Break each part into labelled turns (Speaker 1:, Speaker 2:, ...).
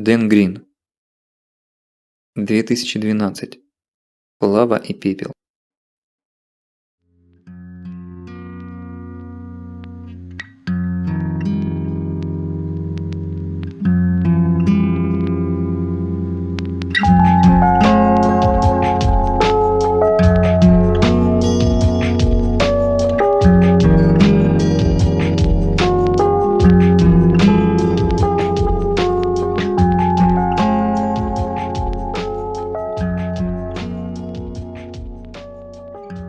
Speaker 1: Дэн Грин. 2012. Лава и пепел.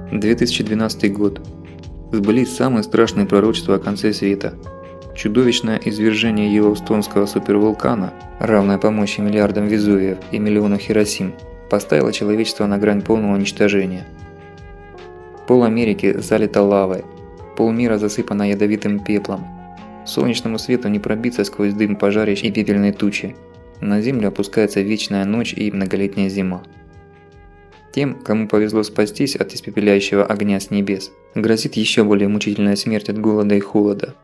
Speaker 1: – 2012 год. Сбылись самые страшные пророчества о конце света. Чудовищное извержение Йеллоустонского супервулкана, равное по мощи миллиардам Везувиев и миллионам Хиросим, поставило человечество на грань полного уничтожения. Пол Америки залито лавой, полмира засыпано ядовитым пеплом. Солнечному свету не пробиться сквозь дым пожарищ и пепельные тучи. На Землю опускается вечная ночь и многолетняя зима. Тем, кому повезло спастись от испепеляющего огня с небес, грозит еще более мучительная смерть от голода и холода.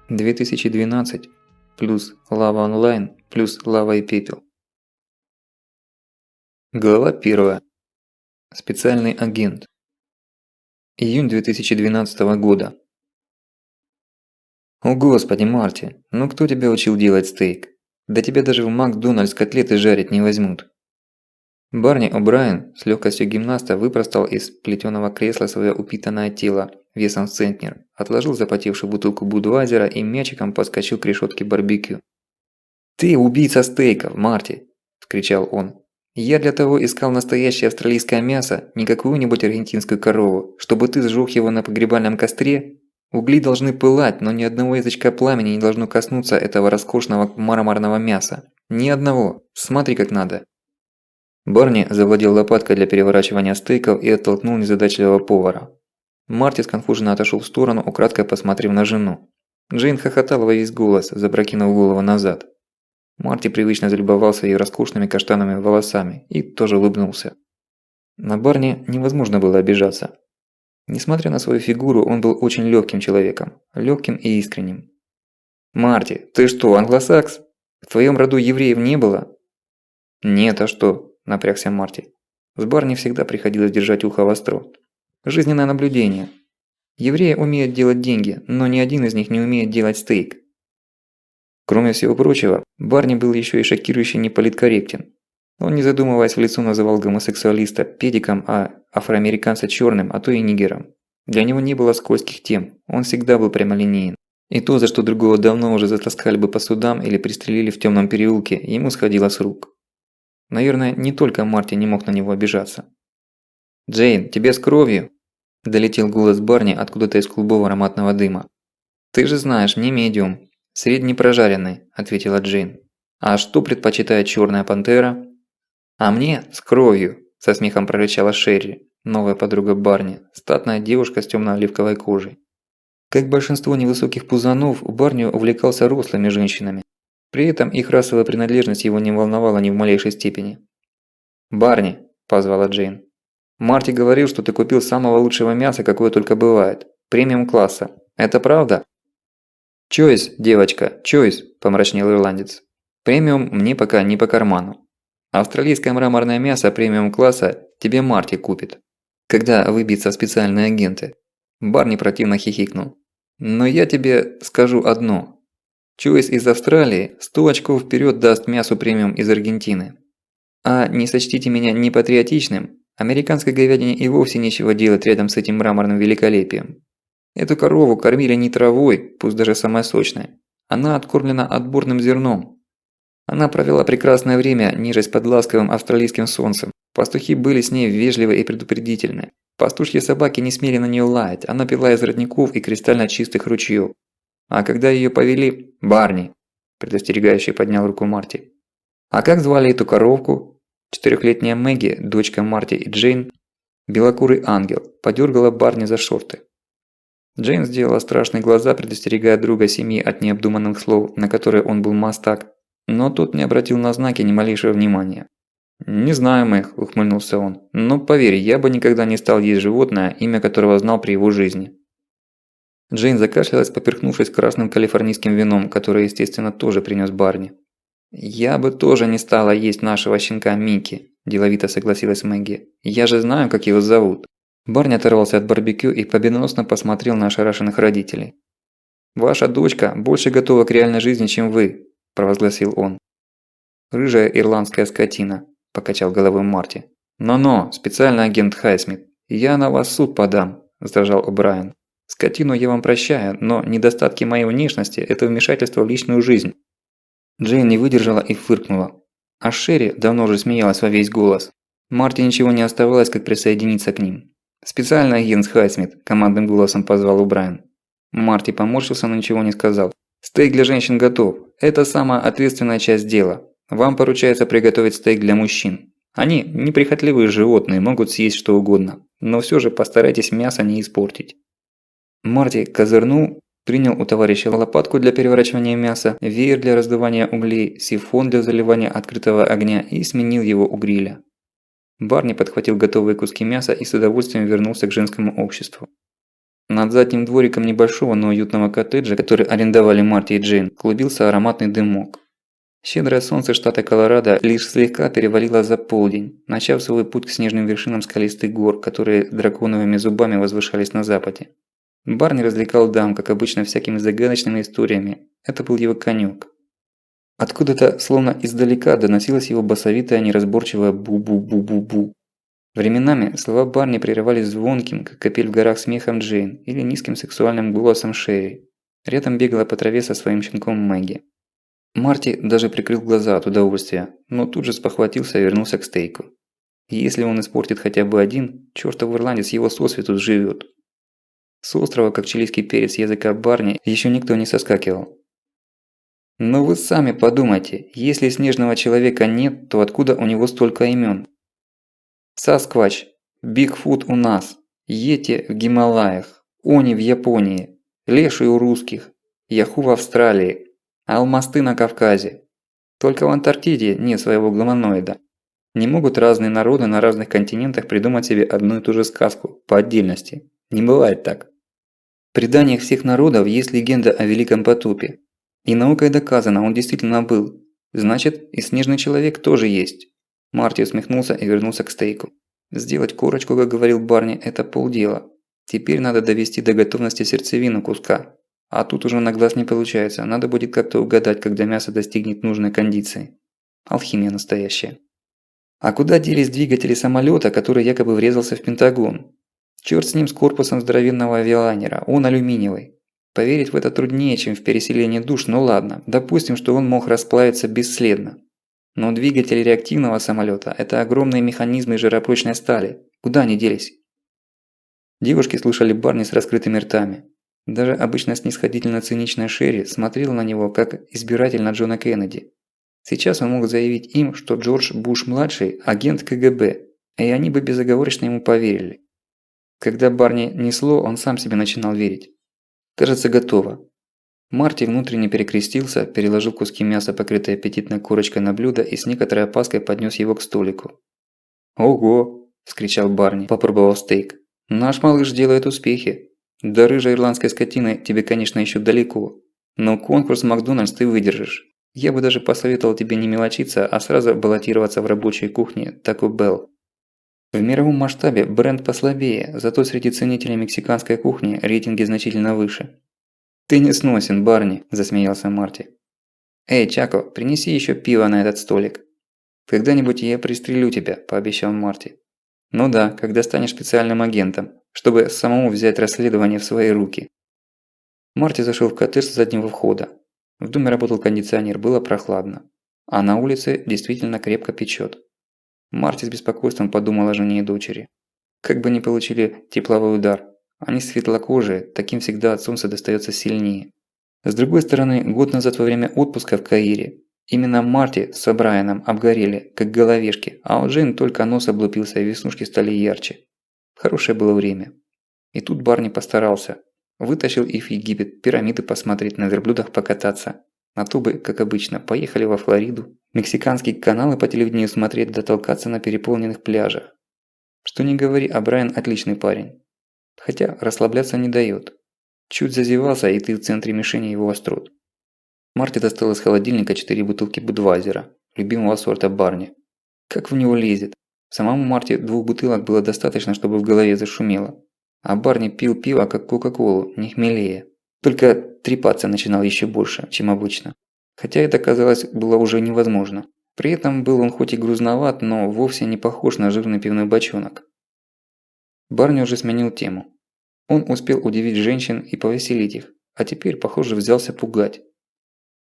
Speaker 1: 2012 плюс лава онлайн плюс лава и пепел. Глава 1. Специальный агент. Июнь 2012 года. О господи, Марти, ну кто тебя учил делать стейк? Да тебя даже в Макдональдс котлеты жарить не возьмут. Барни О'Брайен с легкостью гимнаста выпростал из плетеного кресла свое упитанное тело весом в центнер, отложил запотевшую бутылку Будвайзера и мячиком подскочил к решетке барбекю. «Ты убийца стейков, Марти!» – вскричал он. «Я для того искал настоящее австралийское мясо, не какую-нибудь аргентинскую корову, чтобы ты сжёг его на погребальном костре. Угли должны пылать, но ни одного язычка пламени не должно коснуться этого роскошного мраморного мяса. Ни одного. Смотри как надо». Барни завладел лопаткой для переворачивания стейков и оттолкнул незадачливого повара. Марти сконфуженно отошел в сторону, украдкой посмотрев на жену. Джейн хохотала во весь голос, запрокинув голову назад. Марти привычно залюбовался ее роскошными каштановыми волосами и тоже улыбнулся. На Барни невозможно было обижаться. Несмотря на свою фигуру, он был очень легким человеком, легким и искренним. «Марти, ты что, англосакс? В твоем роду евреев не было?» «Нет, а что?» – напрягся Марти. С Барни всегда приходилось держать ухо востро. Жизненное наблюдение. Евреи умеют делать деньги, но ни один из них не умеет делать стейк. Кроме всего прочего, Барни был еще и шокирующе неполиткорректен. Он, не задумываясь, в лицо называл гомосексуалиста педиком, а афроамериканца черным, а то и нигером. Для него не было скользких тем, он всегда был прямолинеен. И то, за что другого давно уже затаскали бы по судам или пристрелили в темном переулке, ему сходило с рук. Наверное, не только Марти не мог на него обижаться. «Джейн, тебе с кровью?» – долетел голос Барни откуда-то из клубов ароматного дыма. «Ты же знаешь, мне медиум. Среднепрожаренный», – ответила Джейн. «А что предпочитает черная пантера?» «А мне с кровью», – со смехом прорычала Шерри, новая подруга Барни, статная девушка с темно-оливковой кожей. Как большинство невысоких пузанов, Барни увлекался рослыми женщинами. При этом их расовая принадлежность его не волновала ни в малейшей степени. «Барни», – позвала Джейн. «Марти говорил, что ты купил самого лучшего мяса, какое только бывает. Премиум-класса. Это правда?» «Чойс, девочка, чойс», – помрачнел ирландец. «Премиум мне пока не по карману. Австралийское мраморное мясо премиум-класса тебе Марти купит, когда выбьются специальные агенты». Барни противно хихикнул. «Но я тебе скажу одно. Чойс из Австралии 100 очков вперед даст мясу премиум из Аргентины. А не сочтите меня непатриотичным, американской говядине и вовсе нечего делать рядом с этим мраморным великолепием. Эту корову кормили не травой, пусть даже самой сочной. Она откормлена отборным зерном. Она провела прекрасное время, нежесть под ласковым австралийским солнцем. Пастухи были с ней вежливы и предупредительны. Пастушьи собаки не смели на нее лаять, она пила из родников и кристально чистых ручьев. А когда ее повели... Барни!» – предостерегающий поднял руку Марти. «А как звали эту коровку?» 4-летняя Мэгги, дочка Марти и Джейн, белокурый ангел, подергала Барни за шорты. Джейн сделала страшные глаза, предостерегая друга семьи от необдуманных слов, на которые он был мастак, но тот не обратил на знаки ни малейшего внимания. «Не знаю, Мэг», – ухмыльнулся он, – «но поверь, я бы никогда не стал есть животное, имя которого знал при его жизни». Джейн закашлялась, поперхнувшись красным калифорнийским вином, которое, естественно, тоже принес Барни. «Я бы тоже не стала есть нашего щенка Микки», – деловито согласилась Мэгги. «Я же знаю, как его зовут». Барни оторвался от барбекю и победоносно посмотрел на ошарашенных родителей. «Ваша дочка больше готова к реальной жизни, чем вы», – провозгласил он. «Рыжая ирландская скотина», – покачал головой Марти. «Но-но, специальный агент Хайсмит, я на вас в суд подам», – задрожал О'Брайен. «Скотину я вам прощаю, но недостатки моей внешности – это вмешательство в личную жизнь». Джейн не выдержала и фыркнула. А Шерри давно уже смеялась во весь голос. Марти ничего не оставалось, как присоединиться к ним. «Специальный агент Хайсмит», – командным голосом позвал О'Брайен. Марти поморщился, но ничего не сказал. «Стейк для женщин готов. Это самая ответственная часть дела. Вам поручается приготовить стейк для мужчин. Они, неприхотливые животные, могут съесть что угодно, но все же постарайтесь мясо не испортить». Марти козырнул, принял у товарища лопатку для переворачивания мяса, веер для раздувания углей, сифон для заливания открытого огня и сменил его у гриля. Барни подхватил готовые куски мяса и с удовольствием вернулся к женскому обществу. Над задним двориком небольшого, но уютного коттеджа, который арендовали Марти и Джейн, клубился ароматный дымок. Щедрое солнце штата Колорадо лишь слегка перевалило за полдень, начав свой путь к снежным вершинам скалистых гор, которые драконовыми зубами возвышались на западе. Барни развлекал дам, как обычно, всякими загадочными историями. Это был его конёк. Откуда-то, словно издалека, доносилось его басовитое неразборчивое «бу-бу-бу-бу-бу». Временами слова Барни прерывались звонким, как капель в горах, смехом Джейн или низким сексуальным голосом Шерри. Рядом бегала по траве со своим щенком Мэгги. Марти даже прикрыл глаза от удовольствия, но тут же спохватился и вернулся к стейку. Если он испортит хотя бы один, чёртов ирландец его сосвету сживёт. С острова, как чилийский перец языка Барни, еще никто не соскакивал. Но вы сами подумайте, если снежного человека нет, то откуда у него столько имен? Сасквач, Бигфут у нас, Йети в Гималаях, Они в Японии, Леший у русских, Яху в Австралии, Алмасты на Кавказе. Только в Антарктиде нет своего гуманоида. Не могут разные народы на разных континентах придумать себе одну и ту же сказку, по отдельности. Не бывает так. В преданиях всех народов есть легенда о Великом потопе. И наукой доказано, он действительно был. Значит, и снежный человек тоже есть. Марти усмехнулся и вернулся к стейку. Сделать корочку, как говорил Барни, это полдела. Теперь надо довести до готовности сердцевину куска. А тут уже на глаз не получается, надо будет как-то угадать, когда мясо достигнет нужной кондиции. Алхимия настоящая. А куда делись двигатели самолета, который якобы врезался в Пентагон? Черт с ним, с корпусом здоровенного авиалайнера, он алюминиевый. Поверить в это труднее, чем в переселение душ, но ладно, допустим, что он мог расплавиться бесследно. Но двигатели реактивного самолета – это огромные механизмы из жаропрочной стали. Куда они делись? Девушки слушали Барни с раскрытыми ртами. Даже обычно снисходительно циничная Шерри смотрела на него, как избиратель на Джона Кеннеди. Сейчас он мог заявить им, что Джордж Буш-младший – агент КГБ, и они бы безоговорочно ему поверили. Когда Барни несло, он сам себе начинал верить. Кажется, готово. Марти внутренне перекрестился, переложил куски мяса, покрытые аппетитной корочкой, на блюдо и с некоторой опаской поднес его к столику. «Ого!» – вскричал Барни, попробовав стейк. «Наш малыш делает успехи. До рыжей ирландской скотины тебе, конечно, еще далеко. Но конкурс Макдональдс ты выдержишь. Я бы даже посоветовал тебе не мелочиться, а сразу баллотироваться в рабочей кухне Taco Bell. В мировом масштабе бренд послабее, зато среди ценителей мексиканской кухни рейтинги значительно выше». «Ты не сносен, Барни», – засмеялся Марти. «Эй, Чако, принеси еще пиво на этот столик». «Когда-нибудь я пристрелю тебя», – пообещал Марти. «Ну да, когда станешь специальным агентом, чтобы самому взять расследование в свои руки». Марти зашел в коттедж с заднего входа. В доме работал кондиционер, было прохладно. А на улице действительно крепко печет. Марти с беспокойством подумал о жене и дочери. Как бы они получили тепловой удар. Они светлокожие, таким всегда от солнца достается сильнее. С другой стороны, год назад во время отпуска в Каире именно Марти с Брайаном обгорели, как головешки, а у Джейн только нос облупился и веснушки стали ярче. Хорошее было время. И тут Барни постарался. Вытащил их в Египет, пирамиды посмотреть, на верблюдах покататься. А то бы, как обычно, поехали во Флориду, мексиканские каналы по телевидению смотреть да толкаться на переполненных пляжах. Что ни говори, а Брайан отличный парень. Хотя расслабляться не дает. Чуть зазевался, и ты в центре мишени его острот. Марти достал из холодильника 4 бутылки Будвайзера, любимого сорта Барни. Как в него лезет. Самому Марти 2 бутылок было достаточно, чтобы в голове зашумело. А Барни пил пиво, как Кока-Колу, не хмелее. Только трепаться начинал еще больше, чем обычно. Хотя это, казалось, было уже невозможно. При этом был он хоть и грузноват, но вовсе не похож на жирный пивной бочонок. Барни уже сменил тему. Он успел удивить женщин и повеселить их, а теперь, похоже, взялся пугать.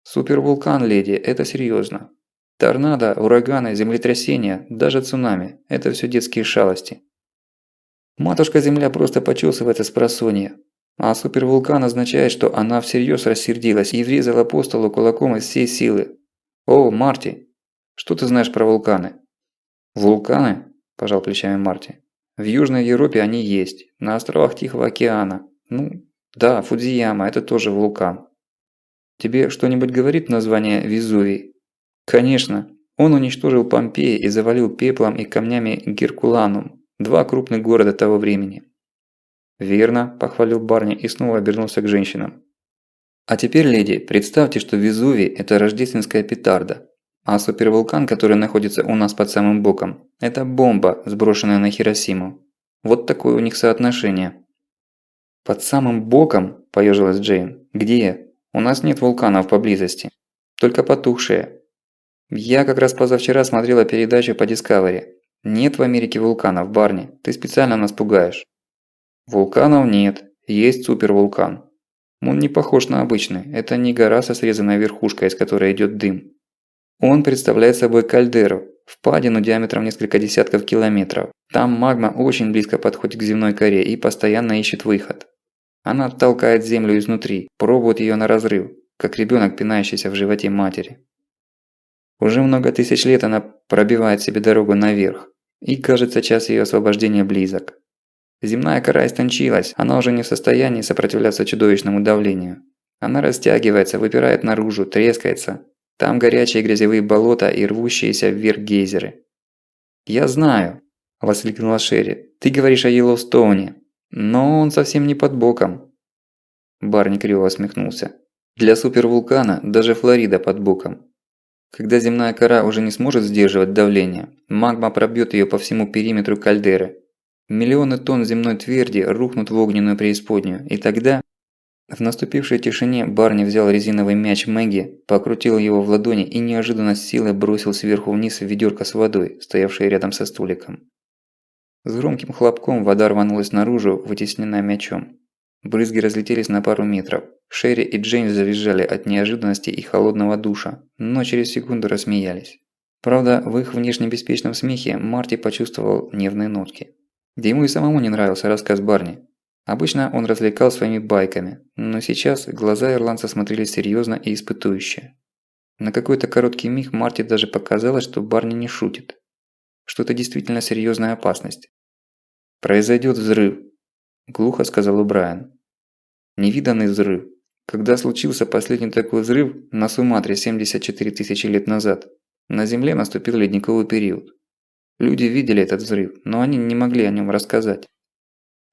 Speaker 1: Супервулкан, леди, это серьезно. Торнадо, ураганы, землетрясения, даже цунами – это все детские шалости. Матушка-Земля просто почесывается с просонья. А супервулкан означает, что она всерьез рассердилась и врезала по столу кулаком из всей силы. «О, Марти, что ты знаешь про вулканы?» «Вулканы?» – пожал плечами Марти. «В Южной Европе они есть, на островах Тихого океана. Ну, да, Фудзияма – это тоже вулкан. Тебе что-нибудь говорит название Везувий?» «Конечно. Он уничтожил Помпеи и завалил пеплом и камнями Геркуланум, 2 крупных города того времени». «Верно», – похвалил Барни и снова обернулся к женщинам. «А теперь, леди, представьте, что Везувий – это рождественская петарда, а супервулкан, который находится у нас под самым боком – это бомба, сброшенная на Хиросиму. Вот такое у них соотношение». «Под самым боком?» – поежилась Джейн. «Где? У нас нет вулканов поблизости. Только потухшие. Я как раз позавчера смотрела передачу по Discovery. Нет в Америке вулканов, Барни, ты специально нас пугаешь». «Вулканов нет, есть супервулкан. Он не похож на обычный, это не гора со срезанной верхушкой, из которой идет дым. Он представляет собой кальдеру, впадину диаметром несколько десятков километров. Там магма очень близко подходит к земной коре и постоянно ищет выход. Она толкает землю изнутри, пробует ее на разрыв, как ребенок, пинающийся в животе матери. Уже много тысяч лет она пробивает себе дорогу наверх, и кажется, час ее освобождения близок. Земная кора истончилась, она уже не в состоянии сопротивляться чудовищному давлению. Она растягивается, выпирает наружу, трескается. Там горячие грязевые болота и рвущиеся вверх гейзеры. «Я знаю», – воскликнула Шерри, – «ты говоришь о Йеллоустоуне, но он совсем не под боком». Барни криво усмехнулся. «Для супервулкана даже Флорида под боком. Когда земная кора уже не сможет сдерживать давление, магма пробьет ее по всему периметру кальдеры. Миллионы тонн земной тверди рухнут в огненную преисподнюю, и тогда…» В наступившей тишине Барни взял резиновый мяч Мэгги, покрутил его в ладони и неожиданно с силой бросил сверху вниз в ведерко с водой, стоявшее рядом со столиком. С громким хлопком вода рванулась наружу, вытесненная мячом. Брызги разлетелись на пару метров. Шерри и Джейн завизжали от неожиданности и холодного душа, но через секунду рассмеялись. Правда, в их внешне беспечном смехе Марти почувствовал нервные нотки. Да ему и самому не нравился рассказ Барни. Обычно он развлекал своими байками, но сейчас глаза ирландца смотрели серьезно и испытующе. На какой-то короткий миг Марти даже показалось, что Барни не шутит. Что это действительно серьезная опасность. «Произойдет взрыв», – глухо сказал Брайан. Невиданный взрыв. Когда случился последний такой взрыв на Суматре 74 тысячи лет назад, на Земле наступил ледниковый период. Люди видели этот взрыв, но они не могли о нем рассказать.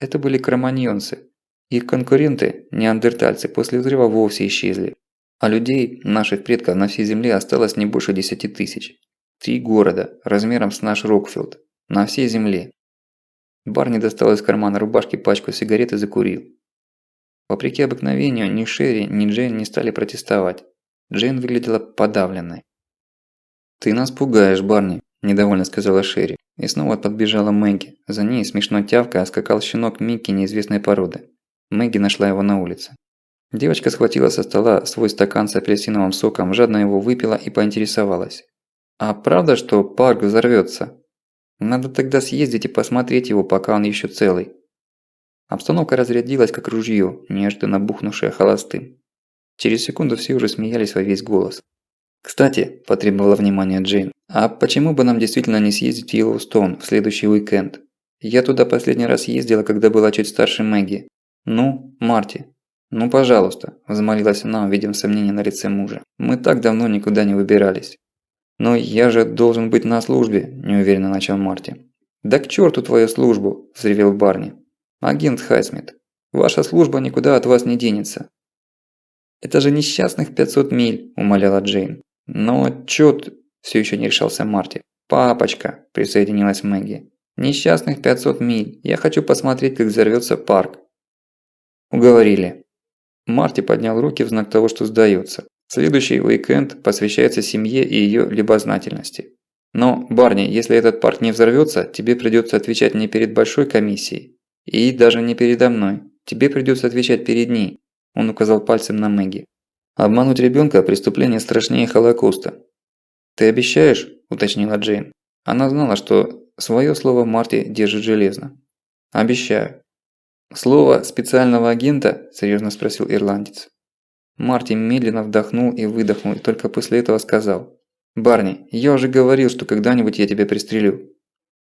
Speaker 1: Это были кроманьонцы. Их конкуренты, неандертальцы, после взрыва вовсе исчезли. А людей, наших предков, на всей Земле осталось не больше 10 тысяч. 3 города, размером с наш Рокфилд, на всей Земле. Барни достал из кармана рубашки пачку сигарет и закурил. Вопреки обыкновению, ни Шерри, ни Джейн не стали протестовать. Джейн выглядела подавленной. «Ты нас пугаешь, Барни», – недовольно сказала Шерри. И снова подбежала Мэгги. За ней, смешно тявкая, скакал щенок Микки неизвестной породы. Мэгги нашла его на улице. Девочка схватила со стола свой стакан с апельсиновым соком, жадно его выпила и поинтересовалась. «А правда, что парк взорвётся? Надо тогда съездить и посмотреть его, пока он еще целый». Обстановка разрядилась, как ружье, неожиданно бухнувшее холостым. Через секунду все уже смеялись во весь голос. «Кстати», – потребовала внимания Джейн, – «а почему бы нам действительно не съездить в Йеллоустоун в следующий уикенд? Я туда последний раз ездила, когда была чуть старше Мэгги. Ну, Марти, ну пожалуйста», – взмолилась она, увидев сомнение на лице мужа. «Мы так давно никуда не выбирались». «Но я же должен быть на службе», – неуверенно начал Марти. «Да к черту твою службу», – взревел Барни. «Агент Хайсмит, ваша служба никуда от вас не денется. «Это же несчастных 500 миль», – умоляла Джейн. «Но чё-то…» – всё ещё не решался Марти. «Папочка», – присоединилась Мэгги. «Несчастных 500 миль. Я хочу посмотреть, как взорвётся парк». Уговорили. Марти поднял руки в знак того, что сдается. Следующий уикенд посвящается семье и её любознательности. Но, Барни, если этот парк не взорвётся, тебе придётся отвечать не перед большой комиссией. И даже не передо мной. Тебе придётся отвечать перед ней. Он указал пальцем на Мэгги. Обмануть ребёнка – преступление страшнее Холокоста. «Ты обещаешь?» – уточнила Джейн. Она знала, что своё слово Марти держит железно. «Обещаю». «Слово специального агента?» – серьёзно спросил ирландец. Марти медленно вдохнул и выдохнул, и только после этого сказал. «Барни, я уже говорил, что когда-нибудь я тебя пристрелю».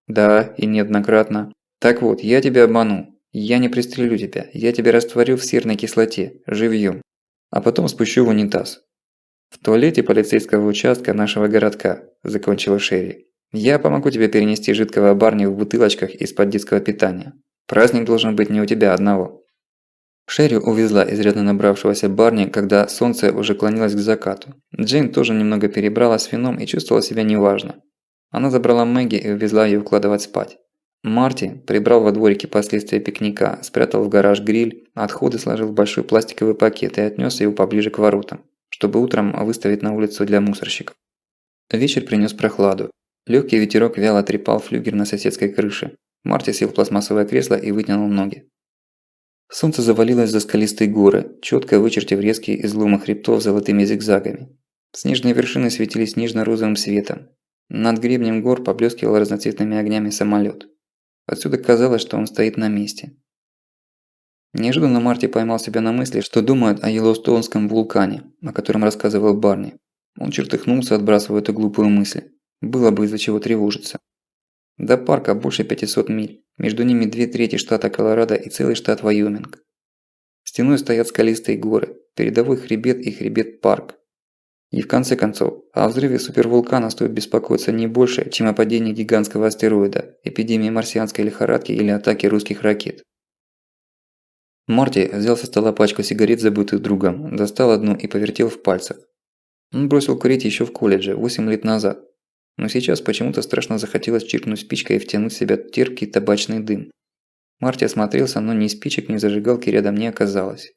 Speaker 1: «Да, и неоднократно. Так вот, я тебя обману. Я не пристрелю тебя, я тебя растворю в серной кислоте, живьём. А потом спущу в унитаз. В туалете полицейского участка нашего городка», – закончила Шерри. «Я помогу тебе перенести жидкого Барни в бутылочках из-под детского питания. Праздник должен быть не у тебя одного». Шерри увезла изрядно набравшегося Барни, когда солнце уже клонилось к закату. Джейн тоже немного перебрала с вином и чувствовала себя неважно. Она забрала Мэгги и увезла её укладывать спать. Марти прибрал во дворике последствия пикника, спрятал в гараж гриль, а отходы сложил в большой пластиковый пакет и отнёс его поближе к воротам, чтобы утром выставить на улицу для мусорщиков. Вечер принёс прохладу. Лёгкий ветерок вяло трепал флюгер на соседской крыше. Марти сел в пластмассовое кресло и вытянул ноги. Солнце завалилось за скалистые горы, чётко вычертив резкие изломы хребтов золотыми зигзагами. Снежные вершины светились нежно-розовым светом. Над гребнем гор поблескивал разноцветными огнями самолёт. Отсюда казалось, что он стоит на месте. Неожиданно Марти поймал себя на мысли, что думает о Йеллоустоунском вулкане, о котором рассказывал Барни. Он чертыхнулся, отбрасывая эту глупую мысль. Было бы из-за чего тревожиться. До парка больше 500 миль. Между ними 2/3 штата Колорадо и целый штат Вайоминг. Стеной стоят скалистые горы, передовой хребет и хребет-парк. И в конце концов, о взрыве супервулкана стоит беспокоиться не больше, чем о падении гигантского астероида, эпидемии марсианской лихорадки или атаке русских ракет. Марти взял со стола пачку сигарет, забытых другом, достал одну и повертел в пальцах. Он бросил курить еще в колледже, 8 лет назад. Но сейчас почему-то страшно захотелось чиркнуть спичкой и втянуть в себя терпкий табачный дым. Марти осмотрелся, но ни спичек, ни зажигалки рядом не оказалось.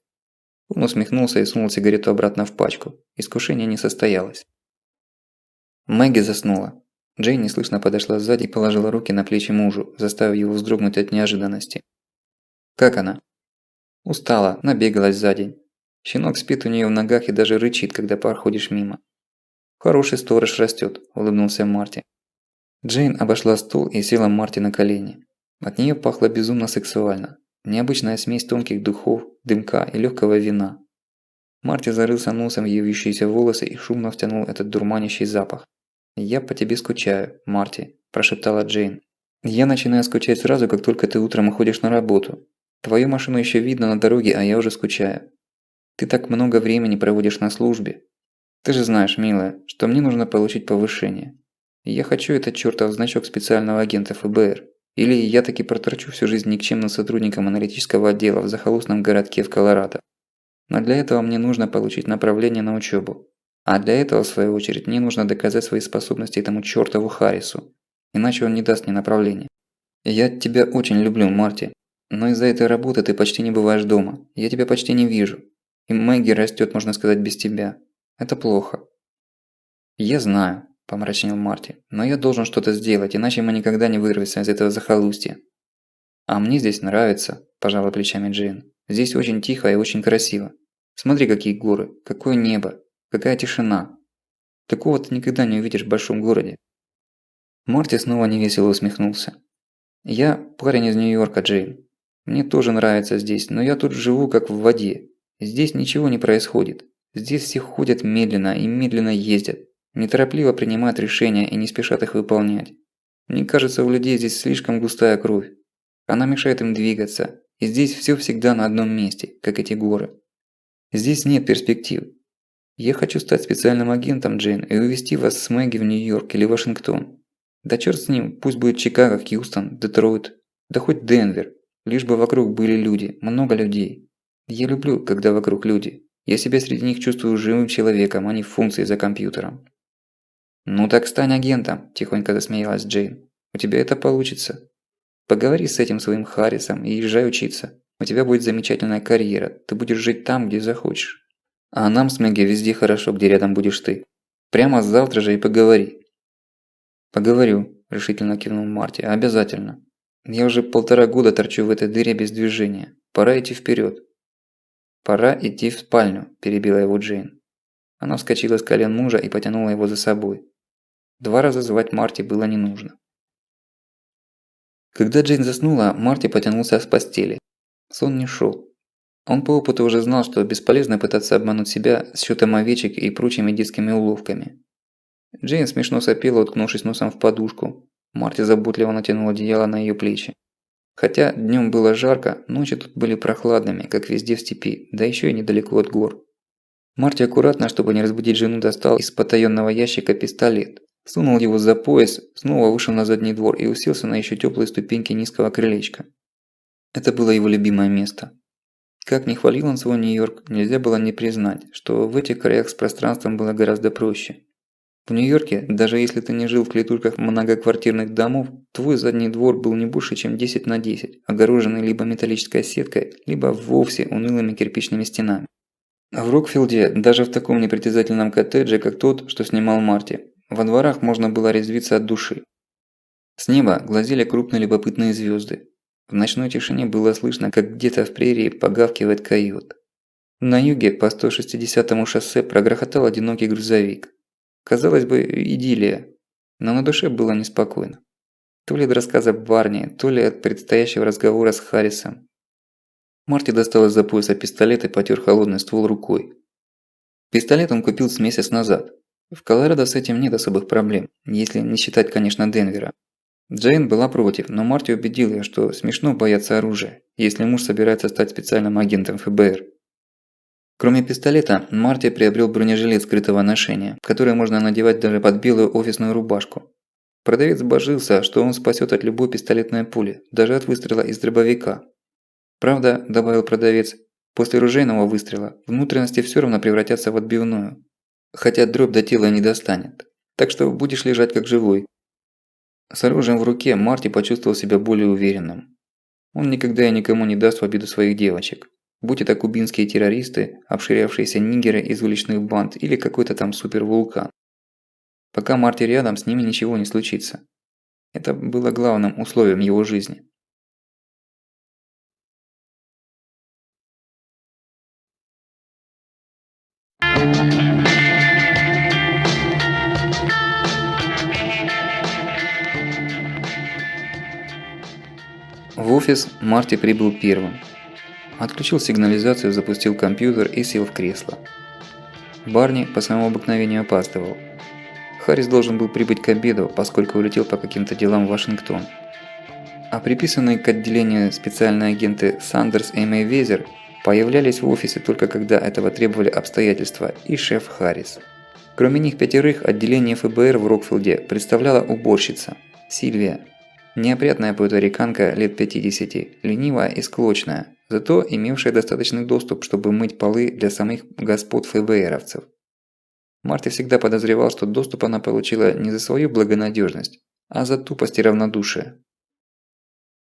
Speaker 1: Он усмехнулся и сунул сигарету обратно в пачку. Искушение не состоялось. Мэгги заснула. Джейн неслышно подошла сзади и положила руки на плечи мужу, заставив его вздрогнуть от неожиданности. «Как она?» «Устала, набегалась за день. Щенок спит у нее в ногах и даже рычит, когда проходишь мимо». «Хороший сторож растет», – улыбнулся Марти. Джейн обошла стол и села Марти на колени. От нее пахло безумно сексуально. Необычная смесь тонких духов, дымка и легкого вина. Марти зарылся носом в ее вьющиеся волосы и шумно втянул этот дурманящий запах. «Я по тебе скучаю, Марти», – прошептала Джейн. «Я начинаю скучать сразу, как только ты утром уходишь на работу. Твою машину еще видно на дороге, а я уже скучаю. Ты так много времени проводишь на службе. Ты же знаешь, милая, что мне нужно получить повышение. И я хочу этот чертов значок специального агента ФБР. Или я таки проторчу всю жизнь никчемным сотрудником аналитического отдела в захолустном городке в Колорадо. Но для этого мне нужно получить направление на учебу. А для этого, в свою очередь, мне нужно доказать свои способности этому чертову Харрису. Иначе он не даст мне направления. Я тебя очень люблю, Марти. Но из-за этой работы ты почти не бываешь дома. Я тебя почти не вижу. И Мэгги растет, можно сказать, без тебя. Это плохо». «Я знаю», – помрачнел Марти. «Но я должен что-то сделать, иначе мы никогда не вырвемся из этого захолустья». «А мне здесь нравится», – пожала плечами Джейн. «Здесь очень тихо и очень красиво. Смотри, какие горы, какое небо, какая тишина. Такого ты никогда не увидишь в большом городе». Марти снова невесело усмехнулся. «Я парень из Нью-Йорка, Джейн. Мне тоже нравится здесь, но я тут живу как в воде. Здесь ничего не происходит. Здесь все ходят медленно и медленно ездят, неторопливо принимают решения и не спешат их выполнять. Мне кажется, у людей здесь слишком густая кровь. Она мешает им двигаться, и здесь все всегда на одном месте, как эти горы. Здесь нет перспектив. Я хочу стать специальным агентом, Джейн, и увезти вас с Мэгги в Нью-Йорк или Вашингтон. Да чёрт с ним, пусть будет Чикаго, Хьюстон, Детройт, да хоть Денвер, лишь бы вокруг были люди, много людей. Я люблю, когда вокруг люди. Я себя среди них чувствую живым человеком, а не функцией за компьютером». «Ну так стань агентом», – тихонько засмеялась Джейн. «У тебя это получится. Поговори с этим своим Харрисом и езжай учиться. У тебя будет замечательная карьера, ты будешь жить там, где захочешь. А нам с Мэгги везде хорошо, где рядом будешь ты. Прямо завтра же и поговори». «Поговорю», – решительно кивнул Марти, – «обязательно. Я уже 1,5 года торчу в этой дыре без движения. Пора идти вперед». «Пора идти в спальню», – перебила его Джейн. Она вскочила с колен мужа и потянула его за собой. 2 раза звать Марти было не нужно. Когда Джейн заснула, Марти потянулся с постели. Сон не шел. Он по опыту уже знал, что бесполезно пытаться обмануть себя с счетом овечек и прочими детскими уловками. Джейн смешно сопела, уткнувшись носом в подушку. Марти заботливо натянул одеяло на ее плечи. Хотя днем было жарко, ночи тут были прохладными, как везде в степи, да еще и недалеко от гор. Марти аккуратно, чтобы не разбудить жену, достал из потаённого ящика пистолет. Сунул его за пояс, снова вышел на задний двор и уселся на еще теплые ступеньки низкого крылечка. Это было его любимое место. Как ни хвалил он свой Нью-Йорк, нельзя было не признать, что в этих краях с пространством было гораздо проще. В Нью-Йорке, даже если ты не жил в клетушках многоквартирных домов, твой задний двор был не больше, чем 10 на 10, огороженный либо металлической сеткой, либо вовсе унылыми кирпичными стенами. В Рокфилде, даже в таком непритязательном коттедже, как тот, что снимал Марти, во дворах можно было резвиться от души. С неба глазели крупные любопытные звезды. В ночной тишине было слышно, как где-то в прерии погавкивает койот. На юге по 160-му шоссе прогрохотал одинокий грузовик. Казалось бы, идиллия, но на душе было неспокойно. То ли от рассказа Барни, то ли от предстоящего разговора с Харрисом. Марти достал из-за пояса пистолет и потер холодный ствол рукой. Пистолет он купил с месяц назад. В Колорадо с этим нет особых проблем, если не считать, конечно, Денвера. Джейн была против, но Марти убедил ее, что смешно бояться оружия, если муж собирается стать специальным агентом ФБР. Кроме пистолета, Марти приобрел бронежилет скрытого ношения, который можно надевать даже под белую офисную рубашку. Продавец божился, что он спасет от любой пистолетной пули, даже от выстрела из дробовика. Правда, добавил продавец, после ружейного выстрела внутренности все равно превратятся в отбивную. Хотя дробь до тела не достанет. Так что будешь лежать как живой. С оружием в руке Марти почувствовал себя более уверенным. Он никогда и никому не даст в обиду своих девочек. Будь это кубинские террористы, обширявшиеся нигеры из уличных банд или какой-то там супервулкан. Пока Марти рядом, с ними ничего не случится. Это было главным условием его жизни. В офис Марти прибыл первым. Отключил сигнализацию, запустил компьютер и сел в кресло. Барни по своему обыкновению опаздывал. Харрис должен был прибыть к обеду, поскольку улетел по каким-то делам в Вашингтон. А приписанные к отделению специальные агенты Сандерс и Мэйвезер появлялись в офисе только когда этого требовали обстоятельства и шеф Харрис. Кроме них 5 отделение ФБР в Рокфилде представляла уборщица Сильвия. Неопрятная пуэрториканка лет 50, ленивая и склочная, зато имевшая достаточный доступ, чтобы мыть полы для самих господ ФБРовцев. Марти всегда подозревал, что доступ она получила не за свою благонадежность, а за тупость и равнодушие.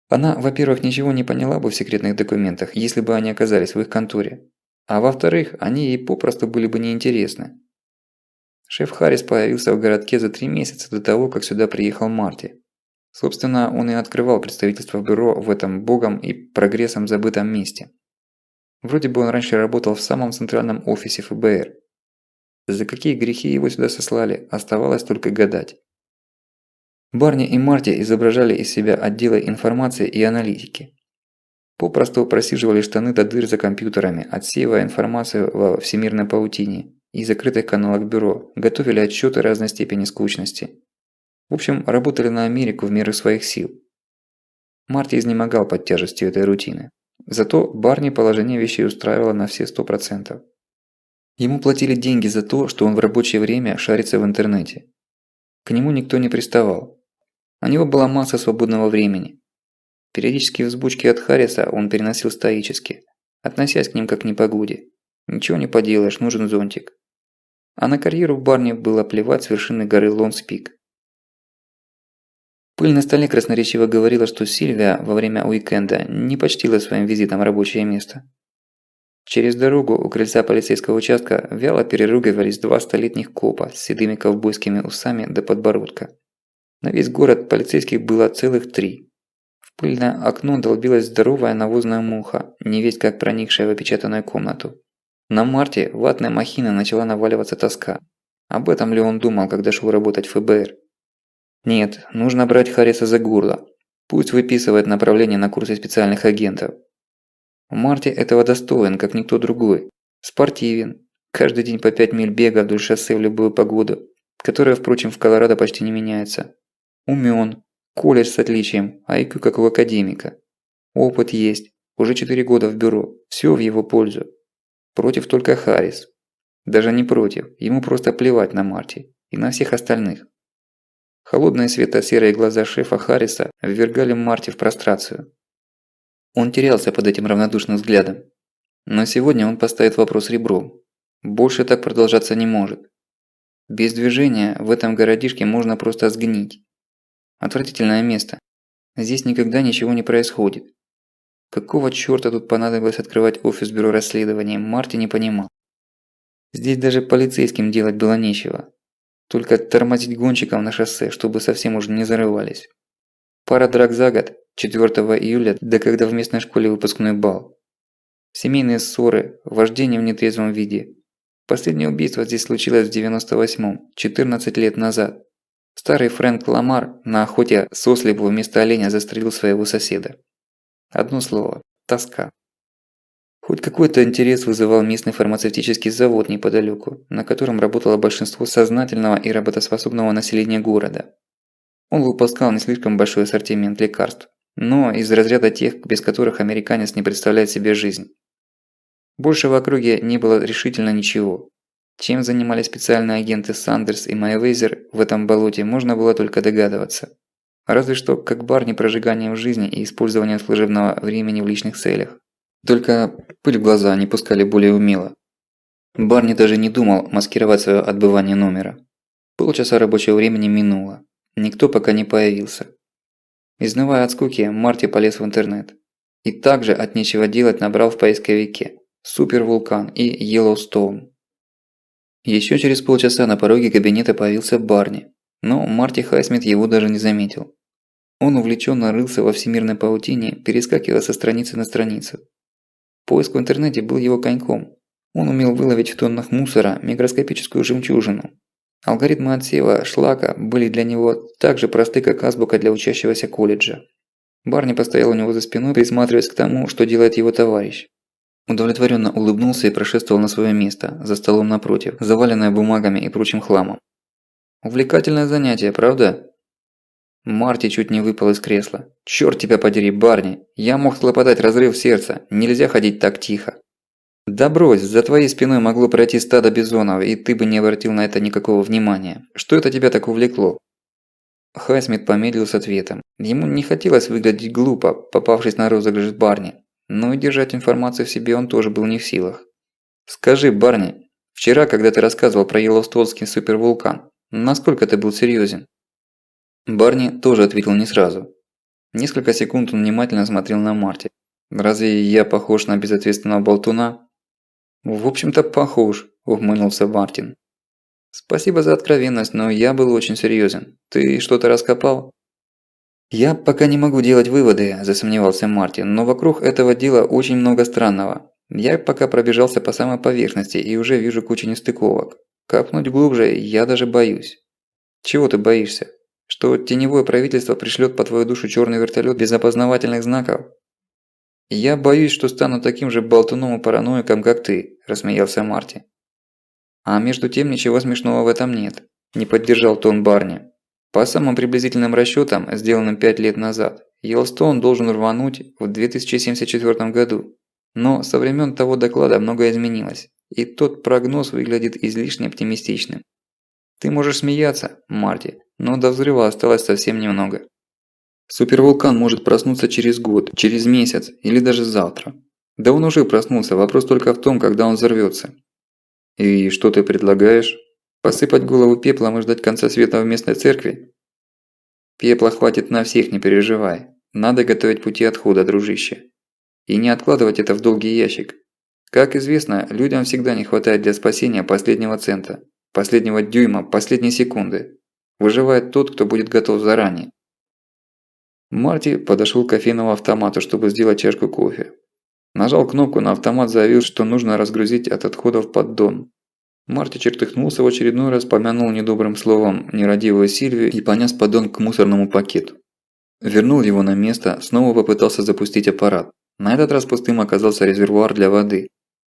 Speaker 1: Она, во-первых, ничего не поняла бы в секретных документах, если бы они оказались в их конторе. А во-вторых, они ей попросту были бы неинтересны. Шеф Харрис появился в городке за 3 месяца до того, как сюда приехал Марти. Собственно, он и открывал представительство бюро в этом богом и прогрессом забытом месте. Вроде бы он раньше работал в самом центральном офисе ФБР. За какие грехи его сюда сослали, оставалось только гадать. Барни и Марти изображали из себя отделы информации и аналитики. Попросту просиживали штаны до дыр за компьютерами, отсеивая информацию во всемирной паутине и закрытых каналах бюро, готовили отчеты разной степени скучности. В общем, работали на Америку в меру своих сил. Марти изнемогал под тяжестью этой рутины. Зато Барни положение вещей устраивало на все 100%. Ему платили деньги за то, что он в рабочее время шарится в интернете. К нему никто не приставал. У него была масса свободного времени. Периодические взбучки от Харриса он переносил стоически, относясь к ним как к непогоде. Ничего не поделаешь, нужен зонтик. А на карьеру Барни было плевать с вершины горы Лонс-Пик. Пыль на столе красноречиво говорила, что Сильвия во время уикенда не почтила своим визитом рабочее место. Через дорогу у крыльца полицейского участка вяло переругивались два столетних копа с седыми ковбойскими усами до подбородка. На весь город полицейских было целых 3. В пыльное окно долбилась здоровая навозная муха, невесть как проникшая в опечатанную комнату. На Марте ватной махиной начала наваливаться тоска. Об этом ли он думал, когда шел работать в ФБР? Нет, нужно брать Харриса за горло. Пусть выписывает направление на курсы специальных агентов. Марти этого достоин, как никто другой. Спортивен. Каждый день по 5 миль бега вдоль шоссе в любую погоду, которая, впрочем, в Колорадо почти не меняется. Умён. Колледж с отличием, IQ как у академика. Опыт есть. Уже 4 года в бюро. Всё в его пользу. Против только Харрис. Даже не против. Ему просто плевать на Марти. И на всех остальных. Холодные светло-серые глаза шефа Харриса ввергали Марти в прострацию. Он терялся под этим равнодушным взглядом. Но сегодня он поставит вопрос ребром. Больше так продолжаться не может. Без движения в этом городишке можно просто сгнить. Отвратительное место. Здесь никогда ничего не происходит. Какого чёрта тут понадобилось открывать офис бюро расследований, Марти не понимал. Здесь даже полицейским делать было нечего. Только тормозить гонщиков на шоссе, чтобы совсем уже не зарывались. Пара драк за год, 4 июля, да когда в местной школе выпускной бал. Семейные ссоры, вождение в нетрезвом виде. Последнее убийство здесь случилось в 98-м, 14 лет назад. Старый Фрэнк Ламар на охоте сослепу вместо оленя застрелил своего соседа. Одно слово – тоска. Хоть какой-то интерес вызывал местный фармацевтический завод неподалеку, на котором работало большинство сознательного и работоспособного населения города. Он выпускал не слишком большой ассортимент лекарств, но из разряда тех, без которых американец не представляет себе жизнь. Больше в округе не было решительно ничего. Чем занимались специальные агенты Сандерс и Майвезер в этом болоте, можно было только догадываться. Разве что как Барни прожиганием жизни и использованием служебного времени в личных целях. Только пыль в глаза не пускали более умело. Барни даже не думал маскировать свое отбывание номера. Полчаса рабочего времени минуло. Никто пока не появился. Изнывая от скуки, Марти полез в интернет. И также от нечего делать набрал в поисковике «Супервулкан» и «Йеллоустоун». Еще через полчаса на пороге кабинета появился Барни, но Марти Хайсмит его даже не заметил. Он увлеченно рылся во всемирной паутине, перескакивая со страницы на страницу. Поиск в интернете был его коньком. Он умел выловить в тоннах мусора микроскопическую жемчужину. Алгоритмы отсева шлака были для него так же просты, как азбука для учащегося колледжа. Барни постоял у него за спиной, присматриваясь к тому, что делает его товарищ. Удовлетворенно улыбнулся и прошествовал на свое место, за столом напротив, заваленное бумагами и прочим хламом. Увлекательное занятие, правда? Марти чуть не выпал из кресла. «Чёрт тебя подери, Барни! Я мог схлопотать разрыв сердца, нельзя ходить так тихо!» «Да брось, за твоей спиной могло пройти стадо бизонов, и ты бы не обратил на это никакого внимания. Что это тебя так увлекло?» Хайсмит помедлил с ответом. Ему не хотелось выглядеть глупо, попавшись на розыгрыш Барни, но и держать информацию в себе он тоже был не в силах. «Скажи, Барни, вчера, когда ты рассказывал про Йеллоустонский супервулкан, насколько ты был серьёзен?» Барни тоже ответил не сразу. Несколько секунд он внимательно смотрел на Марти. «Разве я похож на безответственного болтуна?» «В общем-то, похож», – ухмыльнулся Мартин. «Спасибо за откровенность, но я был очень серьёзен. Ты что-то раскопал?» «Я пока не могу делать выводы», – засомневался Мартин, «но вокруг этого дела очень много странного. Я пока пробежался по самой поверхности и уже вижу кучу нестыковок. Копнуть глубже я даже боюсь». «Чего ты боишься? Что теневое правительство пришлёт по твою душу чёрный вертолёт без опознавательных знаков?» «Я боюсь, что стану таким же болтуном и параноиком, как ты», – рассмеялся Марти. «А между тем ничего смешного в этом нет», – не поддержал тон Барни. «По самым приблизительным расчётам, сделанным 5 лет назад, Йеллоустоун должен рвануть в 2074 году. Но со времён того доклада многое изменилось, и тот прогноз выглядит излишне оптимистичным. Ты можешь смеяться, Марти, но до взрыва осталось совсем немного. Супервулкан может проснуться через год, через месяц или даже завтра. Да он уже проснулся, вопрос только в том, когда он взорвется. И что ты предлагаешь? Посыпать голову пеплом и ждать конца света в местной церкви? Пепла хватит на всех, не переживай. Надо готовить пути отхода, дружище. И не откладывать это в долгий ящик. Как известно, людям всегда не хватает для спасения последнего цента, последнего дюйма, последней секунды. Выживает тот, кто будет готов заранее. Марти подошел к кофейному автомату, чтобы сделать чашку кофе. Нажал кнопку на автомат, заявил, что нужно разгрузить от отходов поддон. Марти чертыхнулся в очередной раз, помянул недобрым словом нерадивую Сильвию и понес поддон к мусорному пакету. Вернул его на место, снова попытался запустить аппарат. На этот раз пустым оказался резервуар для воды.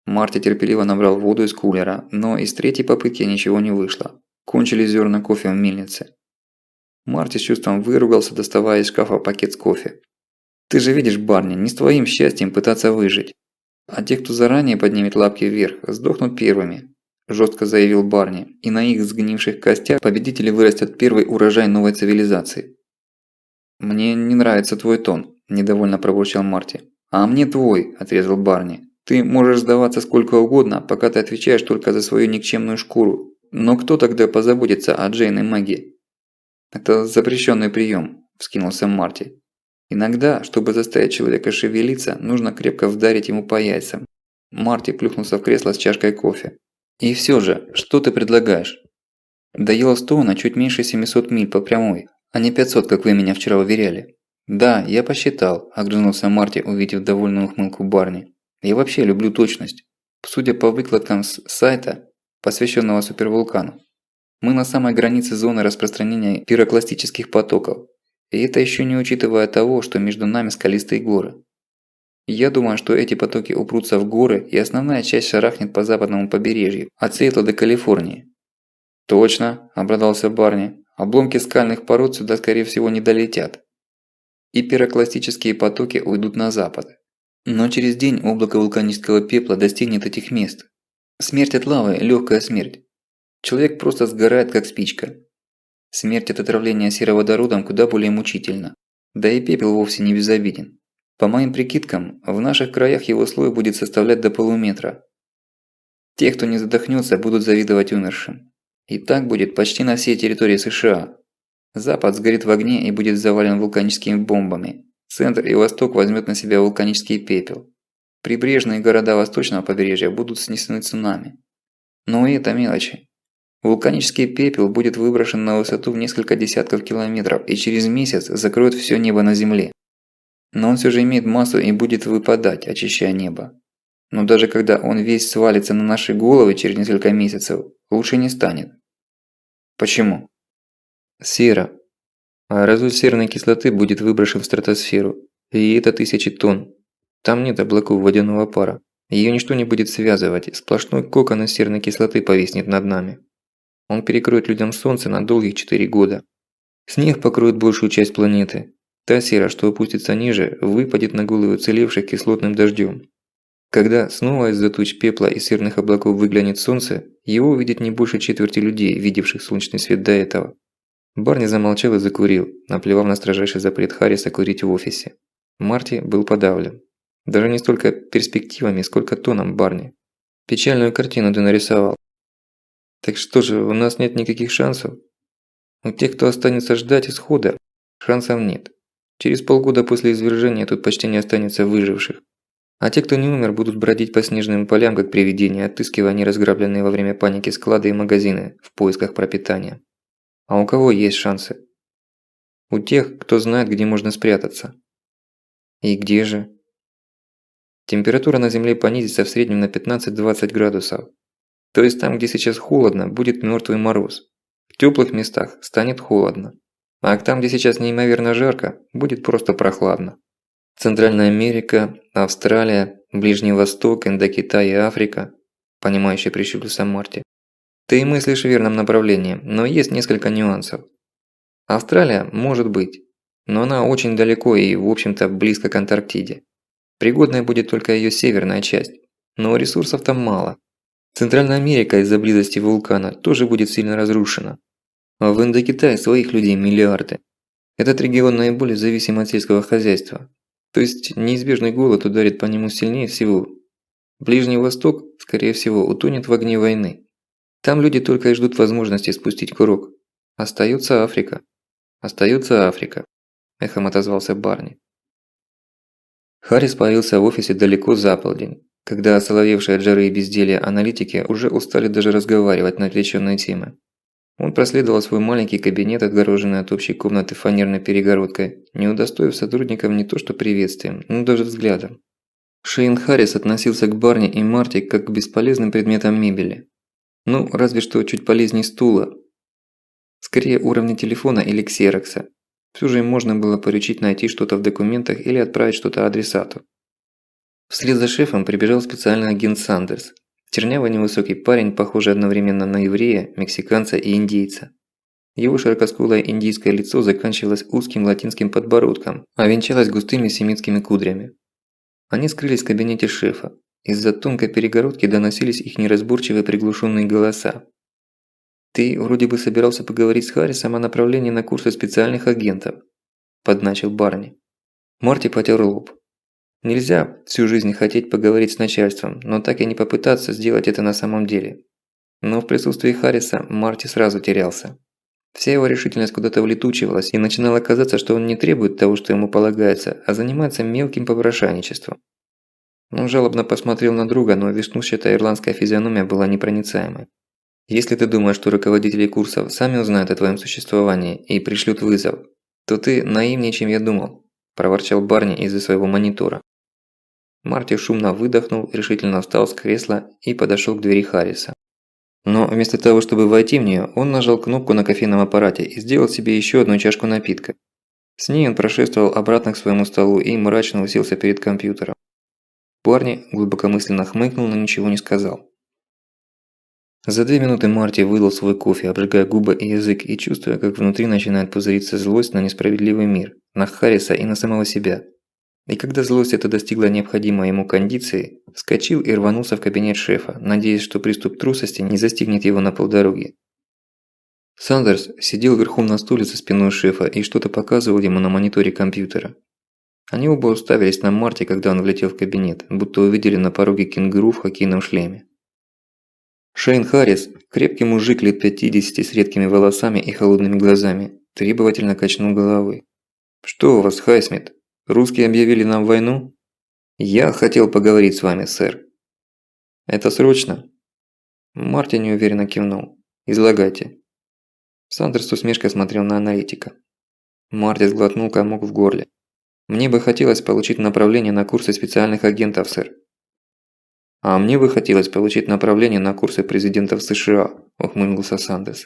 Speaker 1: Марти терпеливо набрал воду из кулера, но из третьей попытки ничего не вышло. Кончились зерна кофе в мельнице. Марти с чувством выругался, доставая из шкафа пакет с кофе. «Ты же видишь, Барни, не с твоим счастьем пытаться выжить. А те, кто заранее поднимет лапки вверх, сдохнут первыми», – жестко заявил Барни, «и на их сгнивших костях победители вырастят первый урожай новой цивилизации». «Мне не нравится твой тон», – недовольно пробурчал Марти. «А мне твой», – отрезал Барни. «Ты можешь сдаваться сколько угодно, пока ты отвечаешь только за свою никчемную шкуру. Но кто тогда позаботится о Джейн и Мэгги?» «Это запрещенный прием», – вскинулся Марти. «Иногда, чтобы заставить человека шевелиться, нужно крепко вдарить ему по яйцам». Марти плюхнулся в кресло с чашкой кофе. «И все же, что ты предлагаешь?» «До Йеллоустоуна чуть меньше 700 миль по прямой, а не 500, как вы меня вчера уверяли». «Да, я посчитал», – огрызнулся Марти, увидев довольную ухмылку Барни. «Я вообще люблю точность. Судя по выкладкам с сайта, посвященного супервулкану, мы на самой границе зоны распространения пирокластических потоков. И это еще не учитывая того, что между нами скалистые горы. Я думаю, что эти потоки упрутся в горы, и основная часть шарахнет по западному побережью, от Сиэтла до Калифорнии». «Точно», – обрадовался Барни. «Обломки скальных пород сюда, скорее всего, не долетят. И пирокластические потоки уйдут на запад. Но через день облако вулканического пепла достигнет этих мест. Смерть от лавы – легкая смерть. Человек просто сгорает, как спичка. Смерть от отравления сероводородом куда более мучительна. Да и пепел вовсе не безобиден. По моим прикидкам, в наших краях его слой будет составлять до полуметра. Те, кто не задохнется, будут завидовать умершим. И так будет почти на всей территории США. Запад сгорит в огне и будет завален вулканическими бомбами. Центр и восток возьмет на себя вулканический пепел. Прибрежные города восточного побережья будут снесены цунами. Но и это мелочи. Вулканический пепел будет выброшен на высоту в несколько десятков километров и через месяц закроет все небо на Земле. Но он все же имеет массу и будет выпадать, очищая небо. Но даже когда он весь свалится на наши головы через несколько месяцев, лучше не станет. Почему? Сера. Аэрозоль серной кислоты будет выброшен в стратосферу. И это тысячи тонн. Там нет облаков водяного пара. Ее ничто не будет связывать, сплошной кокон из серной кислоты повиснет над нами. Он перекроет людям солнце на долгих 4 года. Снег покроет большую часть планеты. Та сера, что опустится ниже, выпадет на головы уцелевших кислотным дождем. Когда снова из-за туч пепла и серных облаков выглянет солнце, его увидит не больше четверти людей, видевших солнечный свет до этого. Барни замолчал и закурил, наплевав на строжайший запрет Харриса курить в офисе. Марти был подавлен. Даже не столько перспективами, сколько тоном Барни. «Печальную картину ты нарисовал». «Так что же, у нас нет никаких шансов?» «У тех, кто останется ждать исхода, шансов нет. Через полгода после извержения тут почти не останется выживших. А те, кто не умер, будут бродить по снежным полям, как привидения, отыскивая неразграбленные во время паники склады и магазины в поисках пропитания. А у кого есть шансы? У тех, кто знает, где можно спрятаться». «И где же?» «Температура на Земле понизится в среднем на 15-20 градусов. То есть там, где сейчас холодно, будет мертвый мороз. В теплых местах станет холодно. А там, где сейчас неимоверно жарко, будет просто прохладно. Центральная Америка, Австралия, Ближний Восток, Индокитай и Африка», – понимающе прищурился Марти. «Ты мыслишь в верном направлении, но есть несколько нюансов. Австралия может быть, но она очень далеко и, в общем-то, близко к Антарктиде. Пригодной будет только ее северная часть, но ресурсов там мало. Центральная Америка из-за близости вулкана тоже будет сильно разрушена. А в Индокитае своих людей миллиарды. Этот регион наиболее зависим от сельского хозяйства. То есть неизбежный голод ударит по нему сильнее всего. Ближний Восток, скорее всего, утонет в огне войны. Там люди только и ждут возможности спустить курок. Остается Африка. Остается Африка, эхом отозвался Барни. Харрис появился в офисе далеко за полдень, когда осоловевшие от жары и безделья аналитики уже устали даже разговаривать на отвлеченные темы. Он проследовал свой маленький кабинет, отгороженный от общей комнаты фанерной перегородкой, не удостоив сотрудников не то что приветствием, но даже взглядом. Шейн Харрис относился к Барни и Марти как к бесполезным предметам мебели. Ну, разве что чуть полезней стула. Скорее уровня телефона или ксерокса. Всё же им можно было поручить найти что-то в документах или отправить что-то адресату. Вслед за шефом прибежал специальный агент Сандерс. Чернявый невысокий парень, похожий одновременно на еврея, мексиканца и индейца. Его широкоскулое индийское лицо заканчивалось узким латинским подбородком, а венчалось густыми семитскими кудрями. Они скрылись в кабинете шефа. Из-за тонкой перегородки доносились их неразборчивые приглушенные голоса. «Ты вроде бы собирался поговорить с Харрисом о направлении на курсы специальных агентов», – подначил Барни. Марти потер лоб. Нельзя всю жизнь хотеть поговорить с начальством, но так и не попытаться сделать это на самом деле. Но в присутствии Харриса Марти сразу терялся. Вся его решительность куда-то улетучивалась, и начинало казаться, что он не требует того, что ему полагается, а занимается мелким попрошайничеством. Он жалобно посмотрел на друга, но веснушчатая ирландская физиономия была непроницаемой. «Если ты думаешь, что руководители курсов сами узнают о твоем существовании и пришлют вызов, то ты наивнее, чем я думал», – проворчал Барни из-за своего монитора. Марти шумно выдохнул, решительно встал с кресла и подошел к двери Харриса. Но вместо того, чтобы войти в нее, он нажал кнопку на кофейном аппарате и сделал себе еще одну чашку напитка. С ней он прошествовал обратно к своему столу и мрачно уселся перед компьютером. Барни глубокомысленно хмыкнул, но ничего не сказал. За 2 минуты Марти выдал свой кофе, обжигая губы и язык и чувствуя, как внутри начинает пузыриться злость на несправедливый мир, на Харриса и на самого себя. И когда злость эта достигла необходимой ему кондиции, вскочил и рванулся в кабинет шефа, надеясь, что приступ трусости не застигнет его на полдороги. Сандерс сидел верхом на стуле за спиной шефа и что-то показывал ему на мониторе компьютера. Они оба уставились на Марти, когда он влетел в кабинет, будто увидели на пороге кенгуру в хоккейном шлеме. Шейн Харрис, крепкий мужик лет 50 с редкими волосами и холодными глазами, требовательно качнул головой. «Что у вас, Хайсмит? Русские объявили нам войну?» «Я хотел поговорить с вами, сэр». «Это срочно?» Марти неуверенно кивнул. «Излагайте». Сандерс с усмешкой смотрел на аналитика. Марти сглотнул комок в горле. «Мне бы хотелось получить направление на курсы специальных агентов, сэр». «А мне бы хотелось получить направление на курсы президентов США», – ухмыльнулся Сандерс.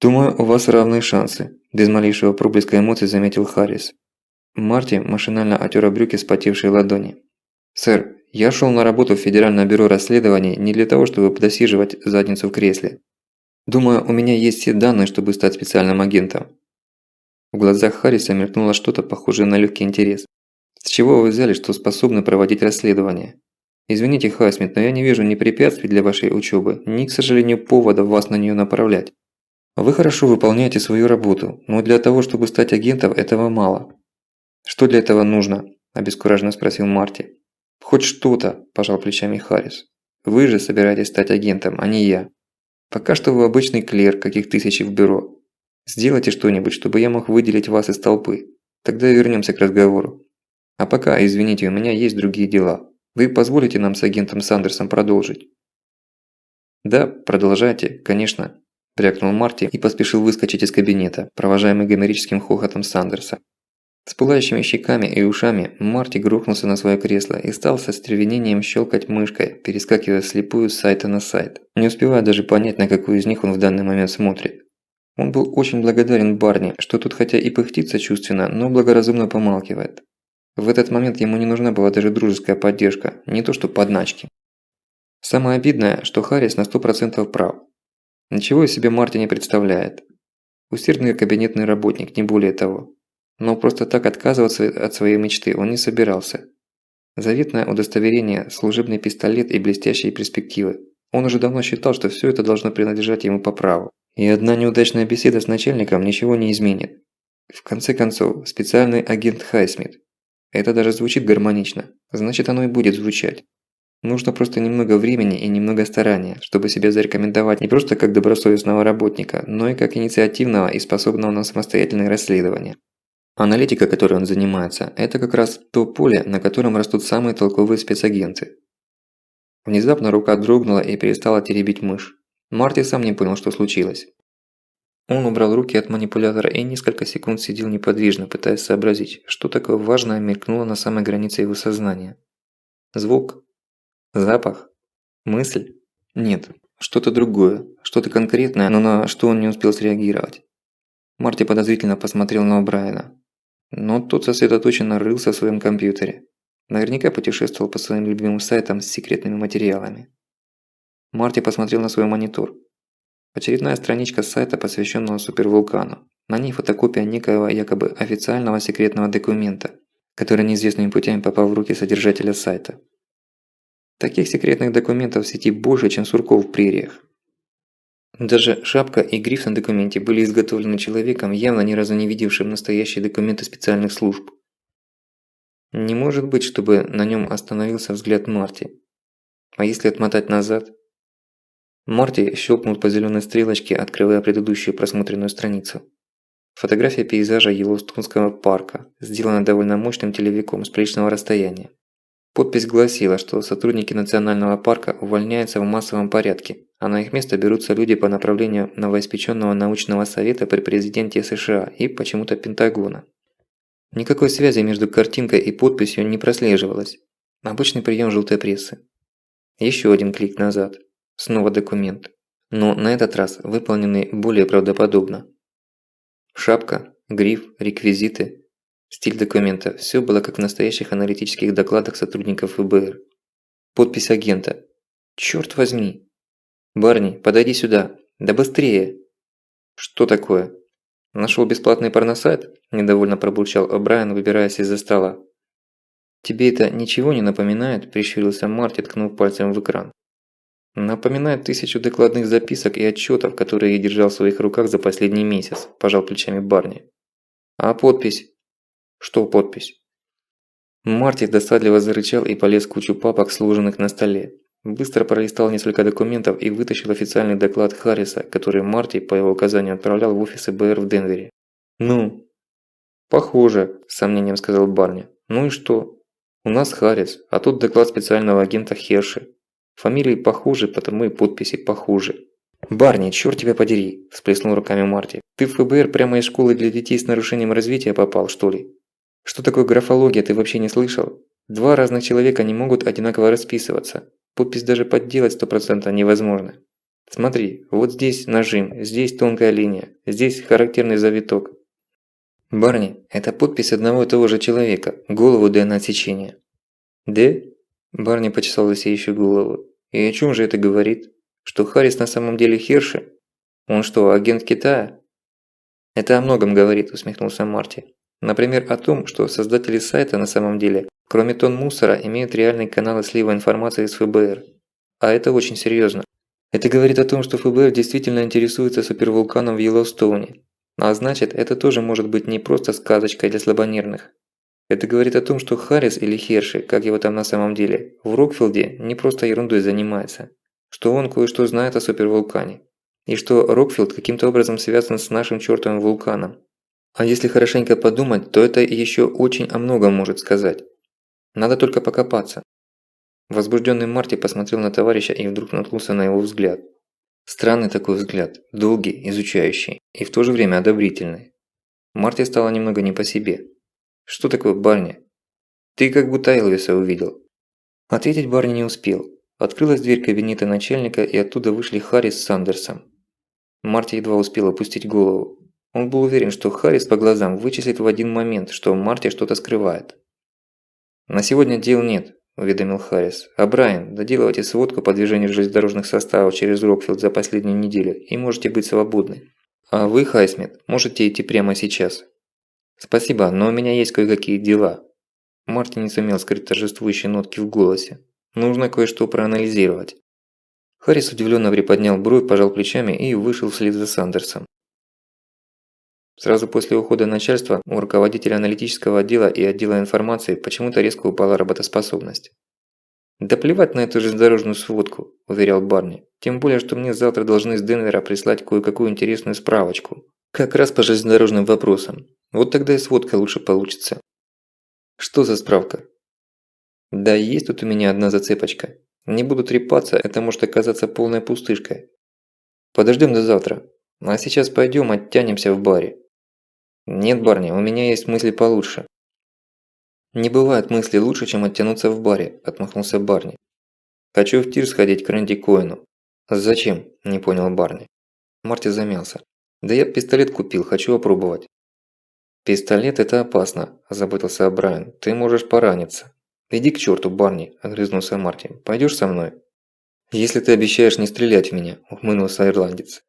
Speaker 1: «Думаю, у вас равные шансы», – без малейшего проблеска эмоций заметил Харрис. Марти машинально отер брюки вспотевшие ладони. «Сэр, я шел на работу в Федеральное бюро расследований не для того, чтобы досиживать задницу в кресле. Думаю, у меня есть все данные, чтобы стать специальным агентом». В глазах Харриса мелькнуло что-то похожее на легкий интерес. «С чего вы взяли, что способны проводить расследование? Извините, Хайсмит, но я не вижу ни препятствий для вашей учебы, ни, к сожалению, повода вас на нее направлять. Вы хорошо выполняете свою работу, но для того, чтобы стать агентом, этого мало». «Что для этого нужно?» – обескураженно спросил Марти. «Хоть что-то», – пожал плечами Харрис. «Вы же собираетесь стать агентом, а не я. Пока что вы обычный клерк, каких тысячи в бюро. Сделайте что-нибудь, чтобы я мог выделить вас из толпы. Тогда вернемся к разговору. А пока, извините, у меня есть другие дела. Вы позволите нам с агентом Сандерсом продолжить?» «Да, продолжайте, конечно», – брякнул Марти и поспешил выскочить из кабинета, провожаемый гомерическим хохотом Сандерса. С пылающими щеками и ушами Марти грохнулся на свое кресло и стал со стервенением щелкать мышкой, перескакивая вслепую с сайта на сайт, не успевая даже понять, на какой из них он в данный момент смотрит. Он был очень благодарен Барни, что тут хотя и пыхтит сочувственно, но благоразумно помалкивает. В этот момент ему не нужна была даже дружеская поддержка, не то что подначки. Самое обидное, что Харрис на 100% прав. Ничего из себя Марти не представляет. Усердный кабинетный работник, не более того. Но просто так отказываться от своей мечты он не собирался. Заветное удостоверение, служебный пистолет и блестящие перспективы. Он уже давно считал, что все это должно принадлежать ему по праву. И одна неудачная беседа с начальником ничего не изменит. В конце концов, специальный агент Хайсмит. Это даже звучит гармонично. Значит, оно и будет звучать. Нужно просто немного времени и немного старания, чтобы себя зарекомендовать не просто как добросовестного работника, но и как инициативного и способного на самостоятельное расследование. Аналитика, которой он занимается, это как раз то поле, на котором растут самые толковые спецагенты. Внезапно рука дрогнула и перестала теребить мышь. Марти сам не понял, что случилось. Он убрал руки от манипулятора и несколько секунд сидел неподвижно, пытаясь сообразить, что такое важное мелькнуло на самой границе его сознания. Звук? Запах? Мысль? Нет, что-то другое, что-то конкретное, но на что он не успел среагировать. Марти подозрительно посмотрел на О'Брайена. Но тот сосредоточенно рылся в своем компьютере. Наверняка путешествовал по своим любимым сайтам с секретными материалами. Марти посмотрел на свой монитор. Очередная страничка сайта, посвященного супервулкану. На ней фотокопия некоего якобы официального секретного документа, который неизвестными путями попал в руки содержателя сайта. Таких секретных документов в сети больше, чем сурков в прериях. Даже шапка и гриф на документе были изготовлены человеком, явно ни разу не видевшим настоящие документы специальных служб. Не может быть, чтобы на нем остановился взгляд Марти. А если отмотать назад? Марти щелкнул по зеленой стрелочке, открывая предыдущую просмотренную страницу. Фотография пейзажа Йеллоустонского парка, сделана довольно мощным телевиком с приличного расстояния. Подпись гласила, что сотрудники национального парка увольняются в массовом порядке, а на их место берутся люди по направлению новоиспеченного научного совета при президенте США и почему-то Пентагона. Никакой связи между картинкой и подписью не прослеживалось. Обычный прием желтой прессы. Еще один клик назад. Снова документ. Но на этот раз выполненный более правдоподобно. Шапка, гриф, реквизиты, стиль документа – все было как в настоящих аналитических докладах сотрудников ФБР. Подпись агента. Черт возьми! Барни, подойди сюда! Да быстрее! Что такое? Нашел бесплатный порносайт? Недовольно пробурчал О'Брайен, выбираясь из-за стола. Тебе это ничего не напоминает? Прищурился Марти, ткнув пальцем в экран. Напоминает 1000 докладных записок и отчетов, которые я держал в своих руках за последний месяц, пожал плечами Барни. А подпись? Что подпись? Марти досадливо зарычал и полез в кучу папок, сложенных на столе. Быстро пролистал несколько документов и вытащил официальный доклад Харриса, который Марти по его указанию отправлял в офис ФБР в Денвере. «Ну?» «Похоже», – с сомнением сказал Барни. «Ну и что? У нас Харрис, а тут доклад специального агента Херши. Фамилии похожи, потому и подписи похуже». «Барни, чёрт тебя подери!» – всплеснул руками Марти. «Ты в ФБР прямо из школы для детей с нарушением развития попал, что ли? Что такое графология, ты вообще не слышал? Два разных человека не могут одинаково расписываться. Подпись даже подделать 100% невозможно. Смотри, вот здесь нажим, здесь тонкая линия, здесь характерный завиток». «Барни, это подпись одного и того же человека, голову ДНК отсечения». «Да?» – Барни почесал лысеющую голову. «И о чем же это говорит? Что Харрис на самом деле Херши? Он что, агент Китая?» «Это о многом говорит», – усмехнулся Марти. «Например, о том, что создатели сайта на самом деле, кроме тонн мусора, имеют реальные каналы слива информации из ФБР. А это очень серьезно. Это говорит о том, что ФБР действительно интересуется супервулканом в Йеллоустоуне. А значит, это тоже может быть не просто сказочкой для слабонервных. Это говорит о том, что Харрис или Херши, как его там на самом деле, в Рокфилде не просто ерундой занимается. Что он кое-что знает о супервулкане. И что Рокфилд каким-то образом связан с нашим чертовым вулканом. А если хорошенько подумать, то это еще очень о многом может сказать. Надо только покопаться». Возбужденный Марти посмотрел на товарища и вдруг наткнулся на его взгляд. Странный такой взгляд, долгий, изучающий, и в то же время одобрительный. Марти стало немного не по себе. «Что такое, Барни? Ты как будто Элвиса увидел». Ответить Барни не успел. Открылась дверь кабинета начальника, и оттуда вышли Харрис с Сандерсом. Марти едва успел опустить голову. Он был уверен, что Харрис по глазам вычислит в один момент, что Марти что-то скрывает. «На сегодня дел нет», – уведомил Харрис. «А Брайан, доделывайте сводку по движению железнодорожных составов через Рокфилд за последнюю неделю, и можете быть свободны. А вы, Хайсмит, можете идти прямо сейчас». «Спасибо, но у меня есть кое-какие дела». Марти не сумел скрыть торжествующие нотки в голосе. «Нужно кое-что проанализировать». Харрис удивленно приподнял бровь, пожал плечами и вышел вслед за Сандерсом. Сразу после ухода начальства у руководителя аналитического отдела и отдела информации почему-то резко упала работоспособность. «Да плевать на эту железнодорожную сводку», – уверял Барни. «Тем более, что мне завтра должны из Денвера прислать кое-какую интересную справочку. Как раз по железнодорожным вопросам. Вот тогда и сводка лучше получится». «Что за справка?» «Да есть тут у меня одна зацепочка. Не буду трепаться, это может оказаться полной пустышкой. Подождем до завтра. А сейчас пойдем оттянемся в баре». «Нет, Барни, у меня есть мысли получше». «Не бывает мысли лучше, чем оттянуться в баре», – отмахнулся Барни. «Хочу в тир сходить к Рэнди Коэну». «Зачем?» – не понял Барни. Марти замялся. «Да я пистолет купил, хочу опробовать». «Пистолет – это опасно», – озаботился Брайан. «Ты можешь пораниться». «Иди к черту, Барни», – огрызнулся Марти. «Пойдешь со мной?» «Если ты обещаешь не стрелять в меня», – ухмыльнулся ирландец.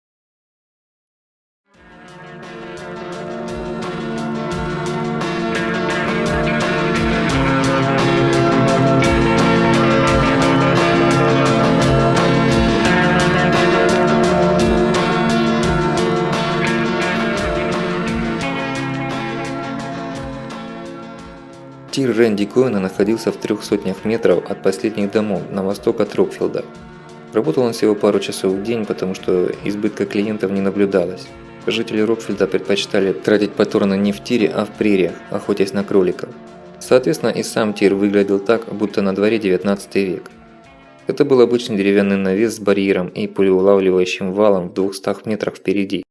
Speaker 1: Тир Рэнди Коэна находился в 300 метров от последних домов на восток от Рокфилда. Работал он всего пару часов в день, потому что избытка клиентов не наблюдалось. Жители Рокфилда предпочитали тратить патроны не в тире, а в прериях, охотясь на кроликов. Соответственно, и сам тир выглядел так, будто на дворе 19 век. Это был обычный деревянный навес с барьером и пулеулавливающим валом в 200 метрах впереди.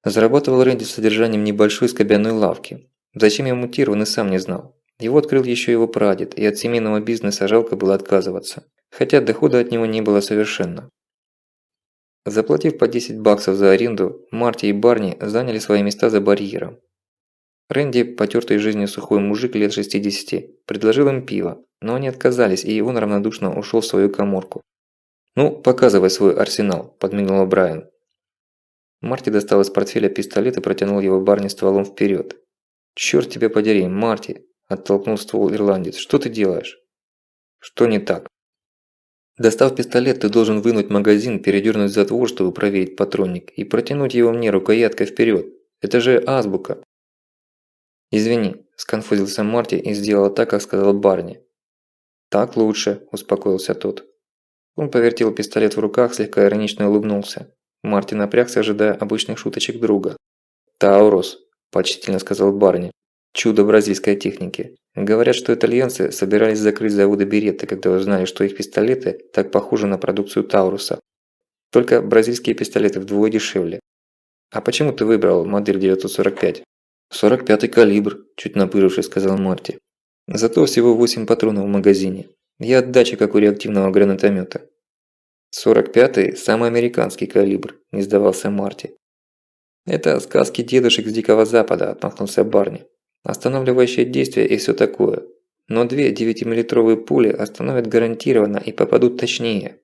Speaker 1: Зарабатывал Рэнди содержанием небольшой скобяной лавки. Зачем ему тир, он и сам не знал. Его открыл еще его прадед, и от семейного бизнеса жалко было отказываться, хотя дохода от него не было совершенно. Заплатив по 10 баксов за аренду, Марти и Барни заняли свои места за барьером. Рэнди, потертый жизнью сухой мужик лет 60, предложил им пиво, но они отказались, и он равнодушно ушел в свою каморку. «Ну, показывай свой арсенал», – подмигнул Брайан. Марти достал из портфеля пистолет и протянул его Барни стволом вперед. «Чёрт тебя подери, Марти!» – оттолкнул ствол ирландец. «Что ты делаешь?» «Что не так?» «Достав пистолет, ты должен вынуть магазин, передёрнуть затвор, чтобы проверить патронник, и протянуть его мне рукояткой вперед. Это же азбука!» «Извини», – сконфузился Марти и сделал так, как сказал Барни. «Так лучше», – успокоился тот. Он повертел пистолет в руках, слегка иронично улыбнулся. Марти напрягся, ожидая обычных шуточек друга. «Таурус», – почтительно сказал Барни. «Чудо бразильской техники. Говорят, что итальянцы собирались закрыть заводы Беретты, когда узнали, что их пистолеты так похожи на продукцию Тауруса. Только бразильские пистолеты вдвое дешевле. А почему ты выбрал модель 945? 45-й калибр, чуть напырившись, сказал Марти. Зато всего 8 патронов в магазине. И отдача, как у реактивного гранатомета. 45-й – самый американский калибр, не сдавался Марти. «Это сказки дедушек с Дикого Запада», – отмахнулся Барни. «Останавливающее действие и все такое. Но 2 9-миллитровые пули остановят гарантированно и попадут точнее.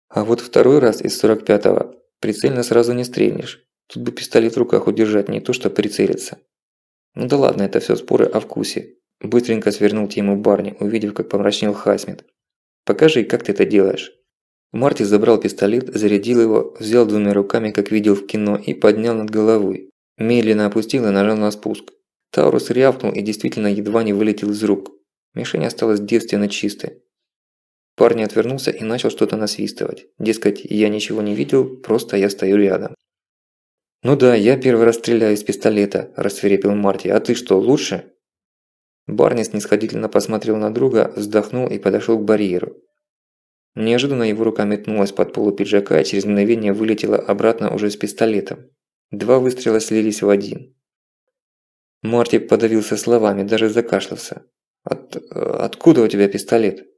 Speaker 1: А вот второй раз из 45-го прицельно сразу не стрельнешь. Тут бы пистолет в руках удержать, не то что прицелиться». «Ну да ладно, это все споры о вкусе», – быстренько свернул тему Барни, увидев, как помрачнел Хайсмит. «Покажи, как ты это делаешь». Марти забрал пистолет, зарядил его, взял 2 руками, как видел в кино, и поднял над головой. Медленно опустил и нажал на спуск. Таурус рявкнул и действительно едва не вылетел из рук. Мишень осталась девственно чистой. Парень отвернулся и начал что-то насвистывать. Дескать, я ничего не видел, просто я стою рядом. «Ну да, я первый раз стреляю из пистолета», – рассвирепел Марти. «А ты что, лучше?» Барни снисходительно посмотрел на друга, вздохнул и подошел к барьеру. Неожиданно его рука метнулась под полу пиджака и через мгновение вылетела обратно уже с пистолетом. 2 выстрела слились в один. Марти подавился словами, даже закашлялся. «Откуда у тебя пистолет?»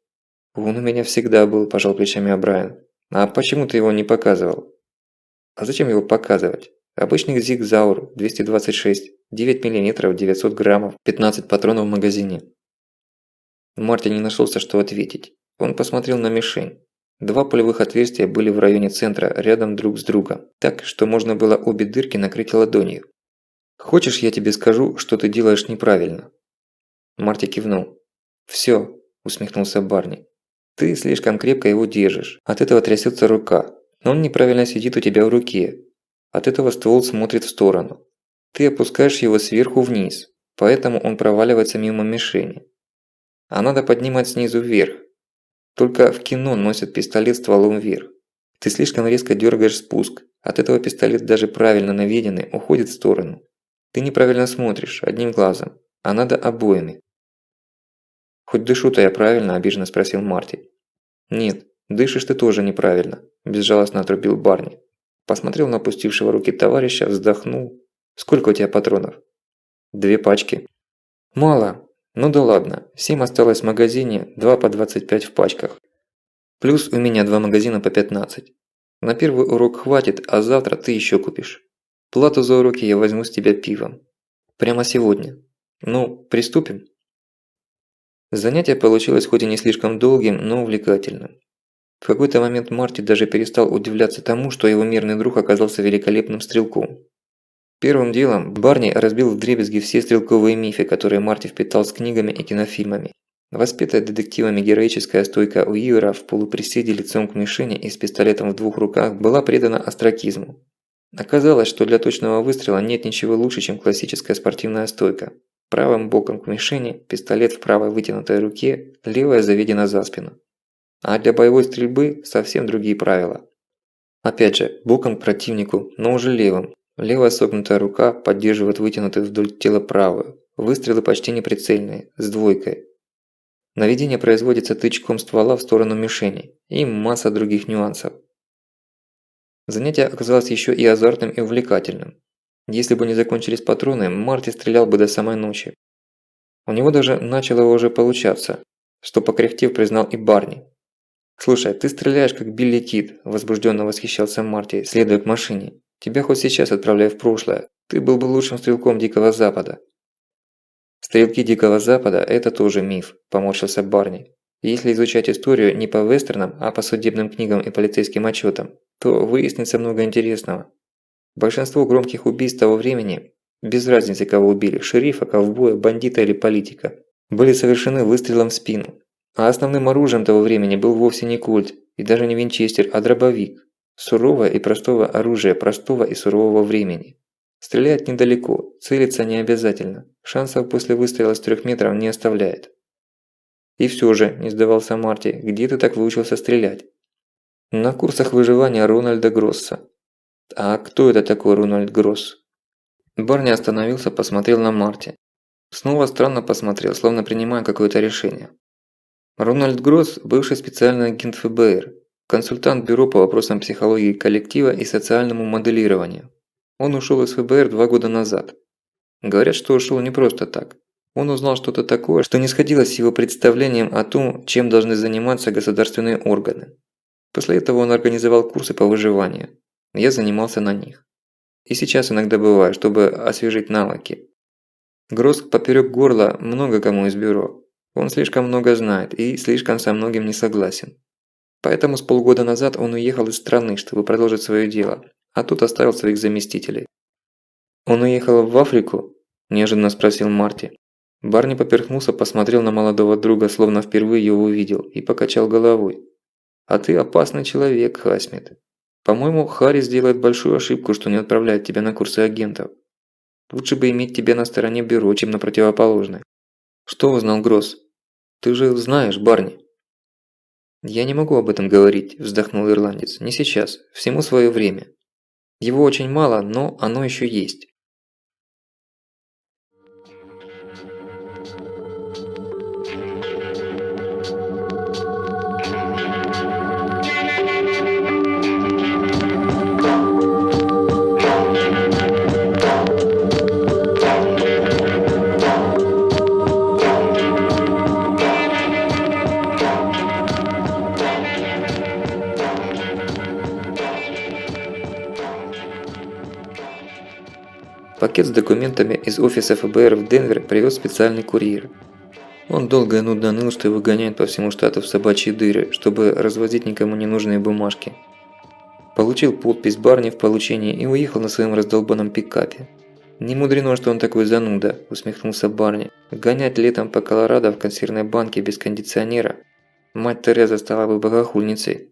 Speaker 1: «Он у меня всегда был», – пожал плечами Брайан. «А почему ты его не показывал?» «А зачем его показывать? Обычный Зиг-Заур, 226, 9 мм, 900 граммов, 15 патронов в магазине». Марти не нашелся, что ответить. Он посмотрел на мишень. 2 пулевых отверстия были в районе центра, рядом друг с другом, так, что можно было обе дырки накрыть ладонью. «Хочешь, я тебе скажу, что ты делаешь неправильно?» Марти кивнул. «Всё», – усмехнулся Барни. «Ты слишком крепко его держишь. От этого трясется рука. Он неправильно сидит у тебя в руке. От этого ствол смотрит в сторону. Ты опускаешь его сверху вниз, поэтому он проваливается мимо мишени. А надо поднимать снизу вверх. Только в кино носят пистолет стволом вверх. Ты слишком резко дергаешь спуск, от этого пистолет даже правильно наведенный уходит в сторону. Ты неправильно смотришь, одним глазом, а надо обоими. «Хоть дышу-то я правильно?» – обиженно спросил Марти. «Нет, дышишь ты тоже неправильно», – безжалостно отрубил Барни. Посмотрел на опустившего руки товарища, вздохнул. «Сколько у тебя патронов?» «2 пачки». «Мало. Ну да ладно, 7 осталось в магазине, 2 по 25 в пачках. Плюс у меня 2 магазина по 15. На первый урок хватит, а завтра ты еще купишь. Плату за уроки я возьму с тебя пивом. Прямо сегодня. Ну, приступим?» Занятие получилось хоть и не слишком долгим, но увлекательным. В какой-то момент Марти даже перестал удивляться тому, что его мирный друг оказался великолепным стрелком. Первым делом Барни разбил вдребезги все стрелковые мифы, которые Марти впитал с книгами и кинофильмами. Воспетая детективами героическая стойка Уивера в полуприседе лицом к мишени и с пистолетом в 2 руках была предана остракизму. Оказалось, что для точного выстрела нет ничего лучше, чем классическая спортивная стойка. Правым боком к мишени, пистолет в правой вытянутой руке, левая заведена за спину. А для боевой стрельбы совсем другие правила. Опять же, боком к противнику, но уже левым. Левая согнутая рука поддерживает вытянутую вдоль тела правую. Выстрелы почти неприцельные, с двойкой. Наведение производится тычком ствола в сторону мишени. И масса других нюансов. Занятие оказалось еще и азартным и увлекательным. Если бы не закончились патроны, Марти стрелял бы до самой ночи. У него даже начало уже получаться, что покряхтев признал и Барни. «Слушай, ты стреляешь как Билли Кид», – возбужденно восхищался Марти, следуя к машине. «Тебя хоть сейчас отправляю в прошлое. Ты был бы лучшим стрелком Дикого Запада». «Стрелки Дикого Запада – это тоже миф», – поморщился Барни. «Если изучать историю не по вестернам, а по судебным книгам и полицейским отчетам, то выяснится много интересного. Большинство громких убийств того времени, без разницы кого убили, шерифа, ковбоя, бандита или политика, были совершены выстрелом в спину. А основным оружием того времени был вовсе не кольт и даже не винчестер, а дробовик. Суровое и простое оружие простого и сурового времени. Стрелять недалеко, целиться не обязательно, шансов после выстрела с 3 метров не оставляет». «И все же», – не сдавался Марти, – «где ты так выучился стрелять?» «На курсах выживания Рональда Гросса». «А кто это такой Рональд Гросс?» Барни остановился, посмотрел на Марти. Снова странно посмотрел, словно принимая какое-то решение. Рональд Гросс – бывший специальный агент ФБР, консультант бюро по вопросам психологии коллектива и социальному моделированию. Он ушел из ФБР 2 года назад. Говорят, что ушел не просто так. Он узнал что-то такое, что не сходилось с его представлением о том, чем должны заниматься государственные органы. После этого он организовал курсы по выживанию. Я занимался на них. И сейчас иногда бываю, чтобы освежить навыки. Гросс поперек горла много кому из бюро. Он слишком много знает и слишком со многим не согласен. Поэтому с полгода назад он уехал из страны, чтобы продолжить свое дело, а тут оставил своих заместителей. «Он уехал в Африку?» – неожиданно спросил Марти. Барни поперхнулся, посмотрел на молодого друга, словно впервые его увидел, и покачал головой. «А ты опасный человек, Хасмит. По-моему, Харри сделает большую ошибку, что не отправляет тебя на курсы агентов. Лучше бы иметь тебя на стороне бюро, чем на противоположной». «Что узнал Гросс? Ты же знаешь, Барни». «Я не могу об этом говорить», – вздохнул ирландец. «Не сейчас. Всему свое время. Его очень мало, но оно еще есть». Пакет с документами из офиса ФБР в Денвер привез специальный курьер. Он долго и нудно ныл, что его гоняют по всему штату в собачьи дыры, чтобы развозить никому не нужные бумажки. Получил подпись Барни в получении и уехал на своем раздолбанном пикапе. «Не мудрено, что он такой зануда», – усмехнулся Барни. «Гонять летом по Колорадо в консервной банке без кондиционера? Мать Тереза стала бы богохульницей».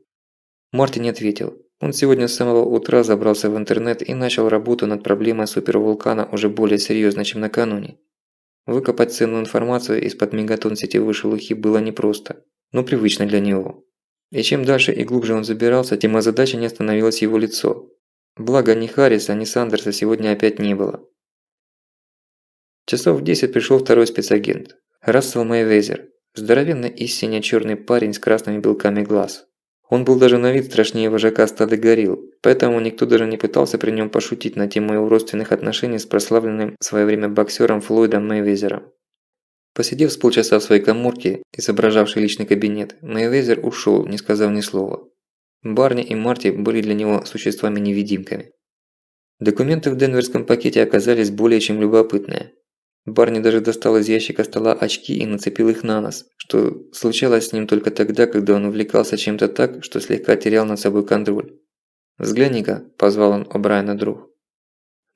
Speaker 1: Марти не ответил. Он сегодня с самого утра забрался в интернет и начал работу над проблемой супервулкана уже более серьезно, чем накануне. Выкопать ценную информацию из-под мегатонн сетевой шелухи было непросто, но привычно для него. И чем дальше и глубже он забирался, тем озадаченнее становилось его лицо. Благо ни Харриса, ни Сандерса сегодня опять не было. Часов в 10 пришел второй спецагент. Рассел Мэйвезер. Здоровенный и сине-черный парень с красными белками глаз. Он был даже на вид страшнее вожака стада горилл, поэтому никто даже не пытался при нем пошутить на тему его родственных отношений с прославленным в свое время боксером Флойдом Мэйвезером. Посидев с полчаса в своей каморке, изображавшей личный кабинет, Мэйвезер ушел, не сказав ни слова. Барни и Марти были для него существами-невидимками. Документы в денверском пакете оказались более чем любопытные. Барни даже достал из ящика стола очки и нацепил их на нос, что случалось с ним только тогда, когда он увлекался чем-то так, что слегка терял над собой контроль. «Взгляни-ка», – позвал он О'Брайена друг.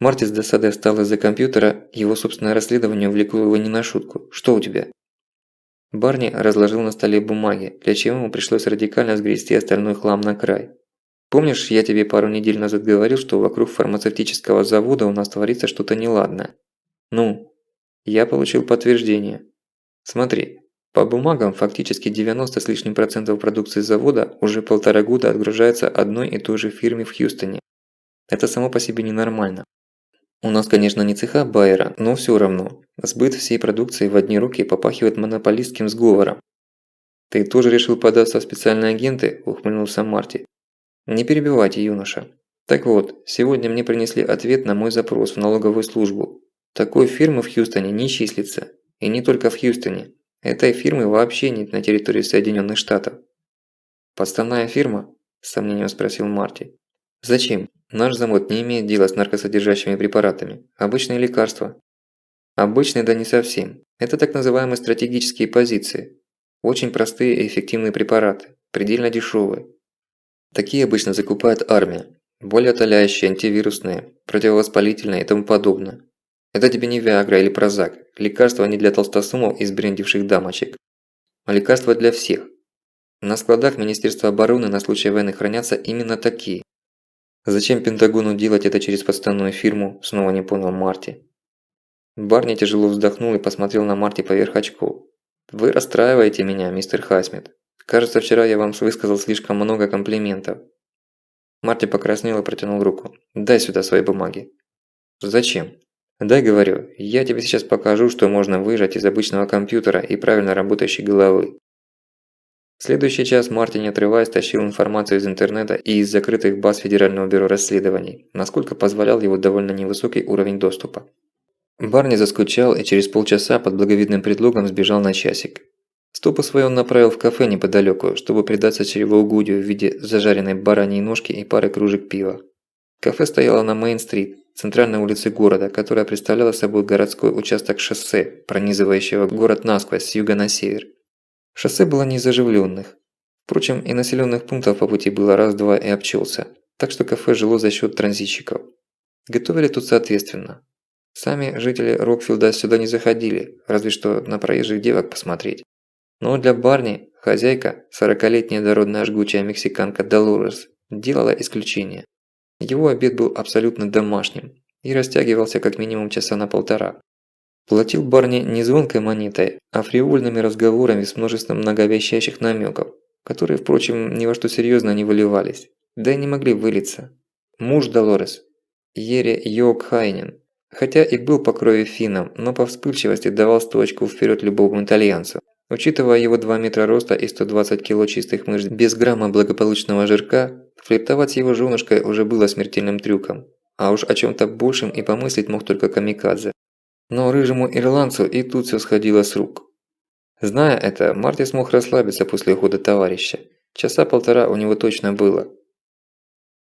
Speaker 1: Марти с досадой встал из-за компьютера, его собственное расследование увлекло его не на шутку. «Что у тебя?» Барни разложил на столе бумаги, для чего ему пришлось радикально сгрести остальной хлам на край. «Помнишь, я тебе пару недель назад говорил, что вокруг фармацевтического завода у нас творится что-то неладное?» «Ну?» Я получил подтверждение. Смотри, по бумагам фактически 90 с лишним процентов продукции завода уже 1,5 года отгружается одной и той же фирме в Хьюстоне. Это само по себе ненормально. У нас, конечно, не цеха Байера, но все равно. Сбыт всей продукции в одни руки попахивает монополистским сговором. «Ты тоже решил податься в специальные агенты?» – ухмыльнулся Марти. «Не перебивайте, юноша. Так вот, сегодня мне принесли ответ на мой запрос в налоговую службу. Такой фирмы в Хьюстоне не числится. И не только в Хьюстоне. Этой фирмы вообще нет на территории Соединенных Штатов». «Подставная фирма?» – с сомнением спросил Марти. «Зачем? Наш завод не имеет дела с наркосодержащими препаратами. Обычные лекарства». «Обычные, да не совсем. Это так называемые стратегические позиции. Очень простые и эффективные препараты. Предельно дешевые. Такие обычно закупает армия. Болеутоляющие, антивирусные, противовоспалительные и тому подобное. Это тебе не Виагра или Прозак. Лекарства не для толстосумов и сбрендивших дамочек. А лекарства для всех. На складах Министерства обороны на случай войны хранятся именно такие. Зачем Пентагону делать это через подставную фирму, снова не понял Марти. Барни тяжело вздохнул и посмотрел на Марти поверх очков. «Вы расстраиваете меня, мистер Хайсмит. Кажется, вчера я вам высказал слишком много комплиментов». Марти покраснел и протянул руку. «Дай сюда свои бумаги». «Зачем?» «Дай, говорю, я тебе сейчас покажу, что можно выжать из обычного компьютера и правильно работающей головы». В следующий час Марти, не отрываясь, тащил информацию из интернета и из закрытых баз Федерального бюро расследований, насколько позволял его довольно невысокий уровень доступа. Барни заскучал и через полчаса под благовидным предлогом сбежал на часик. Стопу свою он направил в кафе неподалеку, чтобы предаться чревоугодию в виде зажаренной бараньей ножки и пары кружек пива. Кафе стояло на Мейн-стрит, центральной улице города, которая представляла собой городской участок шоссе, пронизывающего город насквозь с юга на север. Шоссе было не из оживленных. Впрочем, и населенных пунктов по пути было раз-два и обчелся, так что кафе жило за счет транзитчиков. Готовили тут соответственно. Сами жители Рокфилда сюда не заходили, разве что на проезжих девок посмотреть. Но для Барни хозяйка, 40-летняя дородная жгучая мексиканка Долорес, делала исключение. Его обед был абсолютно домашним и растягивался как минимум часа на полтора. Платил Барни не звонкой монетой, а фривольными разговорами с множеством многовещающих намеков, которые, впрочем, ни во что серьезно не выливались, да и не могли вылиться. Муж Долорес, Ере Йоокхайнен, хотя и был по крови финном, но по вспыльчивости давал 100 очков вперед любому итальянцу. Учитывая его 2 метра роста и 120 кило чистых мышц без грамма благополучного жирка, флиртовать с его женушкой уже было смертельным трюком. А уж о чем-то большем и помыслить мог только камикадзе. Но рыжему ирландцу и тут все сходило с рук. Зная это, Марти смог расслабиться после ухода товарища. Часа полтора у него точно было.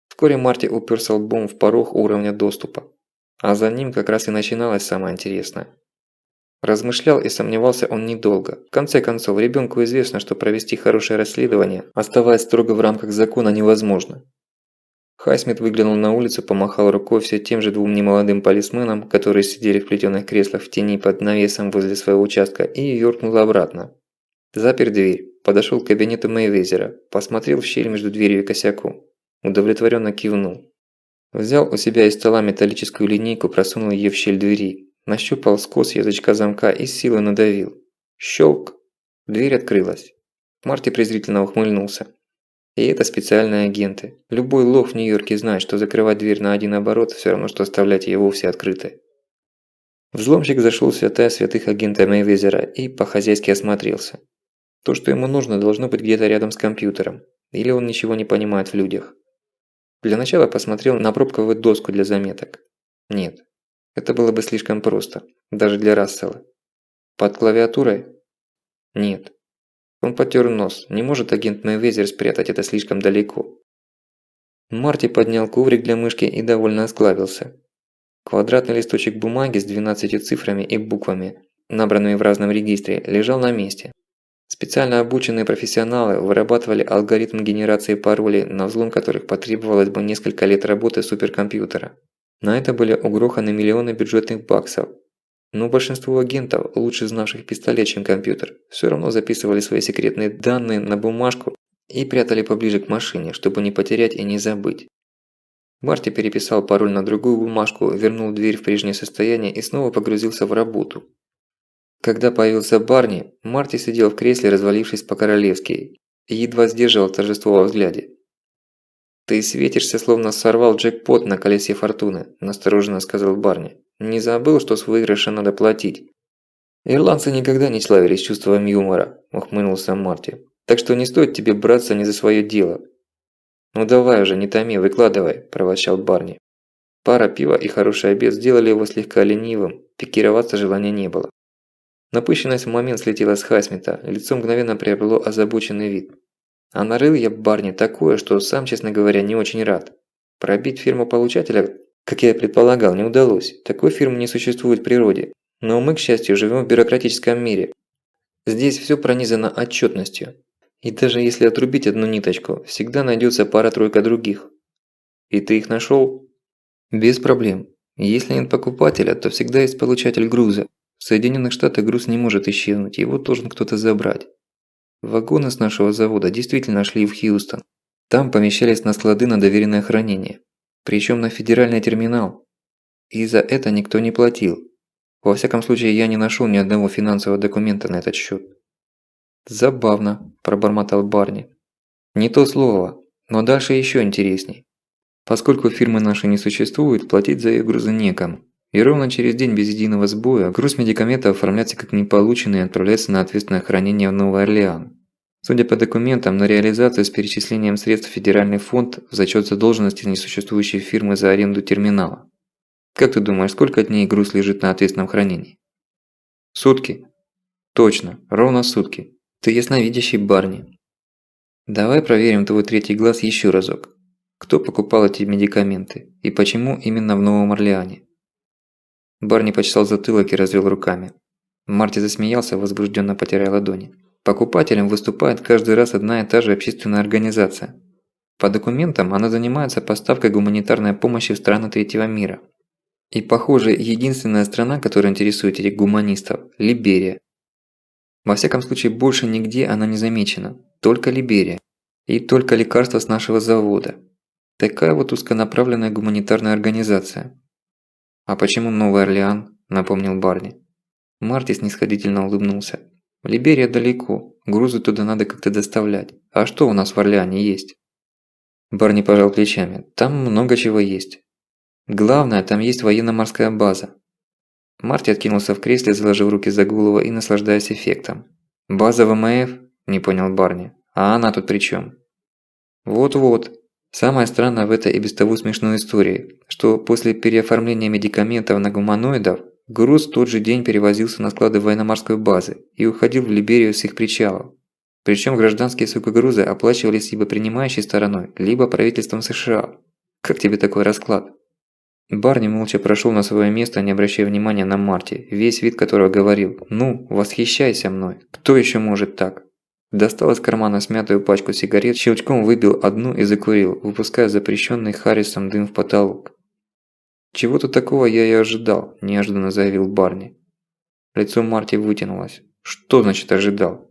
Speaker 1: Вскоре Марти уперся лбом в порог уровня доступа. А за ним как раз и начиналось самое интересное. Размышлял и сомневался он недолго. В конце концов, ребенку известно, что провести хорошее расследование, оставаясь строго в рамках закона, невозможно. Хайсмит выглянул на улицу, помахал рукой все тем же 2 немолодым полисменам, которые сидели в плетеных креслах в тени под навесом возле своего участка, и юркнул обратно. Запер дверь, подошел к кабинету Мэйвезера, посмотрел в щель между дверью и косяком. Удовлетворенно кивнул. Взял у себя из стола металлическую линейку, просунул ее в щель двери, нащупал скос язычка замка и с силой надавил. Щелк! Дверь открылась. Марти презрительно ухмыльнулся. И это специальные агенты. Любой лох в Нью-Йорке знает, что закрывать дверь на один оборот все равно, что оставлять ее вовсе открытой. Взломщик зашел в святая святых агента Мейвезера и по-хозяйски осмотрелся. То, что ему нужно, должно быть где-то рядом с компьютером. Или он ничего не понимает в людях. Для начала посмотрел на пробковую доску для заметок. Нет, это было бы слишком просто, даже для Рассела. Под клавиатурой? Нет. Он потер нос, не может агент Мейвезер спрятать это слишком далеко. Марти поднял коврик для мышки и довольно осклабился. Квадратный листочек бумаги с 12 цифрами и буквами, набранными в разном регистре, лежал на месте. Специально обученные профессионалы вырабатывали алгоритм генерации паролей, на взлом которых потребовалось бы несколько лет работы суперкомпьютера. На это были угроханы миллионы бюджетных баксов. Но большинство агентов, лучше знавших пистолет, чем компьютер, все равно записывали свои секретные данные на бумажку и прятали поближе к машине, чтобы не потерять и не забыть. Марти переписал пароль на другую бумажку, вернул дверь в прежнее состояние и снова погрузился в работу. Когда появился Барни, Марти сидел в кресле, развалившись по-королевски, и едва сдерживал торжество во взгляде. «Ты светишься, словно сорвал джекпот на колесе фортуны», – настороженно сказал Барни. «Не забыл, что с выигрыша надо платить?» «Ирландцы никогда не славились чувством юмора», – ухмыльнулся Марти. «Так что не стоит тебе браться не за свое дело». «Ну давай уже, не томи, выкладывай», – проворчал Барни. Пара пива и хороший обед сделали его слегка ленивым, пикироваться желания не было. Напыщенность в момент слетела с Хайсмита, лицо мгновенно приобрело озабоченный вид. А нарыл я Барни такое, что сам, честно говоря, не очень рад. Пробить фирму получателя, как я предполагал, не удалось. Такой фирмы не существует в природе. Но мы, к счастью, живем в бюрократическом мире. Здесь все пронизано отчетностью. И даже если отрубить одну ниточку, всегда найдется пара-тройка других. И ты их нашел? Без проблем. Если нет покупателя, то всегда есть получатель груза. В Соединенных Штатах груз не может исчезнуть, его должен кто-то забрать. Вагоны с нашего завода действительно шли в Хьюстон. Там помещались на склады на доверенное хранение. Причем на федеральный терминал. И за это никто не платил. Во всяком случае, я не нашел ни одного финансового документа на этот счет. «Забавно», – пробормотал Барни. «Не то слово, но дальше еще интересней. Поскольку фирмы нашей не существует, платить за их грузы некому. И ровно через день без единого сбоя груз медикаментов оформляется как неполученный и отправляется на ответственное хранение в Новый Орлеан. Судя по документам, на реализацию с перечислением средств в федеральный фонд в зачет задолженности несуществующей фирмы за аренду терминала. Как ты думаешь, сколько дней груз лежит на ответственном хранении? Сутки? Точно, ровно сутки. Ты ясновидящий, Барни. Давай проверим твой третий глаз еще разок. Кто покупал эти медикаменты и почему именно в Новом Орлеане? Барни почесал затылок и развел руками. Марти засмеялся, возбужденно потирая ладони. Покупателем выступает каждый раз одна и та же общественная организация. По документам она занимается поставкой гуманитарной помощи в страны третьего мира. И, похоже, единственная страна, которая интересует этих гуманистов – Либерия. Во всяком случае, больше нигде она не замечена. Только Либерия. И только лекарства с нашего завода. Такая вот узконаправленная гуманитарная организация. «А почему Новый Орлеан?» – напомнил Барни. Марти снисходительно улыбнулся. «Либерия далеко, грузы туда надо как-то доставлять. А что у нас в Орлеане есть?» Барни пожал плечами. «Там много чего есть. Главное, там есть военно-морская база». Марти откинулся в кресле, заложив руки за голову и наслаждаясь эффектом. «База ВМФ?» – не понял Барни. «А она тут при чем?» «Вот-вот. Самое странное в этой и без того смешной истории, что после переоформления медикаментов на гуманоидов, груз в тот же день перевозился на склады военно-морской базы и уходил в Либерию с их причалов. Причем гражданские сукогрузы оплачивались либо принимающей стороной, либо правительством США. Как тебе такой расклад?» Барни молча прошел на свое место, не обращая внимания на Марти, весь вид которого говорил: «Ну, восхищайся мной, кто еще может так?» Достал из кармана смятую пачку сигарет, щелчком выбил одну и закурил, выпуская запрещенный Харрисом дым в потолок. «Чего-то такого я и ожидал», – неожиданно заявил Барни. Лицо Марти вытянулось. «Что значит ожидал?»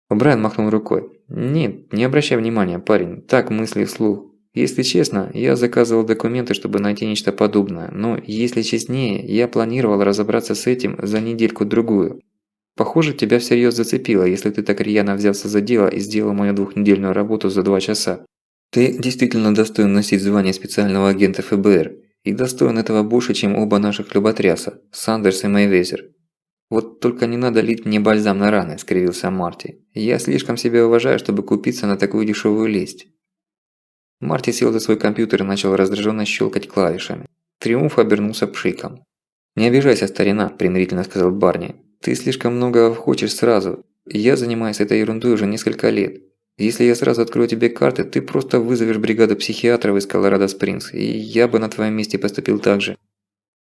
Speaker 1: Брайан махнул рукой. «Нет, не обращай внимания, парень, так мысли вслух. Если честно, я заказывал документы, чтобы найти нечто подобное, но, если честнее, я планировал разобраться с этим за недельку-другую. Похоже, тебя всерьез зацепило, если ты так рьяно взялся за дело и сделал мою двухнедельную работу за 2 часа. Ты действительно достоин носить звание специального агента ФБР, и достоин этого больше, чем оба наших люботряса, Сандерс и Мэйвезер. Вот только не надо лить мне бальзам на раны, скривился Марти. Я слишком себя уважаю, чтобы купиться на такую дешевую лесть. Марти сел за свой компьютер и начал раздраженно щелкать клавишами. Триумф обернулся пшиком. «Не обижайся, старина», – примирительно сказал Барни. «Ты слишком много хочешь сразу. Я занимаюсь этой ерундой уже несколько лет. Если я сразу открою тебе карты, ты просто вызовешь бригаду психиатров из Колорадо-Спрингс, и я бы на твоем месте поступил так же.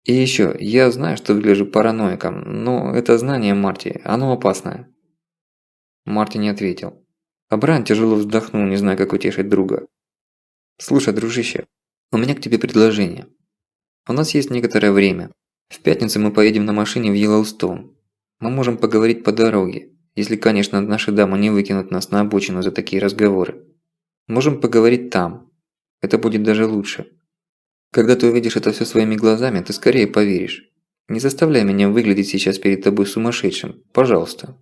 Speaker 1: И еще, я знаю, что выгляжу параноиком, но это знание, Марти, оно опасное». Марти не ответил. А Брайан тяжело вздохнул, не зная, как утешить друга. «Слушай, дружище, у меня к тебе предложение. У нас есть некоторое время. В пятницу мы поедем на машине в Йеллоустоун. Мы можем поговорить по дороге, если, конечно, наши дамы не выкинут нас на обочину за такие разговоры. Можем поговорить там. Это будет даже лучше. Когда ты увидишь это все своими глазами, ты скорее поверишь. Не заставляй меня выглядеть сейчас перед тобой сумасшедшим, пожалуйста».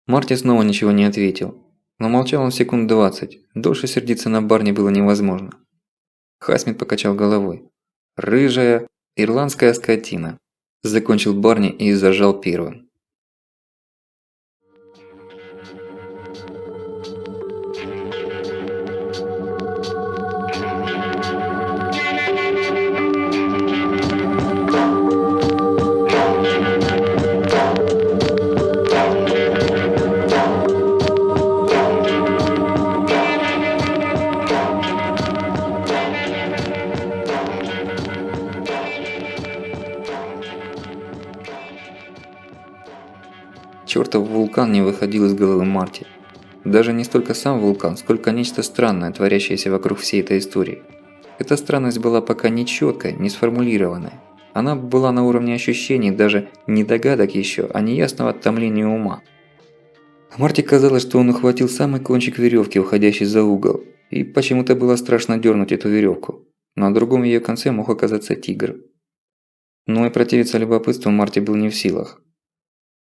Speaker 1: Марти снова ничего не ответил. Но молчал он секунд 20. Дольше сердиться на Барни было невозможно. Хасмит покачал головой. «Рыжая, ирландская скотина», – закончил Барни и зажал первым. Чёртов вулкан не выходил из головы Марти. Даже не столько сам вулкан, сколько нечто странное, творящееся вокруг всей этой истории. Эта странность была пока не чёткой, не сформулированной. Она была на уровне ощущений, даже не догадок ещё, а неясного томления ума. Марти казалось, что он ухватил самый кончик верёвки, уходящий за угол, и почему-то было страшно дёрнуть эту верёвку. На другом её конце мог оказаться тигр. Но и противиться любопытству Марти был не в силах.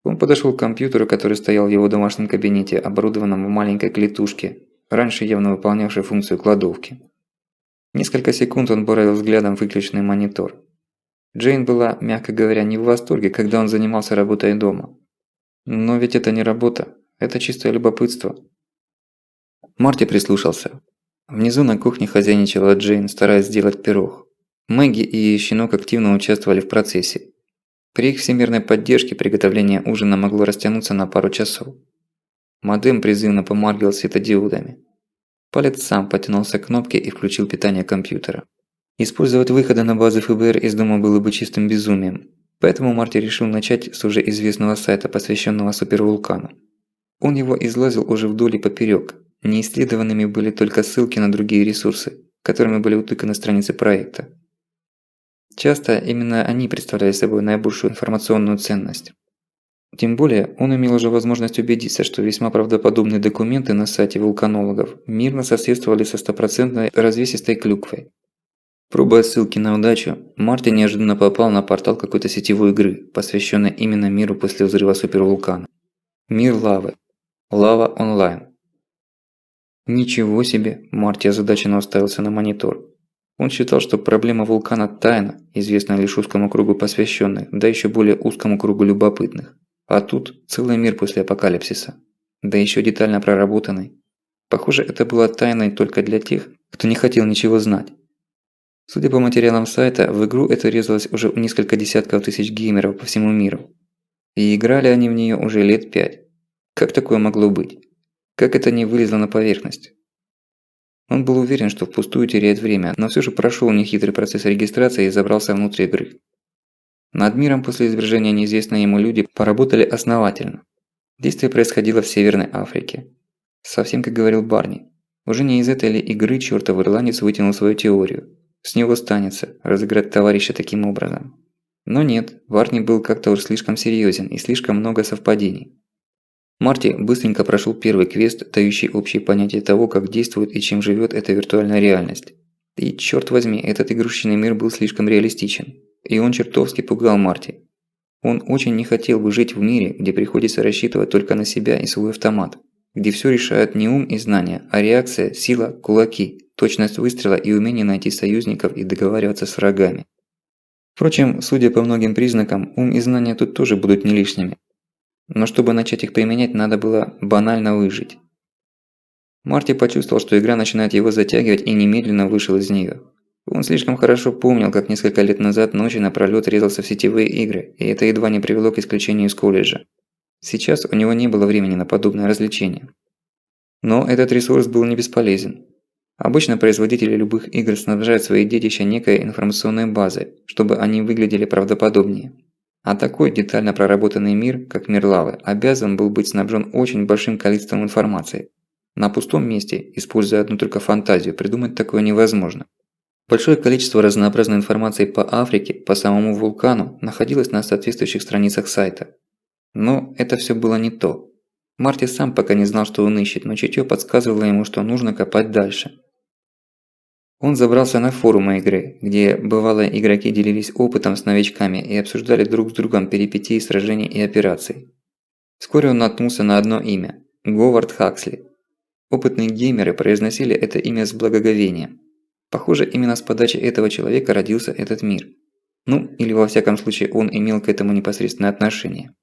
Speaker 1: Он подошел к компьютеру, который стоял в его домашнем кабинете, оборудованном в маленькой клетушке, раньше явно выполнявшей функцию кладовки. Несколько секунд он буравил взглядом выключенный монитор. Джейн была, мягко говоря, не в восторге, когда он занимался работой дома. Но ведь это не работа, это чистое любопытство. Марти прислушался. Внизу на кухне хозяйничала Джейн, стараясь сделать пирог. Мэгги и щенок активно участвовали в процессе. При их всемирной поддержке приготовление ужина могло растянуться на пару часов. Модем призывно помаргивал светодиодами. Палец сам потянулся к кнопке и включил питание компьютера. Использовать выходы на базы ФБР из дома было бы чистым безумием, поэтому Марти решил начать с уже известного сайта, посвященного супервулкану. Он его излазил уже вдоль и поперёк. Неисследованными были только ссылки на другие ресурсы, которыми были утыканы страницы проекта. Часто именно они представляли собой наибольшую информационную ценность. Тем более, он имел уже возможность убедиться, что весьма правдоподобные документы на сайте вулканологов мирно соседствовали со стопроцентной развесистой клюквой. Пробуя ссылки на удачу, Марти неожиданно попал на портал какой-то сетевой игры, посвященной именно миру после взрыва супервулкана. Мир лавы. Лава онлайн. Ничего себе, Марти озадаченно уставился на монитор. Он считал, что проблема вулкана тайна, известная лишь узкому кругу посвященных, да еще более узкому кругу любопытных. А тут целый мир после апокалипсиса. Да еще детально проработанный. Похоже, это было тайной только для тех, кто не хотел ничего знать. Судя по материалам сайта, в игру это резалось уже несколько десятков тысяч геймеров по всему миру. И играли они в нее уже лет 5. Как такое могло быть? Как это не вылезло на поверхность? Он был уверен, что впустую теряет время, но все же прошел нехитрый процесс регистрации и забрался внутрь игры. Над миром после извержения неизвестные ему люди поработали основательно. Действие происходило в Северной Африке. Совсем как говорил Барни. Уже не из этой ли игры чёртов ирландец вытянул свою теорию. С него станется разыграть товарища таким образом. Но нет, Барни был как-то уж слишком серьёзен и слишком много совпадений. Марти быстренько прошел первый квест, дающий общие понятия того, как действует и чем живет эта виртуальная реальность. И черт возьми, этот игрушечный мир был слишком реалистичен. И он чертовски пугал Марти. Он очень не хотел бы жить в мире, где приходится рассчитывать только на себя и свой автомат. Где все решают не ум и знания, а реакция, сила, кулаки, точность выстрела и умение найти союзников и договариваться с врагами. Впрочем, судя по многим признакам, ум и знания тут тоже будут не лишними. Но чтобы начать их применять, надо было банально выжить. Марти почувствовал, что игра начинает его затягивать, и немедленно вышел из нее. Он слишком хорошо помнил, как несколько лет назад ночью напролёт резался в сетевые игры, и это едва не привело к исключению из колледжа. Сейчас у него не было времени на подобное развлечение. Но этот ресурс был не бесполезен. Обычно производители любых игр снабжают свои детища некой информационной базой, чтобы они выглядели правдоподобнее. А такой детально проработанный мир, как мир лавы, обязан был быть снабжен очень большим количеством информации. На пустом месте, используя одну только фантазию, придумать такое невозможно. Большое количество разнообразной информации по Африке, по самому вулкану, находилось на соответствующих страницах сайта. Но это все было не то. Марти сам пока не знал, что он ищет, но чутьё подсказывало ему, что нужно копать дальше. Он забрался на форумы игры, где бывалые игроки делились опытом с новичками и обсуждали друг с другом перипетии сражений и операций. Вскоре он наткнулся на одно имя – Говард Хаксли. Опытные геймеры произносили это имя с благоговением. Похоже, именно с подачи этого человека родился этот мир. Ну, или во всяком случае он имел к этому непосредственное отношение.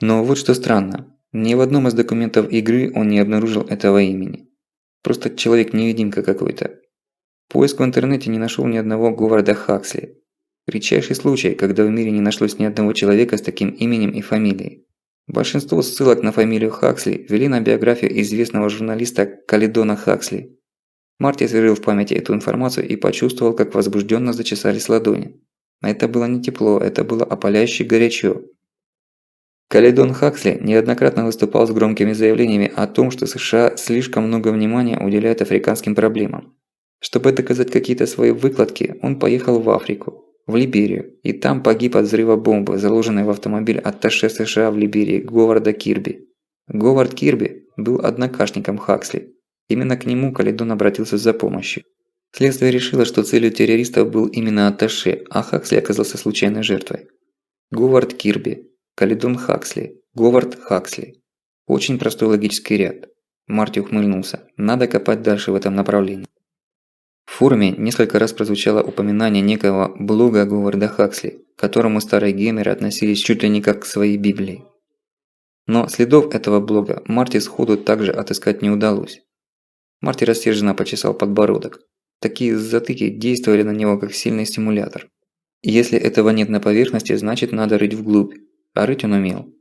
Speaker 1: Но вот что странно. Ни в одном из документов игры он не обнаружил этого имени. Просто человек-невидимка какой-то. Поиск в интернете не нашел ни одного Говарда Хаксли. Редчайший случай, когда в мире не нашлось ни одного человека с таким именем и фамилией. Большинство ссылок на фамилию Хаксли вели на биографию известного журналиста Каледона Хаксли. Марти освежил в памяти эту информацию и почувствовал, как возбужденно зачесались ладони. Это было не тепло, это было опаляюще горячо. Каледон Хаксли неоднократно выступал с громкими заявлениями о том, что США слишком много внимания уделяют африканским проблемам. Чтобы доказать какие-то свои выкладки, он поехал в Африку, в Либерию, и там погиб от взрыва бомбы, заложенной в автомобиль атташе США в Либерии Говарда Кирби. Говард Кирби был однокашником Хаксли. Именно к нему Каледон обратился за помощью. Следствие решило, что целью террористов был именно атташе, а Хаксли оказался случайной жертвой. Говард Кирби, Каледон Хаксли, Говард Хаксли. Очень простой логический ряд. Марти ухмыльнулся. Надо копать дальше в этом направлении. В форуме несколько раз прозвучало упоминание некого блога Говарда Хаксли, к которому старые геймеры относились чуть ли не как к своей Библии. Но следов этого блога Марти сходу также отыскать не удалось. Марти рассерженно почесал подбородок. Такие затыки действовали на него как сильный стимулятор. Если этого нет на поверхности, значит надо рыть вглубь, а рыть он умел.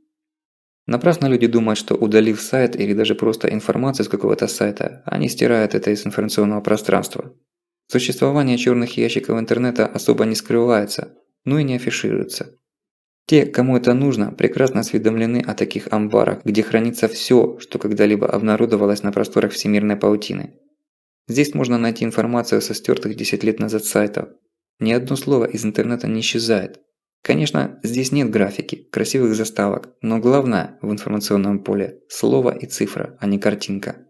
Speaker 1: Напрасно люди думают, что удалив сайт или даже просто информацию с какого-то сайта, они стирают это из информационного пространства. Существование черных ящиков интернета особо не скрывается, но и не афишируется. Те, кому это нужно, прекрасно осведомлены о таких амбарах, где хранится все, что когда-либо обнародовалось на просторах всемирной паутины. Здесь можно найти информацию со стертых 10 лет назад сайтов. Ни одно слово из интернета не исчезает. Конечно, здесь нет графики, красивых заставок, но главное в информационном поле – слово и цифра, а не картинка.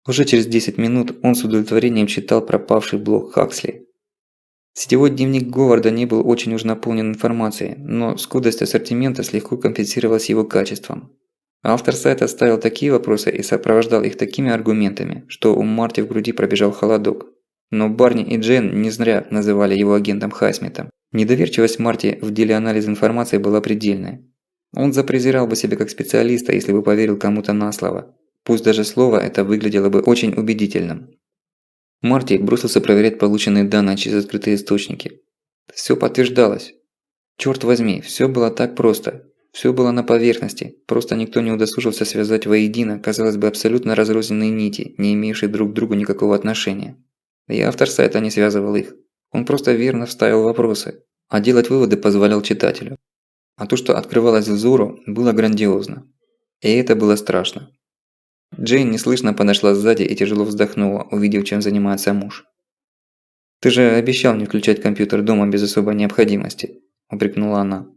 Speaker 1: Уже через 10 минут он с удовлетворением читал пропавший блог Хаксли. Сетевой дневник Говарда не был очень уж наполнен информацией, но скудость ассортимента слегка компенсировалась его качеством. Автор сайта ставил такие вопросы и сопровождал их такими аргументами, что у Марти в груди пробежал холодок. Но Барни и Джен не зря называли его агентом Хайсмитом. Недоверчивость Марти в деле анализа информации была предельной. Он запрезирал бы себя как специалиста, если бы поверил кому-то на слово. Пусть даже слово это выглядело бы очень убедительным. Марти бросился проверять полученные данные через открытые источники. Все подтверждалось. Черт возьми, все было так просто. Все было на поверхности, просто никто не удосужился связать воедино, казалось бы, абсолютно разрозненные нити, не имеющие друг к другу никакого отношения. И автор сайта не связывал их. Он просто верно вставил вопросы, а делать выводы позволял читателю. А то, что открывалось взору, было грандиозно. И это было страшно. Джейн неслышно подошла сзади и тяжело вздохнула, увидев, чем занимается муж. «Ты же обещал не включать компьютер дома без особой необходимости», – упрекнула она.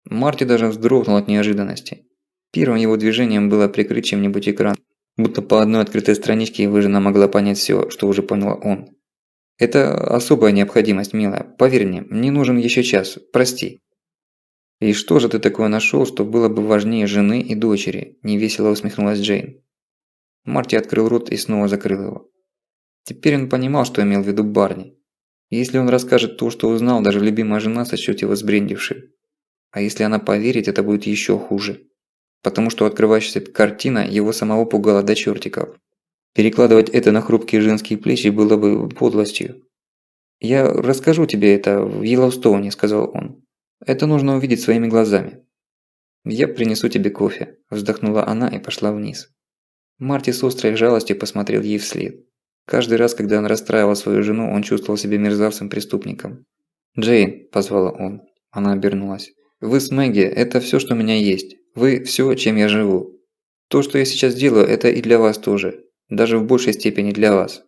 Speaker 1: Марти даже вздрогнул от неожиданности. Первым его движением было прикрыть чем-нибудь экран, будто по одной открытой страничке его жена могла понять все, что уже понял он. Это особая необходимость, милая. Поверь мне нужен еще час. Прости. И что же ты такое нашел, что было бы важнее жены и дочери? Невесело усмехнулась Джейн. Марти открыл рот и снова закрыл его. Теперь он понимал, что имел в виду Барни. Если он расскажет то, что узнал, даже любимая жена сочтёт его сбрендившим. А если она поверит, это будет еще хуже. Потому что открывающаяся картина его самого пугала до чертиков. Перекладывать это на хрупкие женские плечи было бы подлостью. «Я расскажу тебе это в Йеллоустоуне», – сказал он. «Это нужно увидеть своими глазами». «Я принесу тебе кофе», – вздохнула она и пошла вниз. Марти с острой жалостью посмотрел ей вслед. Каждый раз, когда он расстраивал свою жену, он чувствовал себя мерзавцем-преступником. «Джейн», – позвал он. Она обернулась. «Вы с Мэгги – это всё, что у меня есть. Вы – всё, чем я живу. То, что я сейчас делаю, это и для вас тоже. Даже в большей степени для вас».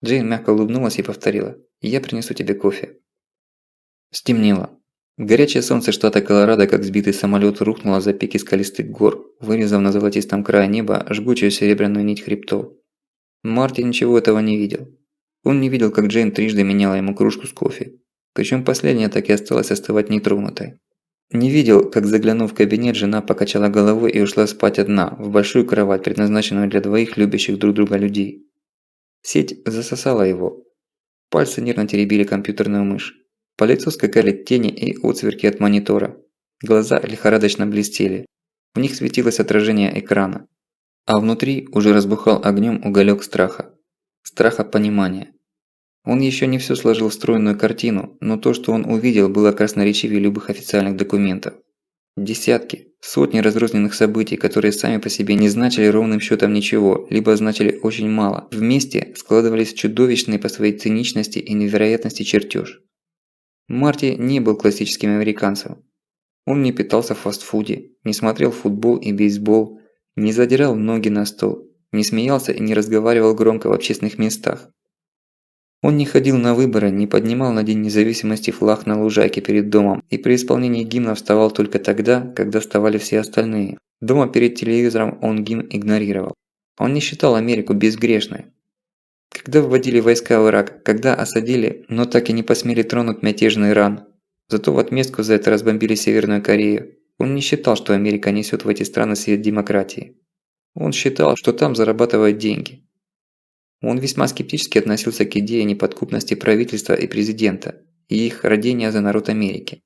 Speaker 1: Джейн мягко улыбнулась и повторила. «Я принесу тебе кофе». Стемнело. Горячее солнце штата Колорадо, как сбитый самолет, рухнуло за пики скалистых гор, вырезав на золотистом крае неба жгучую серебряную нить хребтов. Марти ничего этого не видел. Он не видел, как Джейн трижды меняла ему кружку с кофе. Причем последняя так и осталась остывать нетронутой. Не видел, как, заглянув в кабинет, жена покачала головой и ушла спать одна, в большую кровать, предназначенную для двоих любящих друг друга людей. Сеть засосала его. Пальцы нервно теребили компьютерную мышь. По лицу скакали тени и отсверки от монитора. Глаза лихорадочно блестели. В них светилось отражение экрана. А внутри уже разбухал огнем уголек страха. Страха понимания. Он еще не все сложил в стройную картину, но то, что он увидел, было красноречивее любых официальных документов. Десятки, сотни разрозненных событий, которые сами по себе не значили ровным счетом ничего, либо значили очень мало, вместе складывались в чудовищный по своей циничности и невероятности чертеж. Марти не был классическим американцем. Он не питался в фастфуде, не смотрел футбол и бейсбол, не задирал ноги на стол, не смеялся и не разговаривал громко в общественных местах. Он не ходил на выборы, не поднимал на День независимости флаг на лужайке перед домом и при исполнении гимна вставал только тогда, когда вставали все остальные. Дома перед телевизором он гимн игнорировал. Он не считал Америку безгрешной. Когда вводили войска в Ирак, когда осадили, но так и не посмели тронуть мятежный Иран. Зато в отместку за это разбомбили Северную Корею. Он не считал, что Америка несет в эти страны свет демократии. Он считал, что там зарабатывают деньги. Он весьма скептически относился к идее неподкупности правительства и президента и их родения за народ Америки.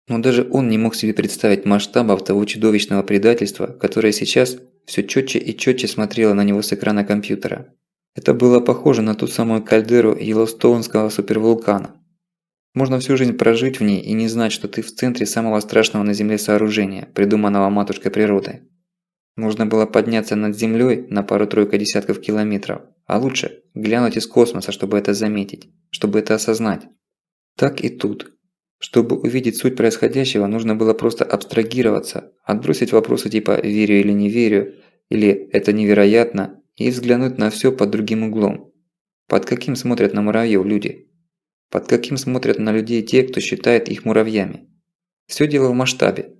Speaker 1: Но даже он не мог себе представить масштабов того чудовищного предательства, которое сейчас все четче и четче смотрело на него с экрана компьютера. Это было похоже на ту самую кальдеру Йеллоустоунского супервулкана. Можно всю жизнь прожить в ней и не знать, что ты в центре самого страшного на Земле сооружения, придуманного матушкой природой. Нужно было подняться над землей на пару-тройку десятков километров, а лучше глянуть из космоса, чтобы это заметить, чтобы это осознать. Так и тут. Чтобы увидеть суть происходящего, нужно было просто абстрагироваться, отбросить вопросы типа «верю или не верю», или «это невероятно», и взглянуть на все под другим углом. Под каким смотрят на муравьев люди? Под каким смотрят на людей те, кто считает их муравьями? Все дело в масштабе.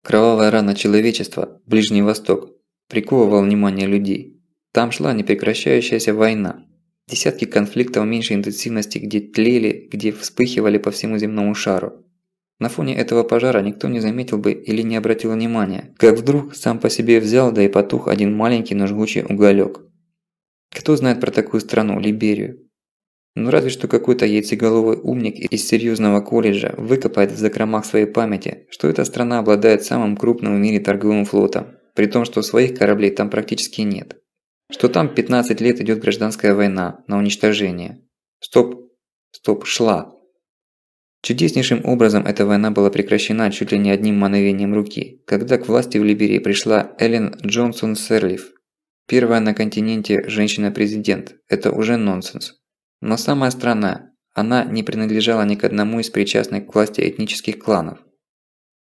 Speaker 1: Кровавая рана человечества, Ближний Восток, приковывал внимание людей. Там шла непрекращающаяся война. Десятки конфликтов меньшей интенсивности, где тлели, где вспыхивали по всему земному шару. На фоне этого пожара никто не заметил бы или не обратил внимания, как вдруг сам по себе взял да и потух один маленький, но жгучий уголек. Кто знает про такую страну, Либерию? Ну разве что какой-то яйцеголовый умник из серьезного колледжа выкопает в закромах своей памяти, что эта страна обладает самым крупным в мире торговым флотом, при том, что своих кораблей там практически нет. Что там 15 лет идет гражданская война на уничтожение. Шла. Чудеснейшим образом эта война была прекращена чуть ли не одним мановением руки, когда к власти в Либерии пришла Эллен Джонсон Сирлиф. Первая на континенте женщина-президент. Это уже нонсенс. Но самое странное, она не принадлежала ни к одному из причастных к власти этнических кланов.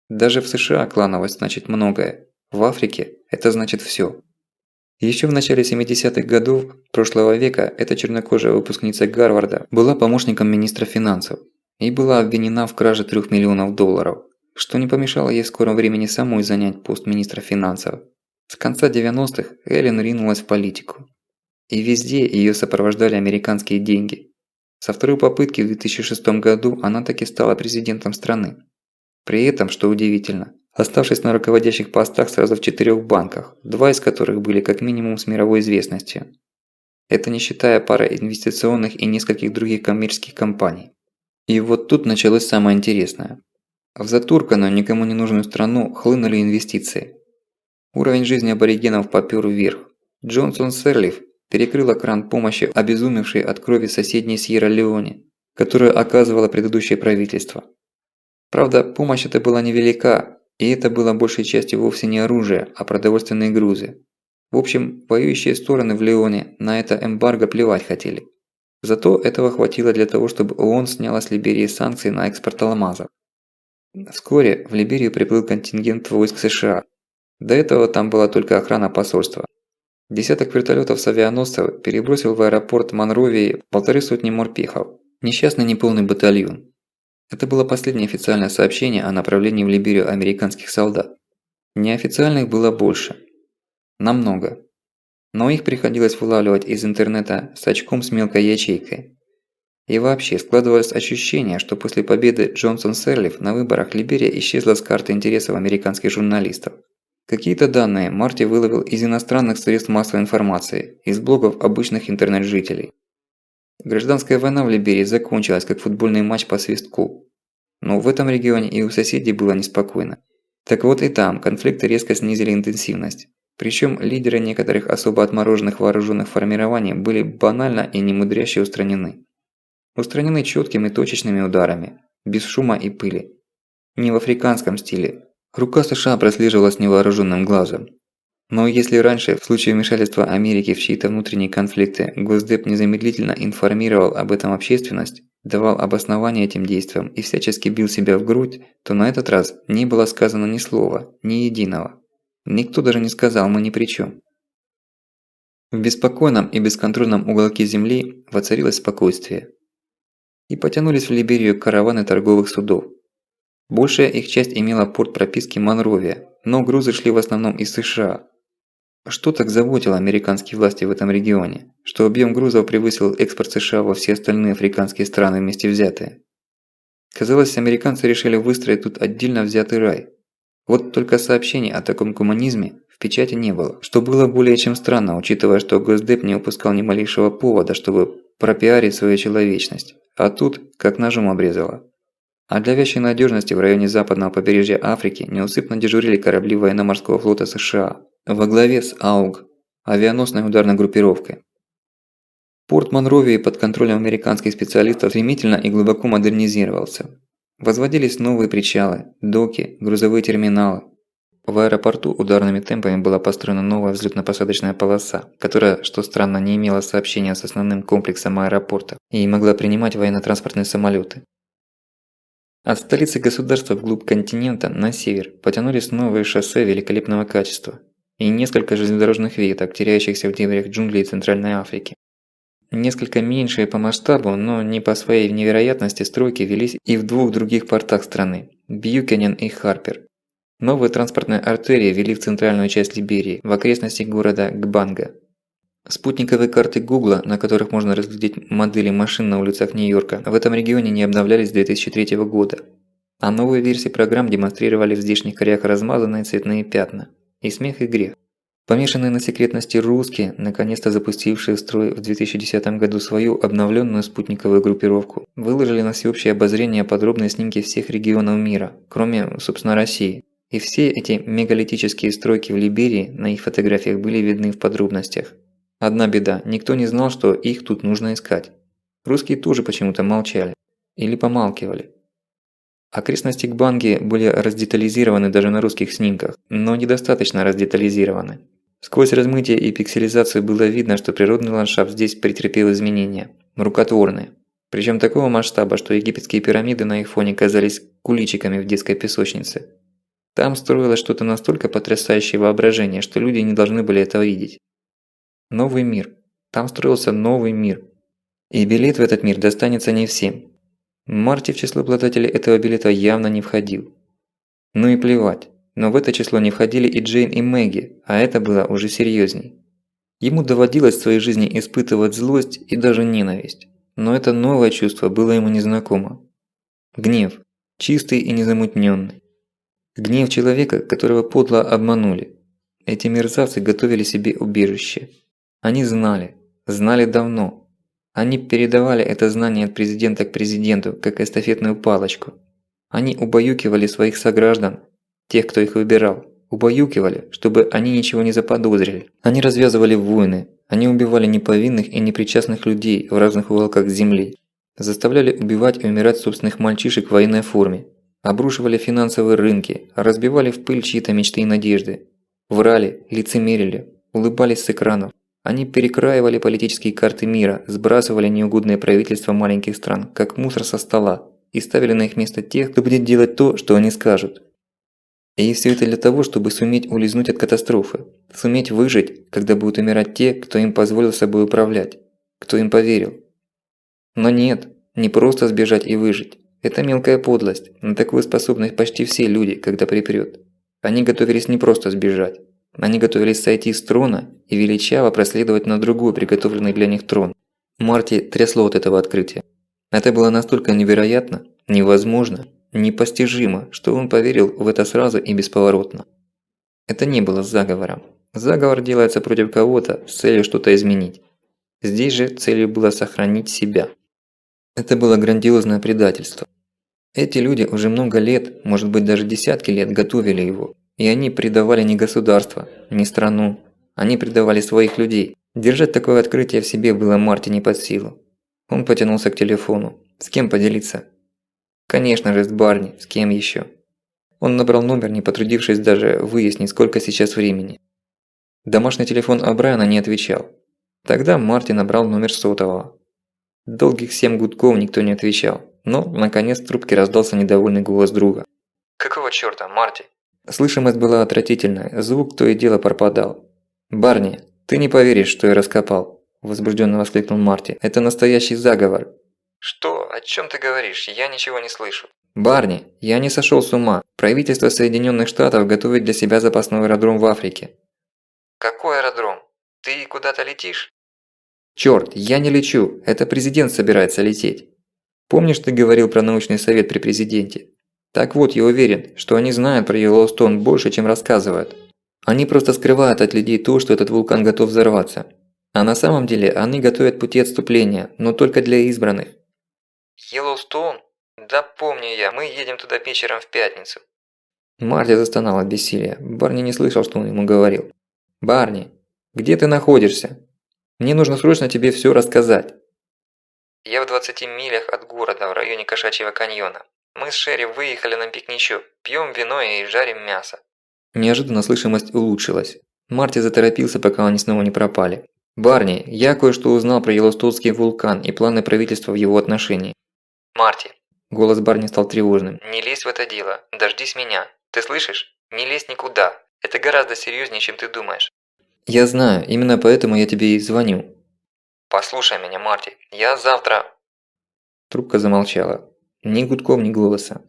Speaker 1: Даже в США клановость значит многое. В Африке это значит всё. Еще в начале 70-х годов прошлого века эта чернокожая выпускница Гарварда была помощником министра финансов и была обвинена в краже $3 миллионов, что не помешало ей в скором времени самой занять пост министра финансов. С конца 90-х Эллен ринулась в политику. И везде её сопровождали американские деньги. Со второй попытки в 2006 году она таки стала президентом страны. При этом, что удивительно, оставшись на руководящих постах сразу в 4 банках, 2 из которых были как минимум с мировой известностью. Это не считая пары инвестиционных и нескольких других коммерческих компаний. И вот тут началось самое интересное. В затурканную, никому не нужную страну хлынули инвестиции. Уровень жизни аборигенов попёр вверх. Джонсон Сирлиф перекрыла кран помощи обезумевшей от крови соседней Сьерра-Леоне, которую оказывало предыдущее правительство. Правда, помощь эта была невелика, и это было большей частью вовсе не оружие, а продовольственные грузы. В общем, воюющие стороны в Леоне на это эмбарго плевать хотели. Зато этого хватило для того, чтобы ООН сняла с Либерии санкции на экспорт алмазов. Вскоре в Либерию приплыл контингент войск США. До этого там была только охрана посольства. Десяток вертолетов с авианосцев перебросил в аэропорт Монровии 150 морпехов. Несчастный неполный батальон. Это было последнее официальное сообщение о направлении в Либерию американских солдат. Неофициальных было больше. Намного. Но их приходилось вылавливать из интернета с очком с мелкой ячейкой. И вообще, складывалось ощущение, что после победы Джонсон Сирлиф на выборах Либерия исчезла с карты интересов американских журналистов. Какие-то данные Марти выловил из иностранных средств массовой информации, из блогов обычных интернет-жителей. Гражданская война в Либерии закончилась как футбольный матч по свистку. Но в этом регионе и у соседей было неспокойно. Так вот и там конфликты резко снизили интенсивность. Причем лидеры некоторых особо отмороженных вооруженных формирований были банально и немудряще устранены. Устранены четкими точечными ударами, без шума и пыли. Не в африканском стиле. Рука США прослеживалась невооруженным глазом. Но если раньше, в случае вмешательства Америки в чьи-то внутренние конфликты, Госдеп незамедлительно информировал об этом общественность, давал обоснование этим действиям и всячески бил себя в грудь, то на этот раз не было сказано ни слова, ни единого. Никто даже не сказал «мы ни при чем». В беспокойном и бесконтрольном уголке земли воцарилось спокойствие. И потянулись в Либерию караваны торговых судов. Большая их часть имела порт прописки Монровия, но грузы шли в основном из США. Что так заботило американские власти в этом регионе, что объем грузов превысил экспорт США во все остальные африканские страны вместе взятые? Казалось, американцы решили выстроить тут отдельно взятый рай. Вот только сообщений о таком гуманизме в печати не было, что было более чем странно, учитывая, что Госдеп не упускал ни малейшего повода, чтобы пропиарить свою человечность, а тут как ножом обрезало. А для вящей надежности в районе западного побережья Африки неусыпно дежурили корабли военно-морского флота США во главе с АУГ, авианосной ударной группировкой. Порт Монровии под контролем американских специалистов стремительно и глубоко модернизировался. Возводились новые причалы, доки, грузовые терминалы. В аэропорту ударными темпами была построена новая взлётно-посадочная полоса, которая, что странно, не имела сообщения с основным комплексом аэропорта и могла принимать военно-транспортные самолеты. От столицы государства вглубь континента на север потянулись новые шоссе великолепного качества и несколько железнодорожных веток, теряющихся в дебрях джунглей Центральной Африки. Несколько меньшие по масштабу, но не по своей невероятности стройки велись и в двух других портах страны – Бьюкенен и Харпер. Новые транспортные артерии вели в центральную часть Либерии, в окрестности города Гбанга. Спутниковые карты Гугла, на которых можно разглядеть модели машин на улицах Нью-Йорка, в этом регионе не обновлялись с 2003 года. А новые версии программ демонстрировали в здешних краях размазанные цветные пятна. И смех, и грех. Помешанные на секретности русские, наконец-то запустившие в строй в 2010 году свою обновленную спутниковую группировку, выложили на всеобщее обозрение подробные снимки всех регионов мира, кроме, собственно, России. И все эти мегалитические стройки в Либерии на их фотографиях были видны в подробностях. Одна беда – никто не знал, что их тут нужно искать. Русские тоже почему-то молчали. Или помалкивали. Окрестности Гбанги были раздетализированы даже на русских снимках, но недостаточно раздетализированы. Сквозь размытие и пикселизацию было видно, что природный ландшафт здесь претерпел изменения, рукотворные. Причем такого масштаба, что египетские пирамиды на их фоне казались куличиками в детской песочнице. Там строилось что-то настолько потрясающее воображение, что люди не должны были этого видеть. Новый мир. Там строился новый мир. И билет в этот мир достанется не всем. Марти в число обладателей этого билета явно не входил. Ну и плевать. Но в это число не входили и Джейн, и Мэгги, а это было уже серьезней. Ему доводилось в своей жизни испытывать злость и даже ненависть. но это новое чувство было ему незнакомо. Гнев, чистый и незамутненный. Гнев человека, которого подло обманули. Эти мерзавцы готовили себе убежище. Они знали давно. Они передавали это знание от президента к президенту, как эстафетную палочку. Они убаюкивали своих сограждан, тех, кто их выбирал. Убаюкивали, чтобы они ничего не заподозрили. Они развязывали войны, они убивали неповинных и непричастных людей в разных уголках земли. Заставляли убивать и умирать собственных мальчишек в военной форме. Обрушивали финансовые рынки, разбивали в пыль чьи-то мечты и надежды. Врали, лицемерили, улыбались с экранов. Они перекраивали политические карты мира, сбрасывали неугодные правительства маленьких стран, как мусор со стола, и ставили на их место тех, кто будет делать то, что они скажут. И все это для того, чтобы суметь улизнуть от катастрофы, суметь выжить, когда будут умирать те, кто им позволил собой управлять, кто им поверил. Но нет, не просто сбежать и выжить. Это мелкая подлость, на такую способность почти все люди, когда припрёт. Они готовились не просто сбежать. Они готовились сойти с трона и величаво проследовать на другой приготовленный для них трон. Марти трясло от этого открытия. Это было настолько невероятно, невозможно, непостижимо, что он поверил в это сразу и бесповоротно. Это не было заговором. Заговор делается против кого-то с целью что-то изменить. Здесь же целью было сохранить себя. Это было грандиозное предательство. Эти люди уже много лет, может быть даже десятки лет готовили его. И они предавали не государство, не страну. Они предавали своих людей. Держать такое открытие в себе было Марти не под силу. Он потянулся к телефону. С кем поделиться? Конечно же, с Барни, с кем еще? Он набрал номер, не потрудившись даже выяснить, сколько сейчас времени. Домашний телефон О'Брайена не отвечал. Тогда Марти набрал номер сотового. Долгих 7 гудков никто не отвечал, но, наконец, в трубке раздался недовольный голос друга.
Speaker 2: «Какого чёрта, Марти?»
Speaker 1: Слышимость была отвратительная, звук то и дело пропадал. «Барни, ты не поверишь, что я раскопал», – возбужденно воскликнул Марти. «Это настоящий заговор».
Speaker 2: «Что? О чём ты говоришь? Я ничего не слышу».
Speaker 1: «Барни, я не сошел с ума. Правительство Соединенных Штатов готовит для себя запасной аэродром в Африке».
Speaker 2: «Какой аэродром? Ты куда-то летишь?»
Speaker 1: «Чёрт, я не лечу. Это президент собирается лететь. Помнишь, ты говорил про научный совет при президенте? Так вот, я уверен, что они знают про Йеллоустон больше, чем рассказывают. Они просто скрывают от людей то, что этот вулкан готов взорваться. А на самом деле они готовят пути отступления, но только для избранных».
Speaker 2: «Йеллоустон? Да помню я, мы едем туда вечером в пятницу».
Speaker 1: Марти застонал от бессилия. Барни не слышал, что он ему говорил. «Барни, где ты находишься? Мне нужно срочно тебе всё рассказать».
Speaker 2: «Я в 20 милях от города, в районе Кошачьего каньона. Мы с Шерри выехали на пикничок, пьем вино и жарим мясо».
Speaker 1: Неожиданно слышимость улучшилась. Марти заторопился, пока они снова не пропали. «Барни, я кое-что узнал про Йеллоустонский вулкан и планы правительства в его отношении».
Speaker 2: «Марти».
Speaker 1: Голос Барни стал тревожным.
Speaker 2: «Не лезь в это дело, дождись меня. Ты слышишь? Не лезь никуда. Это гораздо серьезнее, чем ты думаешь».
Speaker 1: «Я знаю, именно поэтому я тебе и звоню».
Speaker 2: «Послушай меня, Марти, я завтра...»
Speaker 1: Трубка замолчала. Ни гудков, ни голоса.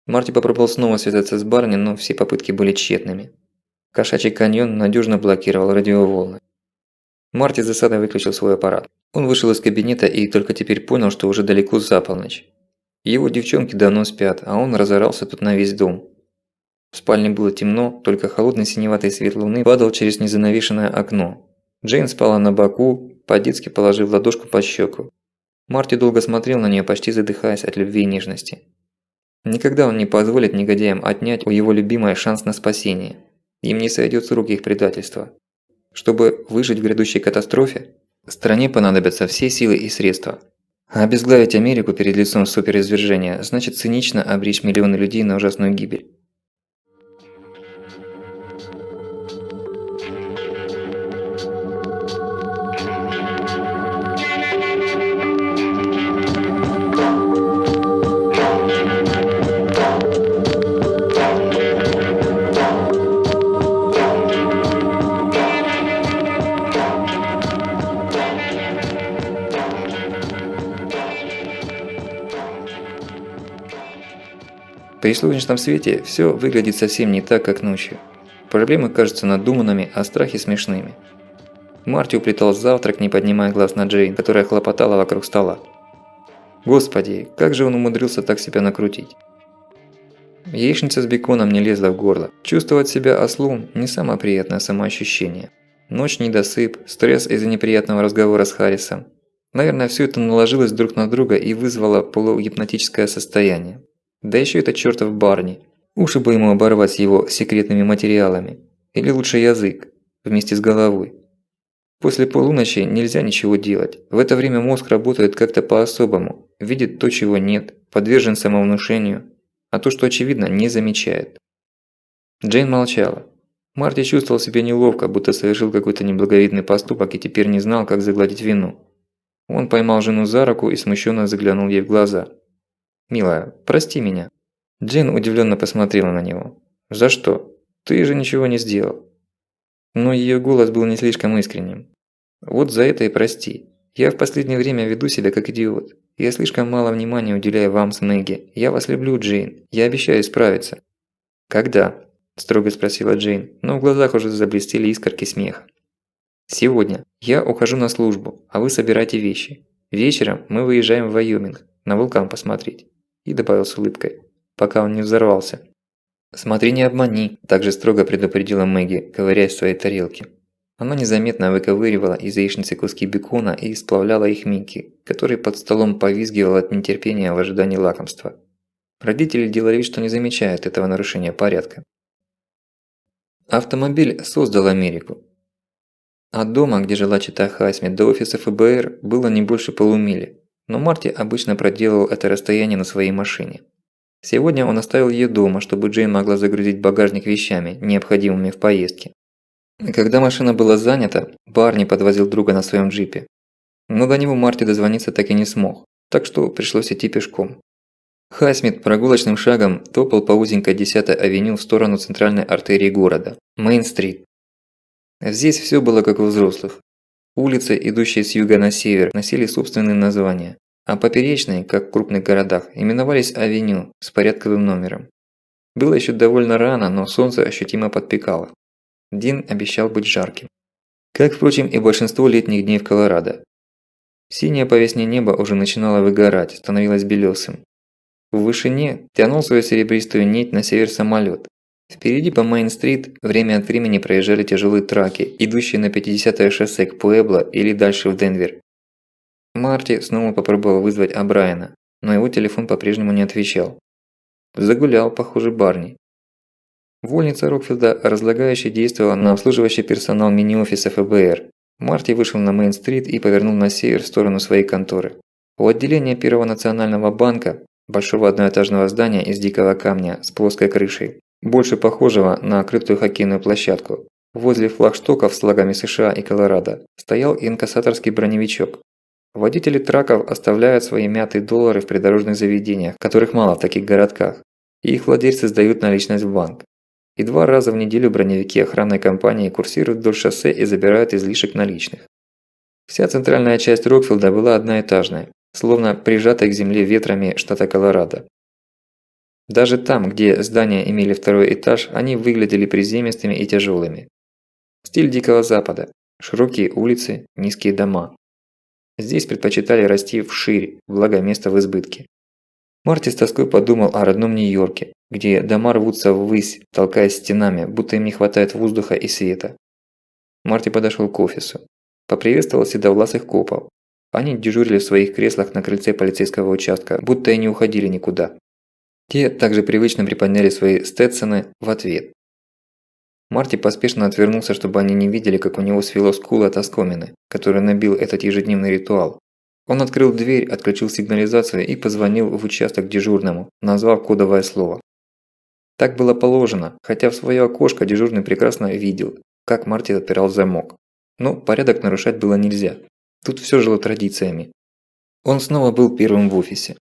Speaker 1: Марти попробовал снова связаться с Барни, но все попытки были тщетными. Кошачий каньон надежно блокировал радиоволны. Марти с досадой выключил свой аппарат. Он вышел из кабинета и только теперь понял, что уже далеко за полночь. Его девчонки давно спят, а он разорался тут на весь дом. В спальне было темно, только холодный синеватый свет луны падал через незанавешенное окно. Джейн спала на боку, по-детски положив ладошку под щеку. Марти долго смотрел на нее, почти задыхаясь от любви и нежности. Никогда он не позволит негодяям отнять у его любимой шанс на спасение. Им не сойдет с рук их предательство. Чтобы выжить в грядущей катастрофе, стране понадобятся все силы и средства. А обезглавить Америку перед лицом суперизвержения значит цинично обречь миллионы людей на ужасную гибель. При солнечном свете все выглядит совсем не так, как ночью. Проблемы кажутся надуманными, а страхи смешными. Марти уплетал завтрак, не поднимая глаз на Джейн, которая хлопотала вокруг стола. Господи, как же он умудрился так себя накрутить? Яичница с беконом не лезла в горло. Чувствовать себя ослом – не самое приятное самоощущение. Ночь, недосып, стресс из-за неприятного разговора с Харрисом. Наверное, все это наложилось друг на друга и вызвало полугипнотическое состояние. Да еще это чертов Барни. Уши бы ему оборвать с его секретными материалами. Или лучше язык, вместе с головой. После полуночи нельзя ничего делать. В это время мозг работает как-то по-особому. Видит то, чего нет, подвержен самовнушению. А то, что очевидно, не замечает. Джейн молчала. Марти чувствовал себя неловко, будто совершил какой-то неблаговидный поступок и теперь не знал, как загладить вину. Он поймал жену за руку и смущенно заглянул ей в глаза. «Милая, прости меня». Джейн удивленно посмотрела на него. «За что? Ты же ничего не сделал». Но ее голос был не слишком искренним. «Вот за это и прости. Я в последнее время веду себя как идиот. Я слишком мало внимания уделяю вам с Мэгги. Я вас люблю, Джейн. Я обещаю исправиться». «Когда?» – строго спросила Джейн, но в глазах уже заблестели искорки смеха. «Сегодня. Я ухожу на службу, а вы собирайте вещи. Вечером мы выезжаем в Вайоминг, на вулкан посмотреть». И добавил с улыбкой, пока он не взорвался. «Смотри, не обмани», – также строго предупредила Мэгги, ковыряясь в своей тарелке. Она незаметно выковыривала из яичницы куски бекона и сплавляла их Микки, который под столом повизгивал от нетерпения в ожидании лакомства. Родители делали вид, что не замечают этого нарушения порядка. Автомобиль создал Америку. От дома, где жила чита Хайсмит, до офиса ФБР было не больше полумили, но Марти обычно проделывал это расстояние на своей машине. Сегодня он оставил ее дома, чтобы Джейн могла загрузить багажник вещами, необходимыми в поездке. Когда машина была занята, Барни подвозил друга на своем джипе. Но до него Марти дозвониться так и не смог, так что пришлось идти пешком. Хайсмит прогулочным шагом топал по узенькой 10-й авеню в сторону центральной артерии города – Мейн-стрит. Здесь все было как у взрослых. Улицы, идущие с юга на север, носили собственные названия, а поперечные, как в крупных городах, именовались авеню с порядковым номером. Было еще довольно рано, но солнце ощутимо подпекало. День обещал быть жарким. Как, впрочем, и большинство летних дней в Колорадо. Синее по весне небо уже начинало выгорать, становилось белесым. В вышине тянул свою серебристую нить на север самолет. Впереди по Мейн-стрит время от времени проезжали тяжелые траки, идущие на 50-е шоссе к Пуэбло или дальше в Денвер. Марти снова попробовал вызвать О'Брайена, но его телефон по-прежнему не отвечал. Загулял, похоже, Барни. Вольница Рокфилда разлагающе действовала на обслуживающий персонал мини-офиса ФБР. Марти вышел на Мейн-стрит и повернул на север в сторону своей конторы. У отделения Первого национального банка, большого одноэтажного здания из дикого камня с плоской крышей, больше похожего на крытую хоккейную площадку, возле флагштоков с флагами США и Колорадо, стоял инкассаторский броневичок. Водители траков оставляют свои мятые доллары в придорожных заведениях, которых мало в таких городках, и их владельцы сдают наличность в банк. И 2 раза в неделю броневики охранной компании курсируют вдоль шоссе и забирают излишек наличных. Вся центральная часть Рокфилда была одноэтажной, словно прижатой к земле ветрами штата Колорадо. Даже там, где здания имели 2-й этаж, они выглядели приземистыми и тяжелыми. Стиль Дикого Запада. Широкие улицы, низкие дома. Здесь предпочитали расти вширь, благо места в избытке. Марти с тоской подумал о родном Нью-Йорке, где дома рвутся ввысь, толкаясь стенами, будто им не хватает воздуха и света. Марти подошел к офису. Поприветствовал седовласых копов. Они дежурили в своих креслах на крыльце полицейского участка, будто и не уходили никуда. Те также привычно приподняли свои стетсоны в ответ. Марти поспешно отвернулся, чтобы они не видели, как у него свело скулы от оскомины, который набил этот ежедневный ритуал. Он открыл дверь, отключил сигнализацию и позвонил в участок дежурному, назвав кодовое слово. Так было положено, хотя в свое окошко дежурный прекрасно видел, как Марти отпирал замок. Но порядок нарушать было нельзя. Тут все жило традициями. Он снова был первым в офисе.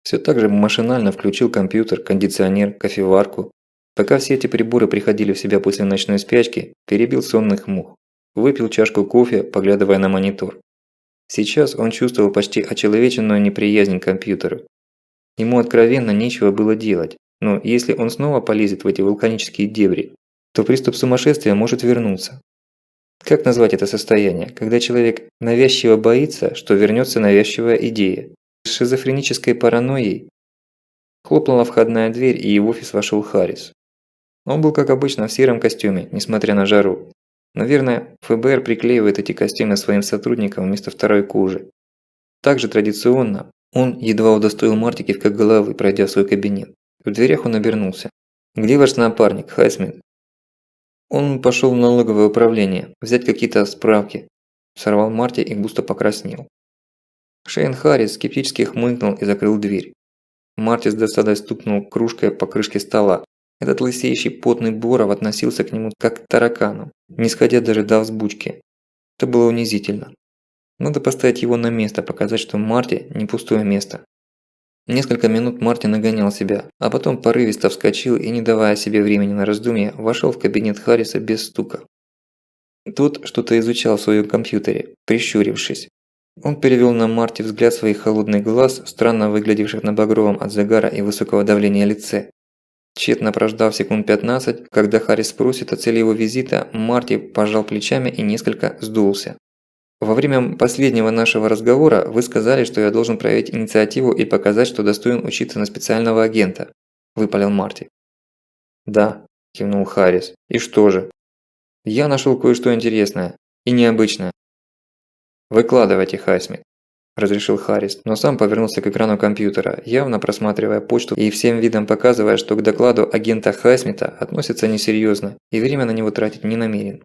Speaker 1: Все так же машинально включил компьютер, кондиционер, кофеварку. Пока все эти приборы приходили в себя после ночной спячки, перебил сонных мух. Выпил чашку кофе, поглядывая на монитор. Сейчас он чувствовал почти очеловеченную неприязнь к компьютеру. Ему откровенно нечего было делать, но если он снова полезет в эти вулканические дебри, то приступ сумасшествия может вернуться. Как назвать это состояние, когда человек навязчиво боится, что вернется навязчивая идея? шизофренической паранойей. Хлопнула входная дверь, и в офис вошел Харрис. Он был, как обычно, в сером костюме, несмотря на жару. Наверное, ФБР приклеивает эти костюмы своим сотрудникам вместо второй кожи. Также традиционно он едва удостоил Марти кивка головы, пройдя в свой кабинет. В дверях он обернулся. «Где ваш напарник, Хайсмит?» «Он пошел в налоговое управление, взять какие-то справки», – сорвал Марти и густо покраснел. Шейн Харрис скептически хмыкнул и закрыл дверь. Марти с досадой стукнул кружкой по крышке стола. Этот лысеющий потный Боров относился к нему как к таракану, не сходя даже до взбучки. Это было унизительно. Надо поставить его на место, показать, что Марти не пустое место. Несколько минут Марти нагонял себя, а потом порывисто вскочил и, не давая себе времени на раздумье, вошел в кабинет Харриса без стука. Тот что-то изучал в своем компьютере, прищурившись. Он перевел на Марти взгляд своих холодных глаз, странно выглядевших на багровом от загара и высокого давления лице. Тщетно прождав секунд 15, когда Харрис спросит о цели его визита, Марти пожал плечами и несколько сдулся. «Во время последнего нашего разговора вы сказали, что я должен проявить инициативу и показать, что достоин учиться на специального агента», – выпалил Марти. «Да», – кивнул Харрис. «И что же?» «Я нашел кое-что интересное и необычное». «Выкладывайте, Хайсмит», – разрешил Харрис, но сам повернулся к экрану компьютера, явно просматривая почту и всем видом показывая, что к докладу агента Хайсмита относится несерьезно и время на него тратить не намерен.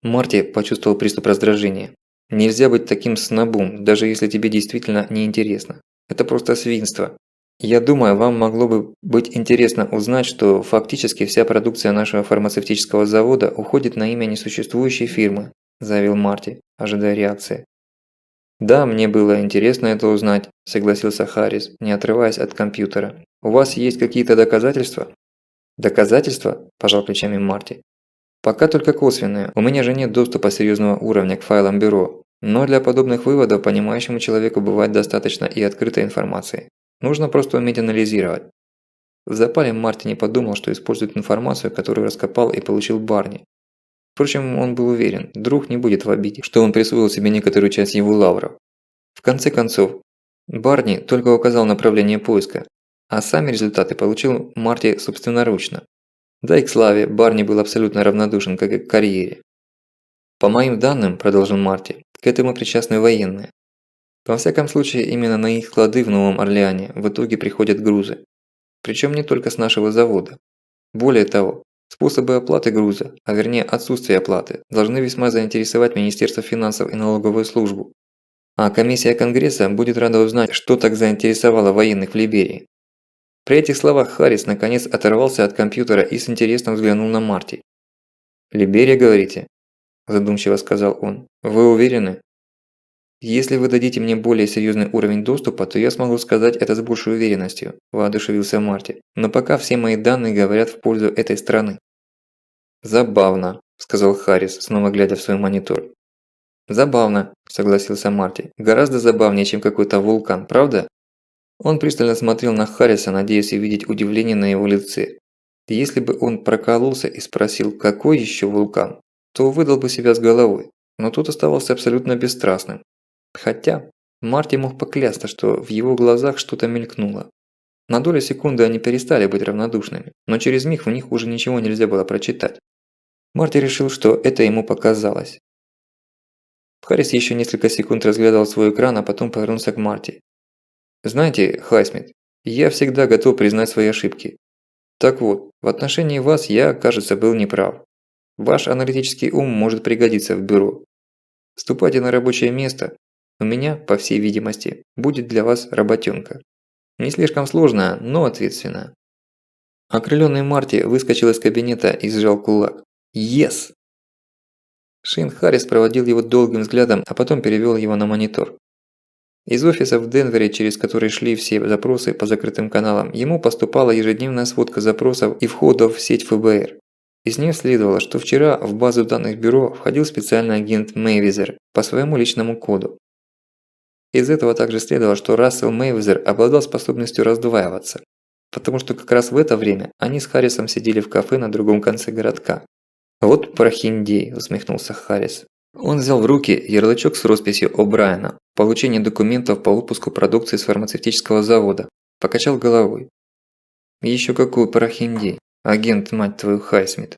Speaker 1: Марти почувствовал приступ раздражения. Нельзя быть таким снобом, даже если тебе действительно неинтересно. Это просто свинство. Я думаю, вам могло бы быть интересно узнать, что фактически вся продукция нашего фармацевтического завода уходит на имя несуществующей фирмы, заявил Марти, ожидая реакции. Да, мне было интересно это узнать, согласился Харрис, не отрываясь от компьютера. У вас есть какие-то доказательства? Доказательства? Пожал плечами Марти. Пока только косвенные, у меня же нет доступа серьезного уровня к файлам бюро. Но для подобных выводов понимающему человеку бывает достаточно и открытой информации. Нужно просто уметь анализировать. В запале Марти не подумал, что использует информацию, которую раскопал и получил Барни. Впрочем, он был уверен, друг не будет в обиде, что он присвоил себе некоторую часть его лавров. В конце концов, Барни только указал направление поиска, а сами результаты получил Марти собственноручно. Да и к славе Барни был абсолютно равнодушен, как и к карьере. «По моим данным, – продолжил Марти, – к этому причастны военные. Во всяком случае, именно на их склады в Новом Орлеане в итоге приходят грузы. Причем не только с нашего завода. Более того, способы оплаты груза, а вернее отсутствие оплаты, должны весьма заинтересовать Министерство финансов и налоговую службу. А комиссия Конгресса будет рада узнать, что так заинтересовало военных в Либерии». При этих словах Харрис наконец оторвался от компьютера и с интересом взглянул на Марти. «Либерия, говорите?» – задумчиво сказал он. «Вы уверены?» «Если вы дадите мне более серьезный уровень доступа, то я смогу сказать это с большей уверенностью», – воодушевился Марти. «Но пока все мои данные говорят в пользу этой страны». «Забавно», – сказал Харрис, снова глядя в свой монитор. «Забавно», – согласился Марти. «Гораздо забавнее, чем какой-то вулкан, правда?» Он пристально смотрел на Харриса, надеясь увидеть удивление на его лице. Если бы он прокололся и спросил, какой еще вулкан, то выдал бы себя с головой, но тот оставался абсолютно бесстрастным. Хотя, Марти мог поклясться, что в его глазах что-то мелькнуло. На долю секунды они перестали быть равнодушными, но через миг в них уже ничего нельзя было прочитать. Марти решил, что это ему показалось. Харрис еще несколько секунд разглядывал свой экран, а потом повернулся к Марти. «Знаете, Хайсмит, я всегда готов признать свои ошибки. Так вот, в отношении вас я, кажется, был неправ. Ваш аналитический ум может пригодиться в бюро. Вступайте на рабочее место. У меня, по всей видимости, будет для вас работенка. Не слишком сложная, но ответственная». Окрыленный Марти выскочил из кабинета и сжал кулак. «Yes!» Шейн Харрис проводил его долгим взглядом, а потом перевел его на монитор. Из офиса в Денвере, через который шли все запросы по закрытым каналам, ему поступала ежедневная сводка запросов и входов в сеть ФБР. Из нее следовало, что вчера в базу данных бюро входил специальный агент Мэйвезер по своему личному коду. Из этого также следовало, что Рассел Мэйвезер обладал способностью раздваиваться, потому что как раз в это время они с Харрисом сидели в кафе на другом конце городка. «Вот прохиндей», – усмехнулся Харрис. Он взял в руки ярлычок с росписью О'Брайена «Получение документов по выпуску продукции с фармацевтического завода», покачал головой. Еще какой прохиндей, агент, мать твою, Хайсмит.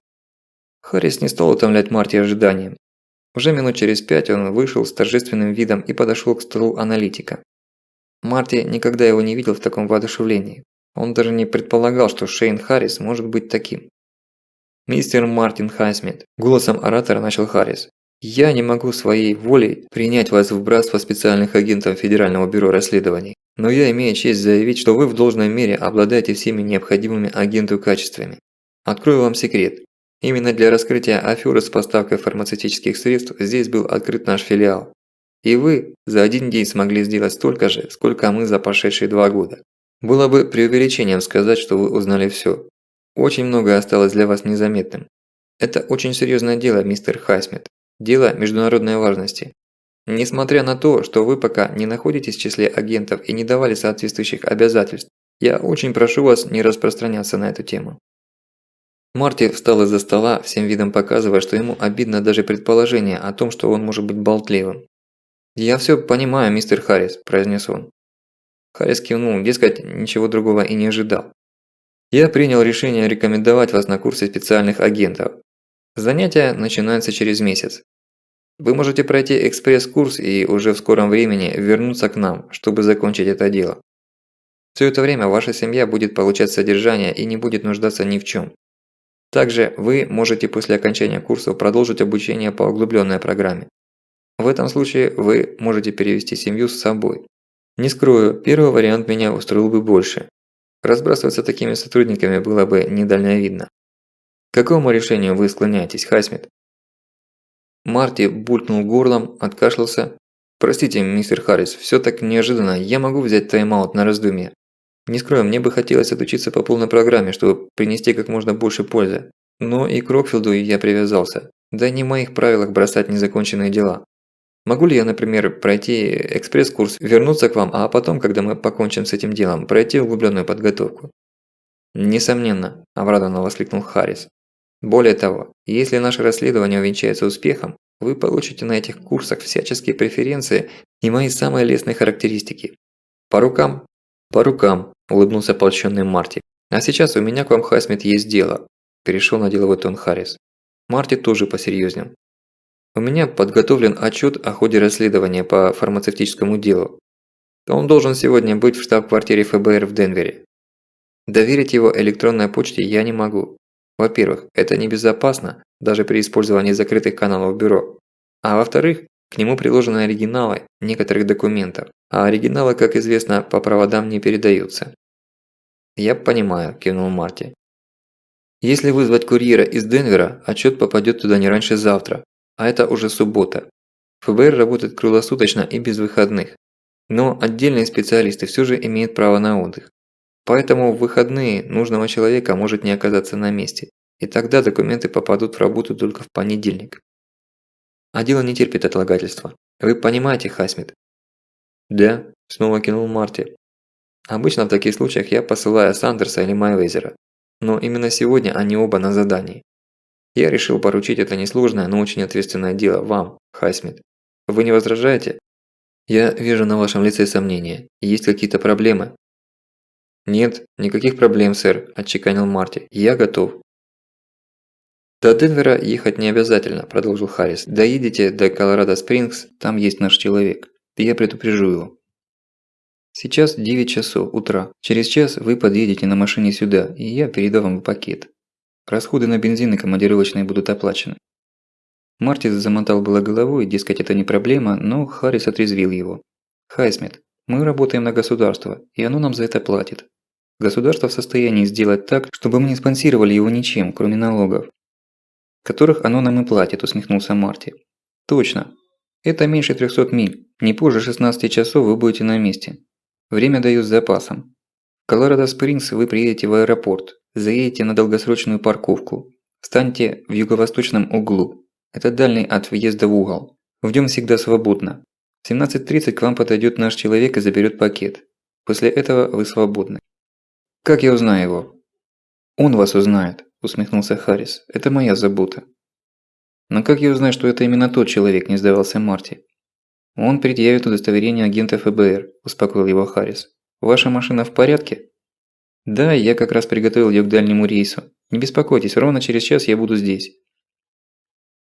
Speaker 1: Харрис не стал утомлять Марти ожиданием. Уже минут через 5 он вышел с торжественным видом и подошел к столу аналитика. Марти никогда его не видел в таком воодушевлении. Он даже не предполагал, что Шейн Харрис может быть таким. «Мистер Мартин Хайсмит», – голосом оратора начал Харрис. «Я не могу своей волей принять вас в братство специальных агентов Федерального бюро расследований, но я имею честь заявить, что вы в должной мере обладаете всеми необходимыми агенту качествами. Открою вам секрет. Именно для раскрытия аферы с поставкой фармацевтических средств здесь был открыт наш филиал. И вы за один день смогли сделать столько же, сколько мы за прошедшие 2 года. Было бы преувеличением сказать, что вы узнали все. Очень многое осталось для вас незаметным. Это очень серьезное дело, мистер Хайсмит. Дело международной важности. Несмотря на то, что вы пока не находитесь в числе агентов и не давали соответствующих обязательств, я очень прошу вас не распространяться на эту тему». Марти встал из-за стола, всем видом показывая, что ему обидно даже предположение о том, что он может быть болтливым. «Я все понимаю, мистер Харрис», – произнес он. Харрис кивнул, дескать, ничего другого и не ожидал. «Я принял решение рекомендовать вас на курсы специальных агентов. Занятия начинаются через месяц. Вы можете пройти экспресс-курс и уже в скором времени вернуться к нам, чтобы закончить это дело. Все это время ваша семья будет получать содержание и не будет нуждаться ни в чем. Также вы можете после окончания курсов продолжить обучение по углубленной программе. В этом случае вы можете перевести семью с собой. Не скрою, первый вариант меня устроил бы больше. Разбрасываться такими сотрудниками было бы недальновидно. К какому решению вы склоняетесь, Хайсмит?» Марти булькнул горлом, откашлялся. «Простите, мистер Харрис, все так неожиданно, я могу взять тайм-аут на раздумье. Не скрою, мне бы хотелось отучиться по полной программе, чтобы принести как можно больше пользы. Но и к Рокфилду я привязался. Да не в моих правилах бросать незаконченные дела. Могу ли я, например, пройти экспресс-курс, вернуться к вам, а потом, когда мы покончим с этим делом, пройти углубленную подготовку?» «Несомненно», – обрадованно воскликнул Харрис. «Более того, если наше расследование увенчается успехом, вы получите на этих курсах всяческие преференции и мои самые лестные характеристики. По рукам?» «По рукам», – улыбнулся польщённый Марти. «А сейчас у меня к вам, Хайсмит, есть дело», – перешел на деловой тон Харрис. Марти тоже посерьезнел. «У меня подготовлен отчет о ходе расследования по фармацевтическому делу. Он должен сегодня быть в штаб-квартире ФБР в Денвере. Доверить его электронной почте я не могу. Во-первых, это небезопасно, даже при использовании закрытых каналов бюро. А во-вторых, к нему приложены оригиналы некоторых документов, а оригиналы, как известно, по проводам не передаются». «Я понимаю», – кивнул Марти. «Если вызвать курьера из Денвера, отчет попадет туда не раньше завтра, а это уже суббота. ФБР работает круглосуточно и без выходных. Но отдельные специалисты все же имеют право на отдых. Поэтому в выходные нужного человека может не оказаться на месте, и тогда документы попадут в работу только в понедельник. А дело не терпит отлагательства. Вы понимаете, Хайсмит?» «Да», – снова кинул Марти. «Обычно в таких случаях я посылаю Сандерса или Майвезера, но именно сегодня они оба на задании. Я решил поручить это несложное, но очень ответственное дело вам, Хайсмит. Вы не возражаете? Я вижу на вашем лице сомнения. Есть какие-то проблемы?» «Нет, никаких проблем, сэр», – отчеканил Марти. «Я готов». «До Денвера ехать не обязательно», – продолжил Харрис. «Доедете до Колорадо-Спрингс, там есть наш человек. Я предупрежу его. Сейчас 9 часов утра. Через час вы подъедете на машине сюда, и я передам вам пакет. Расходы на бензин и командировочные будут оплачены». Марти замотал было головой, дескать, это не проблема, но Харрис отрезвил его. «Хайсмит, мы работаем на государство, и оно нам за это платит. Государство в состоянии сделать так, чтобы мы не спонсировали его ничем, кроме налогов, которых оно нам и платит», – усмехнулся Марти. «Точно. Это меньше 300 миль. Не позже 16 часов вы будете на месте. Время даю с запасом. В Колорадо-Спрингс вы приедете в аэропорт, заедете на долгосрочную парковку, встаньте в юго-восточном углу. Это дальний от въезда в угол. В нем всегда свободно. В 17:30 к вам подойдет наш человек и заберет пакет. После этого вы свободны». «Как я узнаю его?» «Он вас узнает», – усмехнулся Харрис. «Это моя забота». «Но как я узнаю, что это именно тот человек?» – не сдавался Марти. «Он предъявит удостоверение агента ФБР», – успокоил его Харрис. «Ваша машина в порядке?» «Да, я как раз приготовил её к дальнему рейсу. Не беспокойтесь, ровно через час я буду здесь».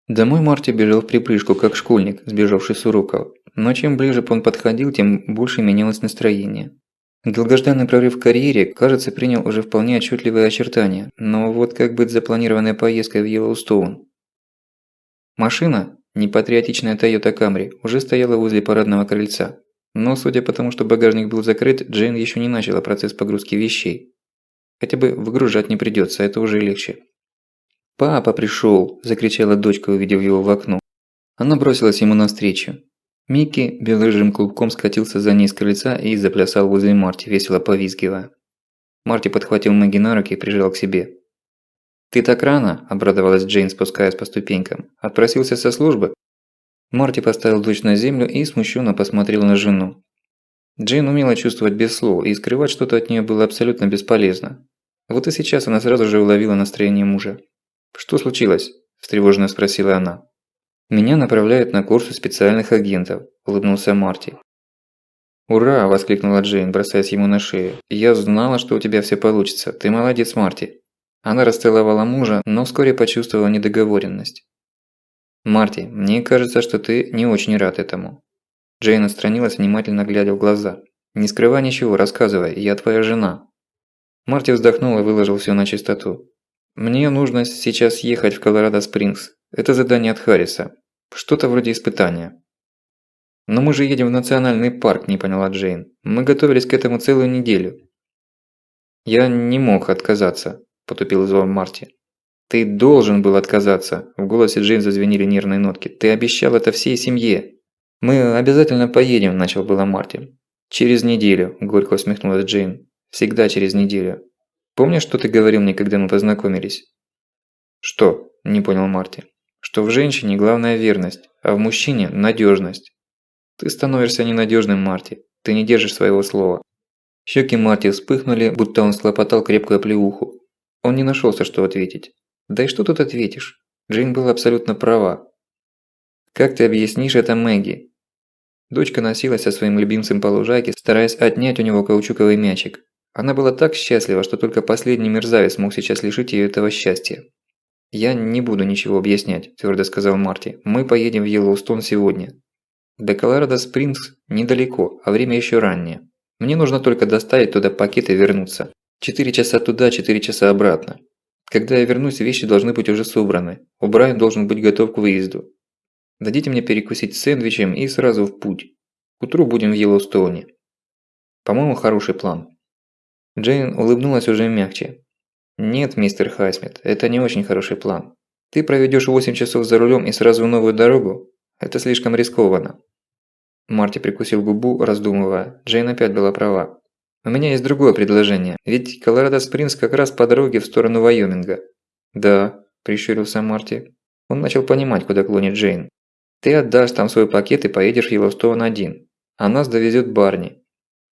Speaker 1: Домой Марти бежал вприпрыжку, как школьник, сбежавший с уроков. Но чем ближе он подходил, тем больше менялось настроение. Долгожданный прорыв в карьере, кажется, принял уже вполне отчетливые очертания, но вот как быть запланированной поездкой в Йеллоустоун? Машина, непатриотичная Toyota Camry, уже стояла возле парадного крыльца. Но судя по тому, что багажник был закрыт, Джейн еще не начала процесс погрузки вещей. Хотя бы выгружать не придется, это уже легче. «Папа пришел!» – закричала дочка, увидев его в окно. Она бросилась ему навстречу. Микки белорыжим клубком скатился за ней с крыльца и заплясал возле Марти, весело повизгивая. Марти подхватил Мэгги на руки и прижал к себе. «Ты так рано?» – обрадовалась Джейн, спускаясь по ступенькам. «Отпросился со службы?» Марти поставил дочь на землю и смущенно посмотрел на жену. Джейн умела чувствовать без слов, и скрывать что-то от нее было абсолютно бесполезно. Вот и сейчас она сразу же уловила настроение мужа. «Что случилось?» – встревоженно спросила она. «Меня направляют на курсы специальных агентов», – улыбнулся Марти. «Ура!» – воскликнула Джейн, бросаясь ему на шею. «Я знала, что у тебя все получится. Ты молодец, Марти». Она расцеловала мужа, но вскоре почувствовала недоговоренность. «Марти, мне кажется, что ты не очень рад этому». Джейн отстранилась, внимательно глядя в глаза. «Не скрывай ничего, рассказывай, я твоя жена». Марти вздохнул и выложил все на чистоту. «Мне нужно сейчас ехать в Колорадо-Спрингс. Это задание от Харриса. Что-то вроде испытания». «Но мы же едем в национальный парк», – не поняла Джейн. «Мы готовились к этому целую неделю». «Я не мог отказаться», – потупил взор Марти. «Ты должен был отказаться», – в голосе Джейн зазвенели нервные нотки. «Ты обещал это всей семье». «Мы обязательно поедем», – начал было Марти. «Через неделю», – горько усмехнулась Джейн. «Всегда через неделю. Помнишь, что ты говорил мне, когда мы познакомились?» «Что?» – не понял Марти. «Что в женщине главная верность, а в мужчине – надежность. Ты становишься ненадежным, Марти. Ты не держишь своего слова». Щеки Марти вспыхнули, будто он схлопотал крепкую оплеуху. Он не нашелся, что ответить. Да и что тут ответишь? Джейн была абсолютно права. «Как ты объяснишь это Мэгги?» Дочка носилась со своим любимцем по лужайке, стараясь отнять у него каучуковый мячик. Она была так счастлива, что только последний мерзавец мог сейчас лишить ее этого счастья. «Я не буду ничего объяснять», – твердо сказал Марти. «Мы поедем в Йеллоустон сегодня. До Колорадо-Спрингс недалеко, а время еще раннее. Мне нужно только доставить туда пакет и вернуться. 4 часа туда, 4 часа обратно. Когда я вернусь, вещи должны быть уже собраны. О'Брайен должен быть готов к выезду. Дадите мне перекусить сэндвичем и сразу в путь. К утру будем в Йеллоустоуне. По-моему, хороший план». Джейн улыбнулась уже мягче. «Нет, мистер Хайсмит, это не очень хороший план. Ты проведешь 8 часов за рулем и сразу в новую дорогу? Это слишком рискованно». Марти прикусил губу, раздумывая. Джейн опять была права. «У меня есть другое предложение, ведь Колорадо-Спрингс как раз по дороге в сторону Вайоминга». «Да», – прищурился Марти. Он начал понимать, куда клонит Джейн. «Ты отдашь там свой пакет и поедешь в Йеллоустоун один. А нас довезет Барни.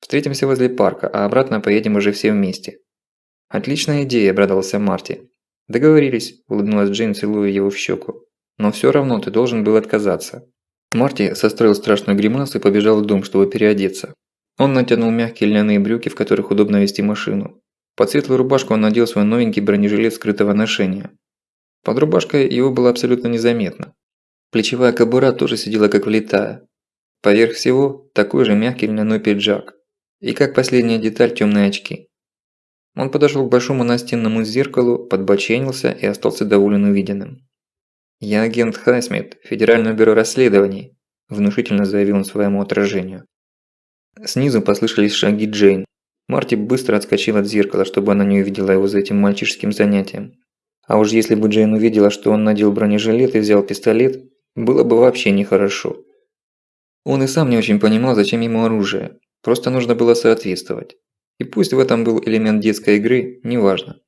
Speaker 1: Встретимся возле парка, а обратно поедем уже все вместе». «Отличная идея», – обрадовался Марти. «Договорились», – улыбнулась Джейн, целуя его в щеку. «Но все равно ты должен был отказаться». Марти состроил страшную гримасу и побежал в дом, чтобы переодеться. Он натянул мягкие льняные брюки, в которых удобно вести машину. Под светлую рубашку он надел свой новенький бронежилет скрытого ношения. Под рубашкой его было абсолютно незаметно. Плечевая кобура тоже сидела как влитая. Поверх всего такой же мягкий льняной пиджак. И как последняя деталь темные очки. Он подошел к большому настенному зеркалу, подбоченился и остался доволен увиденным. «Я агент Хайсмит, Федеральное бюро расследований», – внушительно заявил он своему отражению. Снизу послышались шаги Джейн. Марти быстро отскочил от зеркала, чтобы она не увидела его за этим мальчишеским занятием. А уж если бы Джейн увидела, что он надел бронежилет и взял пистолет, было бы вообще нехорошо. Он и сам не очень понимал, зачем ему оружие. Просто нужно было соответствовать. И пусть в этом был элемент детской игры, неважно.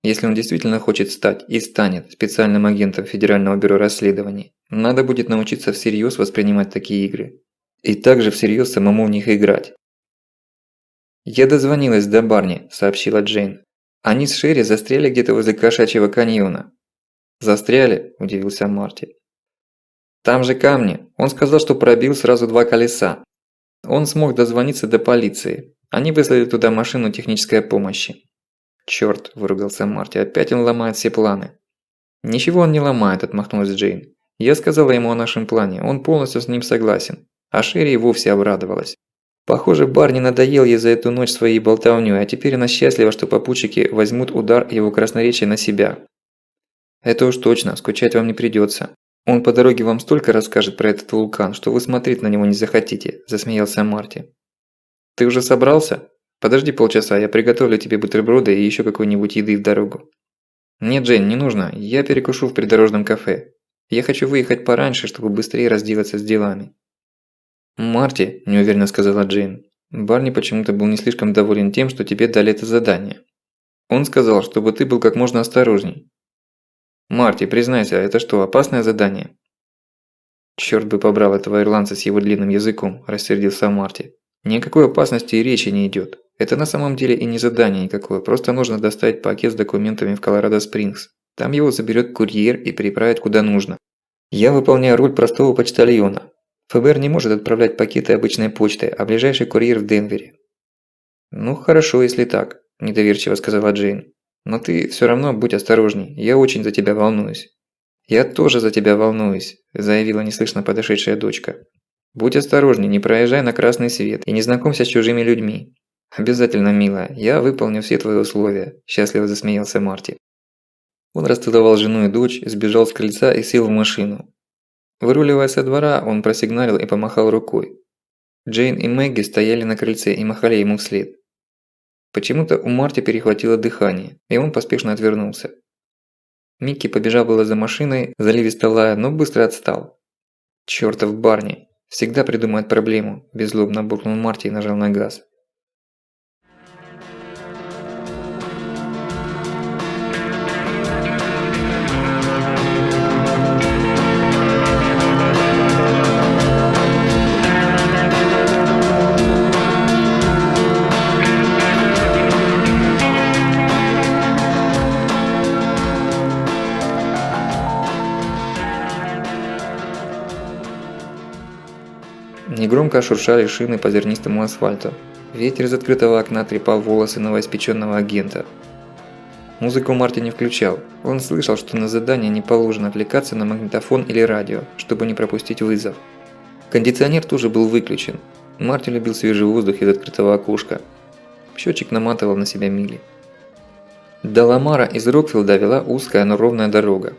Speaker 1: Если он действительно хочет стать и станет специальным агентом Федерального бюро расследований, надо будет научиться всерьез воспринимать такие игры. И также всерьез самому в них играть. «Я дозвонилась до Барни», – сообщила Джейн. «Они с Шерри застряли где-то возле Кошачьего каньона». «Застряли?» – удивился Марти. «Там же камни. Он сказал, что пробил сразу 2 колеса. Он смог дозвониться до полиции. Они выслали туда машину технической помощи». «Чёрт!» – выругался Марти. «Опять он ломает все планы». «Ничего он не ломает», – отмахнулась Джейн. «Я сказала ему о нашем плане. Он полностью с ним согласен». А Шерри и вовсе обрадовалась. Похоже, Барни надоел ей за эту ночь своей болтовнёй, а теперь она счастлива, что попутчики возьмут удар его красноречия на себя. «Это уж точно, скучать вам не придётся. Он по дороге вам столько расскажет про этот вулкан, что вы смотреть на него не захотите», – засмеялся Марти. «Ты уже собрался? Подожди полчаса, я приготовлю тебе бутерброды и ещё какой-нибудь еды в дорогу». «Нет, Джейн, не нужно, я перекушу в придорожном кафе. Я хочу выехать пораньше, чтобы быстрее разделаться с делами». «Марти», – неуверенно сказала Джейн, – «Барни почему-то был не слишком доволен тем, что тебе дали это задание. Он сказал, чтобы ты был как можно осторожней». «Марти, признайся, это что, опасное задание?» «Чёрт бы побрал этого ирландца с его длинным языком», – рассердился Марти. «Ни о какой опасности и речи не идёт. Это на самом деле и не задание никакое, просто нужно доставить пакет с документами в Колорадо-Спрингс. Там его заберет курьер и переправит куда нужно. Я выполняю роль простого почтальона. ФБР не может отправлять пакеты обычной почтой, а ближайший курьер в Денвере». «Ну хорошо, если так», – недоверчиво сказала Джейн. «Но ты всё равно будь осторожней, я очень за тебя волнуюсь». «Я тоже за тебя волнуюсь», – заявила неслышно подошедшая дочка. «Будь осторожней, не проезжай на красный свет и не знакомься с чужими людьми». «Обязательно, милая, я выполню все твои условия», – счастливо засмеялся Марти. Он расцеловал жену и дочь, сбежал с крыльца и сел в машину. Выруливая со двора, он просигналил и помахал рукой. Джейн и Мэгги стояли на крыльце и махали ему вслед. Почему-то у Марти перехватило дыхание, и он поспешно отвернулся. Микки побежал было за машиной, заливисто лая, но быстро отстал. «Чёртов Барни! Всегда придумает проблему», – беззлобно буркнул Марти и нажал на газ. Негромко шуршали шины по зернистому асфальту. Ветер из открытого окна трепал волосы новоиспечённого агента. Музыку Марти не включал. Он слышал, что на задание не положено отвлекаться на магнитофон или радио, чтобы не пропустить вызов. Кондиционер тоже был выключен. Марти любил свежий воздух из открытого окошка. Счётчик наматывал на себя мили. До Ламара из Рокфилда вела узкая, но ровная дорога.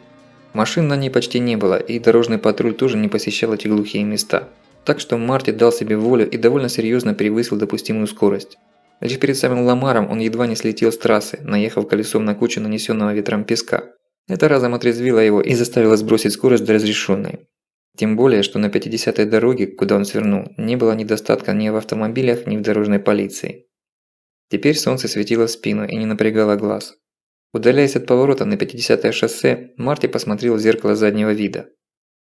Speaker 1: Машин на ней почти не было, и дорожный патруль тоже не посещал эти глухие места. Так что Марти дал себе волю и довольно серьезно превысил допустимую скорость. Лишь перед самым Ламаром он едва не слетел с трассы, наехав колесом на кучу нанесенного ветром песка. Это разом отрезвило его и заставило сбросить скорость до разрешенной. Тем более, что на 50-й дороге, куда он свернул, не было недостатка ни в автомобилях, ни в дорожной полиции. Теперь солнце светило в спину и не напрягало глаз. Удаляясь от поворота на 50-е шоссе, Марти посмотрел в зеркало заднего вида.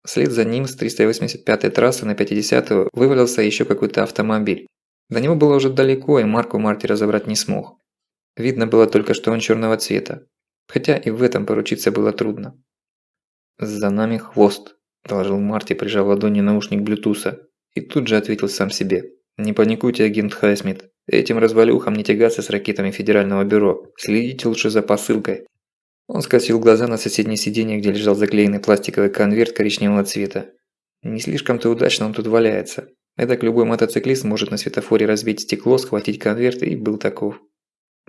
Speaker 1: Вслед за ним с 385-й трассы на 50-ю вывалился еще какой-то автомобиль. До него было уже далеко, и марку Марти разобрать не смог. Видно было только, что он черного цвета. Хотя и в этом поручиться было трудно. «За нами хвост», – доложил Марти, прижав ладонью наушник блютуса. И тут же ответил сам себе. «Не паникуйте, агент Хайсмит. Этим развалюхам не тягаться с ракетами Федерального бюро. Следите лучше за посылкой». Он скосил глаза на соседнее сиденье, где лежал заклеенный пластиковый конверт коричневого цвета. Не слишком-то удачно он тут валяется. Эдак любой мотоциклист может на светофоре разбить стекло, схватить конверт и был таков.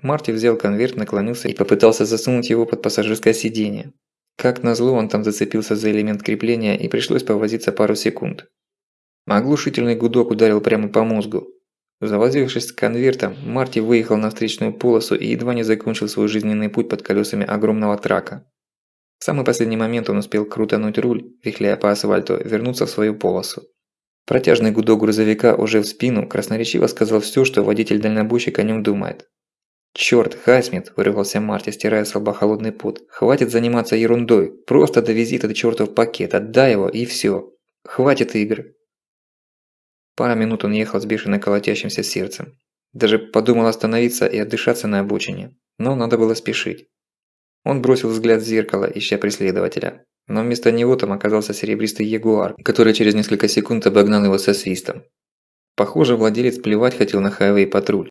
Speaker 1: Марти взял конверт, наклонился и попытался засунуть его под пассажирское сиденье. Как назло, он там зацепился за элемент крепления и пришлось повозиться пару секунд. Оглушительный гудок ударил прямо по мозгу. Завозившись с конвертом, Марти выехал на встречную полосу и едва не закончил свой жизненный путь под колесами огромного трака. В самый последний момент он успел крутануть руль, вихляя по асфальту, вернуться в свою полосу. Протяжный гудок грузовика уже в спину красноречиво сказал все, что водитель-дальнобойщик о нем думает. «Чёрт, Хайсмит!» – вырвался Марти, стирая с лба холодный пот. «Хватит заниматься ерундой! Просто довези этот чёртов пакет, отдай его и всё! Хватит игр!» Пару минут он ехал с бешено колотящимся сердцем. Даже подумал остановиться и отдышаться на обочине, но надо было спешить. Он бросил взгляд в зеркало, ища преследователя. Но вместо него там оказался серебристый ягуар, который через несколько секунд обогнал его со свистом. Похоже, владелец плевать хотел на хайвей-патруль.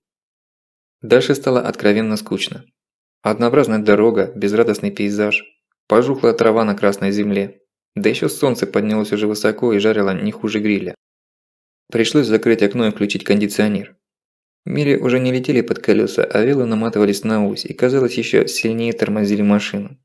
Speaker 1: Дальше стало откровенно скучно. Однообразная дорога, безрадостный пейзаж, пожухлая трава на красной земле. Да еще солнце поднялось уже высоко и жарило не хуже гриля. Пришлось закрыть окно и включить кондиционер. Мили уже не летели под колеса, а вилы наматывались на ось и, казалось, еще сильнее тормозили машину.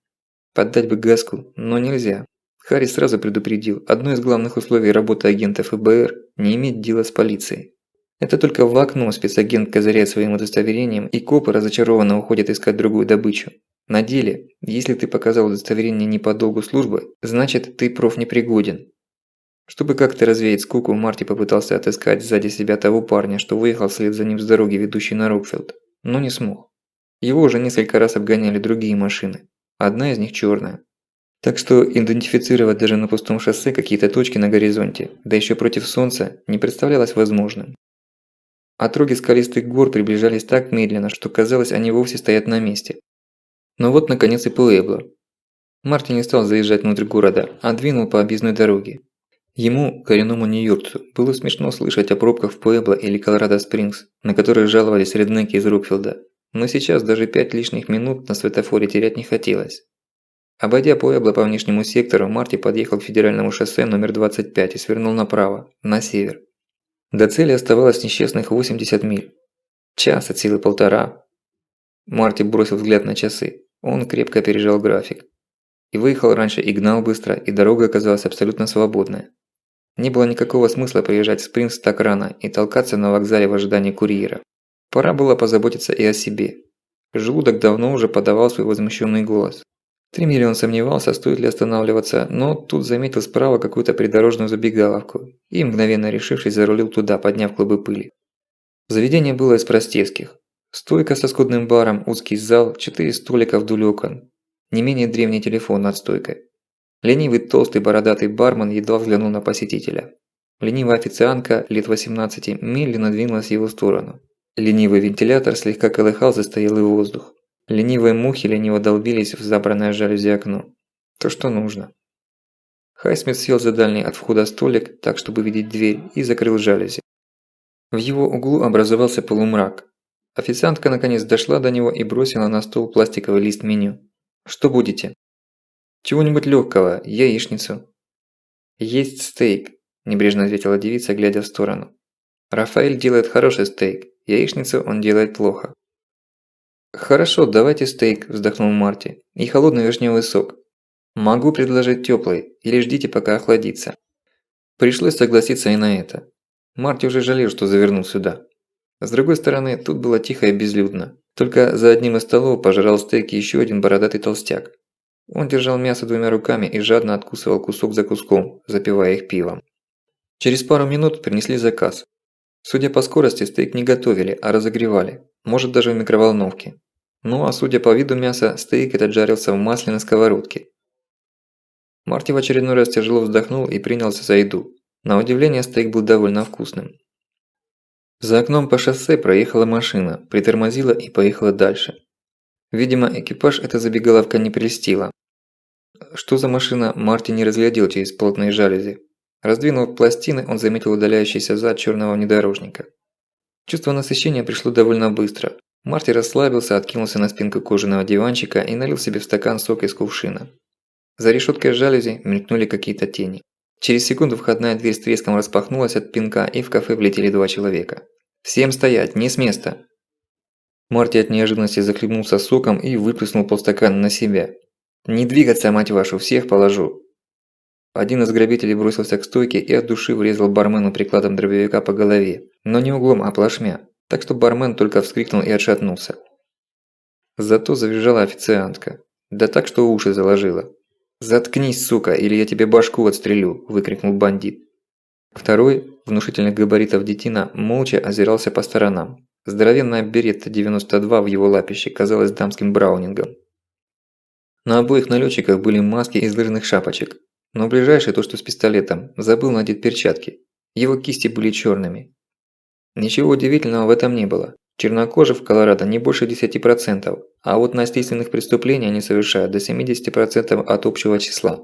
Speaker 1: Поддать бы газку, но нельзя. Харрис сразу предупредил, одно из главных условий работы агента ФБР – не иметь дела с полицией. Это только в окно спецагент козыряет своим удостоверением, и копы разочарованно уходят искать другую добычу. На деле, если ты показал удостоверение не по долгу службы, значит ты профнепригоден. Чтобы как-то развеять скуку, Марти попытался отыскать сзади себя того парня, что выехал вслед за ним с дороги, ведущей на Рокфилд, но не смог. Его уже несколько раз обгоняли другие машины. Одна из них черная. Так что идентифицировать даже на пустом шоссе какие-то точки на горизонте, да еще против солнца, не представлялось возможным. Отроги скалистых гор приближались так медленно, что казалось, они вовсе стоят на месте. Но вот наконец и Пуэбло. Марти не стал заезжать внутрь города, а двинул по объездной дороге. Ему, коренному нью-йоркцу, было смешно слышать о пробках в Пуэбло или Колорадо-Спрингс, на которые жаловались реднеки из Рокфилда. Но сейчас даже 5 лишних минут на светофоре терять не хотелось. Обойдя Пуэбло по внешнему сектору, Марти подъехал к федеральному шоссе номер 25 и свернул направо, на север. До цели оставалось несчастных 80 миль. Час от силы полтора. Марти бросил взгляд на часы. Он крепко опережал график. И выехал раньше, и гнал быстро, и дорога оказалась абсолютно свободная. Не было никакого смысла приезжать в Спрингс так рано и толкаться на вокзале в ожидании курьера. Пора было позаботиться и о себе. Желудок давно уже подавал свой возмущенный голос. 3 мили он сомневался, стоит ли останавливаться, но тут заметил справа какую-то придорожную забегаловку и, мгновенно решившись, зарулил туда, подняв клубы пыли. Заведение было из простецких. Стойка со скудным баром, узкий зал, 4 столика вдоль окон. Не менее древний телефон над стойкой. Ленивый толстый бородатый бармен едва взглянул на посетителя. Ленивая официантка лет 18 медленно двинулась в его сторону. Ленивый вентилятор слегка колыхал застоялый воздух. Ленивые мухи лениво долбились в забранное жалюзи окно. То, что нужно. Хайсмит сел за дальний от входа столик, так чтобы видеть дверь, и закрыл жалюзи. В его углу образовался полумрак. Официантка наконец дошла до него и бросила на стол пластиковый лист меню. «Что будете?» «Чего-нибудь легкого, яичницу». «Есть стейк», – небрежно ответила девица, глядя в сторону. «Рафаэль делает хороший стейк, яичницу он делает плохо». «Хорошо, давайте стейк», – вздохнул Марти, – «и холодный вишневый сок. Могу предложить теплый, или ждите, пока охладится». Пришлось согласиться и на это. Марти уже жалел, что завернул сюда. С другой стороны, тут было тихо и безлюдно. Только за одним из столов пожирал стейк еще один бородатый толстяк. Он держал мясо 2 руками и жадно откусывал кусок за куском, запивая их пивом. Через пару минут принесли заказ. Судя по скорости, стейк не готовили, а разогревали, может даже в микроволновке. Ну а судя по виду мяса, стейк этот жарился в масле на сковородке. Марти в очередной раз тяжело вздохнул и принялся за еду. На удивление, стейк был довольно вкусным. За окном по шоссе проехала машина, притормозила и поехала дальше. Видимо, экипаж эта забегаловка не прельстила. Что за машина, Марти не разглядел через плотные жалюзи. Раздвинув пластины, он заметил удаляющийся зад черного внедорожника. Чувство насыщения пришло довольно быстро. Марти расслабился, откинулся на спинку кожаного диванчика и налил себе в стакан сок из кувшина. За решеткой жалюзи мелькнули какие-то тени. Через секунду входная дверь с треском распахнулась от пинка, и в кафе влетели 2 человека. «Всем стоять, не с места!» Марти от неожиданности захлебнулся соком и выплеснул полстакана на себя. «Не двигаться, мать вашу, всех положу!» Один из грабителей бросился к стойке и от души врезал бармену прикладом дробовика по голове, но не углом, а плашмя, так что бармен только вскрикнул и отшатнулся. Зато завизжала официантка, да так, что уши заложила. «Заткнись, сука, или я тебе башку отстрелю!» – выкрикнул бандит. Второй, внушительных габаритов детина, молча озирался по сторонам. Здоровенная беретта 92 в его лапище казалась дамским браунингом. На обоих налетчиках были маски из лыжных шапочек, но ближайший, то что с пистолетом, забыл надеть перчатки. Его кисти были черными. Ничего удивительного в этом не было. Чернокожих в Колорадо не больше 10%, а вот насильственных преступлений они совершают до 70% от общего числа.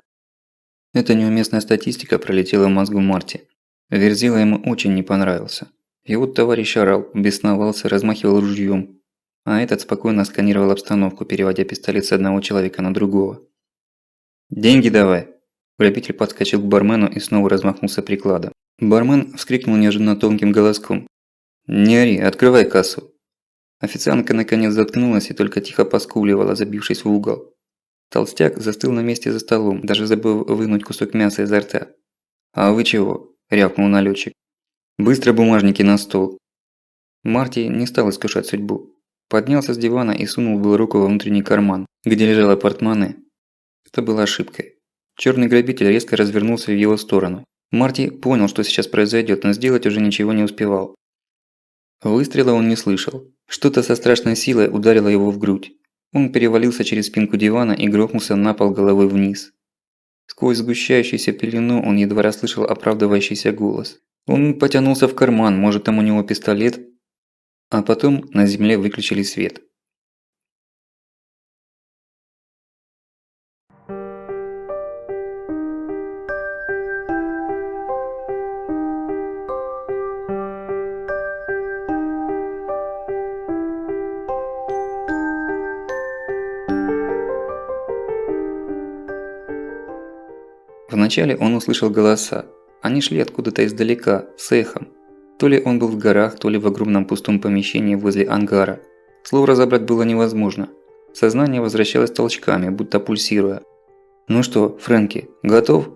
Speaker 1: Эта неуместная статистика пролетела в мозгу Марти. Верзила ему очень не понравился. Его товарищ орал, бесновался, размахивал ружьем, а этот спокойно сканировал обстановку, переводя пистолет с одного человека на другого. «Деньги давай!» Грабитель подскочил к бармену и снова размахнулся прикладом. Бармен вскрикнул неожиданно тонким голоском. «Не ори, открывай кассу!» Официантка наконец заткнулась и только тихо поскуливала, забившись в угол. Толстяк застыл на месте за столом, даже забыл вынуть кусок мяса изо рта. «А вы чего?» – рявкнул налетчик. «Быстро бумажники на стол!» Марти не стал искушать судьбу. Поднялся с дивана и сунул было руку во внутренний карман, где лежало портмоне. Это было ошибкой. Черный грабитель резко развернулся в его сторону. Марти понял, что сейчас произойдет, но сделать уже ничего не успевал. Выстрела он не слышал. Что-то со страшной силой ударило его в грудь. Он перевалился через спинку дивана и грохнулся на пол головой вниз. Сквозь сгущающуюся пелену он едва расслышал оправдывающийся голос. Он потянулся в карман, может там у него пистолет, а потом на земле выключили свет. Вначале он услышал голоса. Они шли откуда-то издалека, с эхом. То ли он был в горах, то ли в огромном пустом помещении возле ангара. Слов разобрать было невозможно. Сознание возвращалось толчками, будто пульсируя. «Ну что, Фрэнки, готов?»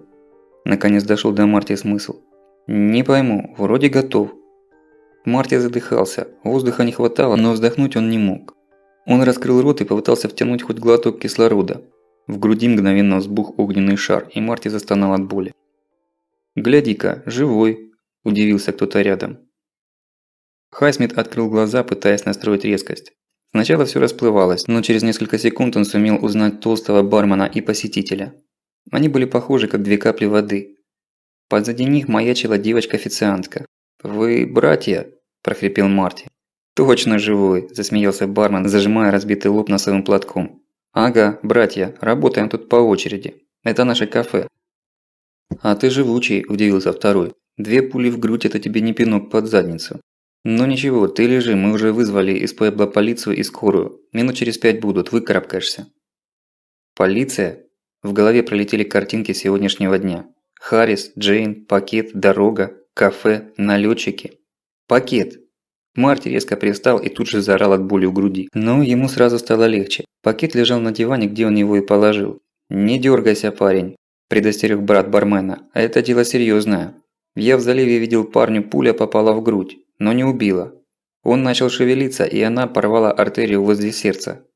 Speaker 1: Наконец дошел до Марти смысл. «Не пойму, вроде готов». Марти задыхался, воздуха не хватало, но вздохнуть он не мог. Он раскрыл рот и попытался втянуть хоть глоток кислорода. В груди мгновенно взбух огненный шар, и Марти застонал от боли. «Гляди-ка, живой!» – удивился кто-то рядом. Хайсмит открыл глаза, пытаясь настроить резкость. Сначала все расплывалось, но через несколько секунд он сумел узнать толстого бармена и посетителя. Они были похожи, как две капли воды. Позади них маячила девочка-официантка. «Вы братья?» – прохрипел Марти. «Точно живой!» – засмеялся бармен, зажимая разбитый лоб носовым платком. «Ага, братья, работаем тут по очереди. Это наше кафе». «А ты живучий», – удивился второй. «2 пули в грудь – это тебе не пинок под задницу». «Ну ничего, ты лежи, мы уже вызвали из Пуэбло полицию и скорую. Минут через 5 будут, выкарабкаешься». «Полиция?» В голове пролетели картинки сегодняшнего дня. Харрис, Джейн, пакет, дорога, кафе, налетчики. Пакет! Марти резко привстал и тут же заорал от боли в груди. Но ему сразу стало легче. Пакет лежал на диване, где он его и положил. «Не дергайся, парень», – предостерег брат бармена. «Это дело серьезное. Я в заливе видел парню, пуля попала в грудь, но не убила. Он начал шевелиться, и она порвала артерию возле сердца.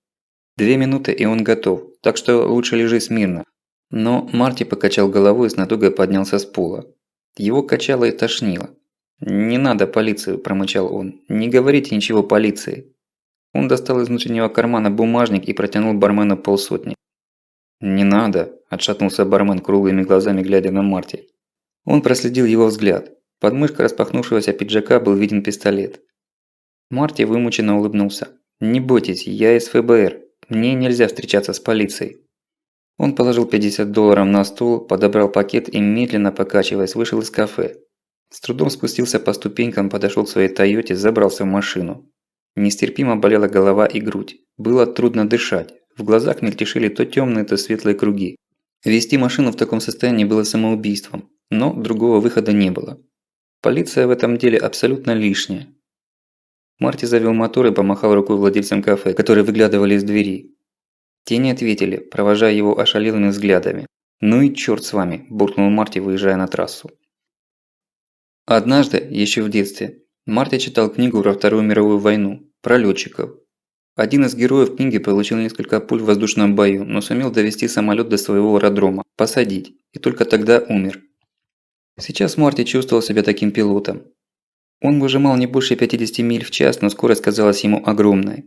Speaker 1: 2 минуты, и он готов, так что лучше лежи смирно». Но Марти покачал головой и с натугой поднялся с пола. Его качало и тошнило. «Не надо полицию», – промычал он. «Не говорите ничего полиции». Он достал из внутреннего кармана бумажник и протянул бармену 50. «Не надо», – отшатнулся бармен круглыми глазами, глядя на Марти. Он проследил его взгляд. Под мышкой распахнувшегося пиджака был виден пистолет. Марти вымученно улыбнулся. «Не бойтесь, я из ФБР. Мне нельзя встречаться с полицией». Он положил $50 на стол, подобрал пакет и, медленно покачиваясь, вышел из кафе. С трудом спустился по ступенькам, подошел к своей Тойоте, забрался в машину. Нестерпимо болела голова и грудь. Было трудно дышать. В глазах мельтешили то темные, то светлые круги. Вести машину в таком состоянии было самоубийством, но другого выхода не было. Полиция в этом деле абсолютно лишняя. Марти завел мотор и помахал рукой владельцам кафе, которые выглядывали из двери. Те не ответили, провожая его ошалелыми взглядами. «Ну и черт с вами», – буркнул Марти, выезжая на трассу. Однажды, еще в детстве, Марти читал книгу про Вторую мировую войну, про летчиков. Один из героев книги получил несколько пуль в воздушном бою, но сумел довести самолет до своего аэродрома, посадить, и только тогда умер. Сейчас Марти чувствовал себя таким пилотом. Он выжимал не больше 50 миль в час, но скорость казалась ему огромной.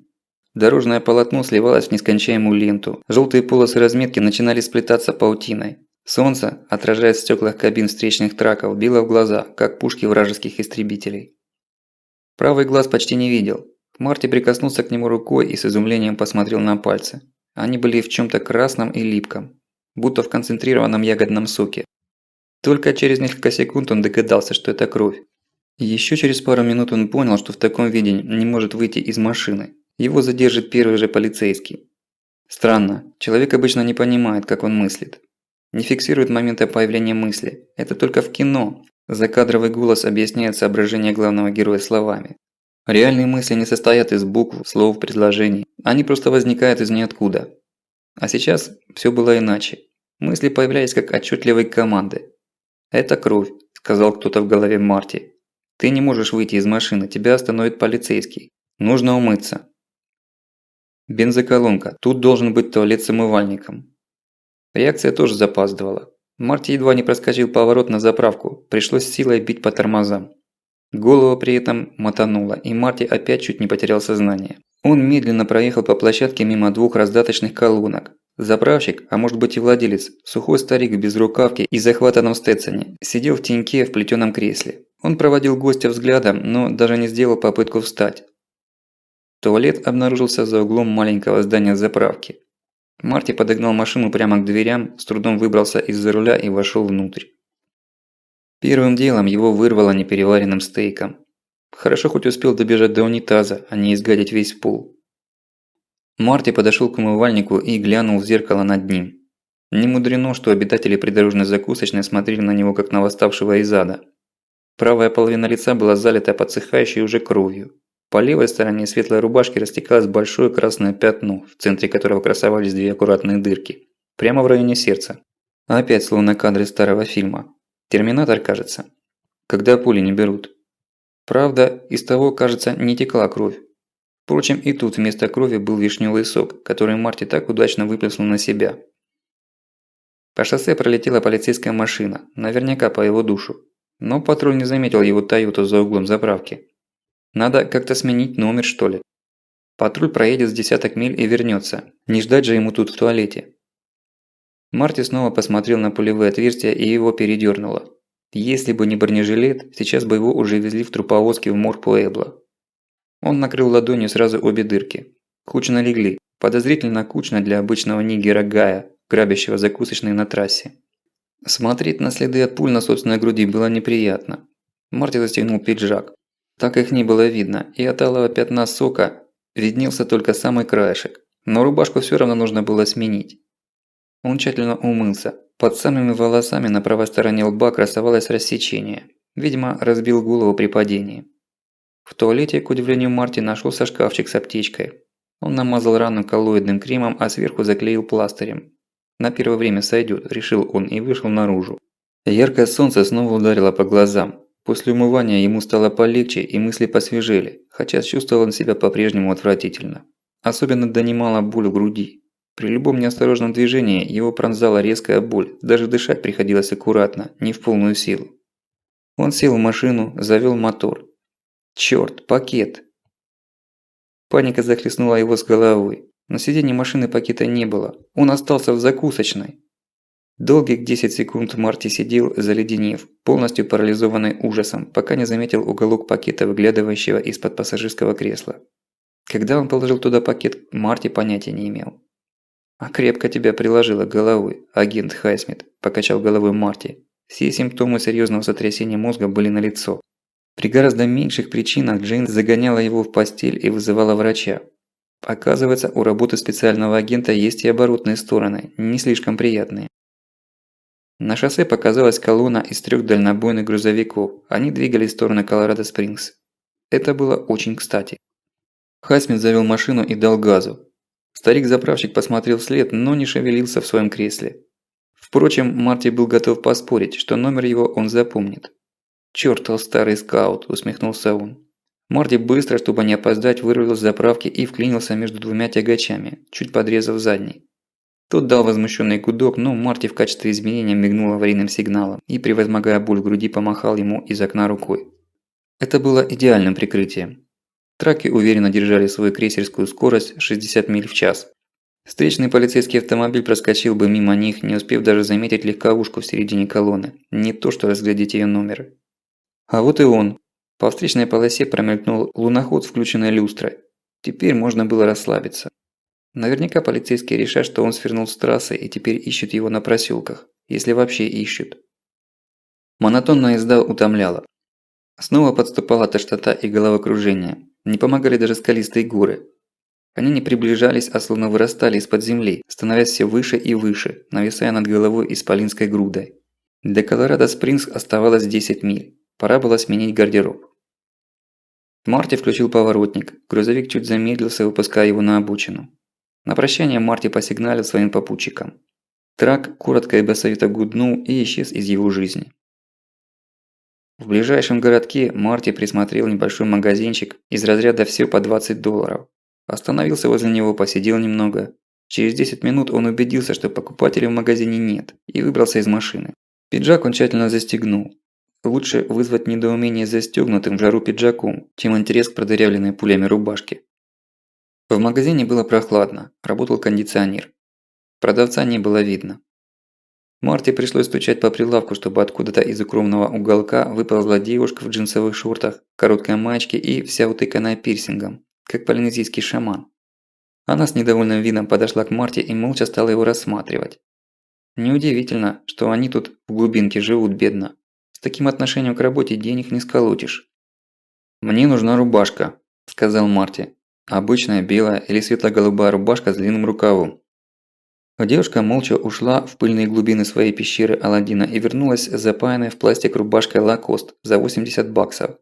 Speaker 1: Дорожное полотно сливалось в нескончаемую ленту, желтые полосы разметки начинали сплетаться паутиной. Солнце, отражаясь в стеклах кабин встречных траков, било в глаза, как пушки вражеских истребителей. Правый глаз почти не видел. Марти прикоснулся к нему рукой и с изумлением посмотрел на пальцы. Они были в чем-то красном и липком, будто в концентрированном ягодном соке. Только через несколько секунд он догадался, что это кровь. Еще через пару минут он понял, что в таком виде не может выйти из машины. Его задержит первый же полицейский. Странно, человек обычно не понимает, как он мыслит. Не фиксирует момента появления мысли. Это только в кино. Закадровый голос объясняет соображения главного героя словами. Реальные мысли не состоят из букв, слов, предложений. Они просто возникают из ниоткуда. А сейчас все было иначе. Мысли появлялись как отчетливые команды. «Это кровь», – сказал кто-то в голове Марти. «Ты не можешь выйти из машины, тебя остановит полицейский. Нужно умыться». Бензоколонка. Тут должен быть туалет с умывальником. Реакция тоже запаздывала. Марти едва не проскочил поворот на заправку, пришлось силой бить по тормозам. Голову при этом мотануло, и Марти опять чуть не потерял сознание. Он медленно проехал по площадке мимо двух раздаточных колонок. Заправщик, а может быть и владелец, сухой старик в безрукавке и захватанном стетсоне, сидел в теньке в плетеном кресле. Он проводил гостя взглядом, но даже не сделал попытку встать. Туалет обнаружился за углом маленького здания заправки. Марти подогнал машину прямо к дверям, с трудом выбрался из-за руля и вошел внутрь. Первым делом его вырвало непереваренным стейком. Хорошо хоть успел добежать до унитаза, а не изгадить весь пол. Марти подошел к умывальнику и глянул в зеркало над ним. Не мудрено, что обитатели придорожной закусочной смотрели на него как на восставшего из ада. Правая половина лица была залита подсыхающей уже кровью. По левой стороне светлой рубашки растекалось большое красное пятно, в центре которого красовались две аккуратные дырки. Прямо в районе сердца. Опять словно кадры старого фильма. «Терминатор», кажется. Когда пули не берут. Правда, из того, кажется, не текла кровь. Впрочем, и тут вместо крови был вишневый сок, который Марти так удачно выплеснул на себя. По шоссе пролетела полицейская машина, наверняка по его душу. Но патруль не заметил его Тойоту за углом заправки. Надо как-то сменить номер, что ли. Патруль проедет с десяток миль и вернется. Не ждать же ему тут в туалете. Марти снова посмотрел на пулевые отверстия и его передёрнуло. Если бы не бронежилет, сейчас бы его уже везли в труповозке в морг Пуэбло. Он накрыл ладонью сразу обе дырки. Кучно легли. Подозрительно кучно для обычного нигера Гая, грабящего закусочные на трассе. Смотреть на следы от пуль на собственной груди было неприятно. Марти застегнул пиджак. Так их не было видно, и от алого пятна сока виднелся только самый краешек. Но рубашку все равно нужно было сменить. Он тщательно умылся. Под самыми волосами на правой стороне лба красовалось рассечение. Видимо, разбил голову при падении. В туалете, к удивлению Марти, нашелся шкафчик с аптечкой. Он намазал рану коллоидным кремом, а сверху заклеил пластырем. На первое время сойдет, решил он и вышел наружу. Яркое солнце снова ударило по глазам. После умывания ему стало полегче и мысли посвежели, хотя чувствовал он себя по-прежнему отвратительно. Особенно донимала боль в груди. При любом неосторожном движении его пронзала резкая боль, даже дышать приходилось аккуратно, не в полную силу. Он сел в машину, завел мотор. Чёрт, пакет! Паника захлестнула его с головой. На сиденье машины пакета не было, он остался в закусочной. Долгих 10 секунд Марти сидел, заледенев, полностью парализованный ужасом, пока не заметил уголок пакета, выглядывающего из-под пассажирского кресла. Когда он положил туда пакет, Марти понятия не имел. «А крепко тебя приложило головой, агент Хайсмит», – покачал головой Марти. Все симптомы серьезного сотрясения мозга были налицо. При гораздо меньших причинах Джейн загоняла его в постель и вызывала врача. Оказывается, у работы специального агента есть и оборотные стороны, не слишком приятные. На шоссе показалась колонна из 3 дальнобойных грузовиков. Они двигались в сторону Колорадо-Спрингс. Это было очень кстати. Хайсмит завел машину и дал газу. Старик-заправщик посмотрел вслед, но не шевелился в своем кресле. Впрочем, Марти был готов поспорить, что номер его он запомнит. «Чёртов старый скаут», – усмехнулся он. Марти быстро, чтобы не опоздать, вырвал с заправки и вклинился между двумя тягачами, чуть подрезав задний. Тот дал возмущенный гудок, но Марти в качестве изменения мигнул аварийным сигналом и, превозмогая боль в груди, помахал ему из окна рукой. Это было идеальным прикрытием. Траки уверенно держали свою крейсерскую скорость 60 миль в час. Встречный полицейский автомобиль проскочил бы мимо них, не успев даже заметить легковушку в середине колонны, не то что разглядеть ее номер. А вот и он. По встречной полосе промелькнул луноход с включенной люстрой. Теперь можно было расслабиться. Наверняка полицейские решат, что он свернул с трассы и теперь ищут его на проселках, если вообще ищут. Монотонная езда утомляла. Снова подступала тошнота и головокружение. Не помогали даже скалистые горы. Они не приближались, а словно вырастали из-под земли, становясь все выше и выше, нависая над головой исполинской грудой. До Колорадо-Спрингс оставалось 10 миль. Пора было сменить гардероб. Марти включил поворотник. Грузовик чуть замедлился, выпуская его на обочину. На прощание Марти посигналил своим попутчикам. Трак коротко и басовито гуднул и исчез из его жизни. В ближайшем городке Марти присмотрел небольшой магазинчик из разряда «все по $20». Остановился возле него, посидел немного. Через 10 минут он убедился, что покупателей в магазине нет, и выбрался из машины. Пиджак он тщательно застегнул. Лучше вызвать недоумение застегнутым в жару пиджаком, чем интерес к продырявленной пулями рубашке. В магазине было прохладно, работал кондиционер. Продавца не было видно. Марти пришлось стучать по прилавку, чтобы откуда-то из укромного уголка выползла девушка в джинсовых шортах, короткой маечке и вся утыканная пирсингом, как полинезийский шаман. Она с недовольным видом подошла к Марти и молча стала его рассматривать. Неудивительно, что они тут в глубинке живут бедно. С таким отношением к работе денег не сколотишь. «Мне нужна рубашка», – сказал Марти. «Обычная белая или светло-голубая рубашка с длинным рукавом». Девушка молча ушла в пыльные глубины своей пещеры Аладдина и вернулась с запаянной в пластик рубашкой Lacoste за $80.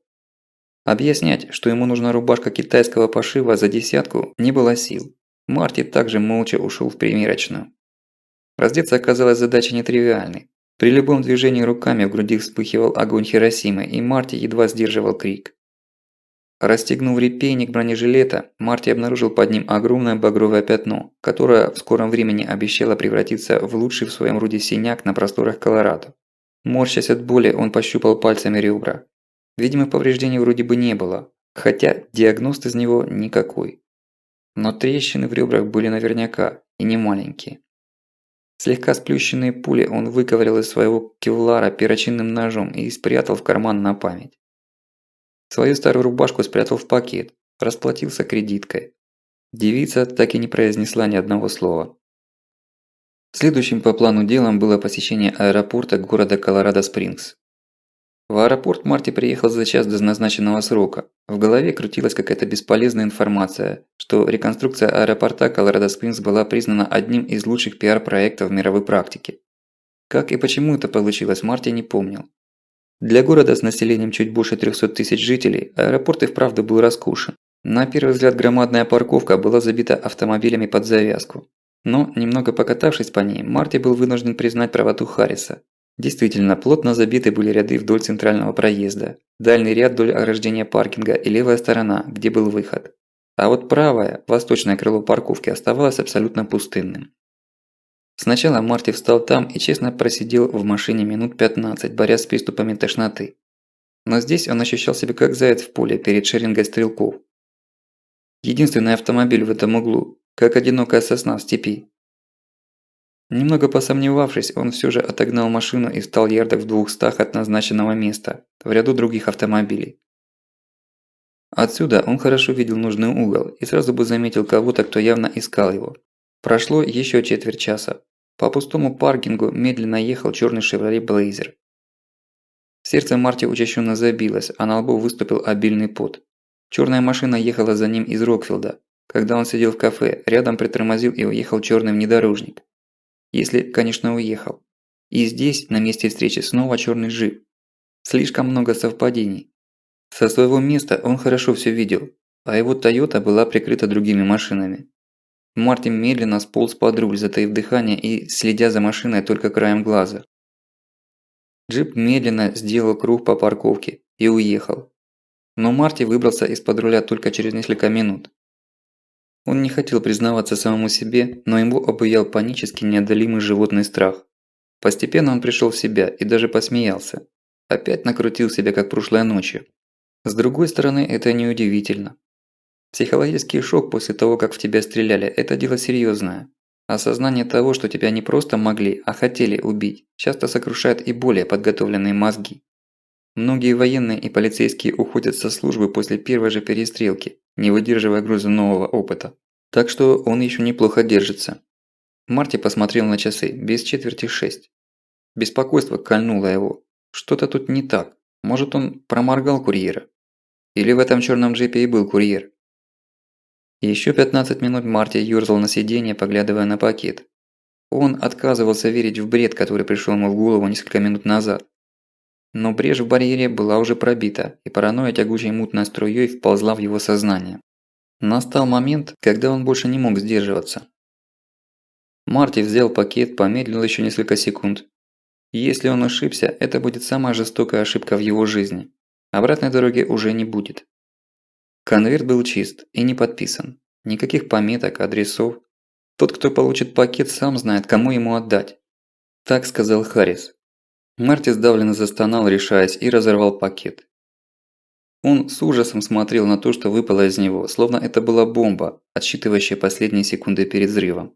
Speaker 1: Объяснять, что ему нужна рубашка китайского пошива за десятку, не было сил. Марти также молча ушел в примерочную. Раздеться оказалась задача нетривиальной. При любом движении руками в груди вспыхивал огонь Хиросимы, и Марти едва сдерживал крик. Расстегнув репейник бронежилета, Марти обнаружил под ним огромное багровое пятно, которое в скором времени обещало превратиться в лучший в своем роде синяк на просторах Колорадо. Морщась от боли, он пощупал пальцами ребра. Видимо, повреждений вроде бы не было, хотя диагноз из него никакой. Но трещины в ребрах были наверняка, и не маленькие. Слегка сплющенные пули он выковырял из своего кевлара перочинным ножом и спрятал в карман на память. Свою старую рубашку спрятал в пакет, расплатился кредиткой. Девица так и не произнесла ни одного слова. Следующим по плану делом было посещение аэропорта города Колорадо-Спрингс. В аэропорт Марти приехал за час до назначенного срока. В голове крутилась какая-то бесполезная информация, что реконструкция аэропорта Колорадо-Спрингс была признана одним из лучших пиар-проектов в мировой практике. Как и почему это получилось, Марти не помнил. Для города с населением чуть больше 300 тысяч жителей аэропорт и вправду был роскошен. На первый взгляд громадная парковка была забита автомобилями под завязку. Но, немного покатавшись по ней, Марти был вынужден признать правоту Харриса. Действительно, плотно забиты были ряды вдоль центрального проезда, дальний ряд вдоль ограждения паркинга и левая сторона, где был выход. А вот правое, восточное крыло парковки оставалось абсолютно пустынным. Сначала Марти встал там и честно просидел в машине минут 15, борясь с приступами тошноты. Но здесь он ощущал себя как заяц в поле перед шеренгой стрелков. Единственный автомобиль в этом углу, как одинокая сосна в степи. Немного посомневавшись, он все же отогнал машину и встал ярдах в 200 от назначенного места, в ряду других автомобилей. Отсюда он хорошо видел нужный угол и сразу бы заметил кого-то, кто явно искал его. Прошло еще четверть часа. По пустому паркингу медленно ехал черный Chevrolet Blazer. Сердце Марти учащенно забилось, а на лбу выступил обильный пот. Черная машина ехала за ним из Рокфилда. Когда он сидел в кафе, рядом притормозил и уехал черный внедорожник. Если, конечно, уехал. И здесь, на месте встречи, снова черный джип. Слишком много совпадений. Со своего места он хорошо все видел, а его Тойота была прикрыта другими машинами. Марти медленно сполз под руль, затаив дыхание и следя за машиной только краем глаза. Джип медленно сделал круг по парковке и уехал. Но Марти выбрался из-под руля только через несколько минут. Он не хотел признаваться самому себе, но его обуял панически неодолимый животный страх. Постепенно он пришел в себя и даже посмеялся. Опять накрутил себя, как прошлой ночью. С другой стороны, это неудивительно. Психологический шок после того, как в тебя стреляли – это дело серьезное. Осознание того, что тебя не просто могли, а хотели убить, часто сокрушает и более подготовленные мозги. Многие военные и полицейские уходят со службы после первой же перестрелки, не выдерживая груза нового опыта. Так что он еще неплохо держится. Марти посмотрел на часы, без четверти 6. Беспокойство кольнуло его. Что-то тут не так. Может, он проморгал курьера? Или в этом черном джипе и был курьер? Еще 15 минут Марти ёрзал на сиденье, поглядывая на пакет. Он отказывался верить в бред, который пришел ему в голову несколько минут назад. Но брешь в барьере была уже пробита, и паранойя тягучей мутной струей вползла в его сознание. Настал момент, когда он больше не мог сдерживаться. Марти взял пакет, помедлил еще несколько секунд. Если он ошибся, это будет самая жестокая ошибка в его жизни. Обратной дороги уже не будет. Конверт был чист и не подписан. Никаких пометок, адресов. Тот, кто получит пакет, сам знает, кому ему отдать. Так сказал Харрис. Марти сдавленно застонал, решаясь, и разорвал пакет. Он с ужасом смотрел на то, что выпало из него, словно это была бомба, отсчитывающая последние секунды перед взрывом.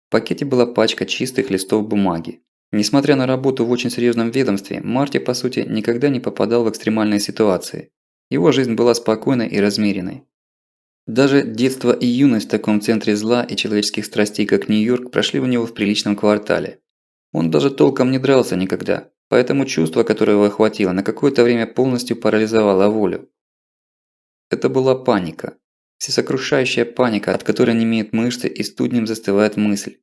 Speaker 1: В пакете была пачка чистых листов бумаги. Несмотря на работу в очень серьезном ведомстве, Марти, по сути, никогда не попадал в экстремальные ситуации. Его жизнь была спокойной и размеренной. Даже детство и юность в таком центре зла и человеческих страстей, как Нью-Йорк, прошли у него в приличном квартале. Он даже толком не дрался никогда, поэтому чувство, которое его охватило, на какое-то время полностью парализовало волю. Это была паника. Всесокрушающая паника, от которой немеют мышцы и студнем застывает мысль.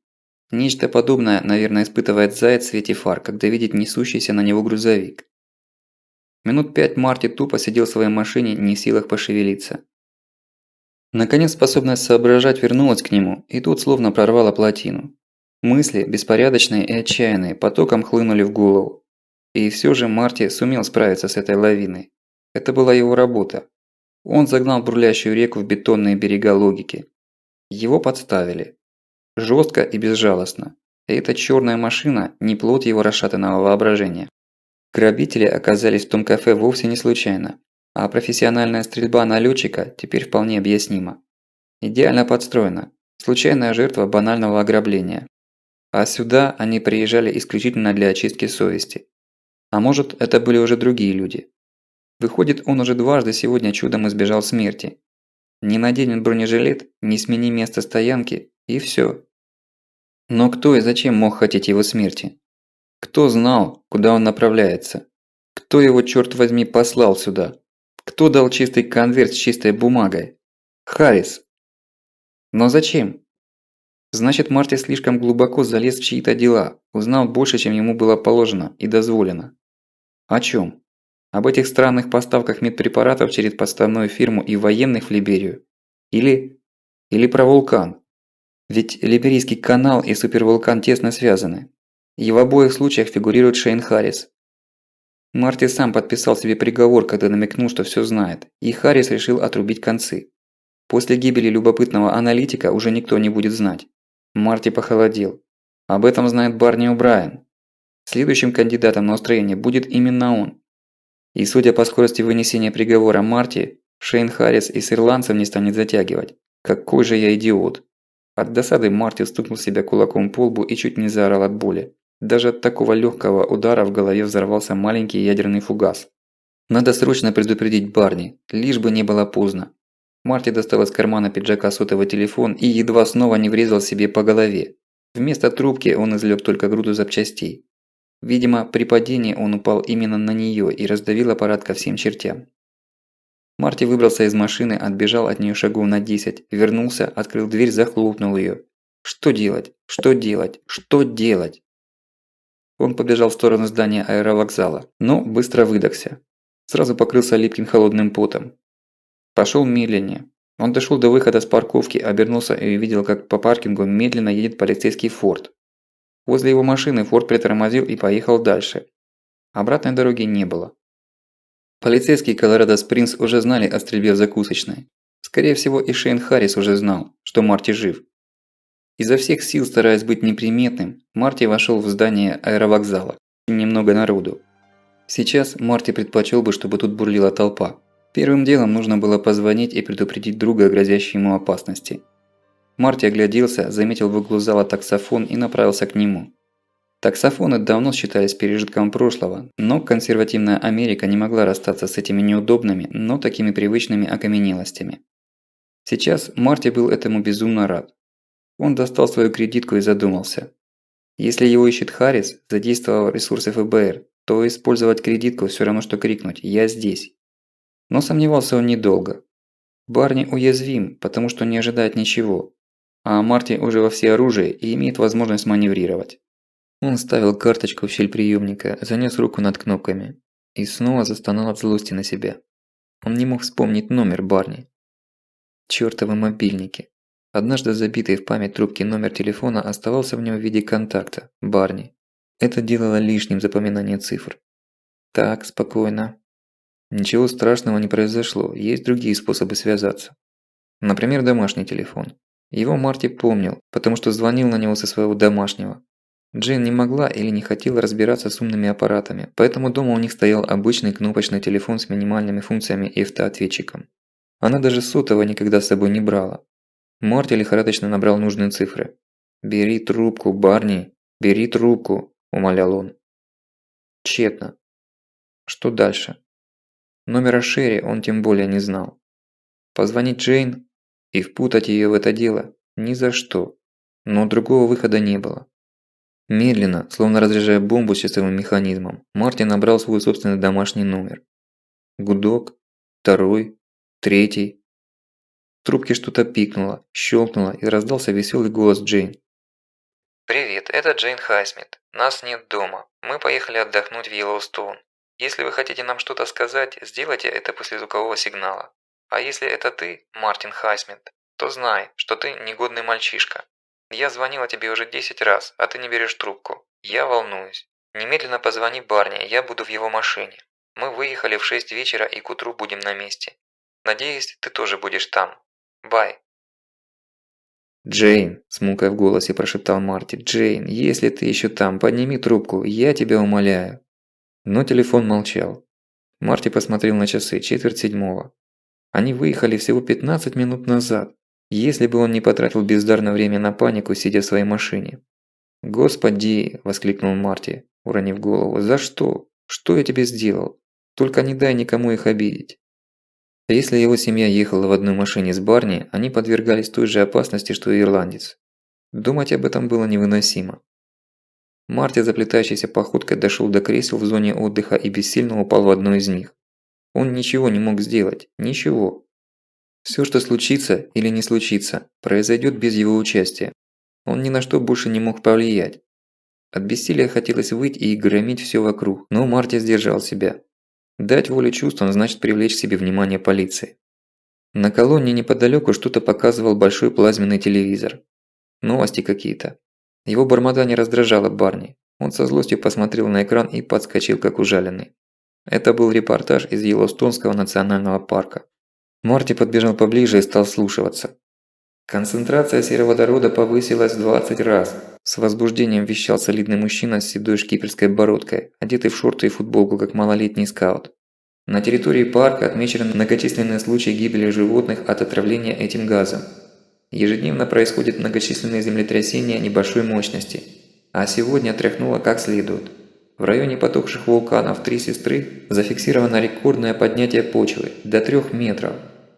Speaker 1: Нечто подобное, наверное, испытывает заяц в свете фар, когда видит несущийся на него грузовик. Минут 5 Марти тупо сидел в своей машине, не в силах пошевелиться. Наконец способность соображать вернулась к нему, и тут словно прорвало плотину. Мысли, беспорядочные и отчаянные, потоком хлынули в голову. И все же Марти сумел справиться с этой лавиной. Это была его работа. Он загнал бурлящую реку в бетонные берега логики. Его подставили. Жестко и безжалостно. И эта черная машина – не плод его расшатанного воображения. Грабители оказались в том кафе вовсе не случайно, а профессиональная стрельба налетчика теперь вполне объяснима. Идеально подстроена. Случайная жертва банального ограбления. А сюда они приезжали исключительно для очистки совести. А может, это были уже другие люди. Выходит, он уже дважды сегодня чудом избежал смерти. Не наденет бронежилет, не смени место стоянки, и все. Но кто и зачем мог хотеть его смерти? Кто знал, куда он направляется? Кто его, черт возьми, послал сюда? Кто дал чистый конверт с чистой бумагой? Харрис. Но зачем? Значит, Марти слишком глубоко залез в чьи-то дела, узнал больше, чем ему было положено и дозволено. О чем? Об этих странных поставках медпрепаратов через подставную фирму и военных в Либерию? Или про вулкан? Ведь Либерийский канал и супервулкан тесно связаны. И в обоих случаях фигурирует Шейн Харрис. Марти сам подписал себе приговор, когда намекнул, что все знает, и Харрис решил отрубить концы. После гибели любопытного аналитика уже никто не будет знать. Марти похолодел. Об этом знает Барни О'Брайен. Следующим кандидатом на устранение будет именно он. И судя по скорости вынесения приговора Марти, Шейн Харрис и с ирландцем не станет затягивать. Какой же я идиот. От досады Марти стукнул себя кулаком по лбу и чуть не заорал от боли. Даже от такого легкого удара в голове взорвался маленький ядерный фугас. Надо срочно предупредить Барни, лишь бы не было поздно. Марти достал из кармана пиджака сотовый телефон и едва снова не врезал себе по голове. Вместо трубки он извлек только груду запчастей. Видимо, при падении он упал именно на нее и раздавил аппарат ко всем чертям. Марти выбрался из машины, отбежал от нее шагов на 10, вернулся, открыл дверь, захлопнул ее. Что делать? Что делать? Что делать? Он побежал в сторону здания аэровокзала, но быстро выдохся. Сразу покрылся липким холодным потом. Пошел медленнее. Он дошел до выхода с парковки, обернулся и увидел, как по паркингу медленно едет полицейский Форд. Возле его машины Форд притормозил и поехал дальше. Обратной дороги не было. Полицейские Колорадо Спрингс уже знали о стрельбе в закусочной. Скорее всего, и Шейн Харрис уже знал, что Марти жив. Изо всех сил, стараясь быть неприметным, Марти вошел в здание аэровокзала. Немного народу. Сейчас Марти предпочел бы, чтобы тут бурлила толпа. Первым делом нужно было позвонить и предупредить друга о грозящей ему опасности. Марти огляделся, заметил в углу зала таксофон и направился к нему. Таксофоны давно считались пережитком прошлого, но консервативная Америка не могла расстаться с этими неудобными, но такими привычными окаменелостями. Сейчас Марти был этому безумно рад. Он достал свою кредитку и задумался. Если его ищет Харрис, задействовав ресурсы ФБР, то использовать кредитку все равно, что крикнуть «Я здесь». Но сомневался он недолго. Барни уязвим, потому что не ожидает ничего, а Марти уже во всеоружии и имеет возможность маневрировать. Он вставил карточку в щель приемника, занес руку над кнопками и снова застонал от злости на себя. Он не мог вспомнить номер Барни. Чёртовы мобильники. Однажды забитый в память трубки номер телефона оставался в нем в виде контакта – Барни. Это делало лишним запоминание цифр. Так, спокойно. Ничего страшного не произошло, есть другие способы связаться. Например, домашний телефон. Его Марти помнил, потому что звонил на него со своего домашнего. Джейн не могла или не хотела разбираться с умными аппаратами, поэтому дома у них стоял обычный кнопочный телефон с минимальными функциями и автоответчиком. Она даже сотового никогда с собой не брала. Марти лихорадочно набрал нужные цифры. «Бери трубку, Барни, бери трубку», – умолял он. Тщетно. Что дальше? Номера Шерри он тем более не знал. Позвонить Джейн и впутать ее в это дело – ни за что. Но другого выхода не было. Медленно, словно разряжая бомбу с часовым механизмом, Марти набрал свой собственный домашний номер. Гудок, второй, третий. В трубке что-то пикнуло, щелкнуло и раздался веселый голос Джейн.
Speaker 2: «Привет, это Джейн Хайсмит. Нас нет дома. Мы поехали отдохнуть в Йеллоустоун. Если вы хотите нам что-то сказать, сделайте это после звукового сигнала. А если это ты, Мартин Хайсмит, то знай, что ты негодный мальчишка. Я звонила тебе уже 10 раз, а ты не берешь трубку. Я волнуюсь. Немедленно позвони Барни, я буду в его машине. Мы выехали в 6 вечера и к утру будем на месте. Надеюсь, ты тоже будешь там. Бай».
Speaker 1: «Джейн», – с мукой в голосе прошептал Марти, – «Джейн, если ты еще там, подними трубку, я тебя умоляю». Но телефон молчал. Марти посмотрел на часы, 6:45. Они выехали всего 15 минут назад, если бы он не потратил бездарное время на панику, сидя в своей машине. «Господи!» – воскликнул Марти, уронив голову. «За что? Что я тебе сделал? Только не дай никому их обидеть». Если его семья ехала в одной машине с Барни, они подвергались той же опасности, что и ирландец. Думать об этом было невыносимо. Марти заплетающейся походкой дошел до кресел в зоне отдыха и бессильно упал в одно из них. Он ничего не мог сделать. Ничего. Все, что случится или не случится, произойдет без его участия. Он ни на что больше не мог повлиять. От бессилия хотелось выйти и громить все вокруг, но Марти сдержал себя. Дать волю чувствам значит привлечь к себе внимание полиции. На колонне неподалеку что-то показывал большой плазменный телевизор. Новости какие-то. Его бормотание раздражало Барни. Он со злостью посмотрел на экран и подскочил как ужаленный. Это был репортаж из Йеллоустонского национального парка. Марти подбежал поближе и стал вслушиваться. «Концентрация сероводорода повысилась в 20 раз», – с возбуждением вещал солидный мужчина с седой шкиперской бородкой, одетый в шорты и футболку, как малолетний скаут. На территории парка отмечены многочисленные случаи гибели животных от отравления этим газом. Ежедневно происходят многочисленные землетрясения небольшой мощности, а сегодня тряхнуло как следует. В районе потухших вулканов Три Сестры зафиксировано рекордное поднятие почвы до 3 метров.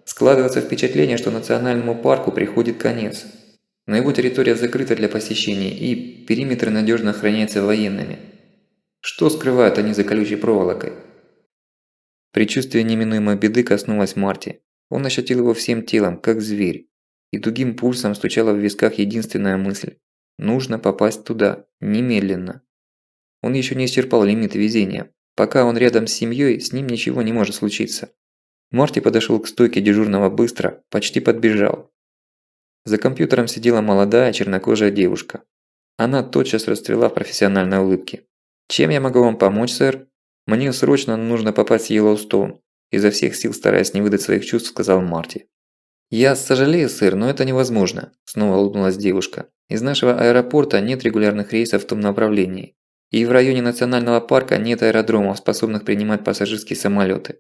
Speaker 1: Складывается впечатление, что национальному парку приходит конец. Но его территория закрыта для посещений и периметр надежно охраняется военными. Что скрывают они за колючей проволокой? Предчувствие неминуемой беды коснулось Марти. Он ощутил его всем телом, как зверь. И тугим пульсом стучала в висках единственная мысль. Нужно попасть туда, немедленно. Он еще не исчерпал лимит везения. Пока он рядом с семьей, с ним ничего не может случиться. Марти подошел к стойке дежурного быстро, почти подбежал. За компьютером сидела молодая чернокожая девушка. Она тотчас расцвела в профессиональной улыбке. «Чем я могу вам помочь, сэр? Мне срочно нужно попасть в Йеллоустоун», изо всех сил стараясь не выдать своих чувств, сказал Марти. «Я сожалею, сэр, но это невозможно», – снова улыбнулась девушка. «Из нашего аэропорта нет регулярных рейсов в том направлении. И в районе национального парка нет аэродромов, способных принимать пассажирские самолеты.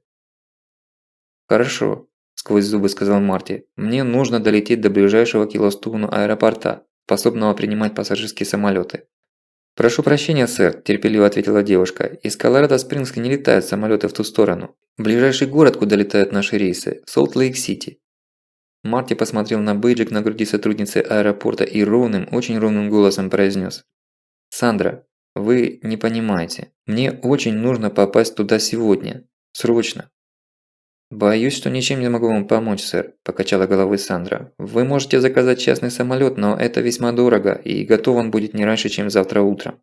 Speaker 1: «Хорошо», – сквозь зубы сказал Марти. «Мне нужно долететь до ближайшего к Йеллоустouну аэропорта, способного принимать пассажирские самолеты». «Прошу прощения, сэр», – терпеливо ответила девушка. «Из Колорадо-Спрингса не летают самолеты в ту сторону. Ближайший город, куда летают наши рейсы – Солт-Лейк-Сити». Марти посмотрел на бейджик на груди сотрудницы аэропорта и ровным, очень ровным голосом произнес: «Сандра, вы не понимаете. Мне очень нужно попасть туда сегодня. Срочно». «Боюсь, что ничем не могу вам помочь, сэр», – покачала головой Сандра. «Вы можете заказать частный самолет, но это весьма дорого, и готов он будет не раньше, чем завтра утром».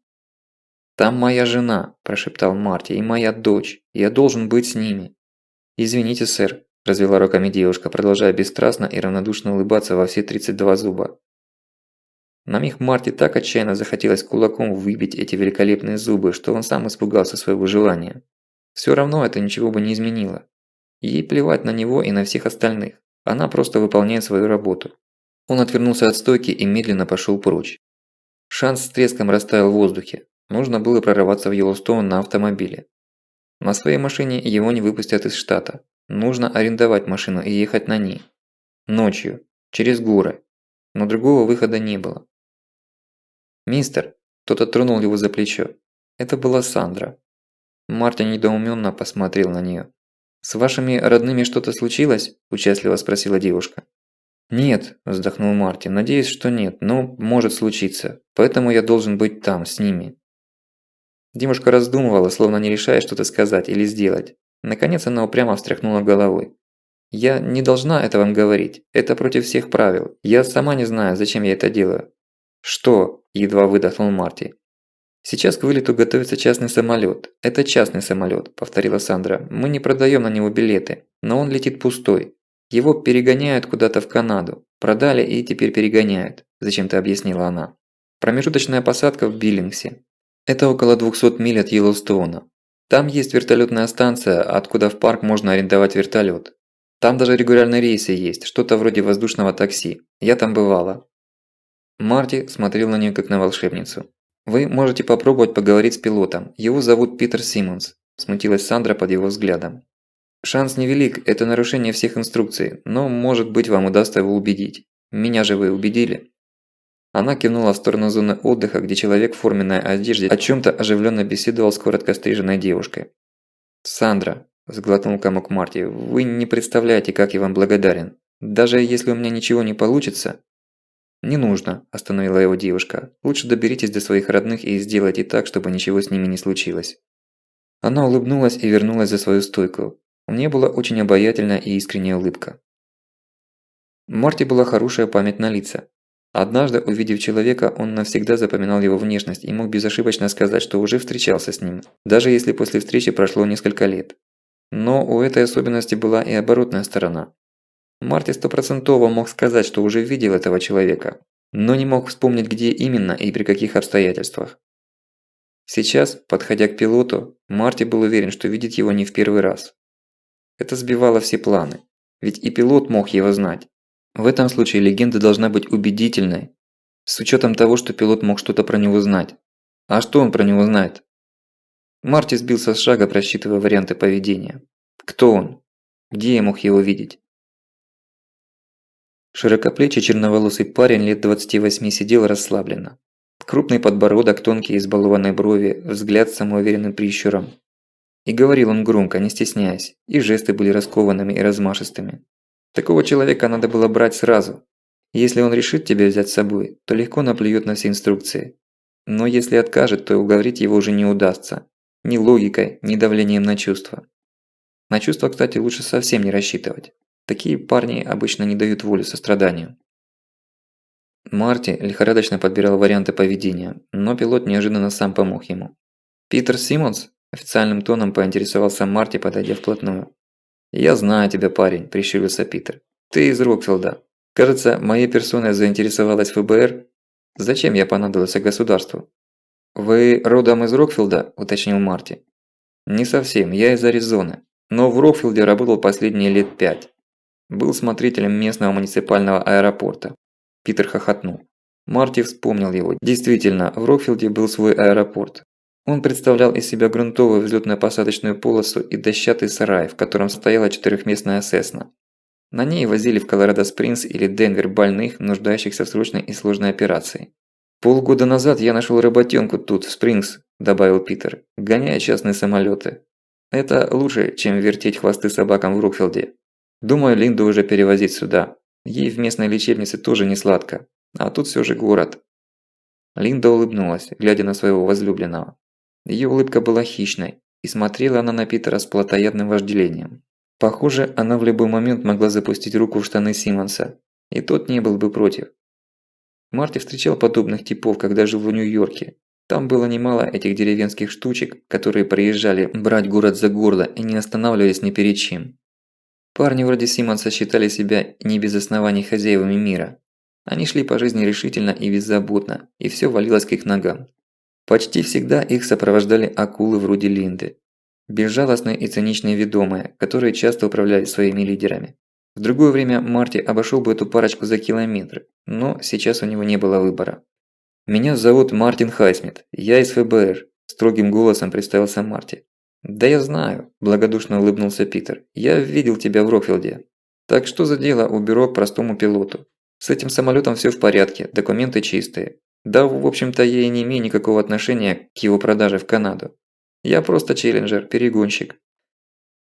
Speaker 1: «Там моя жена», – прошептал Марти, – «и моя дочь. Я должен быть с ними». «Извините, сэр», – развела руками девушка, продолжая бесстрастно и равнодушно улыбаться во все 32 зуба. На миг Марти так отчаянно захотелось кулаком выбить эти великолепные зубы, что он сам испугался своего желания. Всё равно это ничего бы не изменило. Ей плевать на него и на всех остальных. Она просто выполняет свою работу. Он отвернулся от стойки и медленно пошел прочь. Шанс с треском растаял в воздухе. Нужно было прорываться в Йеллоустоун на автомобиле. На своей машине его не выпустят из штата. Нужно арендовать машину и ехать на ней. Ночью. Через горы. Но другого выхода не было. «Мистер!» – кто-то тронул его за плечо. Это была Сандра. Марти недоуменно посмотрел на нее. «С вашими родными что-то случилось?» – участливо спросила девушка. «Нет», – вздохнул Марти, – «надеюсь, что нет, но может случиться, поэтому я должен быть там, с ними». Девушка раздумывала, словно не решая что-то сказать или сделать. Наконец она упрямо встряхнула головой. «Я не должна это вам говорить, это против всех правил, я сама не знаю, зачем я это делаю». «Что?» – едва выдохнул Марти. «Сейчас к вылету готовится частный самолет. Это частный самолет», – повторила Сандра. «Мы не продаем на него билеты, но он летит пустой. Его перегоняют куда-то в Канаду. Продали и теперь перегоняют», – зачем-то объяснила она. «Промежуточная посадка в Биллингсе. Это около 200 миль от Йеллоустоуна. Там есть вертолетная станция, откуда в парк можно арендовать вертолет. Там даже регулярные рейсы есть, что-то вроде воздушного такси. Я там бывала». Марти смотрел на нее как на волшебницу. «Вы можете попробовать поговорить с пилотом. Его зовут Питер Симмонс», – смутилась Сандра под его взглядом. «Шанс невелик, это нарушение всех инструкций, но, может быть, вам удастся его убедить. Меня же вы убедили?» Она кивнула в сторону зоны отдыха, где человек в форменной одежде о чём-то оживленно беседовал с коротко стриженной девушкой. «Сандра», – сглотнул комок Марти, – «вы не представляете, как я вам благодарен. Даже если у меня ничего не получится...» «Не нужно», – остановила его девушка. «Лучше доберитесь до своих родных и сделайте так, чтобы ничего с ними не случилось». Она улыбнулась и вернулась за свою стойку. У нее была очень обаятельная и искренняя улыбка. У Марти была хорошая память на лица. Однажды, увидев человека, он навсегда запоминал его внешность и мог безошибочно сказать, что уже встречался с ним, даже если после встречи прошло несколько лет. Но у этой особенности была и оборотная сторона. Марти стопроцентово мог сказать, что уже видел этого человека, но не мог вспомнить, где именно и при каких обстоятельствах. Сейчас, подходя к пилоту, Марти был уверен, что видит его не в первый раз. Это сбивало все планы, ведь и пилот мог его знать. В этом случае легенда должна быть убедительной, с учетом того, что пилот мог что-то про него знать. А что он про него знает? Марти сбился с шага, просчитывая варианты поведения. Кто он? Где я мог его видеть? Широкоплечий черноволосый парень лет 28 сидел расслабленно. Крупный подбородок, тонкие избалованные брови, взгляд с самоуверенным прищуром. И говорил он громко, не стесняясь, и жесты были раскованными и размашистыми. Такого человека надо было брать сразу. Если он решит тебя взять с собой, то легко наплюет на все инструкции. Но если откажет, то уговорить его уже не удастся. Ни логикой, ни давлением на чувства. На чувства, кстати, лучше совсем не рассчитывать. Такие парни обычно не дают волю состраданию. Марти лихорадочно подбирал варианты поведения, но пилот неожиданно сам помог ему. «Питер Симмонс?» – официальным тоном поинтересовался Марти, подойдя вплотную. «Я знаю тебя, парень», – прищурился Питер. «Ты из Рокфилда. Кажется, моей персоной заинтересовалась ФБР. Зачем я понадобился государству?» «Вы родом из Рокфилда?» – уточнил Марти. «Не совсем, я из Аризоны. Но в Рокфилде работал последние лет 5. Был смотрителем местного муниципального аэропорта». Питер хохотнул. Марти вспомнил его. Действительно, в Рокфилде был свой аэропорт. Он представлял из себя грунтовую взлётно-посадочную полосу и дощатый сарай, в котором стояла четырехместная Cessna. На ней возили в Колорадо-Спрингс или Денвер больных, нуждающихся в срочной и сложной операции. «Полгода назад я нашел работенку тут, в Спрингс», – добавил Питер, – «гоняя частные самолеты. Это лучше, чем вертеть хвосты собакам в Рокфилде. Думаю, Линду уже перевозить сюда. Ей в местной лечебнице тоже не сладко, а тут все же город. Линда улыбнулась, глядя на своего возлюбленного. Ее улыбка была хищной, и смотрела она на Питера с плотоядным вожделением. Похоже, она в любой момент могла запустить руку в штаны Симмонса, и тот не был бы против. Марти встречал подобных типов, когда жил в Нью-Йорке. Там было немало этих деревенских штучек, которые приезжали брать город за горло и не останавливались ни перед чем. Парни вроде Симмонса считали себя не без оснований хозяевами мира. Они шли по жизни решительно и беззаботно, и все валилось к их ногам. Почти всегда их сопровождали акулы вроде Линды. Безжалостные и циничные ведомые, которые часто управляли своими лидерами. В другое время Марти обошел бы эту парочку за километры, но сейчас у него не было выбора. «Меня зовут Мартин Хайсмит, я из ФБР», – строгим голосом представился Марти. «Да я знаю», – благодушно улыбнулся Питер. «Я видел тебя в Рокфилде. Так что за дело у бюро к простому пилоту? С этим самолетом все в порядке, документы чистые. Да, в общем-то, я и не имею никакого отношения к его продаже в Канаду. Я просто челленджер, перегонщик».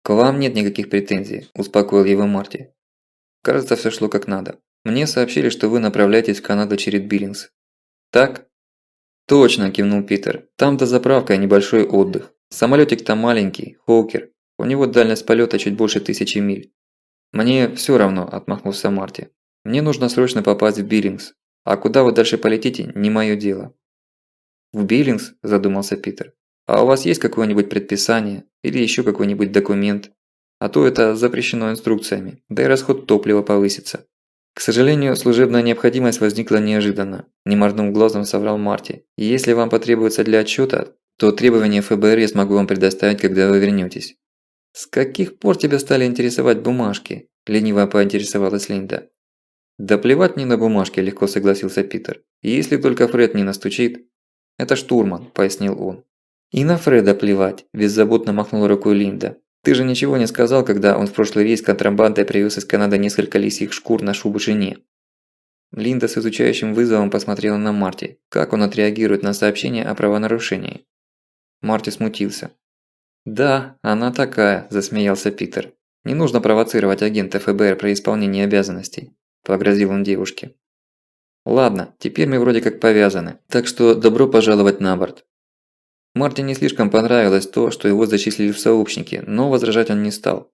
Speaker 1: «К вам нет никаких претензий», – успокоил его Марти. «Кажется, все шло как надо. Мне сообщили, что вы направляетесь в Канаду через Биллингс. Так?» «Точно», – кивнул Питер. «Там дозаправка и небольшой отдых. Самолетик-то маленький, Хоукер. У него дальность полета чуть больше 1000 миль». «Мне все равно», – отмахнулся Марти. «Мне нужно срочно попасть в Биллингс. А куда вы дальше полетите, не мое дело». «В Биллингс?» – задумался Питер. «А у вас есть какое-нибудь предписание? Или еще какой-нибудь документ? А то это запрещено инструкциями, да и расход топлива повысится». «К сожалению, служебная необходимость возникла неожиданно», – не моргнув глазом соврал Марти. «И если вам потребуется для отчета, то требования ФБР я смогу вам предоставить, когда вы вернетесь». «С каких пор тебя стали интересовать бумажки?» – лениво поинтересовалась Линда. «Да плевать мне на бумажки», – легко согласился Питер. «Если только Фред не настучит». «Это штурман», – пояснил он. «И на Фреда плевать», – беззаботно махнула рукой Линда. «Ты же ничего не сказал, когда он в прошлый рейс контрабандой привез из Канады несколько лисьих шкур на шубу жене». Линда с изучающим вызовом посмотрела на Марти, как он отреагирует на сообщение о правонарушении. Марти смутился. «Да, она такая», – засмеялся Питер. «Не нужно провоцировать агента ФБР при исполнении обязанностей», – погрозил он девушке. «Ладно, теперь мы вроде как повязаны, так что добро пожаловать на борт». Марти не слишком понравилось то, что его зачислили в сообщники, но возражать он не стал.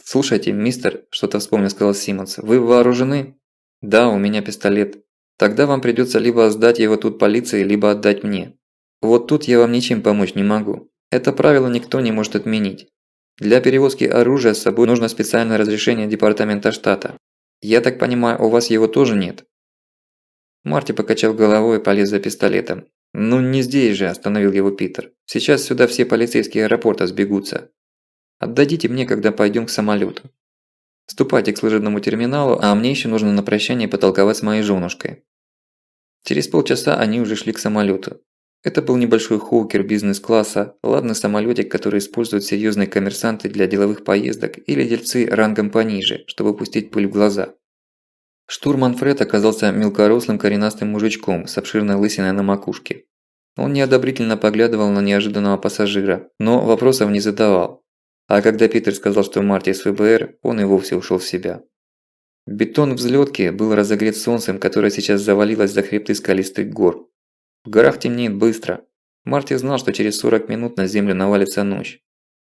Speaker 1: «Слушайте, мистер», – что-то вспомнил, сказал Симмонс, – «вы вооружены?» «Да, у меня пистолет. Тогда вам придется либо сдать его тут полиции, либо отдать мне. Вот тут я вам ничем помочь не могу. Это правило никто не может отменить. Для перевозки оружия с собой нужно специальное разрешение департамента штата. Я так понимаю, у вас его тоже нет?» Марти покачал головой и полез за пистолетом. «Ну не здесь же», – остановил его Питер. «Сейчас сюда все полицейские аэропорта сбегутся. Отдадите мне, когда пойдем к самолету. Ступайте к служебному терминалу, а мне еще нужно на прощание потолковать с моей женушкой». Через полчаса они уже шли к самолету. Это был небольшой Хоукер бизнес-класса, ладный самолетик, который используют серьезные коммерсанты для деловых поездок или дельцы рангом пониже, чтобы пустить пыль в глаза. Штурман Фред оказался мелкорослым коренастым мужичком с обширной лысиной на макушке. Он неодобрительно поглядывал на неожиданного пассажира, но вопросов не задавал. А когда Питер сказал, что Марти из ФБР, он и вовсе ушел в себя. Бетон взлетки был разогрет солнцем, которое сейчас завалилось за хребты скалистых гор. В горах темнеет быстро. Марти знал, что через 40 минут на землю навалится ночь.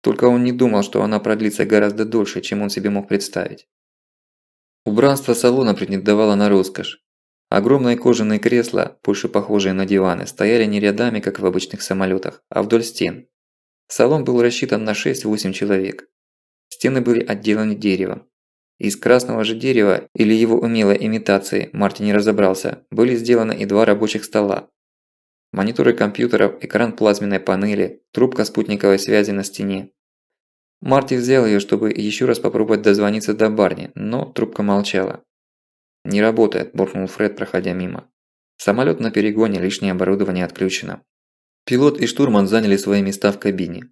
Speaker 1: Только он не думал, что она продлится гораздо дольше, чем он себе мог представить. Убранство салона претендовало на роскошь. Огромные кожаные кресла, больше похожие на диваны, стояли не рядами, как в обычных самолетах, а вдоль стен. Салон был рассчитан на 6-8 человек. Стены были отделаны деревом. Из красного же дерева или его умелой имитации, Марти не разобрался, были сделаны и два рабочих стола. Мониторы компьютеров, экран плазменной панели, трубка спутниковой связи на стене. Марти взял её, чтобы ещё раз попробовать дозвониться до Барни, но трубка молчала. «Не работает», – буркнул Фред, проходя мимо. «Самолёт на перегоне, лишнее оборудование отключено». Пилот и штурман заняли свои места в кабине.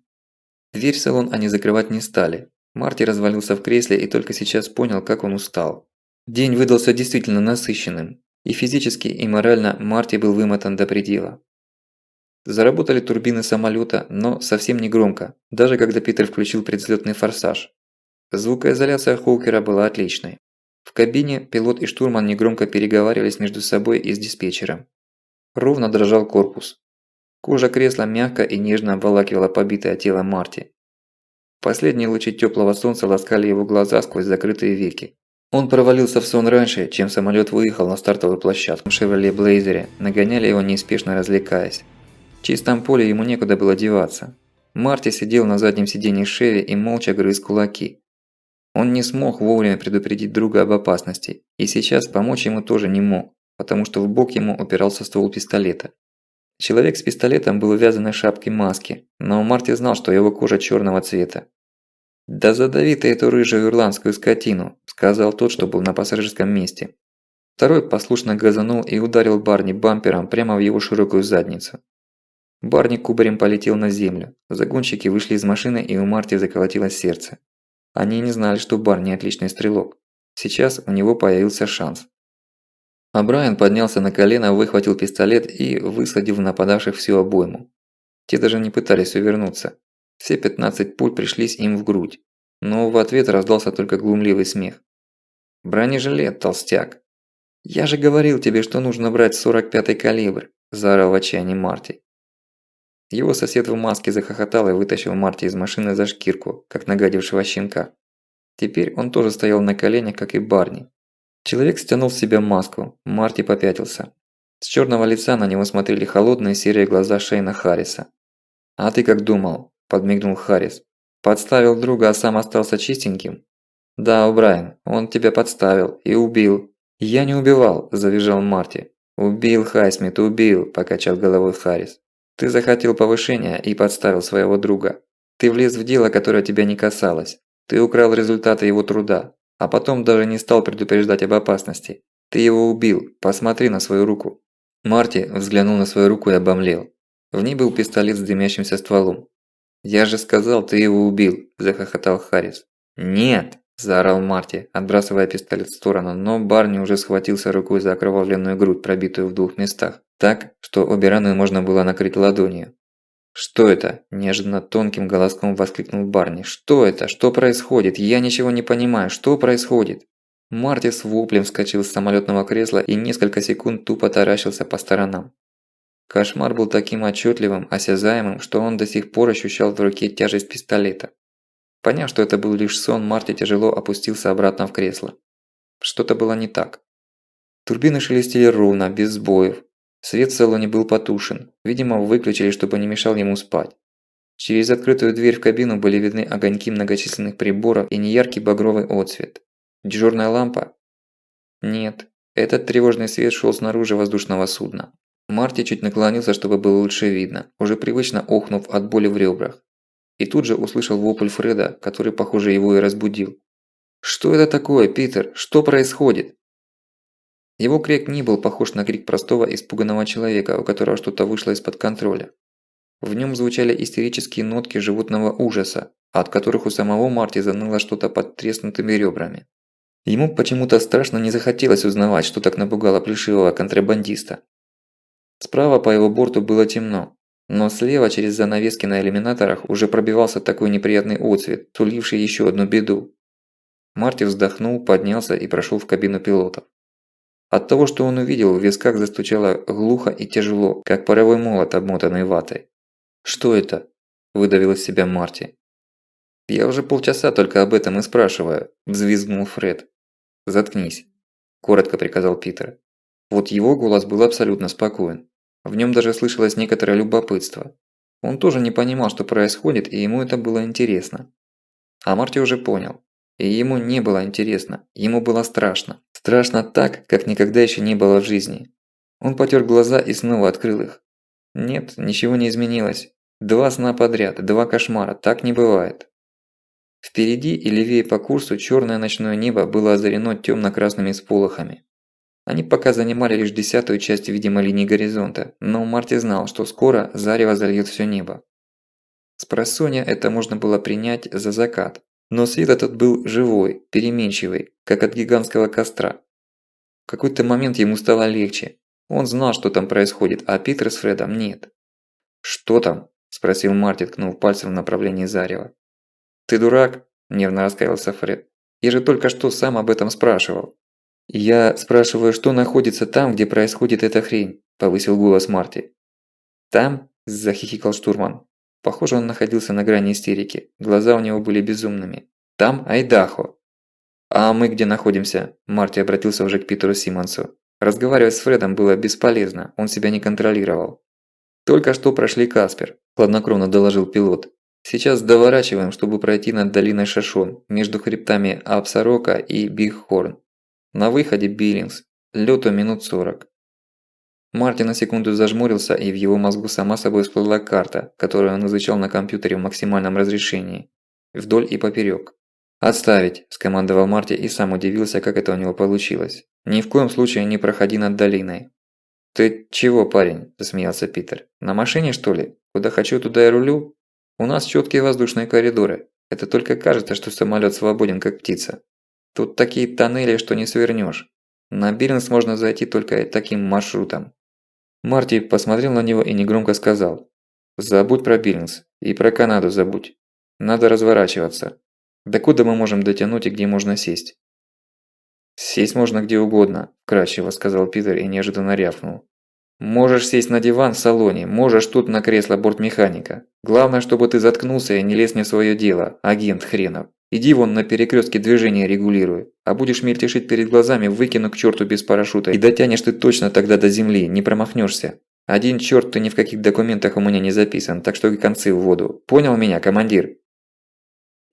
Speaker 1: Дверь в салон они закрывать не стали. Марти развалился в кресле и только сейчас понял, как он устал. День выдался действительно насыщенным. И физически, и морально Марти был вымотан до предела. Заработали турбины самолета, но совсем не громко, даже когда Питер включил предвзлётный форсаж. Звукоизоляция Хоукера была отличной. В кабине пилот и штурман негромко переговаривались между собой и с диспетчером. Ровно дрожал корпус. Кожа кресла мягко и нежно обволакивала побитое тело Марти. Последние лучи теплого солнца ласкали его глаза сквозь закрытые веки. Он провалился в сон раньше, чем самолет выехал на стартовую площадку. В «Шевроле Блейзере» нагоняли его, неспешно развлекаясь. В чистом поле ему некуда было деваться. Марти сидел на заднем сиденье Шеви и молча грыз кулаки. Он не смог вовремя предупредить друга об опасности, и сейчас помочь ему тоже не мог, потому что в бок ему упирался ствол пистолета. Человек с пистолетом был в вязаной шапке маски, но Марти знал, что его кожа черного цвета. «Да задави ты эту рыжую ирландскую скотину», – сказал тот, что был на пассажирском месте. Второй послушно газанул и ударил Барни бампером прямо в его широкую задницу. Барни кубарем полетел на землю. Загонщики вышли из машины, и у Марти заколотилось сердце. Они не знали, что Барни отличный стрелок. Сейчас у него появился шанс. А Брайан поднялся на колено, выхватил пистолет и высадил в нападавших всю обойму. Те даже не пытались увернуться. Все 15 пуль пришлись им в грудь. Но в ответ раздался только глумливый смех. «Бронежилет, толстяк!» «Я же говорил тебе, что нужно брать 45-й калибр!» – заорал в отчаянии Марти. Его сосед в маске захохотал и вытащил Марти из машины за шкирку, как нагадившего щенка. Теперь он тоже стоял на коленях, как и Барни. Человек стянул с себя маску, Марти попятился. С черного лица на него смотрели холодные серые глаза Шейна Харриса. «А ты как думал?» – подмигнул Харрис. «Подставил друга, а сам остался чистеньким?» «Да, О'Брайен, он тебя подставил и убил». «Я не убивал», – завизжал Марти. «Убил, Хайсмит, убил», – покачал головой Харрис. «Ты захотел повышения и подставил своего друга. Ты влез в дело, которое тебя не касалось. Ты украл результаты его труда, а потом даже не стал предупреждать об опасности. Ты его убил, посмотри на свою руку». Марти взглянул на свою руку и обомлел. В ней был пистолет с дымящимся стволом. «Я же сказал, ты его убил», – захохотал Харрис. «Нет!» – заорал Марти, отбрасывая пистолет в сторону, но Барни уже схватился рукой за окровавленную грудь, пробитую в двух местах, так, что обе раны можно было накрыть ладонью. «Что это?» – неожиданно тонким голоском воскликнул Барни. «Что это? Что происходит? Я ничего не понимаю. Что происходит?» Марти с воплем вскочил с самолетного кресла и несколько секунд тупо таращился по сторонам. Кошмар был таким отчетливым, осязаемым, что он до сих пор ощущал в руке тяжесть пистолета. Поняв, что это был лишь сон, Марти тяжело опустился обратно в кресло. Что-то было не так. Турбины шелестели ровно, без сбоев. Свет в салоне был потушен. Видимо, выключили, чтобы не мешал ему спать. Через открытую дверь в кабину были видны огоньки многочисленных приборов и неяркий багровый отсвет. Дежурная лампа? Нет. Этот тревожный свет шел снаружи воздушного судна. Марти чуть наклонился, чтобы было лучше видно, уже привычно охнув от боли в ребрах. И тут же услышал вопль Фреда, который, похоже, его и разбудил. «Что это такое, Питер? Что происходит?» Его крик не был похож на крик простого испуганного человека, у которого что-то вышло из-под контроля. В нем звучали истерические нотки животного ужаса, от которых у самого Марти заныло что-то под треснутыми ребрами. Ему почему-то страшно не захотелось узнавать, что так напугало плешивого контрабандиста. Справа по его борту было темно, но слева через занавески на иллюминаторах уже пробивался такой неприятный отсвет, суливший еще одну беду. Марти вздохнул, поднялся и прошел в кабину пилотов. От того, что он увидел, в висках застучало глухо и тяжело, как паровой молот, обмотанный ватой. «Что это?» – выдавил из себя Марти. «Я уже полчаса только об этом и спрашиваю», – взвизгнул Фред. «Заткнись», – коротко приказал Питер. Вот его голос был абсолютно спокоен. В нем даже слышалось некоторое любопытство. Он тоже не понимал, что происходит, и ему это было интересно. А Марти уже понял. И ему не было интересно, ему было страшно. Страшно так, как никогда еще не было в жизни. Он потер глаза и снова открыл их. Нет, ничего не изменилось. 2 сна подряд, 2 кошмара, так не бывает. Впереди и левее по курсу черное ночное небо было озарено темно-красными всполохами. Они пока занимали лишь 10-ю часть видимой линии горизонта, но Марти знал, что скоро зарево зальет все небо. Спросонья это можно было принять за закат, но свет этот был живой, переменчивый, как от гигантского костра. В какой-то момент ему стало легче. Он знал, что там происходит, а Питер с Фредом нет. «Что там?» – спросил Марти, ткнув пальцем в направлении зарева. «Ты дурак?» – нервно раскаялся Фред. Я же только что сам об этом спрашивал». «Я спрашиваю, что находится там, где происходит эта хрень?» – повысил голос Марти. «Там?» – захихикал штурман. Похоже, он находился на грани истерики. Глаза у него были безумными. «Там Айдахо». «А мы где находимся?» – Марти обратился уже к Питеру Симмонсу. Разговаривать с Фредом было бесполезно, он себя не контролировал. «Только что прошли Каспер», – хладнокровно доложил пилот. «Сейчас доворачиваем, чтобы пройти над долиной Шашон, между хребтами Апсарока и Бигхорн. На выходе Биллингс. Лёту минут 40». Марти на секунду зажмурился, и в его мозгу сама собой всплыла карта, которую он изучал на компьютере в максимальном разрешении. Вдоль и поперёк. «Отставить», – скомандовал Марти и сам удивился, как это у него получилось. «Ни в коем случае не проходи над долиной». «Ты чего, парень?» – засмеялся Питер. «На машине, что ли? Куда хочу, туда и рулю? У нас чёткие воздушные коридоры. Это только кажется, что самолёт свободен, как птица. Тут такие тоннели, что не свернёшь. На Биллингс можно зайти только таким маршрутом». Марти посмотрел на него и негромко сказал: «Забудь про Биллингс и про Канаду забудь. Надо разворачиваться. Докуда мы можем дотянуть и где можно сесть?» «Сесть можно где угодно», – вкратчиво сказал Питер и неожиданно рявкнул. «Можешь сесть на диван в салоне, можешь тут на кресло бортмеханика. Главное, чтобы ты заткнулся и не лез не в своё дело, агент хренов. Иди вон на перекрёстке движения регулируй, а будешь мельтешить перед глазами, выкину к чёрту без парашюта, и дотянешь ты точно тогда до земли, не промахнёшься. Один чёрт ты ни в каких документах у меня не записан, так что и концы в воду. Понял меня, командир?»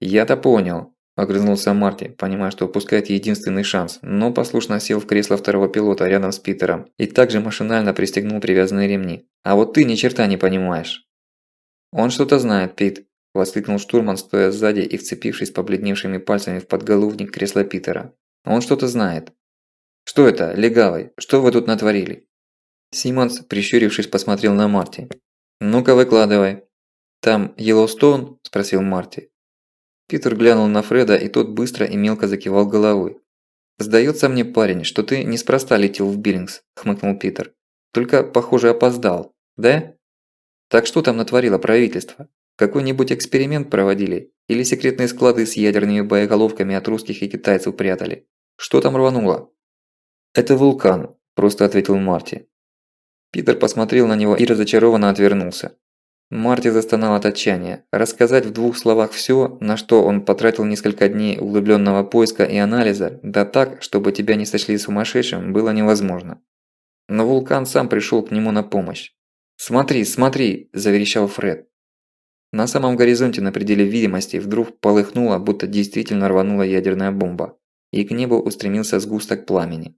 Speaker 1: «Я-то понял», – огрызнулся Марти, понимая, что упускает единственный шанс, но послушно сел в кресло второго пилота рядом с Питером и также машинально пристегнул привязанные ремни. «А вот ты ни черта не понимаешь». «Он что-то знает, Пит», – воскликнул штурман, стоя сзади и вцепившись побледневшими пальцами в подголовник кресла Питера. «Он что-то знает». «Что это, легавый? Что вы тут натворили?» Симмонс, прищурившись, посмотрел на Марти. «Ну-ка, выкладывай». «Там Йеллоустоун?» – спросил Марти. Питер глянул на Фреда, и тот быстро и мелко закивал головой. «Сдается мне, парень, что ты неспроста летел в Биллингс», – хмыкнул Питер. «Только, похоже, опоздал. Да? Так что там натворило правительство? Какой-нибудь эксперимент проводили? Или секретные склады с ядерными боеголовками от русских и китайцев прятали? Что там рвануло?» «Это вулкан», – просто ответил Марти. Питер посмотрел на него и разочарованно отвернулся. Марти застонал от отчаяния. Рассказать в двух словах всё, на что он потратил несколько дней углублённого поиска и анализа, да так, чтобы тебя не сочли сумасшедшим, было невозможно. Но вулкан сам пришёл к нему на помощь. «Смотри, смотри!» – заверещал Фред. На самом горизонте на пределе видимости вдруг полыхнуло, будто действительно рванула ядерная бомба, и к небу устремился сгусток пламени.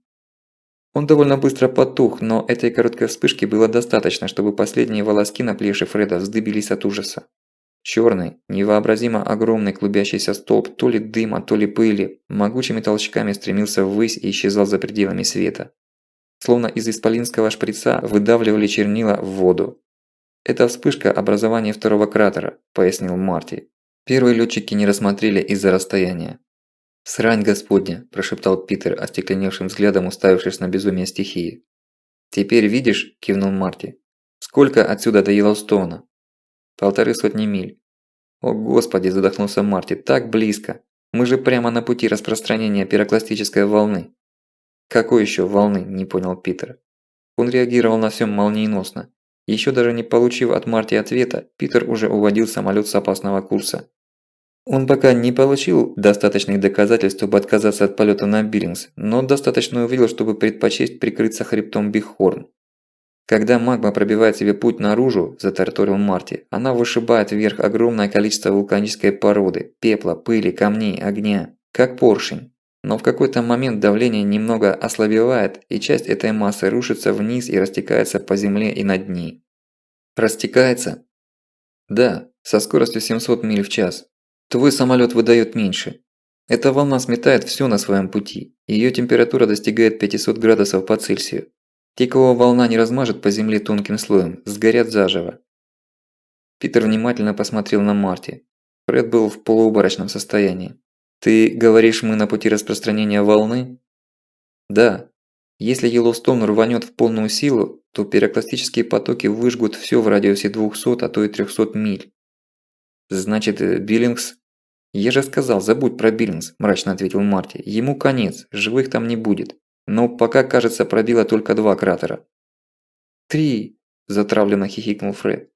Speaker 1: Он довольно быстро потух, но этой короткой вспышки было достаточно, чтобы последние волоски на плеше Фреда вздыбились от ужаса. Чёрный, невообразимо огромный клубящийся столб то ли дыма, то ли пыли, могучими толчками стремился ввысь и исчезал за пределами света. Словно из исполинского шприца выдавливали чернила в воду. «Это вспышка образования второго кратера», – пояснил Марти. Первые лётчики не рассмотрели из-за расстояния. «Срань господня», – прошептал Питер, остекленевшим взглядом уставившись на безумие стихии. «Теперь видишь?» – кивнул Марти. «Сколько отсюда до Йеллоустоуна?» «1,5 миль». «О господи!» – задохнулся Марти. «Так близко! Мы же прямо на пути распространения пирокластической волны». «Какой ещё волны?» – не понял Питер. Он реагировал на всём молниеносно. Ещё даже не получив от Марти ответа, Питер уже уводил самолёт с опасного курса. Он пока не получил достаточных доказательств, чтобы отказаться от полета на Биллингс, но достаточно увидел, чтобы предпочесть прикрыться хребтом Бигхорн. Когда магма пробивает себе путь наружу, затараторил Марти, она вышибает вверх огромное количество вулканической породы, пепла, пыли, камней, огня, как поршень. Но в какой-то момент давление немного ослабевает, и часть этой массы рушится вниз и растекается по земле и над ней. Растекается? Да, со скоростью 700 миль в час. Твой самолёт выдаёт меньше. Эта волна сметает всё на своём пути. Её температура достигает 500 градусов по Цельсию. Те, кого волна не размажет по земле тонким слоем, сгорят заживо. Питер внимательно посмотрел на Марти. Фред был в полуобморочном состоянии. «Ты говоришь, мы на пути распространения волны?» «Да. Если Йеллоустоун рванёт в полную силу, то пирокластические потоки выжгут всё в радиусе 200, а то и 300 миль. Значит, Биллингс?» «Я же сказал, забудь про Биллинс», – мрачно ответил Марти. «Ему конец, живых там не будет. Но пока, кажется, пробило только 2 кратера». «3!» – затравленно хихикнул Фред.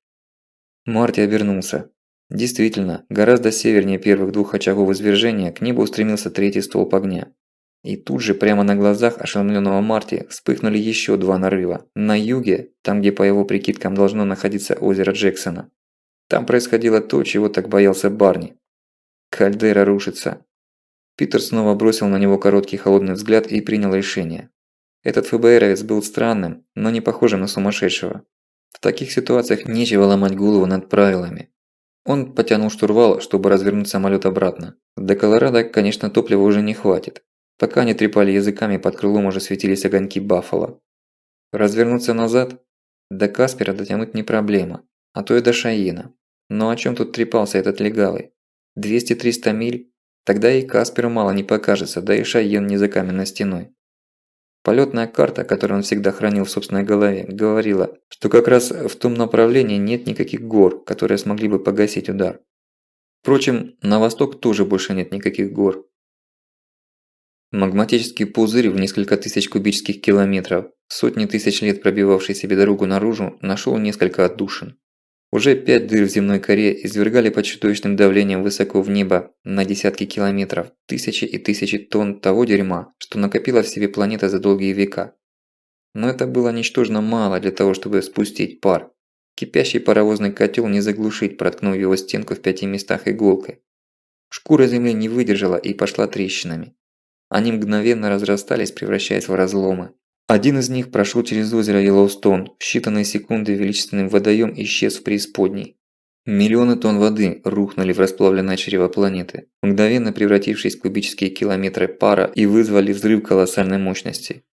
Speaker 1: Марти обернулся. Действительно, гораздо севернее первых 2 очагов извержения к небу устремился 3-й столб огня. И тут же, прямо на глазах ошеломленного Марти, вспыхнули еще 2 нарыва. На юге, там где по его прикидкам должно находиться озеро Джексона. Там происходило то, чего так боялся Барни. Кальдера рушится. Питер снова бросил на него короткий холодный взгляд и принял решение. Этот ФБРовец был странным, но не похожим на сумасшедшего. В таких ситуациях нечего ломать голову над правилами. Он потянул штурвал, чтобы развернуть самолет обратно. До Колорадо, конечно, топлива уже не хватит. Пока они трепали языками, под крылом уже светились огоньки Баффало. Развернуться назад? До Каспера дотянуть не проблема, а то и до Шайена. Но о чем тут трепался этот легавый? 200-300 миль? Тогда и Касперу мало не покажется, да и Шайен не за каменной стеной. Полетная карта, которую он всегда хранил в собственной голове, говорила, что как раз в том направлении нет никаких гор, которые смогли бы погасить удар. Впрочем, на восток тоже больше нет никаких гор. Магматический пузырь в несколько тысяч кубических километров, сотни тысяч лет пробивавший себе дорогу наружу, нашел несколько отдушин. Уже 5 дыр в земной коре извергали под чудовищным давлением высоко в небо на десятки километров, тысячи и тысячи тонн того дерьма, что накопила в себе планета за долгие века. Но это было ничтожно мало для того, чтобы спустить пар. Кипящий паровозный котел не заглушить, проткнув его стенку в 5 местах иголкой. Шкура земли не выдержала и пошла трещинами. Они мгновенно разрастались, превращаясь в разломы. Один из них прошел через озеро Йеллоустон, в считанные секунды величественным водоем исчез в преисподней. Миллионы тонн воды рухнули в расплавленное чрево планеты, мгновенно превратившись в кубические километры пара и вызвали взрыв колоссальной мощности.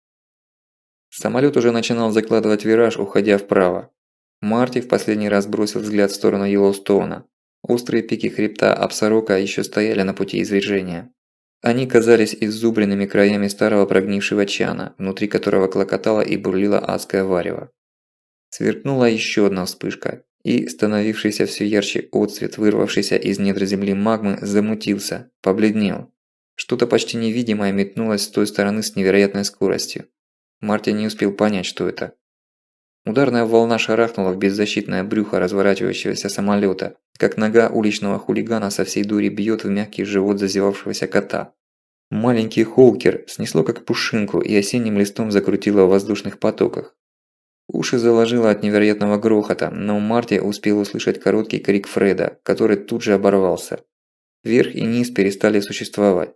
Speaker 1: Самолет уже начинал закладывать вираж, уходя вправо. Марти в последний раз бросил взгляд в сторону Йеллоустона. Острые пики хребта Абсарока еще стояли на пути извержения. Они казались иззубренными краями старого прогнившего чана, внутри которого клокотало и бурлило адское варево. Сверкнула еще одна вспышка, и становившийся все ярче отсвет, вырвавшийся из недр земли магмы, замутился, побледнел. Что-то почти невидимое метнулось с той стороны с невероятной скоростью. Марти не успел понять, что это. Ударная волна шарахнула в беззащитное брюхо разворачивающегося самолета, как нога уличного хулигана со всей дури бьет в мягкий живот зазевавшегося кота. Маленький Хоукер снесло как пушинку и осенним листом закрутило в воздушных потоках. Уши заложило от невероятного грохота, но Марти успел услышать короткий крик Фреда, который тут же оборвался. Верх и низ перестали существовать.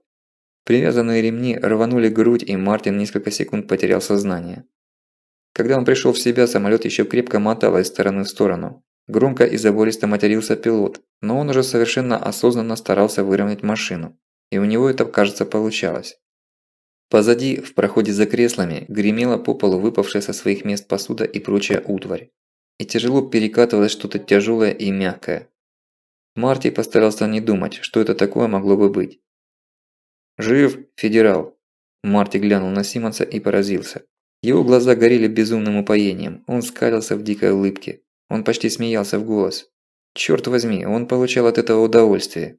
Speaker 1: Привязанные ремни рванули грудь, и Мартин несколько секунд потерял сознание. Когда он пришел в себя, самолет еще крепко мотало из стороны в сторону. Громко и забористо матерился пилот, но он уже совершенно осознанно старался выровнять машину. И у него это, кажется, получалось. Позади, в проходе за креслами, гремела по полу выпавшая со своих мест посуда и прочая утварь. И тяжело перекатывалось что-то тяжелое и мягкое. Марти постарался не думать, что это такое могло бы быть. «Жив, федерал!» Марти глянул на Симмонса и поразился. Его глаза горели безумным упоением, он скалился в дикой улыбке. Он почти смеялся в голос. Черт возьми, он получал от этого удовольствие.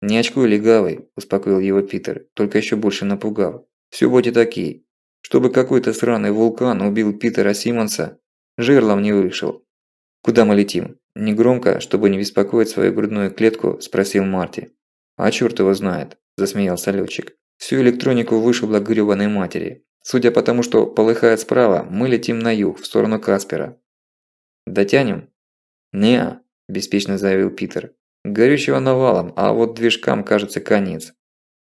Speaker 1: «Не очкуй, легавый», – успокоил его Питер, только еще больше напугав. «Всё будь и такие. Чтобы какой-то сраный вулкан убил Питера Симмонса, жерлом не вышел». «Куда мы летим?» – негромко, чтобы не беспокоить свою грудную клетку, спросил Марти. «А чёрт его знает», – засмеялся летчик. «Всю электронику вышибло к грёбаной матери. Судя по тому, что полыхает справа, мы летим на юг, в сторону Каспера». «Дотянем?» «Не-а», – беспечно заявил Питер. «Горючего навалом, а вот движкам, кажется, конец».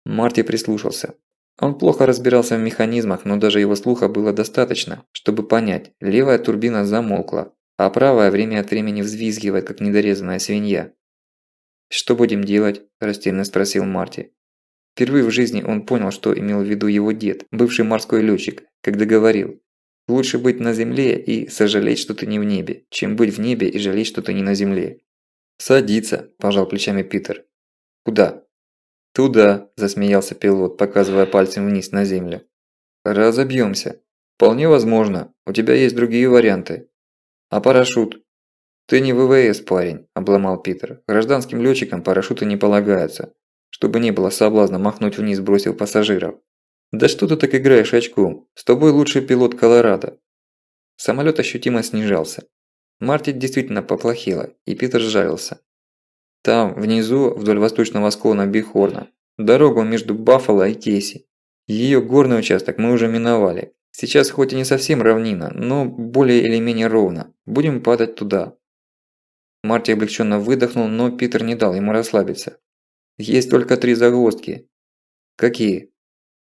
Speaker 1: Марти прислушался. Он плохо разбирался в механизмах, но даже его слуха было достаточно, чтобы понять, левая турбина замолкла, а правая время от времени взвизгивает, как недорезанная свинья. «Что будем делать?» – растерянно спросил Марти. Впервые в жизни он понял, что имел в виду его дед, бывший морской летчик, когда говорил: «Лучше быть на земле и сожалеть, что ты не в небе, чем быть в небе и жалеть, что ты не на земле». «Садиться», – пожал плечами Питер. «Куда?» «Туда», – засмеялся пилот, показывая пальцем вниз на землю. «Разобьёмся. Вполне возможно. У тебя есть другие варианты. А парашют?» «Ты не ВВС, парень», – обломал Питер. «Гражданским летчикам парашюты не полагаются. Чтобы не было соблазна махнуть вниз, бросил пассажиров». «Да что ты так играешь очком? С тобой лучший пилот Колорадо». Самолет ощутимо снижался. Марти действительно поплохело, и Питер сжалился. Там, внизу, вдоль восточного склона Бихорна, дорогу между Баффало и Кейси. Ее горный участок мы уже миновали. Сейчас хоть и не совсем равнина, но более или менее ровно. Будем падать туда. Марти облегченно выдохнул, но Питер не дал ему расслабиться. Есть только 3 загвоздки. Какие?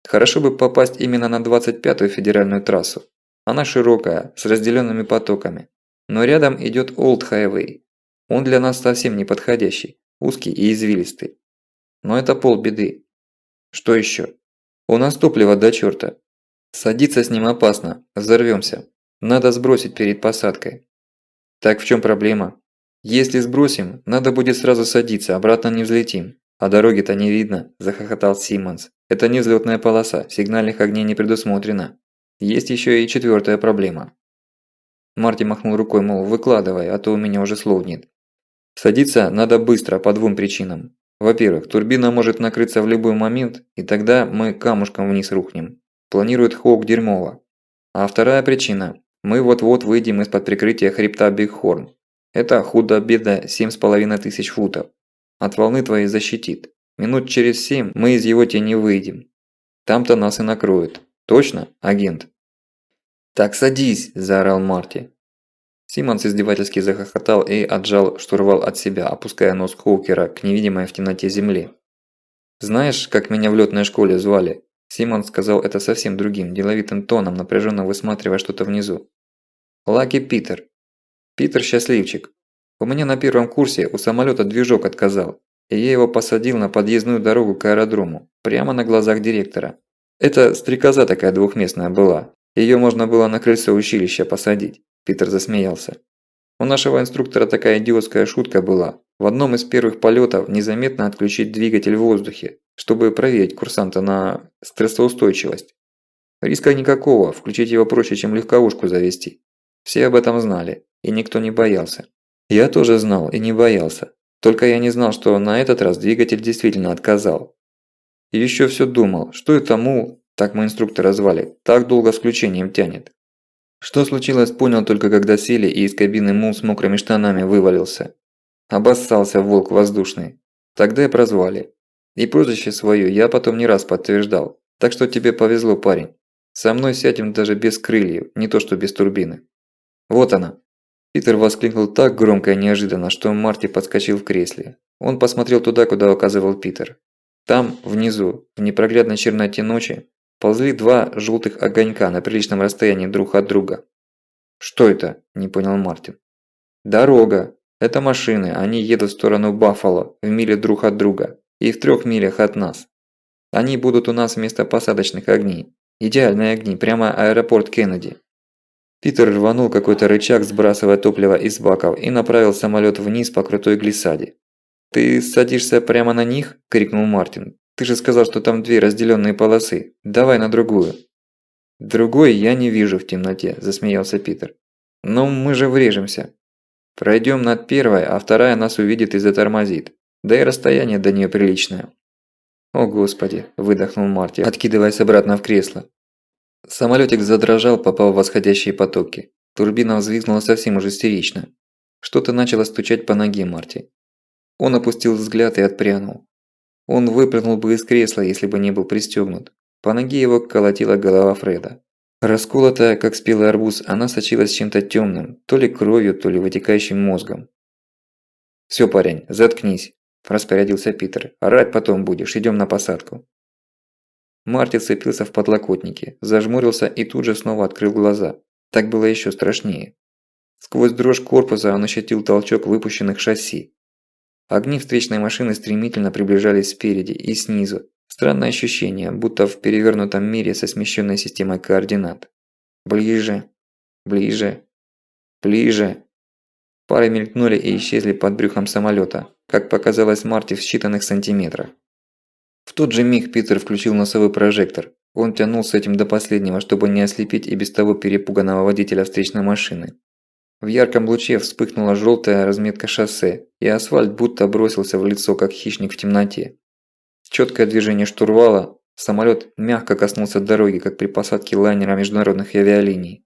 Speaker 1: Хорошо бы попасть именно на 25-ю федеральную трассу. Она широкая, с разделенными потоками. Но рядом идет Old Highway. Он для нас совсем не подходящий, узкий и извилистый. Но это полбеды. Что еще? У нас топливо до черта. Садиться с ним опасно, взорвемся. Надо сбросить перед посадкой. Так в чем проблема? Если сбросим, надо будет сразу садиться, обратно не взлетим. А дороги-то не видно, захохотал Симмонс. Это не взлетная полоса, сигнальных огней не предусмотрено. Есть еще и 4-я проблема. Марти махнул рукой, мол, выкладывай, а то у меня уже слов нет. Садиться надо быстро по 2 причинам. Во-первых, турбина может накрыться в любой момент, и тогда мы камушком вниз рухнем. Планирует Хоук дерьмово. А вторая причина. Мы вот-вот выйдем из-под прикрытия хребта Бигхорн. Это худо-бедно 7500 футов. От волны твоей защитит. Минут через 7 мы из его тени выйдем. Там-то нас и накроют. Точно, агент? «Так садись!» – заорал Марти. Симмонс издевательски захохотал и отжал штурвал от себя, опуская нос Хоукера к невидимой в темноте земле. «Знаешь, как меня в лётной школе звали?» Симмонс сказал это совсем другим, деловитым тоном, напряженно высматривая что-то внизу. «Лаки Питер. Питер счастливчик. У меня на 1-м курсе у самолета движок отказал, и я его посадил на подъездную дорогу к аэродрому, прямо на глазах директора. Это стрекоза такая двухместная была. Её можно было на крыльцо училища посадить». Питер засмеялся. «У нашего инструктора такая идиотская шутка была. В одном из первых полетов незаметно отключить двигатель в воздухе, чтобы проверить курсанта на стрессоустойчивость. Риска никакого, включить его проще, чем легковушку завести. Все об этом знали, и никто не боялся. Я тоже знал и не боялся. Только я не знал, что на этот раз двигатель действительно отказал. И еще все думал, что это мул, так мы инструктора звали, так долго с включением тянет. Что случилось, понял только когда сели, и из кабины мул с мокрыми штанами вывалился. Обоссался волк воздушный. Тогда и прозвали. И прозвище свое я потом не раз подтверждал. Так что тебе повезло, парень. Со мной сядем даже без крыльев, не то что без турбины. Вот она. Питер воскликнул так громко и неожиданно, что Марти подскочил в кресле. Он посмотрел туда, куда указывал Питер. Там, внизу, в непроглядной черноте ночи, ползли 2 желтых огонька на приличном расстоянии друг от друга. «Что это?» – не понял Мартин. «Дорога. Это машины, они едут в сторону Баффало, в миле друг от друга, и в 3 милях от нас. Они будут у нас вместо посадочных огней. Идеальные огни, прямо аэропорт Кеннеди». Питер рванул какой-то рычаг, сбрасывая топливо из баков, и направил самолет вниз по крутой глиссаде. «Ты садишься прямо на них?» – крикнул Мартин. «Ты же сказал, что там 2 разделенные полосы. Давай на другую». «Другой я не вижу в темноте», – засмеялся Питер. «Но мы же врежемся. Пройдем над первой, а вторая нас увидит и затормозит. Да и расстояние до нее приличное». «О господи», – выдохнул Марти, откидываясь обратно в кресло. Самолетик задрожал, попав в восходящие потоки. Турбина взвизгнула совсем уж истерично. Что-то начало стучать по ноге Марти. Он опустил взгляд и отпрянул. Он выпрыгнул бы из кресла, если бы не был пристегнут. По ноге его колотила голова Фреда. Расколотая, как спелый арбуз, она сочилась чем-то темным, то ли кровью, то ли вытекающим мозгом. «Всё, парень, заткнись», – распорядился Питер. «Орать потом будешь, идем на посадку». Марти вцепился в подлокотники, зажмурился и тут же снова открыл глаза. Так было еще страшнее. Сквозь дрожь корпуса он ощутил толчок выпущенных шасси. Огни встречной машины стремительно приближались спереди и снизу. Странное ощущение, будто в перевернутом мире со смещенной системой координат. Ближе, ближе, ближе. Пары мелькнули и исчезли под брюхом самолета, как показалось Марти в считанных сантиметрах. В тот же миг Питер включил носовой прожектор. Он тянул с этим до последнего, чтобы не ослепить и без того перепуганного водителя встречной машины. В ярком луче вспыхнула желтая разметка шоссе, и асфальт будто бросился в лицо, как хищник в темноте. Четкое движение штурвала, самолет мягко коснулся дороги, как при посадке лайнера международных авиалиний.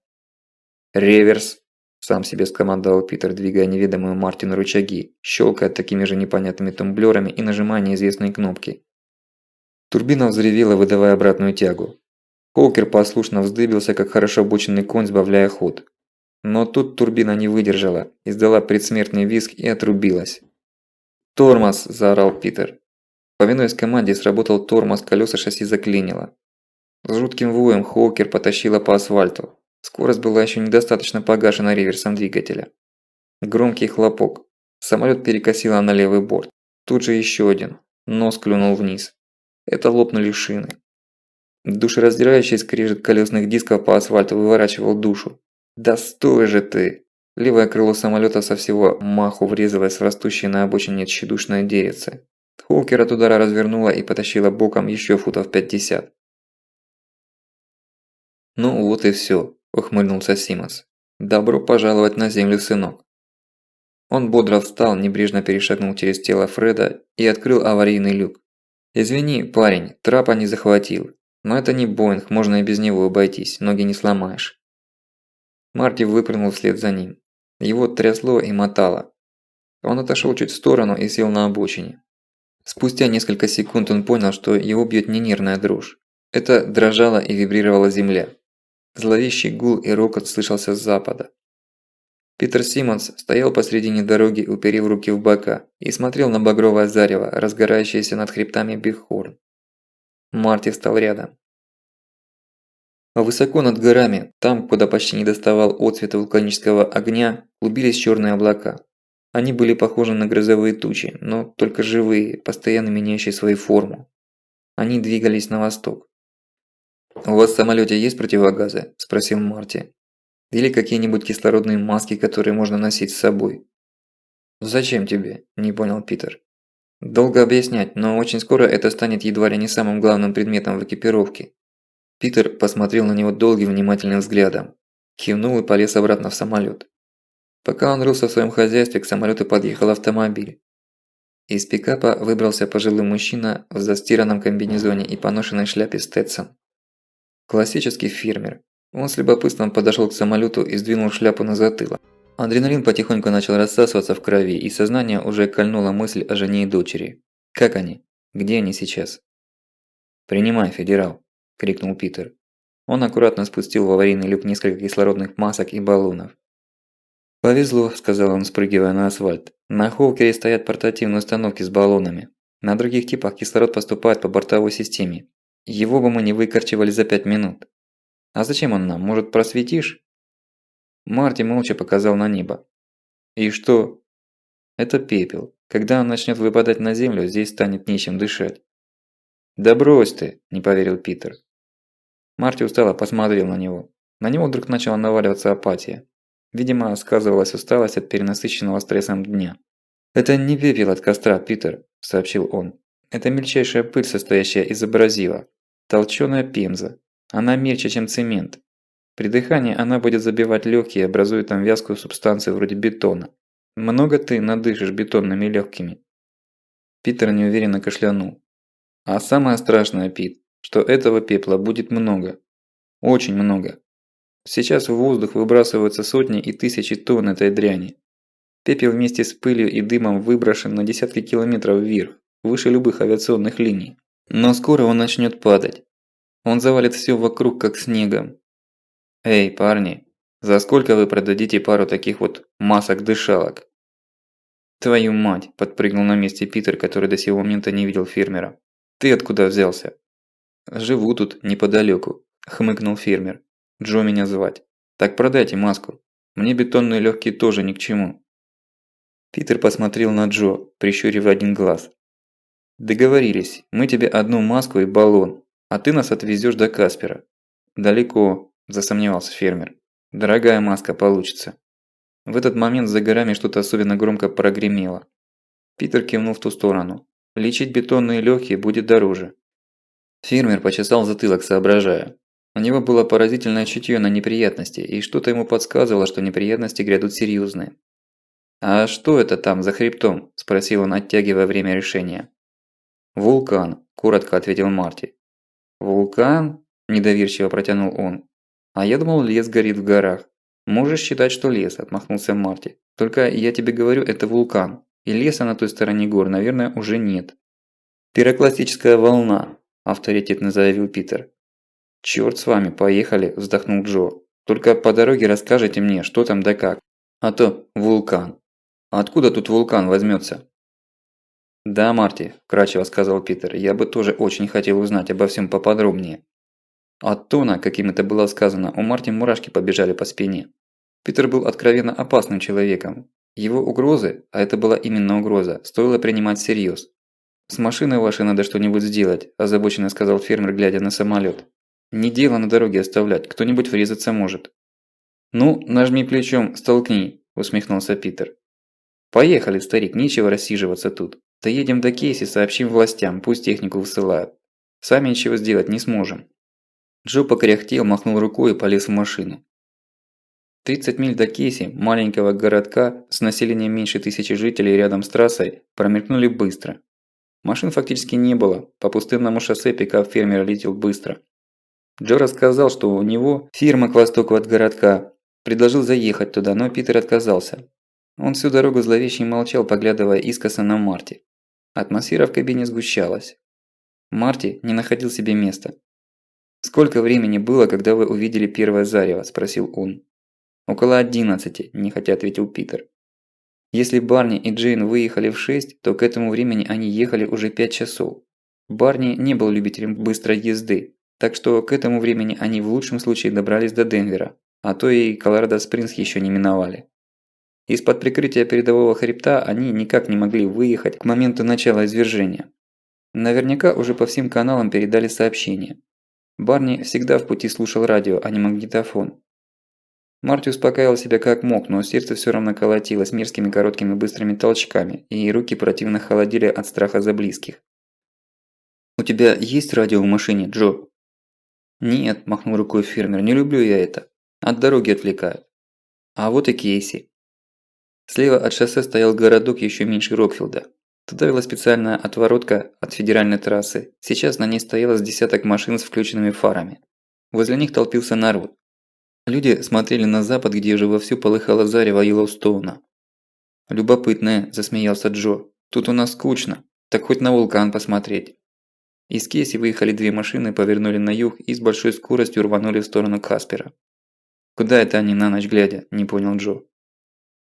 Speaker 1: «Реверс!» – сам себе скомандовал Питер, двигая неведомую Мартину рычаги, щелкая такими же непонятными тумблерами и нажимая неизвестные кнопки. Турбина взревела, выдавая обратную тягу. Хоукер послушно вздыбился, как хорошо обученный конь, сбавляя ход. Но тут турбина не выдержала, издала предсмертный визг и отрубилась. «Тормоз!» – заорал Питер. Повинуясь команде, сработал тормоз, колеса шасси заклинило. С жутким воем Хоукер потащила по асфальту. Скорость была еще недостаточно погашена реверсом двигателя. Громкий хлопок. Самолет перекосило на левый борт. Тут же еще один. Нос клюнул вниз. Это лопнули шины. Душераздирающий скрежет колесных дисков по асфальту выворачивал душу. «Да стой же ты!» Левое крыло самолета со всего маху врезалось в растущее на обочине тщедушное деревце. Хоукер от удара развернула и потащила боком еще футов 50. «Ну вот и все», – ухмыльнулся Симмонс. «Добро пожаловать на землю, сынок». Он бодро встал, небрежно перешагнул через тело Фреда и открыл аварийный люк. «Извини, парень, трапа не захватил. Но это не Боинг, можно и без него обойтись, ноги не сломаешь». Марти выпрыгнул вслед за ним. Его трясло и мотало. Он отошел чуть в сторону и сел на обочине. Спустя несколько секунд он понял, что его бьет не нервная дрожь. Это дрожала и вибрировала земля. Зловещий гул и рокот слышался с запада. Питер Симмонс стоял посредине дороги, уперев руки в бока, и смотрел на багровое зарево, разгорающееся над хребтами Бигхорн. Марти встал рядом. Высоко над горами, там, куда почти не доставал отсвет вулканического огня, клубились черные облака. Они были похожи на грозовые тучи, но только живые, постоянно меняющие свою форму. Они двигались на восток. «У вас в самолете есть противогазы?» – спросил Марти. «Или какие-нибудь кислородные маски, которые можно носить с собой?» «Зачем тебе?» – не понял Питер. «Долго объяснять, но очень скоро это станет едва ли не самым главным предметом в экипировке». Питер посмотрел на него долгим внимательным взглядом, кивнул и полез обратно в самолет. Пока он рылся в своем хозяйстве, к самолету подъехал автомобиль. Из пикапа выбрался пожилой мужчина в застиранном комбинезоне и поношенной шляпе Стетсон. Классический фермер. Он с любопытством подошел к самолету и сдвинул шляпу на затылок. Адреналин потихоньку начал рассасываться в крови, и сознание уже кольнула мысль о жене и дочери. Как они? Где они сейчас? «Принимай, федерал!» – крикнул Питер. Он аккуратно спустил в аварийный люк несколько кислородных масок и баллонов. «Повезло», – сказал он, спрыгивая на асфальт. «На Хоукере стоят портативные установки с баллонами. На других типах кислород поступает по бортовой системе. Его бы мы не выкорчевали за 5 минут. А зачем он нам? Может, просветишь?» Марти молча показал на небо. «И что?» «Это пепел. Когда он начнет выпадать на землю, здесь станет нечем дышать». «Да брось ты!» – не поверил Питер. Марти устало посмотрел на него. На него вдруг начала наваливаться апатия. Видимо, сказывалась усталость от перенасыщенного стрессом дня. «Это не пепел от костра, Питер», – сообщил он. «Это мельчайшая пыль, состоящая из абразива. Толченая пемза. Она мельче, чем цемент. При дыхании она будет забивать легкие и образует там вязкую субстанцию вроде бетона. Много ты надышишь бетонными легкими». Питер неуверенно кашлянул. «А самое страшное, Пит, что этого пепла будет много. Очень много. Сейчас в воздух выбрасываются сотни и тысячи тонн этой дряни. Пепел вместе с пылью и дымом выброшен на десятки километров вверх, выше любых авиационных линий. Но скоро он начнет падать. Он завалит все вокруг, как снегом. Эй, парни, за сколько вы продадите пару таких вот масок-дышалок?» «Твою мать!» – подпрыгнул на месте Питер, который до сего момента не видел фермера. «Ты откуда взялся?» «Живу тут, неподалеку», – хмыкнул фермер. «Джо меня звать. Так продайте маску. Мне бетонные легкие тоже ни к чему». Питер посмотрел на Джо, прищурив один глаз. «Договорились. Мы тебе одну маску и баллон, а ты нас отвезешь до Каспера». «Далеко», – засомневался фермер. «Дорогая маска получится». В этот момент за горами что-то особенно громко прогремело. Питер кивнул в ту сторону. «Лечить бетонные легкие будет дороже». Фермер почесал затылок, соображая. У него было поразительное чутье на неприятности, и что-то ему подсказывало, что неприятности грядут серьезные. «А что это там за хребтом?» – спросил он, оттягивая время решения. «Вулкан», – коротко ответил Марти. «Вулкан?» – недоверчиво протянул он. «А я думал, лес горит в горах». «Можешь считать, что лес», – отмахнулся Марти. «Только я тебе говорю, это вулкан, и леса на той стороне гор, наверное, уже нет». «Пирокластическая волна», – авторитетно заявил Питер. «Чёрт с вами, поехали», – вздохнул Джо. «Только по дороге расскажите мне, что там да как. А то вулкан. Откуда тут вулкан возьмётся?» «Да, Марти», – вкратчиво сказал Питер, – «я бы тоже очень хотел узнать обо всем поподробнее». От тона, каким это было сказано, у Марти мурашки побежали по спине. Питер был откровенно опасным человеком. Его угрозы, а это была именно угроза, стоило принимать всерьез. «С машиной вашей надо что-нибудь сделать», – озабоченно сказал фермер, глядя на самолет. «Не дело на дороге оставлять, кто-нибудь врезаться может». «Ну, нажми плечом, столкни», – усмехнулся Питер. «Поехали, старик, нечего рассиживаться тут. Доедем до Кейси, сообщим властям, пусть технику высылают. Сами ничего сделать не сможем». Джо покряхтел, махнул рукой и полез в машину. 30 миль до Кейси, маленького городка с населением меньше 1000 жителей рядом с трассой, промелькнули быстро. Машин фактически не было, по пустынному шоссе пикап фермера летел быстро. Джо рассказал, что у него фирма к востоку от городка, предложил заехать туда, но Питер отказался. Он всю дорогу зловеще молчал, поглядывая искоса на Марти. Атмосфера в кабине сгущалась. Марти не находил себе места. «Сколько времени было, когда вы увидели первое зарево?» – спросил он. «Около 11, – нехотя ответил Питер. «Если Барни и Джейн выехали в 6, то к этому времени они ехали уже 5 часов. Барни не был любителем быстрой езды, так что к этому времени они в лучшем случае добрались до Денвера, а то и Колорадо-Спрингс еще не миновали. Из-под прикрытия передового хребта они никак не могли выехать к моменту начала извержения. Наверняка уже по всем каналам передали сообщение. Барни всегда в пути слушал радио, а не магнитофон. Марти успокаивал себя как мог, но сердце все равно колотилось мерзкими короткими быстрыми толчками, и руки противно холодели от страха за близких. «У тебя есть радио в машине, Джо?» «Нет», – махнул рукой фермер, – «не люблю я это. От дороги отвлекают». «А вот и Кейси». Слева от шоссе стоял городок еще меньше Рокфилда. Туда вела специальная отворотка от федеральной трассы. Сейчас на ней стояло с десяток машин с включенными фарами. Возле них толпился народ. Люди смотрели на запад, где уже вовсю полыхало зарево Йеллоустоуна. «Любопытное», – засмеялся Джо. «Тут у нас скучно. Так хоть на вулкан посмотреть». Из Кейси выехали две машины, повернули на юг и с большой скоростью рванули в сторону Каспера. «Куда это они на ночь глядя?» – не понял Джо.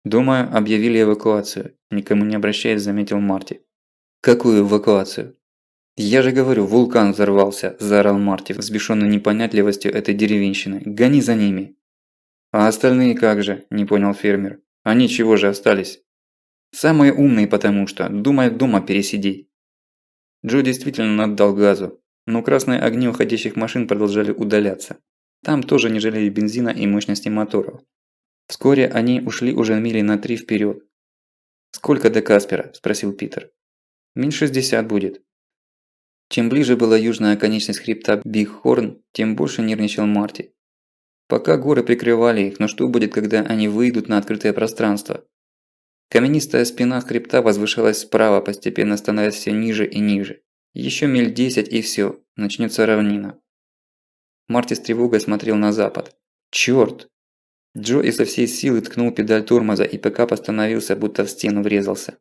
Speaker 1: «Думаю, объявили эвакуацию», – никому не обращаясь, заметил Марти. «Какую эвакуацию?» «Я же говорю, вулкан взорвался», – заорал Марти, взбешенный непонятливостью этой деревенщины. «Гони за ними!» «А остальные как же?» – не понял фермер. «Они чего же остались?» «Самые умные, потому что думают дома пересидеть». Джо действительно наддал газу, но красные огни уходящих машин продолжали удаляться. Там тоже не жалели бензина и мощности моторов. Вскоре они ушли уже мили на 3 вперед. «Сколько до Каспера?» – спросил Питер. «Миль 60 будет». Чем ближе была южная оконечность хребта Биг Хорн, тем больше нервничал Марти. Пока горы прикрывали их, но что будет, когда они выйдут на открытое пространство? Каменистая спина хребта возвышалась справа, постепенно становясь все ниже и ниже. Еще миль 10 и все, начнется равнина. Марти с тревогой смотрел на запад. Черт! Джо изо всей силы ткнул педаль тормоза, и пикап остановился, будто в стену врезался.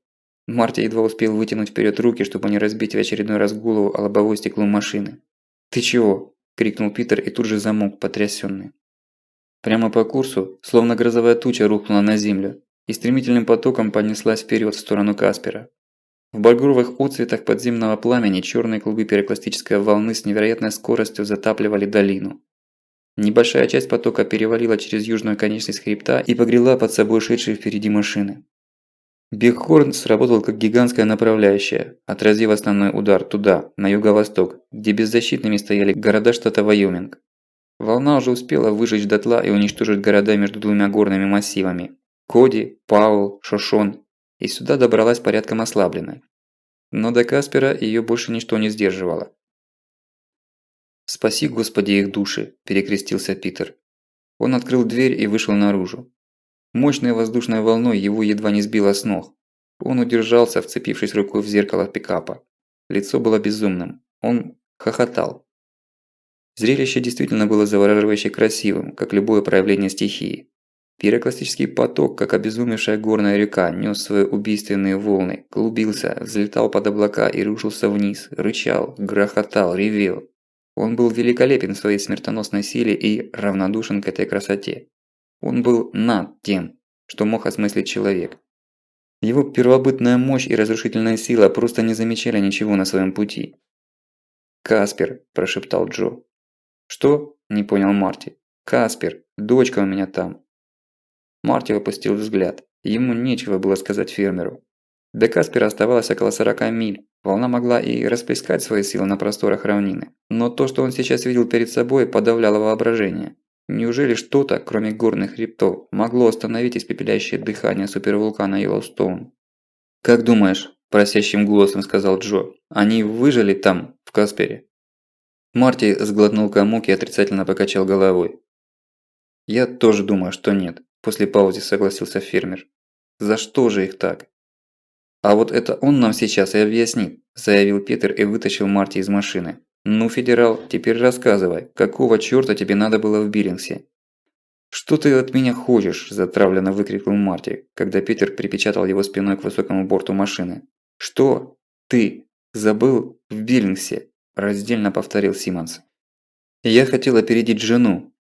Speaker 1: Марти едва успел вытянуть вперед руки, чтобы не разбить в очередной раз голову о лобовое стекло машины. «Ты чего?» – крикнул Питер и тут же замолк, потрясённый. Прямо по курсу, словно грозовая туча, рухнула на землю и стремительным потоком понеслась вперед в сторону Каспера. В багровых отцветах подземного пламени черные клубы пирокластической волны с невероятной скоростью затапливали долину. Небольшая часть потока перевалила через южную конечность хребта и погрела под собой шедшие впереди машины. Бигхорн сработал как гигантская направляющая, отразив основной удар туда, на юго-восток, где беззащитными стояли города штата Вайоминг. Волна уже успела выжечь дотла и уничтожить города между двумя горными массивами – Коди, Паул, Шошон, и сюда добралась порядком ослабленной. Но до Каспера ее больше ничто не сдерживало. «Спаси, Господи, их души!» – перекрестился Питер. Он открыл дверь и вышел наружу. Мощной воздушной волной его едва не сбило с ног. Он удержался, вцепившись рукой в зеркало пикапа. Лицо было безумным. Он хохотал. Зрелище действительно было завораживающе красивым, как любое проявление стихии. Пирокластический поток, как обезумевшая горная река, нёс свои убийственные волны, клубился, взлетал под облака и рушился вниз, рычал, грохотал, ревел. Он был великолепен в своей смертоносной силе и равнодушен к этой красоте. Он был над тем, что мог осмыслить человек. Его первобытная мощь и разрушительная сила просто не замечали ничего на своем пути. «Каспер», – прошептал Джо. «Что?» – не понял Марти. «Каспер, дочка у меня там». Марти опустил взгляд. Ему нечего было сказать фермеру. До Каспера оставалось около 40 миль. Волна могла и расплескать свои силы на просторах равнины. Но то, что он сейчас видел перед собой, подавляло воображение. Неужели что-то, кроме горных хребтов, могло остановить испепеляющее дыхание супервулкана Йеллоустоун? «Как думаешь?» – просящим голосом сказал Джо. «Они выжили там, в Каспере?» Марти сглотнул комок и отрицательно покачал головой. «Я тоже думаю, что нет», – после паузы согласился фермер. «За что же их так?» «А вот это он нам сейчас и объяснит», – заявил Питер и вытащил Марти из машины. «Ну, федерал, теперь рассказывай, какого чёрта тебе надо было в Биллингсе?» «Что ты от меня хочешь?» – затравленно выкрикнул Марти, когда Питер припечатал его спиной к высокому борту машины. «Что? Ты забыл в Биллингсе?» – раздельно повторил Симмонс. «Я хотел опередить жену».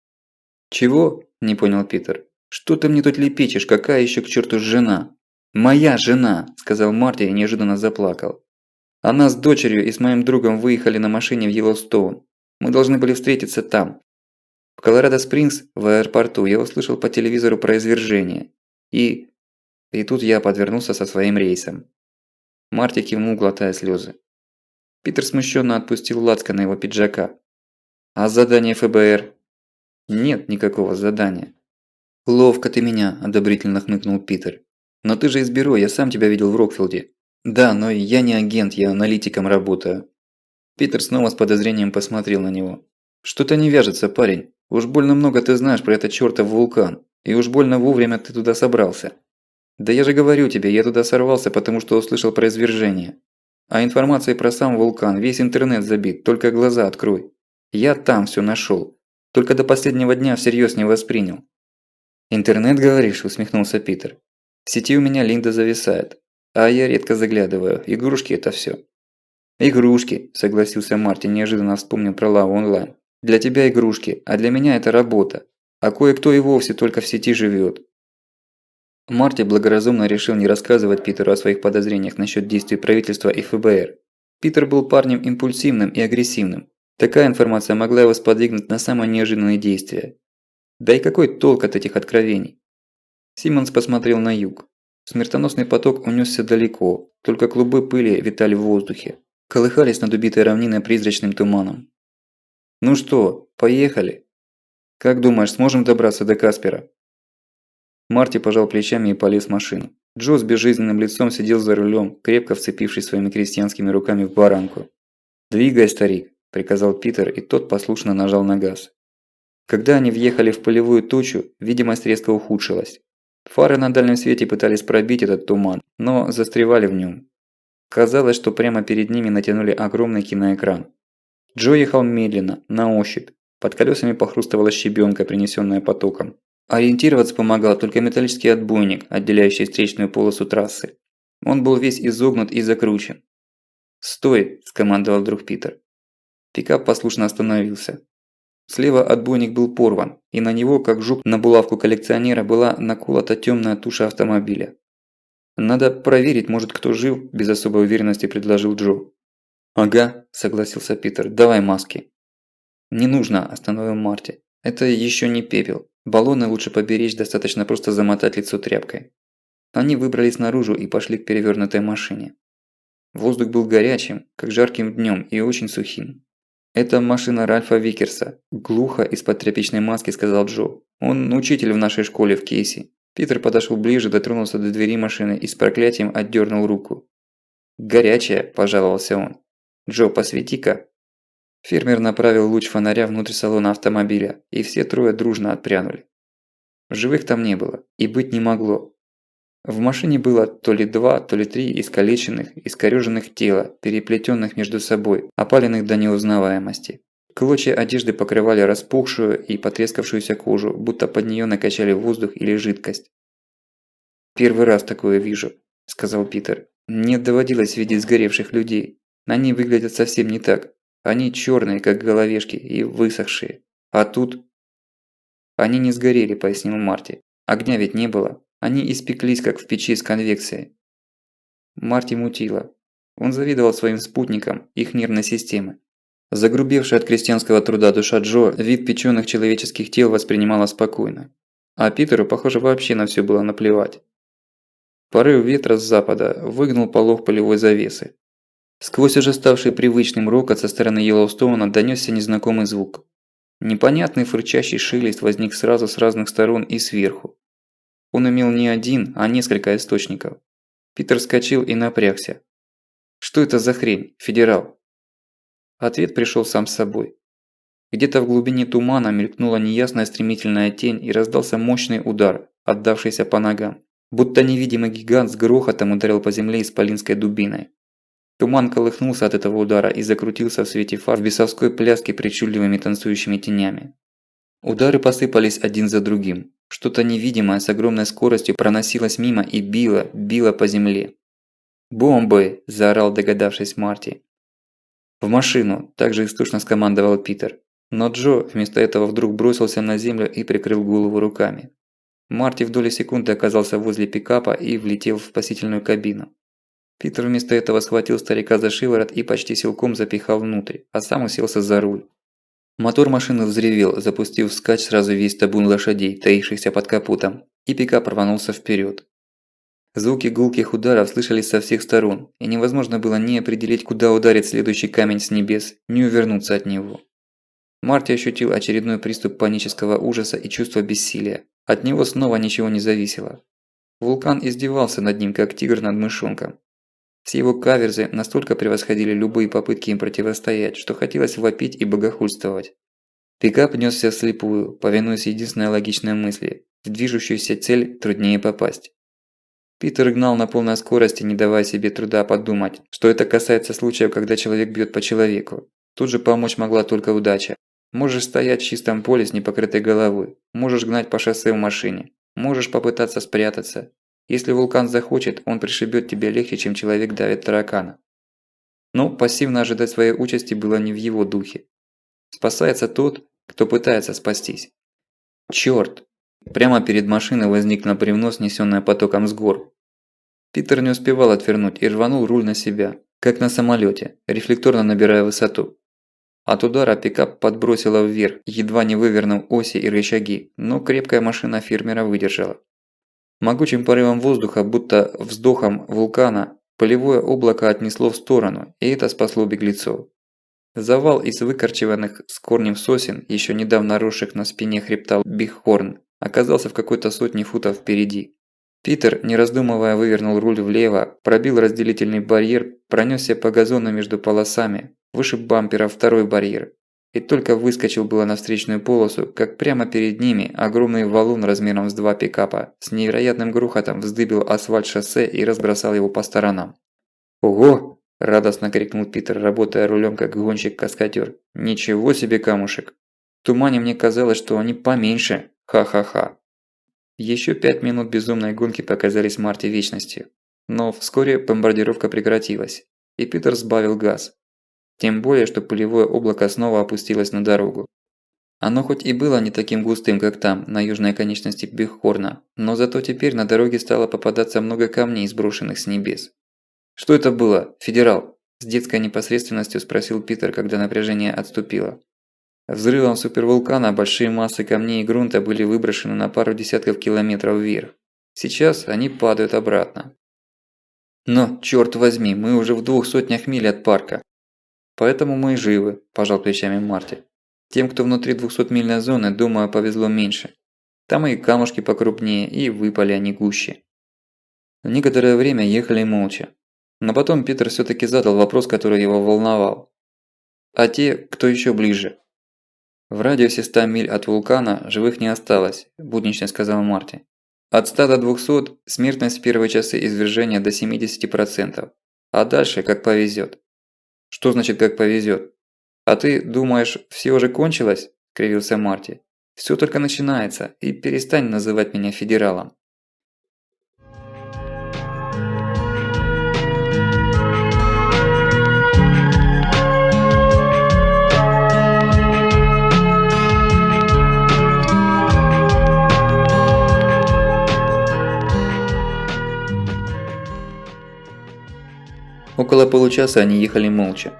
Speaker 1: «Чего?» – не понял Питер. «Что ты мне тут лепечешь? Какая еще к черту жена?» «Моя жена!» – сказал Марти и неожиданно заплакал. «Она с дочерью и с моим другом выехали на машине в Йеллоустоун. Мы должны были встретиться там. В Колорадо-Спрингс, в аэропорту, я услышал по телевизору про извержение. И тут я подвернулся со своим рейсом». Марти кивнул, глотая слезы. Питер смущенно отпустил лацканы его пиджака. «А задание ФБР?» «Нет никакого задания». «Ловко ты меня», – одобрительно хмыкнул Питер. «Но ты же из бюро, я сам тебя видел в Рокфилде». «Да, но я не агент, я аналитиком работаю». Питер снова с подозрением посмотрел на него. «Что-то не вяжется, парень. Уж больно много ты знаешь про этот чертов вулкан. И уж больно вовремя ты туда собрался». «Да я же говорю тебе, я туда сорвался, потому что услышал про извержение. А информацией про сам вулкан весь интернет забит, только глаза открой. Я там все нашел. Только до последнего дня всерьез не воспринял». «Интернет, говоришь?» – усмехнулся Питер. «В сети у меня Линда зависает. А я редко заглядываю. Игрушки это все. «Игрушки», – согласился Марти, неожиданно вспомнил про Лаву онлайн. «Для тебя игрушки, а для меня это работа. А кое-кто и вовсе только в сети живет». Марти благоразумно решил не рассказывать Питеру о своих подозрениях насчет действий правительства и ФБР. Питер был парнем импульсивным и агрессивным. Такая информация могла его сподвигнуть на самые неожиданные действия. Да и какой толк от этих откровений? Симмонс посмотрел на юг. Смертоносный поток унесся далеко, только клубы пыли витали в воздухе, колыхались над убитой равниной призрачным туманом. «Ну что, поехали? Как думаешь, сможем добраться до Каспера?» Марти пожал плечами и полез в машину. Джо с безжизненным лицом сидел за рулем, крепко вцепившись своими крестьянскими руками в баранку. «Двигай, старик», – приказал Питер, и тот послушно нажал на газ. Когда они въехали в пылевую тучу, видимость резко ухудшилась. Фары на дальнем свете пытались пробить этот туман, но застревали в нем. Казалось, что прямо перед ними натянули огромный киноэкран. Джо ехал медленно, на ощупь. Под колесами похрустывала щебенка, принесенная потоком. Ориентироваться помогал только металлический отбойник, отделяющий встречную полосу трассы. Он был весь изогнут и закручен. «Стой!» – скомандовал вдруг Питер. Пикап послушно остановился. Слева отбойник был порван, и на него, как жук на булавку коллекционера, была наколота темная туша автомобиля. «Надо проверить, может, кто жив», – без особой уверенности предложил Джо. «Ага», – согласился Питер, – «давай маски». «Не нужно», – остановил Марти. «Это еще не пепел. Баллоны лучше поберечь, достаточно просто замотать лицо тряпкой». Они выбрались наружу и пошли к перевернутой машине. Воздух был горячим, как жарким днем, и очень сухим. «Это машина Ральфа Викерса», – глухо из-под тряпичной маски сказал Джо. «Он учитель в нашей школе в Кейси». Питер подошел ближе, дотронулся до двери машины и с проклятием отдернул руку. «Горячая», – пожаловался он. «Джо, посвети-ка». Фермер направил луч фонаря внутрь салона автомобиля, и все трое дружно отпрянули. Живых там не было, и быть не могло. В машине было то ли 2, то ли 3 искалеченных, искорёженных тела, переплетенных между собой, опаленных до неузнаваемости. Клочья одежды покрывали распухшую и потрескавшуюся кожу, будто под нее накачали воздух или жидкость. «Первый раз такое вижу», – сказал Питер. «Мне доводилось видеть сгоревших людей. Они выглядят совсем не так. Они черные, как головешки, и высохшие. А тут...» «Они не сгорели», – пояснил Марти. «Огня ведь не было. Они испеклись, как в печи с конвекцией». Марти мутило. Он завидовал своим спутникам, их нервной системы. Загрубевшая от крестьянского труда душа Джо вид печёных человеческих тел воспринимала спокойно. А Питеру, похоже, вообще на всё было наплевать. Порыв ветра с запада выгнул полог полевой завесы. Сквозь уже ставший привычным рокот со стороны Йеллоустоуна донёсся незнакомый звук. Непонятный фырчащий шелест возник сразу с разных сторон и сверху. Он имел не один, а несколько источников. Питер вскочил и напрягся. «Что это за хрень, федерал?» Ответ пришел сам с собой. Где-то в глубине тумана мелькнула неясная стремительная тень и раздался мощный удар, отдавшийся по ногам. Будто невидимый гигант с грохотом ударил по земле исполинской дубиной. Туман колыхнулся от этого удара и закрутился в свете фар в бесовской пляске причудливыми танцующими тенями. Удары посыпались один за другим. Что-то невидимое с огромной скоростью проносилось мимо и било по земле. «Бомбы!» – заорал, догадавшись Марти. «В машину!» – также истошно скомандовал Питер. Но Джо вместо этого вдруг бросился на землю и прикрыл голову руками. Марти в доли секунды оказался возле пикапа и влетел в спасительную кабину. Питер вместо этого схватил старика за шиворот и почти силком запихал внутрь, а сам уселся за руль. Мотор машины взревел, запустив вскачь сразу весь табун лошадей, таившихся под капотом, и пикап рванулся вперед. Звуки гулких ударов слышались со всех сторон, и невозможно было ни определить, куда ударит следующий камень с небес, ни увернуться от него. Марти ощутил очередной приступ панического ужаса и чувства бессилия. От него снова ничего не зависело. Вулкан издевался над ним, как тигр над мышонком. Все его каверзы настолько превосходили любые попытки им противостоять, что хотелось вопить и богохульствовать. Пикап нёсся вслепую, повинуясь единственной логичной мысли – в движущуюся цель труднее попасть. Питер гнал на полной скорости, не давая себе труда подумать, что это касается случаев, когда человек бьет по человеку. Тут же помочь могла только удача. Можешь стоять в чистом поле с непокрытой головой, можешь гнать по шоссе в машине, можешь попытаться спрятаться. Если вулкан захочет, он пришибет тебя легче, чем человек давит таракана. Но пассивно ожидать своей участи было не в его духе. Спасается тот, кто пытается спастись. Чёрт! Прямо перед машиной возникло бревно, снесённое потоком с гор. Питер не успевал отвернуть и рванул руль на себя, как на самолёте, рефлекторно набирая высоту. От удара пикап подбросило вверх, едва не вывернув оси и рычаги, но крепкая машина фермера выдержала. Могучим порывом воздуха, будто вздохом вулкана, полевое облако отнесло в сторону, и это спасло беглецов. Завал из выкорчеванных с корнем сосен, еще недавно росших на спине хребта Бигхорн, оказался в какой-то сотне футов впереди. Питер, не раздумывая, вывернул руль влево, пробил разделительный барьер, пронесся по газону между полосами, вышиб бампера второй барьер. И только выскочил было на встречную полосу, как прямо перед ними огромный валун размером с 2 пикапа с невероятным грохотом вздыбил асфальт шоссе и разбросал его по сторонам. «Ого!» – радостно крикнул Питер, работая рулем как гонщик-каскадер. «Ничего себе камушек! В тумане мне казалось, что они поменьше! Ха-ха-ха!» Еще 5 минут безумной гонки показались Марти вечностью. Но вскоре бомбардировка прекратилась, и Питер сбавил газ. Тем более, что пылевое облако снова опустилось на дорогу. Оно хоть и было не таким густым, как там, на южной оконечности Бигхорна, но зато теперь на дороге стало попадаться много камней, сброшенных с небес. «Что это было, федерал?» – с детской непосредственностью спросил Питер, когда напряжение отступило. Взрывом супервулкана большие массы камней и грунта были выброшены на пару десятков километров вверх. Сейчас они падают обратно. «Но, чёрт возьми, мы уже в 200 миль от парка». «Поэтому мы и живы», – пожал плечами Марти. «Тем, кто внутри 200-мильной зоны, думаю, повезло меньше. Там и камушки покрупнее, и выпали они гуще». Некоторое время ехали молча. Но потом Питер всё-таки задал вопрос, который его волновал. а те, кто еще ближе. В радиусе 100 миль от вулкана живых не осталось, буднично сказал Марти. От 100 до 200 смертность в первые часы извержения до 70%, а дальше как повезет. Что значит как повезет? А ты думаешь, все уже кончилось? Кривился Марти. Все только начинается, и перестань называть меня федералом. Около получаса они ехали молча.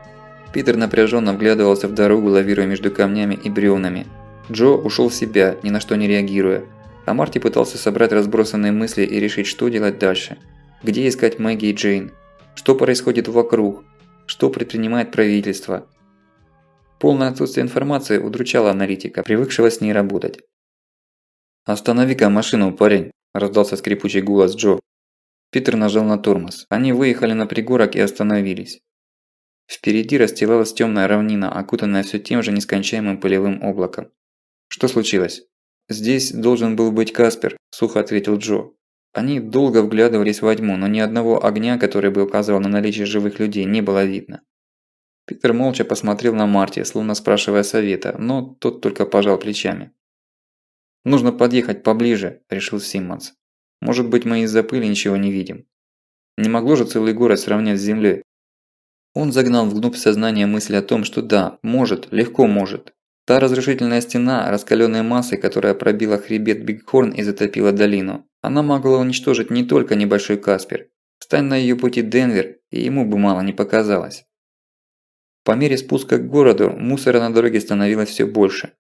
Speaker 1: Питер напряженно вглядывался в дорогу, лавируя между камнями и бревнами. Джо ушел в себя, ни на что не реагируя. А Марти пытался собрать разбросанные мысли и решить, что делать дальше. Где искать Мэгги и Джейн? Что происходит вокруг? Что предпринимает правительство? Полное отсутствие информации удручало аналитика, привыкшего с ней работать. «Останови-ка машину, парень!» – раздался скрипучий голос Джо. Питер нажал на тормоз. Они выехали на пригорок и остановились. Впереди расстилалась темная равнина, окутанная все тем же нескончаемым пылевым облаком. «Что случилось?» «Здесь должен был быть Каспер», – сухо ответил Джо. Они долго вглядывались во тьму, но ни одного огня, который бы указывал на наличие живых людей, не было видно. Питер молча посмотрел на Марти, словно спрашивая совета, но тот только пожал плечами. «Нужно подъехать поближе», – решил Симмонс. «Может быть, мы из-за пыли ничего не видим. Не могло же целый город сравнять с землей». Он загнал вглубь сознания мысль о том, что да, может, легко может. Та разрушительная стена, раскаленной массой, которая пробила хребет Бигхорн и затопила долину, она могла уничтожить не только небольшой Каспер. Стань на ее пути Денвер, и ему бы мало не показалось. По мере спуска к городу, мусора на дороге становилось все больше.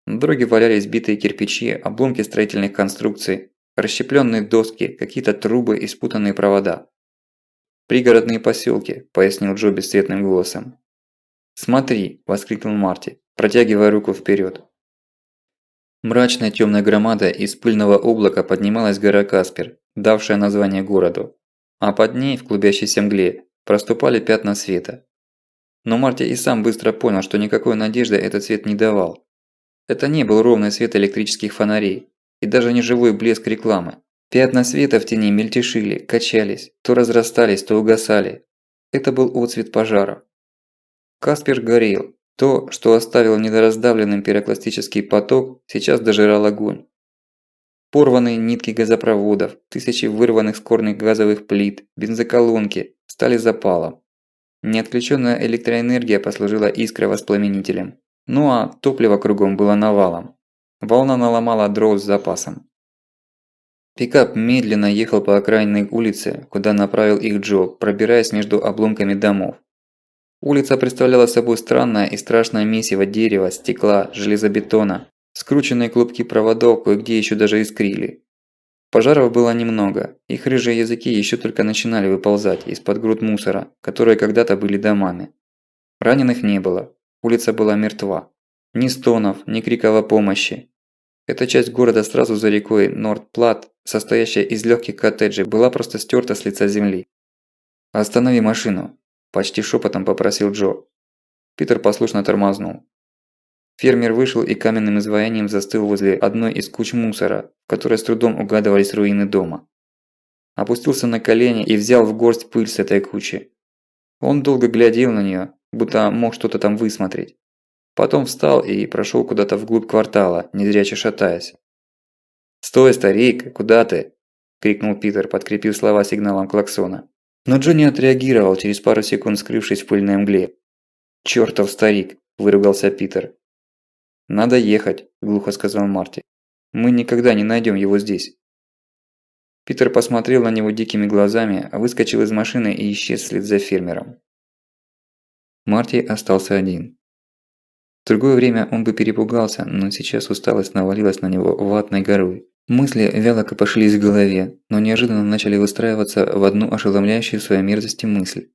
Speaker 1: На дороге валялись битые кирпичи, обломки строительных конструкций, расщепленные доски, какие-то трубы и спутанные провода. «Пригородные поселки», – пояснил Джо бесцветным голосом. «Смотри», – воскликнул Марти, протягивая руку вперед. Мрачной темной громадой из пыльного облака поднималась гора Каспер, давшая название городу. А под ней, в клубящейся мгле, проступали пятна света. Но Марти и сам быстро понял, что никакой надежды этот свет не давал. Это не был ровный свет электрических фонарей, и даже не живой блеск рекламы. Пятна света в тени мельтешили, качались, то разрастались, то угасали. Это был отцвет пожара. Каспер горел. То, что оставил недораздавленным пирокластический поток, сейчас дожирал огонь. Порванные нитки газопроводов, тысячи вырванных с корней газовых плит, бензоколонки стали запалом. Неотключенная электроэнергия послужила искровоспламенителем. Ну а топливо кругом было навалом. Волна наломала дров с запасом. Пикап медленно ехал по окраинной улице, куда направил их Джо, пробираясь между обломками домов. Улица представляла собой странное и страшное месиво дерева, стекла, железобетона, скрученные клубки проводов кое-где еще даже искрили. Пожаров было немного, их рыжие языки еще только начинали выползать из-под груд мусора, которые когда-то были домами. Раненых не было, улица была мертва. Ни стонов, ни криков о помощи. Эта часть города сразу за рекой Норд-Плат, состоящая из легких коттеджей, была просто стерта с лица земли. «Останови машину!» – почти шепотом попросил Джо. Питер послушно тормознул. Фермер вышел и каменным изваянием застыл возле одной из куч мусора, в которой с трудом угадывались руины дома. Опустился на колени и взял в горсть пыль с этой кучи. Он долго глядел на нее, будто мог что-то там высмотреть. Потом встал и прошел куда-то вглубь квартала, незряче шатаясь. «Стой, старик, куда ты?» – крикнул Питер, подкрепив слова сигналом клаксона. Но Джо не отреагировал, через пару секунд скрывшись в пыльной мгле. «Чёртов старик!» – выругался Питер. «Надо ехать», – глухо сказал Марти. «Мы никогда не найдем его здесь». Питер посмотрел на него дикими глазами, выскочил из машины и исчез вслед за фермером. Марти остался один. В другое время он бы перепугался, но сейчас усталость навалилась на него ватной горой. Мысли вяло копошились в голове, но неожиданно начали выстраиваться в одну ошеломляющую своей мерзости мысль.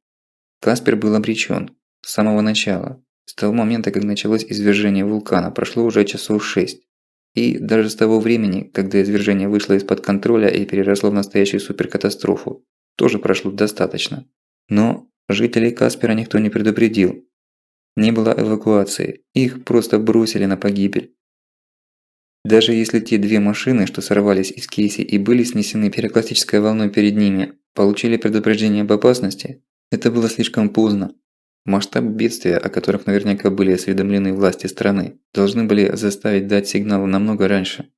Speaker 1: Каспер был обречен. С самого начала. С того момента, как началось извержение вулкана, прошло уже часов 6. И даже с того времени, когда извержение вышло из-под контроля и переросло в настоящую суперкатастрофу, тоже прошло достаточно. Но жителей Каспера никто не предупредил. Не было эвакуации, их просто бросили на погибель. Даже если те две машины, что сорвались из Кейси и были снесены пирокластической волной перед ними, получили предупреждение об опасности, это было слишком поздно. Масштаб бедствия, о которых наверняка были осведомлены власти страны, должны были заставить дать сигнал намного раньше.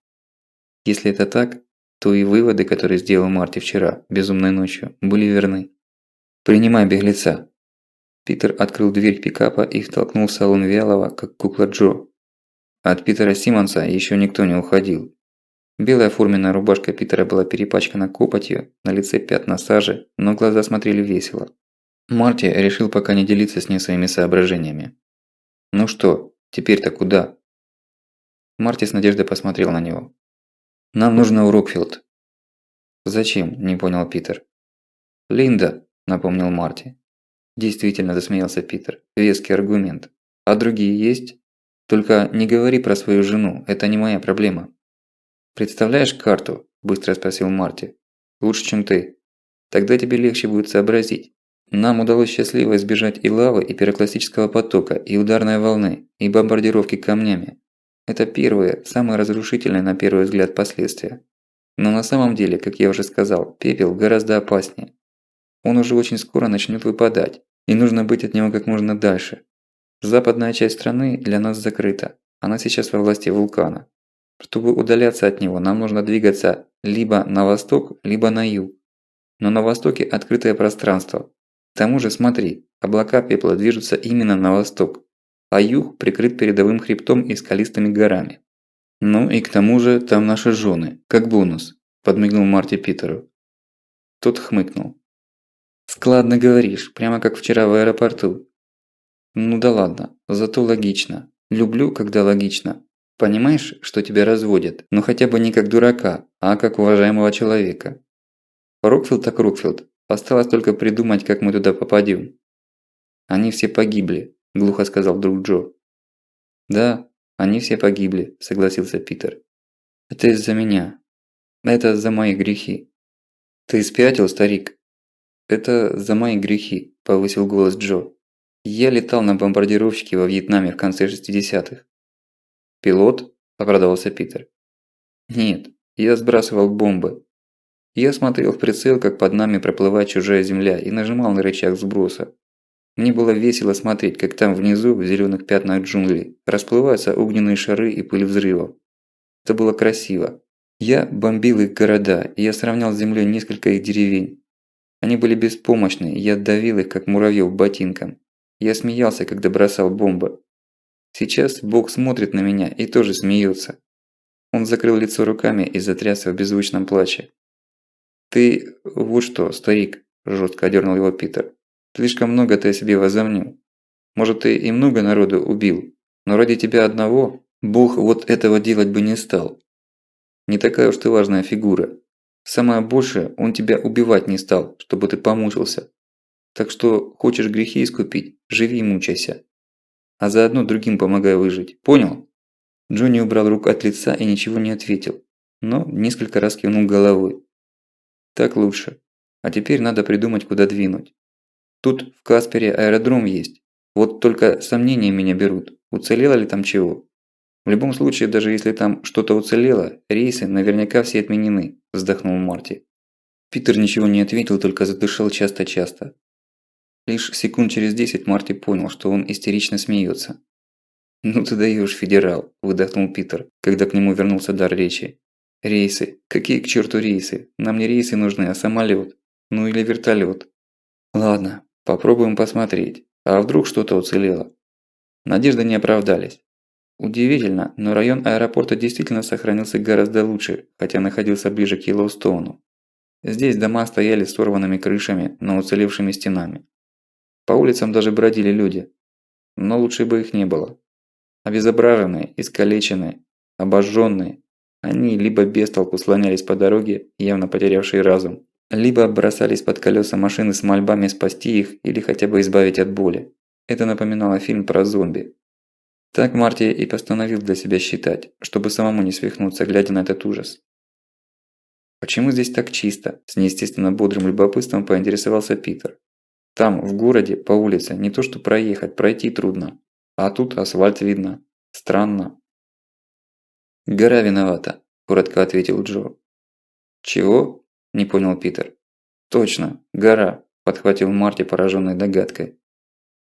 Speaker 1: Если это так, то и выводы, которые сделал Марти вчера, безумной ночью, были верны. «Принимай беглеца». Питер открыл дверь пикапа и втолкнул в салон вялого, как кукла Джо. От Питера Симмонса еще никто не уходил. Белая форменная рубашка Питера была перепачкана копотью, на лице пятна сажи, но глаза смотрели весело. Марти решил пока не делиться с ним своими соображениями. «Ну что, теперь-то куда?» Марти с надеждой посмотрел на него. «Нам нужно в Рокфилд». «Зачем?» – не понял Питер. «Линда», – напомнил Марти. Действительно, засмеялся Питер. Веский аргумент. А другие есть? Только не говори про свою жену, это не моя проблема. Представляешь карту? Быстро спросил Марти. Лучше, чем ты. Тогда тебе легче будет сообразить. Нам удалось счастливо избежать и лавы, и пирокластического потока, и ударной волны, и бомбардировки камнями. Это первые, самые разрушительные на первый взгляд последствия. Но на самом деле, как я уже сказал, пепел гораздо опаснее. Он уже очень скоро начнет выпадать, и нужно быть от него как можно дальше. Западная часть страны для нас закрыта, она сейчас во власти вулкана. Чтобы удаляться от него, нам нужно двигаться либо на восток, либо на юг. Но на востоке открытое пространство. К тому же смотри, облака пепла движутся именно на восток, а юг прикрыт передовым хребтом и скалистыми горами. Ну и к тому же там наши жены, как бонус, подмигнул Марти Питеру. Тот хмыкнул. «Складно говоришь, прямо как вчера в аэропорту». «Ну да ладно, зато логично. Люблю, когда логично. Понимаешь, что тебя разводят, но хотя бы не как дурака, а как уважаемого человека. Рокфилд так Рокфилд. Осталось только придумать, как мы туда попадем». «Они все погибли», – глухо сказал друг Джо. «Да, они все погибли», – согласился Питер. «Это из-за меня. Это за мои грехи». «Ты спятил, старик?» «Это за мои грехи», – повысил голос Джо. «Я летал на бомбардировщике во Вьетнаме в конце 60-х». «Пилот?» – обрадовался Питер. «Нет, я сбрасывал бомбы. Я смотрел в прицел, как под нами проплывает чужая земля, и нажимал на рычаг сброса. Мне было весело смотреть, как там внизу, в зеленых пятнах джунглей, расплываются огненные шары и пыль взрывов. Это было красиво. Я бомбил их города, и я сравнял с землей несколько их деревень. Они были беспомощны, я давил их, как муравьёв ботинком. Я смеялся, когда бросал бомбы. Сейчас Бог смотрит на меня и тоже смеется. Он закрыл лицо руками и затрясся в беззвучном плаче. «Ты вот что, старик», – жестко одернул его Питер. «Слишком много ты о себе возомнил. Может, ты и много народу убил, но ради тебя одного Бог вот этого делать бы не стал. Не такая уж ты важная фигура. Самое большее, он тебя убивать не стал, чтобы ты помучился. Так что, хочешь грехи искупить, живи и мучайся. А заодно другим помогай выжить. Понял?» Джонни убрал руку от лица и ничего не ответил, но несколько раз кивнул головой. «Так лучше. А теперь надо придумать, куда двинуть. Тут в Каспере аэродром есть. Вот только сомнения меня берут, уцелело ли там чего. В любом случае, даже если там что-то уцелело, рейсы наверняка все отменены», – вздохнул Марти. Питер ничего не ответил, только задышал часто-часто. Лишь секунд через 10 Марти понял, что он истерично смеется. «Ну ты даешь, федерал», – выдохнул Питер, когда к нему вернулся дар речи. «Рейсы? Какие к черту рейсы? Нам не рейсы нужны, а самолет. Ну или вертолет. Ладно, попробуем посмотреть. А вдруг что-то уцелело?» Надежды не оправдались. Удивительно, но район аэропорта действительно сохранился гораздо лучше, хотя находился ближе к Йеллоустоуну. Здесь дома стояли с сорванными крышами, но уцелевшими стенами. По улицам даже бродили люди. Но лучше бы их не было. Обезображенные, искалеченные, обожженные, они либо без толку слонялись по дороге, явно потерявшие разум, либо бросались под колеса машины с мольбами спасти их или хотя бы избавить от боли. Это напоминало фильм про зомби. Так Марти и постановил для себя считать, чтобы самому не свихнуться, глядя на этот ужас. «Почему здесь так чисто?» – с неестественно бодрым любопытством поинтересовался Питер. «Там, в городе, по улице, не то что проехать, пройти трудно. А тут асфальт видно. Странно. Гора виновата, коротко ответил Джо. Чего? Не понял Питер. Точно, гора, подхватил Марти, пораженный догадкой.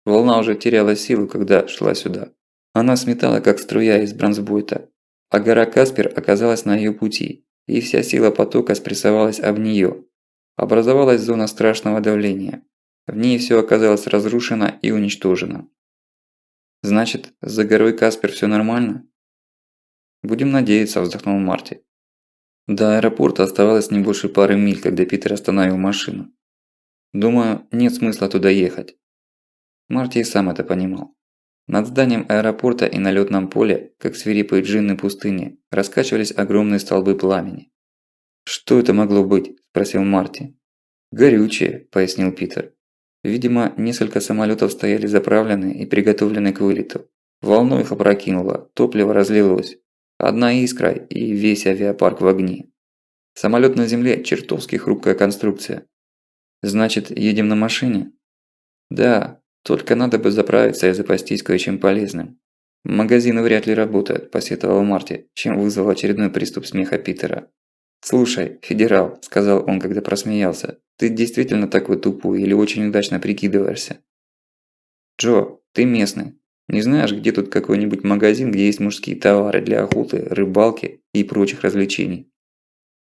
Speaker 1: Волна уже теряла силу, когда шла сюда. Она сметала, как струя из бронзбойта, а гора Каспер оказалась на ее пути, и вся сила потока спрессовалась об нее. Образовалась зона страшного давления. В ней все оказалось разрушено и уничтожено. Значит, за горой Каспер все нормально? Будем надеяться, вздохнул Марти. До аэропорта оставалось не больше пары миль, когда Питер остановил машину. Думаю, нет смысла туда ехать. Марти и сам это понимал. Над зданием аэропорта и на лётном поле, как свирепые джинны пустыни, раскачивались огромные столбы пламени. «Что это могло быть?» – спросил Марти. «Горючее», – пояснил Питер. Видимо, несколько самолётов стояли заправленные и приготовленные к вылету. Волну их опрокинуло, топливо разлилось. Одна искра и весь авиапарк в огне. Самолёт на земле – чертовски хрупкая конструкция. «Значит, едем на машине?» «Да, только надо бы заправиться и запастись кое-чем полезным». «Магазины вряд ли работают», – посетовал Марти, чем вызвал очередной приступ смеха Питера. «Слушай, федерал», – сказал он, когда просмеялся, – «ты действительно такой тупой или очень удачно прикидываешься?» «Джо, ты местный. Не знаешь, где тут какой-нибудь магазин, где есть мужские товары для охоты, рыбалки и прочих развлечений?»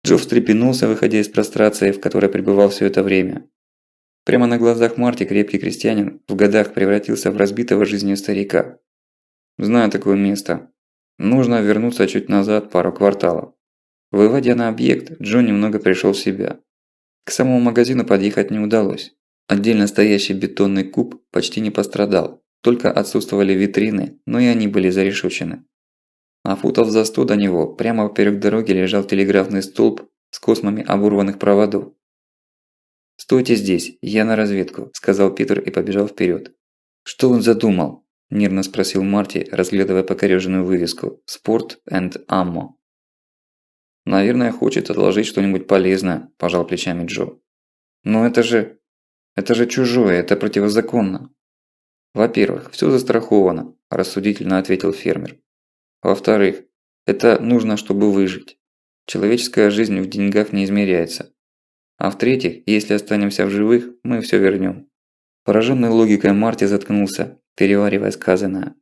Speaker 1: Джо встрепенулся, выходя из прострации, в которой пребывал все это время. Прямо на глазах Марти крепкий крестьянин в годах превратился в разбитого жизнью старика. «Знаю такое место. Нужно вернуться чуть назад пару кварталов». Выводя на объект, Джо немного пришел в себя. К самому магазину подъехать не удалось. Отдельно стоящий бетонный куб почти не пострадал, только отсутствовали витрины, но и они были зарешочены. А футов за 100 до него прямо поперек дороги лежал телеграфный столб с космами оборванных проводов. «Стойте здесь, я на разведку», – сказал Питер и побежал вперед. «Что он задумал?» – нервно спросил Марти, разглядывая покорёженную вывеску «Sport and Ammo». «Наверное, хочет отложить что-нибудь полезное», – пожал плечами Джо. «Но это же чужое, это противозаконно». «Во-первых, всё застраховано», – рассудительно ответил фермер. «Во-вторых, это нужно, чтобы выжить. Человеческая жизнь в деньгах не измеряется. А в-третьих, если останемся в живых, мы всё вернём». Пораженный логикой Марти заткнулся, переваривая сказанное.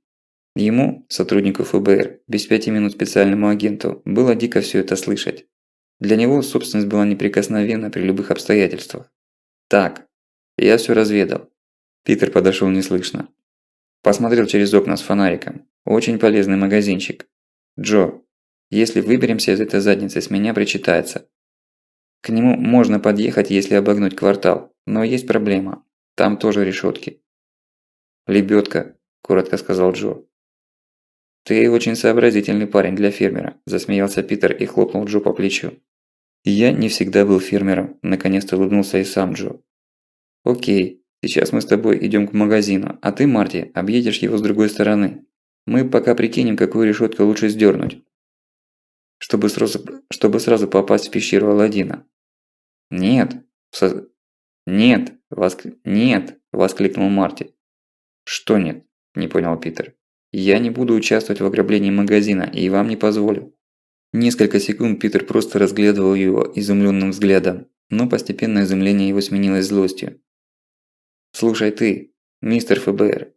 Speaker 1: Ему, сотруднику ФБР, без 5 минут специальному агенту, было дико всё это слышать. Для него собственность была неприкосновенна при любых обстоятельствах. «Так, я всё разведал». Питер подошёл неслышно. Посмотрел через окна с фонариком. Очень полезный магазинчик. «Джо, если выберемся из этой задницы, с меня причитается. К нему можно подъехать, если обогнуть квартал, но есть проблема. Там тоже решётки». «Лебёдка», – коротко сказал Джо. «Ты очень сообразительный парень для фермера», – засмеялся Питер и хлопнул Джо по плечу. «Я не всегда был фермером», – наконец-то улыбнулся и сам Джо. «Окей, сейчас мы с тобой идём к магазину, а ты, Марти, объедешь его с другой стороны. Мы пока прикинем, какую решётку лучше сдёрнуть, чтобы сразу попасть в пещеру Аладдина». «Нет!» «Нет!» – воскликнул Марти. «Что нет?» – не понял Питер. «Я не буду участвовать в ограблении магазина и вам не позволю». Несколько секунд Питер просто разглядывал его изумлённым взглядом, но постепенно изумление его сменилось злостью. «Слушай ты, мистер ФБР».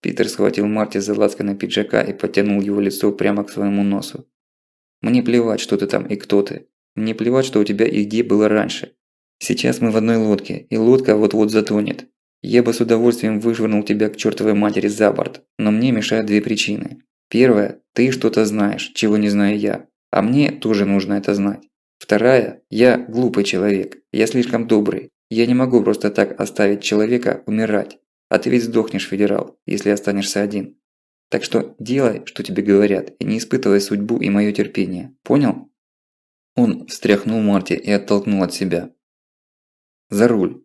Speaker 1: Питер схватил Марти за лацканы пиджака и подтянул его лицо прямо к своему носу. «Мне плевать, что ты там и кто ты. Мне плевать, что у тебя и где было раньше. Сейчас мы в одной лодке, и лодка вот-вот затонет. Я бы с удовольствием вышвырнул тебя к чёртовой матери за борт, но мне мешают две причины. Первая – ты что-то знаешь, чего не знаю я, а мне тоже нужно это знать. Вторая – я глупый человек, я слишком добрый. Я не могу просто так оставить человека умирать. А ты ведь сдохнешь, федерал, если останешься один. Так что делай, что тебе говорят, и не испытывай судьбу и моё терпение. Понял?» Он встряхнул Марти и оттолкнул от себя. «За руль!»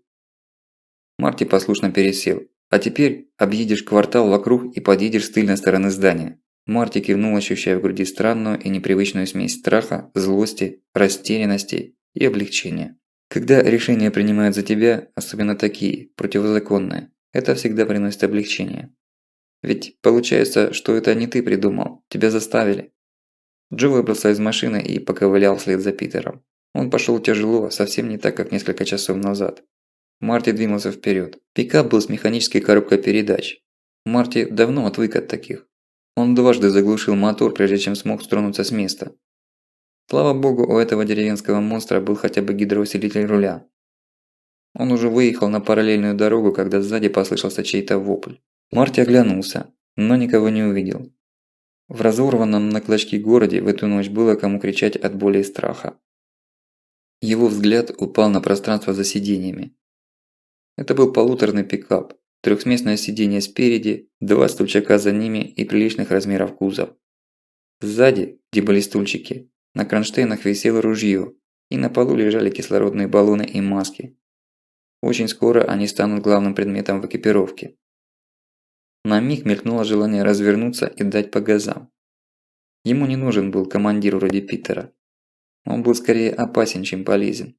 Speaker 1: Марти послушно пересел. «А теперь объедешь квартал вокруг и подъедешь с тыльной стороны здания». Марти кивнул, ощущая в груди странную и непривычную смесь страха, злости, растерянности и облегчения. Когда решения принимают за тебя, особенно такие, противозаконные, это всегда приносит облегчение. Ведь получается, что это не ты придумал, тебя заставили. Джо выбрался из машины и поковылял вслед за Питером. Он пошел тяжело, совсем не так, как несколько часов назад. Марти двинулся вперед. Пикап был с механической коробкой передач. Марти давно отвык от таких. Он дважды заглушил мотор, прежде чем смог стронуться с места. Слава богу, у этого деревенского монстра был хотя бы гидроусилитель руля. Он уже выехал на параллельную дорогу, когда сзади послышался чей-то вопль. Марти оглянулся, но никого не увидел. В разорванном на клочки городе в эту ночь было кому кричать от боли и страха. Его взгляд упал на пространство за сиденьями. Это был полуторный пикап, трехместное сиденье спереди, два стульчака за ними и приличных размеров кузов. Сзади, где были стульчики, на кронштейнах висело ружье, и на полу лежали кислородные баллоны и маски. Очень скоро они станут главным предметом в экипировке. На миг мелькнуло желание развернуться и дать по газам. Ему не нужен был командир вроде Питера. Он был скорее опасен, чем полезен.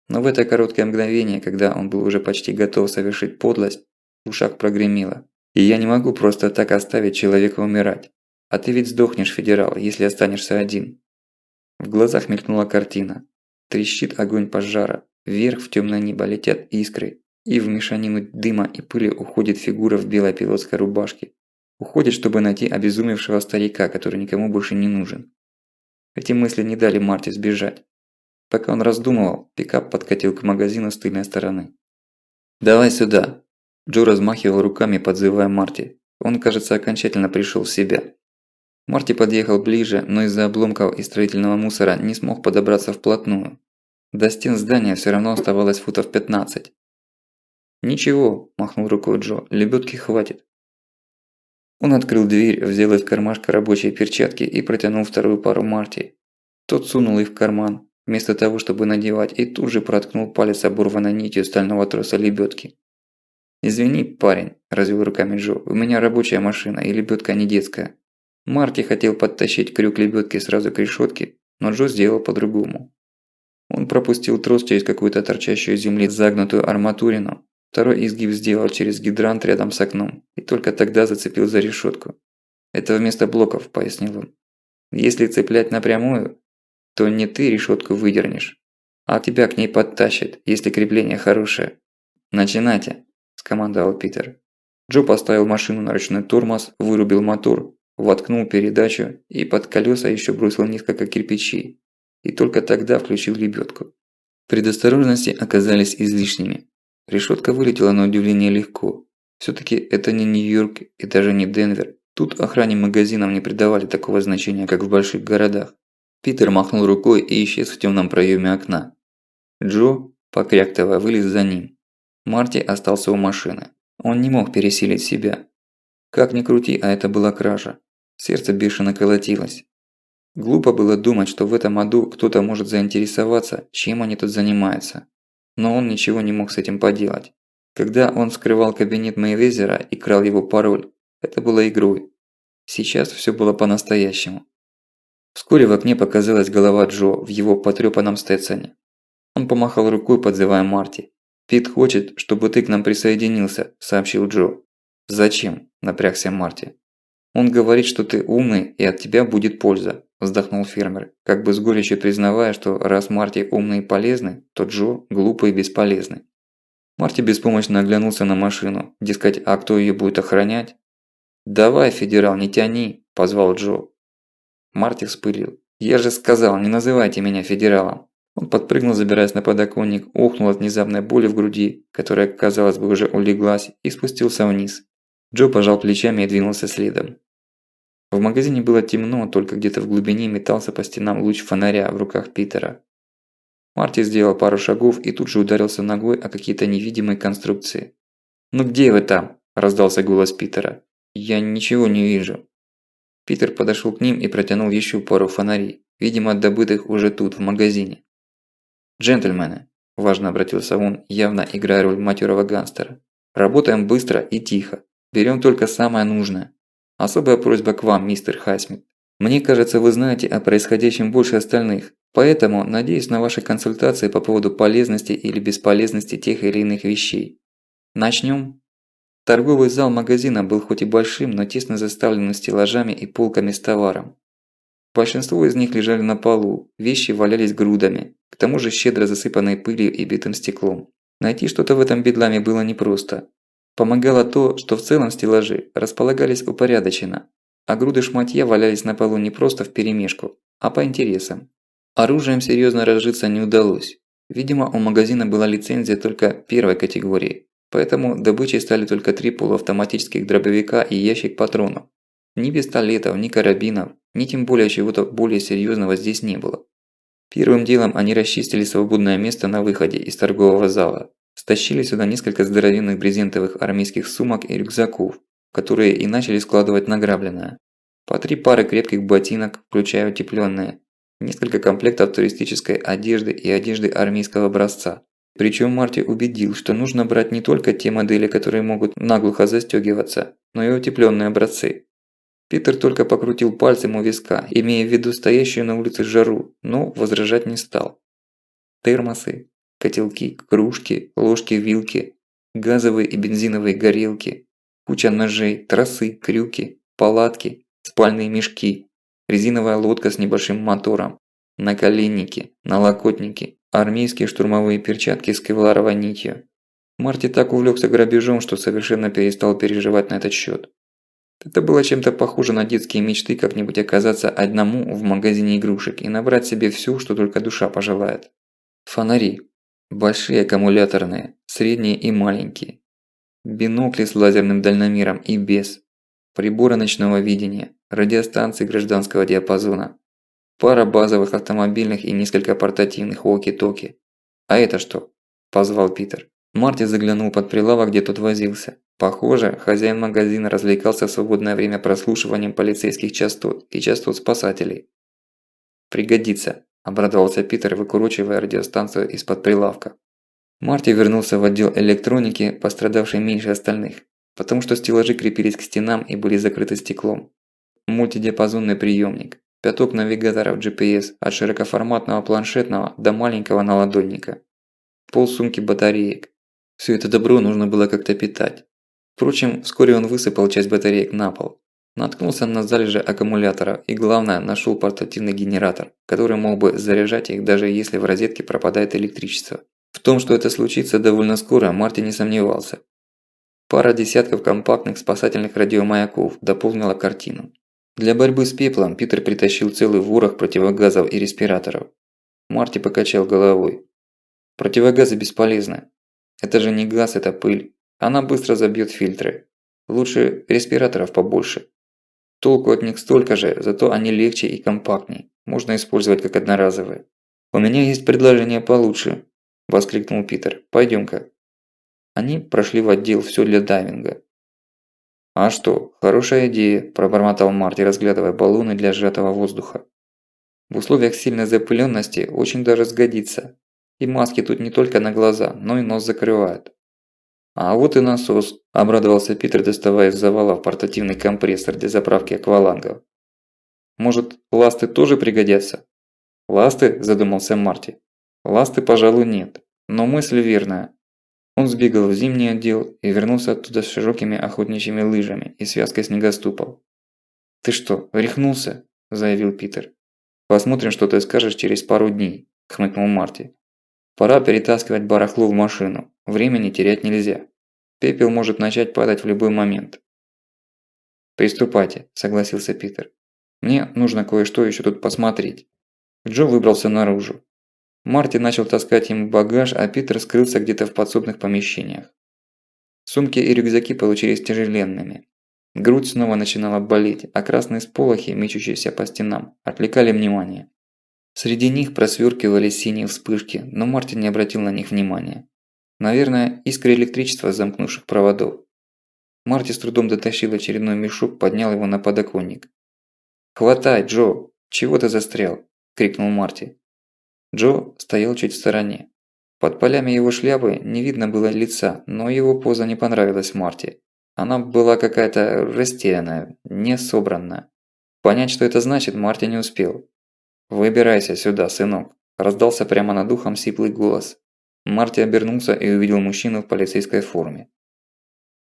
Speaker 1: Но в это короткое мгновение, когда он был уже почти готов совершить подлость, в ушах прогремело. И я не могу просто так оставить человека умирать. А ты ведь сдохнешь, федерал, если останешься один. В глазах мелькнула картина. Трещит огонь пожара, вверх в темное небо летят искры, и в мешанину дыма и пыли уходит фигура в белой пилотской рубашке. Уходит, чтобы найти обезумевшего старика, который никому больше не нужен. Эти мысли не дали Марти сбежать. Пока он раздумывал, пикап подкатил к магазину с тыльной стороны. «Давай сюда!» Джо размахивал руками, подзывая Марти. Он, кажется, окончательно пришел в себя. Марти подъехал ближе, но из-за обломков и строительного мусора не смог подобраться вплотную. До стен здания все равно оставалось футов 15. «Ничего», – махнул рукой Джо, – «лебёдки хватит». Он открыл дверь, взял из кармашка рабочие перчатки и протянул вторую пару Марти. Тот сунул их в карман, вместо того, чтобы надевать, и тут же проткнул палец оборванной нитью стального троса лебёдки. «Извини, парень», – развел руками Джо, – «у меня рабочая машина, и лебёдка не детская». Марти хотел подтащить крюк лебёдки сразу к решётке, но Джо сделал по-другому. Он пропустил трос через какую-то торчащую из земли загнутую арматурину, второй изгиб сделал через гидрант рядом с окном и только тогда зацепил за решётку. «Это вместо блоков», – пояснил он. «Если цеплять напрямую, то не ты решётку выдернешь, а тебя к ней подтащит, если крепление хорошее». «Начинайте», – скомандовал Питер. Джо поставил машину на ручной тормоз, вырубил мотор, воткнул передачу и под колеса еще бросил несколько кирпичей. И только тогда включил лебёдку. Предосторожности оказались излишними. Решетка вылетела на удивление легко. Все-таки это не Нью-Йорк и даже не Денвер. Тут охране магазинов не придавали такого значения, как в больших городах. Питер махнул рукой и исчез в темном проеме окна. Джо, покряктывая, вылез за ним. Марти остался у машины. Он не мог пересилить себя. Как ни крути, а это была кража. Сердце бешено колотилось. Глупо было думать, что в этом аду кто-то может заинтересоваться, чем они тут занимаются. Но он ничего не мог с этим поделать. Когда он вскрывал кабинет Мейвезера и крал его пароль, это было игрой. Сейчас все было по-настоящему. Вскоре в окне показалась голова Джо в его потрёпанном стетсоне. Он помахал рукой, подзывая Марти. «Пит хочет, чтобы ты к нам присоединился», – сообщил Джо. «Зачем?» – напрягся Марти. «Он говорит, что ты умный и от тебя будет польза», – вздохнул фермер, как бы с горечью признавая, что раз Марти умный и полезный, то Джо глупый и бесполезный. Марти беспомощно оглянулся на машину, дескать, а кто ее будет охранять? «Давай, федерал, не тяни», – позвал Джо. Марти вспылил. «Я же сказал, не называйте меня федералом». Он подпрыгнул, забираясь на подоконник, охнул от внезапной боли в груди, которая, казалось бы, уже улеглась, и спустился вниз. Джо пожал плечами и двинулся следом. В магазине было темно, только где-то в глубине метался по стенам луч фонаря в руках Питера. Марти сделал пару шагов и тут же ударился ногой о какие-то невидимые конструкции. «Ну где вы там?» – раздался голос Питера. «Я ничего не вижу». Питер подошел к ним и протянул еще пару фонарей, видимо, добытых уже тут, в магазине. «Джентльмены», – важно обратился он, явно играя роль матерого гангстера, – «работаем быстро и тихо. Берем только самое нужное. Особая просьба к вам, мистер Хайсмит. Мне кажется, вы знаете о происходящем больше остальных, поэтому надеюсь на ваши консультации по поводу полезности или бесполезности тех или иных вещей. Начнем?» Торговый зал магазина был хоть и большим, но тесно заставлен стеллажами и полками с товаром. Большинство из них лежали на полу, вещи валялись грудами, к тому же щедро засыпанные пылью и битым стеклом. Найти что-то в этом бедламе было непросто. Помогало то, что в целом стеллажи располагались упорядоченно, а груды шматья валялись на полу не просто вперемешку, а по интересам. Оружием серьезно разжиться не удалось. Видимо, у магазина была лицензия только первой категории, поэтому добычей стали только 3 полуавтоматических дробовика и ящик патронов. Ни пистолетов, ни карабинов, ни тем более чего-то более серьезного здесь не было. Первым делом они расчистили свободное место на выходе из торгового зала. Стащили сюда несколько здоровенных брезентовых армейских сумок и рюкзаков, в которые и начали складывать награбленное. По 3 пары крепких ботинок, включая утепленные, несколько комплектов туристической одежды и одежды армейского образца. Причем Марти убедил, что нужно брать не только те модели, которые могут наглухо застегиваться, но и утепленные образцы. Питер только покрутил пальцем у виска, имея в виду стоящую на улице жару, но возражать не стал. Термосы, котелки, кружки, ложки, вилки, газовые и бензиновые горелки, куча ножей, тросы, крюки, палатки, спальные мешки, резиновая лодка с небольшим мотором, наколенники, налокотники, армейские штурмовые перчатки с кевларовой нитью. Марти так увлекся грабежом, что совершенно перестал переживать на этот счет. Это было чем-то похоже на детские мечты как-нибудь оказаться одному в магазине игрушек и набрать себе всё, что только душа пожелает. Фонари. Большие аккумуляторные, средние и маленькие. Бинокли с лазерным дальномером и без. Приборы ночного видения, радиостанции гражданского диапазона. Пара базовых автомобильных и несколько портативных walkie-talkie. «А это что?» – позвал Питер. Марти заглянул под прилавок, где тот возился. Похоже, хозяин магазина развлекался в свободное время прослушиванием полицейских частот и частот спасателей. «Пригодится», – обрадовался Питер, выкручивая радиостанцию из-под прилавка. Марти вернулся в отдел электроники, пострадавший меньше остальных, потому что стеллажи крепились к стенам и были закрыты стеклом. Мультидиапазонный приемник, пяток навигаторов GPS от широкоформатного планшетного до маленького наладонника, полсумки батареек. Все это добро нужно было как-то питать. Впрочем, вскоре он высыпал часть батареек на пол. Наткнулся на залежи аккумуляторов и, главное, нашел портативный генератор, который мог бы заряжать их, даже если в розетке пропадает электричество. В том, что это случится довольно скоро, Марти не сомневался. Пара десятков компактных спасательных радиомаяков дополнила картину. Для борьбы с пеплом Питер притащил целый ворох противогазов и респираторов. Марти покачал головой. Противогазы бесполезны. Это же не газ, это пыль. Она быстро забьет фильтры. Лучше респираторов побольше. Толку от них столько же, зато они легче и компактнее. Можно использовать как одноразовые. «У меня есть предложение получше», – воскликнул Питер. «Пойдем-ка». Они прошли в отдел «Всё для дайвинга». «А что, хорошая идея», – пробормотал Марти, разглядывая баллоны для сжатого воздуха. «В условиях сильной запыленности очень даже сгодится. И маски тут не только на глаза, но и нос закрывают». «А вот и насос», – обрадовался Питер, доставая из завала портативный компрессор для заправки аквалангов. «Может, ласты тоже пригодятся?» «Ласты?» – задумался Марти. «Ласты, пожалуй, нет. Но мысль верная». Он сбегал в зимний отдел и вернулся оттуда с широкими охотничьими лыжами и связкой снегоступов. «Ты что, рехнулся?» – заявил Питер. «Посмотрим, что ты скажешь через пару дней», – хмыкнул Марти. «Пора перетаскивать барахло в машину. Времени терять нельзя. Пепел может начать падать в любой момент». «Приступайте», – согласился Питер. «Мне нужно кое-что еще тут посмотреть». Джо выбрался наружу. Марти начал таскать ему багаж, а Питер скрылся где-то в подсобных помещениях. Сумки и рюкзаки получились тяжеленными. Грудь снова начинала болеть, а красные сполохи, мечущиеся по стенам, отвлекали внимание. Среди них просвёркивали синие вспышки, но Марти не обратил на них внимания. Наверное, искры электричества замкнувших проводов. Марти с трудом дотащил очередной мешок, поднял его на подоконник. «Хватай, Джо! Чего ты застрял?» – крикнул Марти. Джо стоял чуть в стороне. Под полями его шляпы не видно было лица, но его поза не понравилась Марти. Она была какая-то растерянная, не собранная. Понять, что это значит, Марти не успел. «Выбирайся сюда, сынок», – раздался прямо над ухом сиплый голос. Марти обернулся и увидел мужчину в полицейской форме.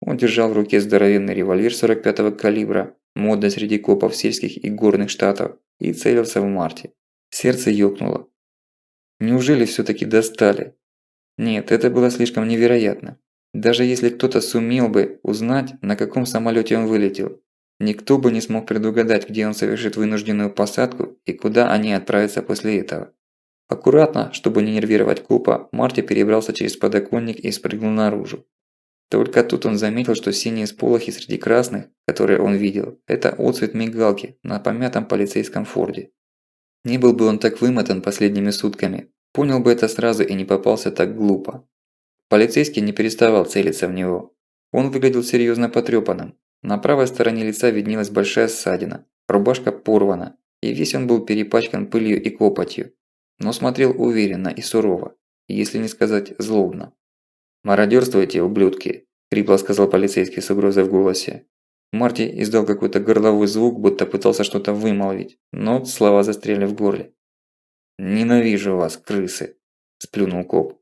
Speaker 1: Он держал в руке здоровенный револьвер 45-го калибра, модный среди копов сельских и горных штатов, и целился в Марти. Сердце ёкнуло. Неужели всё-таки достали? Нет, это было слишком невероятно. Даже если кто-то сумел бы узнать, на каком самолёте он вылетел, никто бы не смог предугадать, где он совершит вынужденную посадку и куда они отправятся после этого. Аккуратно, чтобы не нервировать копа, Марти перебрался через подоконник и спрыгнул наружу. Только тут он заметил, что синие сполохи среди красных, которые он видел, это отцвет мигалки на помятом полицейском форде. Не был бы он так вымотан последними сутками, понял бы это сразу и не попался так глупо. Полицейский не переставал целиться в него. Он выглядел серьезно потрепанным. На правой стороне лица виднелась большая ссадина, рубашка порвана, и весь он был перепачкан пылью и копотью. Но смотрел уверенно и сурово, если не сказать злобно. «Мародерствуйте, ублюдки!» – хрипло сказал полицейский с угрозой в голосе. Марти издал какой-то горловой звук, будто пытался что-то вымолвить, но слова застряли в горле. «Ненавижу вас, крысы!» – сплюнул коп.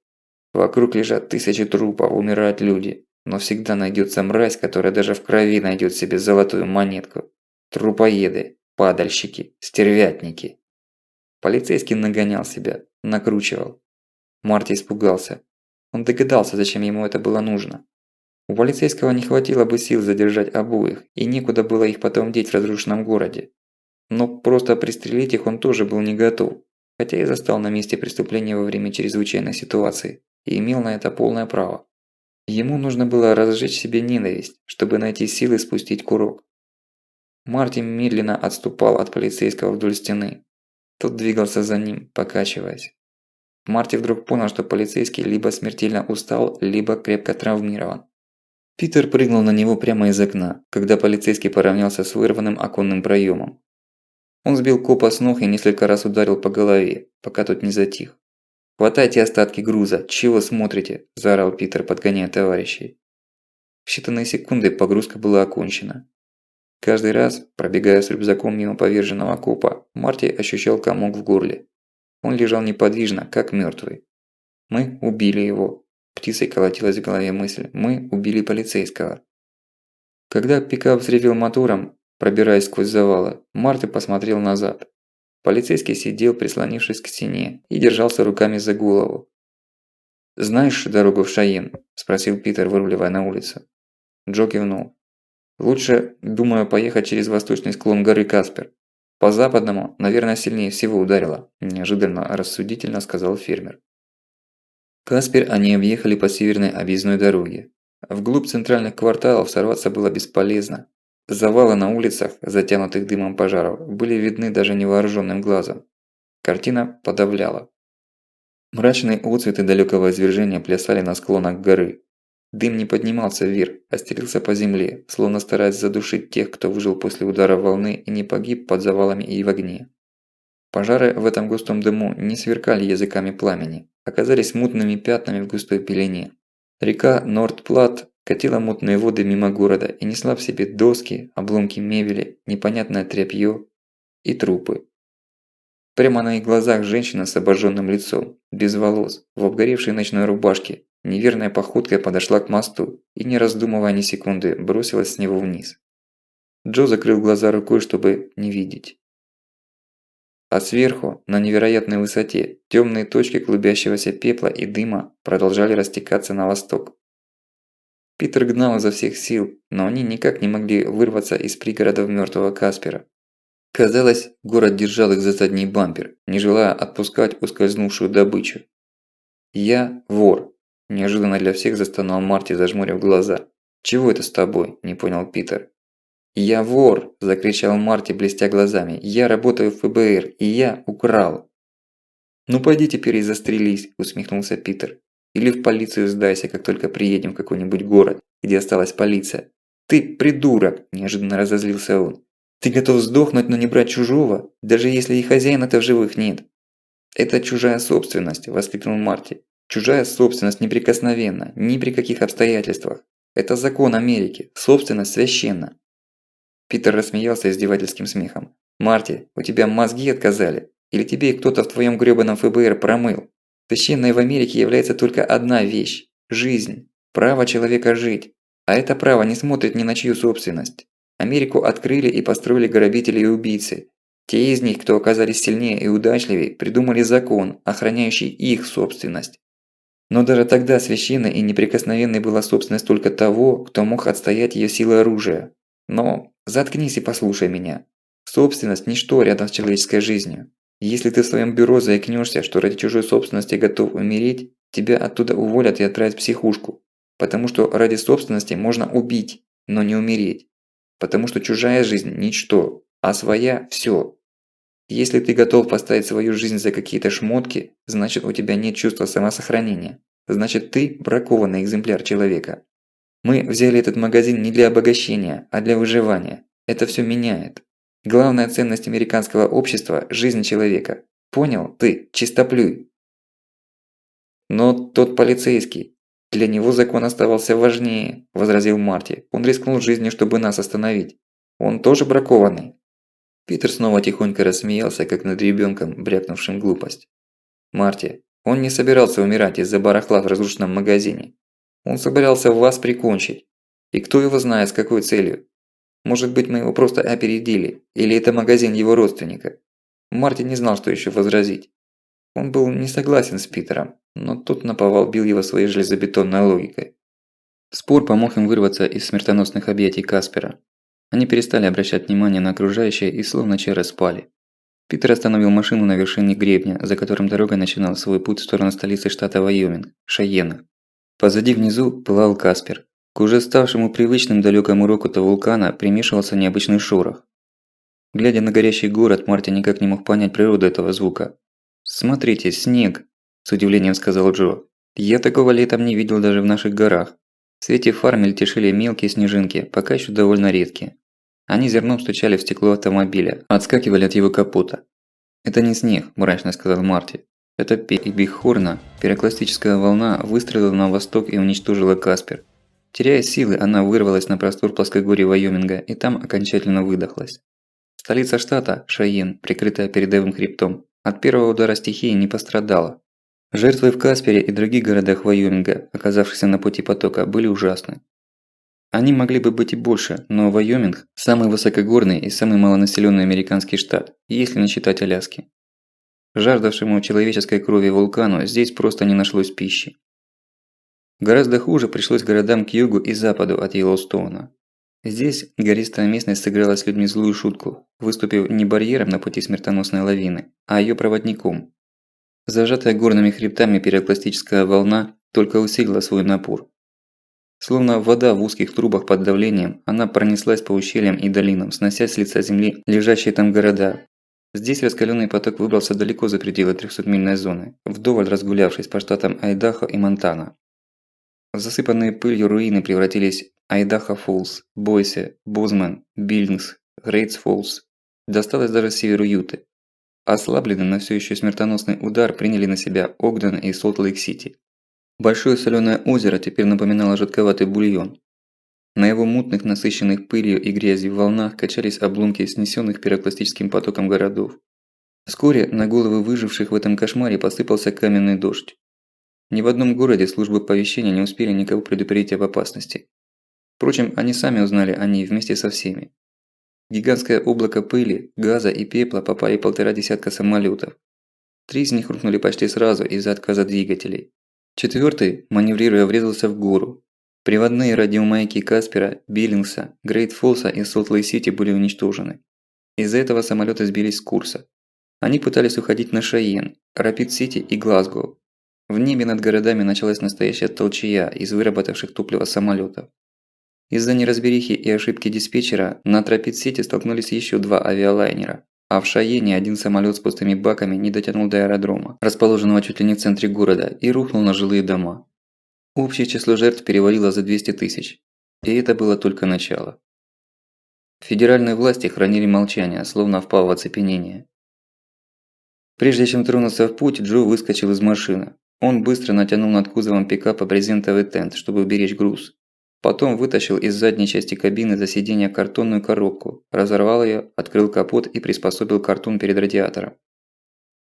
Speaker 1: «Вокруг лежат тысячи трупов, умирают люди, но всегда найдется мразь, которая даже в крови найдет себе золотую монетку. Трупоеды, падальщики, стервятники!» Полицейский нагонял себя, накручивал. Марти испугался. Он догадался, зачем ему это было нужно. У полицейского не хватило бы сил задержать обоих, и некуда было их потом деть в разрушенном городе. Но просто пристрелить их он тоже был не готов, хотя и застал на месте преступления во время чрезвычайной ситуации, и имел на это полное право. Ему нужно было разжечь себе ненависть, чтобы найти силы спустить курок. Марти медленно отступал от полицейского вдоль стены. Тот двигался за ним, покачиваясь. Марти вдруг понял, что полицейский либо смертельно устал, либо крепко травмирован. Питер прыгнул на него прямо из окна, когда полицейский поравнялся с вырванным оконным проемом. Он сбил копа с ног и несколько раз ударил по голове, пока тот не затих. «Хватайте остатки груза, чего смотрите?» – заорал Питер, подгоняя товарищей. В считанные секунды погрузка была окончена. Каждый раз, пробегая с рюкзаком мимо поверженного копа, Марти ощущал комок в горле. Он лежал неподвижно, как мертвый. «Мы убили его», – птицей колотилась в голове мысль. «Мы убили полицейского». Когда пикап взревел мотором, пробираясь сквозь завалы, Марти посмотрел назад. Полицейский сидел, прислонившись к стене, и держался руками за голову. «Знаешь дорогу в Шайен?» – спросил Питер, выруливая на улицу. Джо кивнул. «Лучше, думаю, поехать через восточный склон горы Каспер. По западному, наверное, сильнее всего ударило», – неожиданно рассудительно сказал фермер. Каспер они объехали по северной объездной дороге. Вглубь центральных кварталов сорваться было бесполезно. Завалы на улицах, затянутых дымом пожаров, были видны даже невооруженным глазом. Картина подавляла. Мрачные отцветы далекого извержения плясали на склонах горы. Дым не поднимался вверх, а стелился по земле, словно стараясь задушить тех, кто выжил после удара волны и не погиб под завалами и в огне. Пожары в этом густом дыму не сверкали языками пламени, оказались мутными пятнами в густой пелене. Река Нордплат катила мутные воды мимо города и несла в себе доски, обломки мебели, непонятное тряпье и трупы. Прямо на их глазах женщина с обожженным лицом, без волос, в обгоревшей ночной рубашке, неверной походкой подошла к мосту и, не раздумывая ни секунды, бросилась с него вниз. Джо закрыл глаза рукой, чтобы не видеть. А сверху, на невероятной высоте, темные точки клубящегося пепла и дыма продолжали растекаться на восток. Питер гнал изо всех сил, но они никак не могли вырваться из пригородов мертвого Каспера. Казалось, город держал их за задний бампер, не желая отпускать ускользнувшую добычу. «Я вор», – неожиданно для всех застонал Марти, зажмурив глаза. «Чего это с тобой?» – не понял Питер. «Я вор!» – закричал Марти, блестя глазами. «Я работаю в ФБР, и я украл!» «Ну пойди теперь и застрелись!» – усмехнулся Питер. «Или в полицию сдайся, как только приедем в какой-нибудь город, где осталась полиция!» «Ты придурок!» – неожиданно разозлился он. «Ты готов сдохнуть, но не брать чужого, даже если и хозяина-то в живых нет!» «Это чужая собственность!» – воскликнул Марти. «Чужая собственность неприкосновенна, ни при каких обстоятельствах! Это закон Америки, собственность священна!» Питер рассмеялся издевательским смехом. «Марти, у тебя мозги отказали? Или тебе кто-то в твоем грёбаном ФБР промыл? Священной в Америке является только одна вещь – жизнь, право человека жить. А это право не смотрит ни на чью собственность. Америку открыли и построили грабители и убийцы. Те из них, кто оказались сильнее и удачливее, придумали закон, охраняющий их собственность. Но даже тогда священной и неприкосновенной была собственность только того, кто мог отстоять ее силой оружия. Но заткнись и послушай меня. Собственность – ничто рядом с человеческой жизнью. Если ты в своем бюро заикнешься, что ради чужой собственности готов умереть, тебя оттуда уволят и отправят в психушку. Потому что ради собственности можно убить, но не умереть. Потому что чужая жизнь – ничто, а своя – всё. Если ты готов поставить свою жизнь за какие-то шмотки, значит у тебя нет чувства самосохранения. Значит ты бракованный экземпляр человека. Мы взяли этот магазин не для обогащения, а для выживания. Это всё меняет. Главная ценность американского общества – жизнь человека. Понял? Ты, чистоплюй. Но тот полицейский. Для него закон оставался важнее, возразил Марти. Он рискнул жизнью, чтобы нас остановить. Он тоже бракованный. Питер снова тихонько рассмеялся, как над ребенком, брякнувшим глупость. «Марти, он не собирался умирать из-за барахла в разрушенном магазине. Он собирался вас прикончить. И кто его знает, с какой целью? Может быть, мы его просто опередили, или это магазин его родственника?» Марти не знал, что еще возразить. Он был не согласен с Питером, но тот наповал бил его своей железобетонной логикой. Спор помог им вырваться из смертоносных объятий Каспера. Они перестали обращать внимание на окружающее и словно чары спали. Питер остановил машину на вершине гребня, за которым дорога начинала свой путь в сторону столицы штата Вайоминг – Шайена. Позади внизу пылал Каспер. К уже ставшему привычным далекому рокоту вулкана примешивался необычный шорох. Глядя на горящий город, Марти никак не мог понять природу этого звука. «Смотрите, снег!» – с удивлением сказал Джо. «Я такого летом не видел даже в наших горах. В свете фар мельтешили мелкие снежинки, пока еще довольно редкие. Они зерном стучали в стекло автомобиля, отскакивали от его капота. «Это не снег», – мрачно сказал Марти. «Это петь Бигхорна, пирокластическая волна выстрелила на восток и уничтожила Каспер. Теряя силы, она вырвалась на простор плоскогорья Вайоминга и там окончательно выдохлась. Столица штата, Шайен, прикрытая передовым хребтом, от первого удара стихии не пострадала. Жертвы в Каспере и других городах Вайоминга, оказавшихся на пути потока, были ужасны. Они могли бы быть и больше, но Вайоминг – самый высокогорный и самый малонаселенный американский штат, если не считать Аляски. Жаждавшему человеческой крови вулкану здесь просто не нашлось пищи. Гораздо хуже пришлось городам к югу и западу от Йеллоустоуна. Здесь гористая местность сыграла с людьми злую шутку, выступив не барьером на пути смертоносной лавины, а ее проводником. Зажатая горными хребтами пирокластическая волна только усилила свой напор. Словно вода в узких трубах под давлением, она пронеслась по ущельям и долинам, снося с лица земли лежащие там города. Здесь раскаленный поток выбрался далеко за пределы 300-мильной зоны, вдоволь разгулявшись по штатам Айдахо и Монтана. Засыпанные пылью руины превратились в Айдахо-Фоллс, Бойсе, Бозман, Биллингс, Грейтс-Фоллс. Досталось даже северу Юты. Ослабленный, но все еще смертоносный удар приняли на себя Огден и Солт-Лейк-Сити. Большое соленое озеро теперь напоминало жидковатый бульон. На его мутных, насыщенных пылью и грязью волнах качались обломки снесенных пирокластическим потоком городов. Вскоре на головы выживших в этом кошмаре посыпался каменный дождь. Ни в одном городе службы оповещения не успели никого предупредить об опасности. Впрочем, они сами узнали о ней вместе со всеми. В гигантское облако пыли, газа и пепла попали 1,5 десятка самолетов. 3 из них рухнули почти сразу из-за отказа двигателей. 4-й, маневрируя, врезался в гору. Приводные радиомаяки Каспера, Биллингса, Грейт-Фоллса и Солт-Лейк-Сити были уничтожены. Из-за этого самолеты сбились с курса. Они пытались уходить на Шайен, Рапид-Сити и Глазго. В небе над городами началась настоящая толчая из выработавших топливо самолетов. Из-за неразберихи и ошибки диспетчера на Рапид-Сити столкнулись еще 2 авиалайнера, а в Шайене один самолет с пустыми баками не дотянул до аэродрома, расположенного чуть ли не в центре города, и рухнул на жилые дома. Общее число жертв перевалило за 200 тысяч. И это было только начало. Федеральные власти хранили молчание, словно впав в оцепенение. Прежде чем тронуться в путь, Джо выскочил из машины. Он быстро натянул над кузовом пикапа брезентовый тент, чтобы уберечь груз. Потом вытащил из задней части кабины за сиденье картонную коробку, разорвал ее, открыл капот и приспособил картон перед радиатором.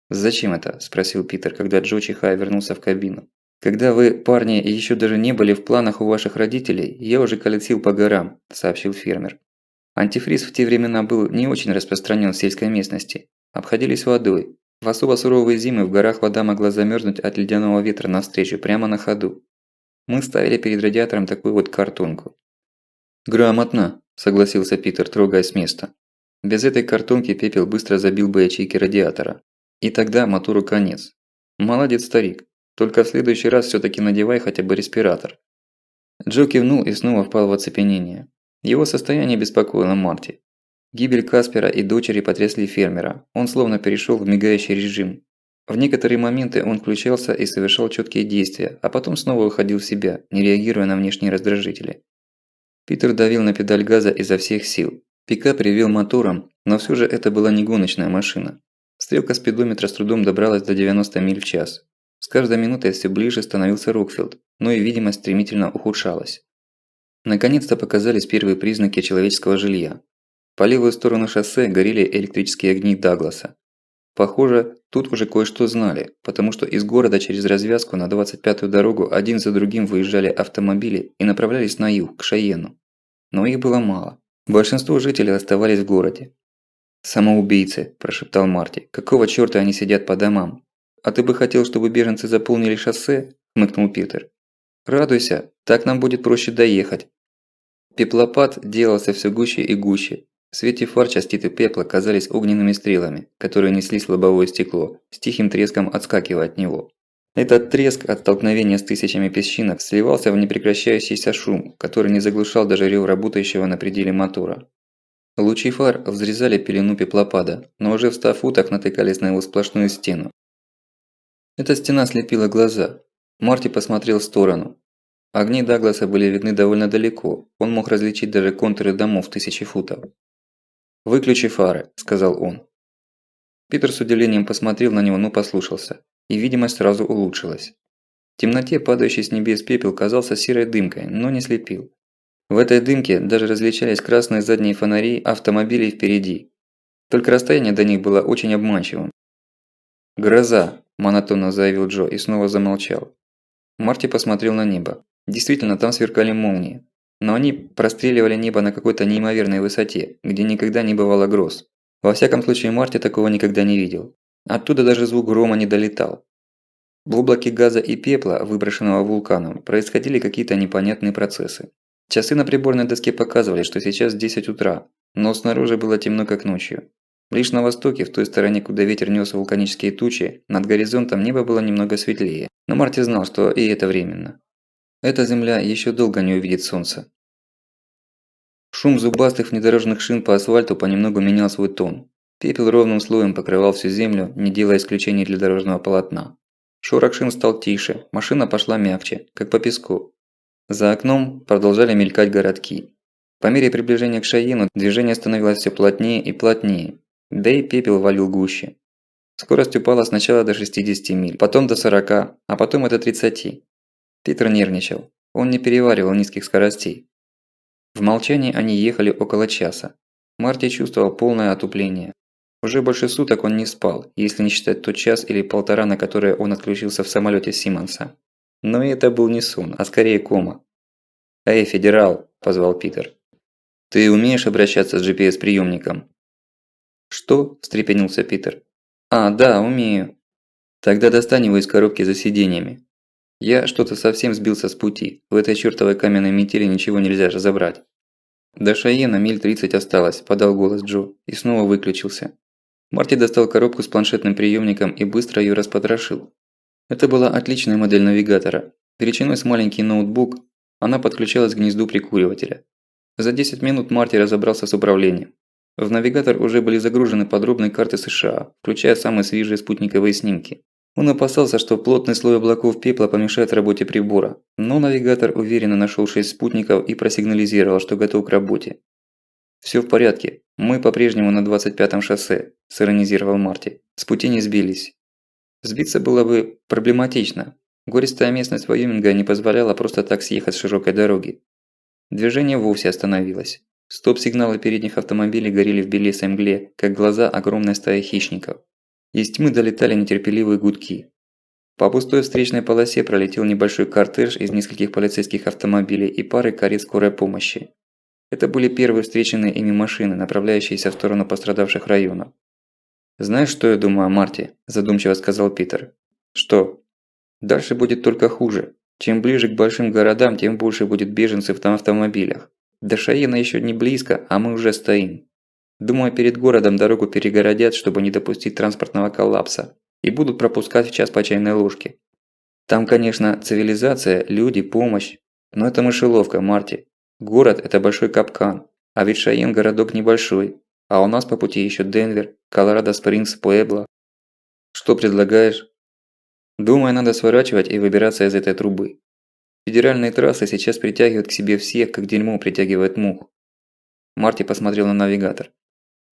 Speaker 1: «Зачем это?» – спросил Питер, когда Джо чихая вернулся в кабину. «Когда вы, парни, еще даже не были в планах у ваших родителей, я уже колесил по горам», – сообщил фермер. Антифриз в те времена был не очень распространен в сельской местности. Обходились водой. В особо суровые зимы в горах вода могла замерзнуть от ледяного ветра навстречу прямо на ходу. Мы ставили перед радиатором такую вот картонку. «Грамотно», – согласился Питер, трогаясь с места. Без этой картонки Пепел быстро забил бы ячейки радиатора. И тогда мотору конец. «Молодец, старик. Только в следующий раз всё-таки надевай хотя бы респиратор». Джо кивнул и снова впал в оцепенение. Его состояние беспокоило Марти. Гибель Каспера и дочери потрясли фермера. Он словно перешел в мигающий режим. В некоторые моменты он включался и совершал четкие действия, а потом снова уходил в себя, не реагируя на внешние раздражители. Питер давил на педаль газа изо всех сил. Пикап ревел мотором, но все же это была не гоночная машина. Стрелка спидометра с трудом добралась до 90 миль в час. С каждой минутой все ближе становился Рокфилд, но и видимость стремительно ухудшалась. Наконец-то показались первые признаки человеческого жилья. По левую сторону шоссе горели электрические огни Дагласа. Похоже, тут уже кое-что знали, потому что из города через развязку на 25-ю дорогу один за другим выезжали автомобили и направлялись на юг, к Шайену. Но их было мало. Большинство жителей оставались в городе. «Самоубийцы», – прошептал Марти. «Какого чёрта они сидят по домам?» «А ты бы хотел, чтобы беженцы заполнили шоссе?» – хмыкнул Питер. «Радуйся, так нам будет проще доехать». Пеплопад делался все гуще и гуще. В свете фар частицы пепла казались огненными стрелами, которые неслись в лобовое стекло, с тихим треском отскакивая от него. Этот треск от столкновения с тысячами песчинок сливался в непрекращающийся шум, который не заглушал даже рев работающего на пределе мотора. Лучи фар взрезали пелену пеплопада, но уже в 100 футах натыкались на его сплошную стену. Эта стена слепила глаза. Марти посмотрел в сторону. Огни Дагласа были видны довольно далеко, он мог различить даже контуры домов тысячи футов. «Выключи фары», – сказал он. Питер с удивлением посмотрел на него, но послушался, и видимость сразу улучшилась. В темноте падающий с небес пепел казался серой дымкой, но не слепил. В этой дымке даже различались красные задние фонари автомобилей впереди. Только расстояние до них было очень обманчивым. «Гроза», – монотонно заявил Джо и снова замолчал. Марти посмотрел на небо. Действительно, там сверкали молнии. Но они простреливали небо на какой-то неимоверной высоте, где никогда не бывало гроз. Во всяком случае, Марти такого никогда не видел. Оттуда даже звук грома не долетал. В облаке газа и пепла, выброшенного вулканом, происходили какие-то непонятные процессы. Часы на приборной доске показывали, что сейчас 10 утра, но снаружи было темно как ночью. Лишь на востоке, в той стороне, куда ветер нес вулканические тучи, над горизонтом небо было немного светлее, но Марти знал, что и это временно. Эта земля еще долго не увидит солнца. Шум зубастых внедорожных шин по асфальту понемногу менял свой тон. Пепел ровным слоем покрывал всю землю, не делая исключений для дорожного полотна. Шорох шин стал тише, машина пошла мягче, как по песку. За окном продолжали мелькать городки. По мере приближения к Шайену движение становилось все плотнее и плотнее, да и пепел валил гуще. Скорость упала сначала до 60 миль, потом до 40, а потом и до 30. Питер нервничал. Он не переваривал низких скоростей. В молчании они ехали около часа. Марти чувствовал полное отупление. Уже больше суток он не спал, если не считать тот час или полтора, на которые он отключился в самолете Симмонса. Но это был не сон, а скорее кома. «Эй, федерал!» – позвал Питер. «Ты умеешь обращаться с GPS-приемником?» «Что?» – встрепенулся Питер. «А, да, умею». «Тогда достань его из коробки за сиденьями». Я что-то совсем сбился с пути. В этой чёртовой каменной метели ничего нельзя разобрать. До Шайена миль 30 осталось, подал голос Джо, и снова выключился. Марти достал коробку с планшетным приемником и быстро её распотрошил. Это была отличная модель навигатора. Величиной с маленький ноутбук, она подключалась к гнезду прикуривателя. За 10 минут Марти разобрался с управлением. В навигатор уже были загружены подробные карты США, включая самые свежие спутниковые снимки. Он опасался, что плотный слой облаков пепла помешает работе прибора, но навигатор уверенно нашел 6 спутников и просигнализировал, что готов к работе. «Всё в порядке, мы по-прежнему на 25-м шоссе», – сиронизировал Марти. «С пути не сбились». Сбиться было бы проблематично. Гористая местность Вайоминга не позволяла просто так съехать с широкой дороги. Движение вовсе остановилось. Стоп-сигналы передних автомобилей горели в белесой мгле, как глаза огромной стаи хищников. Из тьмы долетали нетерпеливые гудки. По пустой встречной полосе пролетел небольшой кортеж из нескольких полицейских автомобилей и пары карет скорой помощи. Это были первые встреченные ими машины, направляющиеся в сторону пострадавших районов. «Знаешь, что я думаю о Марте?» – задумчиво сказал Питер. «Что?» «Дальше будет только хуже. Чем ближе к большим городам, тем больше будет беженцев на автомобилях. До Шаена еще не близко, а мы уже стоим. Думаю, перед городом дорогу перегородят, чтобы не допустить транспортного коллапса, и будут пропускать в час по чайной ложке. Там, конечно, цивилизация, люди, помощь, но это мышеловка, Марти. Город – это большой капкан, а ведь Шаен городок небольшой, а у нас по пути еще Денвер, Колорадо-Спрингс, Пуэбло. Что предлагаешь?» «Думаю, надо сворачивать и выбираться из этой трубы. Федеральные трассы сейчас притягивают к себе всех, как дерьмо притягивает мух». Марти посмотрел на навигатор.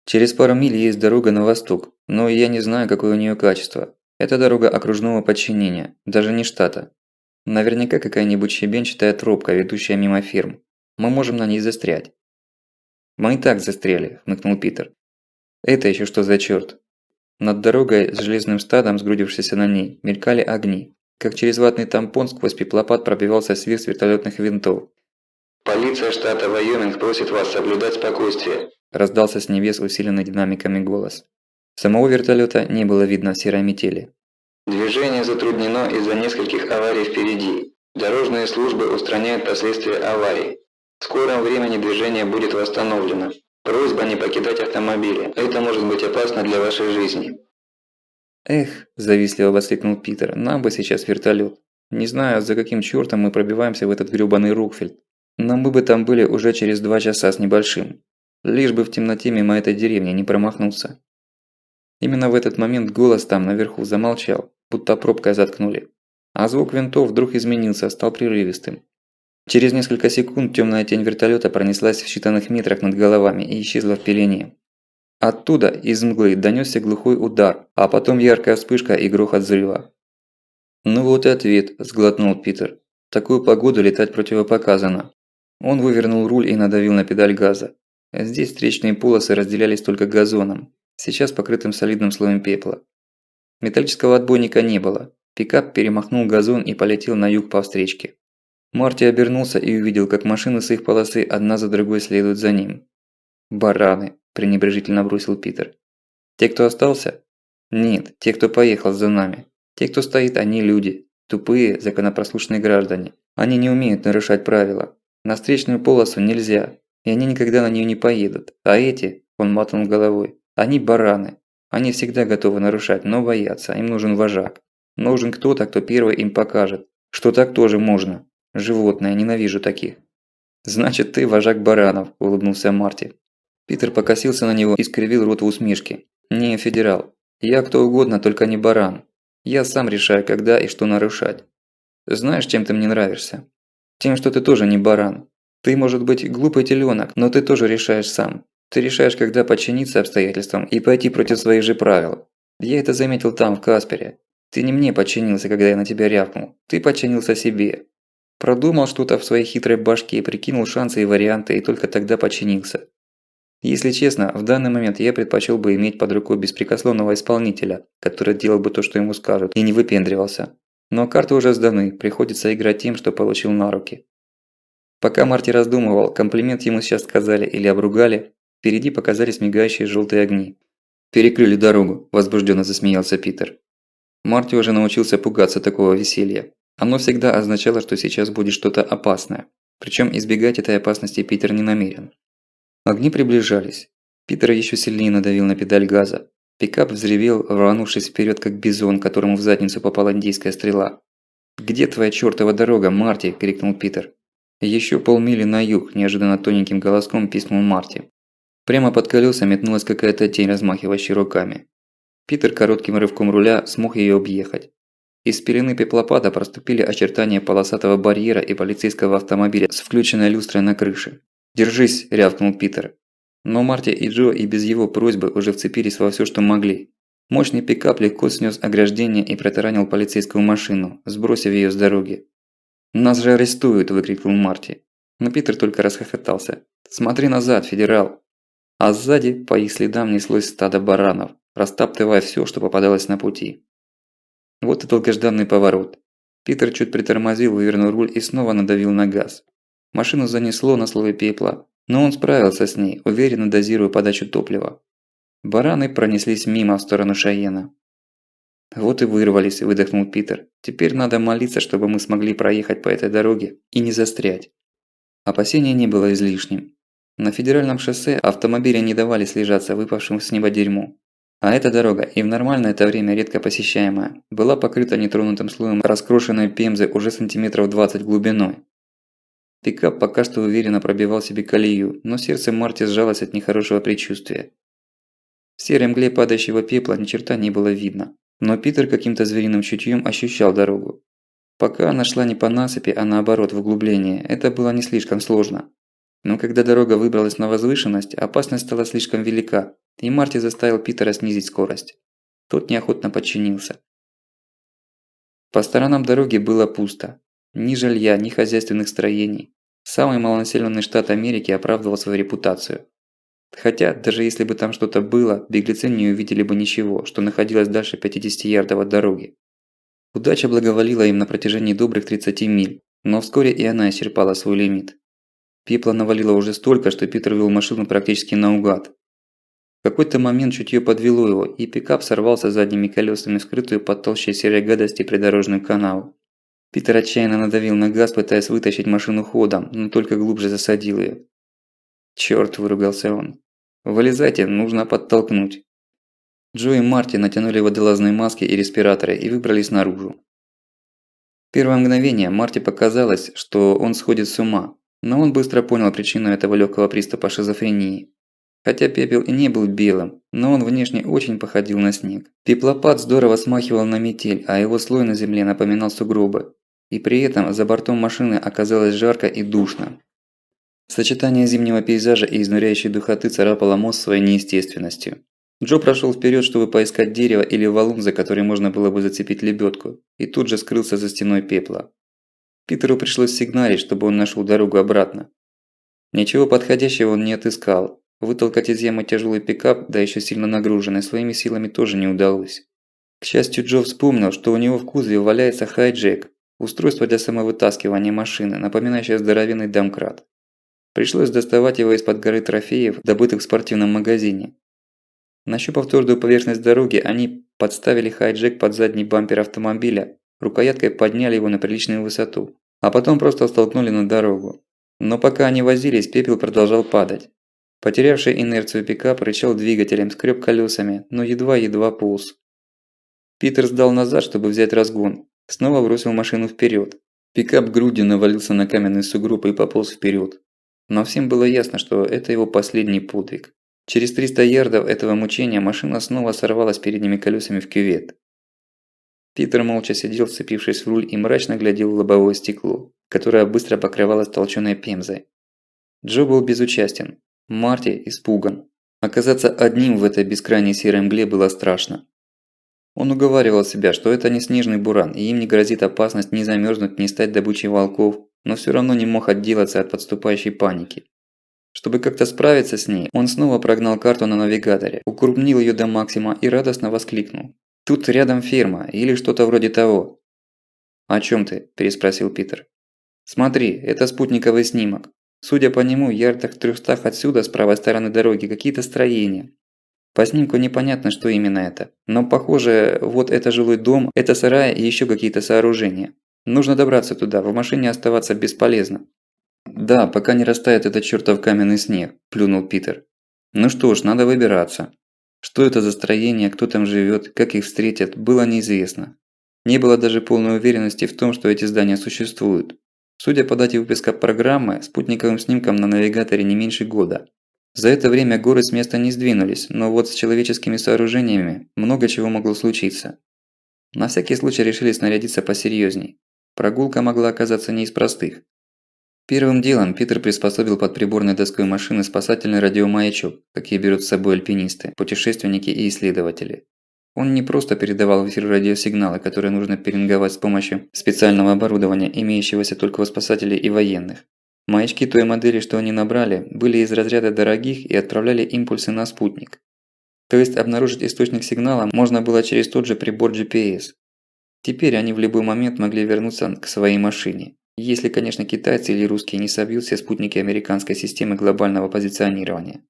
Speaker 1: «Через пару миль есть дорога на восток, но я не знаю, какое у нее качество. Это дорога окружного подчинения, даже не штата. Наверняка какая-нибудь щебенчатая тропка, ведущая мимо ферм. Мы можем на ней застрять». «Мы и так застряли», – хмыкнул Питер. «Это еще что за черт?» Над дорогой с железным стадом, сгрудившимся на ней, мелькали огни. Как через ватный тампон сквозь пеплопад пробивался свист вертолетных винтов.
Speaker 3: «Полиция штата Вайоминг просит вас соблюдать спокойствие»,
Speaker 1: – раздался с небес усиленный динамиками голос. Самого вертолета не было видно в серой метели.
Speaker 3: «Движение затруднено из-за нескольких аварий впереди. Дорожные службы устраняют последствия аварий. В скором времени движение будет восстановлено. Просьба не покидать автомобили. Это может быть опасно для вашей жизни».
Speaker 1: «Эх», – завистливо воскликнул Питер, – «нам бы сейчас вертолет. Не знаю, за каким чертом мы пробиваемся в этот грёбаный Рокфельд. Но мы бы там были уже через 2 часа с небольшим. Лишь бы в темноте мимо этой деревни не промахнуться». Именно в этот момент голос там наверху замолчал, будто пробкой заткнули. А звук винтов вдруг изменился, стал прерывистым. Через несколько секунд темная тень вертолета пронеслась в считанных метрах над головами и исчезла в пелене. Оттуда, из мглы, донёсся глухой удар, а потом яркая вспышка и грохот взрыва. «Ну вот и ответ», – сглотнул Питер. «В такую погоду летать противопоказано». Он вывернул руль и надавил на педаль газа. Здесь встречные полосы разделялись только газоном, сейчас покрытым солидным слоем пепла. Металлического отбойника не было. Пикап перемахнул газон и полетел на юг по встречке. Марти обернулся и увидел, как машины с их полосы одна за другой следуют за ним. «Бараны», – пренебрежительно бросил Питер. «Те, кто остался?» «Нет, те, кто поехал за нами. Те, кто стоит, они люди. Тупые, законопослушные граждане. Они не умеют нарушать правила. На встречную полосу нельзя, и они никогда на нее не поедут. А эти, – он мотнул головой, – они бараны. Они всегда готовы нарушать, но боятся, им нужен вожак. Нужен кто-то, кто первый им покажет, что так тоже можно. Животное, ненавижу таких». «Значит, ты вожак баранов», – улыбнулся Марти. Питер покосился на него и скривил рот в усмешке. «Не, федерал. Я кто угодно, только не баран. Я сам решаю, когда и что нарушать. Знаешь, чем ты мне нравишься? Тем, что ты тоже не баран. Ты, может быть, глупый теленок, но ты тоже решаешь сам. Ты решаешь, когда подчиниться обстоятельствам и пойти против своих же правил. Я это заметил там, в Каспере. Ты не мне подчинился, когда я на тебя рявкнул. Ты подчинился себе. Продумал что-то в своей хитрой башке, прикинул шансы и варианты, и только тогда подчинился. Если честно, в данный момент я предпочел бы иметь под рукой беспрекословного исполнителя, который делал бы то, что ему скажут, и не выпендривался. Но карты уже сданы, приходится играть тем, что получил на руки. Пока Марти раздумывал, комплимент ему сейчас сказали или обругали, впереди показались мигающие желтые огни. «Перекрыли дорогу», – возбужденно засмеялся Питер. Марти уже научился пугаться такого веселья. Оно всегда означало, что сейчас будет что-то опасное. Причем избегать этой опасности Питер не намерен. Огни приближались. Питер еще сильнее надавил на педаль газа. Пикап взревел, рванувшись вперед, как бизон, которому в задницу попала индейская стрела. «Где твоя чертова дорога, Марти?» – крикнул Питер. «Еще полмили на юг», – неожиданно тоненьким голоском пискнул Марти. Прямо под колеса метнулась какая-то тень, размахивающая руками. Питер коротким рывком руля смог ее объехать. Из пелены пеплопада проступили очертания полосатого барьера и полицейского автомобиля с включенной люстрой на крыше. «Держись!» – рявкнул Питер. Но Марти и Джо и без его просьбы уже вцепились во все, что могли. Мощный пикап легко снес ограждение и протаранил полицейскую машину, сбросив ее с дороги. «Нас же арестуют!» – выкрикнул Марти. Но Питер только расхохотался. «Смотри назад, федерал!» А сзади по их следам неслось стадо баранов, растаптывая все, что попадалось на пути. Вот и долгожданный поворот. Питер чуть притормозил, вывернул руль и снова надавил на газ. Машину занесло на слое пепла, но он справился с ней, уверенно дозируя подачу топлива. Бараны пронеслись мимо в сторону Шайена. «Вот и вырвались», – выдохнул Питер. «Теперь надо молиться, чтобы мы смогли проехать по этой дороге и не застрять». Опасения не было излишним. На федеральном шоссе автомобили не давали слежаться выпавшим с неба дерьму. А эта дорога, и в нормальное это время редко посещаемая, была покрыта нетронутым слоем раскрошенной пемзы уже сантиметров 20 глубиной. Пикап пока что уверенно пробивал себе колею, но сердце Марти сжалось от нехорошего предчувствия. В серой мгле падающего пепла ни черта не было видно, но Питер каким-то звериным чутьем ощущал дорогу. Пока она шла не по насыпи, а наоборот в углубление, это было не слишком сложно. Но когда дорога выбралась на возвышенность, опасность стала слишком велика, и Марти заставил Питера снизить скорость. Тот неохотно подчинился. По сторонам дороги было пусто. Ни жилья, ни хозяйственных строений. Самый малонаселенный штат Америки оправдывал свою репутацию. Хотя, даже если бы там что-то было, беглецы не увидели бы ничего, что находилось дальше 50 ярдов от дороги. Удача благоволила им на протяжении добрых 30 миль, но вскоре и она исчерпала свой лимит. Пепла навалило уже столько, что Питер вел машину практически наугад. В какой-то момент чутье подвело его, и пикап сорвался задними колесами в скрытую под толщей серой гадости придорожную канаву. Питер отчаянно надавил на газ, пытаясь вытащить машину ходом, но только глубже засадил ее. «Чёрт!» – выругался он. «Вылезайте, нужно подтолкнуть». Джо и Марти натянули водолазные маски и респираторы и выбрались наружу. В первое мгновение Марти показалось, что он сходит с ума, но он быстро понял причину этого легкого приступа шизофрении. Хотя пепел и не был белым, но он внешне очень походил на снег. Пеплопад здорово смахивал на метель, а его слой на земле напоминал сугробы. И при этом за бортом машины оказалось жарко и душно. Сочетание зимнего пейзажа и изнуряющей духоты царапало мозг своей неестественностью. Джо прошел вперед, чтобы поискать дерево или валун, за который можно было бы зацепить лебедку, и тут же скрылся за стеной пепла. Питеру пришлось сигналить, чтобы он нашел дорогу обратно. Ничего подходящего он не отыскал. Вытолкать из ямы тяжелый пикап, да еще сильно нагруженный, своими силами тоже не удалось. К счастью, Джо вспомнил, что у него в кузове валяется хайджек, устройство для самовытаскивания машины, напоминающее здоровенный домкрат. Пришлось доставать его из-под горы трофеев, добытых в спортивном магазине. Нащупав твердую поверхность дороги, они подставили хайджек под задний бампер автомобиля, рукояткой подняли его на приличную высоту, а потом просто столкнули на дорогу. Но пока они возились, пепел продолжал падать. Потерявший инерцию пикап рычал двигателем, скреб колесами, но едва-едва полз. Питер сдал назад, чтобы взять разгон, снова бросил машину вперед. Пикап грудью навалился на каменный сугроб и пополз вперед. Но всем было ясно, что это его последний подвиг. Через 300 ярдов этого мучения машина снова сорвалась передними колесами в кювет. Питер молча сидел, вцепившись в руль, и мрачно глядел в лобовое стекло, которое быстро покрывалось толченой пемзой. Джо был безучастен. Марти испуган. Оказаться одним в этой бескрайней серой мгле было страшно. Он уговаривал себя, что это не снежный буран, и им не грозит опасность ни замерзнуть, ни стать добычей волков, но все равно не мог отделаться от подступающей паники. Чтобы как-то справиться с ней, он снова прогнал карту на навигаторе, укрупнил ее до максимума и радостно воскликнул. «Тут рядом ферма, или что-то вроде того». «О чем ты?» – переспросил Питер. «Смотри, это спутниковый снимок. Судя по нему, ярдах в 300 отсюда, с правой стороны дороги, какие-то строения. По снимку непонятно, что именно это. Но похоже, вот это жилой дом, это сарай и еще какие-то сооружения. Нужно добраться туда, в машине оставаться бесполезно». «Да, пока не растает этот чертов каменный снег», – плюнул Питер. «Ну что ж, надо выбираться». Что это за строение, кто там живет, как их встретят, было неизвестно. Не было даже полной уверенности в том, что эти здания существуют. Судя по дате выпуска программы, спутниковым снимкам на навигаторе не меньше года. За это время горы с места не сдвинулись, но вот с человеческими сооружениями много чего могло случиться. На всякий случай решили снарядиться посерьезней. Прогулка могла оказаться не из простых. Первым делом Питер приспособил под приборной доской машины спасательный радиомаячок, какие берут с собой альпинисты, путешественники и исследователи. Он не просто передавал в эфир радиосигналы, которые нужно пеленговать с помощью специального оборудования, имеющегося только у спасателей и военных. Маячки той модели, что они набрали, были из разряда дорогих и отправляли импульсы на спутник. То есть обнаружить источник сигнала можно было через тот же прибор GPS. Теперь они в любой момент могли вернуться к своей машине, если, конечно, китайцы или русские не собьют все спутники американской системы глобального позиционирования.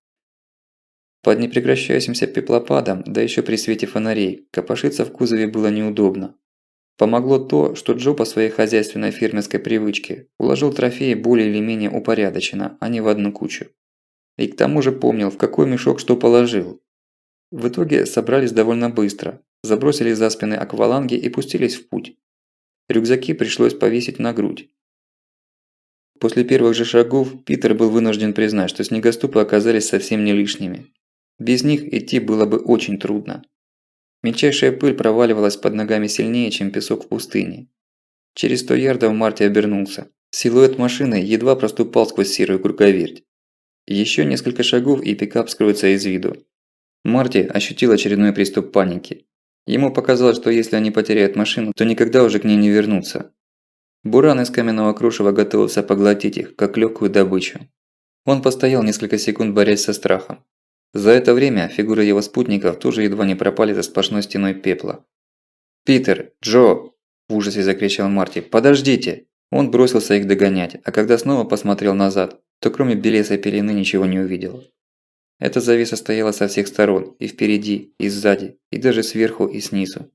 Speaker 1: Под непрекращающимся пеплопадом, да еще при свете фонарей, копошиться в кузове было неудобно. Помогло то, что Джо по своей хозяйственной фермерской привычке уложил трофеи более или менее упорядоченно, а не в одну кучу. И к тому же помнил, в какой мешок что положил. В итоге собрались довольно быстро, забросили за спины акваланги и пустились в путь. Рюкзаки пришлось повесить на грудь. После первых же шагов Питер был вынужден признать, что снегоступы оказались совсем не лишними. Без них идти было бы очень трудно. Мельчайшая пыль проваливалась под ногами сильнее, чем песок в пустыне. Через 100 ярдов Марти обернулся. Силуэт машины едва проступал сквозь серую круговерть. Еще несколько шагов, и пикап скроется из виду. Марти ощутил очередной приступ паники. Ему показалось, что если они потеряют машину, то никогда уже к ней не вернутся. Буран из каменного крушева готовился поглотить их, как легкую добычу. Он постоял несколько секунд, борясь со страхом. За это время фигуры его спутников тоже едва не пропали за сплошной стеной пепла. «Питер! Джо!» – в ужасе закричал Марти. «Подождите!» Он бросился их догонять, а когда снова посмотрел назад, то кроме белесой пелены ничего не увидел. Эта завеса стояла со всех сторон, и впереди, и сзади, и даже сверху и снизу.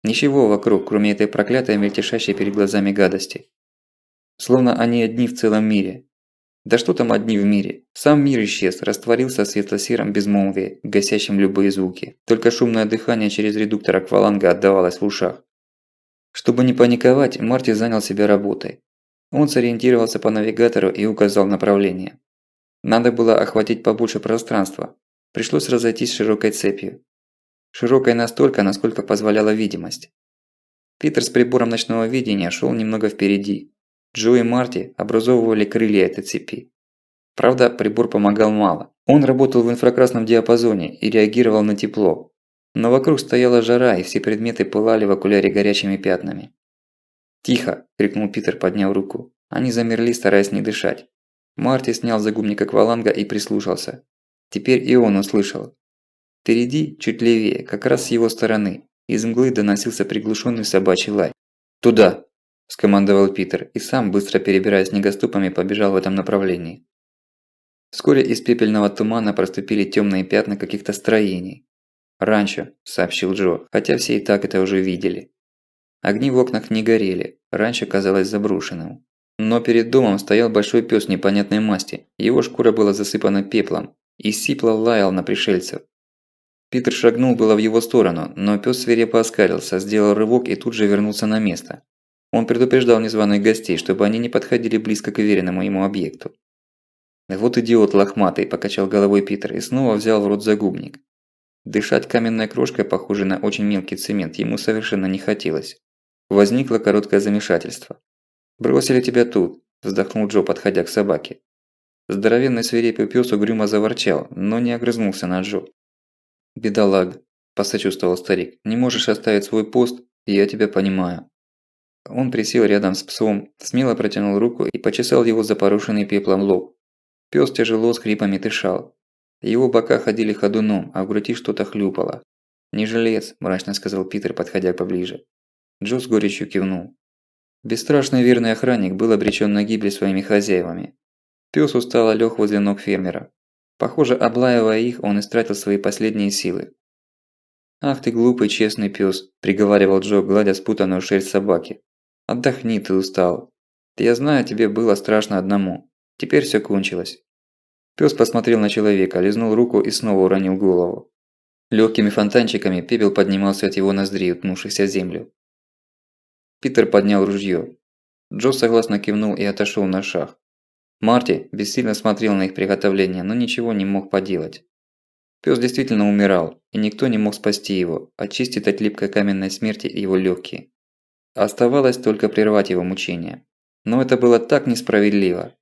Speaker 1: Ничего вокруг, кроме этой проклятой мельтешащей перед глазами гадости. Словно они одни в целом мире. Да что там одни в мире? Сам мир исчез, растворился в светло-сером безмолвии, гасящем любые звуки. Только шумное дыхание через редуктор акваланга отдавалось в ушах. Чтобы не паниковать, Марти занял себя работой. Он сориентировался по навигатору и указал направление. Надо было охватить побольше пространства. Пришлось разойтись широкой цепью. Широкой настолько, насколько позволяла видимость. Питер с прибором ночного видения шел немного впереди. Джо и Марти образовывали крылья этой цепи. Правда, прибор помогал мало. Он работал в инфракрасном диапазоне и реагировал на тепло. Но вокруг стояла жара, и все предметы пылали в окуляре горячими пятнами. «Тихо!» – крикнул Питер, подняв руку. Они замерли, стараясь не дышать. Марти снял загубник акваланга и прислушался. Теперь и он услышал. Впереди, чуть левее, как раз с его стороны, из мглы доносился приглушенный собачий лай. «Туда!» – скомандовал Питер, и сам, быстро перебирая снегоступами, побежал в этом направлении. Вскоре из пепельного тумана проступили темные пятна каких-то строений. «Ранчо», – сообщил Джо, хотя все и так это уже видели. Огни в окнах не горели, ранчо казалось заброшенным. Но перед домом стоял большой пес непонятной масти, его шкура была засыпана пеплом, и сипло лаял на пришельцев. Питер шагнул было в его сторону, но пес свирепо оскалился, сделал рывок и тут же вернулся на место. Он предупреждал незваных гостей, чтобы они не подходили близко к уверенному ему объекту. «Вот идиот лохматый», – покачал головой Питер и снова взял в рот загубник. Дышать каменной крошкой, похожей на очень мелкий цемент, ему совершенно не хотелось. Возникло короткое замешательство. «Бросили тебя тут», – вздохнул Джо, подходя к собаке. Здоровенный свирепый пёс угрюмо заворчал, но не огрызнулся на Джо. «Бедолага», – посочувствовал старик, – «не можешь оставить свой пост, и я тебя понимаю». Он присел рядом с псом, смело протянул руку и почесал его запорошенный пеплом лоб. Пёс тяжело с хрипами дышал. Его бока ходили ходуном, а в груди что-то хлюпало. «Не жилец», – мрачно сказал Питер, подходя поближе. Джо с горечью кивнул. Бесстрашный верный охранник был обречен на гибель своими хозяевами. Пёс устало лёг возле ног фермера. Похоже, облаивая их, он истратил свои последние силы. «Ах ты глупый, честный пёс», – приговаривал Джо, гладя спутанную шерсть собаки. «Отдохни, ты устал. Я знаю, тебе было страшно одному. Теперь всё кончилось». Пёс посмотрел на человека, лизнул руку и снова уронил голову. Лёгкими фонтанчиками пепел поднимался от его ноздрей, уткнувшихся в землю. Питер поднял ружье. Джо согласно кивнул и отошел на шаг. Марти бессильно смотрел на их приготовление, но ничего не мог поделать. Пёс действительно умирал, и никто не мог спасти его, очистить от липкой каменной смерти его легкие. Оставалось только прервать его мучения. Но это было так несправедливо.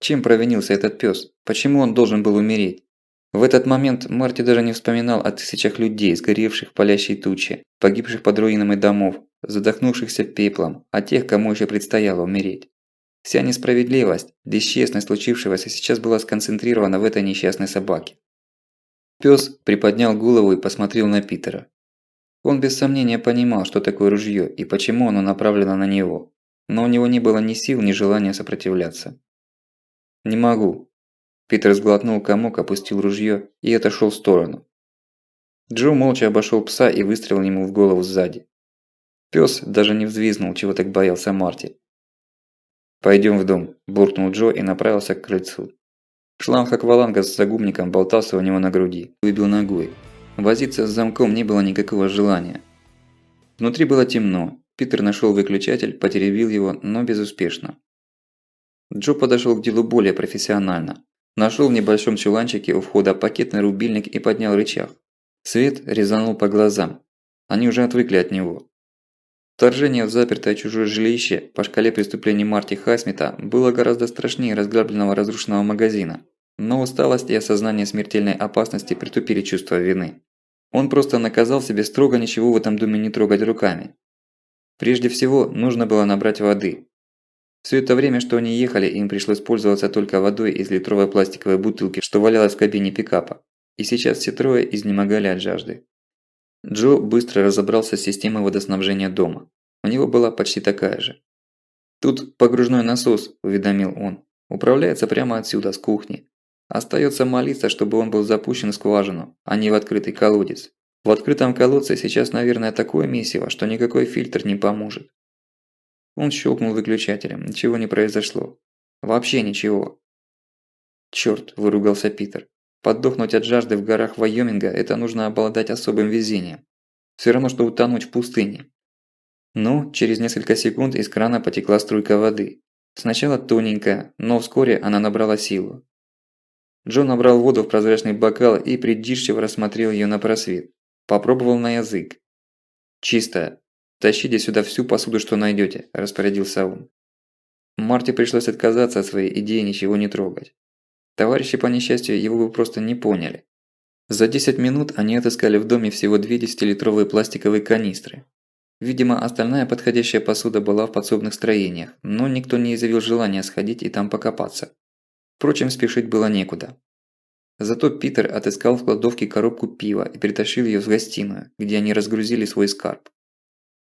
Speaker 1: Чем провинился этот пёс? Почему он должен был умереть? В этот момент Марти даже не вспоминал о тысячах людей, сгоревших в палящей туче, погибших под руинами домов, задохнувшихся пеплом, о тех, кому еще предстояло умереть. Вся несправедливость, бесчестность случившегося сейчас была сконцентрирована в этой несчастной собаке. Пёс приподнял голову и посмотрел на Питера. Он без сомнения понимал, что такое ружье и почему оно направлено на него, но у него не было ни сил, ни желания сопротивляться. «Не могу». Питер сглотнул комок, опустил ружье и отошел в сторону. Джо молча обошел пса и выстрелил ему в голову сзади. Пес даже не взвизгнул, чего так боялся Марти. «Пойдем в дом», – буркнул Джо и направился к крыльцу. Шланг-акваланга с загубником болтался у него на груди, выбил ногой. Возиться с замком не было никакого желания. Внутри было темно. Питер нашел выключатель, потеребил его, но безуспешно. Джо подошел к делу более профессионально. Нашел в небольшом чуланчике у входа пакетный рубильник и поднял рычаг. Свет резанул по глазам. Они уже отвыкли от него. Вторжение в запертое чужое жилище по шкале преступлений Марти Хайсмита было гораздо страшнее разграбленного разрушенного магазина. Но усталость и осознание смертельной опасности притупили чувство вины. Он просто наказал себе строго ничего в этом доме не трогать руками. Прежде всего, нужно было набрать воды. Все это время, что они ехали, им пришлось пользоваться только водой из литровой пластиковой бутылки, что валялась в кабине пикапа. И сейчас все трое изнемогали от жажды. Джо быстро разобрался с системой водоснабжения дома. У него была почти такая же. «Тут погружной насос», – уведомил он. «Управляется прямо отсюда, с кухни. Остается молиться, чтобы он был запущен в скважину, а не в открытый колодец. В открытом колодце сейчас, наверное, такое месиво, что никакой фильтр не поможет». Он щелкнул выключателем. Ничего не произошло. Вообще ничего. «Чёрт», – выругался Питер. «Поддохнуть от жажды в горах Вайоминга – это нужно обладать особым везением. Все равно, что утонуть в пустыне». Но через несколько секунд из крана потекла струйка воды. Сначала тоненькая, но вскоре она набрала силу. Джо набрал воду в прозрачный бокал и придирчиво рассмотрел ее на просвет. Попробовал на язык. «Чистая. Тащите сюда всю посуду, что найдете», – распорядился он. Марти пришлось отказаться от своей идеи ничего не трогать. Товарищи, по несчастью, его бы просто не поняли. За 10 минут они отыскали в доме всего 2 10-литровые пластиковые канистры. Видимо, остальная подходящая посуда была в подсобных строениях, но никто не изъявил желания сходить и там покопаться. Впрочем, спешить было некуда. Зато Питер отыскал в кладовке коробку пива и притащил ее в гостиную, где они разгрузили свой скарб.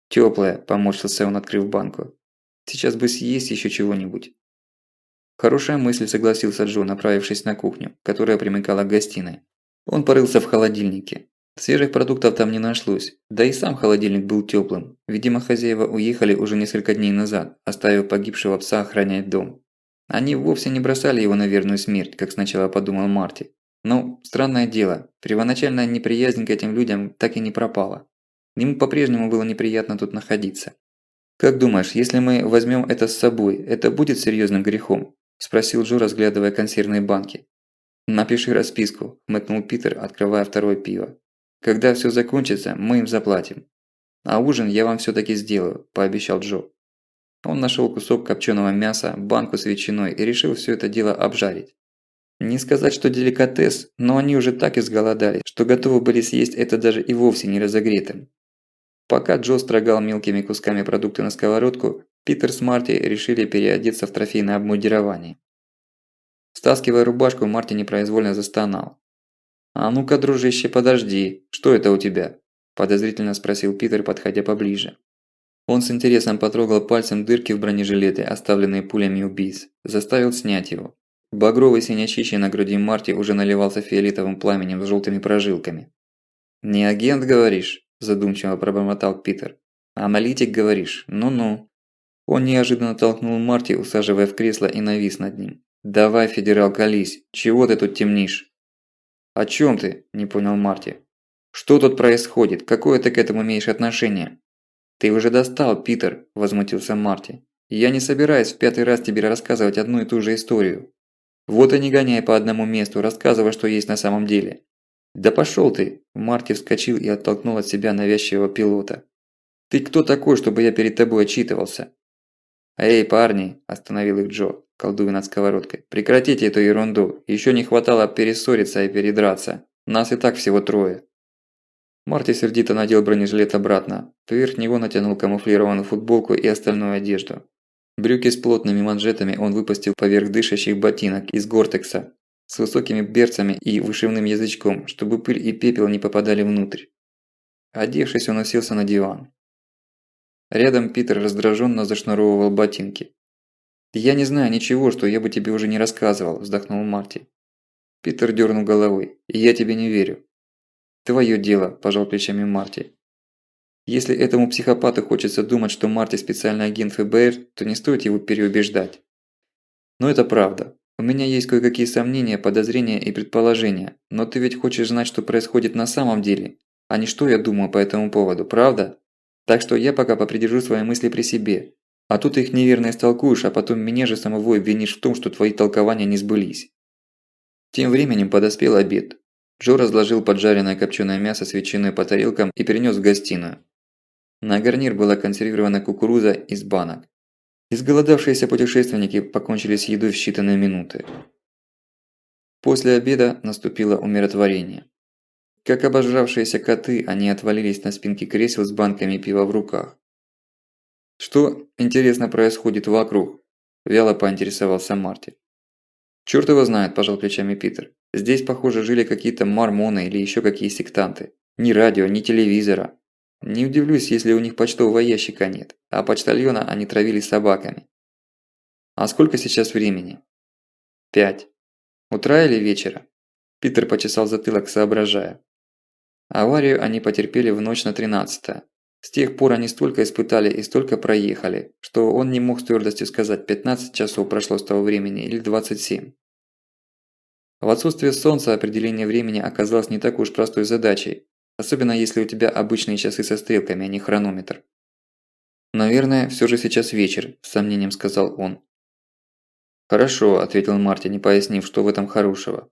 Speaker 1: «Тёплая», – поморщился он, открыв банку. «Сейчас бы съесть еще чего-нибудь». «Хорошая мысль», – согласился Джо, направившись на кухню, которая примыкала к гостиной. Он порылся в холодильнике. Свежих продуктов там не нашлось, да и сам холодильник был тёплым. Видимо, хозяева уехали уже несколько дней назад, оставив погибшего пса охранять дом. Они вовсе не бросали его на верную смерть, как сначала подумал Марти. Но, странное дело, первоначальная неприязнь к этим людям так и не пропала. Ему по-прежнему было неприятно тут находиться. «Как думаешь, если мы возьмем это с собой, это будет серьезным грехом?» – спросил Джо, разглядывая консервные банки. «Напиши расписку», – хмыкнул Питер, открывая второе пиво. «Когда все закончится, мы им заплатим. А ужин я вам все-таки сделаю», – пообещал Джо. Он нашел кусок копченого мяса, банку с ветчиной и решил все это дело обжарить. Не сказать, что деликатес, но они уже так изголодались, что готовы были съесть это даже и вовсе не разогретым. Пока Джо строгал мелкими кусками продукты на сковородку, Питер с Марти решили переодеться в трофейное обмундирование. Стаскивая рубашку, Марти непроизвольно застонал. «А ну-ка, дружище, подожди, что это у тебя?» – подозрительно спросил Питер, подходя поближе. Он с интересом потрогал пальцем дырки в бронежилете, оставленные пулями убийц, заставил снять его. Багровый синячище на груди Марти уже наливался фиолетовым пламенем с желтыми прожилками. «Не агент, говоришь?» – задумчиво пробормотал Питер. «Аналитик, говоришь? Ну-ну». Он неожиданно толкнул Марти, усаживая в кресло, и навис над ним. «Давай, федерал, колись, чего ты тут темнишь?» «О чем ты?» – не понял Марти. «Что тут происходит? Какое ты к этому имеешь отношение?» «Ты уже достал, Питер», – возмутился Марти. «Я не собираюсь в 5-й раз тебе рассказывать одну и ту же историю. Вот и не гоняй по одному месту, рассказывай, что есть на самом деле». «Да пошел ты!» – Марти вскочил и оттолкнул от себя навязчивого пилота. «Ты кто такой, чтобы я перед тобой отчитывался?» «Эй, парни!» – остановил их Джо, колдуя над сковородкой. «Прекратите эту ерунду, еще не хватало перессориться и передраться. Нас и так всего 3». Марти сердито надел бронежилет обратно. Поверх него натянул камуфлированную футболку и остальную одежду. Брюки с плотными манжетами он выпустил поверх дышащих ботинок из гортекса с высокими берцами и вышивным язычком, чтобы пыль и пепел не попадали внутрь. Одевшись, он уселся на диван. Рядом Питер раздраженно зашнуровывал ботинки. «Я не знаю ничего, что я бы тебе уже не рассказывал», – вздохнул Марти. Питер дернул головой. «Я тебе не верю». «Твое дело», – пожал плечами Марти. «Если этому психопату хочется думать, что Марти специальный агент ФБР, то не стоит его переубеждать». «Но это правда. У меня есть кое-какие сомнения, подозрения и предположения, но ты ведь хочешь знать, что происходит на самом деле, а не что я думаю по этому поводу, правда? Так что я пока попридержу свои мысли при себе. А тут ты их неверно истолкуешь, а потом меня же самого обвинишь в том, что твои толкования не сбылись». Тем временем подоспел обед. Джо разложил поджаренное копченое мясо с ветчиной по тарелкам и перенес в гостиную. На гарнир была консервирована кукуруза из банок. Изголодавшиеся путешественники покончили с едой в считанные минуты. После обеда наступило умиротворение. Как обожравшиеся коты, они отвалились на спинки кресел с банками пива в руках. «Что, интересно, происходит вокруг?» – вяло поинтересовался Марти. «Чёрт его знает», – пожал плечами Питер. «Здесь, похоже, жили какие-то мормоны или еще какие сектанты. Ни радио, ни телевизора. Не удивлюсь, если у них почтового ящика нет, а почтальона они травили собаками». «А сколько сейчас времени?» 5. Утра или вечера?» Питер почесал затылок, соображая. Аварию они потерпели в ночь на 13-е. С тех пор они столько испытали и столько проехали, что он не мог с твердостью сказать, 15 часов прошло с того времени или 27. В отсутствие солнца определение времени оказалось не такой уж простой задачей, особенно если у тебя обычные часы со стрелками, а не хронометр. «Наверное, все же сейчас вечер», – с сомнением сказал он. «Хорошо», – ответил Марти, не пояснив, что в этом хорошего.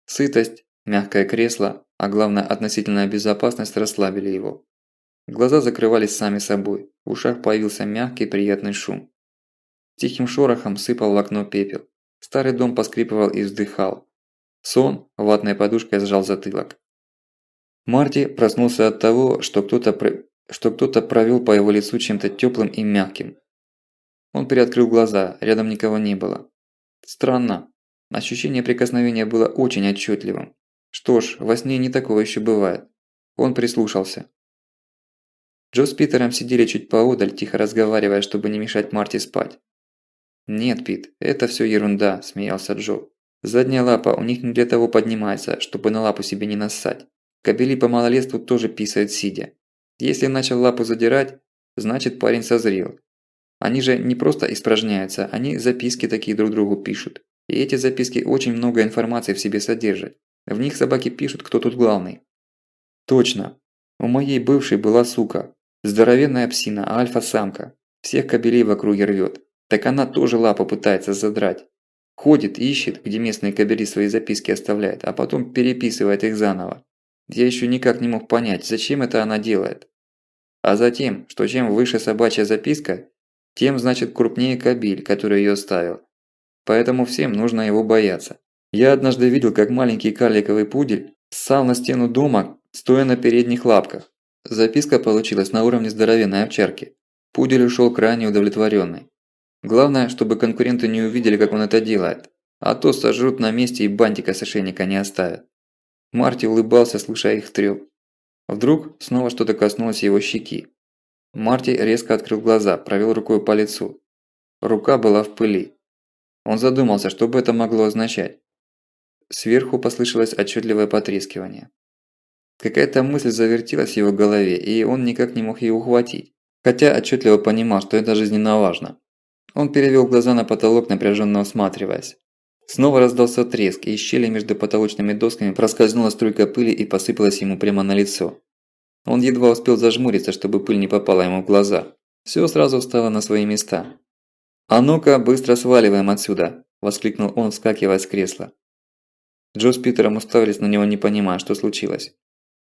Speaker 1: Сытость, мягкое кресло, а главное относительная безопасность расслабили его. Глаза закрывались сами собой, в ушах появился мягкий приятный шум. Тихим шорохом сыпал в окно пепел. Старый дом поскрипывал и вздыхал. Сон ватной подушкой сжал затылок. Марти проснулся от того, что кто-то провел по его лицу чем-то теплым и мягким. Он приоткрыл глаза, рядом никого не было. Странно. Ощущение прикосновения было очень отчетливым. Что ж, во сне не такого еще бывает. Он прислушался. Джо с Питером сидели чуть поодаль, тихо разговаривая, чтобы не мешать Марти спать. «Нет, Пит, это все ерунда», – смеялся Джо. «Задняя лапа у них не для того поднимается, чтобы на лапу себе не нассать. Кобели по малолетству тоже писают сидя. Если начал лапу задирать, значит парень созрел. Они же не просто испражняются, они записки такие друг другу пишут. И эти записки очень много информации в себе содержат. В них собаки пишут, кто тут главный». «Точно. У моей бывшей была сука. Здоровенная псина, альфа-самка. Всех кобелей в округе рвет. Так она тоже лапу пытается задрать. Ходит, ищет, где местные кобели свои записки оставляют, а потом переписывает их заново. Я еще никак не мог понять, зачем это она делает. А затем, что чем выше собачья записка, тем, значит, крупнее кобель, который ее оставил. Поэтому всем нужно его бояться. Я однажды видел, как маленький карликовый пудель ссал на стену дома, стоя на передних лапках. Записка получилась на уровне здоровенной овчарки. Пудель ушел крайне удовлетворенный. Главное, чтобы конкуренты не увидели, как он это делает. А то сожрут на месте и бантика с ошейника не оставят. Марти улыбался, слушая их трёп. Вдруг снова что-то коснулось его щеки. Марти резко открыл глаза, провел рукой по лицу. Рука была в пыли. Он задумался, что бы это могло означать. Сверху послышалось отчетливое потрескивание. Какая-то мысль завертелась в его голове, и он никак не мог ее ухватить. Хотя отчетливо понимал, что это жизненно важно. Он перевел глаза на потолок, напряженно осматриваясь. Снова раздался треск, и из щели между потолочными досками проскользнула струйка пыли и посыпалась ему прямо на лицо. Он едва успел зажмуриться, чтобы пыль не попала ему в глаза. Все сразу встало на свои места. «А ну-ка, быстро сваливаем отсюда!» – воскликнул он, вскакивая с кресла. Джо с Питером уставились на него, не понимая, что случилось.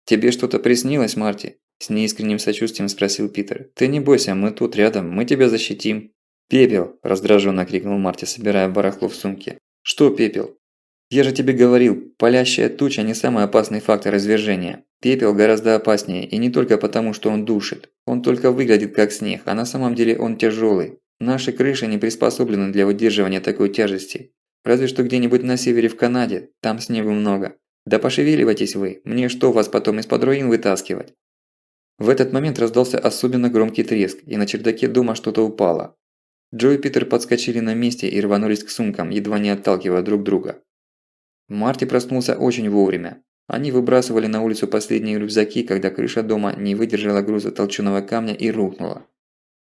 Speaker 1: «Тебе что-то приснилось, Марти?» – с неискренним сочувствием спросил Питер. «Ты не бойся, мы тут рядом, мы тебя защитим». «Пепел!» – раздраженно крикнул Марти, собирая барахло в сумке. «Что пепел?» «Я же тебе говорил, палящая туча не самый опасный фактор извержения. Пепел гораздо опаснее, и не только потому, что он душит. Он только выглядит как снег, а на самом деле он тяжелый. Наши крыши не приспособлены для выдерживания такой тяжести. Разве что где-нибудь на севере в Канаде, там снегу много. Да пошевеливайтесь вы, мне что вас потом из-под руин вытаскивать?» В этот момент раздался особенно громкий треск, и на чердаке дома что-то упало. Джо и Питер подскочили на месте и рванулись к сумкам, едва не отталкивая друг друга. Марти проснулся очень вовремя. Они выбрасывали на улицу последние рюкзаки, когда крыша дома не выдержала груза толченого камня и рухнула.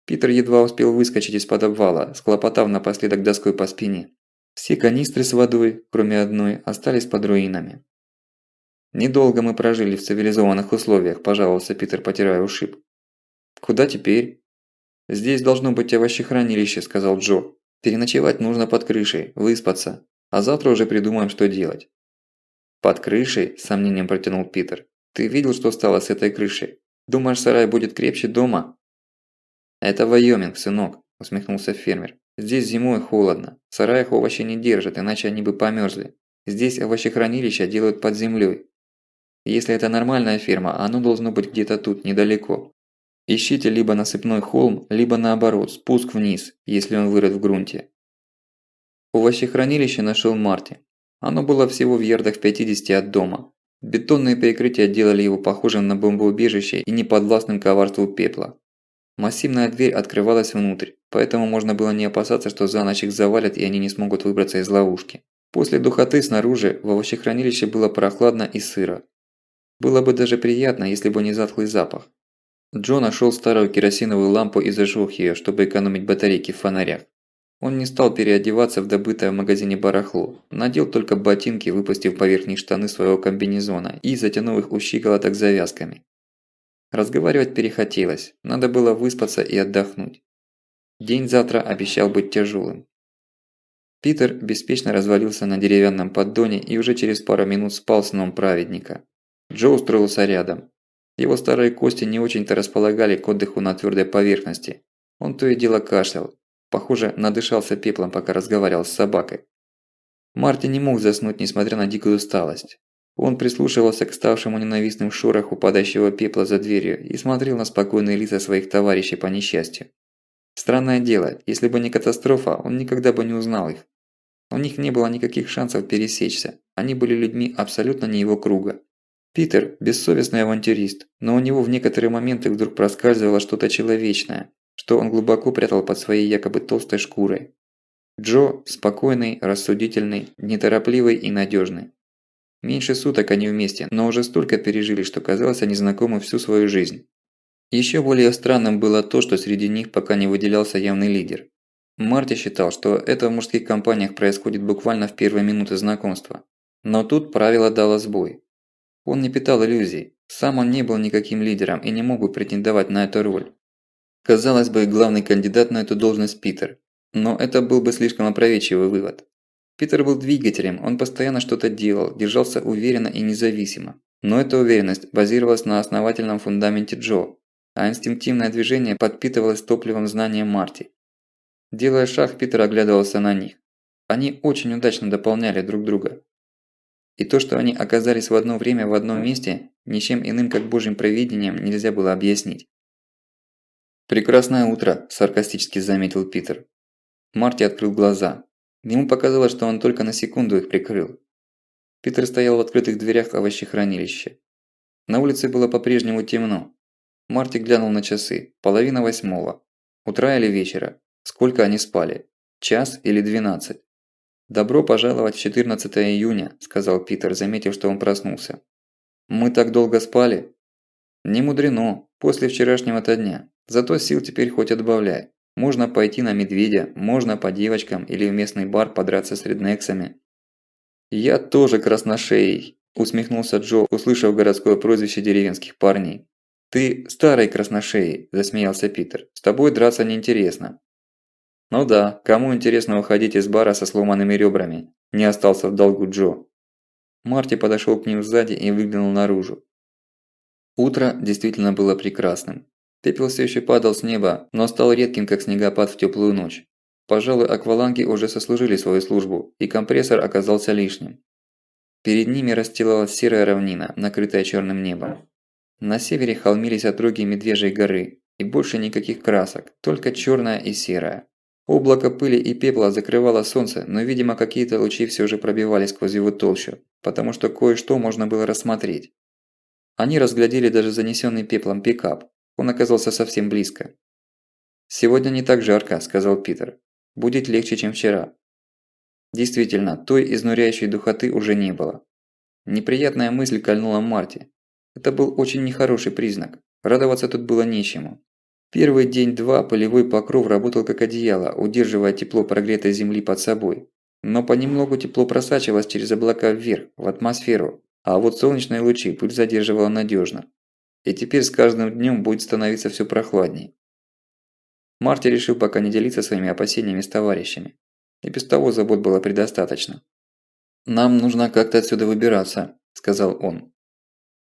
Speaker 1: Питер едва успел выскочить из-под обвала, схлопотав напоследок доской по спине. Все канистры с водой, кроме одной, остались под руинами. «Недолго мы прожили в цивилизованных условиях», – пожаловался Питер, потирая ушиб. «Куда теперь?» «Здесь должно быть овощехранилище», – сказал Джо. «Переночевать нужно под крышей, выспаться, а завтра уже придумаем, что делать». «Под крышей?» – с сомнением протянул Питер. «Ты видел, что стало с этой крышей? Думаешь, сарай будет крепче дома?» «Это Вайоминг, сынок», – усмехнулся фермер. «Здесь зимой холодно. В сараях овощи не держат, иначе они бы померзли. Здесь овощехранилища делают под землей. Если это нормальная ферма, оно должно быть где-то тут, недалеко. Ищите либо насыпной холм, либо наоборот, спуск вниз, если он вырыт в грунте». Овощехранилище нашел Марти. Оно было всего в ярдах 50 от дома. Бетонные перекрытия делали его похожим на бомбоубежище и неподвластным коварству пепла. Массивная дверь открывалась внутрь, поэтому можно было не опасаться, что за ночь их завалят и они не смогут выбраться из ловушки. После духоты снаружи в овощехранилище было прохладно и сыро. Было бы даже приятно, если бы не затхлый запах. Джо нашел старую керосиновую лампу и зажег ее, чтобы экономить батарейки в фонарях. Он не стал переодеваться в добытое в магазине барахло, надел только ботинки, выпустив поверх них штаны своего комбинезона и затянув их у щиколоток завязками. Разговаривать перехотелось, надо было выспаться и отдохнуть. День завтра обещал быть тяжелым. Питер беспечно развалился на деревянном поддоне и уже через пару минут спал сном праведника. Джо устроился рядом. Его старые кости не очень-то располагали к отдыху на твердой поверхности. Он то и дело кашлял. Похоже, надышался пеплом, пока разговаривал с собакой. Марти не мог заснуть, несмотря на дикую усталость. Он прислушивался к ставшему ненавистным шороху падающего пепла за дверью и смотрел на спокойные лица своих товарищей по несчастью. Странное дело, если бы не катастрофа, он никогда бы не узнал их. У них не было никаких шансов пересечься, они были людьми абсолютно не его круга. Питер – бессовестный авантюрист, но у него в некоторые моменты вдруг проскальзывало что-то человечное, что он глубоко прятал под своей якобы толстой шкурой. Джо – спокойный, рассудительный, неторопливый и надежный. Меньше суток они вместе, но уже столько пережили, что казалось, они знакомы всю свою жизнь. Еще более странным было то, что среди них пока не выделялся явный лидер. Марти считал, что это в мужских компаниях происходит буквально в первые минуты знакомства. Но тут правило дало сбой. Он не питал иллюзий, сам он не был никаким лидером и не мог бы претендовать на эту роль. Казалось бы, главный кандидат на эту должность Питер, но это был бы слишком опроветчивый вывод. Питер был двигателем, он постоянно что-то делал, держался уверенно и независимо. Но эта уверенность базировалась на основательном фундаменте Джо, а инстинктивное движение подпитывалось топливом знания Марти. Делая шаг, Питер оглядывался на них. Они очень удачно дополняли друг друга. И то, что они оказались в одно время в одном месте, ничем иным, как Божьим провидением, нельзя было объяснить. «Прекрасное утро», – саркастически заметил Питер. Марти открыл глаза. Ему показалось, что он только на секунду их прикрыл. Питер стоял в открытых дверях овощехранилища. На улице было по-прежнему темно. Марти глянул на часы. 7:30. Утра или вечера? Сколько они спали? Час или 12? «Добро пожаловать в 14 июня», – сказал Питер, заметив, что он проснулся. «Мы так долго спали?» «Не мудрено, после вчерашнего-то дня. Зато сил теперь хоть отбавляй. Можно пойти на медведя, можно по девочкам или в местный бар подраться с реднексами». «Я тоже красношеей», – усмехнулся Джо, услышав городское прозвище деревенских парней. «Ты старый красношеей», – засмеялся Питер. «С тобой драться неинтересно». «Ну да, кому интересно уходить из бара со сломанными ребрами?» – не остался в долгу Джо. Марти подошел к ним сзади и выглянул наружу. Утро действительно было прекрасным. Пепел все еще падал с неба, но стал редким, как снегопад в теплую ночь. Пожалуй, акваланги уже сослужили свою службу, и компрессор оказался лишним. Перед ними расстилалась серая равнина, накрытая черным небом. На севере холмились отроги Медвежьей горы, и больше никаких красок, только черная и серая. Облако пыли и пепла закрывало солнце, но, видимо, какие-то лучи все же пробивались сквозь его толщу, потому что кое-что можно было рассмотреть. Они разглядели даже занесенный пеплом пикап. Он оказался совсем близко. «Сегодня не так жарко», – сказал Питер. «Будет легче, чем вчера». Действительно, той изнуряющей духоты уже не было. Неприятная мысль кольнула Марти. Это был очень нехороший признак. Радоваться тут было нечему. Первый день-два полевой покров работал как одеяло, удерживая тепло прогретой земли под собой. Но понемногу тепло просачивалось через облака вверх, в атмосферу, а вот солнечные лучи пыль задерживала надежно. И теперь с каждым днем будет становиться все прохладней. Марти решил пока не делиться своими опасениями с товарищами. И без того забот было предостаточно. «Нам нужно как-то отсюда выбираться», – сказал он.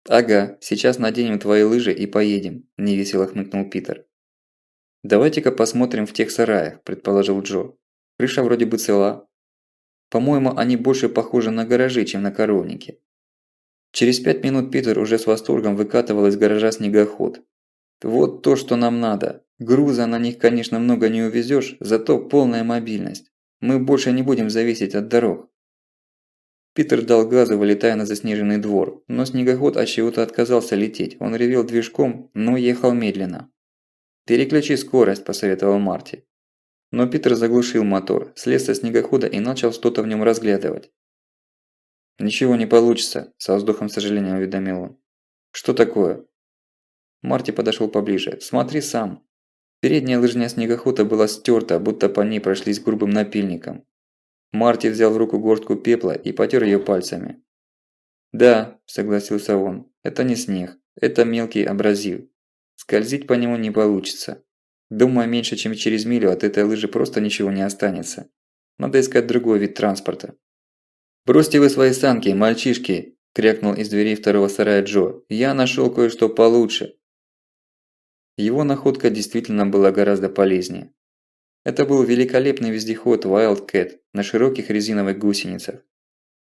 Speaker 1: «Ага, сейчас наденем твои лыжи и поедем», – невесело хмыкнул Питер. «Давайте-ка посмотрим в тех сараях», – предположил Джо. «Крыша вроде бы цела. По-моему, они больше похожи на гаражи, чем на коровники». Через 5 минут Питер уже с восторгом выкатывал из гаража снегоход. «Вот то, что нам надо. Груза на них, конечно, много не увезешь, зато полная мобильность. Мы больше не будем зависеть от дорог». Питер дал газу, вылетая на заснеженный двор, но снегоход от чего-то отказался лететь. Он ревел движком, но ехал медленно. «Переключи скорость», – посоветовал Марти. Но Питер заглушил мотор, слез со снегохода и начал что-то в нем разглядывать. «Ничего не получится», – со вздохом сожаления уведомил он. «Что такое?» Марти подошел поближе. «Смотри сам». Передняя лыжня снегохода была стерта, будто по ней прошлись грубым напильником. Марти взял в руку горстку пепла и потер ее пальцами. «Да», – согласился он, – «это не снег, это мелкий абразив. Скользить по нему не получится. Думаю, меньше чем через милю от этой лыжи просто ничего не останется. Надо искать другой вид транспорта». «Бросьте вы свои санки, мальчишки!» – крякнул из дверей второго сарая Джо. «Я нашел кое-что получше». Его находка действительно была гораздо полезнее. Это был великолепный вездеход Wildcat на широких резиновых гусеницах.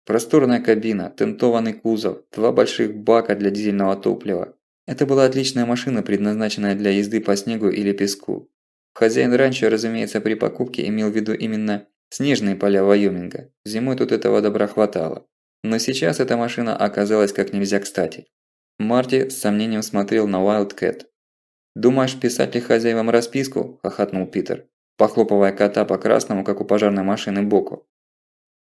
Speaker 1: Просторная кабина, тентованный кузов, два больших бака для дизельного топлива. Это была отличная машина, предназначенная для езды по снегу или песку. Хозяин ранчо, разумеется, при покупке имел в виду именно снежные поля Вайоминга. Зимой тут этого добра хватало. Но сейчас эта машина оказалась как нельзя кстати. Марти с сомнением смотрел на Wildcat. «Думаешь, писать ли хозяевам расписку?» – хохотнул Питер, похлопывая кота по красному, как у пожарной машины, боку.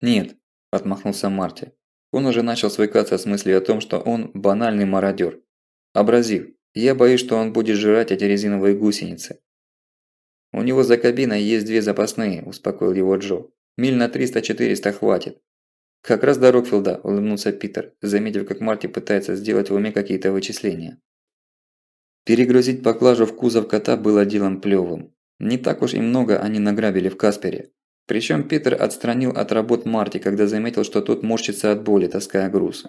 Speaker 1: «Нет», – отмахнулся Марти. Он уже начал свыкаться с мыслью о том, что он банальный мародер. «Абразив. Я боюсь, что он будет жрать эти резиновые гусеницы». «У него за кабиной есть две запасные», – успокоил его Джо. «Миль на 300-400 хватит». «Как раз до Рокфилда», – улыбнулся Питер, заметив, как Марти пытается сделать в уме какие-то вычисления. Перегрузить поклажу в кузов кота было делом плевым. Не так уж и много они награбили в Каспере. Причем Питер отстранил от работ Марти, когда заметил, что тот морщится от боли, таская груз.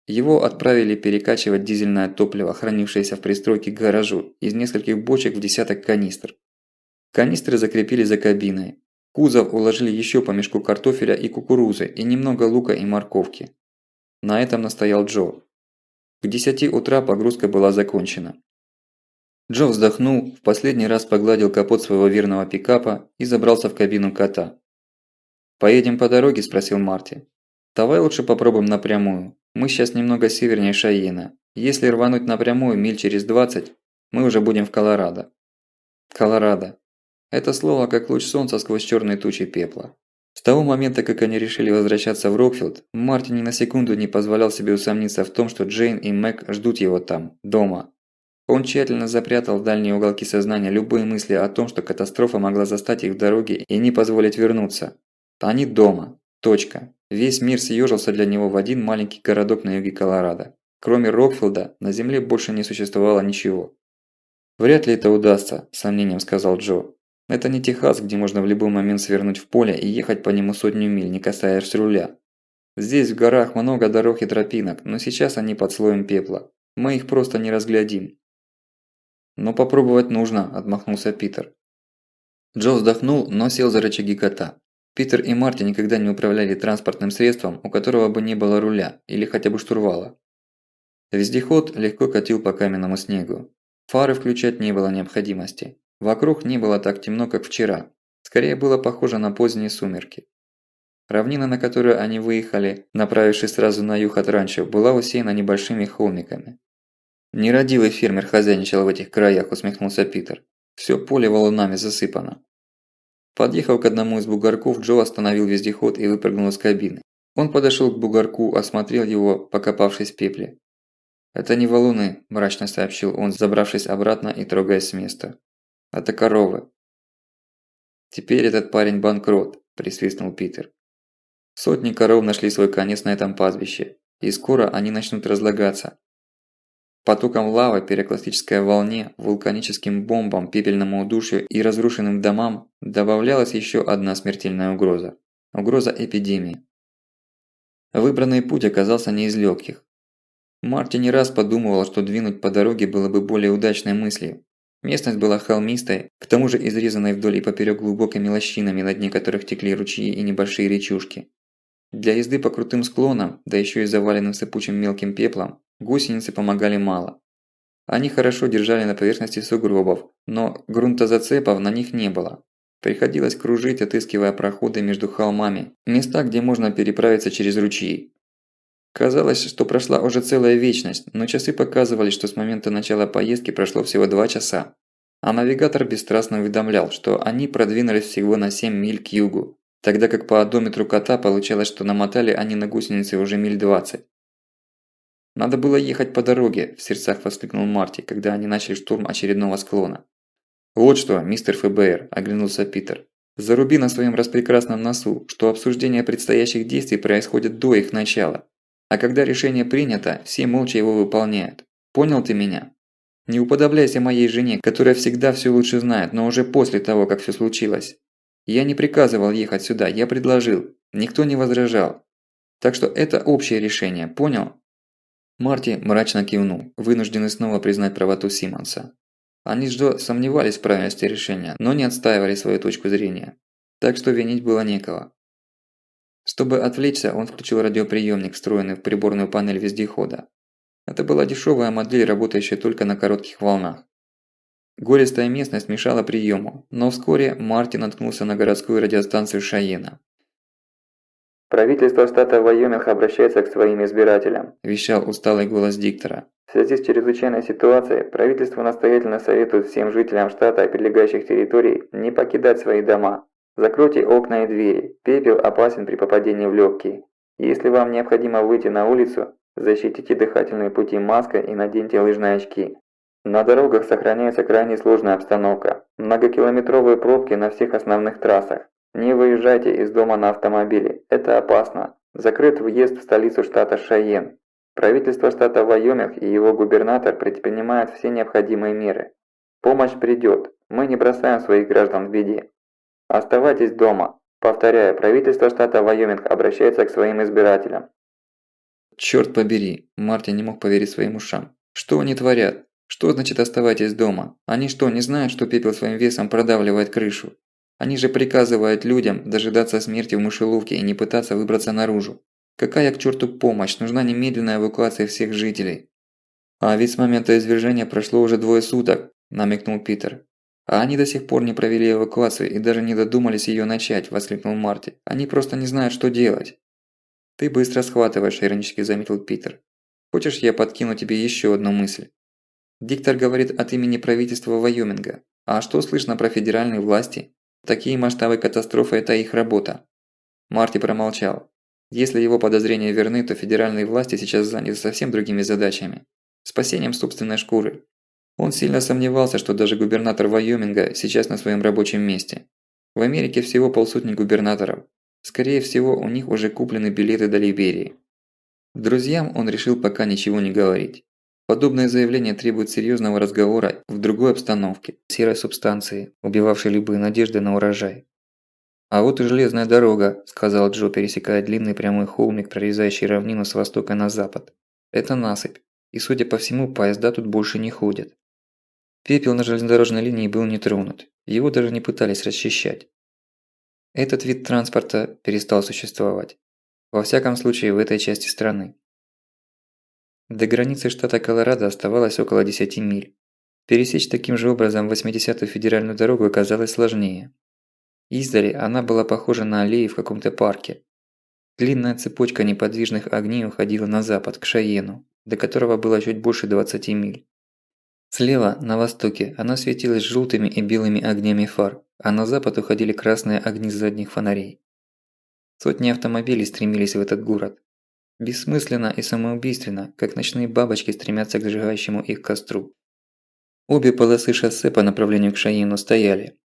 Speaker 1: Его отправили перекачивать дизельное топливо, хранившееся в пристройке к гаражу, из нескольких бочек в десяток канистр. Канистры закрепили за кабиной. В кузов уложили еще по мешку картофеля и кукурузы, и немного лука и морковки. На этом настоял Джо. К 10 утра погрузка была закончена. Джо вздохнул, в последний раз погладил капот своего верного пикапа и забрался в кабину кота. «Поедем по дороге?» – спросил Марти. «Давай лучше попробуем напрямую. Мы сейчас немного севернее Шайена. Если рвануть напрямую миль через 20, мы уже будем в Колорадо». Колорадо. Это слово как луч солнца сквозь черные тучи пепла. С того момента, как они решили возвращаться в Рокфилд, Марти ни на секунду не позволял себе усомниться в том, что Джейн и Мэг ждут его там, дома. Он тщательно запрятал в дальние уголки сознания любые мысли о том, что катастрофа могла застать их в дороге и не позволить вернуться. Они дома. Точка. Весь мир съежился для него в один маленький городок на юге Колорадо. Кроме Рокфилда, на земле больше не существовало ничего. «Вряд ли это удастся», – с сомнением сказал Джо. «Это не Техас, где можно в любой момент свернуть в поле и ехать по нему сотню миль, не касаясь руля. Здесь в горах много дорог и тропинок, но сейчас они под слоем пепла. Мы их просто не разглядим». «Но попробовать нужно», – отмахнулся Питер. Джо вздохнул, но сел за рычаги кота. Питер и Марти никогда не управляли транспортным средством, у которого бы не было руля или хотя бы штурвала. Вездеход легко катил по каменному снегу. Фары включать не было необходимости. Вокруг не было так темно, как вчера. Скорее было похоже на поздние сумерки. Равнина, на которую они выехали, направившись сразу на юг от ранчо, была усеяна небольшими холмиками. «Нерадивый фермер хозяйничал в этих краях», – усмехнулся Питер. «Всё поле валунами засыпано». Подъехав к одному из бугорков, Джо остановил вездеход и выпрыгнул из кабины. Он подошел к бугорку, осмотрел его, покопавшись в пепле. «Это не валуны», – мрачно сообщил он, забравшись обратно и трогаясь с места. «Это коровы». «Теперь этот парень банкрот», – присвистнул Питер. Сотни коров нашли свой конец на этом пастбище, и скоро они начнут разлагаться. Потоком лавы, пирокластической волне, вулканическим бомбам, пепельному удушью и разрушенным домам добавлялась еще одна смертельная угроза – угроза эпидемии. Выбранный путь оказался не из легких. Марти не раз подумывал, что двинуть по дороге было бы более удачной мыслью. Местность была холмистой, к тому же изрезанной вдоль и поперёк глубокими лощинами, на дне которых текли ручьи и небольшие речушки. Для езды по крутым склонам, да еще и заваленным сыпучим мелким пеплом, гусеницы помогали мало. Они хорошо держали на поверхности сугробов, но грунтозацепов на них не было. Приходилось кружить, отыскивая проходы между холмами, места, где можно переправиться через ручьи. Казалось, что прошла уже целая вечность, но часы показывали, что с момента начала поездки прошло всего 2 часа. А навигатор бесстрастно уведомлял, что они продвинулись всего на 7 миль к югу, тогда как по одометру кота получалось, что намотали они на гусеницы уже миль 20. «Надо было ехать по дороге», – в сердцах воскликнул Марти, когда они начали штурм очередного склона. «Вот что, мистер ФБР», – оглянулся Питер. «Заруби на своем распрекрасном носу, что обсуждение предстоящих действий происходит до их начала. А когда решение принято, все молча его выполняют. Понял ты меня? Не уподобляйся моей жене, которая всегда все лучше знает, но уже после того, как все случилось. Я не приказывал ехать сюда, я предложил. Никто не возражал. Так что это общее решение, понял?» Марти мрачно кивнул, вынужденный снова признать правоту Симмонса. Они с Джо сомневались в правильности решения, но не отстаивали свою точку зрения. Так что винить было некого. Чтобы отвлечься, он включил радиоприемник, встроенный в приборную панель вездехода. Это была дешевая модель, работающая только на коротких волнах. Гористая местность мешала приему, но вскоре Марти наткнулся на городскую радиостанцию Шайена. «Правительство штата Вайоминг обращается к своим избирателям», – вещал усталый голос диктора. «В связи с чрезвычайной ситуацией, правительство настоятельно советует всем жителям штата и прилегающих территорий не покидать свои дома. Закройте окна и двери, пепел опасен при попадении в легкие. Если вам необходимо выйти на улицу, защитите дыхательные пути маской и наденьте лыжные очки. На дорогах сохраняется крайне сложная обстановка, многокилометровые пробки на всех основных трассах. Не выезжайте из дома на автомобиле, это опасно. Закрыт въезд в столицу штата Шайен. Правительство штата Вайоминг и его губернатор предпринимают все необходимые меры. Помощь придет, мы не бросаем своих граждан в беде. Оставайтесь дома. Повторяю, правительство штата Вайоминг обращается к своим избирателям». Черт побери, Марти не мог поверить своим ушам. Что они творят? Что значит «оставайтесь дома»? Они что, не знают, что пепел своим весом продавливает крышу? Они же приказывают людям дожидаться смерти в мышеловке и не пытаться выбраться наружу. Какая к черту помощь? Нужна немедленная эвакуация всех жителей. «А ведь с момента извержения прошло уже 2 суток», – намекнул Питер. «А они до сих пор не провели эвакуацию и даже не додумались её начать», – воскликнул Марти. «Они просто не знают, что делать». «Ты быстро схватываешь», – иронически заметил Питер. «Хочешь, я подкину тебе ещё одну мысль? Диктор говорит от имени правительства Вайоминга. А что слышно про федеральные власти? Такие масштабы катастрофы – это их работа». Марти промолчал. Если его подозрения верны, то федеральные власти сейчас заняты совсем другими задачами. Спасением собственной шкуры. Он сильно сомневался, что даже губернатор Вайоминга сейчас на своем рабочем месте. В Америке всего 50 губернаторов. Скорее всего, у них уже куплены билеты до Либерии. Друзьям он решил пока ничего не говорить. Подобное заявление требует серьезного разговора в другой обстановке, серой субстанции, убивавшей любые надежды на урожай. «А вот и железная дорога», – сказал Джо, пересекая длинный прямой холмик, прорезающий равнину с востока на запад. «Это насыпь, и, судя по всему, поезда тут больше не ходят». Пепел на железнодорожной линии был не тронут, его даже не пытались расчищать. Этот вид транспорта перестал существовать. Во всяком случае, в этой части страны. До границы штата Колорадо оставалось около 10 миль. Пересечь таким же образом 80-ю федеральную дорогу оказалось сложнее. Издали она была похожа на аллею в каком-то парке. Длинная цепочка неподвижных огней уходила на запад, к Шайену, до которого было чуть больше 20 миль. Слева, на востоке, она светилась желтыми и белыми огнями фар, а на запад уходили красные огни задних фонарей. Сотни автомобилей стремились в этот город. Бессмысленно и самоубийственно, как ночные бабочки стремятся к сжигающему их костру. Обе полосы шоссе по направлению к Шайену стояли.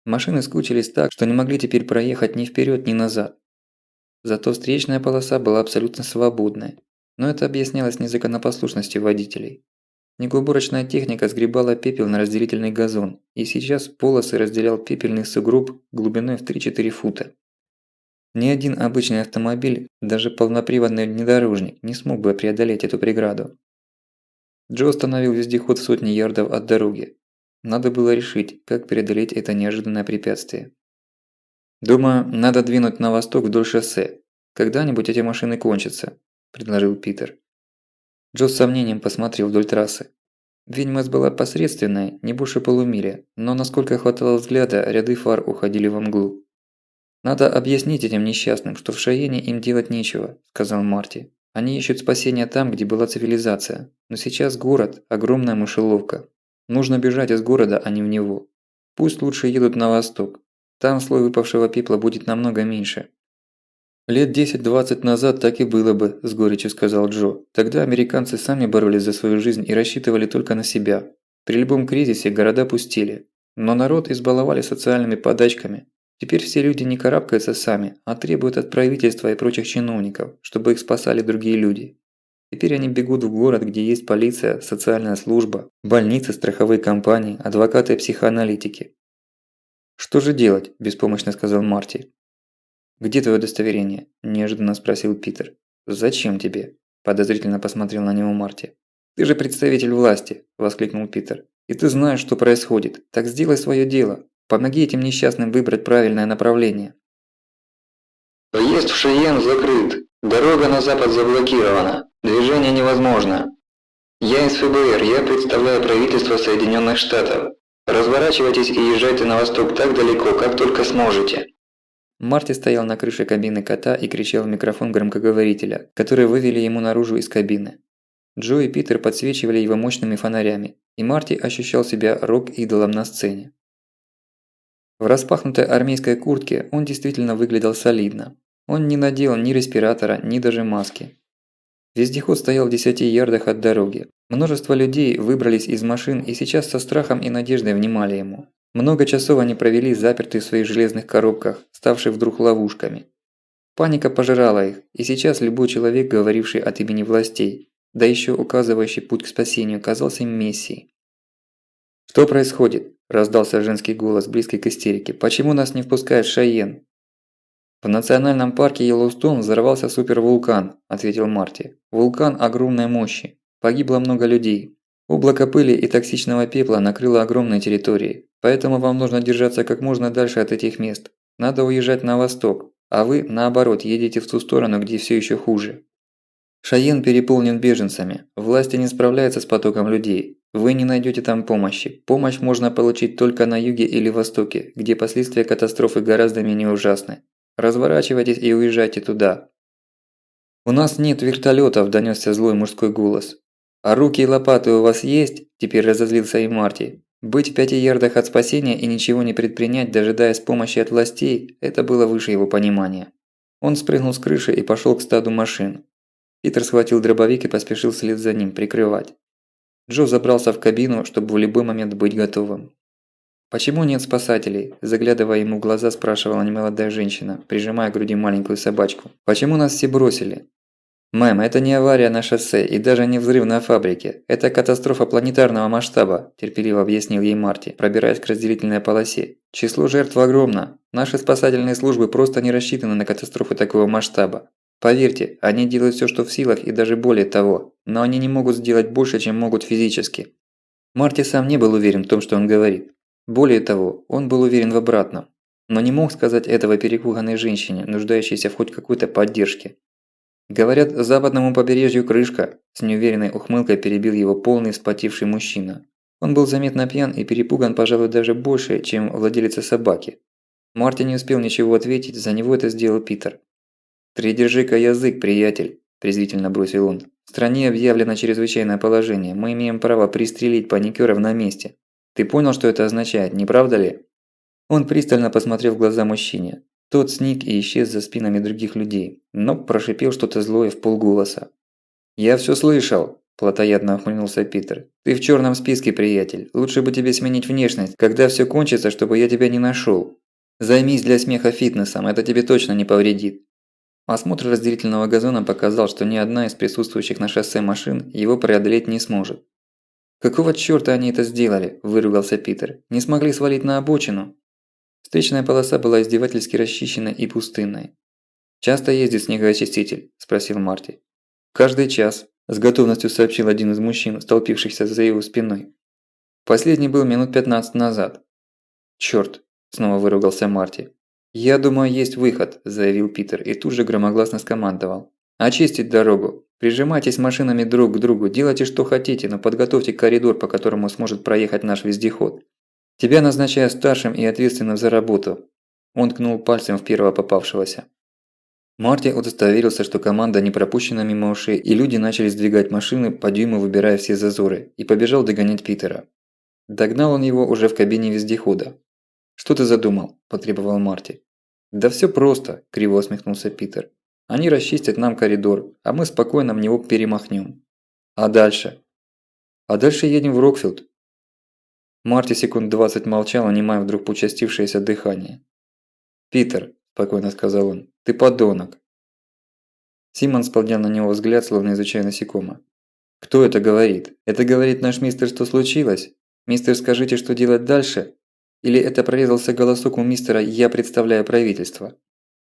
Speaker 1: Машины скучились так, что не могли теперь проехать ни вперед, ни назад. Зато встречная полоса была абсолютно свободной, но это объяснялось незаконопослушностью водителей. Снегоуборочная техника сгребала пепел на разделительный газон, и сейчас полосы разделял пепельный сугроб глубиной в 3-4 фута. Ни один обычный автомобиль, даже полноприводный внедорожник, не смог бы преодолеть эту преграду. Джо остановил вездеход в сотни ярдов от дороги. Надо было решить, как преодолеть это неожиданное препятствие. «Думаю, надо двинуть на восток вдоль шоссе. Когда-нибудь эти машины кончатся», – предложил Питер. Джо с сомнением посмотрел вдоль трассы. Видимость была посредственная, не больше полумили, но насколько хватало взгляда, ряды фар уходили во мглу. «Надо объяснить этим несчастным, что в Шайене им делать нечего», – сказал Марти. «Они ищут спасения там, где была цивилизация. Но сейчас город – огромная мышеловка. Нужно бежать из города, а не в него. Пусть лучше едут на восток. Там слой выпавшего пепла будет намного меньше». «Лет 10-20 назад так и было бы», – с горечью сказал Джо. «Тогда американцы сами боролись за свою жизнь и рассчитывали только на себя. При любом кризисе города пустели. Но народ избаловали социальными подачками. Теперь все люди не карабкаются сами, а требуют от правительства и прочих чиновников, чтобы их спасали другие люди. Теперь они бегут в город, где есть полиция, социальная служба, больницы, страховые компании, адвокаты и психоаналитики». «Что же делать?» – беспомощно сказал Марти. «Где твое удостоверение?» – неожиданно спросил Питер. «Зачем тебе?» – подозрительно посмотрел на него Марти. «Ты же представитель власти!» – воскликнул Питер. «И ты знаешь, что происходит. Так сделай свое дело. Помоги этим несчастным выбрать правильное направление».
Speaker 3: Въезд в Шайен закрыт. Дорога на запад заблокирована. Движение невозможно. Я из ФБР, я представляю правительство Соединенных Штатов. Разворачивайтесь и езжайте на восток так далеко, как только сможете».
Speaker 1: Марти стоял на крыше кабины кота и кричал в микрофон громкоговорителя, который вывели ему наружу из кабины. Джо и Питер подсвечивали его мощными фонарями, и Марти ощущал себя рок-идолом на сцене. В распахнутой армейской куртке он действительно выглядел солидно. Он не надел ни респиратора, ни даже маски. Вездеход стоял в 10 ярдах от дороги. Множество людей выбрались из машин и сейчас со страхом и надеждой внимали ему. Много часов они провели запертые в своих железных коробках, ставших вдруг ловушками. Паника пожирала их, и сейчас любой человек, говоривший от имени властей, да еще указывающий путь к спасению, казался им мессией. «Что происходит?» – раздался женский голос, близкий к истерике. «Почему нас не впускают в Шайен?» «В национальном парке Йеллоустон взорвался супервулкан», – ответил Марти. «Вулкан огромной мощи. Погибло много людей. Облако пыли и токсичного пепла накрыло огромные территории, поэтому вам нужно держаться как можно дальше от этих мест. Надо уезжать на восток, а вы, наоборот, едете в ту сторону, где все еще хуже. Шайен переполнен беженцами, власти не справляются с потоком людей. Вы не найдете там помощи. Помощь можно получить только на юге или востоке, где последствия катастрофы гораздо менее ужасны. Разворачивайтесь и уезжайте туда». «У нас нет вертолетов», – донесся злой мужской голос. «А руки и лопаты у вас есть?» – теперь разозлился и Марти. Быть в 5 ярдах от спасения и ничего не предпринять, дожидаясь помощи от властей – это было выше его понимания. Он спрыгнул с крыши и пошел к стаду машин. Питер схватил дробовик и поспешил вслед за ним прикрывать. Джо забрался в кабину, чтобы в любой момент быть готовым. «Почему нет спасателей?» – заглядывая ему в глаза, спрашивала немолодая женщина, прижимая к груди маленькую собачку. «Почему нас все бросили?» «Мэм, это не авария на шоссе и даже не взрыв на фабрике. Это катастрофа планетарного масштаба», – терпеливо объяснил ей Марти, пробираясь к разделительной полосе. «Число жертв огромно. Наши спасательные службы просто не рассчитаны на катастрофу такого масштаба. Поверьте, они делают все, что в силах и даже более того, но они не могут сделать больше, чем могут физически». Марти сам не был уверен в том, что он говорит. Более того, он был уверен в обратном, но не мог сказать этого перепуганной женщине, нуждающейся в хоть какой-то поддержке. «Говорят, западному побережью крышка», – с неуверенной ухмылкой перебил его полный вспотевший мужчина. Он был заметно пьян и перепуган, пожалуй, даже больше, чем владелица собаки. Марти не успел ничего ответить, за него это сделал Питер. «Придержи-ка язык, приятель», – презрительно бросил он. «В стране объявлено чрезвычайное положение. Мы имеем право пристрелить паникёров на месте. Ты понял, что это означает, не правда ли?» Он пристально посмотрел в глаза мужчине. Тот сник и исчез за спинами других людей, но прошипел что-то злое вполголоса. «Я всё слышал», – плотоядно ухмыльнулся Питер. «Ты в чёрном списке, приятель. Лучше бы тебе сменить внешность, когда всё кончится, чтобы я тебя не нашёл. Займись для смеха фитнесом, это тебе точно не повредит». Осмотр разделительного газона показал, что ни одна из присутствующих на шоссе машин его преодолеть не сможет. «Какого чёрта они это сделали?» – выругался Питер. «Не смогли свалить на обочину?» Встречная полоса была издевательски расчищена и пустынной. «Часто ездит снегоочиститель?» – спросил Марти. «Каждый час», – с готовностью сообщил один из мужчин, столпившихся за его спиной. «Последний был минут 15 назад». «Чёрт!» – снова выругался Марти. «Я думаю, есть выход», – заявил Питер и тут же громогласно скомандовал. «Очистить дорогу! Прижимайтесь машинами друг к другу, делайте что хотите, но подготовьте коридор, по которому сможет проехать наш вездеход. Тебя назначаю старшим и ответственным за работу». Он ткнул пальцем в первого попавшегося. Марти удостоверился, что команда не пропущена мимо ушей, и люди начали сдвигать машины, по дюйму выбирая все зазоры, и побежал догонять Питера. Догнал он его уже в кабине вездехода. «Что ты задумал?» – потребовал Марти. «Да всё просто», – криво усмехнулся Питер. «Они расчистят нам коридор, а мы спокойно в него перемахнем. А дальше?» «А дальше едем в Рокфилд». Марти секунд 20 молчал, унимая вдруг участившееся дыхание. «Питер», – спокойно сказал он, – «ты подонок». Симмонс поднял на него взгляд, словно изучая насекомое. «Кто это говорит? Это говорит наш мистер, что случилось? Мистер, скажите, что делать дальше? Или это прорезался голосок у мистера «Я представляю правительство»?»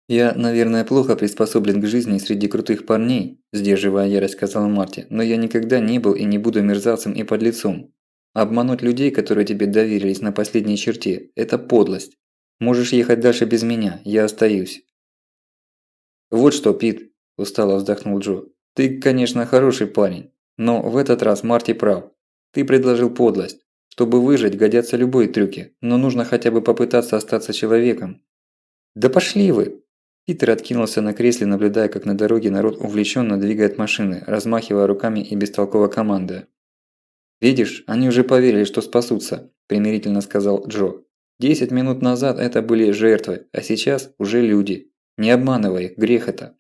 Speaker 1: «Я, наверное, плохо приспособлен к жизни среди крутых парней», – сдерживая ярость, сказал Марти, «но я никогда не был и не буду мерзавцем и подлецом. Обмануть людей, которые тебе доверились на последней черте – это подлость. Можешь ехать дальше без меня, я остаюсь». «Вот что, Пит», – устало вздохнул Джо, – «ты, конечно, хороший парень, но в этот раз Марти прав. Ты предложил подлость. Чтобы выжить, годятся любые трюки, но нужно хотя бы попытаться остаться человеком». «Да пошли вы!» Питер откинулся на кресле, наблюдая, как на дороге народ увлеченно двигает машины, размахивая руками и бестолково командуя. «Видишь, они уже поверили, что спасутся», – примирительно сказал Джо. 10 минут назад это были жертвы, а сейчас уже люди. Не обманывай их, грех это».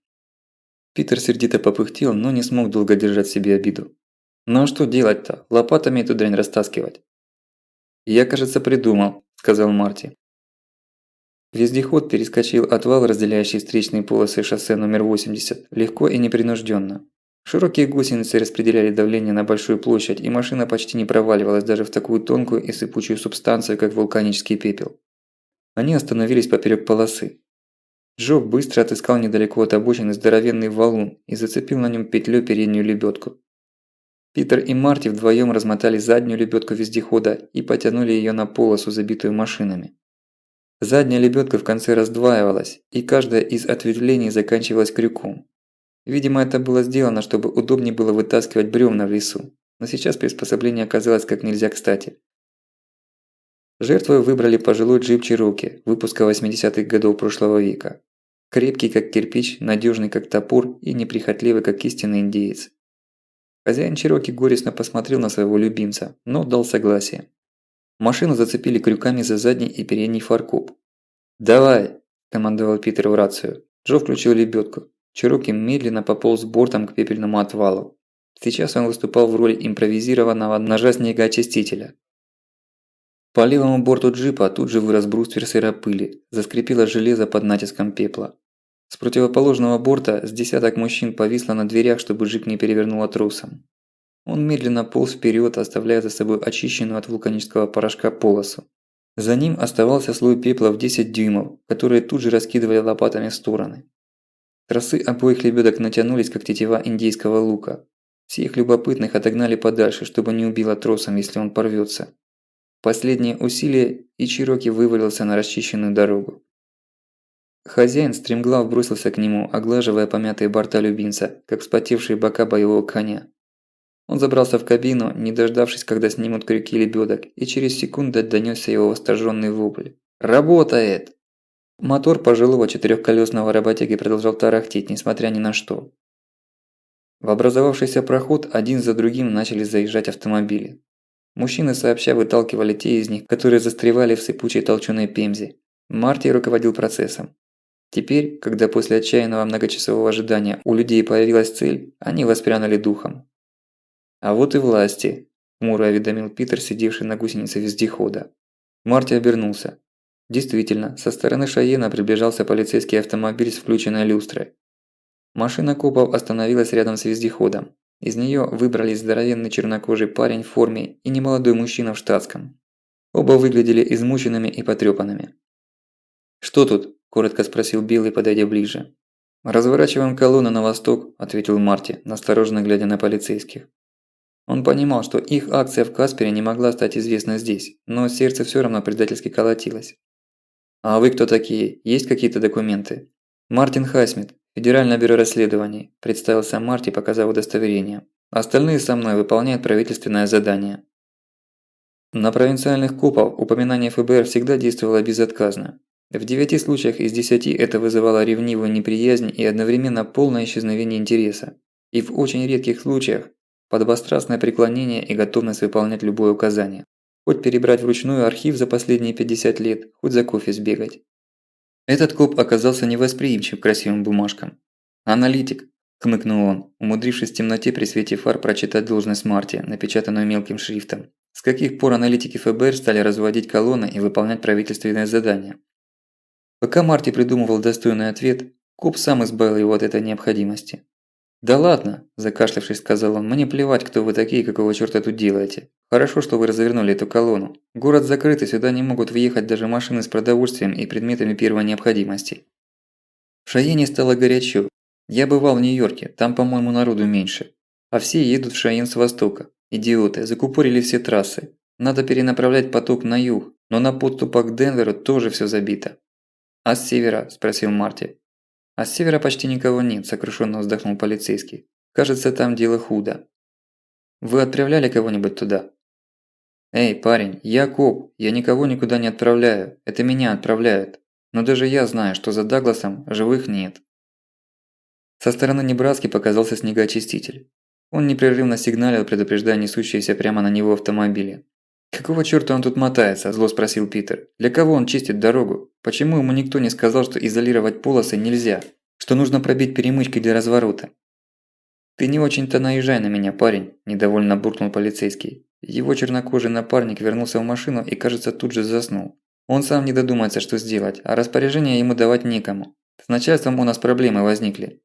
Speaker 1: Питер сердито попыхтел, но не смог долго держать в себе обиду. «Ну а что делать-то? Лопатами эту дрянь растаскивать?» «Я, кажется, придумал», – сказал Марти. Вездеход перескочил отвал, разделяющий встречные полосы шоссе номер 80, легко и непринужденно. Широкие гусеницы распределяли давление на большую площадь, и машина почти не проваливалась даже в такую тонкую и сыпучую субстанцию, как вулканический пепел. Они остановились поперек полосы. Джо быстро отыскал недалеко от обочины здоровенный валун и зацепил на нем петлей переднюю лебедку. Питер и Марти вдвоем размотали заднюю лебедку вездехода и потянули ее на полосу, забитую машинами. Задняя лебедка в конце раздваивалась, и каждое из ответвлений заканчивалось крюком. Видимо, это было сделано, чтобы удобнее было вытаскивать бревна в лесу, но сейчас приспособление оказалось как нельзя кстати. Жертвой выбрали пожилой джип Чироки, выпуска 80-х годов прошлого века. Крепкий как кирпич, надежный как топор и неприхотливый как истинный индеец. Хозяин Чироки горестно посмотрел на своего любимца, но дал согласие. Машину зацепили крюками за задний и передний фаркоп. «Давай!» – командовал Питер в рацию. Джо включил лебедку. Чироки медленно пополз бортом к пепельному отвалу. Сейчас он выступал в роли импровизированного ножа снегоочистителя. По левому борту джипа тут же вырос бруствер сыропыли, заскрипело железо под натиском пепла. С противоположного борта с десяток мужчин повисло на дверях, чтобы джип не перевернуло тросом. Он медленно полз вперед, оставляя за собой очищенную от вулканического порошка полосу. За ним оставался слой пепла в 10 дюймов, которые тут же раскидывали лопатами в стороны. Тросы обоих лебедок натянулись, как тетива индейского лука. Всех любопытных отогнали подальше, чтобы не убило тросом, если он порвется. Последнее усилие, и Чироки вывалился на расчищенную дорогу. Хозяин стремглав бросился к нему, оглаживая помятые борта любимца, как вспотевшие бока боевого коня. Он забрался в кабину, не дождавшись, когда снимут крюки лебедок, и через секунду донёсся его восторженный вопль. «Работает!» Мотор пожилого четырехколесного работяги продолжал тарахтеть, несмотря ни на что. В образовавшийся проход один за другим начали заезжать автомобили. Мужчины сообща выталкивали те из них, которые застревали в сыпучей толченой пемзе. Марти руководил процессом. Теперь, когда после отчаянного многочасового ожидания у людей появилась цель, они воспрянули духом. «А вот и власти», – хмуро уведомил Питер, сидевший на гусенице вездехода. Марти обернулся. Действительно, со стороны Шайена приближался полицейский автомобиль с включенной люстрой. Машина копов остановилась рядом с вездеходом. Из нее выбрались здоровенный чернокожий парень в форме и немолодой мужчина в штатском. Оба выглядели измученными и потрепанными. «Что тут?» – коротко спросил Белый, подойдя ближе. «Разворачиваем колонну на восток», – ответил Марти, настороженно глядя на полицейских. Он понимал, что их акция в Каспере не могла стать известна здесь, но сердце все равно предательски колотилось. «А вы кто такие? Есть какие-то документы?» «Мартин Хайсмит, Федеральное бюро расследований», – представился Марти, показав удостоверение. «Остальные со мной выполняют правительственное задание». На провинциальных копов упоминание ФБР всегда действовало безотказно. В 9 случаях из 10 это вызывало ревнивую неприязнь и одновременно полное исчезновение интереса. И в очень редких случаях – подобострастное преклонение и готовность выполнять любое указание. Хоть перебрать вручную архив за последние 50 лет, хоть за кофе сбегать. Этот коп оказался невосприимчив к красивым бумажкам. «Аналитик», – хмыкнул он, умудрившись в темноте при свете фар прочитать должность Марти, напечатанную мелким шрифтом. С каких пор аналитики ФБР стали разводить колонны и выполнять правительственные задания? Пока Марти придумывал достойный ответ, коп сам избавил его от этой необходимости. «Да ладно», – закашлявшись, сказал он, – «мне плевать, кто вы такие и какого чёрта тут делаете. Хорошо, что вы развернули эту колонну. Город закрыт, и сюда не могут въехать даже машины с продовольствием и предметами первой необходимости». В Шайене стало горячо. Я бывал в Нью-Йорке, там, по-моему, народу меньше. А все едут в Шайен с востока. Идиоты, закупорили все трассы. Надо перенаправлять поток на юг, но на подступах к Денверу тоже все забито. «А с севера?» – спросил Марти. «А с севера почти никого нет», – сокрушенно вздохнул полицейский. «Кажется, там дело худо. Вы отправляли кого-нибудь туда?» «Эй, парень, я коп, я никого никуда не отправляю, это меня отправляют. Но даже я знаю, что за Дагласом живых нет». Со стороны Небраски показался снегоочиститель. Он непрерывно сигналил, предупреждая несущиеся прямо на него автомобили. «Какого чёрта он тут мотается?» – зло спросил Питер. «Для кого он чистит дорогу? Почему ему никто не сказал, что изолировать полосы нельзя? Что нужно пробить перемычки для разворота?» «Ты не очень-то наезжай на меня, парень», – недовольно буркнул полицейский. Его чернокожий напарник вернулся в машину и, кажется, тут же заснул. Он сам не додумается, что сделать, а распоряжения ему давать некому. С начальством у нас проблемы возникли.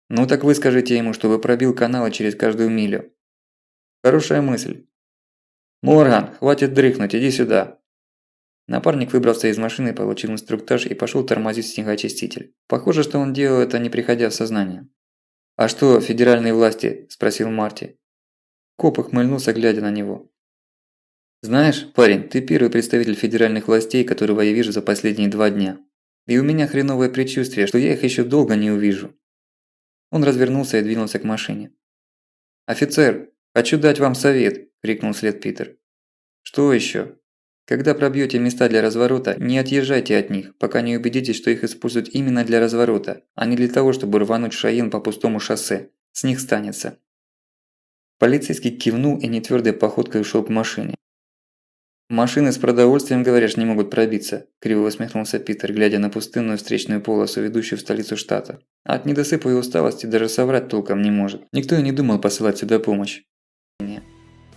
Speaker 1: «Ну так вы скажите ему, чтобы пробил каналы через каждую милю». «Хорошая мысль». «Морган, хватит дрыхнуть, иди сюда!» Напарник выбрался из машины, получил инструктаж и пошел тормозить снегоочиститель. Похоже, что он делал это, не приходя в сознание. «А что, федеральные власти?» – спросил Марти. Коп ухмыльнулся, глядя на него. «Знаешь, парень, ты первый представитель федеральных властей, которого я вижу за последние 2 дня. И у меня хреновое предчувствие, что я их еще долго не увижу». Он развернулся и двинулся к машине. «Офицер, хочу дать вам совет!» – крикнул вслед Питер. «Что еще?» «Когда пробьете места для разворота, не отъезжайте от них, пока не убедитесь, что их используют именно для разворота, а не для того, чтобы рвануть в Шайен по пустому шоссе. С них станется». Полицейский кивнул и нетвёрдой походкой ушел к машине. «Машины с продовольствием, говоришь, не могут пробиться», – криво усмехнулся Питер, глядя на пустынную встречную полосу, ведущую в столицу штата. А от недосыпа и усталости даже соврать толком не может. Никто и не думал посылать сюда помощь.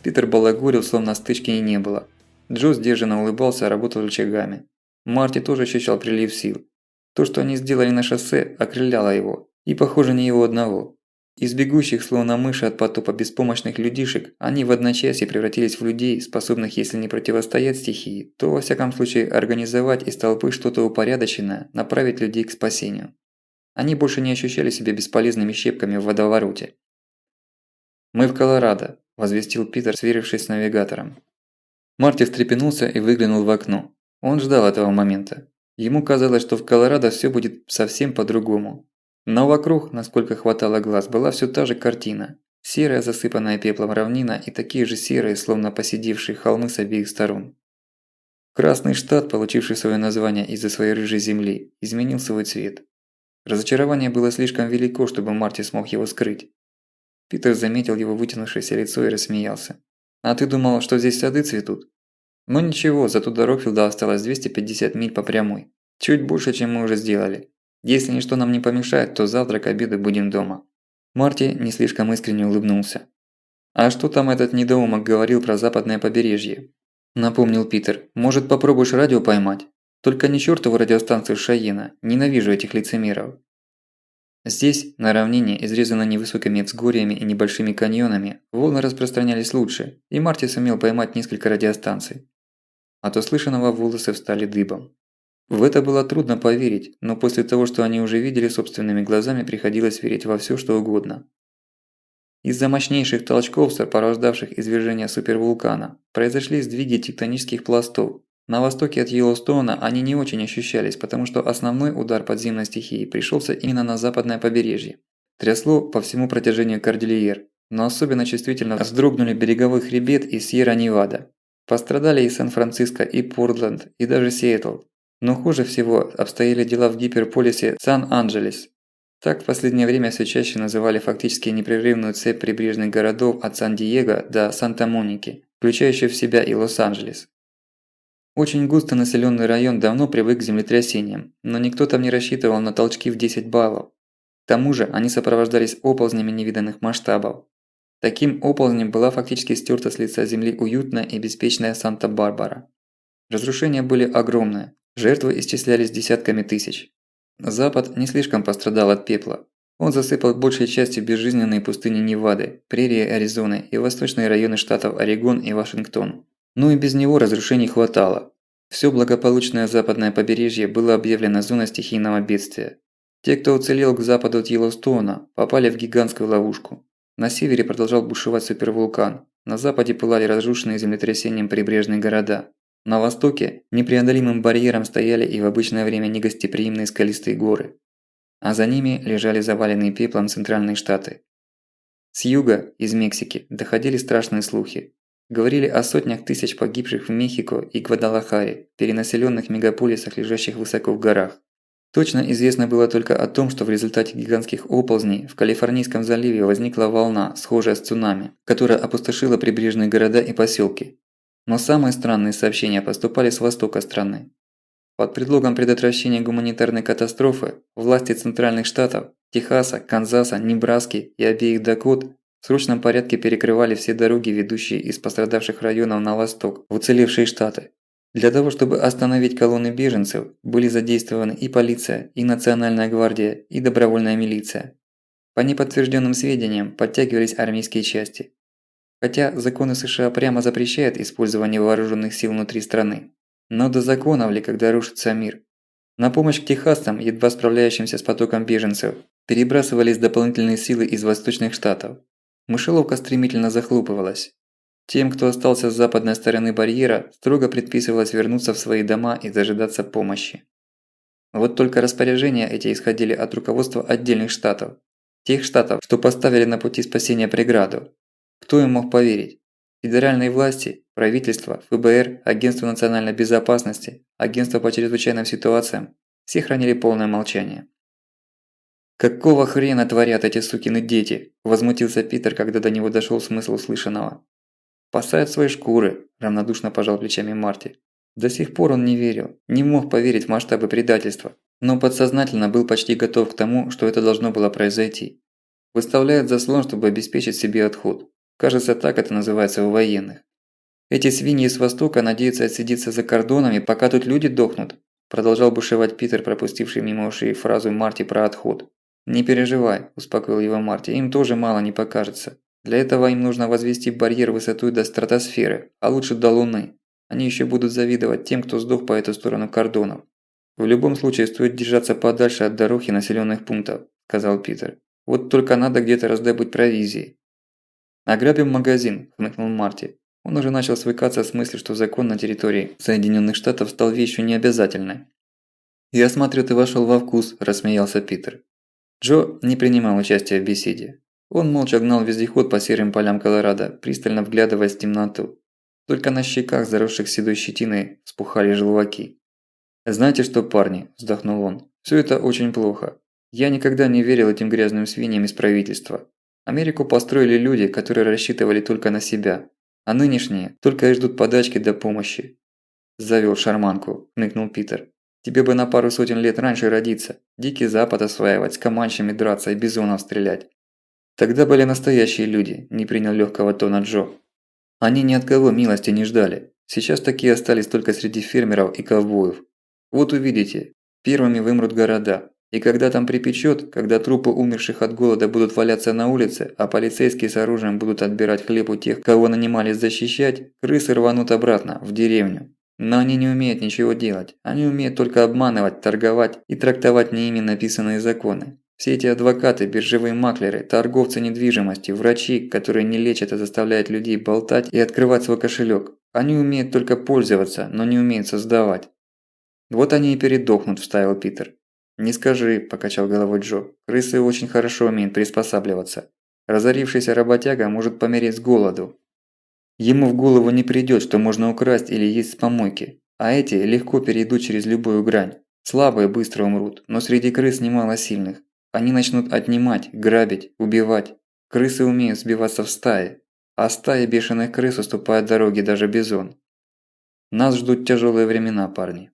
Speaker 1: Питер балагурил, словно стычки и не было. Джо сдержанно улыбался, работал рычагами. Марти тоже ощущал прилив сил. То, что они сделали на шоссе, окрыляло его. И, похоже, не его одного. Из бегущих, словно мыши от потопа беспомощных людишек, они в одночасье превратились в людей, способных, если не противостоять стихии, то, во всяком случае, организовать из толпы что-то упорядоченное, направить людей к спасению. Они больше не ощущали себя бесполезными щепками в водовороте. «Мы в Колорадо», – возвестил Питер, сверившись с навигатором. Марти встрепенулся и выглянул в окно. Он ждал этого момента. Ему казалось, что в Колорадо все будет совсем по-другому. Но вокруг, насколько хватало глаз, была все та же картина. Серая, засыпанная пеплом равнина и такие же серые, словно поседевшие холмы с обеих сторон. Красный штат, получивший свое название из-за своей рыжей земли, изменил свой цвет. Разочарование было слишком велико, чтобы Марти смог его скрыть. Питер заметил его вытянувшееся лицо и рассмеялся. «А ты думал, что здесь сады цветут?» «Ну ничего, зато до Рокфилда осталось 250 миль по прямой. Чуть больше, чем мы уже сделали. Если ничто нам не помешает, то завтра к обеду будем дома». Марти не слишком искренне улыбнулся. «А что там этот недоумок говорил про западное побережье?» Напомнил Питер. «Может, попробуешь радио поймать? Только не чёртову радиостанцию Шайена. Ненавижу этих лицемеров». Здесь, на равнине, изрезанной невысокими взгорьями и небольшими каньонами, волны распространялись лучше, и Марти сумел поймать несколько радиостанций. От услышанного волосы встали дыбом. В это было трудно поверить, но после того, что они уже видели собственными глазами, приходилось верить во всё, что угодно. Из-за мощнейших толчков, сопровождавших извержение супервулкана, произошли сдвиги тектонических пластов. На востоке от Йеллоустоуна они не очень ощущались, потому что основной удар подземной стихии пришелся именно на западное побережье. Трясло по всему протяжению Кордильер, но особенно чувствительно вздрогнули береговой хребет и Сьерра-Невада. Пострадали и Сан-Франциско, и Портленд, и даже Сиэтл. Но хуже всего обстояли дела в гиперполисе Сан-Анджелес. Так в последнее время все чаще называли фактически непрерывную цепь прибрежных городов от Сан-Диего до Санта-Моники, включающую в себя и Лос-Анджелес. Очень густо населенный район давно привык к землетрясениям, но никто там не рассчитывал на толчки в 10 баллов. К тому же они сопровождались оползнями невиданных масштабов. Таким оползнем была фактически стерта с лица земли уютная и беспечная Санта-Барбара. Разрушения были огромные, жертвы исчислялись десятками тысяч. Запад не слишком пострадал от пепла. Он засыпал большей частью безжизненные пустыни Невады, прерии Аризоны и восточные районы штатов Орегон и Вашингтон. Но и без него разрушений хватало. Всё благополучное западное побережье было объявлено зоной стихийного бедствия. Те, кто уцелел к западу от Йеллоустоуна, попали в гигантскую ловушку. На севере продолжал бушевать супервулкан, на западе пылали разрушенные землетрясением прибрежные города. На востоке непреодолимым барьером стояли и в обычное время негостеприимные скалистые горы. А за ними лежали заваленные пеплом центральные штаты. С юга, из Мексики, доходили страшные слухи. Говорили о сотнях тысяч погибших в Мехико и Гвадалахаре, перенаселенных мегаполисах, лежащих высоко в горах. Точно известно было только о том, что в результате гигантских оползней в Калифорнийском заливе возникла волна, схожая с цунами, которая опустошила прибрежные города и поселки. Но самые странные сообщения поступали с востока страны. Под предлогом предотвращения гуманитарной катастрофы власти центральных штатов – Техаса, Канзаса, Небраски и обеих Дакот – в срочном порядке перекрывали все дороги, ведущие из пострадавших районов на восток, в уцелевшие штаты. Для того, чтобы остановить колонны беженцев, были задействованы и полиция, и Национальная гвардия, и добровольная милиция. По неподтвержденным сведениям подтягивались армейские части. Хотя законы США прямо запрещают использование вооруженных сил внутри страны. Но до законов ли, когда рушится мир? На помощь к техасцам, едва справляющимся с потоком беженцев, перебрасывались дополнительные силы из восточных штатов. Мышеловка стремительно захлопывалась. Тем, кто остался с западной стороны барьера, строго предписывалось вернуться в свои дома и дожидаться помощи. Вот только распоряжения эти исходили от руководства отдельных штатов. Тех штатов, что поставили на пути спасения преграду. Кто им мог поверить? Федеральные власти, правительство, ФБР, Агентство национальной безопасности, Агентство по чрезвычайным ситуациям – все хранили полное молчание. «Какого хрена творят эти сукины дети?» – возмутился Питер, когда до него дошёл смысл услышанного. «Спасают свои шкуры», – равнодушно пожал плечами Марти. До сих пор он не верил, не мог поверить в масштабы предательства, но подсознательно был почти готов к тому, что это должно было произойти. Выставляют заслон, чтобы обеспечить себе отход. Кажется, так это называется у военных. Эти свиньи с востока надеются отсидеться за кордонами, пока тут люди дохнут, продолжал бушевать Питер, пропустивший мимо ушей фразу Марти про отход. «Не переживай», – успокоил его Марти, – «им тоже мало не покажется. Для этого им нужно возвести барьер высотой до стратосферы, а лучше до Луны. Они еще будут завидовать тем, кто сдох по эту сторону кордонов. В любом случае стоит держаться подальше от дорог и населенных пунктов», – сказал Питер. «Вот только надо где-то раздобыть провизии». «Ограбим магазин», – хмыкнул Марти. Он уже начал свыкаться с мыслью, что закон на территории Соединенных Штатов стал вещью необязательной. «Я смотрю, ты вошел во вкус», – рассмеялся Питер. Джо не принимал участия в беседе. Он молча гнал вездеход по серым полям Колорадо, пристально вглядываясь в темноту. Только на щеках, заросших седой щетиной, вспухали желваки. «Знаете что, парни?» – вздохнул он. «Всё это очень плохо. Я никогда не верил этим грязным свиньям из правительства. Америку построили люди, которые рассчитывали только на себя. А нынешние только и ждут подачки до помощи». «Завел шарманку», – хмыкнул Питер. «Тебе бы на пару сотен лет раньше родиться, Дикий Запад осваивать, с команчами драться и бизонов стрелять». «Тогда были настоящие люди», – не принял легкого тона Джо. «Они ни от кого милости не ждали. Сейчас такие остались только среди фермеров и ковбоев. Вот увидите, первыми вымрут города. И когда там припечет, когда трупы умерших от голода будут валяться на улице, а полицейские с оружием будут отбирать хлеб у тех, кого нанимались защищать, крысы рванут обратно, в деревню. Но они не умеют ничего делать. Они умеют только обманывать, торговать и трактовать не ими написанные законы. Все эти адвокаты, биржевые маклеры, торговцы недвижимостью, врачи, которые не лечат, а заставляют людей болтать и открывать свой кошелек. Они умеют только пользоваться, но не умеют создавать. «Вот они и передохнут», – вставил Питер. «Не скажи», – покачал головой Джо. «Крысы очень хорошо умеют приспосабливаться. Разорившийся работяга может помереть с голоду. Ему в голову не придёт, что можно украсть или есть с помойки. А эти легко перейдут через любую грань. Слабые быстро умрут, но среди крыс немало сильных. Они начнут отнимать, грабить, убивать. Крысы умеют сбиваться в стаи. А стаи бешеных крыс уступают дороге даже бизон. Нас ждут тяжелые времена, парни».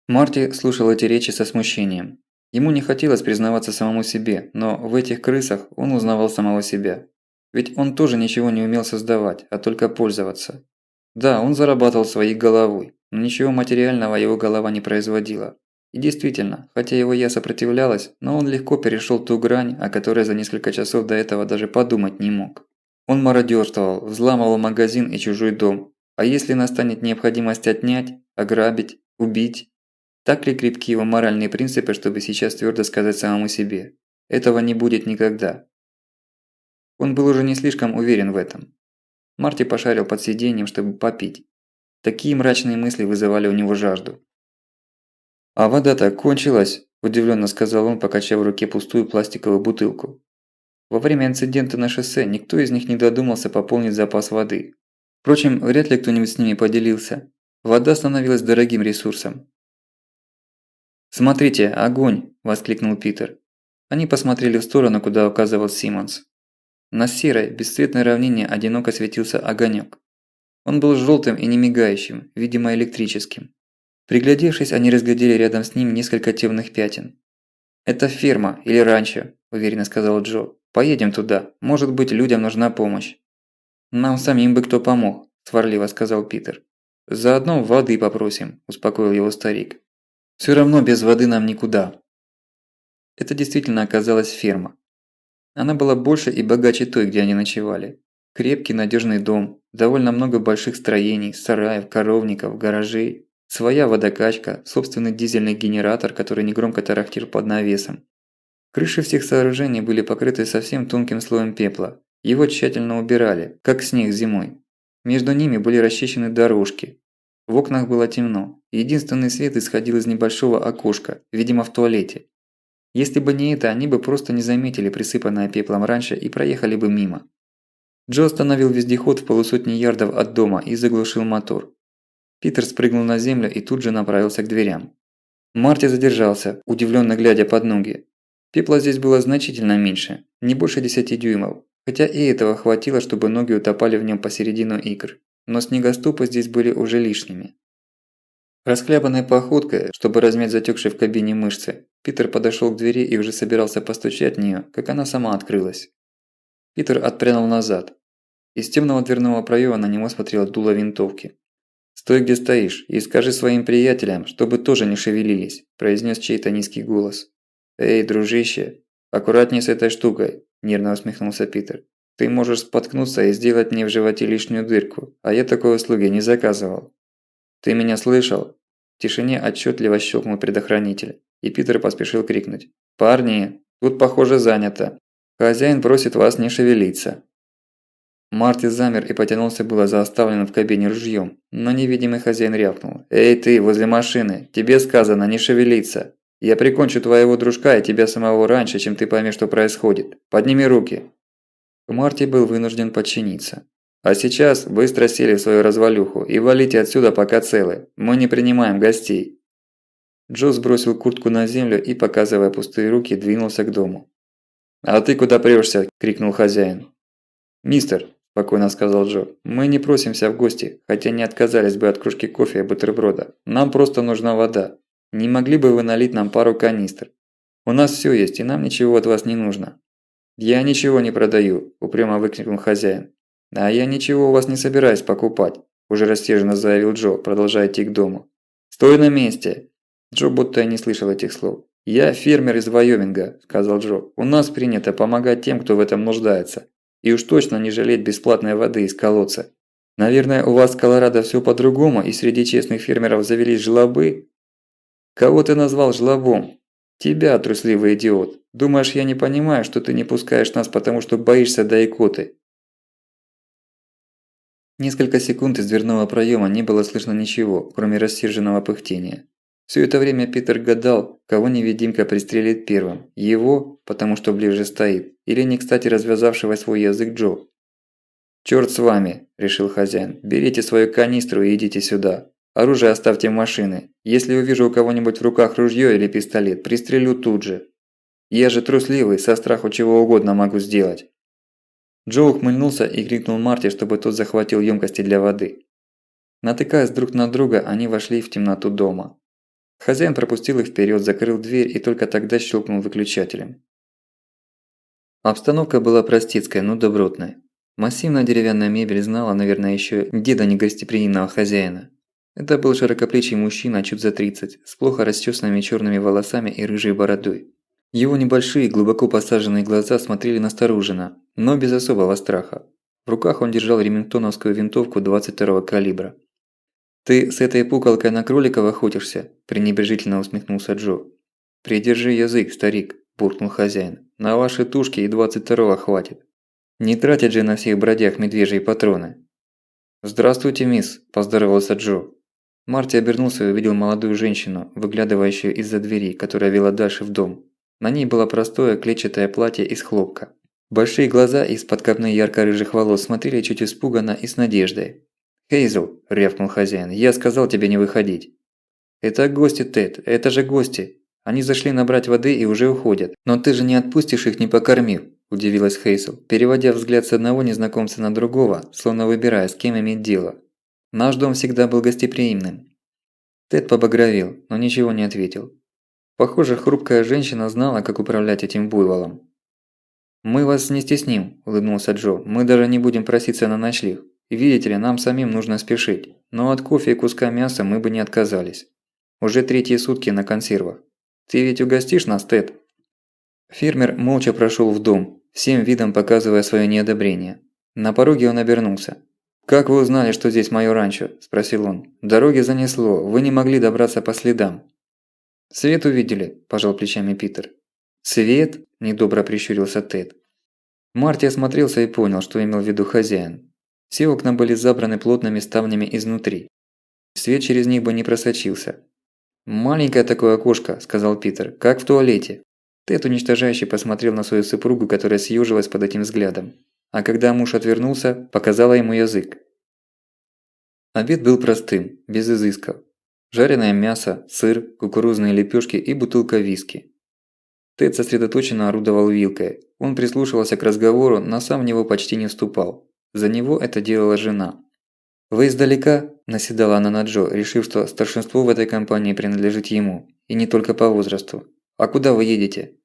Speaker 1: Марти слушал эти речи со смущением. Ему не хотелось признаваться самому себе, но в этих крысах он узнавал самого себя. Ведь он тоже ничего не умел создавать, а только пользоваться. Да, он зарабатывал своей головой, но ничего материального его голова не производила. И действительно, хотя его «я» сопротивлялась, но он легко перешел ту грань, о которой за несколько часов до этого даже подумать не мог. Он мародерствовал, взламывал магазин и чужой дом. А если настанет необходимость отнять, ограбить, убить? Так ли крепки его моральные принципы, чтобы сейчас твердо сказать самому себе? Этого не будет никогда. Он был уже не слишком уверен в этом. Марти пошарил под сиденьем, чтобы попить. Такие мрачные мысли вызывали у него жажду. «А вода-то кончилась», – удивленно сказал он, покачав в руке пустую пластиковую бутылку. Во время инцидента на шоссе никто из них не додумался пополнить запас воды. Впрочем, вряд ли кто-нибудь с ними поделился. Вода становилась дорогим ресурсом. «Смотрите, огонь!» – воскликнул Питер. Они посмотрели в сторону, куда указывал Симмонс. На серой, бесцветной равнине одиноко светился огонек. Он был желтым и не мигающим, видимо электрическим. Приглядевшись, они разглядели рядом с ним несколько темных пятен. «Это ферма или ранчо», – уверенно сказал Джо. «Поедем туда. Может быть, людям нужна помощь». «Нам самим бы кто помог», – сварливо сказал Питер. «Заодно воды попросим», – успокоил его старик. «Всё равно без воды нам никуда». Это действительно оказалась ферма. Она была больше и богаче той, где они ночевали. Крепкий, надежный дом, довольно много больших строений, сараев, коровников, гаражей, своя водокачка, собственный дизельный генератор, который негромко тарахтел под навесом. Крыши всех сооружений были покрыты совсем тонким слоем пепла. Его тщательно убирали, как снег зимой. Между ними были расчищены дорожки. В окнах было темно. Единственный свет исходил из небольшого окошка, видимо в туалете. Если бы не это, они бы просто не заметили присыпанное пеплом раньше и проехали бы мимо. Джо остановил вездеход в полусотни ярдов от дома и заглушил мотор. Питер спрыгнул на землю и тут же направился к дверям. Марти задержался, удивленно глядя под ноги. Пепла здесь было значительно меньше, не больше 10 дюймов, хотя и этого хватило, чтобы ноги утопали в нем посередину икр. Но снегоступы здесь были уже лишними. Расхлябанной походкой, чтобы размять затекшие в кабине мышцы, Питер подошел к двери и уже собирался постучать в нее, как она сама открылась. Питер отпрянул назад. Из темного дверного проема на него смотрело дуло винтовки. «Стой, где стоишь, и скажи своим приятелям, чтобы тоже не шевелились», – произнес чей-то низкий голос. «Эй, дружище, аккуратней с этой штукой», – нервно усмехнулся Питер. «Ты можешь споткнуться и сделать мне в животе лишнюю дырку, а я такой услуги не заказывал». «Ты меня слышал?» В тишине отчетливо щелкнул предохранитель, и Питер поспешил крикнуть. «Парни, тут похоже занято. Хозяин просит вас не шевелиться». Марти замер и потянулся было за оставленным в кабине ружьем, но невидимый хозяин рявкнул. «Эй ты, возле машины, тебе сказано не шевелиться. Я прикончу твоего дружка и тебя самого раньше, чем ты поймешь, что происходит. Подними руки». Марти был вынужден подчиниться. А сейчас быстро сели в свою развалюху и валите отсюда пока целы. Мы не принимаем гостей». Джо сбросил куртку на землю и, показывая пустые руки, двинулся к дому. «А ты куда прёшься?» – крикнул хозяин. «Мистер», – спокойно сказал Джо, – «мы не просимся в гости, хотя не отказались бы от кружки кофе и бутерброда. Нам просто нужна вода. Не могли бы вы налить нам пару канистр? У нас всё есть, и нам ничего от вас не нужно». «Я ничего не продаю», – упрямо выкрикнул хозяин. «А я ничего у вас не собираюсь покупать», – уже рассерженно заявил Джо, продолжая идти к дому. «Стой на месте!» Джо будто и не слышал этих слов. «Я фермер из Вайоминга», – сказал Джо. «У нас принято помогать тем, кто в этом нуждается. И уж точно не жалеть бесплатной воды из колодца. Наверное, у вас в Колорадо все по-другому, и среди честных фермеров завелись жлобы?» «Кого ты назвал жлобом?» «Тебя, трусливый идиот. Думаешь, я не понимаю, что ты не пускаешь нас, потому что боишься до икоты?» Несколько секунд из дверного проема не было слышно ничего, кроме рассерженного пыхтения. Все это время Питер гадал, кого невидимка пристрелит первым. Его, потому что ближе стоит, или не кстати развязавшего свой язык Джо. «Чёрт с вами», – решил хозяин. «Берите свою канистру и идите сюда. Оружие оставьте в машине. Если увижу у кого-нибудь в руках ружье или пистолет, пристрелю тут же. Я же трусливый, со страху чего угодно могу сделать». Джо ухмыльнулся и крикнул Марте, чтобы тот захватил емкости для воды. Натыкаясь друг на друга, они вошли в темноту дома. Хозяин пропустил их вперед, закрыл дверь и только тогда щелкнул выключателем. Обстановка была простецкая, но добротная. Массивная деревянная мебель знала, наверное, еще деда негостеприимного хозяина. Это был широкоплечий мужчина, чуть за 30, с плохо расчесанными черными волосами и рыжей бородой. Его небольшие, глубоко посаженные глаза смотрели настороженно, но без особого страха. В руках он держал ремингтоновскую винтовку 22-го калибра. «Ты с этой пукалкой на кроликов охотишься?» – пренебрежительно усмехнулся Джо. «Придержи язык, старик», – буркнул хозяин. «На ваши тушки и 22-го хватит. Не тратят же на всех бродяг медвежьи патроны». «Здравствуйте, мисс», – поздоровался Джо. Марти обернулся и увидел молодую женщину, выглядывающую из-за двери, которая вела дальше в дом. На ней было простое клетчатое платье из хлопка. Большие глаза из-под копны ярко-рыжих волос смотрели чуть испуганно и с надеждой. «Хейзел», – рявкнул хозяин, – «я сказал тебе не выходить». «Это гости, Тед, это же гости. Они зашли набрать воды и уже уходят. Но ты же не отпустишь их, не покормив», – удивилась Хейзел, переводя взгляд с одного незнакомца на другого, словно выбирая, с кем иметь дело. «Наш дом всегда был гостеприимным». Тед побагровел, но ничего не ответил. Похоже, хрупкая женщина знала, как управлять этим буйволом. «Мы вас не стесним», – улыбнулся Джо, – «мы даже не будем проситься на ночлег. Видите ли, нам самим нужно спешить, но от кофе и куска мяса мы бы не отказались. Уже 3-е сутки на консервах. Ты ведь угостишь нас, Тед?» Фермер молча прошел в дом, всем видом показывая свое неодобрение. На пороге он обернулся. «Как вы узнали, что здесь моё ранчо?» – спросил он. «Дороги занесло, вы не могли добраться по следам». «Свет увидели», – пожал плечами Питер. «Свет?» – недобро прищурился Тед. Марти осмотрелся и понял, что имел в виду хозяин. Все окна были забраны плотными ставнями изнутри. Свет через них бы не просочился. «Маленькое такое окошко», – сказал Питер, – «как в туалете». Тед уничтожающе посмотрел на свою супругу, которая съежилась под этим взглядом. А когда муж отвернулся, показала ему язык. Обед был простым, без изысков. Жареное мясо, сыр, кукурузные лепешки и бутылка виски. Тед сосредоточенно орудовал вилкой. Он прислушивался к разговору, но сам в него почти не вступал. За него это делала жена. «Вы издалека?» – наседала она на Джо, решив, что старшинство в этой компании принадлежит ему, и не только по возрасту. «А куда вы едете?»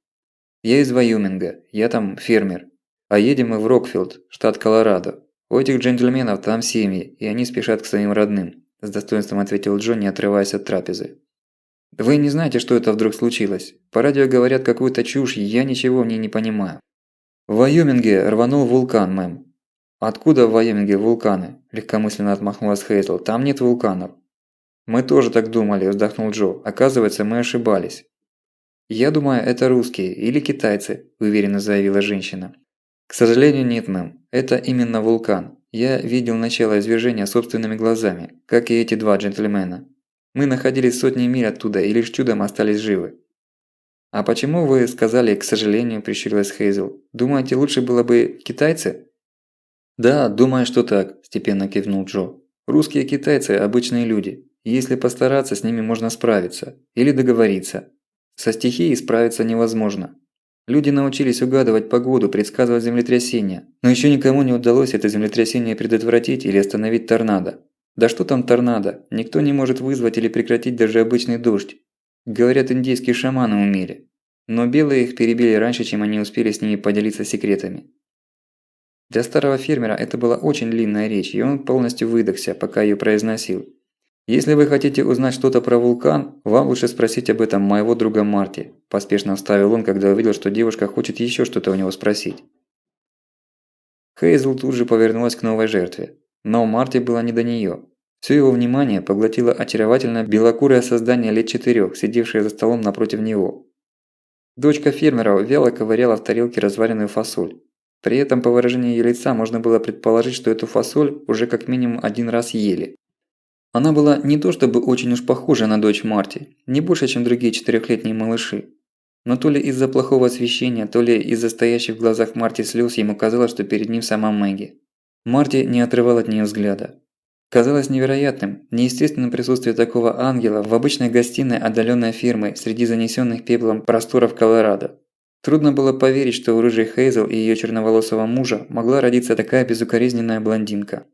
Speaker 1: «Я из Вайоминга, я там фермер. А едем мы в Рокфилд, штат Колорадо. У этих джентльменов там семьи, и они спешат к своим родным», – с достоинством ответил Джо, не отрываясь от трапезы. «Вы не знаете, что это вдруг случилось? По радио говорят какую-то чушь, я ничего в ней не понимаю». «В Вайоминге рванул вулкан, мэм». «Откуда в Вайоминге вулканы?» – легкомысленно отмахнулась Хейзел. «Там нет вулканов». «Мы тоже так думали», – вздохнул Джо. «Оказывается, мы ошибались». «Я думаю, это русские или китайцы», – уверенно заявила женщина. «К сожалению, нет, мэм. Это именно вулкан. Я видел начало извержения собственными глазами, как и эти 2 джентльмена. Мы находились сотни миль оттуда и лишь чудом остались живы». «А почему вы сказали, к сожалению», – прищурилась Хейзел. «Думаете, лучше было бы китайцы?» «Да, думаю, что так», – степенно кивнул Джо. «Русские и китайцы – обычные люди. Если постараться, с ними можно справиться. Или договориться. Со стихией справиться невозможно. Люди научились угадывать погоду, предсказывать землетрясения. Но еще никому не удалось это землетрясение предотвратить или остановить торнадо. Да что там торнадо? Никто не может вызвать или прекратить даже обычный дождь. Говорят, индейские шаманы умели. Но белые их перебили раньше, чем они успели с ними поделиться секретами». Для старого фермера это была очень длинная речь, и он полностью выдохся, пока ее произносил. «Если вы хотите узнать что-то про вулкан, вам лучше спросить об этом моего друга Марти», – поспешно вставил он, когда увидел, что девушка хочет еще что-то у него спросить. Хейзл тут же повернулась к новой жертве. Но Марти было не до нее. Все его внимание поглотило очаровательное белокурое создание лет 4, сидевшее за столом напротив него. Дочка фермера вяло ковыряла в тарелке разваренную фасоль. При этом по выражению её лица можно было предположить, что эту фасоль уже как минимум один раз ели. Она была не то чтобы очень уж похожа на дочь Марти, не больше, чем другие 4-летние малыши. Но то ли из-за плохого освещения, то ли из-за стоящих в глазах Марти слез ему казалось, что перед ним сама Мэгги. Марти не отрывал от нее взгляда. Казалось невероятным, неестественным присутствие такого ангела в обычной гостиной отдаленной фермы среди занесенных пеплом просторов Колорадо. Трудно было поверить, что у рыжей Хейзл и её черноволосого мужа могла родиться такая безукоризненная блондинка.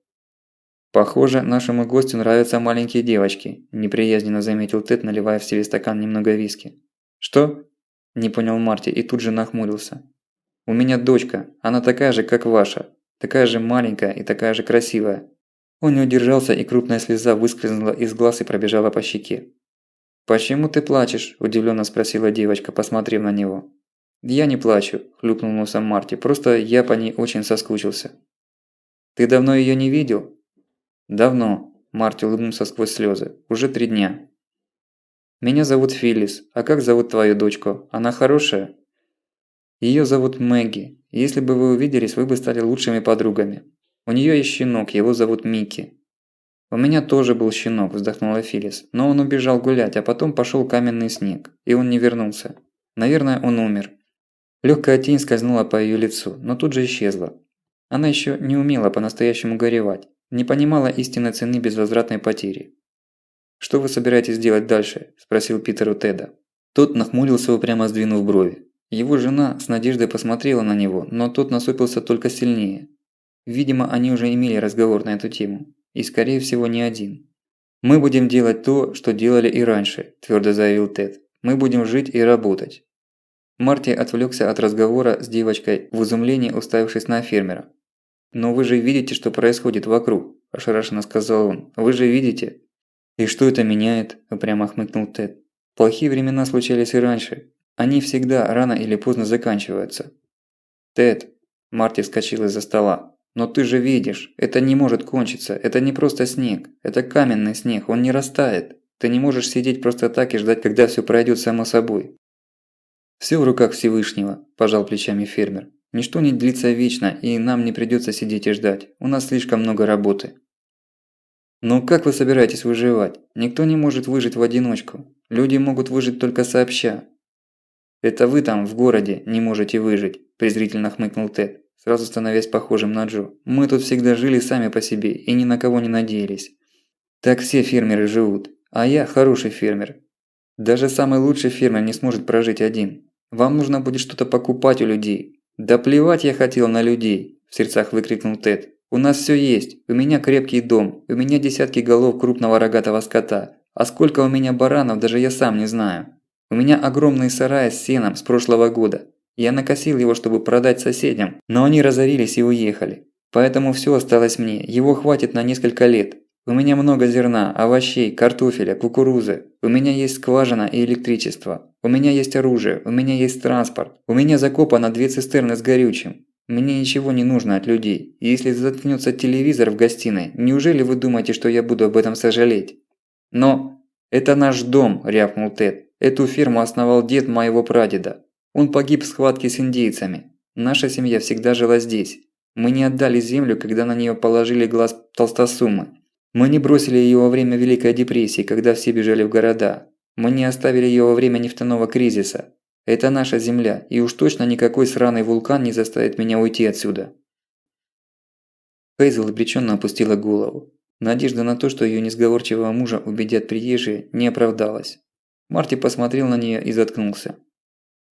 Speaker 1: «Похоже, нашему гостю нравятся маленькие девочки», – неприязненно заметил Тед, наливая в себе стакан немного виски. «Что?» – не понял Марти и тут же нахмурился. «У меня дочка, она такая же, как ваша, такая же маленькая и такая же красивая». Он не удержался, и крупная слеза выскользнула из глаз и пробежала по щеке. «Почему ты плачешь?» – удивленно спросила девочка, посмотрев на него. «Я не плачу», – хлюпнул носом Марти, – «просто я по ней очень соскучился». «Ты давно её не видел?» «Давно», – Марти улыбнулся сквозь слёзы, – «уже 3 дня». «Меня зовут Филлис, а как зовут твою дочку? Она хорошая?» «Её зовут Мэгги. Если бы вы увиделись, вы бы стали лучшими подругами. У неё есть щенок, его зовут Микки». «У меня тоже был щенок», – вздохнула Филлис, – «но он убежал гулять, а потом пошёл каменный снег, и он не вернулся. Наверное, он умер». Легкая тень скользнула по её лицу, но тут же исчезла. Она ещё не умела по-настоящему горевать, не понимала истинной цены безвозвратной потери. «Что вы собираетесь делать дальше?» – спросил Питер у Теда. Тот нахмурился, упрямо сдвинув брови. Его жена с надеждой посмотрела на него, но тот насупился только сильнее. Видимо, они уже имели разговор на эту тему. И, скорее всего, не один. «Мы будем делать то, что делали и раньше», – твердо заявил Тед. «Мы будем жить и работать». Марти отвлекся от разговора с девочкой в изумлении, уставившись на фермера. «Но вы же видите, что происходит вокруг», – ошарашенно сказал он. «Вы же видите?» «И что это меняет?» – упрямо хмыкнул Тед. «Плохие времена случались и раньше. Они всегда рано или поздно заканчиваются». «Тед!» – Марти вскочил из-за стола. «Но ты же видишь, это не может кончиться. Это не просто снег. Это каменный снег, он не растает. Ты не можешь сидеть просто так и ждать, когда всё пройдёт само собой». «Всё в руках Всевышнего», – пожал плечами фермер. «Ничто не длится вечно, и нам не придётся сидеть и ждать. У нас слишком много работы». «Но как вы собираетесь выживать? Никто не может выжить в одиночку. Люди могут выжить только сообща». «Это вы там, в городе, не можете выжить», – презрительно хмыкнул Тед, сразу становясь похожим на Джо. «Мы тут всегда жили сами по себе и ни на кого не надеялись. Так все фермеры живут, а я хороший фермер. Даже самый лучший фермер не сможет прожить один. Вам нужно будет что-то покупать у людей». «Да плевать я хотел на людей», – в сердцах выкрикнул Тед. «У нас всё есть. У меня крепкий дом, у меня десятки голов крупного рогатого скота. А сколько у меня баранов, даже я сам не знаю. У меня огромный сарай с сеном с прошлого года. Я накосил его, чтобы продать соседям, но они разорились и уехали. Поэтому всё осталось мне, его хватит на несколько лет. У меня много зерна, овощей, картофеля, кукурузы. У меня есть скважина и электричество. У меня есть оружие, у меня есть транспорт. У меня закопано 2 цистерны с горючим. Мне ничего не нужно от людей. И если заткнётся телевизор в гостиной, неужели вы думаете, что я буду об этом сожалеть?» «Но это наш дом», – рявкнул Тед. «Эту ферму основал дед моего прадеда. Он погиб в схватке с индейцами. Наша семья всегда жила здесь. Мы не отдали землю, когда на неё положили глаз толстосумы. Мы не бросили её во время Великой депрессии, когда все бежали в города. Мы не оставили её во время нефтяного кризиса. Это наша земля, и уж точно никакой сраный вулкан не заставит меня уйти отсюда». Хейзел обреченно опустила голову. Надежда на то, что ее несговорчивого мужа убедят приезжие, не оправдалась. Марти посмотрел на нее и заткнулся.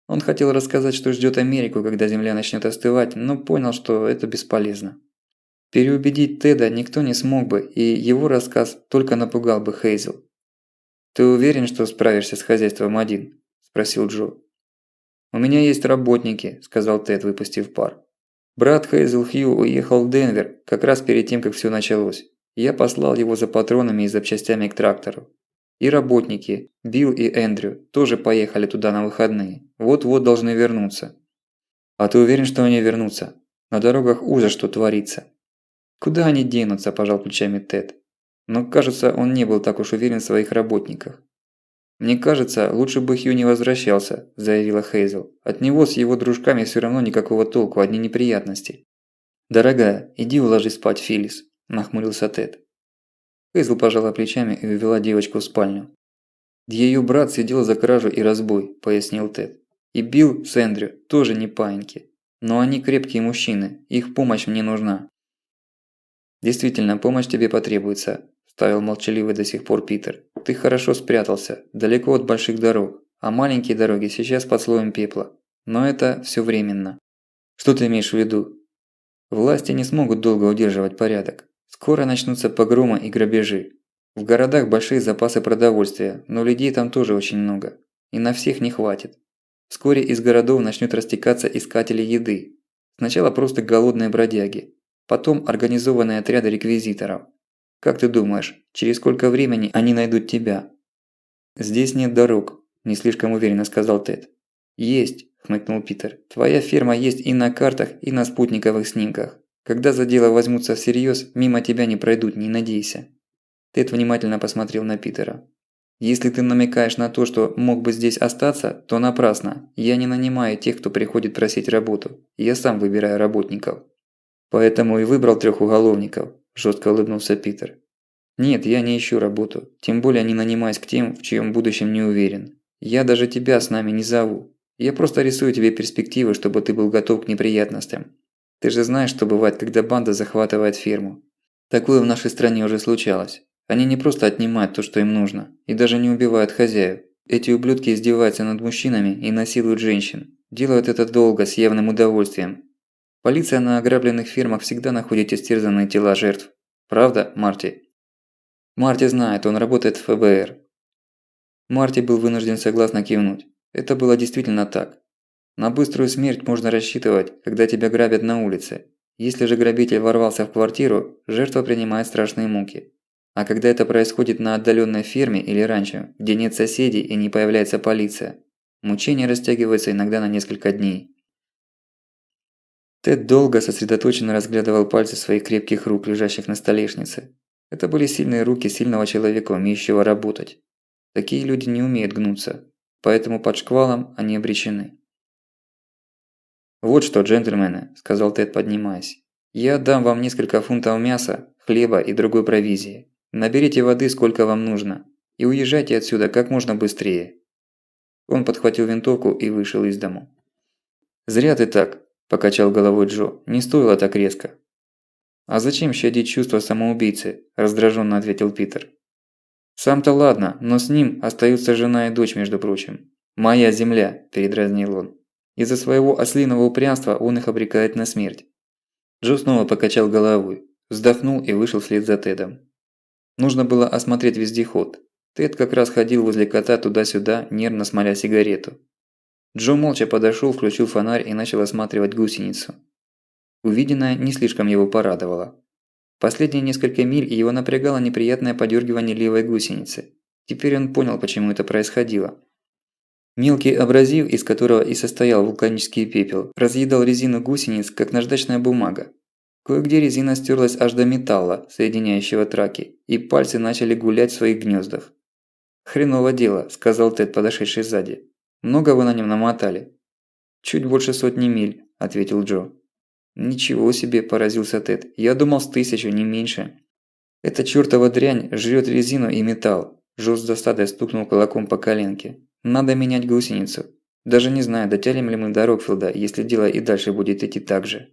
Speaker 1: Он хотел рассказать, что ждет Америку, когда земля начнет остывать, но понял, что это бесполезно. Переубедить Теда никто не смог бы, и его рассказ только напугал бы Хейзел. «Ты уверен, что справишься с хозяйством один?» – спросил Джо. «У меня есть работники», – сказал Тед, выпустив пар. «Брат Хейзел Хью уехал в Денвер, как раз перед тем, как все началось. Я послал его за патронами и запчастями к трактору. И работники, Билл и Эндрю, тоже поехали туда на выходные. Вот-вот должны вернуться». «А ты уверен, что они вернутся? На дорогах ужас, что творится». «Куда они денутся?» – пожал плечами Тед. Но, кажется, он не был так уж уверен в своих работниках. «Мне кажется, лучше бы Хью не возвращался», – заявила Хейзел. «От него с его дружками все равно никакого толку, одни неприятности». «Дорогая, иди уложи спать Филлис», – нахмурился Тед. Хейзел пожала плечами и увела девочку в спальню. «Ее брат сидел за кражу и разбой», – пояснил Тед. «И Билл с Эндрю тоже не паиньки. Но они крепкие мужчины, их помощь мне нужна». «Действительно, помощь тебе потребуется», – вставил молчаливый до сих пор Питер. «Ты хорошо спрятался, далеко от больших дорог, а маленькие дороги сейчас под слоем пепла. Но это все временно». «Что ты имеешь в виду?» «Власти не смогут долго удерживать порядок. Скоро начнутся погромы и грабежи. В городах большие запасы продовольствия, но людей там тоже очень много. И на всех не хватит. Вскоре из городов начнут растекаться искатели еды. Сначала просто голодные бродяги. Потом организованные отряды реквизиторов. Как ты думаешь, через сколько времени они найдут тебя?» «Здесь нет дорог», – не слишком уверенно сказал Тед. «Есть», – хмыкнул Питер. «Твоя ферма есть и на картах, и на спутниковых снимках. Когда за дело возьмутся всерьез, мимо тебя не пройдут, не надейся». Тед внимательно посмотрел на Питера. «Если ты намекаешь на то, что мог бы здесь остаться, то напрасно. Я не нанимаю тех, кто приходит просить работу. Я сам выбираю работников». «Поэтому и выбрал 3 уголовников», – жестко улыбнулся Питер. «Нет, я не ищу работу, тем более не нанимаюсь к тем, в чьем будущем не уверен. Я даже тебя с нами не зову. Я просто рисую тебе перспективы, чтобы ты был готов к неприятностям. Ты же знаешь, что бывает, когда банда захватывает ферму. Такое в нашей стране уже случалось. Они не просто отнимают то, что им нужно, и даже не убивают хозяев. Эти ублюдки издеваются над мужчинами и насилуют женщин. Делают это долго, с явным удовольствием. Полиция на ограбленных фермах всегда находит истерзанные тела жертв. Правда, Марти?» «Марти знает, он работает в ФБР». Марти был вынужден согласно кивнуть. Это было действительно так. На быструю смерть можно рассчитывать, когда тебя грабят на улице. Если же грабитель ворвался в квартиру, жертва принимает страшные муки. А когда это происходит на отдаленной ферме или ранчо, где нет соседей и не появляется полиция, мучения растягиваются иногда на несколько дней. Тед долго сосредоточенно разглядывал пальцы своих крепких рук, лежащих на столешнице. Это были сильные руки сильного человека, умеющего работать. Такие люди не умеют гнуться, поэтому под шквалом они обречены. «Вот что, джентльмены», – сказал Тед, поднимаясь. «Я дам вам несколько фунтов мяса, хлеба и другой провизии. Наберите воды, сколько вам нужно, и уезжайте отсюда как можно быстрее». Он подхватил винтовку и вышел из дому. «Зря ты так», – покачал головой Джо. «Не стоило так резко». «А зачем щадить чувства самоубийцы?» – раздраженно ответил Питер. «Сам-то ладно, но с ним остаются жена и дочь, между прочим». «Моя земля», – передразнил он. «Из-за своего ослиного упрямства он их обрекает на смерть». Джо снова покачал головой, вздохнул и вышел вслед за Тедом. Нужно было осмотреть вездеход. Тед как раз ходил возле кота туда-сюда, нервно смоля сигарету. Джо молча подошел, включил фонарь и начал осматривать гусеницу. Увиденное не слишком его порадовало. Последние несколько миль его напрягало неприятное подергивание левой гусеницы. Теперь он понял, почему это происходило. Мелкий абразив, из которого и состоял вулканический пепел, разъедал резину гусениц, как наждачная бумага. Кое-где резина стерлась аж до металла, соединяющего траки, и пальцы начали гулять в своих гнездах. «Хреново дело», – сказал Тед, подошедший сзади. «Много вы на нем намотали?» «Чуть больше 100 миль», – ответил Джо. «Ничего себе», – поразился Тед. «Я думал, с 1000, не меньше». «Эта чёртова дрянь жрёт резину и металл», – Джо с досадой стукнул кулаком по коленке. «Надо менять гусеницу. Даже не знаю, дотянем ли мы до Рокфилда, если дело и дальше будет идти так же».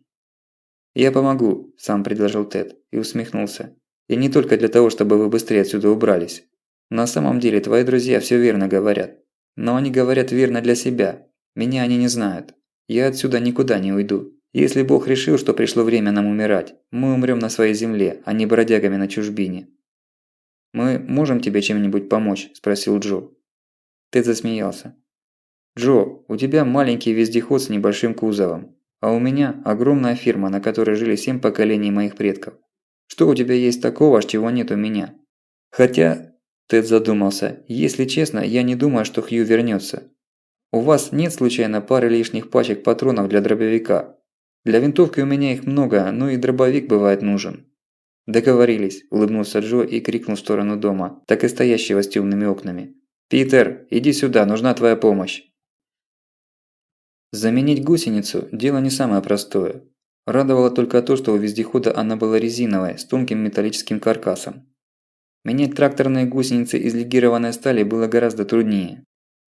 Speaker 1: «Я помогу», – сам предложил Тед и усмехнулся. «И не только для того, чтобы вы быстрее отсюда убрались. На самом деле твои друзья все верно говорят. Но они говорят верно для себя. Меня они не знают. Я отсюда никуда не уйду. Если Бог решил, что пришло время нам умирать, мы умрем на своей земле, а не бродягами на чужбине». «Мы можем тебе чем-нибудь помочь?» – спросил Джо. Тед засмеялся. «Джо, у тебя маленький вездеход с небольшим кузовом, а у меня огромная фирма, на которой жили 7 поколений моих предков. Что у тебя есть такого, чего нет у меня? Хотя...» Тед задумался. «Если честно, я не думаю, что Хью вернется. У вас нет случайно пары лишних пачек патронов для дробовика? Для винтовки у меня их много, но и дробовик бывает нужен». «Договорились», – улыбнулся Джо и крикнул в сторону дома, так и стоящего с темными окнами. «Питер, иди сюда, нужна твоя помощь». Заменить гусеницу – дело не самое простое. Радовало только то, что у вездехода она была резиновой, с тонким металлическим каркасом. Менять тракторные гусеницы из легированной стали было гораздо труднее.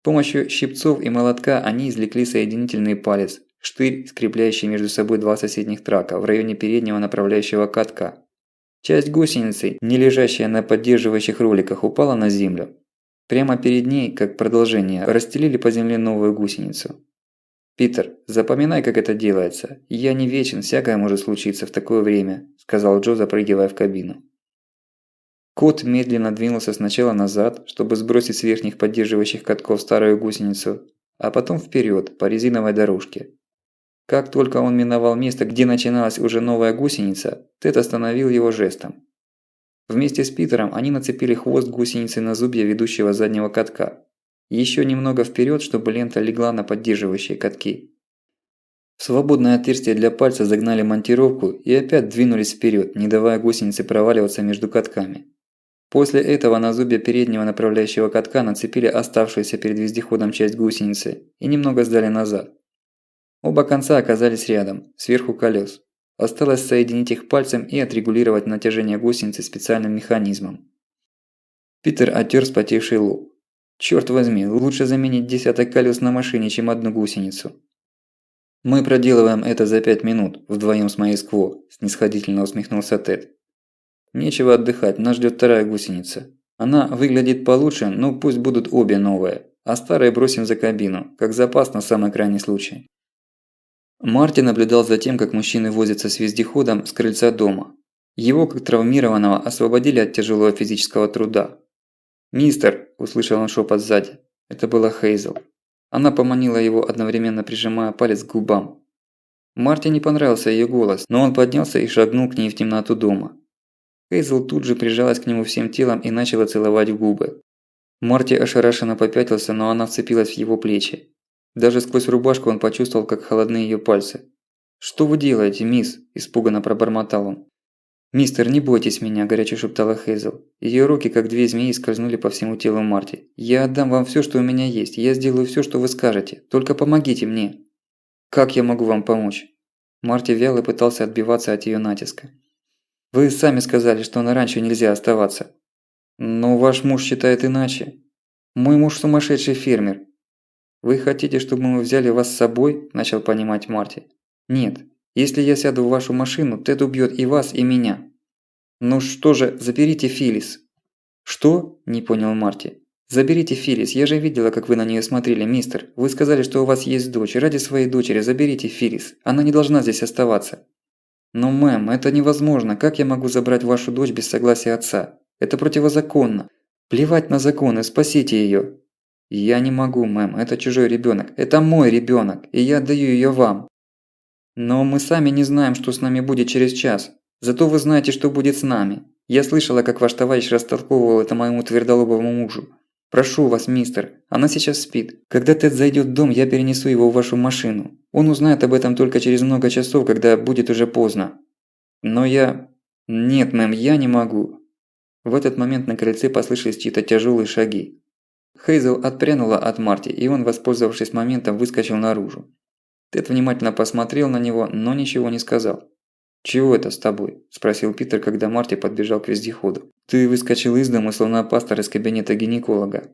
Speaker 1: С помощью щипцов и молотка они извлекли соединительный палец, штырь, скрепляющий между собой два соседних трака в районе переднего направляющего катка. Часть гусеницы, не лежащая на поддерживающих роликах, упала на землю. Прямо перед ней, как продолжение, расстелили по земле новую гусеницу. «Питер, запоминай, как это делается. Я не вечен, всякое может случиться в такое время», – сказал Джо, запрыгивая в кабину. Кот медленно двинулся сначала назад, чтобы сбросить с верхних поддерживающих катков старую гусеницу, а потом вперед по резиновой дорожке. Как только он миновал место, где начиналась уже новая гусеница, Тед остановил его жестом. Вместе с Питером они нацепили хвост гусеницы на зубья ведущего заднего катка. Еще немного вперед, чтобы лента легла на поддерживающие катки. В свободное отверстие для пальца загнали монтировку и опять двинулись вперед, не давая гусенице проваливаться между катками. После этого на зубья переднего направляющего катка нацепили оставшуюся перед вездеходом часть гусеницы и немного сдали назад. Оба конца оказались рядом, сверху колес. Осталось соединить их пальцем и отрегулировать натяжение гусеницы специальным механизмом. Питер оттер вспотевший лоб. «Чёрт возьми, лучше заменить десяток колес на машине, чем одну гусеницу». «Мы проделываем это за 5 минут, вдвоем с моей скво», – снисходительно усмехнулся Тед. «Нечего отдыхать, нас ждет вторая гусеница. Она выглядит получше, но пусть будут обе новые, а старые бросим за кабину, как запас на самый крайний случай». Марти наблюдал за тем, как мужчины возятся с вездеходом с крыльца дома. Его, как травмированного, освободили от тяжелого физического труда. «Мистер!» – услышал он шепот сзади. Это была Хейзел. Она поманила его, одновременно прижимая палец к губам. Марти не понравился ее голос, но он поднялся и шагнул к ней в темноту дома. Хейзел тут же прижалась к нему всем телом и начала целовать в губы. Марти ошарашенно попятился, но она вцепилась в его плечи. Даже сквозь рубашку он почувствовал, как холодны ее пальцы. «Что вы делаете, мисс?» – испуганно пробормотал он. «Мистер, не бойтесь меня», – горячо шептала Хейзел. Ее руки, как две змеи, скользнули по всему телу Марти. «Я отдам вам все, что у меня есть. Я сделаю все, что вы скажете. Только помогите мне». «Как я могу вам помочь?» Марти вяло пытался отбиваться от ее натиска. «Вы сами сказали, что на ранчо нельзя оставаться». «Но ваш муж считает иначе. Мой муж сумасшедший фермер». «Вы хотите, чтобы мы взяли вас с собой?» – начал понимать Марти. «Нет. Если я сяду в вашу машину, Тед убьет и вас, и меня». «Ну что же, заберите Филлис». «Что?» – не понял Марти. «Заберите Филлис, я же видела, как вы на нее смотрели, мистер. Вы сказали, что у вас есть дочь. Ради своей дочери заберите Филлис. Она не должна здесь оставаться». «Но, мэм, это невозможно. Как я могу забрать вашу дочь без согласия отца? Это противозаконно. Плевать на законы, спасите ее». «Я не могу, мэм. Это чужой ребенок. Это мой ребенок, и я отдаю ее вам». «Но мы сами не знаем, что с нами будет через час. Зато вы знаете, что будет с нами. Я слышала, как ваш товарищ растолковывал это моему твердолобому мужу. Прошу вас, мистер, она сейчас спит. Когда Тед зайдет в дом, я перенесу его в вашу машину. Он узнает об этом только через много часов, когда будет уже поздно». «Но я...» «Нет, мэм, я не могу». В этот момент на крыльце послышались чьи-то тяжелые шаги. Хейзел отпрянула от Марти, и он, воспользовавшись моментом, выскочил наружу. Тед внимательно посмотрел на него, но ничего не сказал. «Чего это с тобой?» – спросил Питер, когда Марти подбежал к вездеходу. «Ты выскочил из дома, словно пастор из кабинета гинеколога».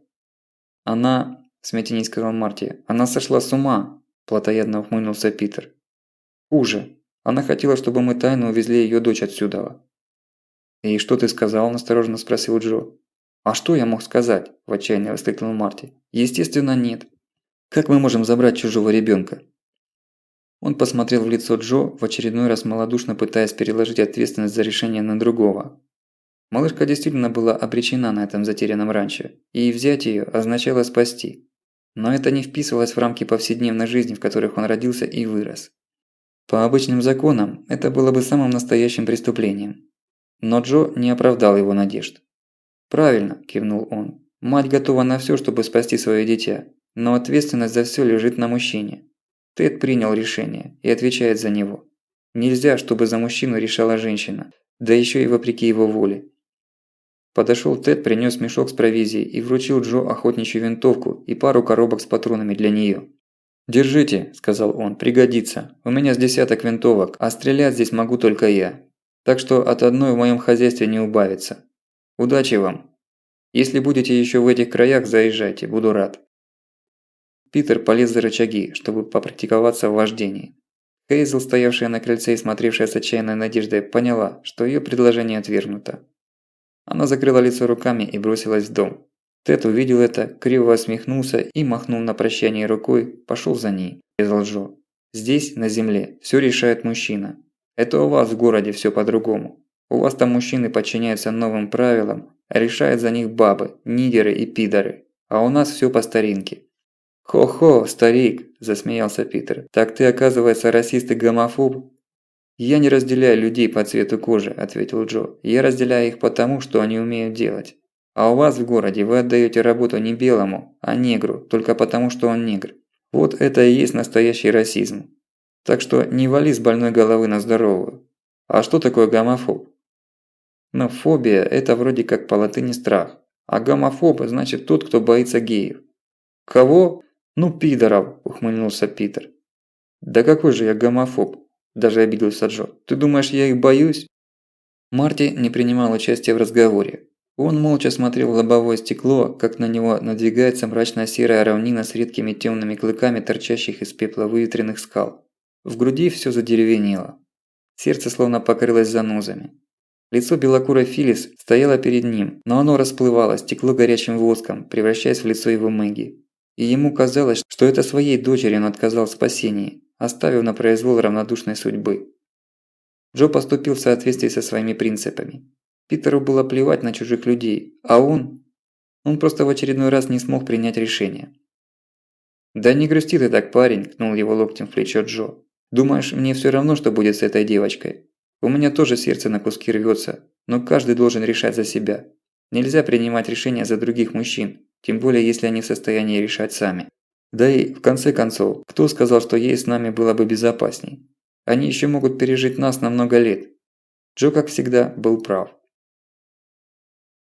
Speaker 1: «Она...» – смятение сказал Марти. «Она сошла с ума!» – плотоядно ухмыльнулся Питер. «Хуже. Она хотела, чтобы мы тайно увезли ее дочь отсюда». «И что ты сказал?» – настороженно спросил Джо. «А что я мог сказать?» – в отчаянии воскликнул Марти. «Естественно, нет. Как мы можем забрать чужого ребенка?» Он посмотрел в лицо Джо, в очередной раз малодушно пытаясь переложить ответственность за решение на другого. Малышка действительно была обречена на этом затерянном ранчо, и взять ее означало спасти. Но это не вписывалось в рамки повседневной жизни, в которых он родился и вырос. По обычным законам, это было бы самым настоящим преступлением. Но Джо не оправдал его надежд. «Правильно», – кивнул он. «Мать готова на всё, чтобы спасти своё дитя, но ответственность за всё лежит на мужчине. Тед принял решение и отвечает за него. Нельзя, чтобы за мужчину решала женщина, да ещё и вопреки его воле». Подошёл Тед, принёс мешок с провизией и вручил Джо охотничью винтовку и пару коробок с патронами для неё. «Держите», – сказал он, – «пригодится. У меня с десяток винтовок, а стрелять здесь могу только я. Так что от одной в моём хозяйстве не убавится. Удачи вам. Если будете ещё в этих краях, заезжайте, буду рад». Питер полез за рычаги, чтобы попрактиковаться в вождении. Хейзел, стоявшая на крыльце и смотревшая с отчаянной надеждой, поняла, что её предложение отвергнуто. Она закрыла лицо руками и бросилась в дом. Тед увидел это, криво усмехнулся и, махнув на прощание рукой, пошёл за ней, сказал Джо. «Здесь, на земле, всё решает мужчина. Это у вас в городе всё по-другому. У вас там мужчины подчиняются новым правилам, а решают за них бабы, нигеры и пидоры. А у нас всё по старинке». «Хо-хо, старик!» – засмеялся Питер. «Так ты, оказывается, расист и гомофоб?» «Я не разделяю людей по цвету кожи», – ответил Джо. «Я разделяю их потому, что они умеют делать. А у вас в городе вы отдаёте работу не белому, а негру, только потому, что он негр. Вот это и есть настоящий расизм. Так что не вали с больной головы на здоровую. А что такое гомофоб?» «Но фобия – это вроде как по латыни страх, а гомофоб – значит тот, кто боится геев». «Кого? Ну, пидоров», – ухмыльнулся Питер. «Да какой же я гомофоб?» – даже обиделся Джо. «Ты думаешь, я их боюсь?» Марти не принимал участия в разговоре. Он молча смотрел в лобовое стекло, как на него надвигается мрачная серая равнина с редкими темными клыками, торчащих из пепла выветренных скал. В груди всё задеревенело. Сердце словно покрылось занозами. Лицо белокурой Филлис стояло перед ним, но оно расплывалось, текло горячим воском, превращаясь в лицо его Мэгги. И ему казалось, что это своей дочери он отказал в спасении, оставив на произвол равнодушной судьбы. Джо поступил в соответствии со своими принципами. Питеру было плевать на чужих людей, а он просто в очередной раз не смог принять решение. «Да не грусти ты так, парень», – ткнул его локтем в плечо Джо. «Думаешь, мне всё равно, что будет с этой девочкой? У меня тоже сердце на куски рвётся, но каждый должен решать за себя. Нельзя принимать решения за других мужчин, тем более если они в состоянии решать сами. Да и, в конце концов, кто сказал, что ей с нами было бы безопасней? Они ещё могут пережить нас на много лет». Джо, как всегда, был прав.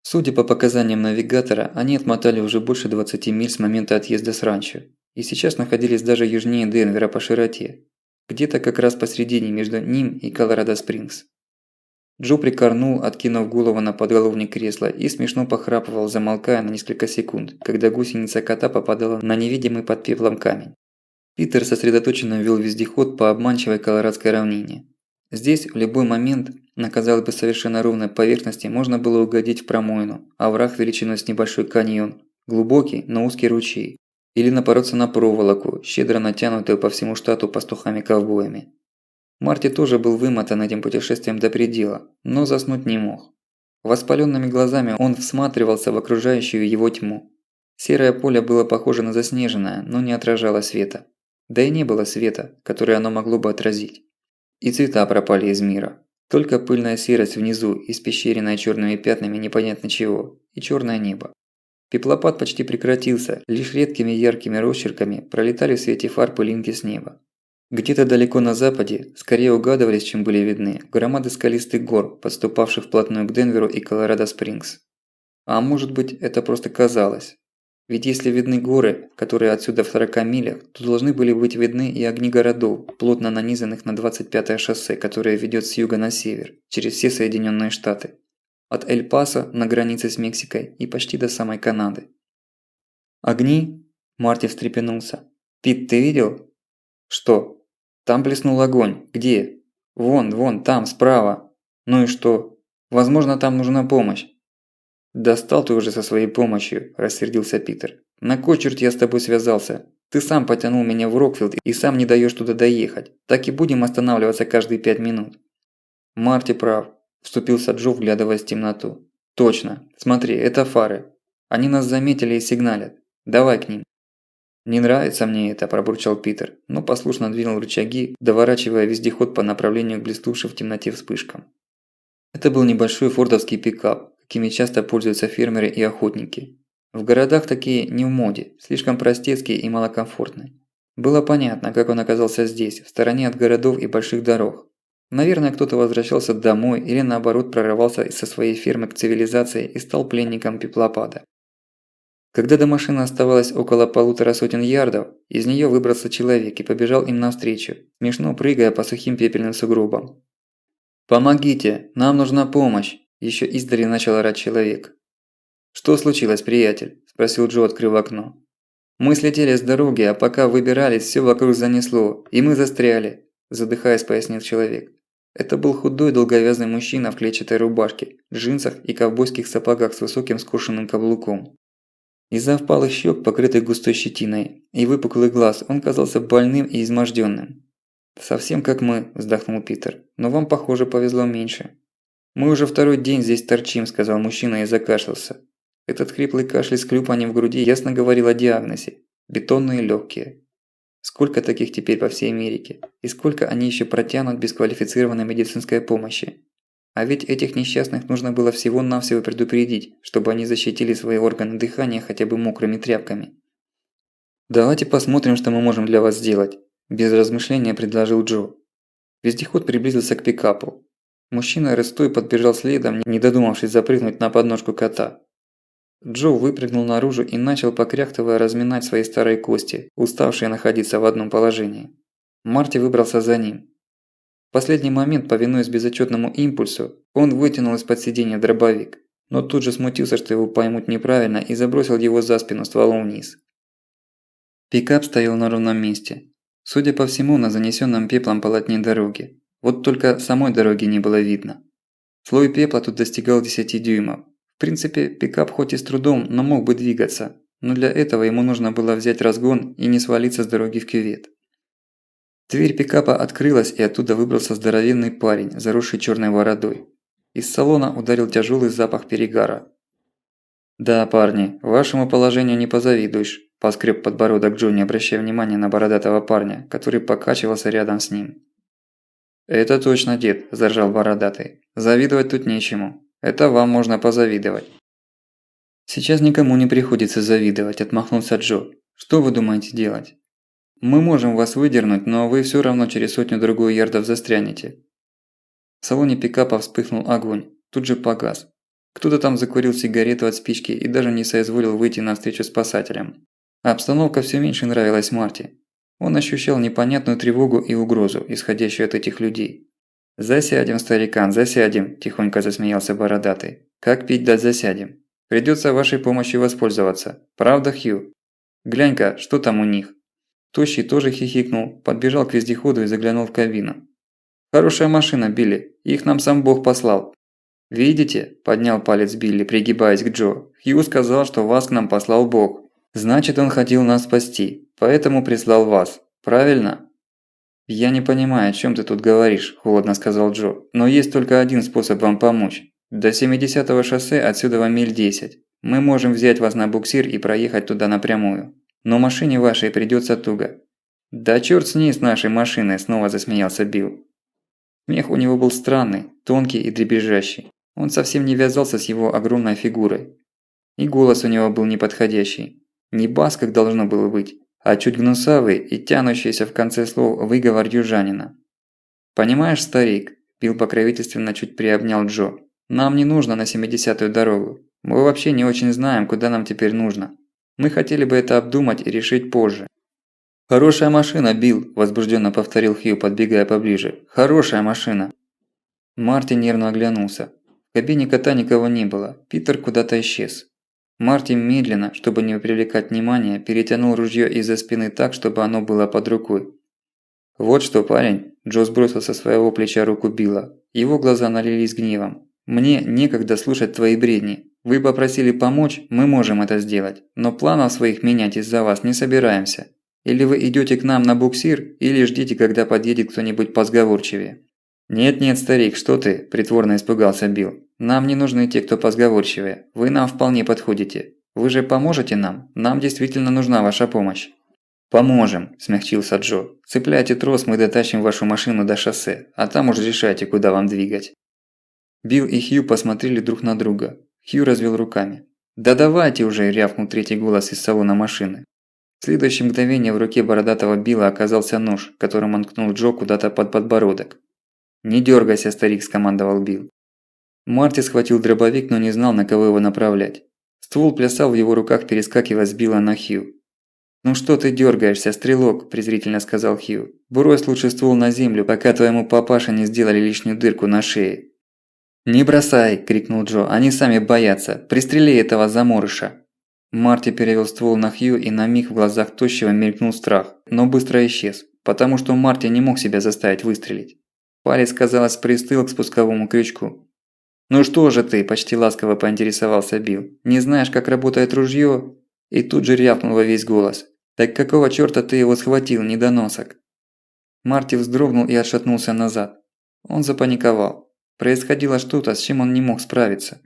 Speaker 1: Судя по показаниям навигатора, они отмотали уже больше 20 миль с момента отъезда с ранчо, и сейчас находились даже южнее Денвера по широте, где-то как раз посредине между ним и Колорадо-Спрингс. Джо прикорнул, откинув голову на подголовник кресла и смешно похрапывал, замолкая на несколько секунд, когда гусеница кота попадала на невидимый под пеплом камень. Питер сосредоточенно вел вездеход по обманчивой колорадской равнине. Здесь в любой момент на, казалось бы, совершенно ровной поверхности можно было угодить в промоину, овраг величиной с небольшой каньон, глубокий, но узкий ручей, или напороться на проволоку, щедро натянутую по всему штату пастухами-ковбоями. Марти тоже был вымотан этим путешествием до предела, но заснуть не мог. Воспалёнными глазами он всматривался в окружающую его тьму. Серое поле было похоже на заснеженное, но не отражало света. Да и не было света, который оно могло бы отразить. И цвета пропали из мира. Только пыльная серость внизу, испещренная чёрными пятнами непонятно чего, и чёрное небо. Пеплопад почти прекратился, лишь редкими яркими росчерками пролетали в свете фар пылинки с неба. Где-то далеко на западе, скорее угадывались, чем были видны, громады скалистых гор, подступавших вплотную к Денверу и Колорадо-Спрингс. А может быть, это просто казалось. Ведь если видны горы, которые отсюда в 40 милях, то должны были быть видны и огни городов, плотно нанизанных на 25-е шоссе, которое ведёт с юга на север, через все Соединённые Штаты. От Эль-Пасо на границе с Мексикой и почти до самой Канады. «Огни?» – Марти встрепенулся. «Пит, ты видел?» «Что?» «Там блеснул огонь. Где?» Вон, там, справа. Ну и что? Возможно, там нужна помощь». «Достал ты уже со своей помощью», – рассердился Питер. «На кой черт я с тобой связался? Ты сам потянул меня в Рокфилд и сам не даешь туда доехать. Так и будем останавливаться каждые 5 минут». «Марти прав», – вступился Джо, вглядываясь в темноту. «Точно. Смотри, это фары. Они нас заметили и сигналят. Давай к ним». «Не нравится мне это», – пробурчал Питер, но послушно двинул рычаги, доворачивая вездеход по направлению к блеснувшим в темноте вспышкам. Это был небольшой фордовский пикап, какими часто пользуются фермеры и охотники. В городах такие не в моде, слишком простецкие и малокомфортные. Было понятно, как он оказался здесь, в стороне от городов и больших дорог. Наверное, кто-то возвращался домой или наоборот прорывался со своей фермы к цивилизации и стал пленником пеплопада. Когда до машины оставалось около 150 ярдов, из нее выбрался человек и побежал им навстречу, смешно прыгая по сухим пепельным сугробам. «Помогите! Нам нужна помощь!» – еще издали начал орать человек. «Что случилось, приятель?» – спросил Джо, открыв окно. «Мы слетели с дороги, а пока выбирались, все вокруг занесло, и мы застряли», – задыхаясь, пояснил человек. Это был худой долговязый мужчина в клетчатой рубашке, джинсах и ковбойских сапогах с высоким скошенным каблуком. Из-за впалых щек, покрытых густой щетиной, и выпуклых глаз он казался больным и изможденным. «Совсем как мы», – вздохнул Питер, – «но вам, похоже, повезло меньше». «Мы уже второй день здесь торчим», – сказал мужчина и закашлялся. Этот хриплый кашель с хлюпанием в груди ясно говорил о диагнозе – бетонные легкие. Сколько таких теперь по всей Америке? И сколько они еще протянут без квалифицированной медицинской помощи? А ведь этих несчастных нужно было всего-навсего предупредить, чтобы они защитили свои органы дыхания хотя бы мокрыми тряпками. «Давайте посмотрим, что мы можем для вас сделать», – без размышления предложил Джо. Вездеход приблизился к пикапу. Мужчина рыстой подбежал следом, не додумавшись запрыгнуть на подножку кота. Джо выпрыгнул наружу и начал, покряхтывая, разминать свои старые кости, уставшие находиться в одном положении. Марти выбрался за ним. В последний момент, повинуясь безотчетному импульсу, он вытянул из-под сиденья дробовик, но тут же смутился, что его поймут неправильно, и забросил его за спину стволом вниз. Пикап стоял на ровном месте. Судя по всему, на занесенном пеплом полотне дороги. Вот только самой дороги не было видно. Слой пепла тут достигал 10 дюймов. В принципе, пикап хоть и с трудом, но мог бы двигаться, но для этого ему нужно было взять разгон и не свалиться с дороги в кювет. Дверь пикапа открылась, и оттуда выбрался здоровенный парень, заросший черной бородой. Из салона ударил тяжелый запах перегара. «Да, парни, вашему положению не позавидуешь», – поскреб подбородок Джо, не обращая внимания на бородатого парня, который покачивался рядом с ним. «Это точно, дед», – заржал бородатый. «Завидовать тут нечему. Это вам можно позавидовать». «Сейчас никому не приходится завидовать», – отмахнулся Джо. «Что вы думаете делать?» «Мы можем вас выдернуть, но вы все равно через сотню-другую ярдов застрянете». В салоне пикапа вспыхнул огонь, тут же погас. Кто-то там закурил сигарету от спички и даже не соизволил выйти навстречу спасателям. А обстановка все меньше нравилась Марти. Он ощущал непонятную тревогу и угрозу, исходящую от этих людей. «Засядем, старикан, засядем», – тихонько засмеялся бородатый. «Как пить дать засядем? Придется вашей помощью воспользоваться. Правда, Хью? Глянь-ка, что там у них?» Тощий тоже хихикнул, подбежал к вездеходу и заглянул в кабину. «Хорошая машина, Билли, их нам сам Бог послал». «Видите?» – поднял палец Билли, пригибаясь к Джо. «Хью сказал, что вас к нам послал Бог. Значит, он хотел нас спасти, поэтому прислал вас. Правильно?» «Я не понимаю, о чем ты тут говоришь», – холодно сказал Джо. «Но есть только один способ вам помочь. До 70-го шоссе отсюда вам миль 10. Мы можем взять вас на буксир и проехать туда напрямую. Но машине вашей придется туго». «Да черт с ней, с нашей машиной», – снова засмеялся Билл. Смех у него был странный, тонкий и дребезжащий. Он совсем не вязался с его огромной фигурой. И голос у него был неподходящий. Не бас, как должно было быть, а чуть гнусавый и тянущийся в конце слов выговор южанина. «Понимаешь, старик?» – Билл покровительственно чуть приобнял Джо. «Нам не нужно на 70-ю дорогу. Мы вообще не очень знаем, куда нам теперь нужно. Мы хотели бы это обдумать и решить позже». «Хорошая машина, Билл», – возбужденно повторил Хью, подбегая поближе. «Хорошая машина». Марти нервно оглянулся. В кабине кота никого не было, Питер куда-то исчез. Марти медленно, чтобы не привлекать внимания, перетянул ружье из-за спины так, чтобы оно было под рукой. «Вот что, парень, Джо сбросил со своего плеча руку Билла. Его глаза налились гневом. «Мне некогда слушать твои бредни. Вы попросили помочь, мы можем это сделать. Но планов своих менять из-за вас не собираемся. Или вы идете к нам на буксир, или ждите, когда подъедет кто-нибудь позговорчивее». «Нет-нет, старик, что ты?» – притворно испугался Билл. «Нам не нужны те, кто позговорчивее. Вы нам вполне подходите. Вы же поможете нам? Нам действительно нужна ваша помощь». «Поможем», – смягчился Джо. «Цепляйте трос, мы дотащим вашу машину до шоссе, а там уж решайте, куда вам двигать». Билл и Хью посмотрели друг на друга. Хью развел руками. «Да давайте уже!» – рявкнул третий голос из салона машины. В следующее мгновение в руке бородатого Билла оказался нож, которым он ткнул Джо куда-то под подбородок. «Не дергайся, старик», – скомандовал Билл. Марти схватил дробовик, но не знал, на кого его направлять. Ствол плясал в его руках, перескакивая с Билла на Хью. «Ну что ты дергаешься, стрелок?» – презрительно сказал Хью. «Брось лучше ствол на землю, пока твоему папаше не сделали лишнюю дырку на шее». «Не бросай!» – крикнул Джо. «Они сами боятся. Пристрели этого заморыша!» Марти перевел ствол на Хью, и на миг в глазах тощего мелькнул страх, но быстро исчез, потому что Марти не мог себя заставить выстрелить. Палец, казалось, пристыл к спусковому крючку. «Ну что же ты?» – почти ласково поинтересовался Билл. «Не знаешь, как работает ружье?» И тут же рявкнул во весь голос. «Так какого чёрта ты его схватил, недоносок?» Марти вздрогнул и отшатнулся назад. Он запаниковал. Происходило что-то, с чем он не мог справиться.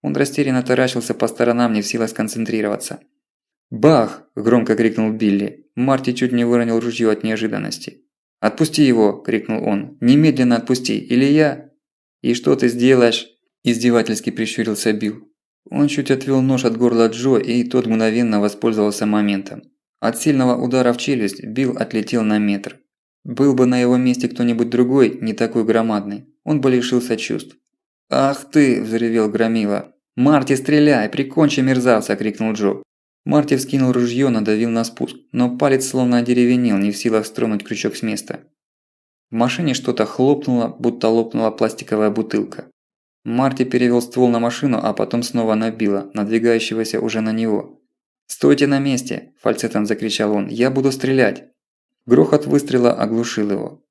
Speaker 1: Он растерянно таращился по сторонам, не в силах сконцентрироваться. «Бах!» – громко крикнул Билли. Марти чуть не выронил ружье от неожиданности. «Отпусти его!» – крикнул он. «Немедленно отпусти, или я...» «И что ты сделаешь?» – издевательски прищурился Билл. Он чуть отвел нож от горла Джо, и тот мгновенно воспользовался моментом. От сильного удара в челюсть Билл отлетел на метр. Был бы на его месте кто-нибудь другой, не такой громадный, он бы лишился чувств. «Ах ты!» – взревел Громила. «Марти, стреляй! Прикончи мерзавца!» – крикнул Джо. Марти вскинул ружье, надавил на спуск, но палец словно одеревенел, не в силах стронуть крючок с места. В машине что-то хлопнуло, будто лопнула пластиковая бутылка. Марти перевел ствол на машину, а потом снова на Билла, надвигающегося уже на него. «Стойте на месте!» – фальцетом закричал он. «Я буду стрелять!» Грохот выстрела оглушил его.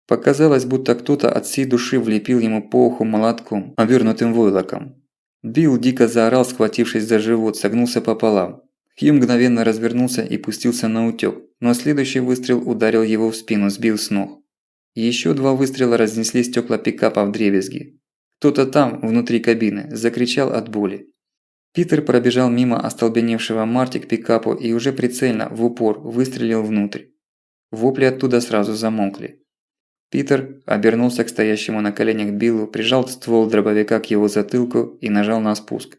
Speaker 1: Показалось, будто кто-то от всей души влепил ему по уху молотком, обернутым войлоком. Билл дико заорал, схватившись за живот, согнулся пополам. Хью мгновенно развернулся и пустился на утёк, но следующий выстрел ударил его в спину, сбил с ног. Еще два выстрела разнесли стекла пикапа вдребезги. Кто-то там, внутри кабины, закричал от боли. Питер пробежал мимо остолбеневшего Марти к пикапу и уже прицельно, в упор, выстрелил внутрь. Вопли оттуда сразу замолкли. Питер обернулся к стоящему на коленях Биллу, прижал ствол дробовика к его затылку и нажал на спуск.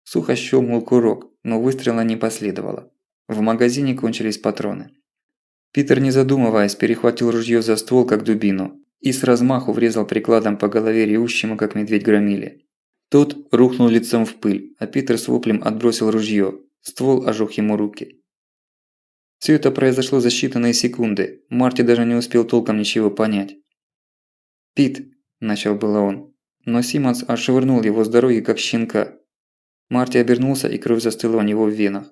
Speaker 1: Сухо щелкнул курок, но выстрела не последовало. В магазине кончились патроны. Питер, не задумываясь, перехватил ружье за ствол, как дубину, и с размаху врезал прикладом по голове ревущему, как медведь, Громиле. Тот рухнул лицом в пыль, а Питер с воплем отбросил ружье. Ствол ожег ему руки. Все это произошло за считанные секунды. Марти даже не успел толком ничего понять. «Пит», – начал было он, но Симмонс отшвырнул его с дороги, как щенка. Марти обернулся, и кровь застыла у него в венах.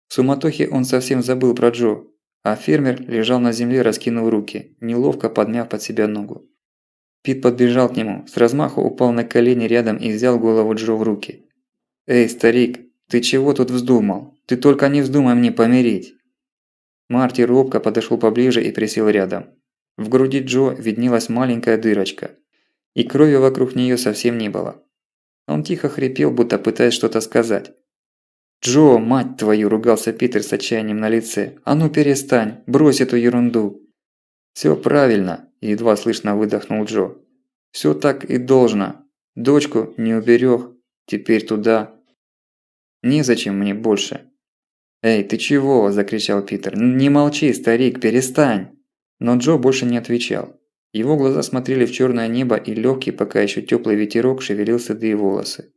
Speaker 1: В суматохе он совсем забыл про Джо, а фермер лежал на земле, раскинув руки, неловко подмяв под себя ногу. Пит подбежал к нему, с размаху упал на колени рядом и взял голову Джо в руки. «Эй, старик, ты чего тут вздумал? Ты только не вздумай мне помереть!» Марти робко подошел поближе и присел рядом. В груди Джо виднелась маленькая дырочка, и крови вокруг нее совсем не было. Он тихо хрипел, будто пытаясь что-то сказать. «Джо, мать твою!» – ругался Питер с отчаянием на лице. «А ну перестань! Брось эту ерунду!» «Всё правильно!» – едва слышно выдохнул Джо. «Всё так и должно. Дочку не уберег. Теперь туда. Незачем мне больше». «Эй, ты чего?» – закричал Питер. «Не молчи, старик, перестань!» Но Джо больше не отвечал. Его глаза смотрели в черное небо, и легкий, пока еще теплый ветерок шевелил седые волосы.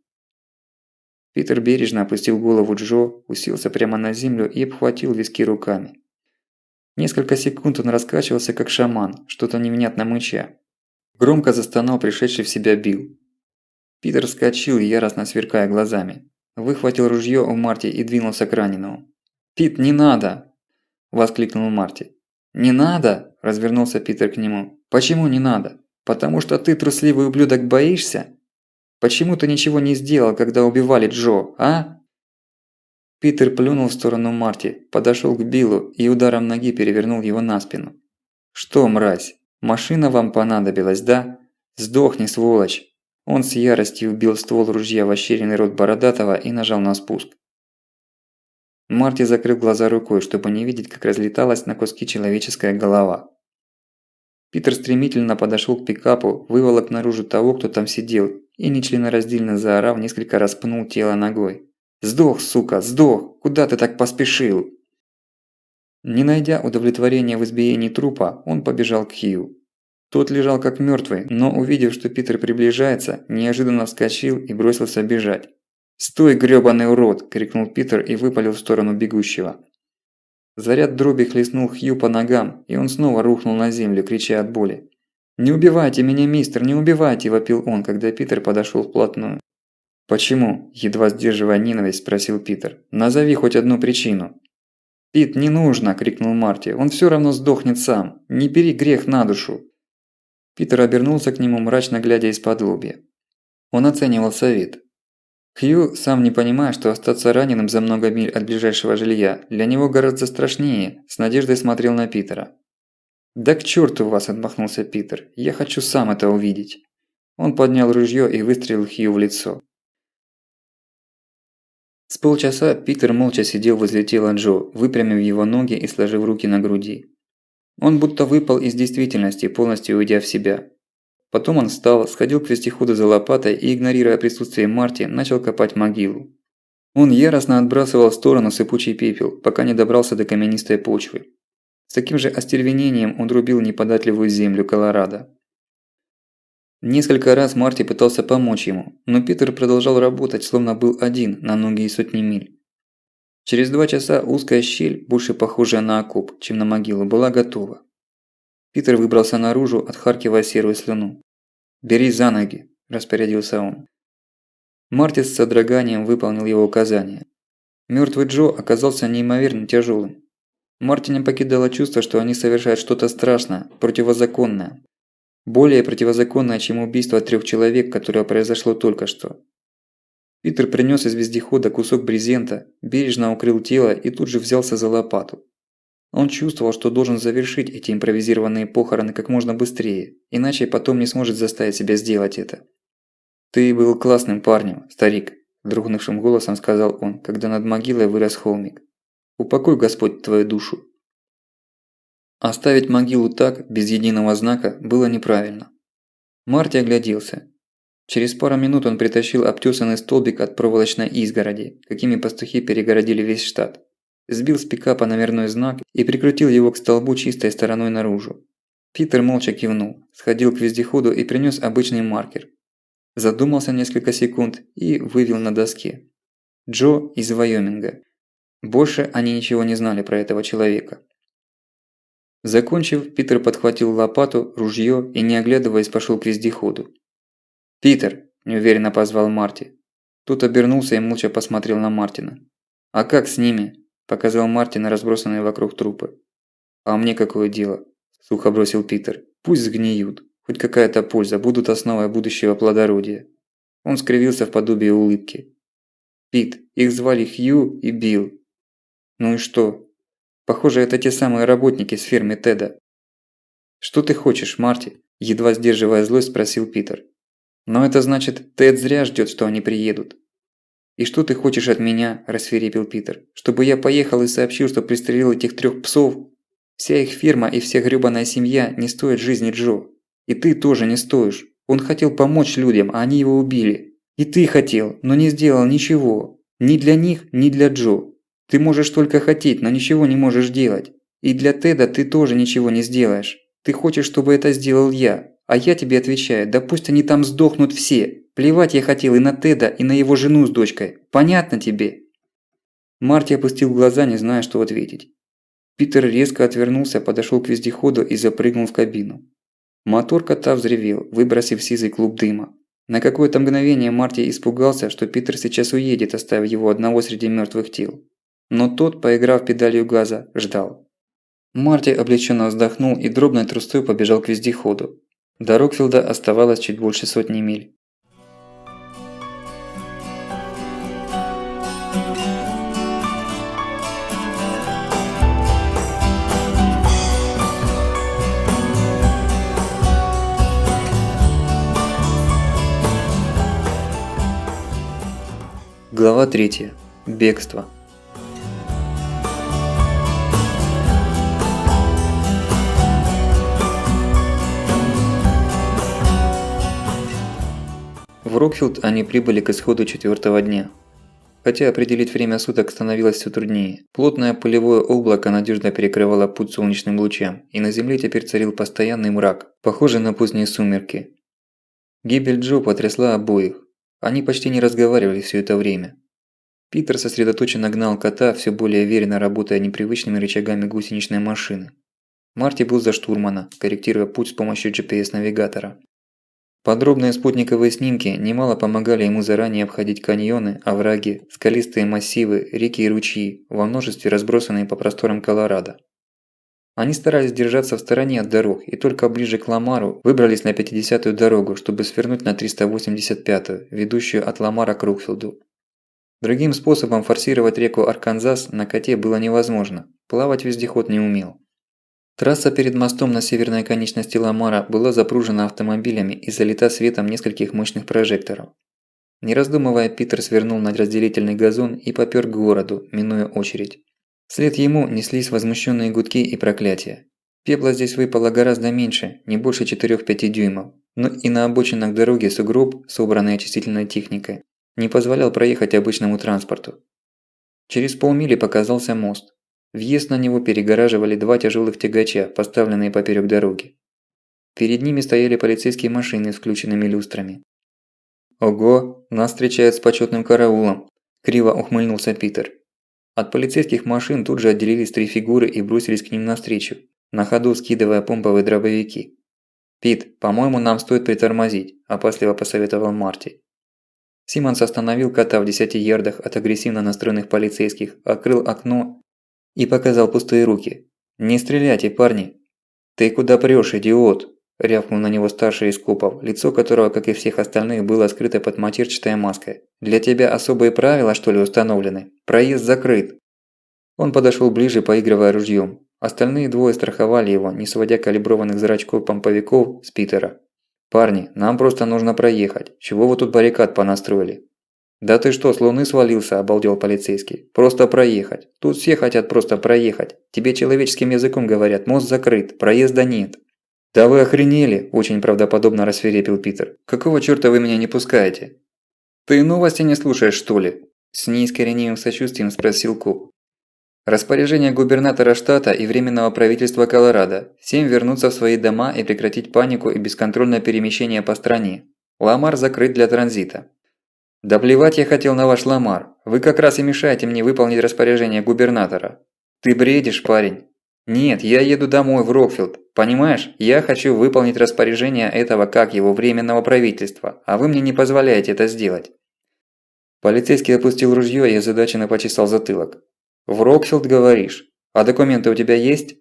Speaker 1: Питер бережно опустил голову Джо, уселся прямо на землю и обхватил виски руками. Несколько секунд он раскачивался, как шаман, что-то невнятно мыча. Громко застонал пришедший в себя Билл. Питер вскочил, яростно сверкая глазами. Выхватил ружье у Марти и двинулся к раненому. «Пит, не надо!» – воскликнул Марти. «Не надо!» – развернулся Питер к нему. «Почему не надо? Потому что ты, трусливый ублюдок, боишься? Почему ты ничего не сделал, когда убивали Джо, а?» Питер плюнул в сторону Марти, подошел к Биллу и ударом ноги перевернул его на спину. «Что, мразь, машина вам понадобилась, да? Сдохни, сволочь!» Он с яростью вбил ствол ружья в ощеренный рот Бородатого и нажал на спуск. Марти закрыл глаза рукой, чтобы не видеть, как разлеталась на куски человеческая голова. Питер стремительно подошел к пикапу, выволок наружу того, кто там сидел, и нечленораздельно заорав, несколько раз пнул тело ногой. «Сдох, сука, сдох! Куда ты так поспешил?» Не найдя удовлетворения в избиении трупа, он побежал к Хью. Тот лежал как мертвый, но увидев, что Питер приближается, неожиданно вскочил и бросился бежать. «Стой, грёбаный урод!» – крикнул Питер и выпалил в сторону бегущего. Заряд дроби хлестнул Хью по ногам, и он снова рухнул на землю, крича от боли. «Не убивайте меня, мистер, не убивайте!» – вопил он, когда Питер подошел вплотную. «Почему?» – едва сдерживая ненависть, спросил Питер. «Назови хоть одну причину». «Пит, не нужно!» – крикнул Марти. «Он все равно сдохнет сам! Не бери грех на душу!» Питер обернулся к нему, мрачно глядя из-под лобья. Он оценивал совет. Хью, сам не понимая, что остаться раненым за много миль от ближайшего жилья, для него гораздо страшнее, с надеждой смотрел на Питера. «Да к черту вас!» – отмахнулся Питер. «Я хочу сам это увидеть!» Он поднял ружье и выстрелил Хью в лицо. С полчаса Питер молча сидел возле тела Джо, выпрямив его ноги и сложив руки на груди. Он будто выпал из действительности, полностью уйдя в себя. Потом он встал, сходил к вездеходу за лопатой и, игнорируя присутствие Марти, начал копать могилу. Он яростно отбрасывал в сторону сыпучий пепел, пока не добрался до каменистой почвы. С таким же остервенением он рубил неподатливую землю Колорадо. Несколько раз Марти пытался помочь ему, но Питер продолжал работать, словно был один на многие сотни миль. Через 2 часа узкая щель, больше похожая на окоп, чем на могилу, была готова. Питер выбрался наружу, отхаркивая серую слюну. «Бери за ноги», – распорядился он. Марти с содроганием выполнил его указания. Мертвый Джо оказался неимоверно тяжелым. Марти не покидало чувство, что они совершают что-то страшное, противозаконное. Более противозаконное, чем убийство 3 человек, которое произошло только что. Питер принес из вездехода кусок брезента, бережно укрыл тело и тут же взялся за лопату. Он чувствовал, что должен завершить эти импровизированные похороны как можно быстрее, иначе потом не сможет заставить себя сделать это. «Ты был классным парнем, старик», – дрогнувшим голосом сказал он, когда над могилой вырос холмик. «Упокой Господь твою душу». Оставить могилу так, без единого знака, было неправильно. Марти огляделся. Через пару минут он притащил обтесанный столбик от проволочной изгороди, какими пастухи перегородили весь штат. Сбил с пикапа номерной знак и прикрутил его к столбу чистой стороной наружу. Питер молча кивнул, сходил к вездеходу и принес обычный маркер. Задумался несколько секунд и вывел на доске. Джо из Вайоминга. Больше они ничего не знали про этого человека. Закончив, Питер подхватил лопату, ружье и, не оглядываясь, пошел к вездеходу. «Питер!» – неуверенно позвал Марти. Тот обернулся и молча посмотрел на Мартина. «А как с ними?» – показал Марти на разбросанные вокруг трупы. «А мне какое дело?» – сухо бросил Питер. «Пусть сгниют. Хоть какая-то польза, будут основой будущего плодородия». Он скривился в подобии улыбки. «Пит, их звали Хью и Билл. Ну и что? Похоже, это те самые работники с фермы Теда». «Что ты хочешь, Марти?» – едва сдерживая злость, спросил Питер. «Но это значит, Тед зря ждет, что они приедут». «И что ты хочешь от меня?» – рассвирепел Питер. «Чтобы я поехал и сообщил, что пристрелил этих 3 псов? Вся их ферма и вся грёбаная семья не стоят жизни Джо. И ты тоже не стоишь. Он хотел помочь людям, а они его убили. И ты хотел, но не сделал ничего. Ни для них, ни для Джо. Ты можешь только хотеть, но ничего не можешь делать. И для Теда ты тоже ничего не сделаешь. Ты хочешь, чтобы это сделал я. А я тебе отвечаю, да пусть они там сдохнут все. Плевать я хотел и на Теда, и на его жену с дочкой. Понятно тебе?» Марти опустил глаза, не зная, что ответить. Питер резко отвернулся, подошел к вездеходу и запрыгнул в кабину. Мотор кота взревел, выбросив сизый клуб дыма. На какое-то мгновение Марти испугался, что Питер сейчас уедет, оставив его одного среди мертвых тел. Но тот, поиграв педалью газа, ждал. Марти облегченно вздохнул и дробной трустой побежал к вездеходу. До Рокфилда оставалось чуть больше сотни миль. Глава 3. Бегство. В Рокфилд они прибыли к исходу 4-го дня. Хотя определить время суток становилось все труднее. Плотное пылевое облако надежно перекрывало путь солнечным лучам, и на земле теперь царил постоянный мрак, похожий на поздние сумерки. Гибель Джо потрясла обоих. Они почти не разговаривали все это время. Питер сосредоточенно гнал кота, все более уверенно работая непривычными рычагами гусеничной машины. Марти был за штурмана, корректируя путь с помощью GPS-навигатора. Подробные спутниковые снимки немало помогали ему заранее обходить каньоны, овраги, скалистые массивы, реки и ручьи, во множестве разбросанные по просторам Колорадо. Они старались держаться в стороне от дорог и только ближе к Ламару выбрались на 50-ю дорогу, чтобы свернуть на 385-ю, ведущую от Ламара к Рокфилду. Другим способом форсировать реку Арканзас на коте было невозможно, плавать вездеход не умел. Трасса перед мостом на северной конечности Ламара была запружена автомобилями и залита светом нескольких мощных прожекторов. Не раздумывая, Питер свернул на разделительный газон и попёр к городу, минуя очередь. Вслед ему неслись возмущенные гудки и проклятия. Пепла здесь выпало гораздо меньше, не больше 4-5 дюймов, но и на обочинах дороги сугроб, собранный очистительной техникой, не позволял проехать обычному транспорту. Через полмили показался мост. Въезд на него перегораживали два тяжелых тягача, поставленные поперек дороги. Перед ними стояли полицейские машины с включенными люстрами. «Ого, нас встречают с почетным караулом!» – криво ухмыльнулся Питер. От полицейских машин тут же отделились 3 фигуры и бросились к ним навстречу, на ходу скидывая помповые дробовики. «Пит, по-моему, нам стоит притормозить», – опасливо посоветовал Марти. Симмонс остановил кота в 10 ярдах от агрессивно настроенных полицейских, открыл окно и показал пустые руки. «Не стреляйте, парни!» «Ты куда прёшь, идиот?» – рявкнул на него старший из копов, лицо которого, как и всех остальных, было скрыто под матерчатой маской. «Для тебя особые правила, что ли, установлены? Проезд закрыт!» Он подошел ближе, поигрывая ружьем. Остальные двое страховали его, не сводя калиброванных зрачков помповиков с Питера. «Парни, нам просто нужно проехать. Чего вы тут баррикад понастроили?» «Да ты что, с луны свалился?» – обалдел полицейский. «Просто проехать. Тут все хотят просто проехать. Тебе человеческим языком говорят, мост закрыт, проезда нет». «Да вы охренели!» – очень правдоподобно рассвирепел Питер. «Какого чёрта вы меня не пускаете?» «Ты новости не слушаешь, что ли?» – с неискоренимым сочувствием спросил коп. «Распоряжение губернатора штата и Временного правительства Колорадо. Всем вернуться в свои дома и прекратить панику и бесконтрольное перемещение по стране. Ламар закрыт для транзита». «Да плевать я хотел на ваш Ламар. Вы как раз и мешаете мне выполнить распоряжение губернатора». «Ты бредишь, парень». «Нет, я еду домой в Рокфилд. Понимаешь, я хочу выполнить распоряжение этого, как его, Временного правительства, а вы мне не позволяете это сделать». Полицейский опустил ружье и озадаченно почесал затылок. «В Рокфилд, говоришь? А документы у тебя есть?»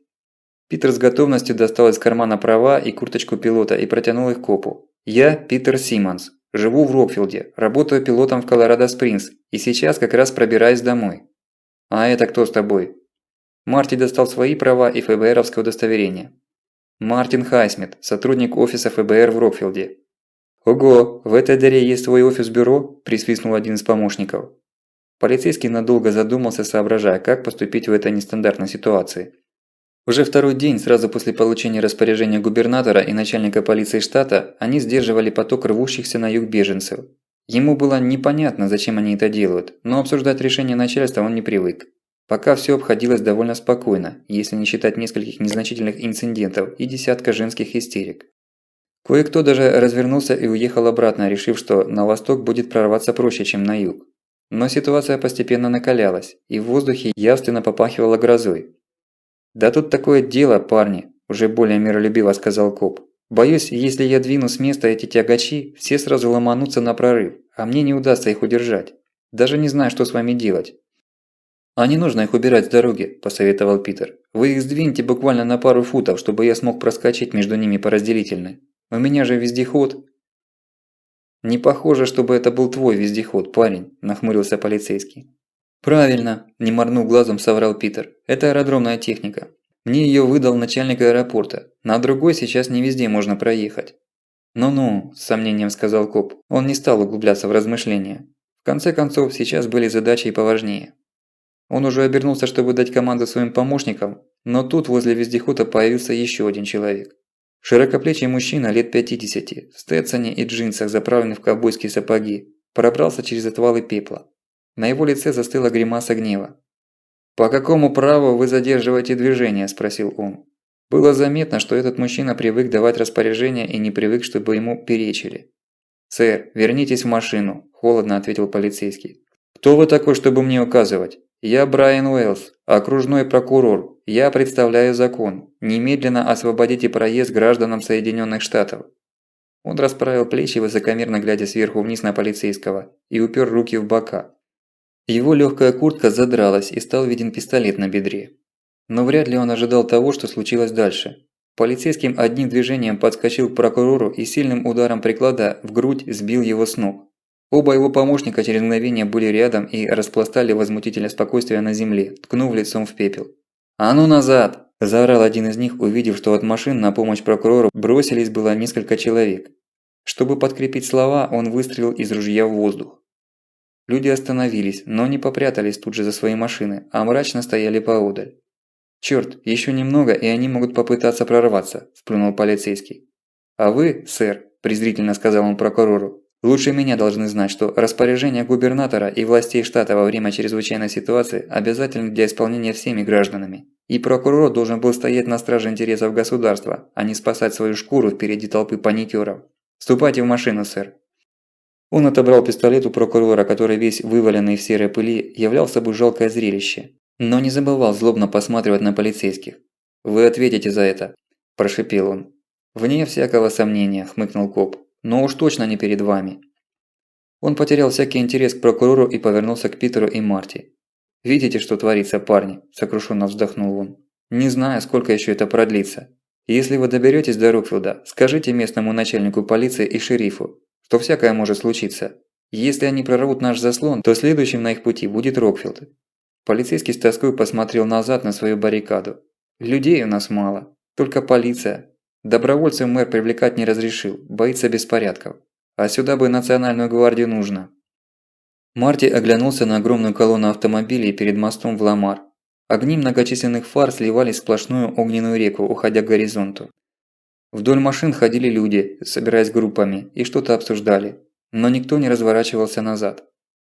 Speaker 1: Питер с готовностью достал из кармана права и курточку пилота и протянул их копу. «Я Питер Симмонс. Живу в Рокфилде, работаю пилотом в Колорадо-Спрингс и сейчас как раз пробираюсь домой». «А это кто с тобой?» Марти достал свои права и ФБРовское удостоверение. «Мартин Хайсмит, сотрудник офиса ФБР в Рокфилде». «Ого, в этой дыре есть свой офис-бюро?» – присвистнул один из помощников. Полицейский надолго задумался, соображая, как поступить в этой нестандартной ситуации. Уже второй день, сразу после получения распоряжения губернатора и начальника полиции штата, они сдерживали поток рвущихся на юг беженцев. Ему было непонятно, зачем они это делают, но обсуждать решение начальства он не привык. Пока все обходилось довольно спокойно, если не считать нескольких незначительных инцидентов и десятка женских истерик. Кое-кто даже развернулся и уехал обратно, решив, что на восток будет прорваться проще, чем на юг. Но ситуация постепенно накалялась, и в воздухе явственно попахивало грозой. «Да тут такое дело, парни», – уже более миролюбиво сказал коп. «Боюсь, если я двину с места эти тягачи, все сразу ломанутся на прорыв, а мне не удастся их удержать. Даже не знаю, что с вами делать». «А не нужно их убирать с дороги», – посоветовал Питер. «Вы их сдвиньте буквально на пару футов, чтобы я смог проскочить между ними по разделительной. У меня же вездеход». «Не похоже, чтобы это был твой вездеход, парень», – нахмурился полицейский. «Правильно», – не моргнув глазом, соврал Питер. «Это аэродромная техника. Мне ее выдал начальник аэропорта. На другой сейчас не везде можно проехать». «Ну-ну», – с сомнением сказал коп. Он не стал углубляться в размышления. В конце концов, сейчас были задачи и поважнее. Он уже обернулся, чтобы дать команду своим помощникам, но тут возле вездехода появился еще один человек. Широкоплечий мужчина лет 50, в стетсоне и джинсах, заправленный в ковбойские сапоги, пробрался через отвалы пепла. На его лице застыла гримаса гнева. «По какому праву вы задерживаете движение?» – спросил он. Было заметно, что этот мужчина привык давать распоряжения и не привык, чтобы ему перечили. «Сэр, вернитесь в машину», – холодно ответил полицейский. «Кто вы такой, чтобы мне указывать? Я Брайан Уэллс, окружной прокурор. Я представляю закон. Немедленно освободите проезд гражданам Соединенных Штатов». Он расправил плечи, высокомерно глядя сверху вниз на полицейского, и упер руки в бока. Его легкая куртка задралась, и стал виден пистолет на бедре. Но вряд ли он ожидал того, что случилось дальше. Полицейским одним движением подскочил к прокурору и сильным ударом приклада в грудь сбил его с ног. Оба его помощника через мгновение были рядом и распластали возмутителя спокойствия на земле, ткнув лицом в пепел. «А ну назад!» – заорал один из них, увидев, что от машин на помощь прокурору бросились было несколько человек. Чтобы подкрепить слова, он выстрелил из ружья в воздух. Люди остановились, но не попрятались тут же за свои машины, а мрачно стояли поодаль. «Чёрт, еще немного, и они могут попытаться прорваться», – сплюнул полицейский. «А вы, сэр», – презрительно сказал он прокурору, – «лучше меня должны знать, что распоряжения губернатора и властей штата во время чрезвычайной ситуации обязательны для исполнения всеми гражданами. И прокурор должен был стоять на страже интересов государства, а не спасать свою шкуру впереди толпы паникеров. Ступайте в машину, сэр». Он отобрал пистолет у прокурора, который весь вываленный в серой пыли являл собой жалкое зрелище. Но не забывал злобно посматривать на полицейских. «Вы ответите за это», – прошипел он. «Вне всякого сомнения», – хмыкнул коп. «Но уж точно не перед вами». Он потерял всякий интерес к прокурору и повернулся к Питеру и Марти. «Видите, что творится, парни?» – сокрушенно вздохнул он. «Не знаю, сколько еще это продлится. Если вы доберетесь до Рокфилда, скажите местному начальнику полиции и шерифу, что всякое может случиться. Если они прорвут наш заслон, то следующим на их пути будет Рокфилд». Полицейский с тоской посмотрел назад на свою баррикаду. «Людей у нас мало. Только полиция. Добровольцев мэр привлекать не разрешил, боится беспорядков. А сюда бы национальную гвардию нужно». Марти оглянулся на огромную колонну автомобилей перед мостом в Ламар. Огни многочисленных фар сливались в сплошную огненную реку, уходя к горизонту. Вдоль машин ходили люди, собираясь группами, и что-то обсуждали. Но никто не разворачивался назад.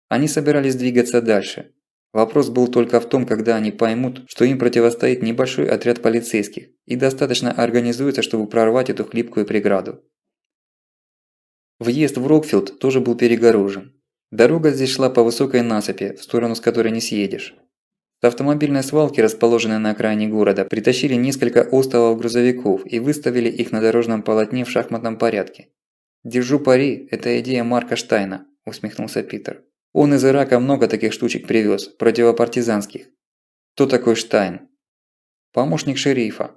Speaker 1: Они собирались двигаться дальше. Вопрос был только в том, когда они поймут, что им противостоит небольшой отряд полицейских и достаточно организуется, чтобы прорвать эту хлипкую преграду. Въезд в Рокфилд тоже был перегорожен. Дорога здесь шла по высокой насыпи, в сторону с которой не съедешь. С автомобильной свалки, расположенной на окраине города, притащили несколько остовов грузовиков и выставили их на дорожном полотне в шахматном порядке. «Держу пари, это идея Марка Штайна», – усмехнулся Питер. «Он из Ирака много таких штучек привез, противопартизанских». «Кто такой Штайн?» «Помощник шерифа».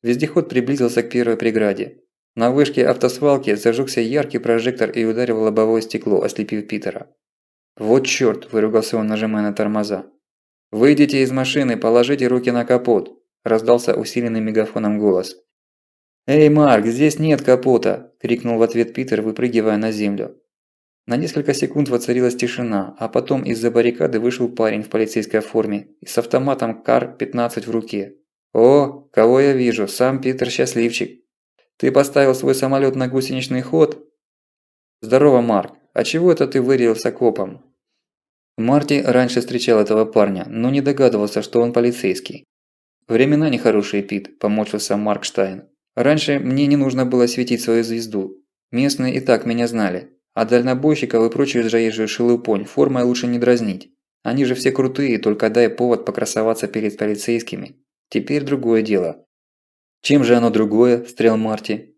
Speaker 1: Вездеход приблизился к первой преграде. На вышке автосвалки зажегся яркий прожектор и ударил в лобовое стекло, ослепив Питера. «Вот чёрт!» – выругался он, нажимая на тормоза. «Выйдите из машины, положите руки на капот!» – раздался усиленный мегафоном голос. «Эй, Марк, здесь нет капота!» – крикнул в ответ Питер, выпрыгивая на землю. На несколько секунд воцарилась тишина, а потом из-за баррикады вышел парень в полицейской форме и с автоматом КАР-15 в руке. «О, кого я вижу, сам Питер Счастливчик! Ты поставил свой самолет на гусеничный ход?» «Здорово, Марк, а чего это ты вырядился копом?» Марти раньше встречал этого парня, но не догадывался, что он полицейский. «Времена нехорошие, Пит», – поморщился Марк Штайн. «Раньше мне не нужно было светить свою звезду. Местные и так меня знали. А дальнобойщиков и прочую заезжую шелупонь формой лучше не дразнить. Они же все крутые, только дай повод покрасоваться перед полицейскими. Теперь другое дело». «Чем же оно другое?» – встрял Марти.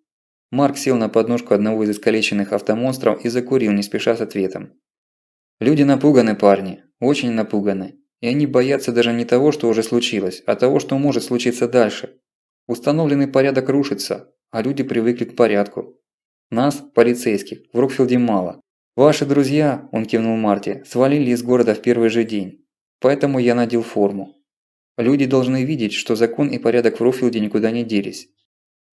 Speaker 1: Марк сел на подножку одного из искалеченных автомонстров и закурил, не спеша с ответом. «Люди напуганы, парни, очень напуганы. И они боятся даже не того, что уже случилось, а того, что может случиться дальше. Установленный порядок рушится, а люди привыкли к порядку. Нас, полицейских, в Рокфилде мало. Ваши друзья, он кивнул Марти, свалили из города в первый же день. Поэтому я надел форму. Люди должны видеть, что закон и порядок в Рокфилде никуда не делись.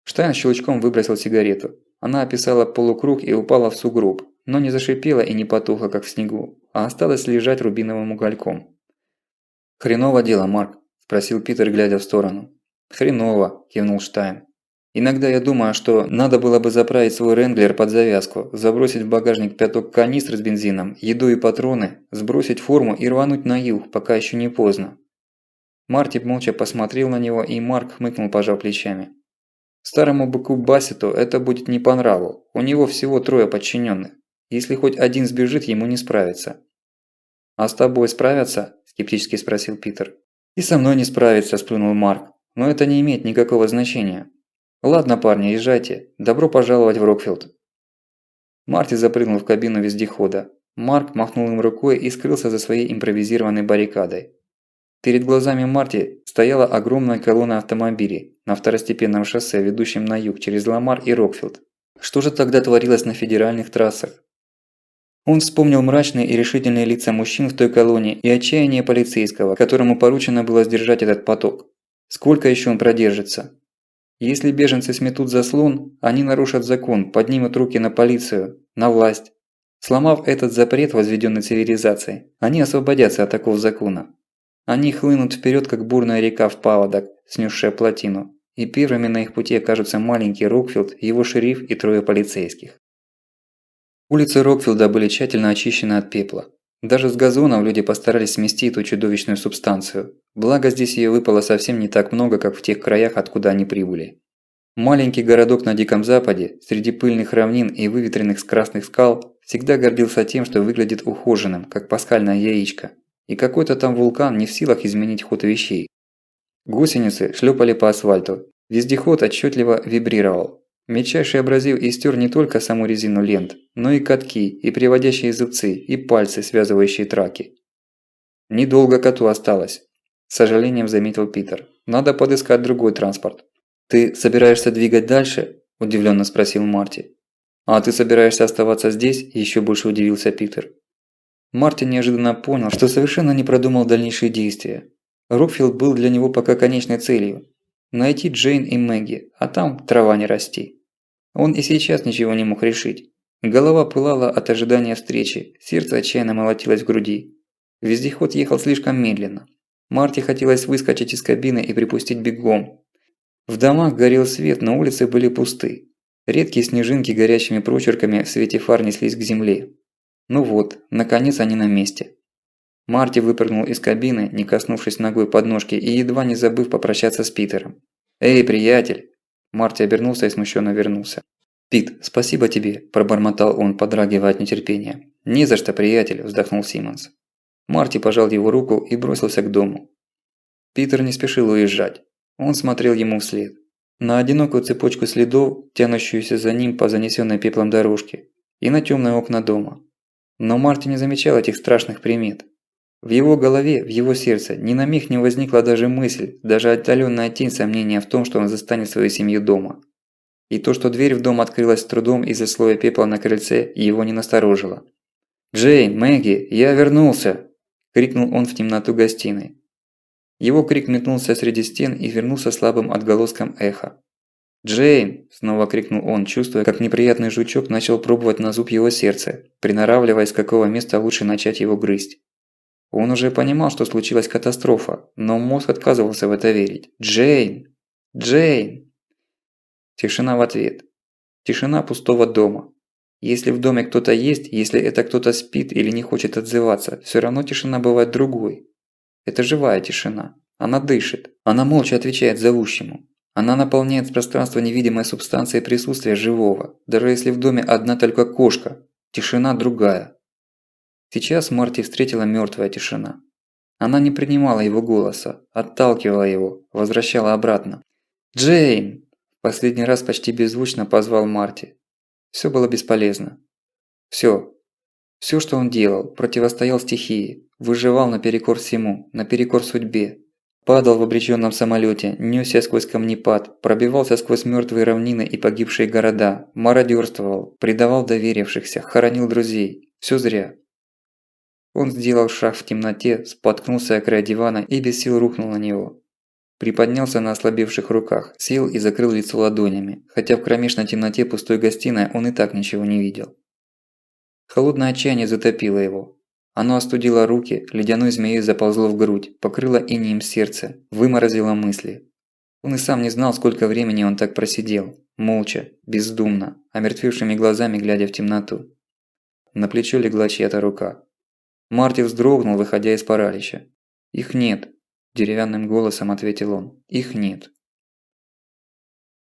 Speaker 1: Штайн щелчком выбросил сигарету. Она описала полукруг и упала в сугроб, но не зашипела и не потухла, как в снегу, а осталась лежать рубиновым угольком. «Хреново дело, Марк?» – спросил Питер, глядя в сторону. «Хреново», – кивнул Штайн. «Иногда я думаю, что надо было бы заправить свой Ренглер под завязку, забросить в багажник пяток канистр с бензином, еду и патроны, сбросить форму и рвануть на юг, пока еще не поздно». Марти молча посмотрел на него, и Марк хмыкнул, пожав плечами. Старому быку Бассету это будет не по нраву, у него всего 3 подчиненных. Если хоть один сбежит, ему не справиться. «А с тобой справятся?» – скептически спросил Питер. «И со мной не справится», – сплюнул Марк. «Но это не имеет никакого значения. Ладно, парни, езжайте. Добро пожаловать в Рокфилд». Марти запрыгнул в кабину вездехода. Марк махнул им рукой и скрылся за своей импровизированной баррикадой. Перед глазами Марти стояла огромная колонна автомобилей на второстепенном шоссе, ведущем на юг через Ламар и Рокфилд. Что же тогда творилось на федеральных трассах? Он вспомнил мрачные и решительные лица мужчин в той колонне и отчаяние полицейского, которому поручено было сдержать этот поток. Сколько еще он продержится? Если беженцы сметут заслон, они нарушат закон, поднимут руки на полицию, на власть. Сломав этот запрет, возведенный цивилизацией, они освободятся от оков закона. Они хлынут вперед, как бурная река в паводок, снесшая плотину, и первыми на их пути окажутся маленький Рокфилд, его шериф и 3 полицейских. Улицы Рокфилда были тщательно очищены от пепла. Даже с газонов люди постарались смести эту чудовищную субстанцию, благо здесь ее выпало совсем не так много, как в тех краях, откуда они прибыли. Маленький городок на Диком Западе, среди пыльных равнин и выветренных с красных скал, всегда гордился тем, что выглядит ухоженным, как пасхальное яичко. И какой-то там вулкан не в силах изменить ход вещей. Гусеницы шлепали по асфальту, вездеход отчетливо вибрировал. Мельчайший абразив истер не только саму резину лент, но и катки, и приводящие зубцы, и пальцы, связывающие траки. «Недолго коту осталось», – с сожалением заметил Питер. «Надо подыскать другой транспорт». «Ты собираешься двигать дальше?» – удивленно спросил Марти. «А ты собираешься оставаться здесь?» – еще больше удивился Питер. Марти неожиданно понял, что совершенно не продумал дальнейшие действия. Рокфилд был для него пока конечной целью. Найти Джейн и Мэгги, а там трава не расти. Он и сейчас ничего не мог решить. Голова пылала от ожидания встречи, сердце отчаянно молотилось в груди. Вездеход ехал слишком медленно. Марти хотелось выскочить из кабины и припустить бегом. В домах горел свет, но улицы были пусты. Редкие снежинки горячими прочерками в свете фар неслись к земле. Ну вот, наконец они на месте. Марти выпрыгнул из кабины, не коснувшись ногой подножки и едва не забыв попрощаться с Питером. «Эй, приятель!» Марти обернулся и смущенно вернулся. «Пит, спасибо тебе», – пробормотал он, подрагивая от нетерпения. «Не за что, приятель», – вздохнул Симмонс. Марти пожал его руку и бросился к дому. Питер не спешил уезжать. Он смотрел ему вслед. На одинокую цепочку следов, тянущуюся за ним по занесенной пеплом дорожке, и на темные окна дома. Но Марти не замечал этих страшных примет. В его голове, в его сердце ни на миг не возникла даже мысль, даже отдаленная тень сомнения в том, что он застанет свою семью дома. И то, что дверь в дом открылась с трудом из-за слоя пепла на крыльце, его не насторожило. «Джейн, Мэгги, я вернулся!» – крикнул он в темноту гостиной. Его крик метнулся среди стен и вернулся слабым отголоском эха. «Джейн!» – снова крикнул он, чувствуя, как неприятный жучок начал пробовать на зуб его сердце, приноравливаясь, с какого места лучше начать его грызть. Он уже понимал, что случилась катастрофа, но мозг отказывался в это верить. «Джейн! Джейн!» Тишина в ответ. Тишина пустого дома. Если в доме кто-то есть, если это кто-то спит или не хочет отзываться, все равно тишина бывает другой. Это живая тишина. Она дышит. Она молча отвечает зовущему. Она наполняет пространство невидимой субстанцией присутствия живого. Даже если в доме одна только кошка, тишина другая. Сейчас Марти встретила мертвая тишина. Она не принимала его голоса, отталкивала его, возвращала обратно. «Джейн!» – в последний раз почти беззвучно позвал Марти. Все было бесполезно. Все, что он делал, противостоял стихии. выживал наперекор всему, наперекор судьбе. Падал в обреченном самолете, несся сквозь камнепад, пробивался сквозь мертвые равнины и погибшие города, мародерствовал, предавал доверившихся, хоронил друзей. Все зря. Он сделал шаг в темноте, споткнулся о край дивана и без сил рухнул на него. Приподнялся на ослабевших руках, сел и закрыл лицо ладонями, хотя в кромешной темноте пустой гостиной он и так ничего не видел. Холодное отчаяние затопило его. Оно остудило руки, ледяной змеей заползло в грудь, покрыло инеем сердце, выморозило мысли. Он и сам не знал, сколько времени он так просидел, молча, бездумно, омертвевшими глазами глядя в темноту. На плечо легла чья-то рука. Марти вздрогнул, выходя из паралича. «Их нет», – деревянным голосом ответил он. «Их нет».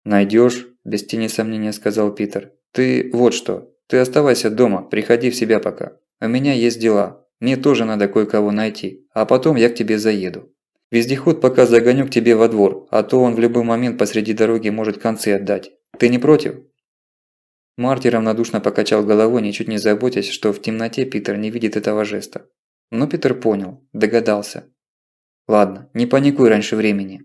Speaker 1: «Найдёшь?» – без тени сомнения сказал Питер. «Ты вот что, ты оставайся дома, приходи в себя пока. У меня есть дела. Мне тоже надо кое-кого найти, а потом я к тебе заеду. Вездеход пока загоню к тебе во двор, а то он в любой момент посреди дороги может концы отдать. Ты не против?» Марти равнодушно покачал головой, ничуть не заботясь, что в темноте Питер не видит этого жеста. Но Питер понял, догадался. «Ладно, не паникуй раньше времени».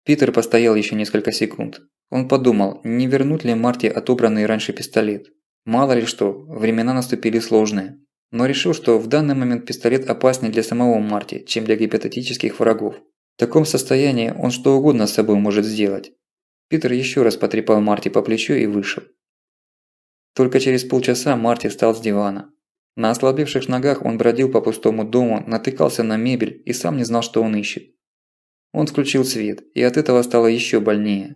Speaker 1: Питер постоял еще несколько секунд. Он подумал, не вернуть ли Марти отобранный раньше пистолет. Мало ли что, времена наступили сложные. Но решил, что в данный момент пистолет опаснее для самого Марти, чем для гипотетических врагов. В таком состоянии он что угодно с собой может сделать. Питер еще раз потрепал Марти по плечу и вышел. Только через полчаса Марти встал с дивана. На ослабевших ногах он бродил по пустому дому, натыкался на мебель и сам не знал, что он ищет. Он включил свет, и от этого стало еще больнее.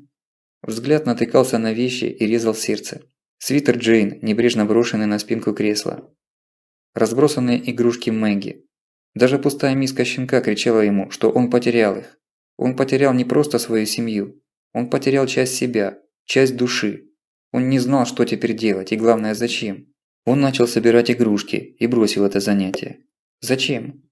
Speaker 1: Взгляд натыкался на вещи и резал сердце. Свитер Джейн, небрежно брошенный на спинку кресла. Разбросанные игрушки Мэгги. Даже пустая миска щенка кричала ему, что он потерял их. Он потерял не просто свою семью. Он потерял часть себя, часть души. Он не знал, что теперь делать и главное, зачем. Он начал собирать игрушки и бросил это занятие. Зачем?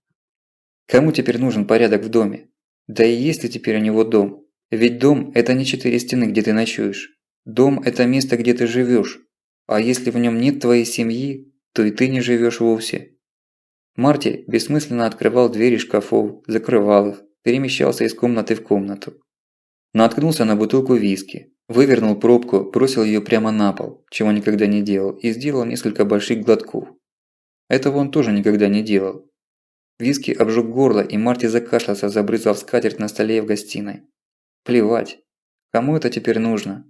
Speaker 1: Кому теперь нужен порядок в доме? Да и есть ли теперь у него дом? Ведь дом – это не 4 стены, где ты ночуешь. Дом – это место, где ты живешь. А если в нем нет твоей семьи, то и ты не живешь вовсе. Марти бессмысленно открывал двери шкафов, закрывал их, перемещался из комнаты в комнату. Наткнулся на бутылку виски, вывернул пробку, бросил ее прямо на пол, чего никогда не делал, и сделал несколько больших глотков. Этого он тоже никогда не делал. Виски обжег горло, и Марти закашлялся, забрызгав скатерть на столе в гостиной. Плевать. Кому это теперь нужно?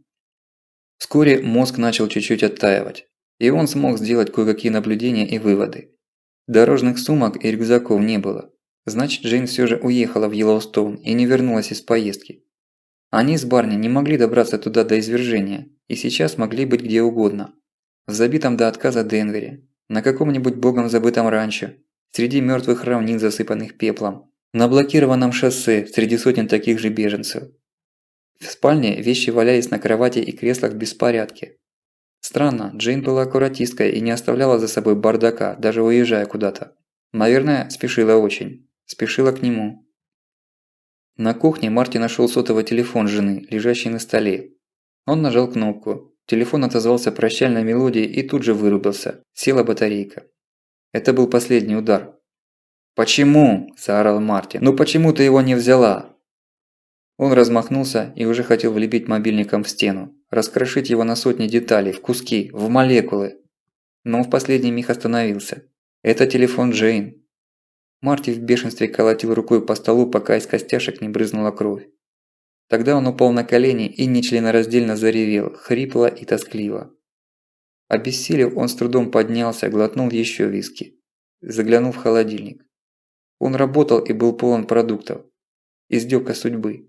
Speaker 1: Вскоре мозг начал чуть-чуть оттаивать. И он смог сделать кое-какие наблюдения и выводы. Дорожных сумок и рюкзаков не было. Значит, Джейн все же уехала в Йеллоустоун и не вернулась из поездки. Они с Барни не могли добраться туда до извержения, и сейчас могли быть где угодно. В забитом до отказа Денвере, на каком-нибудь богом забытом ранчо, среди мертвых равнин, засыпанных пеплом, на блокированном шоссе среди сотен таких же беженцев. В спальне вещи валялись на кровати и креслах в беспорядке. Странно, Джейн была аккуратисткой и не оставляла за собой бардака, даже уезжая куда-то. Наверное, спешила очень. Спешила к нему. На кухне Марти нашел сотовый телефон жены, лежащий на столе. Он нажал кнопку. Телефон отозвался прощальной мелодией и тут же вырубился. Села батарейка. Это был последний удар. «Почему?» – заорал Марти. «Ну почему ты его не взяла?» Он размахнулся и уже хотел влепить мобильником в стену, раскрошить его на сотни деталей, в куски, в молекулы. Но в последний миг остановился. Это телефон Джейн. Марти в бешенстве колотил рукой по столу, пока из костяшек не брызнула кровь. Тогда он упал на колени и нечленораздельно заревел, хрипло и тоскливо. Обессилев, он с трудом поднялся, глотнул еще виски. Заглянул в холодильник. Он работал и был полон продуктов. Издевка судьбы.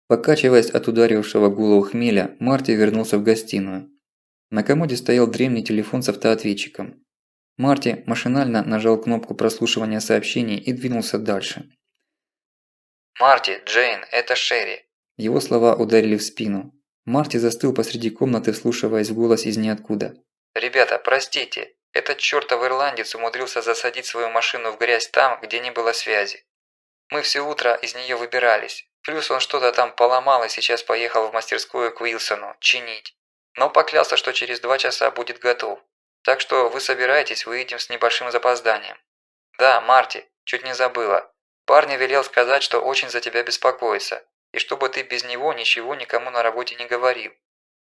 Speaker 1: Покачиваясь от ударившего голову хмеля, Марти вернулся в гостиную. На комоде стоял древний телефон с автоответчиком. Марти машинально нажал кнопку прослушивания сообщений и двинулся дальше.
Speaker 2: «Марти, Джейн, это Шерри».
Speaker 1: Его слова ударили в спину. Марти застыл посреди комнаты, вслушиваясь в голос из ниоткуда.
Speaker 2: «Ребята, простите, этот чертов ирландец умудрился засадить свою машину в грязь там, где не было связи. Мы все утро из нее выбирались. Плюс он что-то там поломал и сейчас поехал в мастерскую к Уилсону чинить. Но поклялся, что через 2 часа будет готов. Так что вы собираетесь, выедем с небольшим запозданием. Да, Марти, чуть не забыла. Парня велел сказать, что очень за тебя беспокоится, и чтобы ты без него ничего никому на работе не говорил.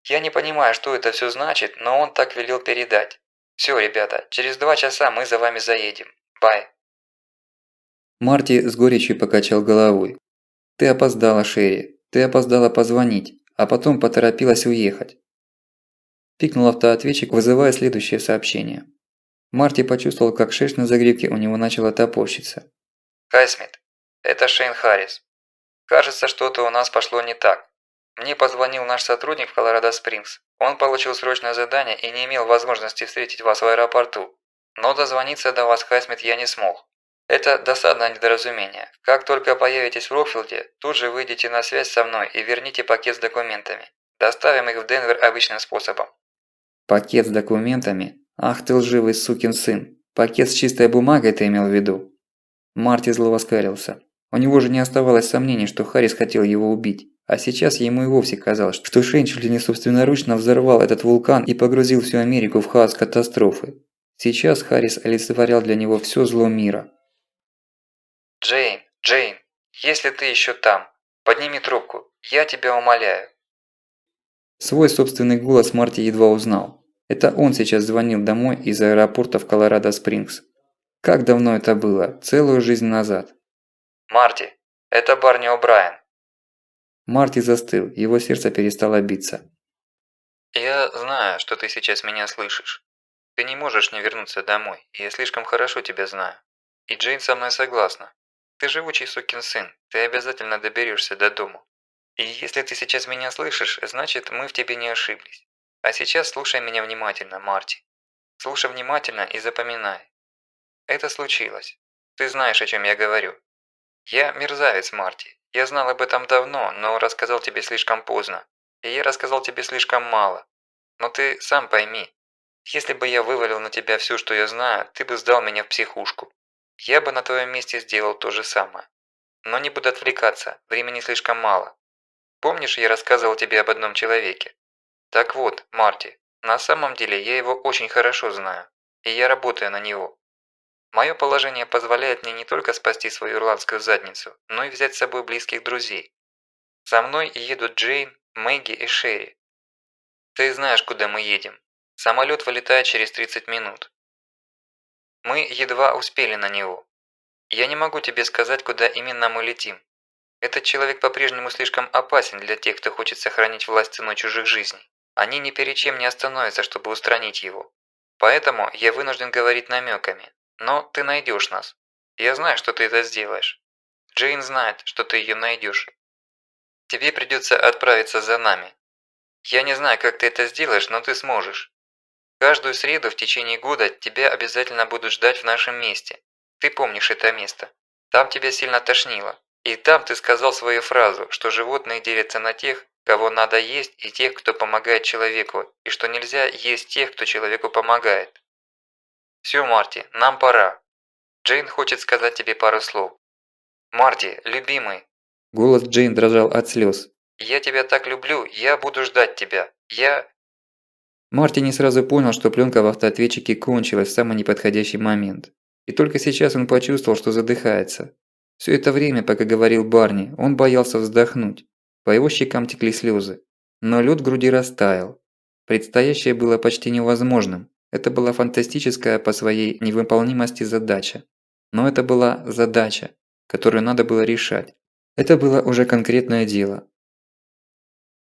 Speaker 2: Я не понимаю, что это все значит, но он так велел передать. Все, ребята, через 2 часа мы за вами заедем. Бай.
Speaker 1: Марти с горечью покачал головой. «Ты опоздала, Шерри. Ты опоздала позвонить, а потом поторопилась уехать». Пикнул автоответчик, вызывая следующее сообщение. Марти почувствовал, как шерсть на загривке у него начала топорщиться.
Speaker 2: Хайсмит, это Шейн Харрис. Кажется, что-то у нас пошло не так. Мне позвонил наш сотрудник в Колорадо-Спрингс. Он получил срочное задание и не имел возможности встретить вас в аэропорту. Но дозвониться до вас, Хайсмит, я не смог. Это досадное недоразумение. Как только появитесь в Рокфилде, тут же выйдите на связь со мной и верните пакет с документами. Доставим их в Денвер обычным способом.
Speaker 1: Пакет с документами? Ах ты лживый сукин сын. Пакет с чистой бумагой ты имел в виду? Марти зло оскалился. У него же не оставалось сомнений, что Харрис хотел его убить. А сейчас ему и вовсе казалось, что Шейн чуть ли не собственноручно взорвал этот вулкан и погрузил всю Америку в хаос катастрофы. Сейчас Харрис олицетворял для него все зло мира.
Speaker 2: Джейн, если ты еще там, подними трубку, я тебя умоляю.
Speaker 1: Свой собственный голос Марти едва узнал. Это он сейчас звонил домой из аэропорта в Колорадо-Спрингс. Как давно это было? Целую жизнь назад.
Speaker 2: Марти, это Барни О'Брайен.
Speaker 1: Марти застыл, его сердце перестало биться.
Speaker 2: Я знаю, что ты сейчас меня слышишь. Ты не можешь не вернуться домой, и я слишком хорошо тебя знаю. И Джейн со мной согласна. Ты живучий сукин сын, ты обязательно доберешься до дому. И если ты сейчас меня слышишь, значит мы в тебе не ошиблись. А сейчас слушай меня внимательно, Марти. Слушай внимательно и запоминай. Это случилось. Ты знаешь, о чем я говорю. Я мерзавец, Марти. Я знал об этом давно, но рассказал тебе слишком поздно. И я рассказал тебе слишком мало. Но ты сам пойми, если бы я вывалил на тебя все, что я знаю, ты бы сдал меня в психушку. Я бы на твоем месте сделал то же самое. Но не буду отвлекаться, времени слишком мало. Помнишь, я рассказывал тебе об одном человеке? Так вот, Марти, на самом деле я его очень хорошо знаю, и я работаю на него. Мое положение позволяет мне не только спасти свою ирландскую задницу, но и взять с собой близких друзей. Со мной едут Джейн, Мэгги и Шерри. Ты знаешь, куда мы едем. Самолет вылетает через 30 минут. Мы едва успели на него. Я не могу тебе сказать, куда именно мы летим. Этот человек по-прежнему слишком опасен для тех, кто хочет сохранить власть ценой чужих жизней. Они ни перед чем не остановятся, чтобы устранить его. Поэтому я вынужден говорить намеками. Но ты найдешь нас. Я знаю, что ты это сделаешь. Джейн знает, что ты ее найдешь. Тебе придется отправиться за нами. Я не знаю, как ты это сделаешь, но ты сможешь. Каждую среду в течение года тебя обязательно будут ждать в нашем месте. Ты помнишь это место. Там тебя сильно тошнило. И там ты сказал свою фразу, что животные делятся на тех, кого надо есть, и тех, кто помогает человеку, и что нельзя есть тех, кто человеку помогает. Все, Марти, нам пора. Джейн хочет сказать тебе пару слов. Марти, любимый.
Speaker 1: Голос Джейн дрожал от слез.
Speaker 2: Я тебя так люблю, я буду ждать тебя.
Speaker 1: Марти не сразу понял, что пленка в автоответчике кончилась в самый неподходящий момент. И только сейчас он почувствовал, что задыхается. Все это время, пока говорил Барни, он боялся вздохнуть. По его щекам текли слезы. Но лед в груди растаял. Предстоящее было почти невозможным. Это была фантастическая по своей невыполнимости задача. Но это была задача, которую надо было решать. Это было уже конкретное дело.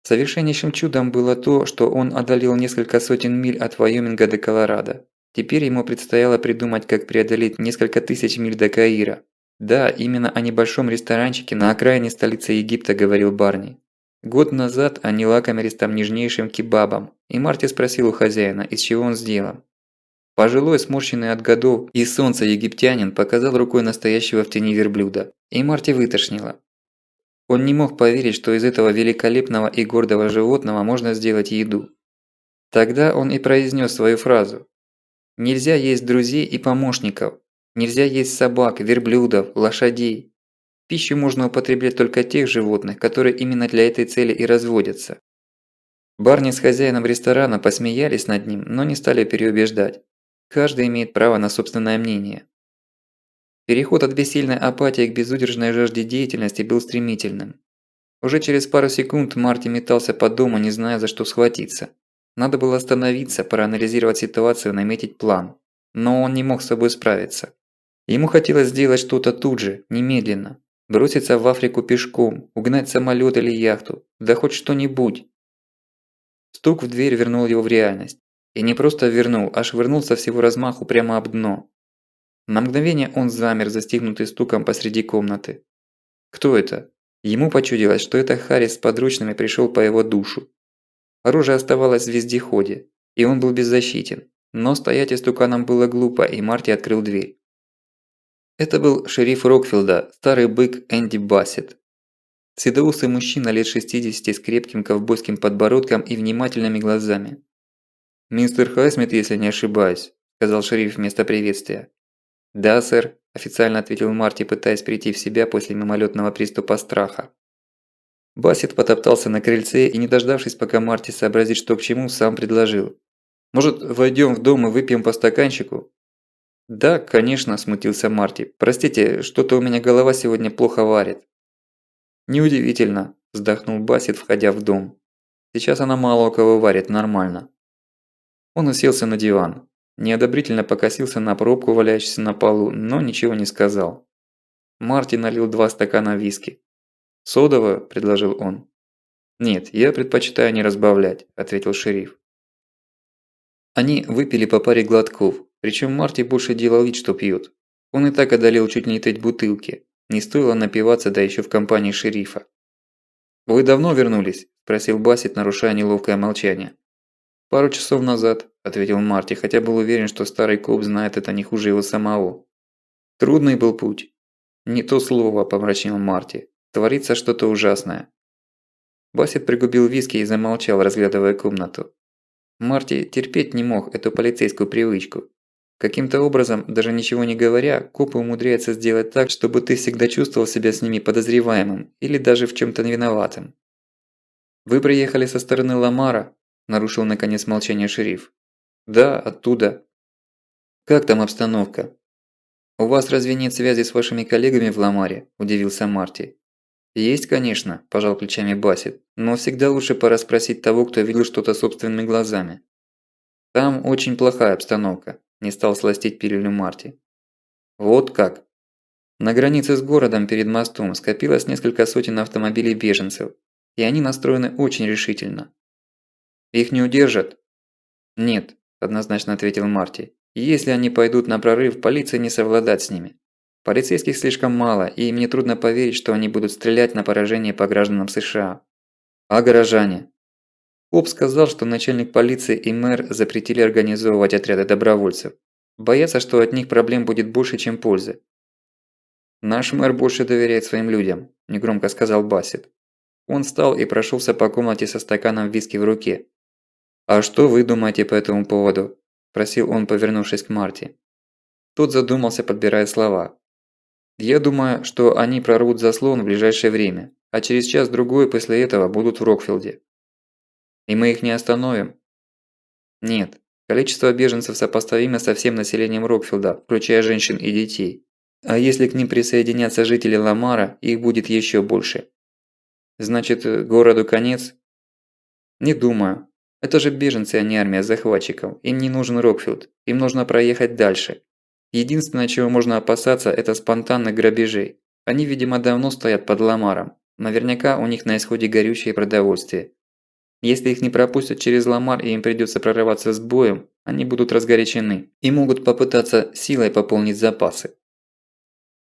Speaker 1: Совершеннейшим чудом было то, что он одолел несколько сотен миль от Вайоминга до Колорадо. Теперь ему предстояло придумать, как преодолеть несколько тысяч миль до Каира. Да, именно о небольшом ресторанчике на окраине столицы Египта говорил Барни. Год назад они лакомились там нежнейшим кебабом, и Марти спросил у хозяина, из чего он сделан. Пожилой, сморщенный от годов и солнца египтянин показал рукой настоящего в тени верблюда, и Марти вытошнило. Он не мог поверить, что из этого великолепного и гордого животного можно сделать еду. Тогда он и произнес свою фразу. Нельзя есть друзей и помощников. Нельзя есть собак, верблюдов, лошадей. Пищу можно употреблять только тех животных, которые именно для этой цели и разводятся. Барни с хозяином ресторана посмеялись над ним, но не стали переубеждать. Каждый имеет право на собственное мнение. Переход от бессильной апатии к безудержной жажде деятельности был стремительным. Уже через пару секунд Марти метался по дому, не зная, за что схватиться. Надо было остановиться, проанализировать ситуацию, наметить план. Но он не мог с собой справиться. Ему хотелось сделать что-то тут же, немедленно. Броситься в Африку пешком, угнать самолет или яхту, да хоть что-нибудь. Стук в дверь вернул его в реальность. И не просто вернул, а швырнул со всего размаху прямо об дно. На мгновение он замер, застигнутый стуком посреди комнаты. Кто это? Ему почудилось, что это Харрис с подручными пришел по его душу. Оружие оставалось в вездеходе, и он был беззащитен. Но стоять истуканом было глупо, и Марти открыл дверь. Это был шериф Рокфилда, старый бык Энди Бассет. Седоусый мужчина лет 60 с крепким ковбойским подбородком и внимательными глазами. «Мистер Хайсмит, если не ошибаюсь», – сказал шериф вместо приветствия. «Да, сэр», – официально ответил Марти, пытаясь прийти в себя после мимолетного приступа страха. Бассет потоптался на крыльце и, не дождавшись, пока Марти сообразит, что к чему, сам предложил. «Может, войдем в дом и выпьем по стаканчику?» «Да, конечно», – смутился Марти. «Простите, что-то у меня голова сегодня плохо варит». «Неудивительно», – вздохнул Бассет, входя в дом. «Сейчас она мало у кого варит нормально». Он уселся на диван. Неодобрительно покосился на пробку, валяющуюся на полу, но ничего не сказал. Марти налил 2 стакана виски. «Содовую?» – предложил он. «Нет, я предпочитаю не разбавлять», – ответил шериф. Они выпили по паре глотков, причем Марти больше делал вид, что пьет. Он и так одолел чуть не треть бутылки. Не стоило напиваться, да еще в компании шерифа. «Вы давно вернулись?» – спросил Бассет, нарушая неловкое молчание. «Пару часов назад», – ответил Марти, хотя был уверен, что старый коп знает это не хуже его самого. «Трудный был путь». «Не то слово», – помрачнел Марти. «Творится что-то ужасное». Бассет пригубил виски и замолчал, разглядывая комнату. Марти терпеть не мог эту полицейскую привычку. Каким-то образом, даже ничего не говоря, копы умудряются сделать так, чтобы ты всегда чувствовал себя с ними подозреваемым или даже в чем-то виноватым. «Вы приехали со стороны Ламара?» – нарушил наконец молчание шериф. «Да, оттуда». «Как там обстановка?» «У вас разве нет связи с вашими коллегами в Ламаре?» – удивился Марти. «Есть, конечно», – пожал плечами Бассет, «но всегда лучше пора спросить того, кто видел что-то собственными глазами». «Там очень плохая обстановка», – не стал сластить пилюлю Марти. «Вот как?» На границе с городом перед мостом скопилось несколько сотен автомобилей беженцев, и они настроены очень решительно. «Их не удержат?» «Нет», – однозначно ответил Марти. «Если они пойдут на прорыв, полиция не совладать с ними. Полицейских слишком мало, и им нетрудно поверить, что они будут стрелять на поражение по гражданам США. А горожане?» Коп сказал, что начальник полиции и мэр запретили организовывать отряды добровольцев. Боятся, что от них проблем будет больше, чем пользы. «Наш мэр больше доверяет своим людям», – негромко сказал Бассет. Он встал и прошелся по комнате со стаканом виски в руке. «А что вы думаете по этому поводу?» – спросил он, повернувшись к Марти. Тот задумался, подбирая слова. «Я думаю, что они прорвут заслон в ближайшее время, а через час-другой после этого будут в Рокфилде». «И мы их не остановим?» «Нет. Количество беженцев сопоставимо со всем населением Рокфилда, включая женщин и детей. А если к ним присоединятся жители Ламара, их будет еще больше». «Значит, городу конец?» «Не думаю. Это же беженцы, а не армия захватчиков. Им не нужен Рокфилд. Им нужно проехать дальше. Единственное, чего можно опасаться, это спонтанных грабежей. Они, видимо, давно стоят под Ламаром. Наверняка у них на исходе горючее продовольствие. Если их не пропустят через Ламар и им придется прорываться с боем, они будут разгорячены и могут попытаться силой пополнить запасы».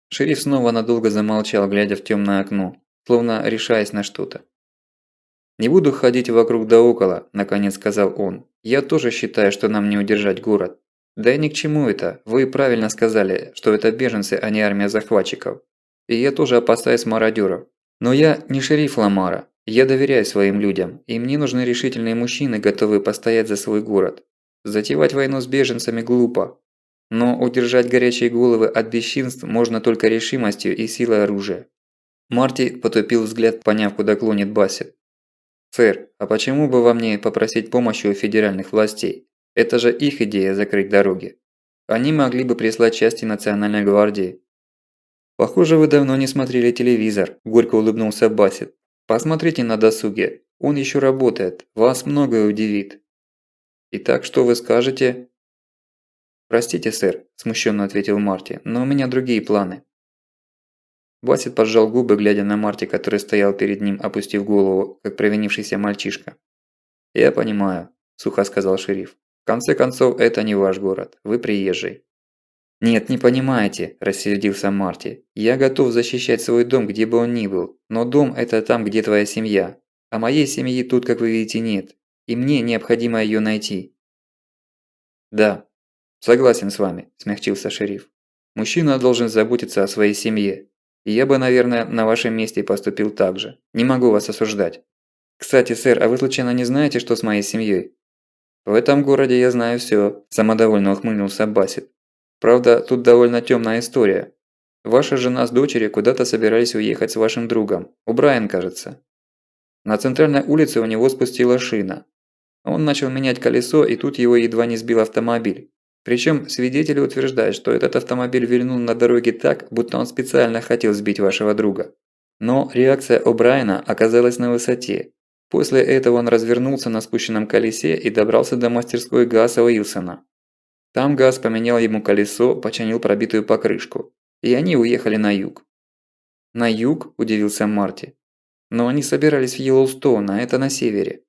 Speaker 1: Шериф снова надолго замолчал, глядя в темное окно, словно решаясь на что-то. «Не буду ходить вокруг да около», – наконец сказал он. «Я тоже считаю, что нам не удержать город. Да и ни к чему это. Вы правильно сказали, что это беженцы, а не армия захватчиков. И я тоже опасаюсь мародеров. Но я не шериф Ламара. Я доверяю своим людям, и мне нужны решительные мужчины, готовые постоять за свой город. Затевать войну с беженцами глупо. Но удержать горячие головы от бесчинств можно только решимостью и силой оружия». Марти потупил взгляд, поняв, куда клонит Бассет. «Сэр, а почему бы вам не попросить помощи у федеральных властей? Это же их идея закрыть дороги. Они могли бы прислать части Национальной гвардии. «Похоже, вы давно не смотрели телевизор», – горько улыбнулся Бассет. «Посмотрите на досуге. Он еще работает. Вас многое удивит». «Итак, что вы скажете?» «Простите, сэр», – смущенно ответил Марти, – «но у меня другие планы». Бассет поджал губы, глядя на Марти, который стоял перед ним, опустив голову, как провинившийся мальчишка. «Я понимаю», – сухо сказал шериф. «В конце концов, это не ваш город. Вы приезжий». «Нет, не понимаете», – рассердился Марти. «Я готов защищать свой дом, где бы он ни был. Но дом – это там, где твоя семья. А моей семьи тут, как вы видите, нет. И мне необходимо ее найти». «Да, согласен с вами», – смягчился шериф. «Мужчина должен заботиться о своей семье. И я бы, наверное, на вашем месте поступил так же. Не могу вас осуждать. Кстати, сэр, а вы случайно не знаете, что с моей семьей? «В этом городе я знаю всё», – самодовольно ухмыльнулся Бассет. «Правда, тут довольно темная история. Ваша жена с дочерью куда-то собирались уехать с вашим другом. У Брайан, кажется. На центральной улице у него спустила шина. Он начал менять колесо, и тут его едва не сбил автомобиль. Причем свидетели утверждают, что этот автомобиль вильнул на дороге так, будто он специально хотел сбить вашего друга. Но реакция О'Брайена оказалась на высоте. После этого он развернулся на спущенном колесе и добрался до мастерской Гаса Уилсона. Там Гас поменял ему колесо, починил пробитую покрышку. И они уехали на юг». «На юг?» – удивился Марти. «Но они собирались в Йеллоустоун, а это на севере».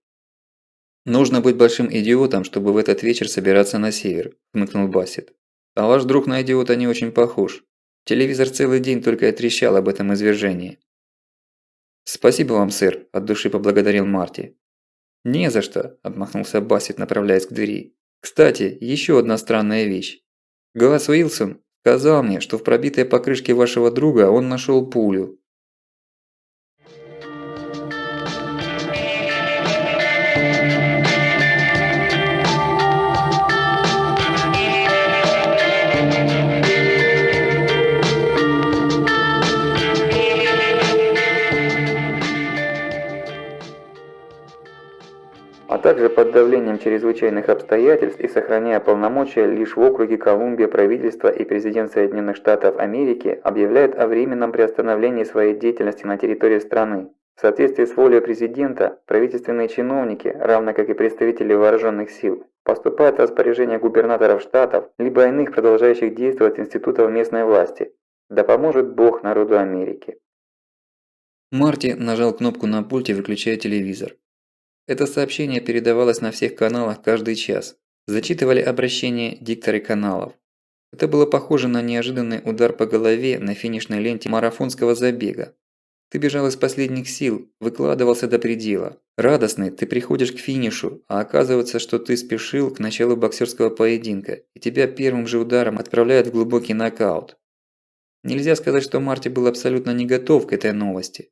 Speaker 1: «Нужно быть большим идиотом, чтобы в этот вечер собираться на север», – хмыкнул Бассет. «А ваш друг на идиота не очень похож. Телевизор целый день только и трещал об этом извержении». «Спасибо вам, сэр», – от души поблагодарил Марти. «Не за что», – отмахнулся Бассет, направляясь к двери. «Кстати, еще одна странная вещь. Гас Уилсон сказал мне, что в пробитой покрышке вашего друга он нашел пулю».
Speaker 3: А также под давлением чрезвычайных обстоятельств и сохраняя полномочия лишь в округе Колумбия правительство и президент Соединенных Штатов Америки объявляют о временном приостановлении своей деятельности на территории страны. В соответствии с волей президента, правительственные чиновники, равно как и представители вооруженных сил, поступают в распоряжение губернаторов штатов, либо иных продолжающих действовать институтов местной власти. Да поможет Бог народу Америки.
Speaker 1: Марти нажал кнопку на пульте, выключая телевизор. Это сообщение передавалось на всех каналах каждый час. Зачитывали обращения дикторы каналов. Это было похоже на неожиданный удар по голове на финишной ленте марафонского забега. Ты бежал из последних сил, выкладывался до предела. Радостный, ты приходишь к финишу, а оказывается, что ты спешил к началу боксерского поединка, и тебя первым же ударом отправляют в глубокий нокаут. Нельзя сказать, что Марти был абсолютно не готов к этой новости.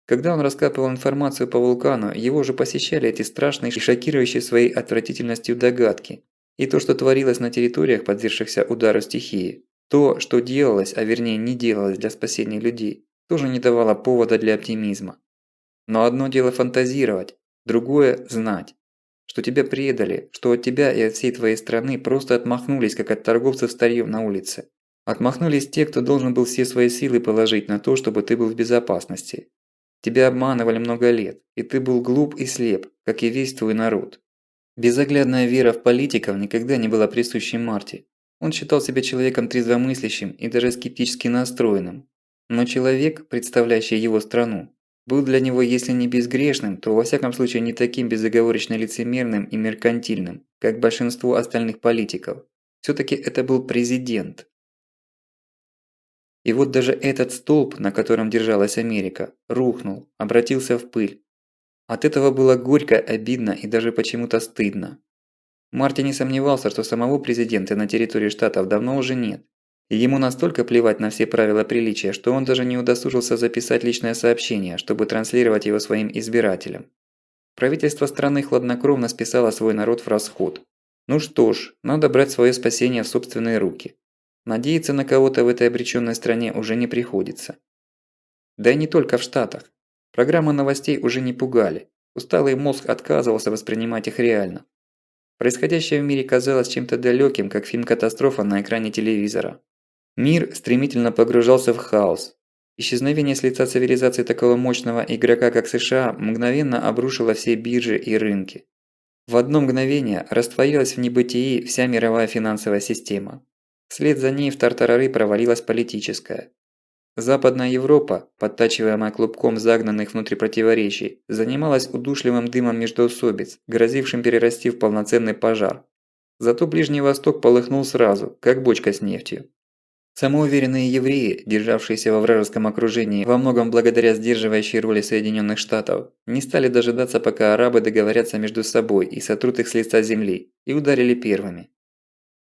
Speaker 1: Когда он раскапывал информацию по вулкану, его уже посещали эти страшные и шокирующие своей отвратительностью догадки. И то, что творилось на территориях, подвергшихся удару стихии, то, что делалось, а вернее не делалось для спасения людей, тоже не давало повода для оптимизма. Но одно дело фантазировать, другое – знать. Что тебя предали, что от тебя и от всей твоей страны просто отмахнулись, как от торговцев старьем на улице. Отмахнулись те, кто должен был все свои силы положить на то, чтобы ты был в безопасности. Тебя обманывали много лет, и ты был глуп и слеп, как и весь твой народ. Безоглядная вера в политиков никогда не была присущей Марти. Он считал себя человеком трезвомыслящим и даже скептически настроенным. Но человек, представляющий его страну, был для него, если не безгрешным, то во всяком случае не таким безоговорочно лицемерным и меркантильным, как большинство остальных политиков. Всё-таки это был президент. И вот даже этот столб, на котором держалась Америка, рухнул, обратился в пыль. От этого было горько, обидно и даже почему-то стыдно. Марти не сомневался, что самого президента на территории штатов давно уже нет. И ему настолько плевать на все правила приличия, что он даже не удосужился записать личное сообщение, чтобы транслировать его своим избирателям. Правительство страны хладнокровно списало свой народ в расход. Ну что ж, надо брать свое спасение в собственные руки. Надеяться на кого-то в этой обреченной стране уже не приходится. Да и не только в Штатах. Программы новостей уже не пугали. Усталый мозг отказывался воспринимать их реально. Происходящее в мире казалось чем-то далеким, как фильм «Катастрофа» на экране телевизора. Мир стремительно погружался в хаос. Исчезновение с лица цивилизации такого мощного игрока, как США, мгновенно обрушило все биржи и рынки. В одно мгновение растворилась в небытии вся мировая финансовая система. Вслед за ней в тартарары провалилась политическая. Западная Европа, подтачиваемая клубком загнанных внутрь противоречий, занималась удушливым дымом междоусобиц, грозившим перерасти в полноценный пожар. Зато Ближний Восток полыхнул сразу, как бочка с нефтью. Самоуверенные евреи, державшиеся во вражеском окружении во многом благодаря сдерживающей роли Соединенных Штатов, не стали дожидаться, пока арабы договорятся между собой и сотрут их с лица земли, и ударили первыми.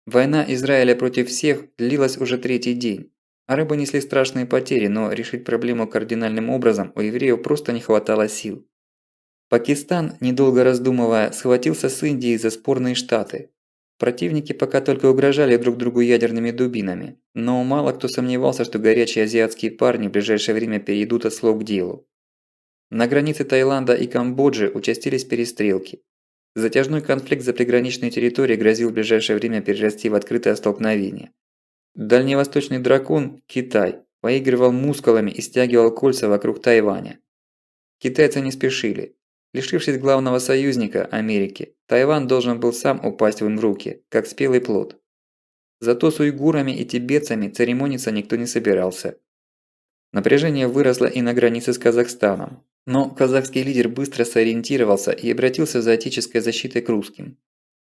Speaker 1: Война Израиля против всех длилась уже третий день. Арабы несли страшные потери, но решить проблему кардинальным образом у евреев просто не хватало сил. Пакистан, недолго раздумывая, схватился с Индией за спорные штаты. Противники пока только угрожали друг другу ядерными дубинами, но мало кто сомневался, что горячие азиатские парни в ближайшее время перейдут от слов к делу. На границе Таиланда и Камбоджи участились перестрелки. Затяжной конфликт за приграничные территории грозил в ближайшее время перерасти в открытое столкновение. Дальневосточный дракон, Китай, поигрывал мускулами и стягивал кольца вокруг Тайваня. Китайцы не спешили. Лишившись главного союзника, Америки, Тайвань должен был сам упасть им в руки, как спелый плод. Зато с уйгурами и тибетцами церемониться никто не собирался. Напряжение выросло и на границе с Казахстаном. Но казахский лидер быстро сориентировался и обратился за отеческой защитой к русским.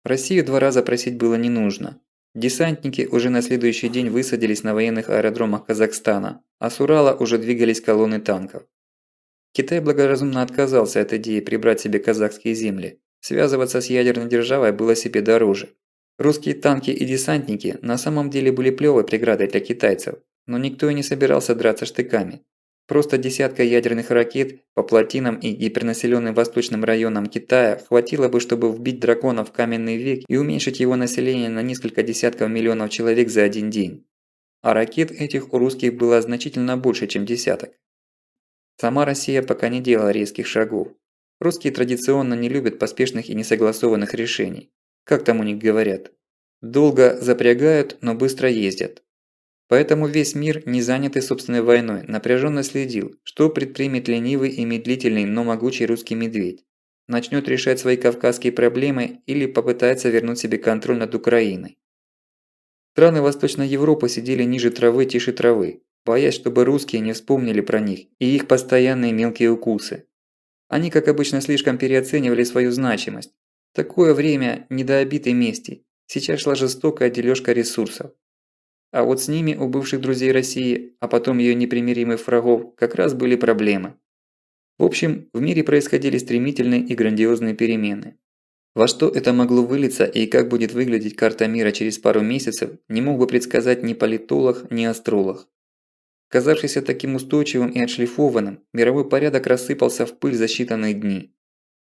Speaker 1: Россию 2 раза просить было не нужно. Десантники уже на следующий день высадились на военных аэродромах Казахстана, а с Урала уже двигались колонны танков. Китай благоразумно отказался от идеи прибрать себе казахские земли. Связываться с ядерной державой было себе дороже. Русские танки и десантники на самом деле были плевой преградой для китайцев, но никто и не собирался драться штыками. Просто десятка ядерных ракет по плотинам и гипернаселенным восточным районам Китая хватило бы, чтобы вбить дракона в каменный век и уменьшить его население на несколько десятков миллионов человек за один день. А ракет этих у русских было значительно больше, чем десяток. Сама Россия пока не делала резких шагов. Русские традиционно не любят поспешных и несогласованных решений. Как там у них говорят? Долго запрягают, но быстро ездят. Поэтому весь мир, не занятый собственной войной, напряженно следил, что предпримет ленивый и медлительный, но могучий русский медведь. Начнет решать свои кавказские проблемы или попытается вернуть себе контроль над Украиной. Страны Восточной Европы сидели ниже травы, тише травы, боясь, чтобы русские не вспомнили про них и их постоянные мелкие укусы. Они, как обычно, слишком переоценивали свою значимость. В такое время не до обитой мести. Сейчас шла жестокая дележка ресурсов. А вот с ними у бывших друзей России, а потом ее непримиримых врагов, как раз были проблемы. В общем, в мире происходили стремительные и грандиозные перемены. Во что это могло вылиться и как будет выглядеть карта мира через пару месяцев, не мог бы предсказать ни политолог, ни астролог. Казавшийся таким устойчивым и отшлифованным, мировой порядок рассыпался в пыль за считанные дни.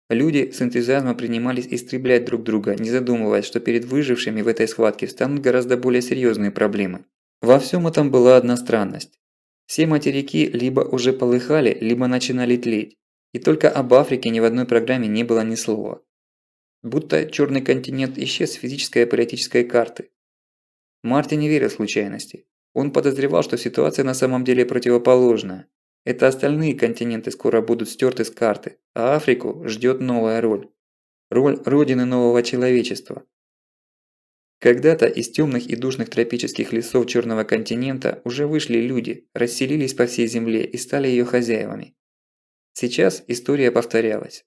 Speaker 1: Люди с энтузиазмом принимались истреблять друг друга, не задумываясь, что перед выжившими в этой схватке встанут гораздо более серьезные проблемы. Во всем этом была одна странность. Все материки либо уже полыхали, либо начинали тлеть, и только об Африке ни в одной программе не было ни слова. Будто черный континент исчез с физической и политической карты. Марти не верил в случайности. Он подозревал, что ситуация на самом деле противоположная. Это остальные континенты скоро будут стерты с карты, а Африку ждет новая роль. Роль родины нового человечества. Когда-то из темных и душных тропических лесов Черного континента уже вышли люди, расселились по всей земле и стали ее хозяевами. Сейчас история повторялась.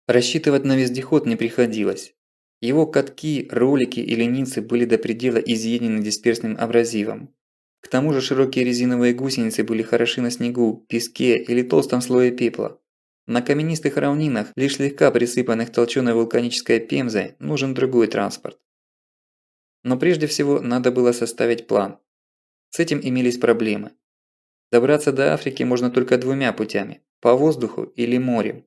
Speaker 1: Рассчитывать на вездеход не приходилось. Его катки, ролики и ленинцы были до предела изъедены дисперсным абразивом. К тому же широкие резиновые гусеницы были хороши на снегу, песке или толстом слое пепла. На каменистых равнинах, лишь слегка присыпанных толченой вулканической пемзой, нужен другой транспорт. Но прежде всего надо было составить план. С этим имелись проблемы. Добраться до Африки можно только 2 путями – по воздуху или морем.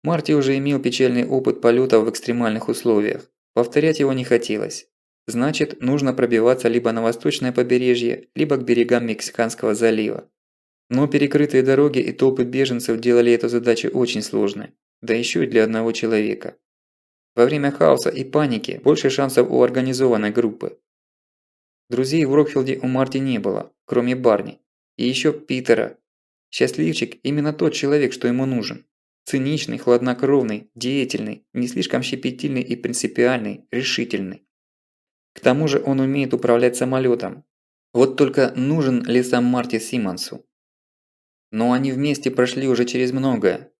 Speaker 1: Марти уже имел печальный опыт полетов в экстремальных условиях. Повторять его не хотелось. Значит, нужно пробиваться либо на восточное побережье, либо к берегам Мексиканского залива. Но перекрытые дороги и толпы беженцев делали эту задачу очень сложной, да еще и для одного человека. Во время хаоса и паники больше шансов у организованной группы. Друзей в Рокфилде у Марти не было, кроме Барни. И еще Питера. Счастливчик – именно тот человек, что ему нужен. Циничный, хладнокровный, деятельный, не слишком щепетильный и принципиальный, решительный. К тому же он умеет управлять самолетом. Вот только нужен ли сам Марти Симмонсу? Но они вместе прошли уже через многое.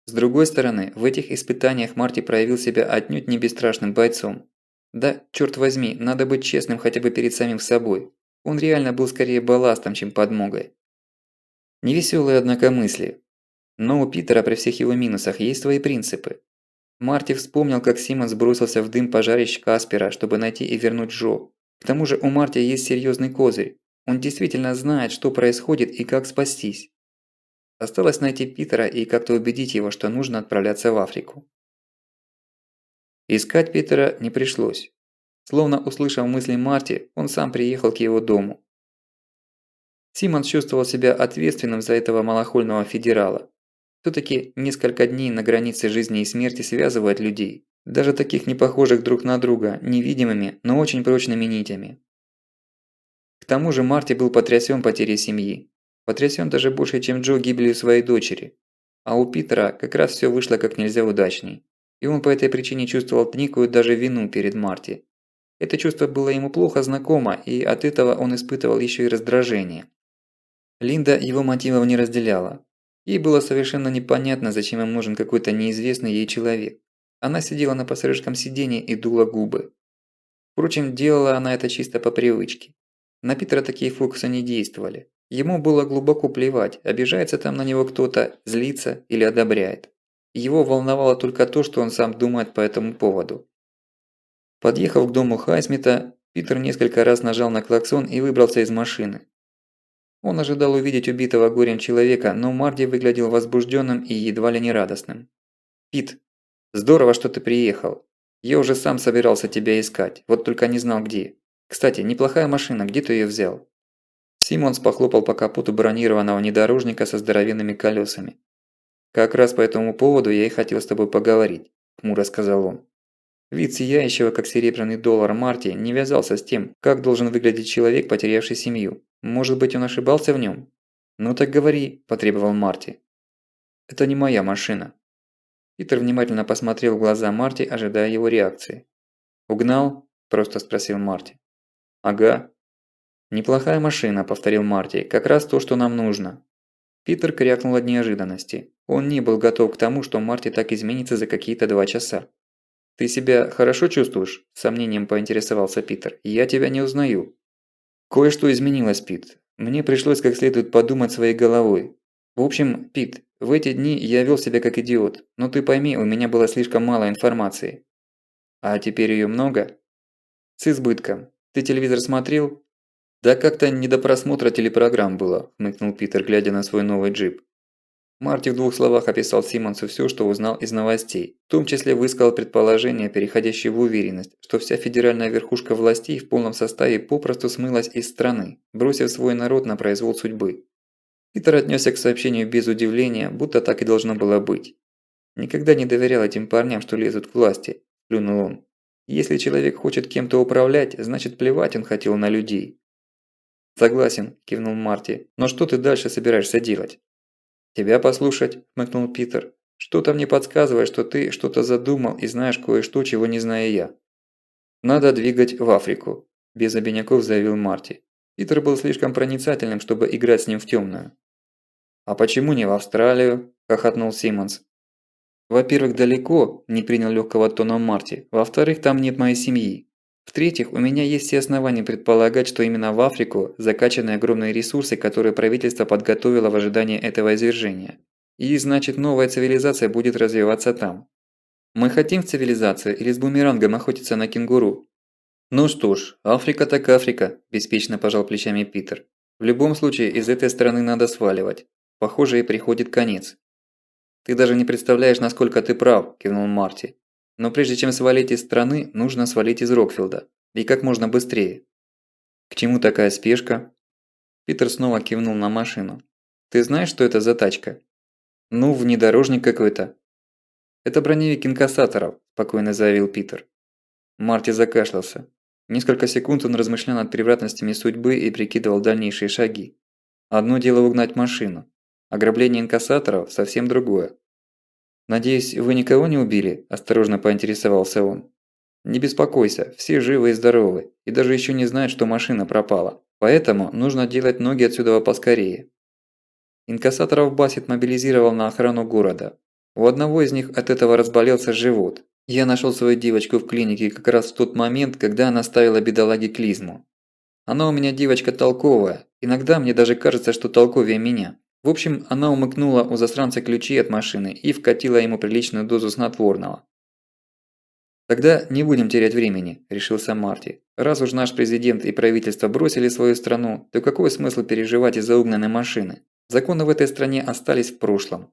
Speaker 1: С другой стороны, в этих испытаниях Марти проявил себя отнюдь не бесстрашным бойцом. Да, черт возьми, надо быть честным хотя бы перед самим собой. Он реально был скорее балластом, чем подмогой. Невеселые, однако, мысли. Но у Питера при всех его минусах есть свои принципы. Марти вспомнил, как Симмонс бросился в дым пожарищ Каспера, чтобы найти и вернуть Джо. К тому же у Марти есть серьезный козырь. Он действительно знает, что происходит и как спастись. Осталось найти Питера и как-то убедить его, что нужно отправляться в Африку. Искать Питера не пришлось. Словно услышав мысли Марти, он сам приехал к его дому. Симмонс чувствовал себя ответственным за этого малохольного федерала. Всё-таки несколько дней на границе жизни и смерти связывают людей, даже таких не похожих друг на друга, невидимыми, но очень прочными нитями. К тому же Марти был потрясен потерей семьи. Потрясен даже больше, чем Джо гибелью своей дочери. А у Питера как раз все вышло как нельзя удачней. И он по этой причине чувствовал некую даже вину перед Марти. Это чувство было ему плохо знакомо, и от этого он испытывал еще и раздражение. Линда его мотивов не разделяла. Ей было совершенно непонятно, зачем им нужен какой-то неизвестный ей человек. Она сидела на пассажирском сиденье и дула губы. Впрочем, делала она это чисто по привычке. На Питера такие фокусы не действовали. Ему было глубоко плевать, обижается там на него кто-то, злится или одобряет. Его волновало только то, что он сам думает по этому поводу. Подъехав к дому Хайсмита, Питер несколько раз нажал на клаксон и выбрался из машины. Он ожидал увидеть убитого горем человека, но Марти выглядел возбужденным и едва ли не радостным. «Пит, здорово, что ты приехал. Я уже сам собирался тебя искать, вот только не знал где. Кстати, неплохая машина, где ты ее взял?» Симмонс похлопал по капоту бронированного внедорожника со здоровенными колесами. «Как раз по этому поводу я и хотел с тобой поговорить», – хмуро сказал он. Вид сияющего, как серебряный доллар Марти, не вязался с тем, как должен выглядеть человек, потерявший семью. Может быть, он ошибался в нем? «Ну так говори», – потребовал Марти. «Это не моя машина». Питер внимательно посмотрел в глаза Марти, ожидая его реакции. «Угнал?» – просто спросил Марти. «Ага». «Неплохая машина», – повторил Марти, – «как раз то, что нам нужно». Питер крякнул от неожиданности. Он не был готов к тому, что Марти так изменится за какие-то 2 часа. «Ты себя хорошо чувствуешь?» – с сомнением поинтересовался Питер. «Я тебя не узнаю». «Кое-что изменилось, Пит. Мне пришлось как следует подумать своей головой. В общем, Пит, в эти дни я вел себя как идиот, но ты пойми, у меня было слишком мало информации». «А теперь ее много?» «С избытком. Ты телевизор смотрел?» «Да как-то не до просмотра телепрограмм было», – хмыкнул Питер, глядя на свой новый джип. Марти в 2 словах описал Симмонсу все, что узнал из новостей, в том числе высказал предположение, переходящее в уверенность, что вся федеральная верхушка властей в полном составе попросту смылась из страны, бросив свой народ на произвол судьбы. Питер отнесся к сообщению без удивления, будто так и должно было быть. «Никогда не доверял этим парням, что лезут к власти», – плюнул он. «Если человек хочет кем-то управлять, значит плевать он хотел на людей». «Согласен», – кивнул Марти, – «но что ты дальше собираешься делать?» «Тебя послушать», – хмыкнул Питер. «Что-то мне подсказывает, что ты что-то задумал и знаешь кое-что, чего не знаю я». «Надо двигать в Африку», – без обиняков заявил Марти. Питер был слишком проницательным, чтобы играть с ним в темную. «А почему не в Австралию?» – хохотнул Симмонс. «Во-первых, далеко», – не принял легкого тона Марти. «Во-вторых, там нет моей семьи. В-третьих, у меня есть все основания предполагать, что именно в Африку закачаны огромные ресурсы, которые правительство подготовило в ожидании этого извержения. И значит, новая цивилизация будет развиваться там. Мы хотим в цивилизацию или с бумерангом охотиться на кенгуру?» «Ну что ж, Африка так Африка», – беспечно пожал плечами Питер. «В любом случае, из этой страны надо сваливать. Похоже, и приходит конец». «Ты даже не представляешь, насколько ты прав», – кивнул Марти. «Но прежде чем свалить из страны, нужно свалить из Рокфилда. И как можно быстрее». «К чему такая спешка?» Питер снова кивнул на машину. «Ты знаешь, что это за тачка?» «Ну, внедорожник какой-то». «Это броневик инкассаторов», – спокойно заявил Питер. Марти закашлялся. Несколько секунд он размышлял над превратностями судьбы и прикидывал дальнейшие шаги. Одно дело угнать машину. Ограбление инкассаторов – совсем другое. «Надеюсь, вы никого не убили?» – осторожно поинтересовался он. «Не беспокойся, все живы и здоровы, и даже еще не знают, что машина пропала. Поэтому нужно делать ноги отсюда поскорее». Инкассаторов Бассет мобилизировал на охрану города. У одного из них от этого разболелся живот. Я нашел свою девочку в клинике как раз в тот момент, когда она ставила бедолаге клизму. Она у меня девочка толковая, иногда мне даже кажется, что толковее меня. В общем, она умыкнула у засранца ключи от машины и вкатила ему приличную дозу снотворного. «Тогда не будем терять времени», – решился Марти. «Раз уж наш президент и правительство бросили свою страну, то какой смысл переживать из-за угнанной машины? Законы в этой стране остались в прошлом».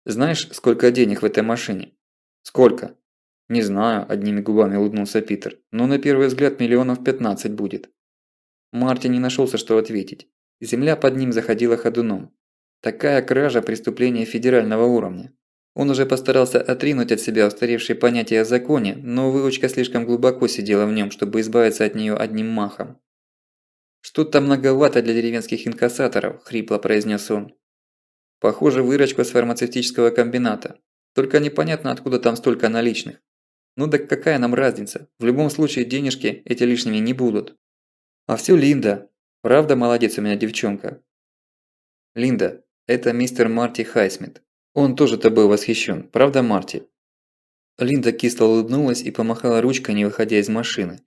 Speaker 1: «Знаешь, сколько денег в этой машине?» «Сколько?» «Не знаю», – одними губами улыбнулся Питер. «Но на первый взгляд миллионов 15 будет». Марти не нашелся, что ответить. Земля под ним заходила ходуном. Такая кража – преступление федерального уровня. Он уже постарался отринуть от себя устаревшие понятия о законе, но выучка слишком глубоко сидела в нем, чтобы избавиться от нее одним махом. «Что-то многовато для деревенских инкассаторов», – хрипло произнес он. «Похоже, выручка с фармацевтического комбината. Только непонятно, откуда там столько наличных. Ну да какая нам разница? В любом случае денежки эти лишними не будут». «А всё Линда. Правда молодец у меня девчонка?» «Линда, это мистер Марти Хайсмит. Он тоже тобой восхищен, правда, Марти?» Линда кисло улыбнулась и помахала ручкой, не выходя из машины.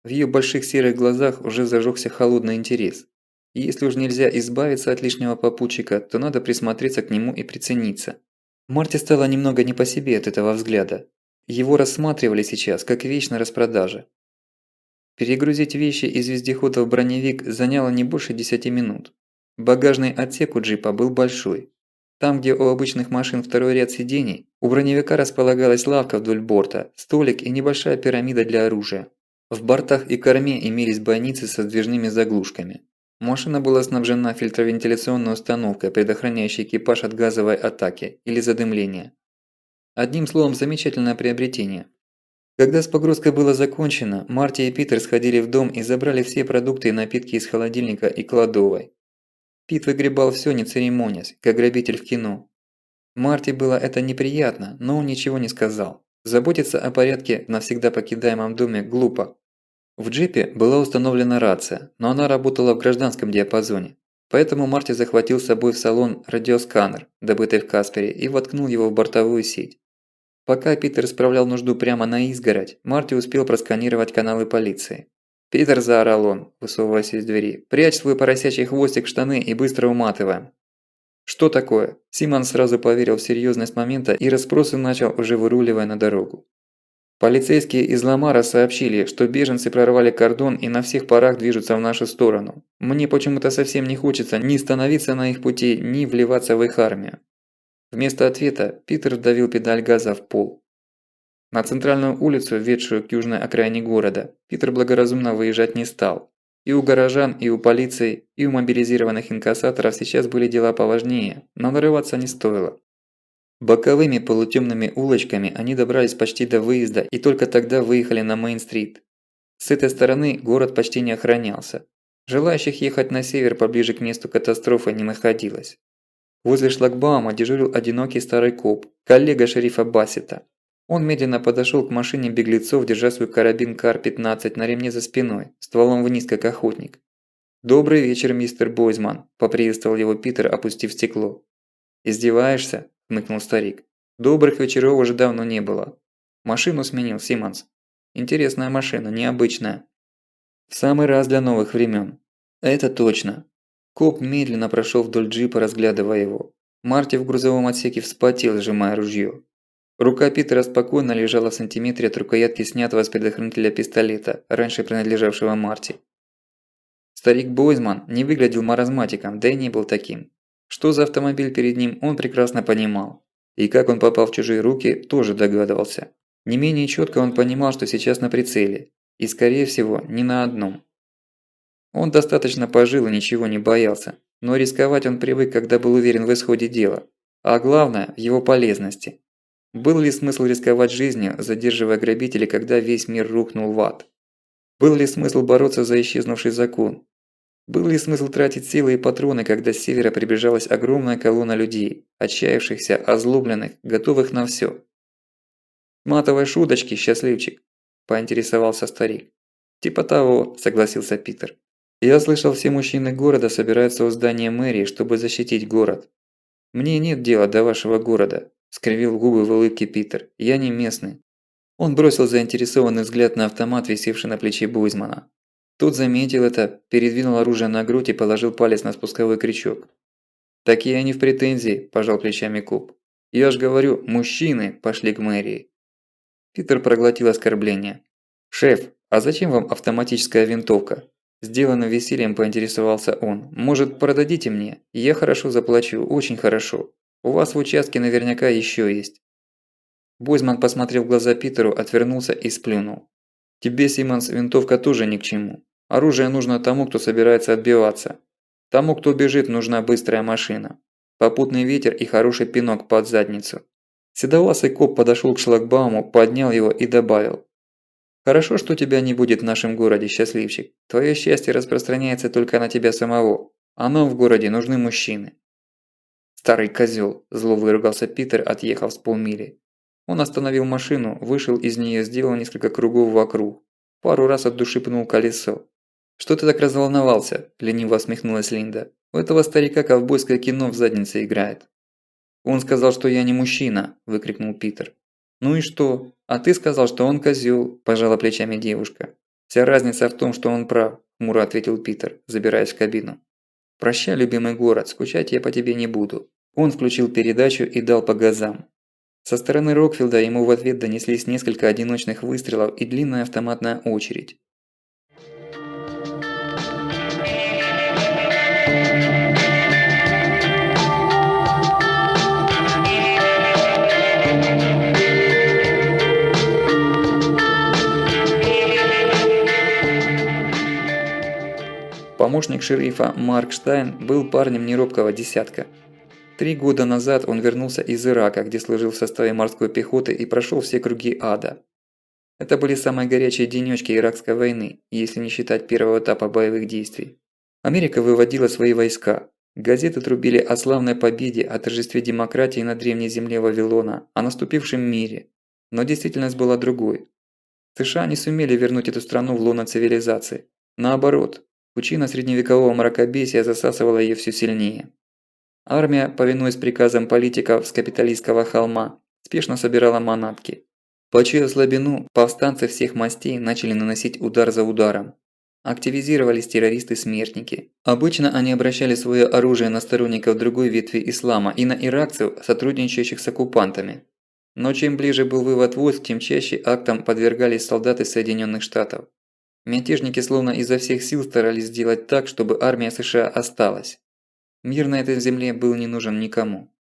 Speaker 1: В ее больших серых глазах уже зажегся холодный интерес. И если уж нельзя избавиться от лишнего попутчика, то надо присмотреться к нему и прицениться. Марти стало немного не по себе от этого взгляда. Его рассматривали сейчас как вещь на распродаже. Перегрузить вещи из вездехода в броневик заняло не больше 10 минут. Багажный отсек у джипа был большой. Там, где у обычных машин второй ряд сидений, у броневика располагалась лавка вдоль борта, столик и небольшая пирамида для оружия. В бортах и корме имелись бойницы со сдвижными заглушками. Машина была снабжена фильтровентиляционной установкой, предохраняющей экипаж от газовой атаки или задымления. Одним словом, замечательное приобретение. Когда с погрузкой было закончено, Марти и Питер сходили в дом и забрали все продукты и напитки из холодильника и кладовой. Пит выгребал всё, не церемонясь, как грабитель в кино. Марти было это неприятно, но он ничего не сказал. Заботиться о порядке в навсегда покидаемом доме глупо. В джипе была установлена рация, но она работала в гражданском диапазоне. Поэтому Марти захватил с собой в салон радиосканер, добытый в Каспере, и воткнул его в бортовую сеть. Пока Питер справлял нужду прямо на изгородь, Марти успел просканировать каналы полиции. «Питер», – заорал он, высовываясь из двери, – «прячь свой поросячий хвостик в штаны и быстро уматываем». «Что такое?» Симон сразу поверил в серьезность момента и расспросы начал, уже выруливая на дорогу. «Полицейские из Ламара сообщили, что беженцы прорвали кордон и на всех парах движутся в нашу сторону. Мне почему-то совсем не хочется ни становиться на их пути, ни вливаться в их армию». Вместо ответа Питер вдавил педаль газа в пол. На центральную улицу, ведшую к южной окраине города, Питер благоразумно выезжать не стал. И у горожан, и у полиции, и у мобилизированных инкассаторов сейчас были дела поважнее, но нарываться не стоило. Боковыми полутемными улочками они добрались почти до выезда и только тогда выехали на Мейн-стрит. С этой стороны город почти не охранялся. Желающих ехать на север поближе к месту катастрофы не находилось. Возле шлагбаума дежурил одинокий старый коп, коллега шерифа Бассета. Он медленно подошел к машине беглецов, держа свой карабин КАР-15 на ремне за спиной, стволом вниз как охотник. «Добрый вечер, мистер Бойзман», – поприветствовал его Питер, опустив стекло. «Издеваешься?» – хмыкнул старик. «Добрых вечеров уже давно не было. Машину сменил Симмонс. Интересная машина, необычная. В самый раз для новых времен». «Это точно». Коп медленно прошел вдоль джипа, разглядывая его. Марти в грузовом отсеке вспотел, сжимая ружье. Рука Питера спокойно лежала в сантиметре от рукоятки снятого с предохранителя пистолета, раньше принадлежавшего Марти. Старик Бойзман не выглядел маразматиком, да и не был таким. Что за автомобиль перед ним, он прекрасно понимал. И как он попал в чужие руки, тоже догадывался. Не менее четко он понимал, что сейчас на прицеле. И скорее всего, не на одном. Он достаточно пожил и ничего не боялся. Но рисковать он привык, когда был уверен в исходе дела. А главное, в его полезности. Был ли смысл рисковать жизнью, задерживая грабителей, когда весь мир рухнул в ад? Был ли смысл бороться за исчезнувший закон? Был ли смысл тратить силы и патроны, когда с севера приближалась огромная колонна людей, отчаявшихся, озлобленных, готовых на всё? «Матовой шуточки, счастливчик», – поинтересовался старик. «Типа того», – согласился Питер. «Я слышал, все мужчины города собираются у здания мэрии, чтобы защитить город». «Мне нет дела до вашего города», – скривил губы в улыбке Питер. «Я не местный». Он бросил заинтересованный взгляд на автомат, висевший на плече Бойзмана. Тот заметил это, передвинул оружие на грудь и положил палец на спусковой крючок. «Так я не в претензии», – пожал плечами коп. «Я ж говорю, мужчины пошли к мэрии». Питер проглотил оскорбление. «Шеф, а зачем вам автоматическая винтовка?» Сделанным весельем поинтересовался он. «Может, продадите мне? Я хорошо заплачу, очень хорошо. У вас в участке наверняка еще есть». Бойзман посмотрел в глаза Питеру, отвернулся и сплюнул. «Тебе, Симмонс, винтовка тоже ни к чему. Оружие нужно тому, кто собирается отбиваться. Тому, кто бежит, нужна быстрая машина. Попутный ветер и хороший пинок под задницу». Седовласый коп подошел к шлагбауму, поднял его и добавил. «Хорошо, что тебя не будет в нашем городе, счастливчик. Твое счастье распространяется только на тебя самого, а нам в городе нужны мужчины». «Старый козёл», – зло выругался Питер, отъехав с полмили. Он остановил машину, вышел из нее, сделал несколько кругов вокруг. Пару раз от души пнул колесо. «Что ты так разволновался?» – лениво усмехнулась Линда. «У этого старика ковбойское кино в заднице играет». «Он сказал, что я не мужчина!» – выкрикнул Питер. «Ну и что? А ты сказал, что он козёл!» – пожала плечами девушка. «Вся разница в том, что он прав», – хмуро ответил Питер, забираясь в кабину. «Прощай, любимый город, скучать я по тебе не буду». Он включил передачу и дал по газам. Со стороны Рокфилда ему в ответ донеслись несколько одиночных выстрелов и длинная автоматная очередь. Помощник шерифа Марк Штайн был парнем неробкого десятка. 3 года назад он вернулся из Ирака, где служил в составе морской пехоты и прошел все круги ада. Это были самые горячие денёчки Иракской войны, если не считать первого этапа боевых действий. Америка выводила свои войска. Газеты трубили о славной победе, о торжестве демократии на древней земле Вавилона, о наступившем мире. Но действительность была другой. США не сумели вернуть эту страну в лоно цивилизации. Наоборот, пучина средневекового мракобесия засасывала её всё сильнее. Армия, повинуясь приказам политиков с капиталистского холма, спешно собирала манатки. Почуяв слабину, повстанцы всех мастей начали наносить удар за ударом. Активизировались террористы-смертники. Обычно они обращали свое оружие на сторонников другой ветви ислама и на иракцев, сотрудничающих с оккупантами. Но чем ближе был вывод войск, тем чаще актам подвергались солдаты Соединенных Штатов. Мятежники словно изо всех сил старались сделать так, чтобы армия США осталась. Мир на этой земле был не нужен никому.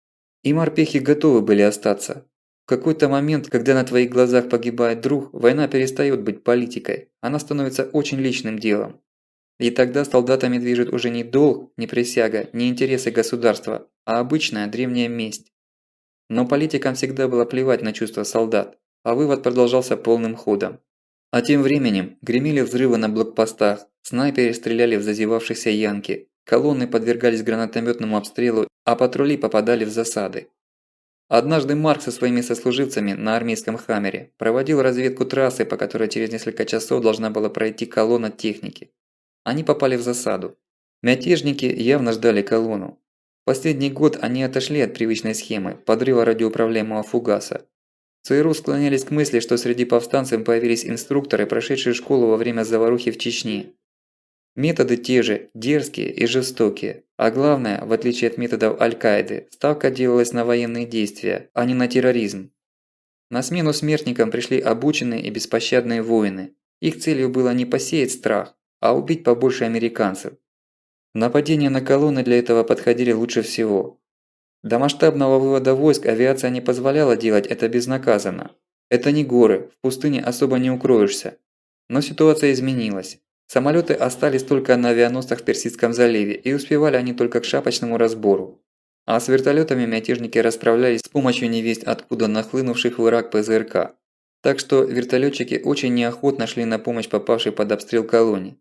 Speaker 1: И морпехи готовы были остаться. В какой-то момент, когда на твоих глазах погибает друг, война перестает быть политикой, она становится очень личным делом. И тогда солдатами движет уже не долг, не присяга, не интересы государства, а обычная древняя месть. Но политикам всегда было плевать на чувства солдат, а вывод продолжался полным ходом. А тем временем гремели взрывы на блокпостах, снайперы стреляли в зазевавшихся янки, колонны подвергались гранатометному обстрелу, а патрули попадали в засады. Однажды Марк со своими сослуживцами на армейском «Хаммере» проводил разведку трассы, по которой через несколько часов должна была пройти колонна техники. Они попали в засаду. Мятежники явно ждали колонну. Последний год они отошли от привычной схемы подрыва радиоуправляемого фугаса. ЦРУ склонялись к мысли, что среди повстанцев появились инструкторы, прошедшие школу во время заварухи в Чечне. Методы те же, дерзкие и жестокие, а главное, в отличие от методов Аль-Каиды, ставка делалась на военные действия, а не на терроризм. На смену смертникам пришли обученные и беспощадные воины. Их целью было не посеять страх, а убить побольше американцев. Нападения на колонны для этого подходили лучше всего. До масштабного вывода войск авиация не позволяла делать это безнаказанно. Это не горы, в пустыне особо не укроешься. Но ситуация изменилась. Самолеты остались только на авианосцах в Персидском заливе, и успевали они только к шапочному разбору. А с вертолетами мятежники расправлялись с помощью невесть откуда нахлынувших в Ирак ПЗРК. Так что вертолетчики очень неохотно шли на помощь попавшей под обстрел колонне.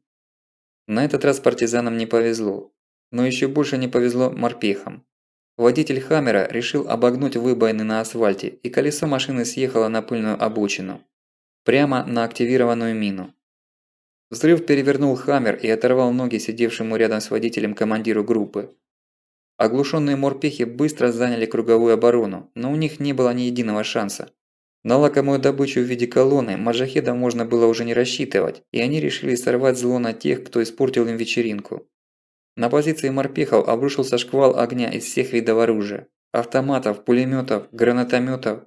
Speaker 1: На этот раз партизанам не повезло. Но еще больше не повезло морпехам. Водитель «Хаммера» решил обогнуть выбоины на асфальте, и колесо машины съехало на пыльную обочину. Прямо на активированную мину. Взрыв перевернул «Хаммер» и оторвал ноги сидевшему рядом с водителем командиру группы. Оглушенные морпехи быстро заняли круговую оборону, но у них не было ни единого шанса. На лакомую добычу в виде колонны маджахедам можно было уже не рассчитывать, и они решили сорвать зло на тех, кто испортил им вечеринку. На позиции морпехов обрушился шквал огня из всех видов оружия – автоматов, пулеметов, гранатометов.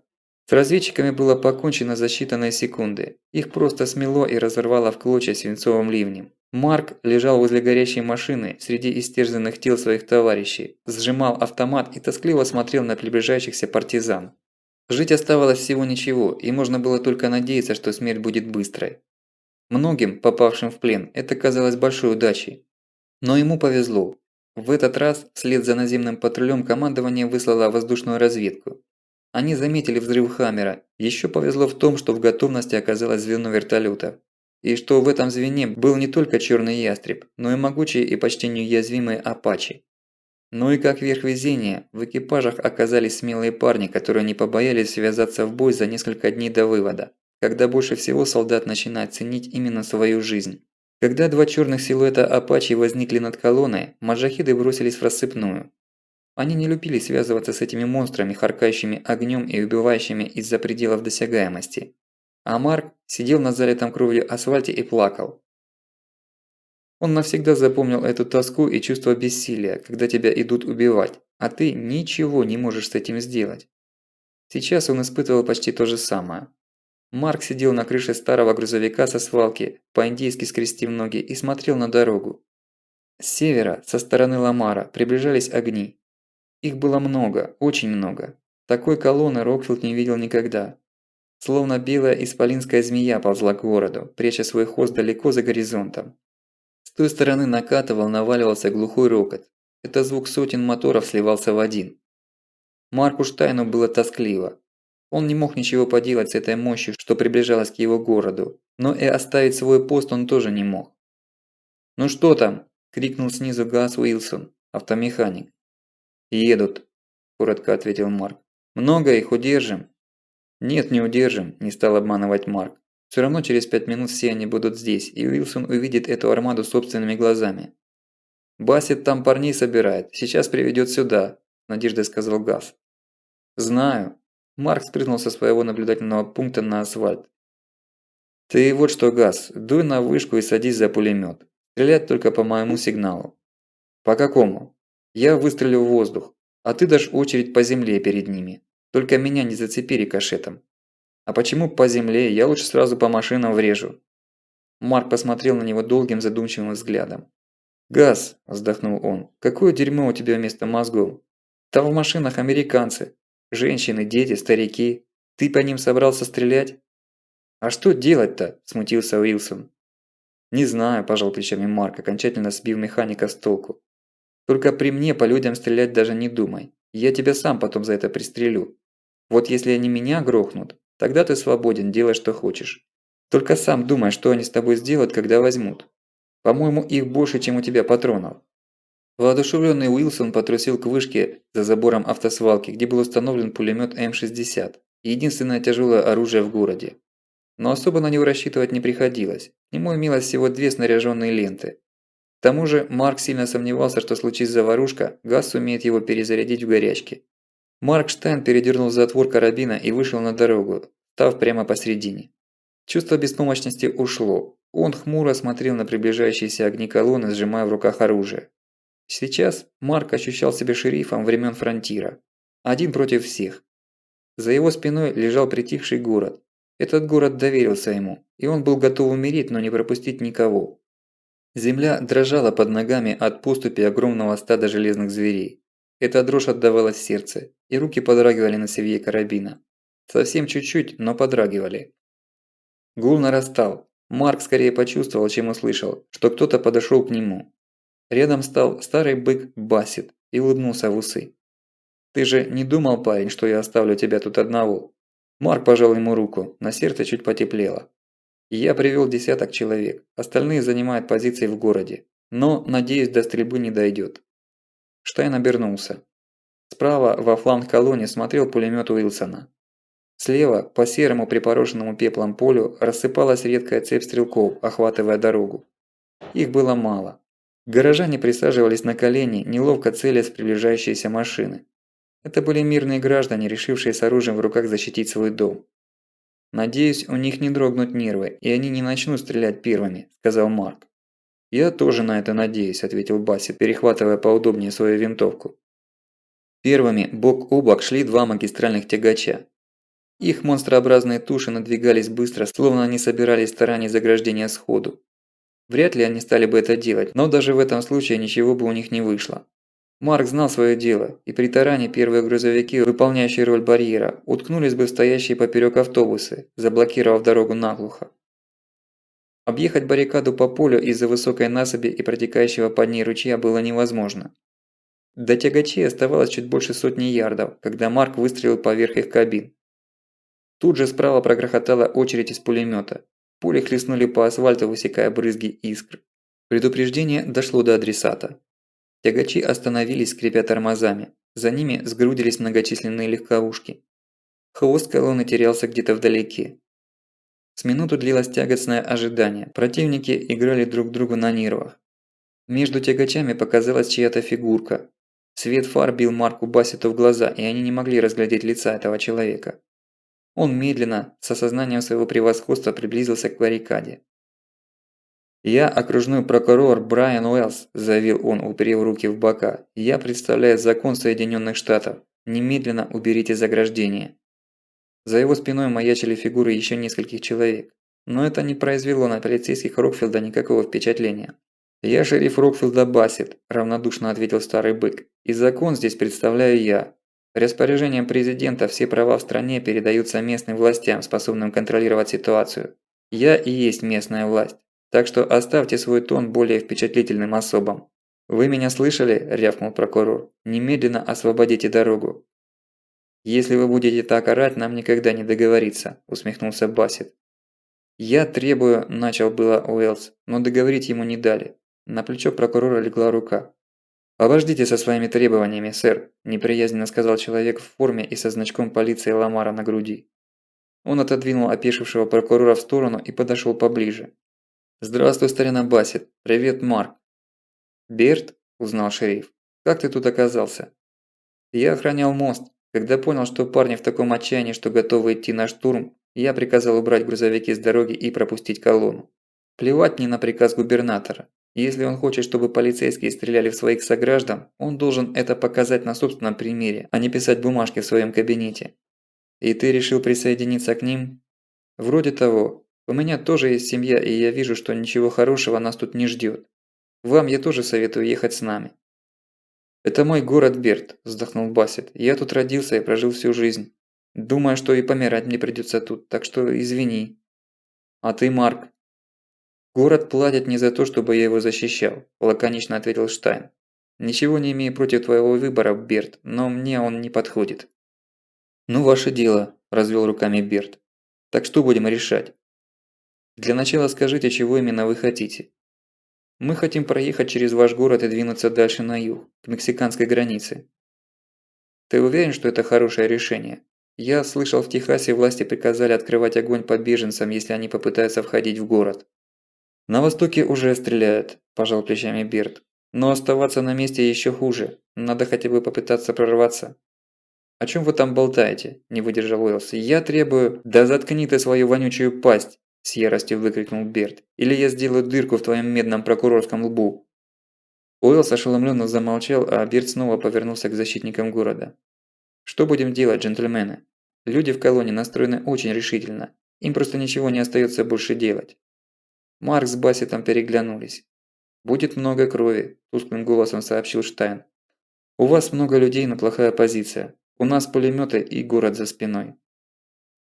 Speaker 1: С разведчиками было покончено за считанные секунды. Их просто смело и разорвало в клочья свинцовым ливнем. Марк лежал возле горящей машины среди истерзанных тел своих товарищей, сжимал автомат и тоскливо смотрел на приближающихся партизан. Жить оставалось всего ничего, и можно было только надеяться, что смерть будет быстрой. Многим, попавшим в плен, это казалось большой удачей. Но ему повезло. В этот раз вслед за наземным патрулем командование выслало воздушную разведку. Они заметили взрыв «Хаммера». Еще повезло в том, что в готовности оказалось звено вертолетов. И что в этом звене был не только черный ястреб, но и могучие и почти неуязвимые апачи. Ну и как верх везения, в экипажах оказались смелые парни, которые не побоялись связаться в бой за несколько дней до вывода, когда больше всего солдат начинает ценить именно свою жизнь. Когда два черных силуэта апачи возникли над колонной, маджахеды бросились в рассыпную. Они не любили связываться с этими монстрами, харкающими огнем и убивающими из-за пределов досягаемости. А Марк сидел на залитом кровью асфальте и плакал. Он навсегда запомнил эту тоску и чувство бессилия, когда тебя идут убивать, а ты ничего не можешь с этим сделать. Сейчас он испытывал почти то же самое. Марк сидел на крыше старого грузовика со свалки, по-индейски скрестив ноги, и смотрел на дорогу. С севера, со стороны Ламара, приближались огни. Их было много, очень много. Такой колонны Рокфилд не видел никогда. Словно белая исполинская змея ползла к городу, пряча свой хвост далеко за горизонтом. С той стороны накатывал, наваливался глухой рокот. Это звук сотен моторов сливался в один. Марку Штайну было тоскливо. Он не мог ничего поделать с этой мощью, что приближалась к его городу, но и оставить свой пост он тоже не мог. «Ну что там?» – крикнул снизу Газ Уилсон, автомеханик. «Едут», – коротко ответил Марк. «Много их удержим?» «Нет, не удержим», – не стал обманывать Марк. «Все равно через 5 минут все они будут здесь, и Уилсон увидит эту армаду собственными глазами». «Бассет там парней собирает, сейчас приведет сюда», – надеждой сказал Газ. «Знаю». Марк спрыгнул со своего наблюдательного пункта на асфальт. «Ты вот что, Газ, дуй на вышку и садись за пулемет. Стрелять только по моему сигналу». «По какому?» «Я выстрелю в воздух, а ты дашь очередь по земле перед ними. Только меня не зацепи рикошетом». «А почему по земле? Я лучше сразу по машинам врежу». Марк посмотрел на него долгим задумчивым взглядом. «Газ», – вздохнул он, – «какое дерьмо у тебя вместо мозгов? Там в машинах американцы. Женщины, дети, старики. Ты по ним собрался стрелять?» «А что делать-то?» – смутился Уилсон. «Не знаю», – пожал плечами Марк, окончательно сбив механика с толку. «Только при мне по людям стрелять даже не думай. Я тебя сам потом за это пристрелю. Вот если они меня грохнут, тогда ты свободен, делай что хочешь. Только сам думай, что они с тобой сделают, когда возьмут. По-моему, их больше, чем у тебя патронов». Воодушевленный Уилсон потрусил к вышке за забором автосвалки, где был установлен пулемет М-60, единственное тяжелое оружие в городе. Но особо на него рассчитывать не приходилось, к нему имелось всего 2 снаряженные ленты. К тому же Марк сильно сомневался, что случись заварушка, Газ сумеет его перезарядить в горячке. Марк Штайн передернул затвор карабина и вышел на дорогу, став прямо посредине. Чувство беспомощности ушло, он хмуро смотрел на приближающиеся огни колонны, сжимая в руках оружие. Сейчас Марк ощущал себя шерифом времен Фронтира. Один против всех. За его спиной лежал притихший город. Этот город доверился ему, и он был готов умереть, но не пропустить никого. Земля дрожала под ногами от поступи огромного стада железных зверей. Эта дрожь отдавалась в сердце, и руки подрагивали на цевье карабина. Совсем чуть-чуть, но подрагивали. Гул нарастал. Марк скорее почувствовал, чем услышал, что кто-то подошел к нему. Рядом стал старый бык Бассет и улыбнулся в усы. «Ты же не думал, парень, что я оставлю тебя тут одного?» Марк пожал ему руку, на сердце чуть потеплело. Я привел 10 человек, остальные занимают позиции в городе. Но, надеюсь, до стрельбы не дойдет. Штайн обернулся. Справа, во фланг колонне, смотрел пулемет Уилсона. Слева, по серому припорошенному пеплом полю, рассыпалась редкая цепь стрелков, охватывая дорогу. Их было мало. Горожане присаживались на колени, неловко целясь в приближающиеся машины. Это были мирные граждане, решившие с оружием в руках защитить свой дом. «Надеюсь, у них не дрогнут нервы, и они не начнут стрелять первыми», – сказал Марк. «Я тоже на это надеюсь», – ответил Бассет, перехватывая поудобнее свою винтовку. Первыми бок о бок шли 2 магистральных тягача. Их монстрообразные туши надвигались быстро, словно они собирались таранить заграждение сходу. Вряд ли они стали бы это делать, но даже в этом случае ничего бы у них не вышло. Марк знал свое дело, и при таране первые грузовики, выполняющие роль барьера, уткнулись бы в стоящие поперек автобусы, заблокировав дорогу наглухо. Объехать баррикаду по полю из-за высокой насыпи и протекающего под ней ручья было невозможно. До тягачей оставалось чуть больше сотни ярдов, когда Марк выстрелил поверх их кабин. Тут же справа прогрохотала очередь из пулемета. Пули хлестнули по асфальту, высекая брызги искр. Предупреждение дошло до адресата. Тягачи остановились, скрипя тормозами. За ними сгрудились многочисленные легковушки. Хвост колонны терялся где-то вдалеке. С минуту длилось тягостное ожидание. Противники играли друг другу на нервах. Между тягачами показалась чья-то фигурка. Свет фар бил Марку Бассету в глаза, и они не могли разглядеть лица этого человека. Он медленно, с осознанием своего превосходства, приблизился к баррикаде. «Я окружной прокурор Брайан Уэллс», – заявил он, уперев руки в бока. «Я представляю закон Соединенных Штатов. Немедленно уберите заграждение». За его спиной маячили фигуры еще нескольких человек. Но это не произвело на полицейских Рокфилда никакого впечатления. «Я шериф Рокфилда Бассет», – равнодушно ответил старый бык. «И закон здесь представляю я. Распоряжением президента все права в стране передаются местным властям, способным контролировать ситуацию. Я и есть местная власть. Так что оставьте свой тон более впечатлительным особам». «Вы меня слышали?» – рявкнул прокурор. «Немедленно освободите дорогу». «Если вы будете так орать, нам никогда не договориться», – усмехнулся Бассет. «Я требую», – начал было Уэллс, но договорить ему не дали. На плечо прокурора легла рука. «Обождите со своими требованиями, сэр», – неприязненно сказал человек в форме и со значком полиции Ламара на груди. Он отодвинул опешившего прокурора в сторону и подошел поближе. «Здравствуй, старина Бассет. Привет, Марк». «Берт?» – узнал шериф. «Как ты тут оказался?» «Я охранял мост. Когда понял, что парни в таком отчаянии, что готовы идти на штурм, я приказал убрать грузовики с дороги и пропустить колонну. Плевать мне на приказ губернатора. Если он хочет, чтобы полицейские стреляли в своих сограждан, он должен это показать на собственном примере, а не писать бумажки в своем кабинете. И ты решил присоединиться к ним? Вроде того. У меня тоже есть семья, и я вижу, что ничего хорошего нас тут не ждет. Вам я тоже советую ехать с нами». «Это мой город, Берт», – вздохнул Бассет. «Я тут родился и прожил всю жизнь. Думаю, что и помирать мне придется тут, так что извини». «А ты, Марк?» «Город платит не за то, чтобы я его защищал», – лаконично ответил Штайн. «Ничего не имею против твоего выбора, Берт, но мне он не подходит». «Ну, ваше дело», – развел руками Берт. «Так что будем решать?» «Для начала скажите, чего именно вы хотите». «Мы хотим проехать через ваш город и двинуться дальше на юг, к мексиканской границе». «Ты уверен, что это хорошее решение? Я слышал, в Техасе власти приказали открывать огонь по беженцам, если они попытаются входить в город». «На востоке уже стреляют», – пожал плечами Берт. «Но оставаться на месте еще хуже. Надо хотя бы попытаться прорваться». «О чем вы там болтаете?» – не выдержал Уэллс. «Я требую...» «Да заткни ты свою вонючую пасть!» – с яростью выкрикнул Берт. «Или я сделаю дырку в твоем медном прокурорском лбу!» Уэллс ошеломленно замолчал, а Берт снова повернулся к защитникам города. «Что будем делать, джентльмены? Люди в колонии настроены очень решительно. Им просто ничего не остается больше делать». Марк с Бассетом переглянулись. «Будет много крови», – тусклым голосом сообщил Штайн. «У вас много людей, но плохая позиция. У нас пулеметы и город за спиной».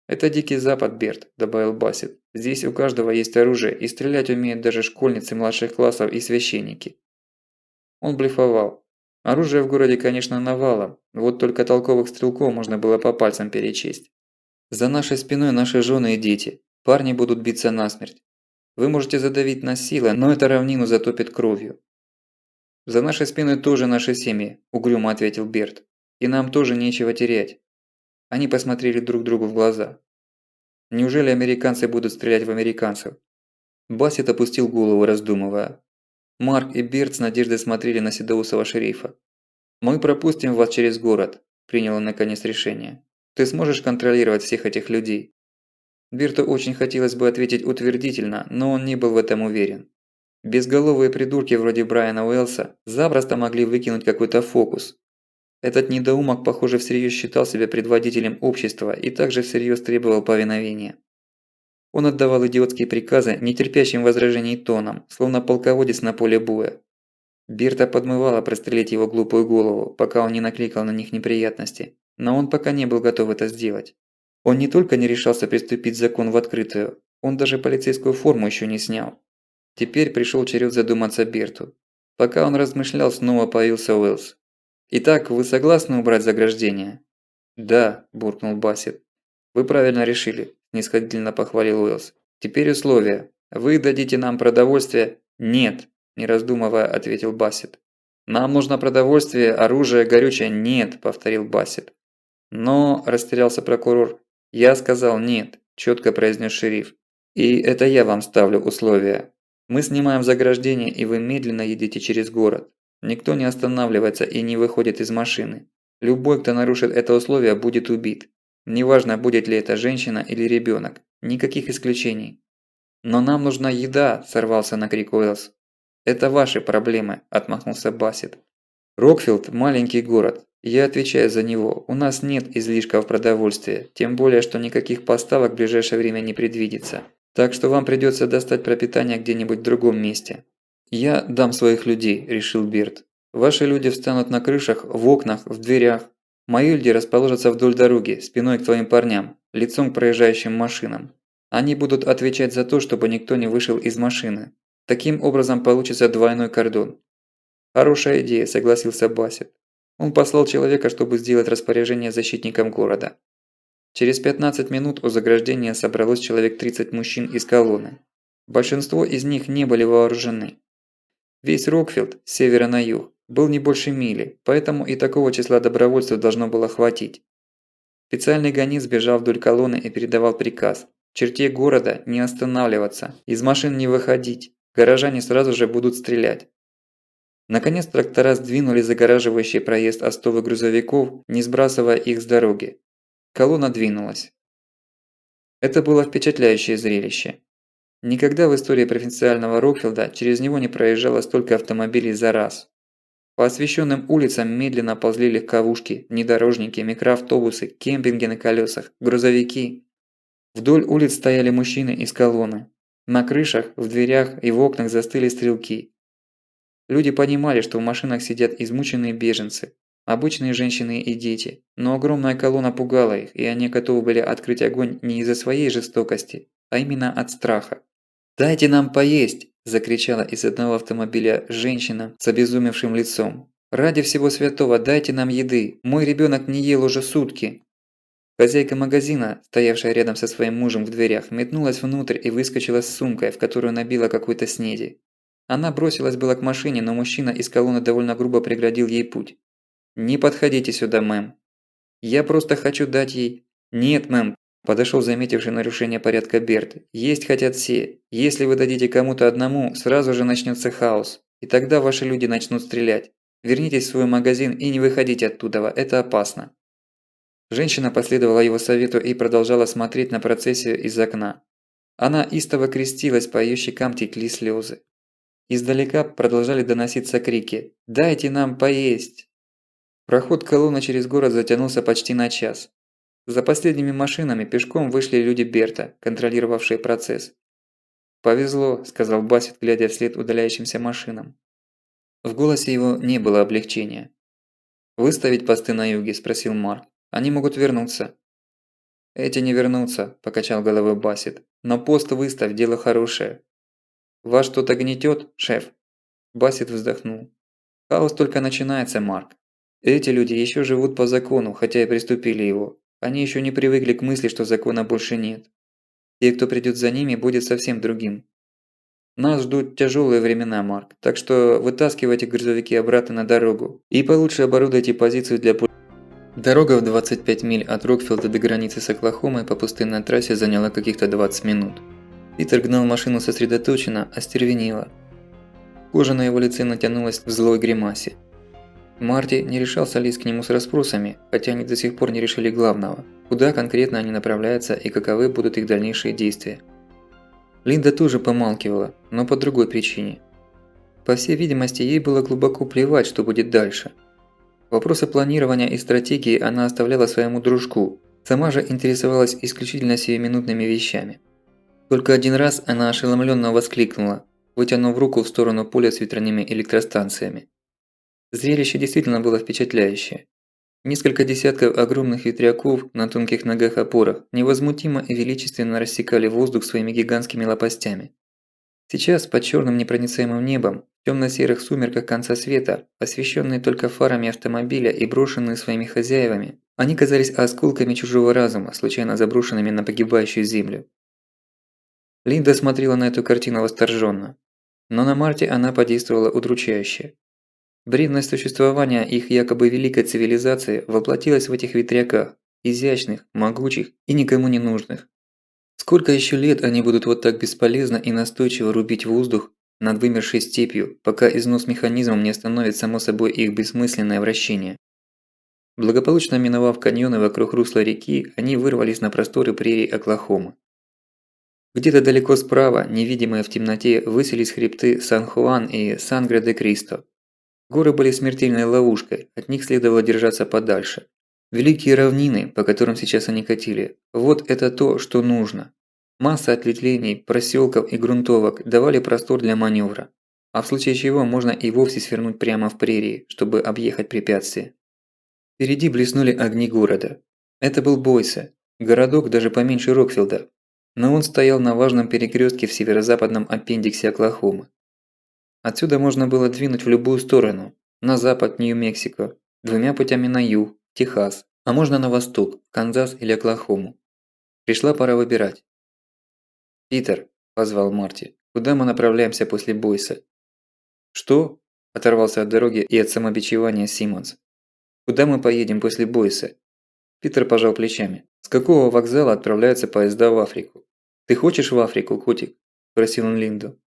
Speaker 1: «Это Дикий Запад, Берт», – добавил Бассет. «Здесь у каждого есть оружие, и стрелять умеют даже школьницы младших классов и священники». Он блефовал. Оружие в городе, конечно, навалом, вот только толковых стрелков можно было по пальцам перечесть. За нашей спиной наши жены и дети. Парни будут биться насмерть. Вы можете задавить нас силой, но это равнину затопит кровью. За нашей спиной тоже наши семьи, угрюмо ответил Берт. И нам тоже нечего терять. Они посмотрели друг другу в глаза. Неужели американцы будут стрелять в американцев? Бассет опустил голову, раздумывая. Марк и Берт с надеждой смотрели на седоусого шерифа. «Мы пропустим вас через город», – принял он наконец решение. «Ты сможешь контролировать всех этих людей?» Берту очень хотелось бы ответить утвердительно, но он не был в этом уверен. Безголовые придурки вроде Брайана Уэллса запросто могли выкинуть какой-то фокус. Этот недоумок, похоже, всерьез считал себя предводителем общества и также всерьез требовал повиновения. Он отдавал идиотские приказы нетерпящим возражений тоном, словно полководец на поле боя. Берта подмывала прострелить его глупую голову, пока он не накликал на них неприятности, но он пока не был готов это сделать. Он не только не решался приступить закон в открытую, он даже полицейскую форму еще не снял. Теперь пришел черед задуматься Берту. Пока он размышлял, снова появился Уэллс. «Итак, вы согласны убрать заграждение?» «Да», – буркнул Бассет. «Вы правильно решили», – снисходительно похвалил Уэллс. «Теперь условия. Вы дадите нам продовольствие?» «Нет», – не раздумывая, ответил Бассет. «Нам нужно продовольствие, оружие, горючее». «Нет», – повторил Бассет. «Но», – растерялся прокурор, – «я сказал нет», – четко произнес шериф. «И это я вам ставлю условия. Мы снимаем заграждение, и вы медленно едете через город. Никто не останавливается и не выходит из машины. Любой, кто нарушит это условие, будет убит. Неважно, будет ли это женщина или ребенок. Никаких исключений». «Но нам нужна еда», – сорвался на крик Уэллс. «Это ваши проблемы», – отмахнулся Бассет. «Рокфилд – маленький город. Я отвечаю за него. У нас нет излишков продовольствия, тем более, что никаких поставок в ближайшее время не предвидится. Так что вам придется достать пропитание где-нибудь в другом месте». «Я дам своих людей», – решил Берт. «Ваши люди встанут на крышах, в окнах, в дверях. Мои люди расположатся вдоль дороги, спиной к твоим парням, лицом к проезжающим машинам. Они будут отвечать за то, чтобы никто не вышел из машины. Таким образом получится двойной кордон». «Хорошая идея», – согласился Бассет. Он послал человека, чтобы сделать распоряжение защитникам города. Через 15 минут у заграждения собралось человек 30 мужчин из колонны. Большинство из них не были вооружены. Весь Рокфилд, с севера на юг, был не больше мили, поэтому и такого числа добровольцев должно было хватить. Специальный гонец бежал вдоль колонны и передавал приказ: в черте города не останавливаться, из машин не выходить, горожане сразу же будут стрелять. Наконец трактора сдвинули загораживающий проезд остовы грузовиков, не сбрасывая их с дороги. Колонна двинулась. Это было впечатляющее зрелище. Никогда в истории провинциального Рокфилда через него не проезжало столько автомобилей за раз. По освещенным улицам медленно ползли легковушки, внедорожники, микроавтобусы, кемпинги на колесах, грузовики. Вдоль улиц стояли мужчины из колонны. На крышах, в дверях и в окнах застыли стрелки. Люди понимали, что в машинах сидят измученные беженцы, обычные женщины и дети, но огромная колонна пугала их, и они готовы были открыть огонь не из-за своей жестокости, а именно от страха. «Дайте нам поесть!» – закричала из одного автомобиля женщина с обезумевшим лицом. «Ради всего святого, дайте нам еды! Мой ребенок не ел уже сутки!» Хозяйка магазина, стоявшая рядом со своим мужем в дверях, метнулась внутрь и выскочила с сумкой, в которую набила какой-то снеди. Она бросилась было к машине, но мужчина из колонны довольно грубо преградил ей путь. «Не подходите сюда, мэм. Я просто хочу дать ей...» «Нет, мэм», – подошел заметивший нарушение порядка Берт. «Есть хотят все. Если вы дадите кому-то одному, сразу же начнется хаос. И тогда ваши люди начнут стрелять. Вернитесь в свой магазин и не выходите оттуда, это опасно». Женщина последовала его совету и продолжала смотреть на процессию из окна. Она истово крестилась, по её щекам текли слезы. Издалека продолжали доноситься крики: «Дайте нам поесть!». Проход колонны через город затянулся почти на час. За последними машинами пешком вышли люди Берта, контролировавшие процесс. «Повезло», – сказал Бассет, глядя вслед удаляющимся машинам. В голосе его не было облегчения. «Выставить посты на юге?» – спросил Марк. «Они могут вернуться». «Эти не вернутся», – покачал головой Бассет. «Но пост выставь, дело хорошее». «Вас что-то гнетёт, шеф?» Бассет вздохнул. «Хаос только начинается, Марк. Эти люди ещё живут по закону, хотя и приступили его. Они еще не привыкли к мысли, что закона больше нет. Те, кто придет за ними, будет совсем другим. Нас ждут тяжелые времена, Марк, так что вытаскивайте грузовики обратно на дорогу и получше оборудуйте позицию для пуль. Дорога в 25 миль от Рокфилда до границы с Оклахомой по пустынной трассе заняла каких-то 20 минут. Питер гнал машину сосредоточенно, остервенело. Кожа на его лице натянулась в злой гримасе. Марти не решался лезть к нему с расспросами, хотя они до сих пор не решили главного – куда конкретно они направляются и каковы будут их дальнейшие действия. Линда тоже помалкивала, но по другой причине. По всей видимости, ей было глубоко плевать, что будет дальше. Вопросы планирования и стратегии она оставляла своему дружку, сама же интересовалась исключительно сиюминутными вещами. Только один раз она ошеломленно воскликнула, вытянув руку в сторону поля с ветряными электростанциями. Зрелище действительно было впечатляющее. Несколько десятков огромных ветряков на тонких ногах-опорах невозмутимо и величественно рассекали воздух своими гигантскими лопастями. Сейчас под черным непроницаемым небом, в темно-серых сумерках конца света, освещенные только фарами автомобиля и брошенные своими хозяевами, они казались осколками чужого разума, случайно заброшенными на погибающую землю. Линда смотрела на эту картину восторженно, но на Марте она подействовала удручающе. Бренность существования их якобы великой цивилизации воплотилась в этих ветряках, изящных, могучих и никому не нужных. Сколько еще лет они будут вот так бесполезно и настойчиво рубить воздух над вымершей степью, пока износ механизмом не остановит само собой их бессмысленное вращение. Благополучно миновав каньоны вокруг русла реки, они вырвались на просторы прерий Оклахомы. Где-то далеко справа, невидимые в темноте, высились хребты Сан-Хуан и Сангре-де-Кристо. Горы были смертельной ловушкой, от них следовало держаться подальше. Великие равнины, по которым сейчас они катили, вот это то, что нужно. Масса ответвлений, проселков и грунтовок давали простор для маневра, а в случае чего можно и вовсе свернуть прямо в прерии, чтобы объехать препятствия. Впереди блеснули огни города. Это был Бойсе, городок даже поменьше Рокфилда, но он стоял на важном перекрестке в северо-западном аппендиксе Оклахомы. Отсюда можно было двинуть в любую сторону, на запад Нью-Мексико, двумя путями на юг, Техас, а можно на восток, Канзас или Оклахому. Пришла пора выбирать. «Питер», – позвал Марти, – «куда мы направляемся после Бойса?» «Что?» – оторвался от дороги и от самобичевания Симмонс. «Куда мы поедем после Бойса?» Питер пожал плечами. «С какого вокзала отправляются поезда в Африку?» «Ты хочешь в Африку, котик?» – спросил он Линду.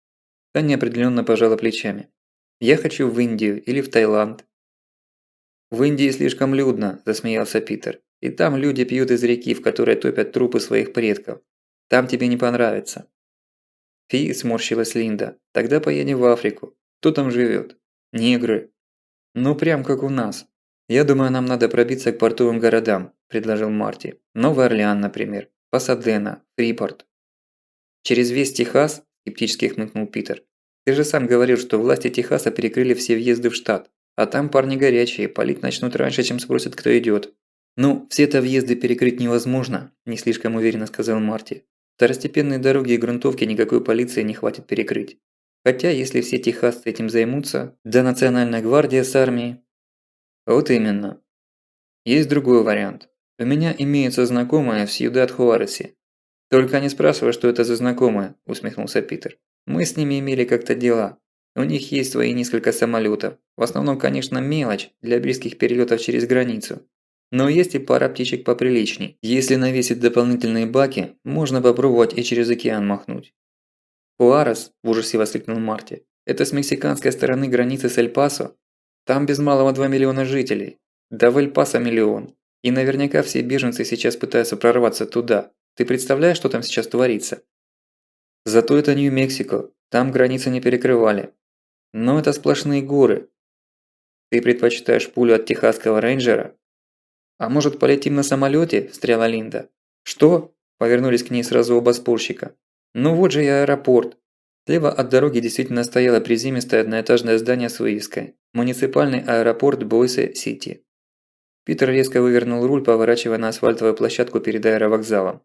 Speaker 1: Та неопределенно пожала плечами. «Я хочу в Индию или в Таиланд». «В Индии слишком людно», – засмеялся Питер. «И там люди пьют из реки, в которой топят трупы своих предков. Там тебе не понравится». «Фи», – сморщилась Линда. «Тогда поедем в Африку. Кто там живет? Негры». «Ну прям как у нас». «Я думаю, нам надо пробиться к портовым городам», – предложил Марти. «Новый Орлеан, например. Пасадена, Фрипорт». «Через весь Техас?» – скептически хмыкнул Питер. «Ты же сам говорил, что власти Техаса перекрыли все въезды в штат. А там парни горячие, палить начнут раньше, чем спросят, кто идет. «Ну, все-то въезды перекрыть невозможно», – не слишком уверенно сказал Марти. «Второстепенные дороги и грунтовки никакой полиции не хватит перекрыть. Хотя, если все техасцы этим займутся, да Национальная гвардия с армией...» «Вот именно. Есть другой вариант. У меня имеются знакомые в Сьюдад-Хуаресе». «Только не спрашивай, что это за знакомые», – усмехнулся Питер. «Мы с ними имели как-то дела. У них есть свои несколько самолетов. В основном, конечно, мелочь для близких перелетов через границу. Но есть и пара птичек поприличней. Если навесить дополнительные баки, можно попробовать и через океан махнуть». «Хуарес», – в ужасе воскликнул Марти, – «это с мексиканской стороны границы с Эль-Пасо? Там без малого 2 миллиона жителей. Да в Эль-Пасо миллион. И наверняка все беженцы сейчас пытаются прорваться туда. Ты представляешь, что там сейчас творится?» «Зато это Нью-Мексико. Там границы не перекрывали. Но это сплошные горы. Ты предпочитаешь пулю от техасского рейнджера?» «А может, полетим на самолете?» – встряла Линда. «Что?» – повернулись к ней сразу оба спорщика. «Ну вот же и аэропорт». Слева от дороги действительно стояло приземистое одноэтажное здание с вывеской «Муниципальный аэропорт Бойсе-Сити». Питер резко вывернул руль, поворачивая на асфальтовую площадку перед аэровокзалом.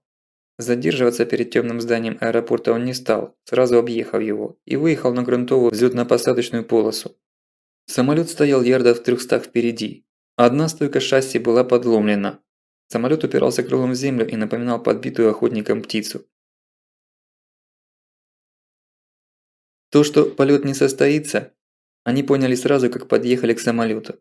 Speaker 1: Задерживаться перед темным зданием аэропорта он не стал, сразу объехав его, и выехал на грунтовую взлетно-посадочную полосу. Самолет стоял ярдов в 300 впереди. Одна стойка шасси была подломлена. Самолет упирался крылом в землю и напоминал подбитую охотником птицу. То, что полет не состоится, они поняли сразу, как подъехали к самолету.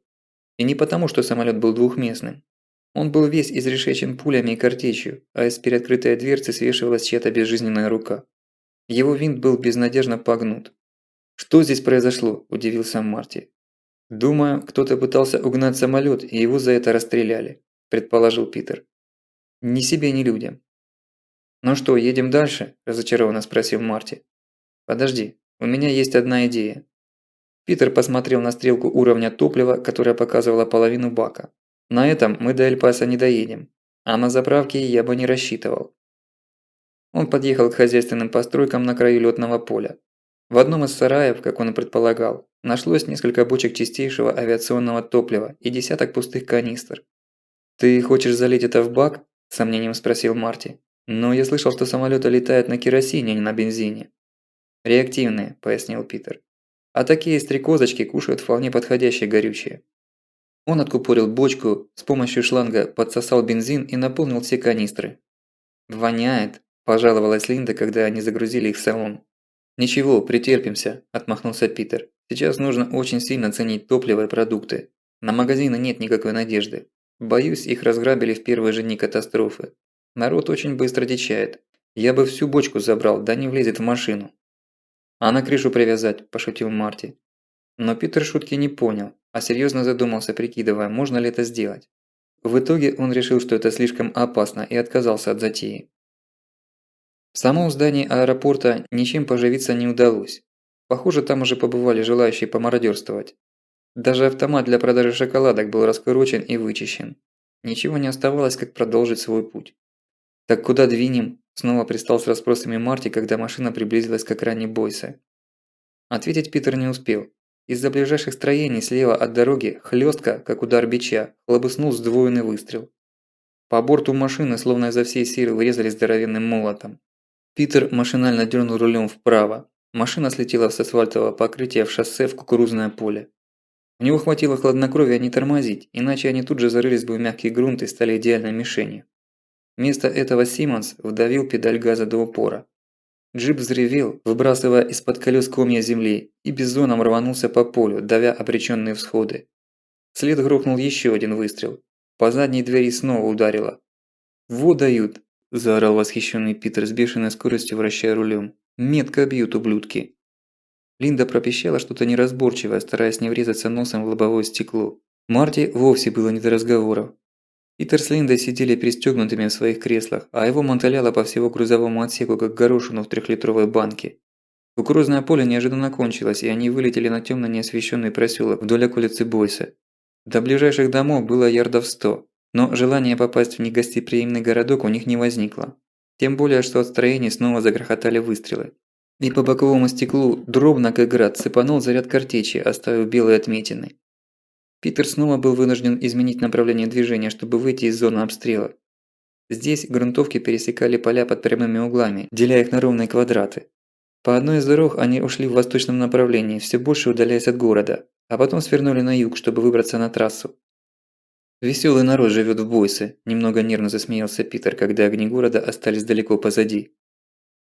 Speaker 1: И не потому, что самолет был двухместным. Он был весь изрешечен пулями и картечью, а из переоткрытой дверцы свешивалась чья-то безжизненная рука. Его винт был безнадежно погнут. «Что здесь произошло?» – удивился Марти. «Думаю, кто-то пытался угнать самолет, и его за это расстреляли», – предположил Питер. «Ни себе, ни людям». «Ну что, едем дальше?» – разочарованно спросил Марти. «Подожди, у меня есть одна идея». Питер посмотрел на стрелку уровня топлива, которая показывала половину бака. «На этом мы до Эль-Паса не доедем, а на заправке я бы не рассчитывал». Он подъехал к хозяйственным постройкам на краю лётного поля. В одном из сараев, как он и предполагал, нашлось несколько бочек чистейшего авиационного топлива и десяток пустых канистр. «Ты хочешь залить это в бак?» – с сомнением спросил Марти. «Но я слышал, что самолеты летают на керосине, а не на бензине». «Реактивные», – пояснил Питер. «А такие стрекозочки кушают вполне подходящее горючее». Он откупорил бочку, с помощью шланга подсосал бензин и наполнил все канистры. «Воняет», – пожаловалась Линда, когда они загрузили их в салон. «Ничего, претерпимся», – отмахнулся Питер. «Сейчас нужно очень сильно ценить топливо и продукты. На магазины нет никакой надежды. Боюсь, их разграбили в первые же дни катастрофы. Народ очень быстро дичает. Я бы всю бочку забрал, да не влезет в машину». «А на крышу привязать», – пошутил Марти. Но Питер шутки не понял, а серьезно задумался, прикидывая, можно ли это сделать. В итоге он решил, что это слишком опасно, и отказался от затеи. В самом здании аэропорта ничем поживиться не удалось. Похоже, там уже побывали желающие помародерствовать. Даже автомат для продажи шоколадок был раскурочен и вычищен. Ничего не оставалось, как продолжить свой путь. «Так куда двинем?» – снова пристал с расспросами Марти, когда машина приблизилась к окраине Бойса. Ответить Питер не успел. Из-за ближайших строений слева от дороги хлестко, как удар бича, хлобыснул сдвоенный выстрел. По борту машины, словно изо всей силы, врезали здоровенным молотом. Питер машинально дернул рулем вправо. Машина слетела с асфальтового покрытия в шоссе в кукурузное поле. У него хватило хладнокровия не тормозить, иначе они тут же зарылись бы в мягкий грунт и стали идеальной мишенью. Вместо этого Симмонс вдавил педаль газа до упора. Джип взревел, выбрасывая из-под колес комья земли, и бизоном рванулся по полю, давя обреченные всходы. Вслед грохнул еще один выстрел. По задней двери снова ударило. «Вот дают!» – заорал восхищенный Питер с бешеной скоростью, вращая рулем. «Метко бьют, ублюдки!» Линда пропищала что-то неразборчивое, стараясь не врезаться носом в лобовое стекло. Марти вовсе было не до разговоров. Питер с Линдой сидели пристегнутыми в своих креслах, а его мотыляло по всему грузовому отсеку, как горошину в 3-литровой банке. Кукурузное поле неожиданно кончилось, и они вылетели на темно неосвещенный проселок вдоль околицы Бойса. До ближайших домов было ярдов 100, но желание попасть в негостеприимный городок у них не возникло. Тем более, что от строений снова загрохотали выстрелы. И по боковому стеклу дробно, как град, сыпанул заряд картечи, оставив белые отметины. Питер снова был вынужден изменить направление движения, чтобы выйти из зоны обстрела. Здесь грунтовки пересекали поля под прямыми углами, деля их на ровные квадраты. По одной из дорог они ушли в восточном направлении, все больше удаляясь от города, а потом свернули на юг, чтобы выбраться на трассу. «Веселый народ живет в Бойсе», – немного нервно засмеялся Питер, когда огни города остались далеко позади.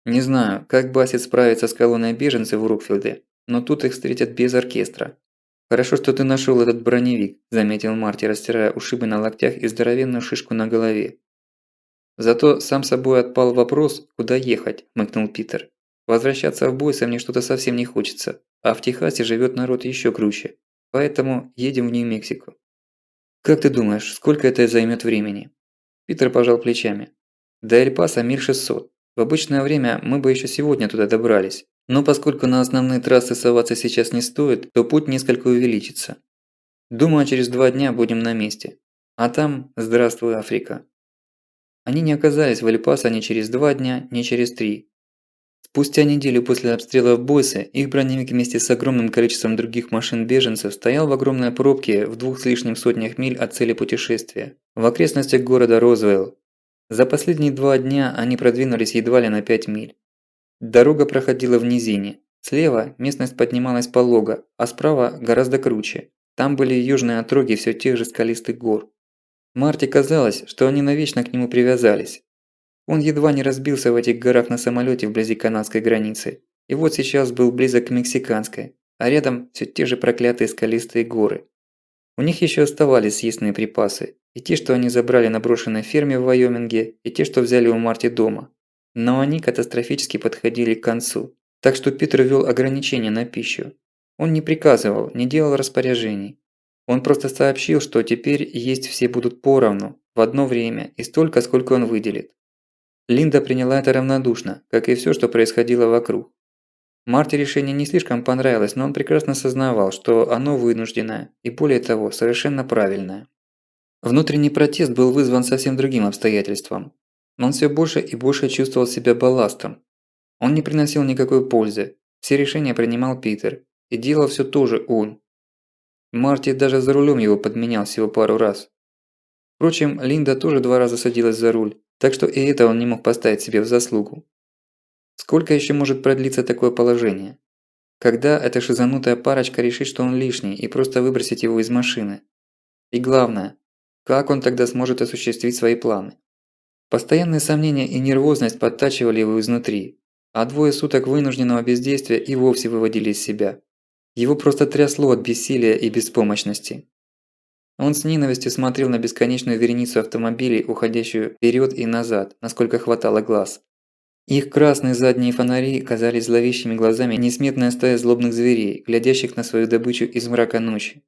Speaker 1: «Не знаю, как Бассет справится с колонной беженцев в Рокфилде, но тут их встретят без оркестра». «Хорошо, что ты нашел этот броневик», – заметил Марти, растирая ушибы на локтях и здоровенную шишку на голове. «Зато сам собой отпал вопрос, куда ехать», – хмыкнул Питер. «Возвращаться в Бойсе мне что-то совсем не хочется, а в Техасе живет народ еще круче, поэтому едем в Нью-Мексико». «Как ты думаешь, сколько это займет времени?» Питер пожал плечами. «До Эль-Паса миль 600. В обычное время мы бы еще сегодня туда добрались. Но поскольку на основные трассы соваться сейчас не стоит, то путь несколько увеличится. Думаю, через 2 дня будем на месте. А там – здравствуй, Африка». Они не оказались в Эль-Пасо ни через 2 дня, ни через 3. Спустя неделю после обстрела в Бойсе, их броневик вместе с огромным количеством других машин-беженцев стоял в огромной пробке в 2 с лишним сотнях миль от цели путешествия, в окрестностях города Розвейл. За последние 2 дня они продвинулись едва ли на 5 миль. Дорога проходила в низине. Слева местность поднималась полого, а справа гораздо круче. Там были южные отроги все тех же скалистых гор. Марте казалось, что они навечно к нему привязались. Он едва не разбился в этих горах на самолете вблизи канадской границы, и вот сейчас был близок к мексиканской, а рядом все те же проклятые скалистые горы. У них еще оставались съестные припасы, и те, что они забрали на брошенной ферме в Вайоминге, и те, что взяли у Марти дома. Но они катастрофически подходили к концу, так что Питер ввел ограничения на пищу. Он не приказывал, не делал распоряжений. Он просто сообщил, что теперь есть все будут поровну, в одно время и столько, сколько он выделит. Линда приняла это равнодушно, как и все, что происходило вокруг. Марте решение не слишком понравилось, но он прекрасно сознавал, что оно вынужденное и, более того, совершенно правильное. Внутренний протест был вызван совсем другим обстоятельством. Он все больше и больше чувствовал себя балластом. Он не приносил никакой пользы, все решения принимал Питер, и делал все тоже он. Марти даже за рулем его подменял всего пару раз. Впрочем, Линда тоже 2 раза садилась за руль, так что и это он не мог поставить себе в заслугу. Сколько еще может продлиться такое положение? Когда эта шизанутая парочка решит, что он лишний, и просто выбросить его из машины? И главное, как он тогда сможет осуществить свои планы? Постоянные сомнения и нервозность подтачивали его изнутри, а 2 суток вынужденного бездействия и вовсе выводили из себя. Его просто трясло от бессилия и беспомощности. Он с ненавистью смотрел на бесконечную вереницу автомобилей, уходящую вперед и назад, насколько хватало глаз. Их красные задние фонари казались зловещими глазами несметная стая злобных зверей, глядящих на свою добычу из мрака ночи.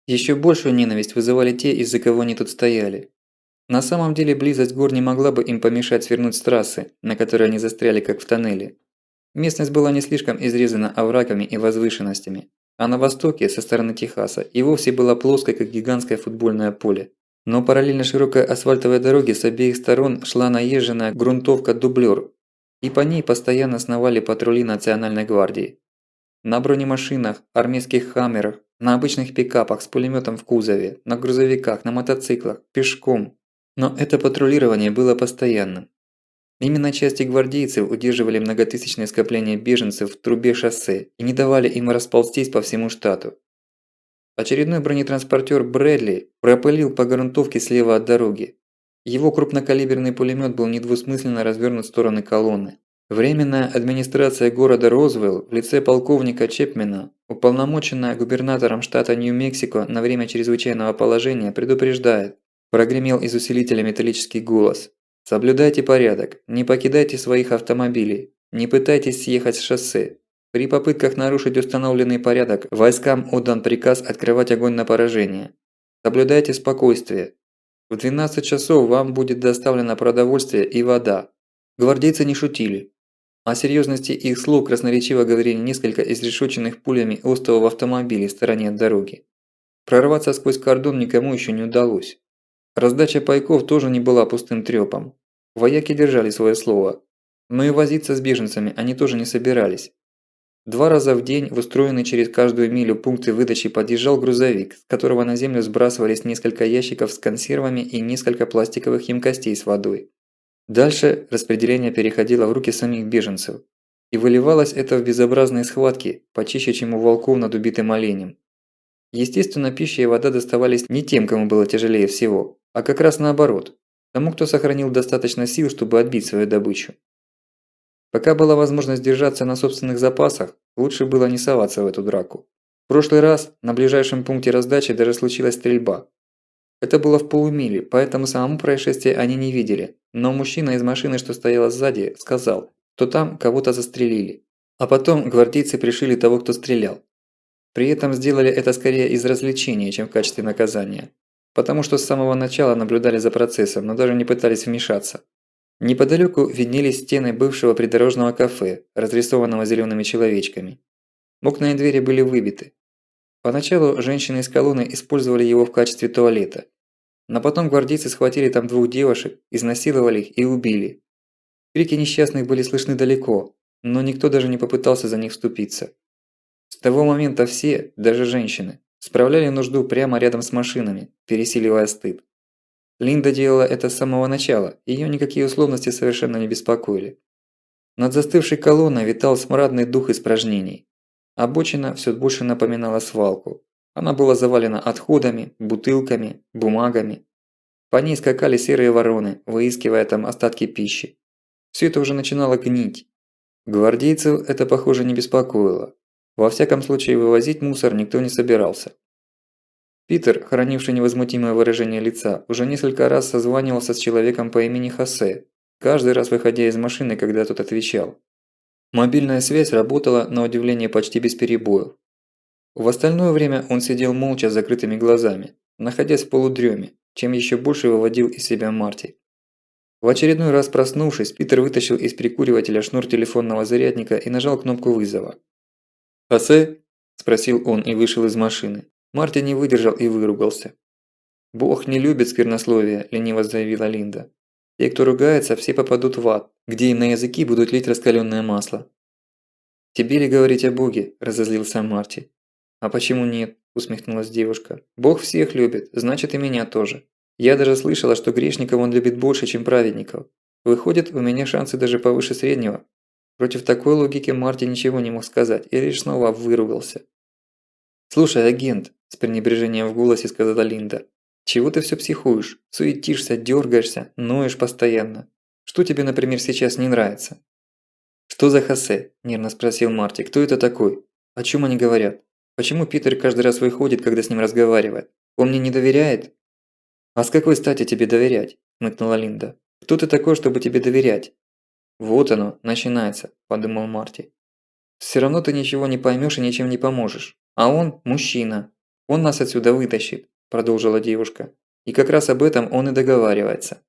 Speaker 1: Еще большую ненависть вызывали те, из-за кого они тут стояли. На самом деле близость гор не могла бы им помешать свернуть с трассы, на которой они застряли как в тоннеле. Местность была не слишком изрезана оврагами и возвышенностями, а на востоке, со стороны Техаса, и вовсе была плоской, как гигантское футбольное поле. Но параллельно широкой асфальтовой дороге с обеих сторон шла наезженная грунтовка-дублер, и по ней постоянно сновали патрули Национальной гвардии. На бронемашинах, армейских хаммерах, на обычных пикапах с пулеметом в кузове, на грузовиках, на мотоциклах, пешком. Но это патрулирование было постоянным. Именно части гвардейцев удерживали многотысячные скопления беженцев в трубе шоссе и не давали им расползтись по всему штату. Очередной бронетранспортер Брэдли пропылил по грунтовке слева от дороги. Его крупнокалиберный пулемет был недвусмысленно развернут в стороны колонны. Временная администрация города Розвилл в лице полковника Чепмена, уполномоченная губернатором штата Нью-Мексико на время чрезвычайного положения, предупреждает, прогремел из усилителя металлический голос. Соблюдайте порядок, не покидайте своих автомобилей, не пытайтесь съехать с шоссе. При попытках нарушить установленный порядок войскам отдан приказ открывать огонь на поражение. Соблюдайте спокойствие. В 12 часов вам будет доставлено продовольствие и вода. Гвардейцы не шутили. О серьезности их слов красноречиво говорили несколько изрешеченных пулями остова в автомобиле в стороне от дороги. Прорваться сквозь кордон никому еще не удалось. Раздача пайков тоже не была пустым трёпом. Вояки держали свое слово. Но и возиться с беженцами они тоже не собирались. 2 раза в день в устроенный через каждую милю пункты выдачи подъезжал грузовик, с которого на землю сбрасывались несколько ящиков с консервами и несколько пластиковых емкостей с водой. Дальше распределение переходило в руки самих беженцев. И выливалось это в безобразные схватки, почище, чем у волков над убитым оленем. Естественно, пища и вода доставались не тем, кому было тяжелее всего, а как раз наоборот, тому, кто сохранил достаточно сил, чтобы отбить свою добычу. Пока была возможность держаться на собственных запасах, лучше было не соваться в эту драку. В прошлый раз на ближайшем пункте раздачи даже случилась стрельба. Это было в полумиле, поэтому самому происшествия они не видели, но мужчина из машины, что стояла сзади, сказал, что там кого-то застрелили. А потом гвардейцы пришили того, кто стрелял. При этом сделали это скорее из развлечения, чем в качестве наказания. Потому что с самого начала наблюдали за процессом, но даже не пытались вмешаться. Неподалеку виднелись стены бывшего придорожного кафе, разрисованного зелеными человечками. Окна и двери были выбиты. Поначалу женщины из колонны использовали его в качестве туалета. Но потом гвардейцы схватили там 2 девушек, изнасиловали их и убили. Крики несчастных были слышны далеко, но никто даже не попытался за них вступиться. С того момента все, даже женщины, справляли нужду прямо рядом с машинами, пересиливая стыд. Линда делала это с самого начала, её никакие условности совершенно не беспокоили. Над застывшей колонной витал смрадный дух испражнений. Обочина всё больше напоминала свалку. Она была завалена отходами, бутылками, бумагами. По ней скакали серые вороны, выискивая там остатки пищи. Все это уже начинало гнить. Гвардейцев это, похоже, не беспокоило. Во всяком случае, вывозить мусор никто не собирался. Питер, хранивший невозмутимое выражение лица, уже несколько раз созванивался с человеком по имени Хосе, каждый раз выходя из машины, когда тот отвечал. Мобильная связь работала, на удивление, почти без перебоев. В остальное время он сидел молча с закрытыми глазами, находясь в полудреме, чем еще больше выводил из себя Марти. В очередной раз проснувшись, Питер вытащил из прикуривателя шнур телефонного зарядника и нажал кнопку вызова. «Хосе?» – спросил он и вышел из машины. Марти не выдержал и выругался. «Бог не любит сквернословия», – лениво заявила Линда. «Те, кто ругается, все попадут в ад, где им на языки будут лить раскаленное масло». «Тебе ли говорить о Боге?» – разозлился Марти. «А почему нет?» – усмехнулась девушка. «Бог всех любит, значит и меня тоже. Я даже слышала, что грешников он любит больше, чем праведников. Выходит, у меня шансы даже повыше среднего». Против такой логики Марти ничего не мог сказать и лишь снова выругался. «Слушай, агент», – с пренебрежением в голосе сказала Линда, – «чего ты все психуешь, суетишься, дергаешься, ноешь постоянно? Что тебе, например, сейчас не нравится?» «Что за Хосе?» – нервно спросил Марти. «Кто это такой? О чем они говорят? Почему Питер каждый раз выходит, когда с ним разговаривает? Он мне не доверяет?» «А с какой стати тебе доверять?» – хмыкнула Линда. «Кто ты такой, чтобы тебе доверять?» «Вот оно, начинается», – подумал Марти. «Все равно ты ничего не поймешь и ничем не поможешь. А он – мужчина. Он нас отсюда вытащит», – продолжила девушка. «И как раз об этом он и договаривается».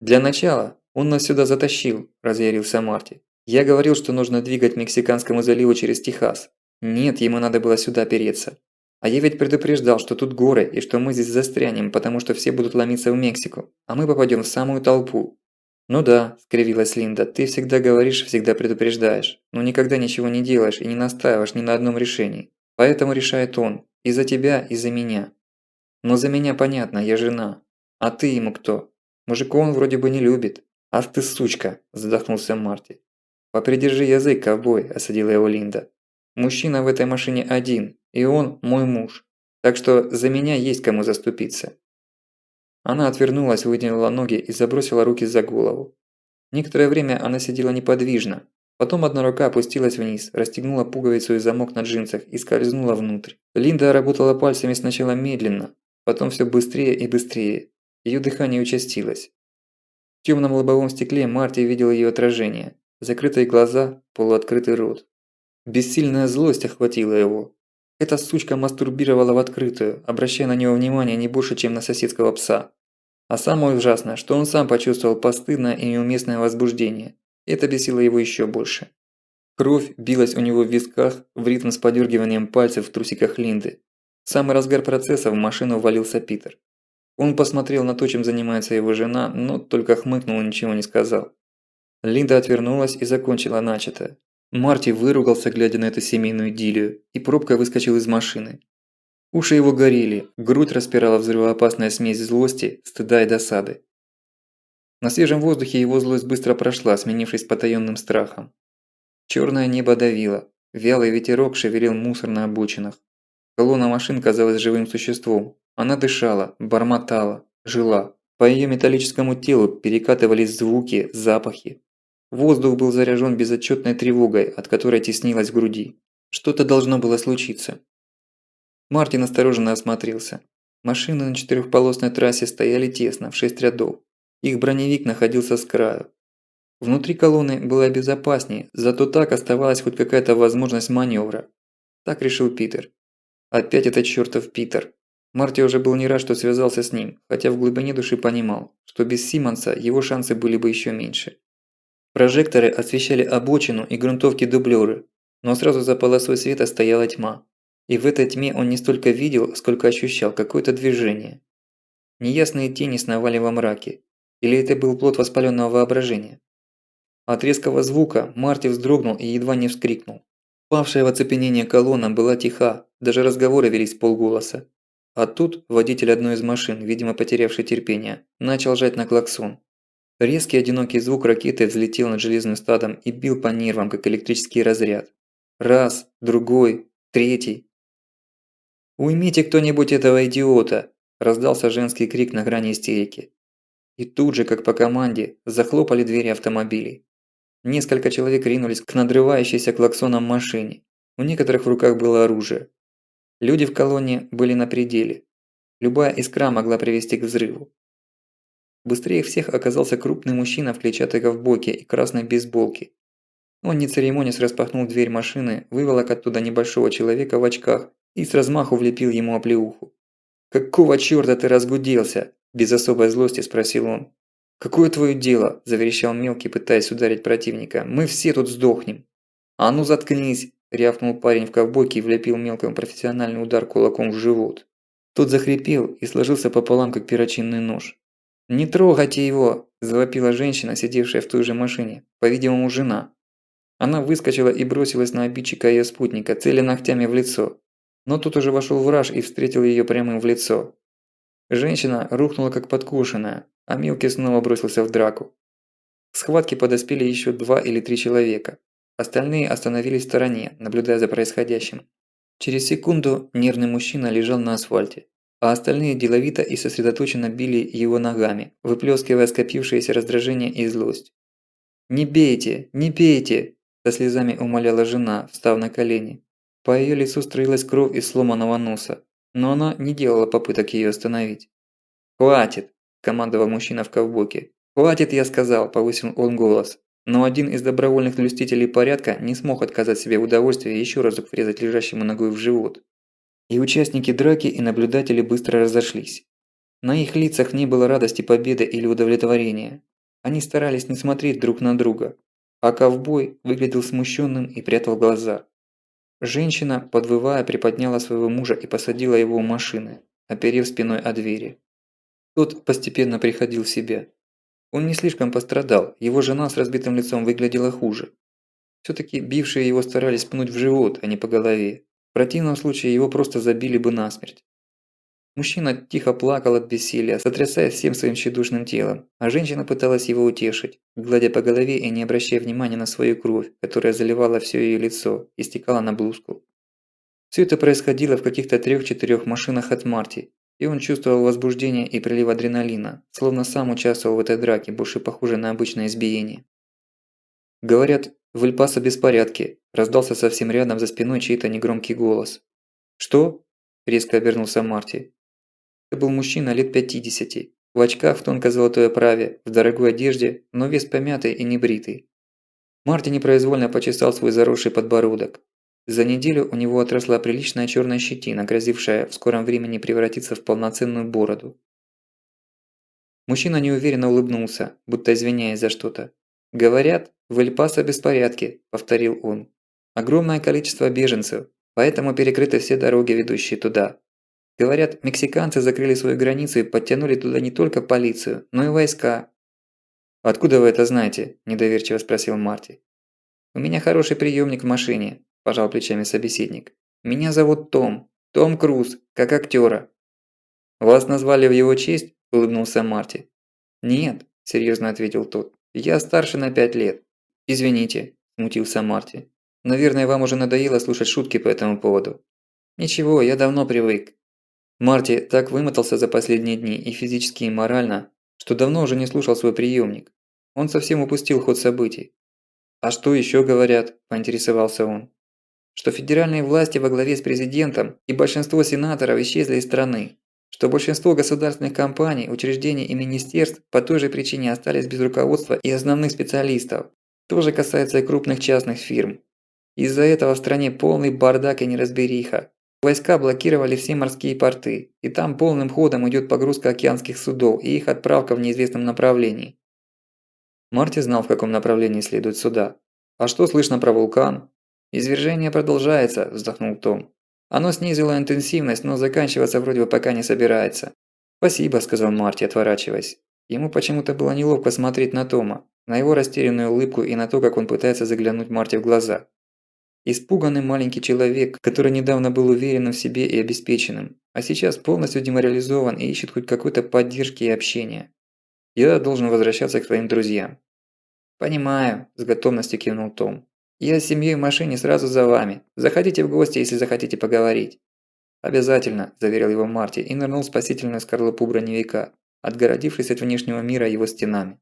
Speaker 1: «Для начала он нас сюда затащил», – разъярился Марти. «Я говорил, что нужно двигать Мексиканскому заливу через Техас. Нет, ему надо было сюда переться. А я ведь предупреждал, что тут горы и что мы здесь застрянем, потому что все будут ломиться в Мексику, а мы попадем в самую толпу». «Ну да», – скривилась Линда, – «ты всегда говоришь, всегда предупреждаешь, но никогда ничего не делаешь и не настаиваешь ни на одном решении. Поэтому решает он. И за тебя, и за меня. Но за меня понятно, я жена. А ты ему кто? Мужика он вроде бы не любит». «Ах ты сучка!» – задохнулся Марти. «Попридержи язык, ковбой», – осадила его Линда. «Мужчина в этой машине один, и он мой муж. Так что за меня есть кому заступиться». Она отвернулась, вытянула ноги и забросила руки за голову. Некоторое время она сидела неподвижно. Потом одна рука опустилась вниз, расстегнула пуговицу и замок на джинсах и скользнула внутрь. Линда работала пальцами сначала медленно, потом все быстрее и быстрее. Ее дыхание участилось. В темном лобовом стекле Марти видел ее отражение. Закрытые глаза, полуоткрытый рот. Бессильная злость охватила его. Эта сучка мастурбировала в открытую, обращая на него внимание не больше, чем на соседского пса. А самое ужасное, что он сам почувствовал постыдное и неуместное возбуждение. Это бесило его еще больше. Кровь билась у него в висках в ритм с подергиванием пальцев в трусиках Линды. В самый разгар процесса в машину ввалился Питер. Он посмотрел на то, чем занимается его жена, но только хмыкнул и ничего не сказал. Линда отвернулась и закончила начатое. Марти выругался, глядя на эту семейную идиллию, и пробкой выскочил из машины. Уши его горели, грудь распирала взрывоопасная смесь злости, стыда и досады. На свежем воздухе его злость быстро прошла, сменившись потаённым страхом. Черное небо давило, вялый ветерок шевелил мусор на обочинах. Колонна машин казалась живым существом. Она дышала, бормотала, жила. По ее металлическому телу перекатывались звуки, запахи. Воздух был заряжен безотчетной тревогой, от которой теснилось в груди. Что-то должно было случиться. Мартин осторожно осмотрелся. Машины на четырехполосной трассе стояли тесно, в 6 рядов. Их броневик находился с краю. Внутри колонны было безопаснее, зато так оставалась хоть какая-то возможность маневра. Так решил Питер. Опять этот чертов Питер. Марти уже был не рад, что связался с ним, хотя в глубине души понимал, что без Симмонса его шансы были бы еще меньше. Прожекторы освещали обочину и грунтовки-дублеры, но сразу за полосой света стояла тьма. И в этой тьме он не столько видел, сколько ощущал какое-то движение. Неясные тени сновали во мраке. Или это был плод воспаленного воображения? От резкого звука Марти вздрогнул и едва не вскрикнул. Павшая в оцепенение колонна была тиха, даже разговоры велись вполголоса. А тут водитель одной из машин, видимо потерявший терпение, начал жать на клаксон. Резкий одинокий звук ракеты взлетел над железным стадом и бил по нервам, как электрический разряд. Раз, другой, третий. «Уймите кто-нибудь этого идиота!» раздался женский крик на грани истерики. И тут же, как по команде, захлопали двери автомобилей. Несколько человек ринулись к надрывающейся клаксоном машине. У некоторых в руках было оружие. Люди в колонне были на пределе. Любая искра могла привести к взрыву. Быстрее всех оказался крупный мужчина в клетчатой ковбойке и красной бейсболке. Он, не церемонясь, распахнул дверь машины, выволок оттуда небольшого человека в очках и с размаху влепил ему оплеуху. «Какого чёрта ты разгуделся?» – без особой злости спросил он. «Какое твое дело?» – заверещал мелкий, пытаясь ударить противника. «Мы все тут сдохнем!» «А ну заткнись!» – рявкнул парень в ковбойке и влепил мелкому профессиональный удар кулаком в живот. Тот захрипел и сложился пополам, как перочинный нож. «Не трогайте его!» – завопила женщина, сидевшая в той же машине, по-видимому, жена. Она выскочила и бросилась на обидчика её спутника, целя ногтями в лицо. Но тут уже вошел враж и встретил её прямым в лицо. Женщина рухнула как подкошенная, а мелкий снова бросился в драку. К схватке подоспели ещё 2 или 3 человека. Остальные остановились в стороне, наблюдая за происходящим. Через секунду нервный мужчина лежал на асфальте, а остальные деловито и сосредоточенно били его ногами, выплёскивая скопившееся раздражение и злость. «Не бейте! Не бейте!» – со слезами умоляла жена, встав на колени. По её лицу струилась кровь из сломанного носа, но она не делала попыток её остановить. «Хватит!» – командовал мужчина в ковбойке. «Хватит, я сказал!» – повысил он голос. Но один из добровольных блюстителей порядка не смог отказать себе в удовольствии ещё разок врезать лежащему ногой в живот. И участники драки, и наблюдатели быстро разошлись. На их лицах не было радости победы или удовлетворения. Они старались не смотреть друг на друга, а ковбой выглядел смущенным и прятал глаза. Женщина, подвывая, приподняла своего мужа и посадила его в машины, оперев спиной о двери. Тот постепенно приходил в себя. Он не слишком пострадал, его жена с разбитым лицом выглядела хуже. Всё-таки бившие его старались пнуть в живот, а не по голове. В противном случае его просто забили бы насмерть. Мужчина тихо плакал от бессилия, сотрясая всем своим тщедушным телом, а женщина пыталась его утешить, гладя по голове и не обращая внимания на свою кровь, которая заливала всё её лицо и стекала на блузку. Всё это происходило в каких-то 3-4 машинах от Марти, и он чувствовал возбуждение и прилив адреналина, словно сам участвовал в этой драке, больше похожей на обычное избиение. «Говорят, в Эль-Пасо беспорядки», – раздался совсем рядом за спиной чей-то негромкий голос. «Что?» – резко обернулся Марти. Это был мужчина лет 50, в очках в тонко-золотой оправе, в дорогой одежде, но весь помятый и небритый. Марти непроизвольно почесал свой заросший подбородок. За неделю у него отросла приличная черная щетина, грозившая в скором времени превратиться в полноценную бороду. Мужчина неуверенно улыбнулся, будто извиняясь за что-то. «Говорят, в Эль-Пасо беспорядки», – повторил он. «Огромное количество беженцев, поэтому перекрыты все дороги, ведущие туда. Говорят, мексиканцы закрыли свою границу и подтянули туда не только полицию, но и войска». «Откуда вы это знаете?» – недоверчиво спросил Марти. «У меня хороший приемник в машине», – пожал плечами собеседник. «Меня зовут Том. Том Круз, как актера». «Вас назвали в его честь?» – улыбнулся Марти. «Нет», – серьезно ответил тот. «Я старше на 5 лет». «Извините», – смутился Марти. «Наверное, вам уже надоело слушать шутки по этому поводу». «Ничего, я давно привык». Марти так вымотался за последние дни и физически, и морально, что давно уже не слушал свой приемник. Он совсем упустил ход событий. «А что еще говорят?» – поинтересовался он. «Что федеральные власти во главе с президентом и большинство сенаторов исчезли из страны. Что большинство государственных компаний, учреждений и министерств по той же причине остались без руководства и основных специалистов. То же касается и крупных частных фирм. Из-за этого в стране полный бардак и неразбериха. Войска блокировали все морские порты, и там полным ходом идет погрузка океанских судов и их отправка в неизвестном направлении». Марти знал, в каком направлении следует сюда. «А что слышно про вулкан?» «Извержение продолжается», – вздохнул Том. «Оно снизило интенсивность, но заканчиваться вроде бы пока не собирается». «Спасибо», – сказал Марти, отворачиваясь. Ему почему-то было неловко смотреть на Тома, на его растерянную улыбку и на то, как он пытается заглянуть Марти в глаза. Испуганный маленький человек, который недавно был уверенным в себе и обеспеченным, а сейчас полностью деморализован и ищет хоть какой-то поддержки и общения. «Я должен возвращаться к твоим друзьям». «Понимаю», – с готовностью кивнул Том. «Я с семьей в машине сразу за вами. Заходите в гости, если захотите поговорить». «Обязательно», – заверил его Марти и нырнул в спасительную скорлупу броневика, отгородившись от внешнего мира его стенами.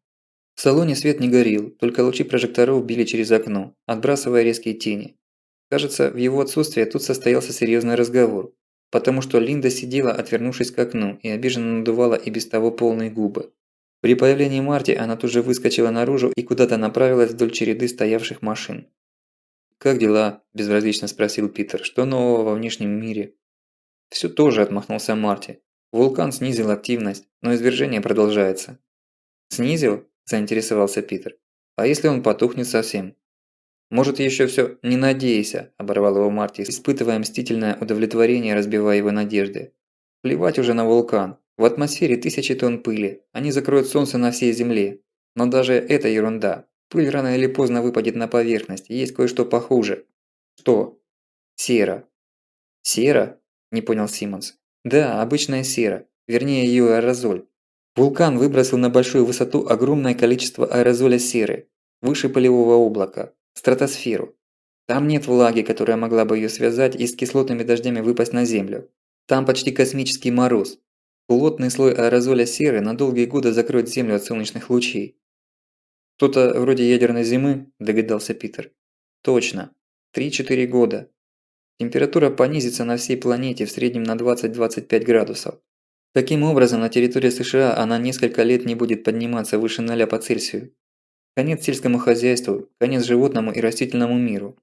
Speaker 1: В салоне свет не горел, только лучи прожекторов били через окно, отбрасывая резкие тени. Кажется, в его отсутствие тут состоялся серьезный разговор, потому что Линда сидела, отвернувшись к окну, и обиженно надувала и без того полные губы. При появлении Марти она тут же выскочила наружу и куда-то направилась вдоль череды стоявших машин. «Как дела?» – безразлично спросил Питер. «Что нового во внешнем мире?» «Всё тоже», – отмахнулся Марти. «Вулкан снизил активность, но извержение продолжается». «Снизил?» – заинтересовался Питер. «А если он потухнет совсем?» «Может, еще всё не надейся», – оборвал его Марти, испытывая мстительное удовлетворение, разбивая его надежды. «Плевать уже на вулкан. В атмосфере тысячи тонн пыли. Они закроют солнце на всей Земле. Но даже это ерунда. Пыль рано или поздно выпадет на поверхность. Есть кое-что похуже». «Что?» «Сера». «Сера?» – не понял Симмонс. «Да, обычная сера. Вернее, ее аэрозоль. Вулкан выбросил на большую высоту огромное количество аэрозоля серы, выше пылевого облака, стратосферу. Там нет влаги, которая могла бы ее связать и с кислотными дождями выпасть на Землю. Там почти космический мороз. Плотный слой аэрозоля серы на долгие годы закроет Землю от солнечных лучей». «Что-то вроде ядерной зимы», – догадался Питер. «Точно. 3-4 года. Температура понизится на всей планете в среднем на 20-25 градусов. Таким образом, на территории США она несколько лет не будет подниматься выше 0 по Цельсию. Конец сельскому хозяйству, конец животному и растительному миру.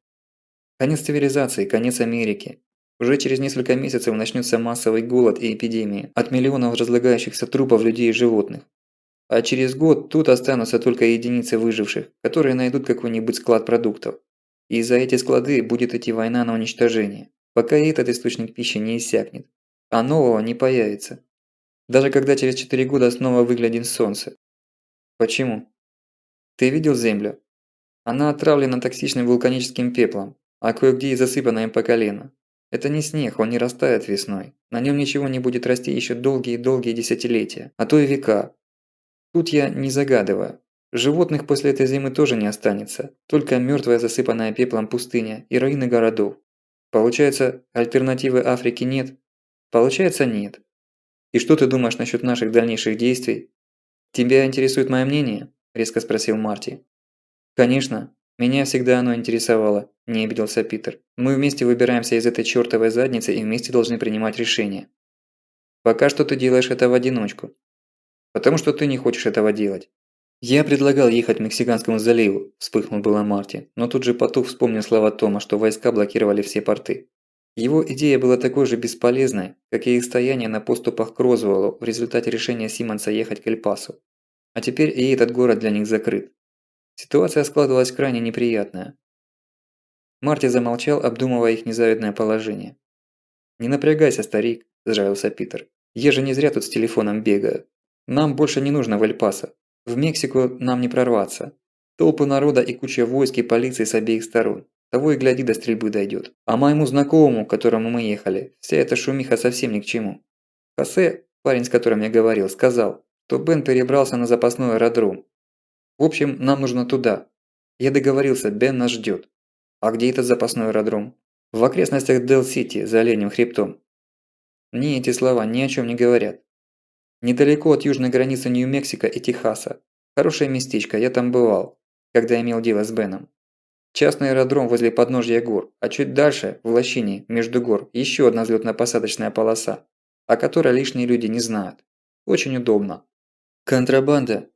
Speaker 1: Конец цивилизации, конец Америки. Уже через несколько месяцев начнется массовый голод и эпидемии от миллионов разлагающихся трупов людей и животных. А через год тут останутся только единицы выживших, которые найдут какой-нибудь склад продуктов. И за эти склады будет идти война на уничтожение, пока и этот источник пищи не иссякнет, а нового не появится. Даже когда через 4 года снова выглянет солнце. Почему? Ты видел Землю? Она отравлена токсичным вулканическим пеплом, а кое-где и засыпана им по колено. Это не снег, он не растает весной. На нем ничего не будет расти еще долгие-долгие десятилетия, а то и века. Тут я не загадываю. Животных после этой зимы тоже не останется, только мертвая засыпанная пеплом пустыня и руины городов. Получается, альтернативы Африке нет? Получается, нет. И что ты думаешь насчет наших дальнейших действий? Тебя интересует мое мнение? Резко спросил Марти. Конечно, меня всегда оно интересовало, не обиделся Питер. Мы вместе выбираемся из этой чёртовой задницы и вместе должны принимать решения. Пока что ты делаешь это в одиночку. Потому что ты не хочешь этого делать. «Я предлагал ехать к Мексиканскому заливу», – вспыхнул было Марти, но тут же потух, вспомнив слова Тома, что войска блокировали все порты. Его идея была такой же бесполезной, как и их стояние на поступах к Розвеллу в результате решения Симмонса ехать к Эль-Пасу. А теперь и этот город для них закрыт. Ситуация складывалась крайне неприятная. Марти замолчал, обдумывая их незавидное положение. «Не напрягайся, старик», – сжалился Питер. «Я же не зря тут с телефоном бегаю. Нам больше не нужно в Эль-Пасо. В Мексику нам не прорваться. Толпы народа и куча войск и полиции с обеих сторон. Того и гляди, до стрельбы дойдет. А моему знакомому, к которому мы ехали, вся эта шумиха совсем ни к чему. Хосе, парень, с которым я говорил, сказал, что Бен перебрался на запасной аэродром. В общем, нам нужно туда. Я договорился, Бен нас ждет. А где этот запасной аэродром? В окрестностях Дел-Сити, за Оленем хребтом. Мне эти слова ни о чем не говорят. Недалеко от южной границы Нью-Мексико и Техаса. Хорошее местечко, я там бывал, когда имел дело с Беном. Частный аэродром возле подножья гор, а чуть дальше, в лощине, между гор, еще одна взлетно-посадочная полоса, о которой лишние люди не знают. Очень удобно. Контрабанда?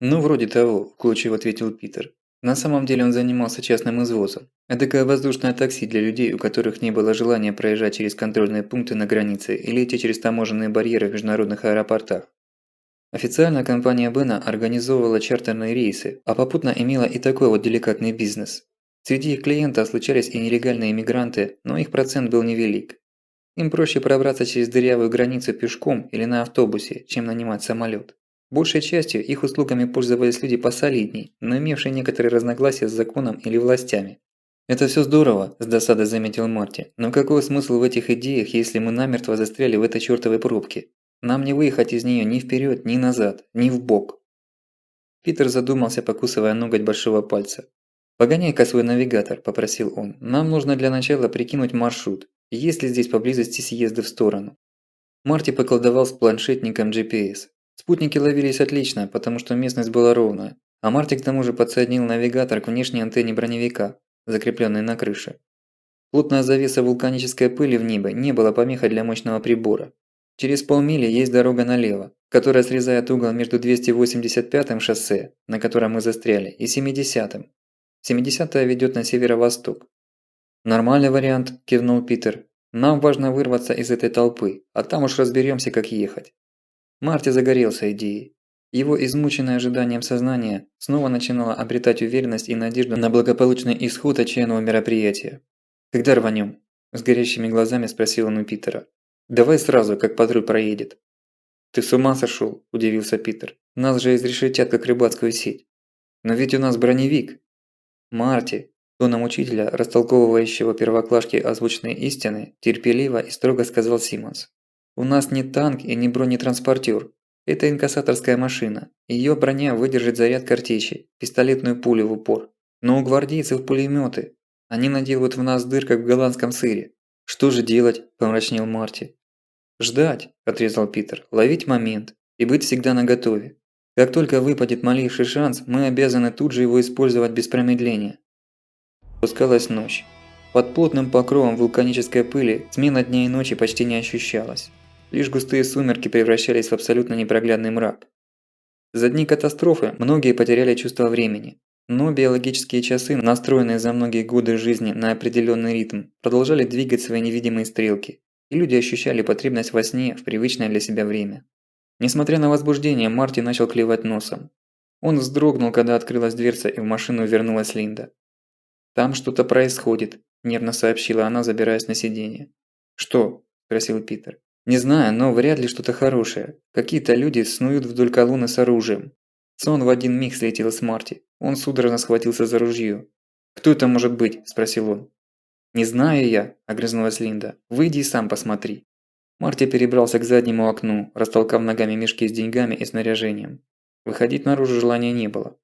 Speaker 1: Ну, вроде того, уклончиво ответил Питер. На самом деле он занимался частным извозом. Эдакое воздушное такси для людей, у которых не было желания проезжать через контрольные пункты на границе или идти через таможенные барьеры в международных аэропортах. Официально компания Бена организовывала чартерные рейсы, а попутно имела и такой вот деликатный бизнес. Среди их клиентов случались и нелегальные иммигранты, но их процент был невелик. Им проще пробраться через дырявую границу пешком или на автобусе, чем нанимать самолет. Большей частью их услугами пользовались люди посолидней, но имевшие некоторые разногласия с законом или властями. «Это все здорово», – с досадой заметил Марти, – «но какой смысл в этих идеях, если мы намертво застряли в этой чёртовой пробке? Нам не выехать из нее ни вперед, ни назад, ни вбок». Питер задумался, покусывая ноготь большого пальца. «Погоняй-ка свой навигатор», – попросил он. «Нам нужно для начала прикинуть маршрут. есть ли здесь поблизости съезды в сторону. Марти поколдовал с планшетником GPS. Спутники ловились отлично, потому что местность была ровная, а Марти к тому же подсоединил навигатор к внешней антенне броневика, закрепленной на крыше. Плотная завеса вулканической пыли в небе не была помехой для мощного прибора. Через полмили есть дорога налево, которая срезает угол между 285-м шоссе, на котором мы застряли, и 70-м. 70-я ведет на северо-восток. «Нормальный вариант», – кивнул Питер. «Нам важно вырваться из этой толпы, а там уж разберемся, как ехать». Марти загорелся идеей. Его измученное ожиданием сознание снова начинало обретать уверенность и надежду на благополучный исход отчаянного мероприятия. «Когда рванем?» – с горящими глазами спросил он у Питера. «Давай сразу, как патруль проедет». «Ты с ума сошел?» – удивился Питер. «Нас же изрешетят, как рыбацкую сеть». «Но ведь у нас броневик». «Марти», – тоном учителя, растолковывающего первоклашке озвученные истины, терпеливо и строго сказал Симмонс. «У нас не танк и не бронетранспортер. Это инкассаторская машина. Ее броня выдержит заряд картечи, пистолетную пулю в упор. Но у гвардейцев пулеметы. Они наделают в нас дыр, как в голландском сыре». «Что же делать?» – помрачнел Марти. «Ждать», – отрезал Питер, – «ловить момент и быть всегда наготове. Как только выпадет малейший шанс, мы обязаны тут же его использовать без промедления». Спускалась ночь. Под плотным покровом вулканической пыли смена дня и ночи почти не ощущалась. Лишь густые сумерки превращались в абсолютно непроглядный мрак. За дни катастрофы многие потеряли чувство времени, но биологические часы, настроенные за многие годы жизни на определенный ритм, продолжали двигать свои невидимые стрелки, и люди ощущали потребность во сне в привычное для себя время. Несмотря на возбуждение, Марти начал клевать носом. Он вздрогнул, когда открылась дверца и в машину вернулась Линда. «Там что-то происходит», – нервно сообщила она, забираясь на сиденье. «Что?» – спросил Питер. «Не знаю, но вряд ли что-то хорошее. Какие-то люди снуют вдоль колонны с оружием». Сон в один миг слетел с Марти. Он судорожно схватился за ружье. «Кто это может быть?» – спросил он. «Не знаю я», – огрызнулась Линда. «Выйди и сам посмотри». Марти перебрался к заднему окну, растолкав ногами мешки с деньгами и снаряжением. Выходить наружу желания не было.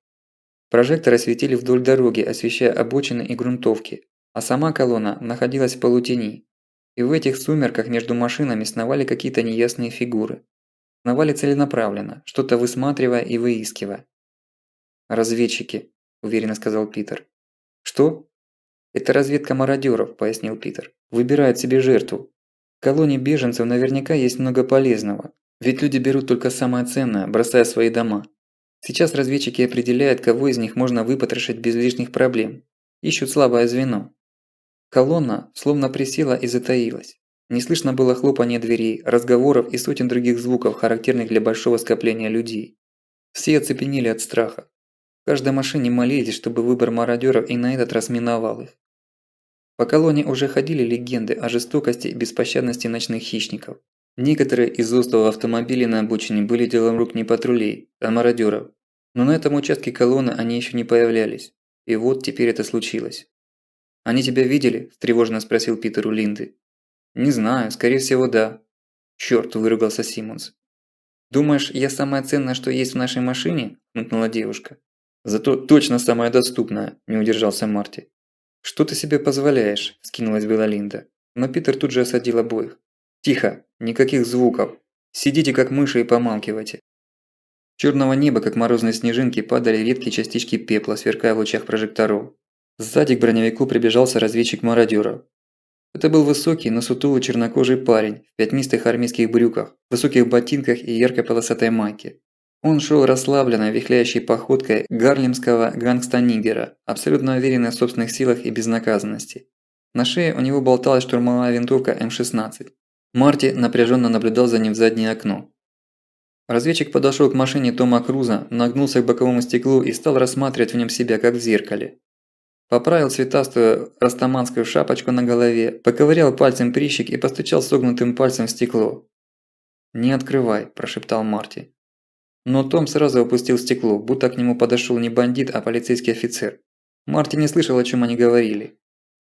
Speaker 1: Прожекторы светили вдоль дороги, освещая обочины и грунтовки, а сама колонна находилась в полутени. И в этих сумерках между машинами сновали какие-то неясные фигуры. Сновали целенаправленно, что-то высматривая и выискивая. «Разведчики», – уверенно сказал Питер. «Что?» «Это разведка мародеров», – пояснил Питер. «Выбирают себе жертву. В колонии беженцев наверняка есть много полезного, ведь люди берут только самое ценное, бросая свои дома. Сейчас разведчики определяют, кого из них можно выпотрошить без лишних проблем. Ищут слабое звено». Колонна словно присела и затаилась. Не слышно было хлопания дверей, разговоров и сотен других звуков, характерных для большого скопления людей. Все оцепенели от страха. В каждой машине молились, чтобы выбор мародеров и на этот раз миновал их. По колонне уже ходили легенды о жестокости и беспощадности ночных хищников. Некоторые из остова автомобилей на обочине были делом рук не патрулей, а мародеров. Но на этом участке колонны они еще не появлялись. И вот теперь это случилось. «Они тебя видели?» – встревоженно спросил Питер у Линды. «Не знаю, скорее всего, да». «Чёрт!» – выругался Симмонс. «Думаешь, я самое ценное, что есть в нашей машине?» – хмыкнула девушка. «Зато точно самое доступное», – не удержался Марти. «Что ты себе позволяешь?» – скинулась была Линда. Но Питер тут же осадил обоих. «Тихо! Никаких звуков! Сидите как мыши и помалкивайте!» С чёрного неба, как морозные снежинки, падали редкие частички пепла, сверкая в лучах прожекторов. Сзади к броневику приближался разведчик мародеров. Это был высокий, но сутулый чернокожий парень в пятнистых армейских брюках, высоких ботинках и яркой полосатой майке. Он шел расслабленно, вихляющей походкой гарлемского гангста-нигера, абсолютно уверенный в собственных силах и безнаказанности. На шее у него болталась штурмовая винтовка М16. Марти напряженно наблюдал за ним в заднее окно. Разведчик подошел к машине Тома Круза, нагнулся к боковому стеклу и стал рассматривать в нем себя, как в зеркале. Поправил цветастую растаманскую шапочку на голове, поковырял пальцем прищик и постучал согнутым пальцем в стекло. «Не открывай», – прошептал Марти. Но Том сразу опустил стекло, будто к нему подошел не бандит, а полицейский офицер. Марти не слышал, о чем они говорили.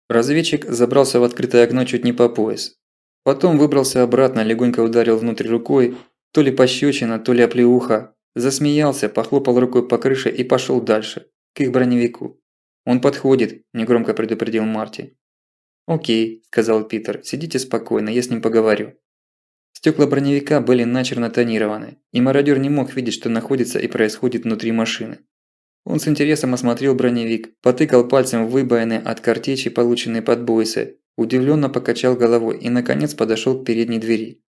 Speaker 1: Разведчик забрался в открытое окно чуть не по пояс. Потом выбрался обратно, легонько ударил внутрь рукой, то ли пощечина, то ли оплеуха. Засмеялся, похлопал рукой по крыше и пошел дальше, к их броневику. «Он подходит», – негромко предупредил Марти. «Окей», – сказал Питер, – «сидите спокойно, я с ним поговорю». Стекла броневика были начерно тонированы, и мародер не мог видеть, что находится и происходит внутри машины. Он с интересом осмотрел броневик, потыкал пальцем в выбоины от картечи, полученные под бойсы, удивленно покачал головой и, наконец, подошел к передней двери.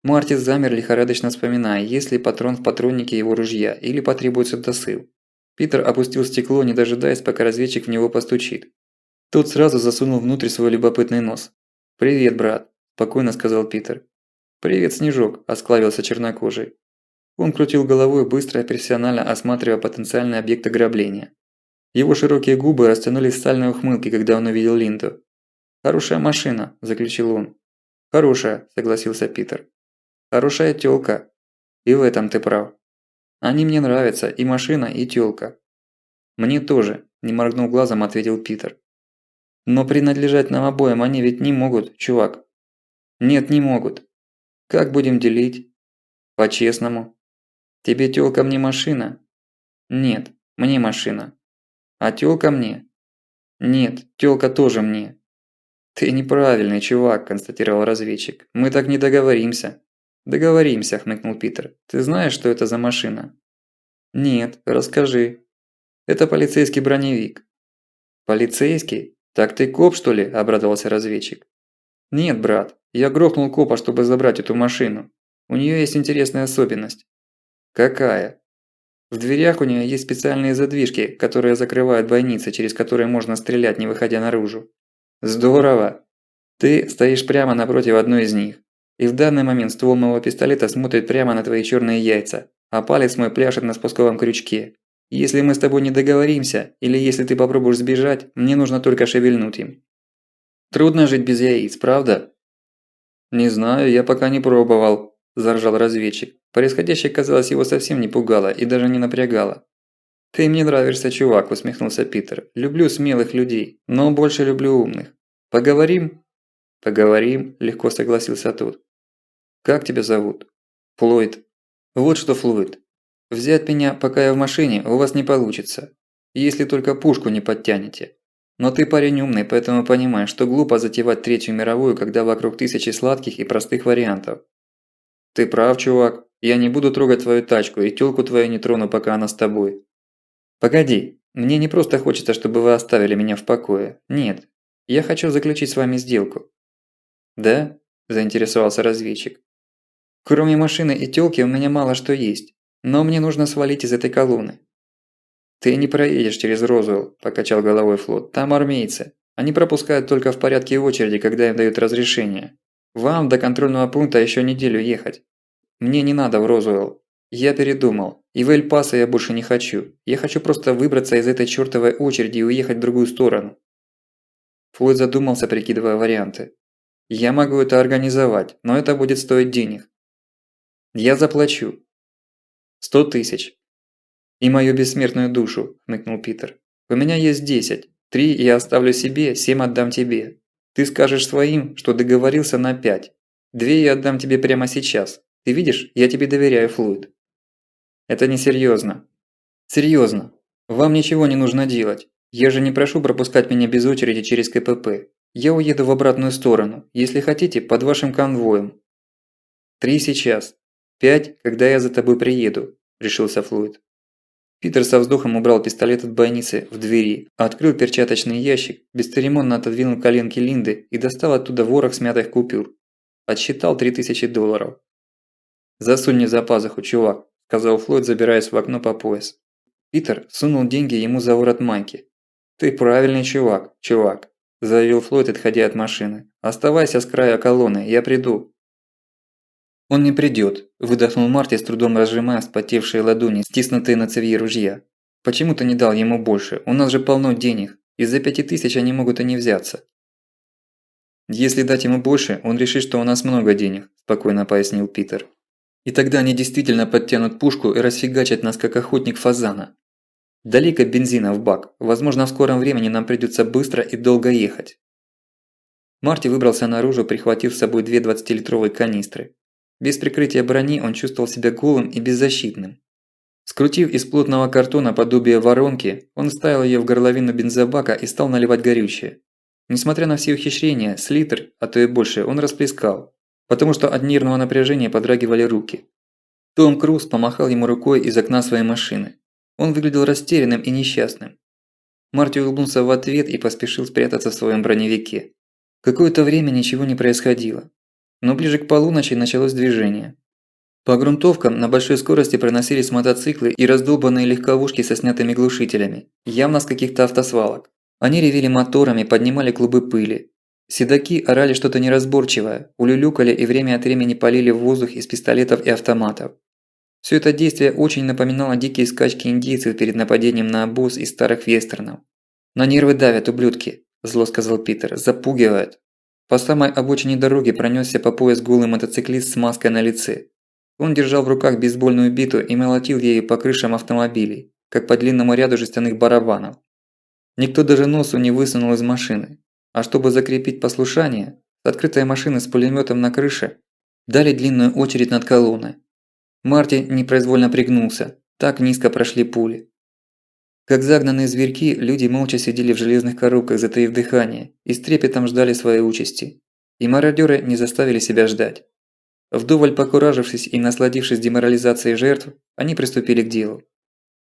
Speaker 1: Марти замер, лихорадочно вспоминая, есть ли патрон в патроннике его ружья или потребуется досыл. Питер опустил стекло, не дожидаясь, пока разведчик в него постучит. Тот сразу засунул внутрь свой любопытный нос. «Привет, брат», – спокойно сказал Питер. «Привет, Снежок», – осклавился чернокожий. Он крутил головой, быстро и профессионально осматривая потенциальный объект ограбления. Его широкие губы растянулись в сальной ухмылке, когда он увидел Линду. «Хорошая машина», – заключил он. «Хорошая», – согласился Питер. «Хорошая тёлка. И в этом ты прав. Они мне нравятся, и машина, и тёлка». «Мне тоже», – не моргнув глазом, ответил Питер. «Но принадлежать нам обоим они ведь не могут, чувак». «Нет, не могут. Как будем делить?» «По-честному. Тебе тёлка, мне машина?» «Нет, мне машина». «А тёлка мне?» «Нет, тёлка тоже мне». «Ты неправильный, чувак», – констатировал разведчик. «Мы так не договоримся». «Договоримся», – хмыкнул Питер. «Ты знаешь, что это за машина?» «Нет, расскажи». «Это полицейский броневик». «Полицейский? Так ты коп, что ли?» – обрадовался разведчик. «Нет, брат, я грохнул копа, чтобы забрать эту машину. У нее есть интересная особенность». «Какая?» «В дверях у нее есть специальные задвижки, которые закрывают бойницы, через которые можно стрелять, не выходя наружу». «Здорово! Ты стоишь прямо напротив одной из них. И в данный момент ствол моего пистолета смотрит прямо на твои черные яйца, а палец мой пляшет на спусковом крючке. Если мы с тобой не договоримся, или если ты попробуешь сбежать, мне нужно только шевельнуть им. Трудно жить без яиц, правда?» «Не знаю, я пока не пробовал», – заржал разведчик. Происходящее, казалось, его совсем не пугало и даже не напрягало. «Ты мне нравишься, чувак», – усмехнулся Питер. «Люблю смелых людей, но больше люблю умных. Поговорим?» «Поговорим», – легко согласился тот. «Как тебя зовут?» «Флойд». «Вот что, Флойд. Взять меня, пока я в машине, у вас не получится. Если только пушку не подтянете. Но ты парень умный, поэтому понимаешь, что глупо затевать Третью мировую, когда вокруг тысячи сладких и простых вариантов». «Ты прав, чувак. Я не буду трогать твою тачку и тёлку твою не трону, пока она с тобой». «Погоди. Мне не просто хочется, чтобы вы оставили меня в покое. Нет. Я хочу заключить с вами сделку». «Да?» – заинтересовался разведчик. «Кроме машины и тёлки у меня мало что есть, но мне нужно свалить из этой колонны». «Ты не проедешь через Розуэлл», – покачал головой Флойд. «Там армейцы. Они пропускают только в порядке очереди, когда им дают разрешение. Вам до контрольного пункта еще неделю ехать. Мне не надо в Розуэлл. Я передумал. И в Эль-Пасо я больше не хочу. Я хочу просто выбраться из этой чёртовой очереди и уехать в другую сторону». Флойд задумался, прикидывая варианты. «Я могу это организовать, но это будет стоить денег». «Я заплачу». 100 тысяч. «И мою бессмертную душу», – хмыкнул Питер. «У меня есть 10. 3 я оставлю себе, 7 отдам тебе. Ты скажешь своим, что договорился на 5. 2 я отдам тебе прямо сейчас. Ты видишь, я тебе доверяю, Флойд». «Это несерьёзно». «Серьёзно. Вам ничего не нужно делать. Я же не прошу пропускать меня без очереди через КПП. Я уеду в обратную сторону, если хотите, под вашим конвоем». 3 сейчас. 5, когда я за тобой приеду», – решился Флойд. Питер со вздохом убрал пистолет от бойницы в двери, открыл перчаточный ящик, бесцеремонно отодвинул коленки Линды и достал оттуда ворох смятых купюр. Отсчитал $3000. «Засунь мне за пазуху, чувак», – сказал Флойд, забираясь в окно по пояс. Питер сунул деньги ему за ворот майки. «Ты правильный чувак, чувак», – заявил Флойд, отходя от машины. «Оставайся с края колонны, я приду». «Он не придёт», – выдохнул Марти, с трудом разжимая вспотевшие ладони, стиснутые на цевье ружья. «Почему ты не дал ему больше? У нас же полно денег. Из-за 5000 они могут и не взяться». «Если дать ему больше, он решит, что у нас много денег», – спокойно пояснил Питер. «И тогда они действительно подтянут пушку и расфигачат нас, как охотник фазана. Далеко бензина в бак. Возможно, в скором времени нам придётся быстро и долго ехать». Марти выбрался наружу, прихватив с собой 2 20-литровые канистры. Без прикрытия брони он чувствовал себя голым и беззащитным. Скрутив из плотного картона подобие воронки, он вставил её в горловину бензобака и стал наливать горючее. Несмотря на все ухищрения, с литр, а то и больше, он расплескал, потому что от нервного напряжения подрагивали руки. Том Круз помахал ему рукой из окна своей машины. Он выглядел растерянным и несчастным. Марти улыбнулся в ответ и поспешил спрятаться в своем броневике. Какое-то время ничего не происходило. Но ближе к полуночи началось движение. По грунтовкам на большой скорости проносились мотоциклы и раздолбанные легковушки со снятыми глушителями, явно с каких-то автосвалок. Они ревели моторами, поднимали клубы пыли. Седаки орали что-то неразборчивое, улюлюкали и время от времени палили в воздух из пистолетов и автоматов. Все это действие очень напоминало дикие скачки индейцев перед нападением на обоз из старых вестернов. «На нервы давят, ублюдки», – зло сказал Питер, – «запугивают». По самой обочине дороги пронесся по пояс голый мотоциклист с маской на лице. Он держал в руках бейсбольную биту и молотил ею по крышам автомобилей, как по длинному ряду жестяных барабанов. Никто даже носу не высунул из машины. А чтобы закрепить послушание, с открытой машины с пулеметом на крыше дали длинную очередь над колонной. Марти непроизвольно пригнулся, так низко прошли пули. Как загнанные зверьки, люди молча сидели в железных коробках, затаив дыхание, и с трепетом ждали своей участи. И мародеры не заставили себя ждать. Вдоволь покуражившись и насладившись деморализацией жертв, они приступили к делу.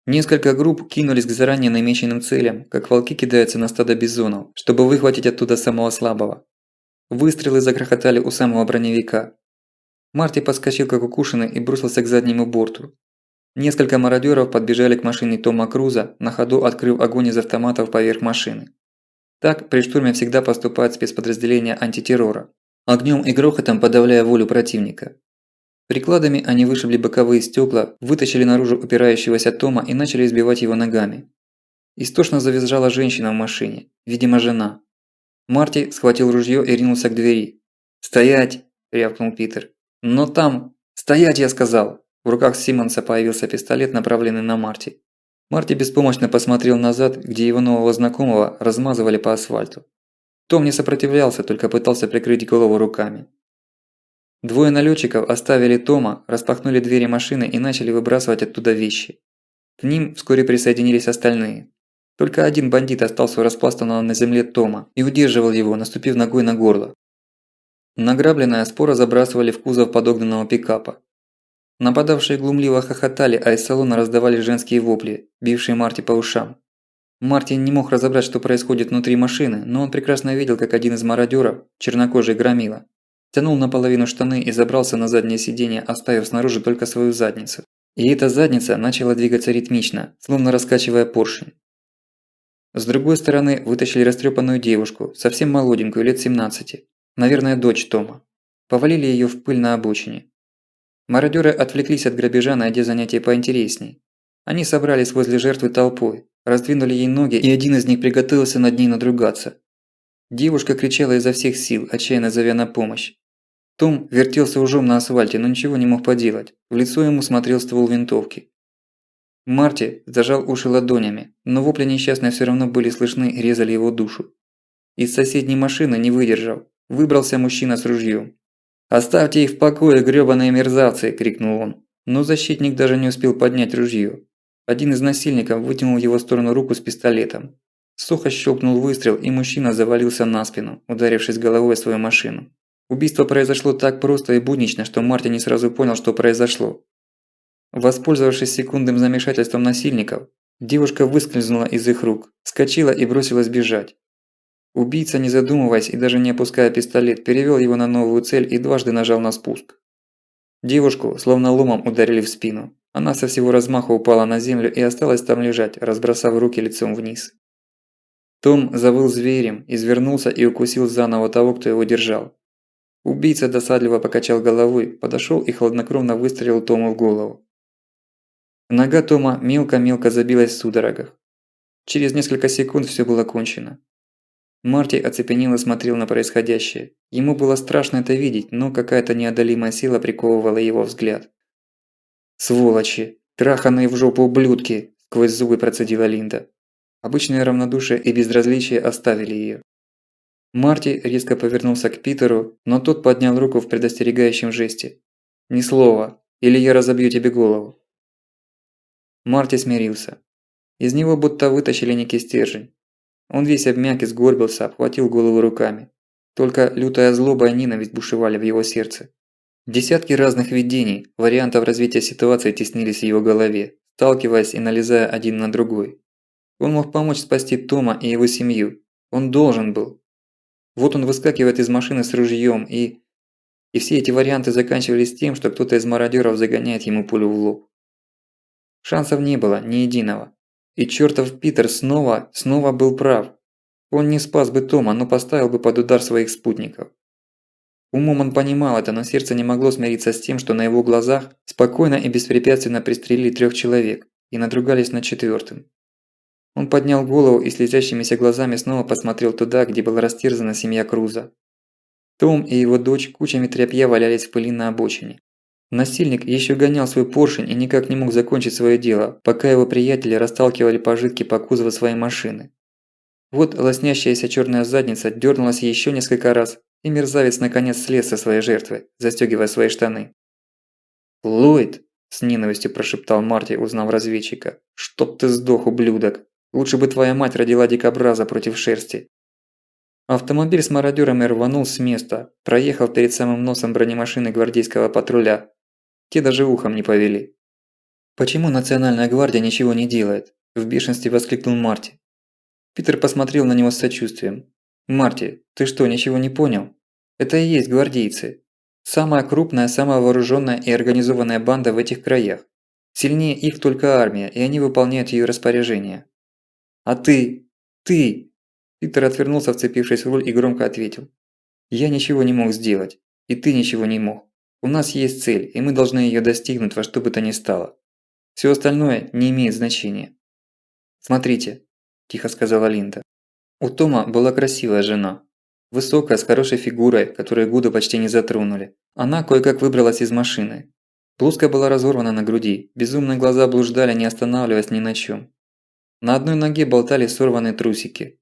Speaker 1: Несколько групп кинулись к заранее намеченным целям, как волки кидаются на стадо бизонов, чтобы выхватить оттуда самого слабого. Выстрелы загрохотали у самого броневика. Марти подскочил как укушенный и бросился к заднему борту. Несколько мародеров подбежали к машине Тома Круза, на ходу открыв огонь из автоматов поверх машины. Так при штурме всегда поступают спецподразделения антитеррора, огнем и грохотом подавляя волю противника. Прикладами они вышибли боковые стекла, вытащили наружу упирающегося Тома и начали избивать его ногами. Истошно завизжала женщина в машине, видимо жена. Марти схватил ружье и ринулся к двери. «Стоять!» – рявкнул Питер. «Но там... Стоять, я сказал!» В руках Симмонса появился пистолет, направленный на Марти. Марти беспомощно посмотрел назад, где его нового знакомого размазывали по асфальту. Том не сопротивлялся, только пытался прикрыть голову руками. Двое налетчиков оставили Тома, распахнули двери машины и начали выбрасывать оттуда вещи. К ним вскоре присоединились остальные. Только один бандит остался у распластанного на земле Тома и удерживал его, наступив ногой на горло. Награбленное споро забрасывали в кузов подогнанного пикапа. Нападавшие глумливо хохотали, а из салона раздавали женские вопли, бившие Марти по ушам. Марти не мог разобрать, что происходит внутри машины, но он прекрасно видел, как один из мародеров, чернокожий громила, тянул наполовину штаны и забрался на заднее сиденье, оставив снаружи только свою задницу. И эта задница начала двигаться ритмично, словно раскачивая поршень. С другой стороны вытащили растрепанную девушку, совсем молоденькую, лет 17, наверное, дочь Тома. Повалили ее в пыль на обочине. Мародеры отвлеклись от грабежа, найдя занятие поинтересней. Они собрались возле жертвы толпой, раздвинули ей ноги, и один из них приготовился над ней надругаться. Девушка кричала изо всех сил, отчаянно зовя на помощь. Том вертелся ужом на асфальте, но ничего не мог поделать. В лицо ему смотрел ствол винтовки. Марти зажал уши ладонями, но вопли несчастной все равно были слышны и резали его душу. Из соседней машины, не выдержав, выбрался мужчина с ружьем. «Оставьте их в покое, грёбаные мерзавцы!» – крикнул он. Но защитник даже не успел поднять ружье. Один из насильников вытянул в его сторону руку с пистолетом. Сухо щелкнул выстрел, и мужчина завалился на спину, ударившись головой о свою машину. Убийство произошло так просто и буднично, что Марти не сразу понял, что произошло. Воспользовавшись секундным замешательством насильников, девушка выскользнула из их рук, вскочила и бросилась бежать. Убийца, не задумываясь и даже не опуская пистолет, перевел его на новую цель и дважды нажал на спуск. Девушку словно ломом ударили в спину. Она со всего размаха упала на землю и осталась там лежать, разбросав руки лицом вниз. Том завыл зверем, извернулся и укусил заново того, кто его держал. Убийца досадливо покачал головой, подошел и хладнокровно выстрелил Тому в голову. Нога Тома мелко-мелко забилась в судорогах. Через несколько секунд все было кончено. Марти оцепенело смотрел на происходящее. Ему было страшно это видеть, но какая-то неодолимая сила приковывала его взгляд. «Сволочи! Траханые в жопу ублюдки!» – сквозь зубы процедила Линда. Обычное равнодушие и безразличие оставили ее. Марти резко повернулся к Питеру, но тот поднял руку в предостерегающем жесте. «Ни слова, или я разобью тебе голову». Марти смирился. Из него будто вытащили некий стержень. Он весь обмяк и сгорбился, обхватил голову руками. Только лютая злоба и ненависть бушевали в его сердце. Десятки разных видений, вариантов развития ситуации теснились в его голове, сталкиваясь и налезая один на другой. Он мог помочь спасти Тома и его семью. Он должен был. Вот он выскакивает из машины с ружьем и все эти варианты заканчивались тем, что кто-то из мародеров загоняет ему пулю в лоб. Шансов не было, ни единого. И чертов Питер снова был прав. Он не спас бы Тома, но поставил бы под удар своих спутников. Умом он понимал это, но сердце не могло смириться с тем, что на его глазах спокойно и беспрепятственно пристрелили 3 человек и надругались над 4-м. Он поднял голову и слезящимися глазами снова посмотрел туда, где была растерзана семья Круза. Том и его дочь кучами тряпья валялись в пыли на обочине. Насильник еще гонял свой поршень и никак не мог закончить свое дело, пока его приятели расталкивали пожитки по кузову своей машины. Вот лоснящаяся черная задница дернулась еще несколько раз, и мерзавец наконец слез со своей жертвы, застегивая свои штаны. «Ллойд!» – с ненавистью прошептал Марти, узнав разведчика. «Чтоб ты сдох, ублюдок! Лучше бы твоя мать родила дикобраза против шерсти!» Автомобиль с мародерами рванул с места, проехал перед самым носом бронемашины гвардейского патруля. Те даже ухом не повели. «Почему Национальная гвардия ничего не делает?» – в бешенстве воскликнул Марти. Питер посмотрел на него с сочувствием. «Марти, ты что, ничего не понял? Это и есть гвардейцы. Самая крупная, самая вооруженная и организованная банда в этих краях. Сильнее их только армия, и они выполняют ее распоряжения. А ты? Ты?» Питер отвернулся, вцепившись в руль, и громко ответил. «Я ничего не мог сделать. И ты ничего не мог. У нас есть цель, и мы должны ее достигнуть во что бы то ни стало. Все остальное не имеет значения». «Смотрите», – тихо сказала Линда. У Тома была красивая жена. Высокая, с хорошей фигурой, которую годы почти не затронули. Она кое-как выбралась из машины. Блузка была разорвана на груди, безумные глаза блуждали, не останавливаясь ни на чем. На одной ноге болтались сорванные трусики.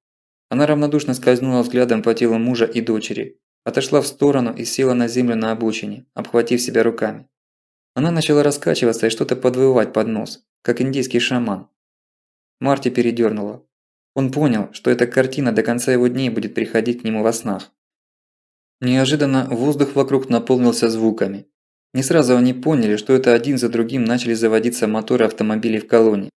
Speaker 1: Она равнодушно скользнула взглядом по телу мужа и дочери, отошла в сторону и села на землю на обочине, обхватив себя руками. Она начала раскачиваться и что-то подвывать под нос, как индийский шаман. Марти передёрнуло. Он понял, что эта картина до конца его дней будет приходить к нему во снах. Неожиданно воздух вокруг наполнился звуками. Не сразу они поняли, что это один за другим начали заводиться моторы автомобилей в колонии.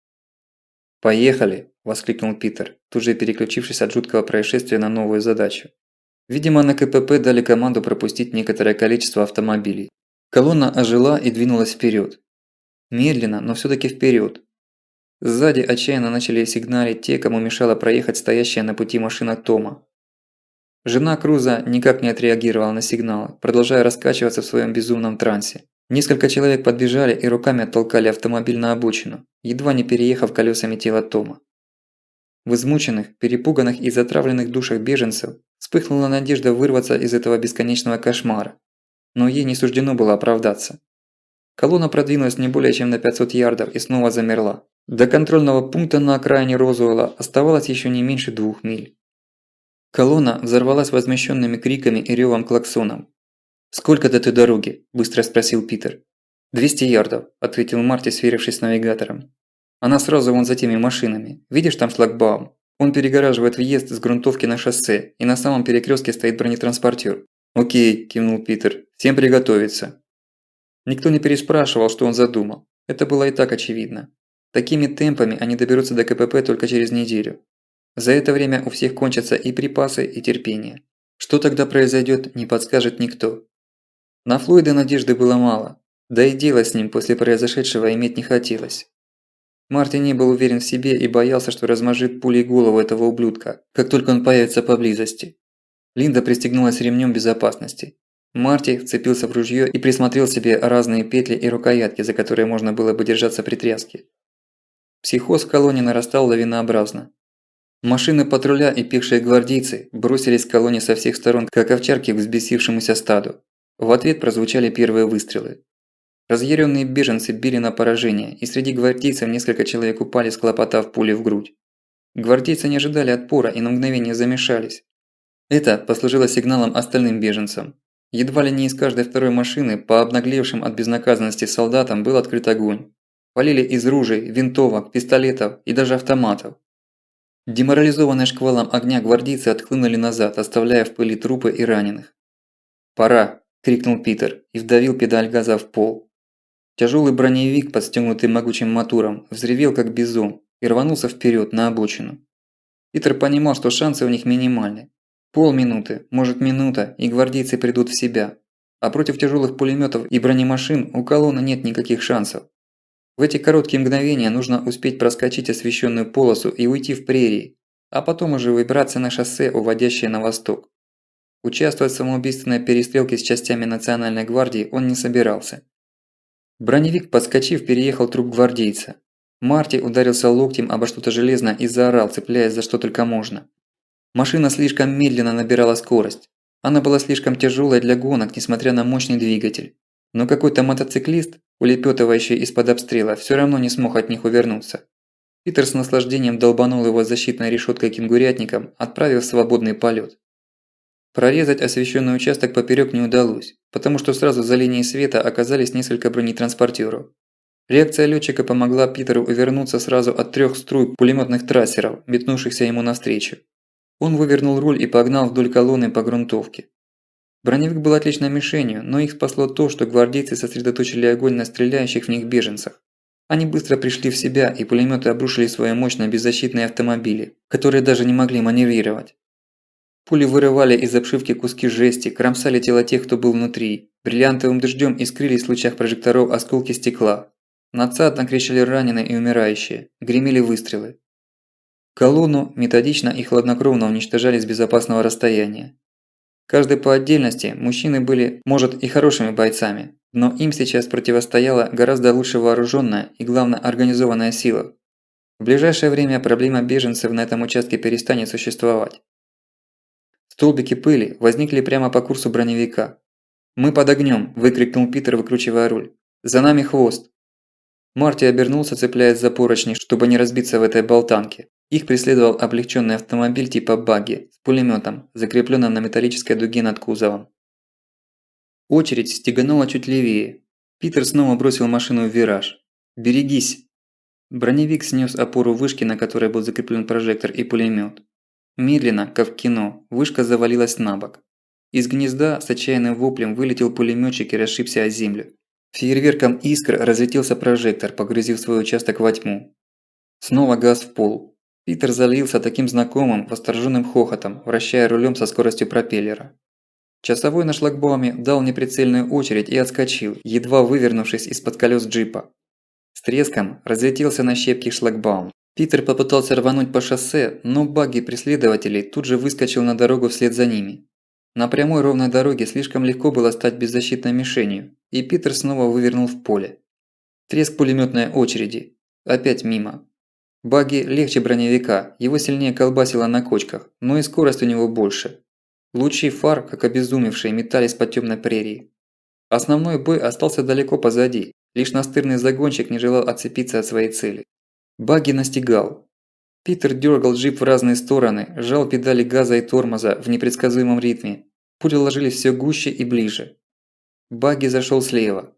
Speaker 1: «Поехали!» – воскликнул Питер, тут же переключившись от жуткого происшествия на новую задачу. Видимо, на КПП дали команду пропустить некоторое количество автомобилей. Колонна ожила и двинулась вперед. Медленно, но все-таки вперед. Сзади отчаянно начали сигналить те, кому мешала проехать стоящая на пути машина Тома. Жена Круза никак не отреагировала на сигналы, продолжая раскачиваться в своем безумном трансе. Несколько человек подбежали и руками оттолкали автомобиль на обочину, едва не переехав колесами тело Тома. В измученных, перепуганных и затравленных душах беженцев вспыхнула надежда вырваться из этого бесконечного кошмара. Но ей не суждено было оправдаться. Колонна продвинулась не более чем на 500 ярдов и снова замерла. До контрольного пункта на окраине Розуэлла оставалось еще не меньше 2 миль. Колонна взорвалась возмущенными криками и ревом клаксоном. «Сколько до той дороги?» – быстро спросил Питер. 200 ярдов», – ответил Марти, сверившись с навигатором. «Она сразу вон за теми машинами. Видишь там шлагбаум? Он перегораживает въезд с грунтовки на шоссе, и на самом перекрестке стоит бронетранспортер». «Окей», – кивнул Питер. «Всем приготовиться». Никто не переспрашивал, что он задумал. Это было и так очевидно. Такими темпами они доберутся до КПП только через неделю. За это время у всех кончатся и припасы, и терпение. Что тогда произойдет, не подскажет никто. На Флойда надежды было мало, да и дело с ним после произошедшего иметь не хотелось. Марти не был уверен в себе и боялся, что размажет пулей голову этого ублюдка, как только он появится поблизости. Линда пристегнулась ремнем безопасности. Марти вцепился в ружье и присмотрел себе разные петли и рукоятки, за которые можно было бы держаться при тряске. Психоз в колонии нарастал лавинообразно. Машины патруля и пехшие гвардейцы бросились к колонне со всех сторон, как овчарки к взбесившемуся стаду. В ответ прозвучали первые выстрелы. Разъяренные беженцы били на поражение, и среди гвардейцев несколько человек упали, схлопотав пули в грудь. Гвардейцы не ожидали отпора и на мгновение замешались. Это послужило сигналом остальным беженцам. Едва ли не из каждой второй машины по обнаглевшим от безнаказанности солдатам был открыт огонь. Полили из ружей, винтовок, пистолетов и даже автоматов. Деморализованные шквалом огня гвардейцы отхлынули назад, оставляя в пыли трупы и раненых. «Пора!» – крикнул Питер и вдавил педаль газа в пол. Тяжелый броневик, подстегнутый могучим мотором, взревел как бизон и рванулся вперед на обочину. Питер понимал, что шансы у них минимальны. Полминуты, может минута, и гвардейцы придут в себя. А против тяжелых пулеметов и бронемашин у колонны нет никаких шансов. В эти короткие мгновения нужно успеть проскочить освещенную полосу и уйти в прерии, а потом уже выбраться на шоссе, уводящее на восток. Участвовать в самоубийственной перестрелке с частями Национальной гвардии он не собирался. Броневик, подскочив, переехал труп гвардейца. Марти ударился локтем обо что-то железное и заорал, цепляясь за что только можно. Машина слишком медленно набирала скорость. Она была слишком тяжелой для гонок, несмотря на мощный двигатель. Но какой-то мотоциклист, улепетывающий из-под обстрела, все равно не смог от них увернуться. Питер с наслаждением долбанул его защитной решеткой кенгурятником, отправив в свободный полет. Прорезать освещенный участок поперек не удалось, потому что сразу за линией света оказались несколько бронетранспортеров. Реакция летчика помогла Питеру увернуться сразу от 3 струй пулеметных трассеров, метнувшихся ему навстречу. Он вывернул руль и погнал вдоль колонны по грунтовке. Броневик был отличной мишенью, но их спасло то, что гвардейцы сосредоточили огонь на стреляющих в них беженцах. Они быстро пришли в себя, и пулеметы обрушили свою мощь на беззащитные автомобили, которые даже не могли маневрировать. Пули вырывали из обшивки куски жести, кромсали тела тех, кто был внутри. Бриллиантовым дождем искрились в лучах прожекторов осколки стекла. Надсадно кричали раненые и умирающие, гремели выстрелы. Колонну методично и хладнокровно уничтожали с безопасного расстояния. Каждый по отдельности мужчины были, может, и хорошими бойцами, но им сейчас противостояла гораздо лучше вооруженная и, главное, организованная сила. В ближайшее время проблема беженцев на этом участке перестанет существовать. Столбики пыли возникли прямо по курсу броневика. «Мы под огнем!» – выкрикнул Питер, выкручивая руль. «За нами хвост!» Марти обернулся, цепляясь за поручни, чтобы не разбиться в этой болтанке. Их преследовал облегченный автомобиль типа багги с пулеметом, закрепленным на металлической дуге над кузовом. Очередь стеганула чуть левее. Питер снова бросил машину в вираж. «Берегись!» Броневик снес опору вышки, на которой был закреплен прожектор и пулемет. Медленно, как в кино, вышка завалилась на бок. Из гнезда с отчаянным воплем вылетел пулеметчик и расшибся о землю. Фейерверком искр разлетелся прожектор, погрузив свой участок во тьму. Снова газ в пол. Питер залился таким знакомым, восторженным хохотом, вращая рулем со скоростью пропеллера. Часовой на шлагбауме дал неприцельную очередь и отскочил, едва вывернувшись из-под колес джипа. С треском разлетелся на щепки шлагбаум. Питер попытался рвануть по шоссе, но багги преследователей тут же выскочил на дорогу вслед за ними. На прямой ровной дороге слишком легко было стать беззащитной мишенью, и Питер снова вывернул в поле. Треск пулеметной очереди. Опять мимо. Багги легче броневика, его сильнее колбасило на кочках, но и скорость у него больше. Лучи фар, как обезумевшие, метались по темной прерии. Основной бой остался далеко позади, лишь настырный загонщик не желал отцепиться от своей цели. Багги настигал. Питер дергал джип в разные стороны, сжал педали газа и тормоза в непредсказуемом ритме. Пули ложились все гуще и ближе. Багги зашел слева.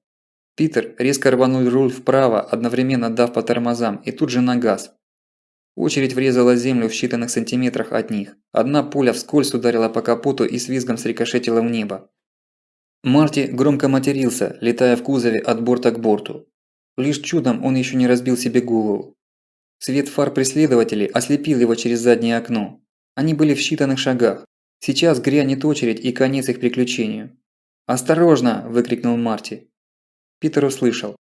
Speaker 1: Питер резко рванул руль вправо, одновременно дав по тормозам, и тут же на газ. Очередь врезала землю в считанных сантиметрах от них. Одна пуля вскользь ударила по капоту и с визгом срикошетила в небо. Марти громко матерился, летая в кузове от борта к борту. Лишь чудом он еще не разбил себе голову. Свет фар преследователей ослепил его через заднее окно. Они были в считанных шагах. Сейчас грянет очередь и конец их приключению. «Осторожно!» – выкрикнул Марти. Питер услышал.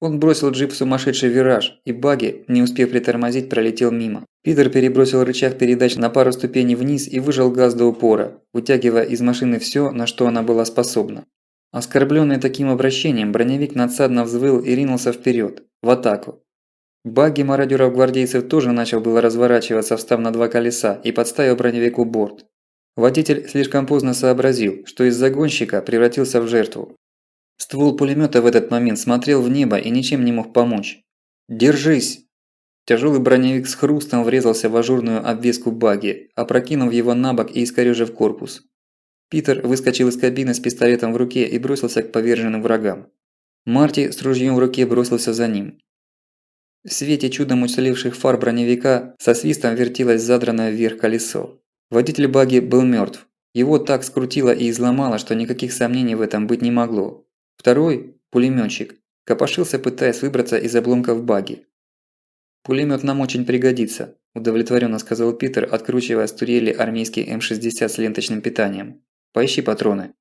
Speaker 1: Он бросил джип в сумасшедший вираж, и багги, не успев притормозить, пролетел мимо. Питер перебросил рычаг передач на пару ступеней вниз и выжал газ до упора, вытягивая из машины все, на что она была способна. Оскорбленный таким обращением, броневик надсадно взвыл и ринулся вперед, в атаку. Багги мародеров-гвардейцев тоже начал было разворачиваться, встав на два колеса и подставив броневику борт. Водитель слишком поздно сообразил, что из загонщика превратился в жертву. Ствол пулемета в этот момент смотрел в небо и ничем не мог помочь. «Держись!» Тяжелый броневик с хрустом врезался в ажурную обвеску багги, опрокинув его на бок и искорёжив корпус. Питер выскочил из кабины с пистолетом в руке и бросился к поверженным врагам. Марти с ружьем в руке бросился за ним. В свете чудом уцелевших фар броневика со свистом вертелось задранное вверх колесо. Водитель багги был мертв. Его так скрутило и изломало, что никаких сомнений в этом быть не могло. Второй, пулемётчик, копошился, пытаясь выбраться из обломков багги. «Пулемёт нам очень пригодится», – удовлетворенно сказал Питер, откручивая с турели армейский М-60 с ленточным питанием. «Поищи патроны».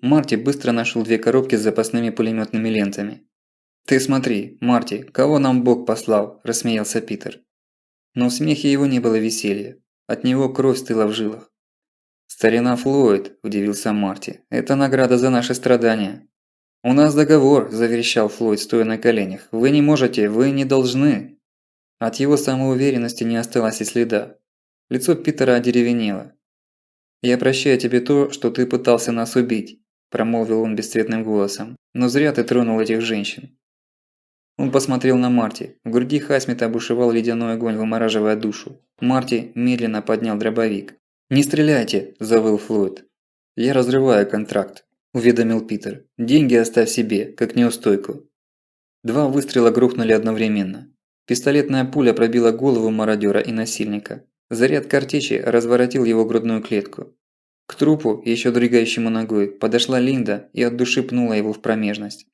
Speaker 1: Марти быстро нашел 2 коробки с запасными пулемётными лентами. «Ты смотри, Марти, кого нам Бог послал?» – рассмеялся Питер. Но в смехе его не было веселья. От него кровь стыла в жилах. «Старина Флойд», – удивился Марти, – «это награда за наши страдания». «У нас договор», – заверещал Флойд, стоя на коленях. «Вы не можете, вы не должны». От его самоуверенности не осталось и следа. Лицо Питера одеревенело. «Я прощаю тебе то, что ты пытался нас убить», – промолвил он бесцветным голосом. «Но зря ты тронул этих женщин». Он посмотрел на Марти. В груди Хайсмита бушевал ледяной огонь, вымораживая душу. Марти медленно поднял дробовик. «Не стреляйте!» – завыл Флойд. «Я разрываю контракт», – уведомил Питер. «Деньги оставь себе, как неустойку». 2 выстрела грохнули одновременно. Пистолетная пуля пробила голову мародёра и насильника. Заряд картечи разворотил его грудную клетку. К трупу, еще дрыгающему ногой, подошла Линда и от души пнула его в промежность.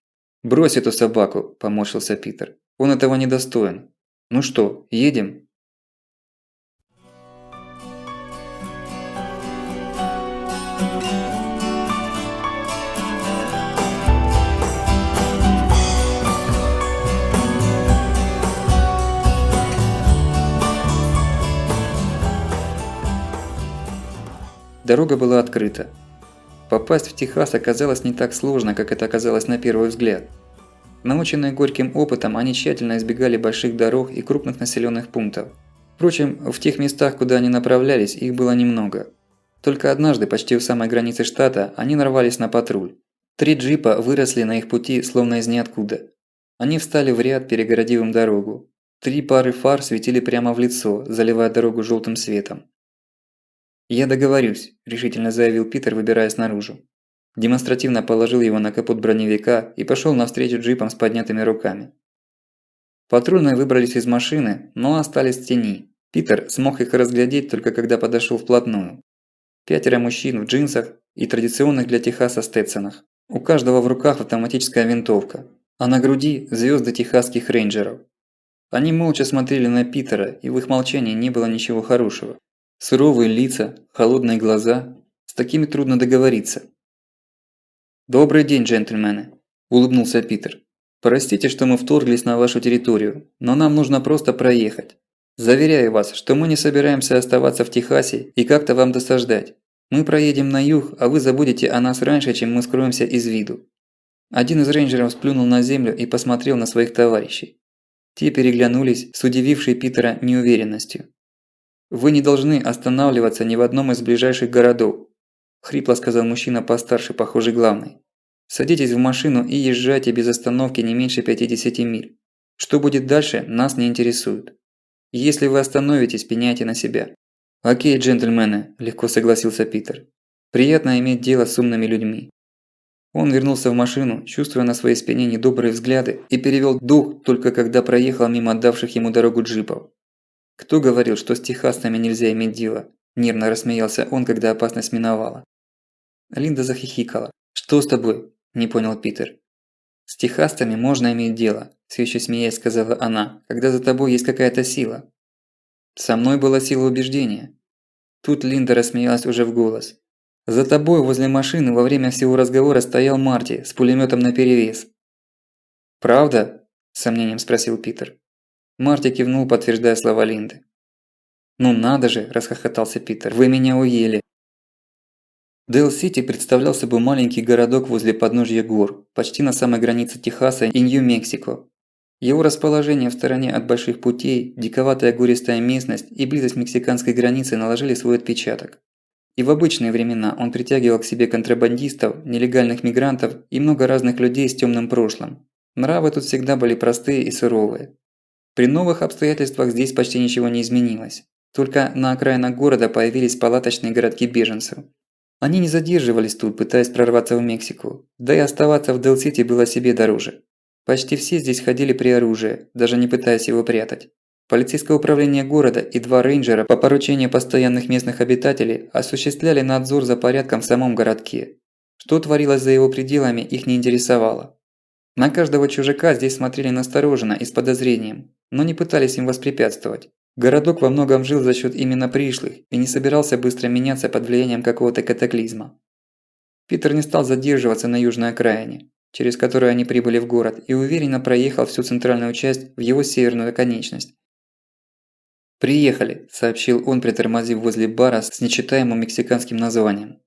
Speaker 1: «Брось эту собаку», – поморщился Питер. «Он этого не достоин. Ну что, едем?» Дорога была открыта. Попасть в Техас оказалось не так сложно, как это оказалось на первый взгляд. Наученные горьким опытом, они тщательно избегали больших дорог и крупных населенных пунктов. Впрочем, в тех местах, куда они направлялись, их было немного. Только однажды, почти у самой границы штата, они нарвались на патруль. 3 джипа выросли на их пути, словно из ниоткуда. Они встали в ряд, перегородив им дорогу. 3 пары фар светили прямо в лицо, заливая дорогу желтым светом. «Я договорюсь», – решительно заявил Питер, выбираясь наружу. Демонстративно положил его на капот броневика и пошел навстречу джипам с поднятыми руками. Патрульные выбрались из машины, но остались в тени. Питер смог их разглядеть только когда подошел вплотную. 5 мужчин в джинсах и традиционных для Техаса стетсонах. У каждого в руках автоматическая винтовка, а на груди звезды техасских рейнджеров. Они молча смотрели на Питера, и в их молчании не было ничего хорошего. Суровые лица, холодные глаза. С такими трудно договориться. «Добрый день, джентльмены», – улыбнулся Питер. «Простите, что мы вторглись на вашу территорию, но нам нужно просто проехать. Заверяю вас, что мы не собираемся оставаться в Техасе и как-то вам досаждать. Мы проедем на юг, а вы забудете о нас раньше, чем мы скроемся из виду». Один из рейнджеров сплюнул на землю и посмотрел на своих товарищей. Те переглянулись с удивившей Питера неуверенностью. «Вы не должны останавливаться ни в одном из ближайших городов», – хрипло сказал мужчина постарше, похожий главный. «Садитесь в машину и езжайте без остановки не меньше 50 миль. Что будет дальше, нас не интересует. Если вы остановитесь, пеняйте на себя». «Окей, джентльмены», – легко согласился Питер. «Приятно иметь дело с умными людьми». Он вернулся в машину, чувствуя на своей спине недобрые взгляды, и перевел дух только когда проехал мимо отдавших ему дорогу джипов. «Кто говорил, что с техасцами нельзя иметь дело?» – нервно рассмеялся он, когда опасность миновала. Линда захихикала. «Что с тобой?» – не понял Питер. «С техасцами можно иметь дело», – все еще смеясь сказала она, – «когда за тобой есть какая-то сила». «Со мной была сила убеждения». Тут Линда рассмеялась уже в голос. «За тобой возле машины во время всего разговора стоял Марти с пулемётом наперевес». «Правда?» – с сомнением спросил Питер. Марти кивнул, подтверждая слова Линды. «Ну надо же!» – расхохотался Питер. «Вы меня уели!» Дейл-Сити представлял собой маленький городок возле подножья гор, почти на самой границе Техаса и Нью-Мексико. Его расположение в стороне от больших путей, диковатая гористая местность и близость мексиканской границы наложили свой отпечаток. И в обычные времена он притягивал к себе контрабандистов, нелегальных мигрантов и много разных людей с темным прошлым. Нравы тут всегда были простые и суровые. При новых обстоятельствах здесь почти ничего не изменилось. Только на окраинах города появились палаточные городки беженцев. Они не задерживались тут, пытаясь прорваться в Мексику, да и оставаться в Дейл-Сити было себе дороже. Почти все здесь ходили при оружии, даже не пытаясь его прятать. Полицейское управление города и 2 рейнджера по поручению постоянных местных обитателей осуществляли надзор за порядком в самом городке. Что творилось за его пределами, их не интересовало. На каждого чужака здесь смотрели настороженно и с подозрением, но не пытались им воспрепятствовать. Городок во многом жил за счет именно пришлых и не собирался быстро меняться под влиянием какого-то катаклизма. Питер не стал задерживаться на южной окраине, через которую они прибыли в город, и уверенно проехал всю центральную часть в его северную конечность. «Приехали», – сообщил он, притормозив возле бара с нечитаемым мексиканским названием.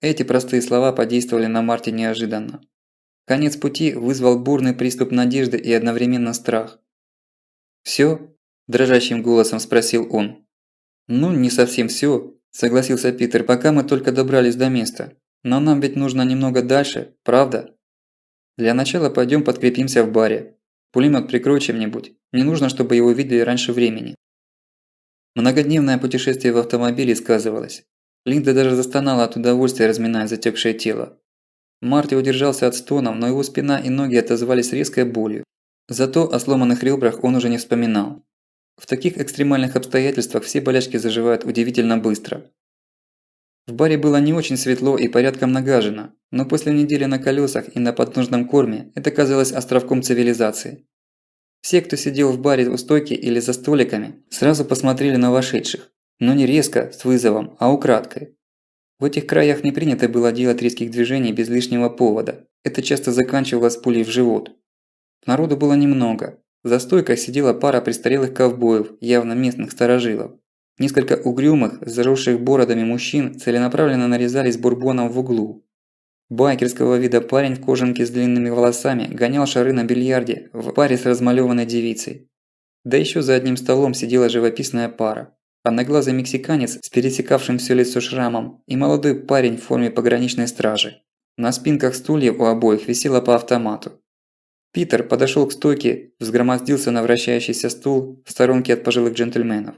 Speaker 1: Эти простые слова подействовали на Марти неожиданно. Конец пути вызвал бурный приступ надежды и одновременно страх. «Всё?» – дрожащим голосом спросил он. «Ну, не совсем всё», – согласился Питер, – «пока мы только добрались до места. Но нам ведь нужно немного дальше, правда? Для начала пойдём подкрепимся в баре. Пулемёт прикрой чем-нибудь. Не нужно, чтобы его видели раньше времени». Многодневное путешествие в автомобиле сказывалось. Линда даже застонала от удовольствия, разминая затёкшее тело. Марти удержался от стонов, но его спина и ноги отозвались резкой болью. Зато о сломанных ребрах он уже не вспоминал. В таких экстремальных обстоятельствах все болячки заживают удивительно быстро. В баре было не очень светло и порядком нагажено, но после недели на колесах и на подножном корме это казалось островком цивилизации. Все, кто сидел в баре у стойки или за столиками, сразу посмотрели на вошедших, но не резко, с вызовом, а украдкой. В этих краях не принято было делать резких движений без лишнего повода, это часто заканчивалось пулей в живот. Народу было немного. За стойкой сидела пара престарелых ковбоев, явно местных старожилов. Несколько угрюмых, заросших бородами мужчин целенаправленно нарезались бурбоном в углу. Байкерского вида парень в кожанке с длинными волосами гонял шары на бильярде в паре с размалёванной девицей. Да ещё за одним столом сидела живописная пара. Одноглазый мексиканец с пересекавшим всё лицо шрамом и молодой парень в форме пограничной стражи. На спинках стульев у обоих висело по автомату. Питер подошёл к стойке, взгромоздился на вращающийся стул в сторонке от пожилых джентльменов.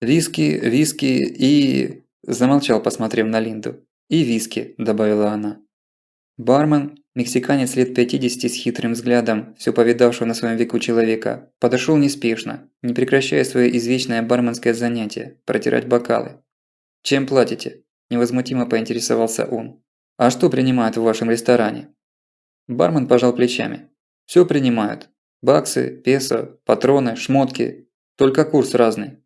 Speaker 1: «Виски, виски и...» – замолчал, посмотрев на Линду. «И виски», – добавила она. Бармен, мексиканец лет 50 с хитрым взглядом, всё повидавшего на своем веку человека, подошёл неспешно, не прекращая своё извечное барменское занятие – протирать бокалы. «Чем платите?» – невозмутимо поинтересовался он. «А что принимают в вашем ресторане?» Бармен пожал плечами. «Всё принимают. Баксы, песо, патроны, шмотки. Только курс разный».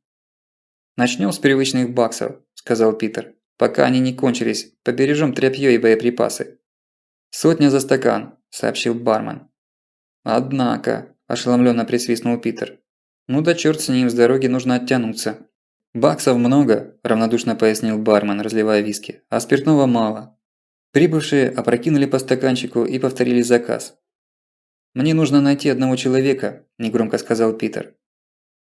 Speaker 1: «Начнём с привычных баксов», – сказал Питер. «Пока они не кончились, побережём тряпьё и боеприпасы». «100 за стакан», – сообщил бармен. «Однако», – ошеломлённо присвистнул Питер. «Ну да чёрт с ним, с дороги нужно оттянуться». «Баксов много», – равнодушно пояснил бармен, разливая виски, – «а спиртного мало». Прибывшие опрокинули по стаканчику и повторили заказ. «Мне нужно найти одного человека», – негромко сказал Питер.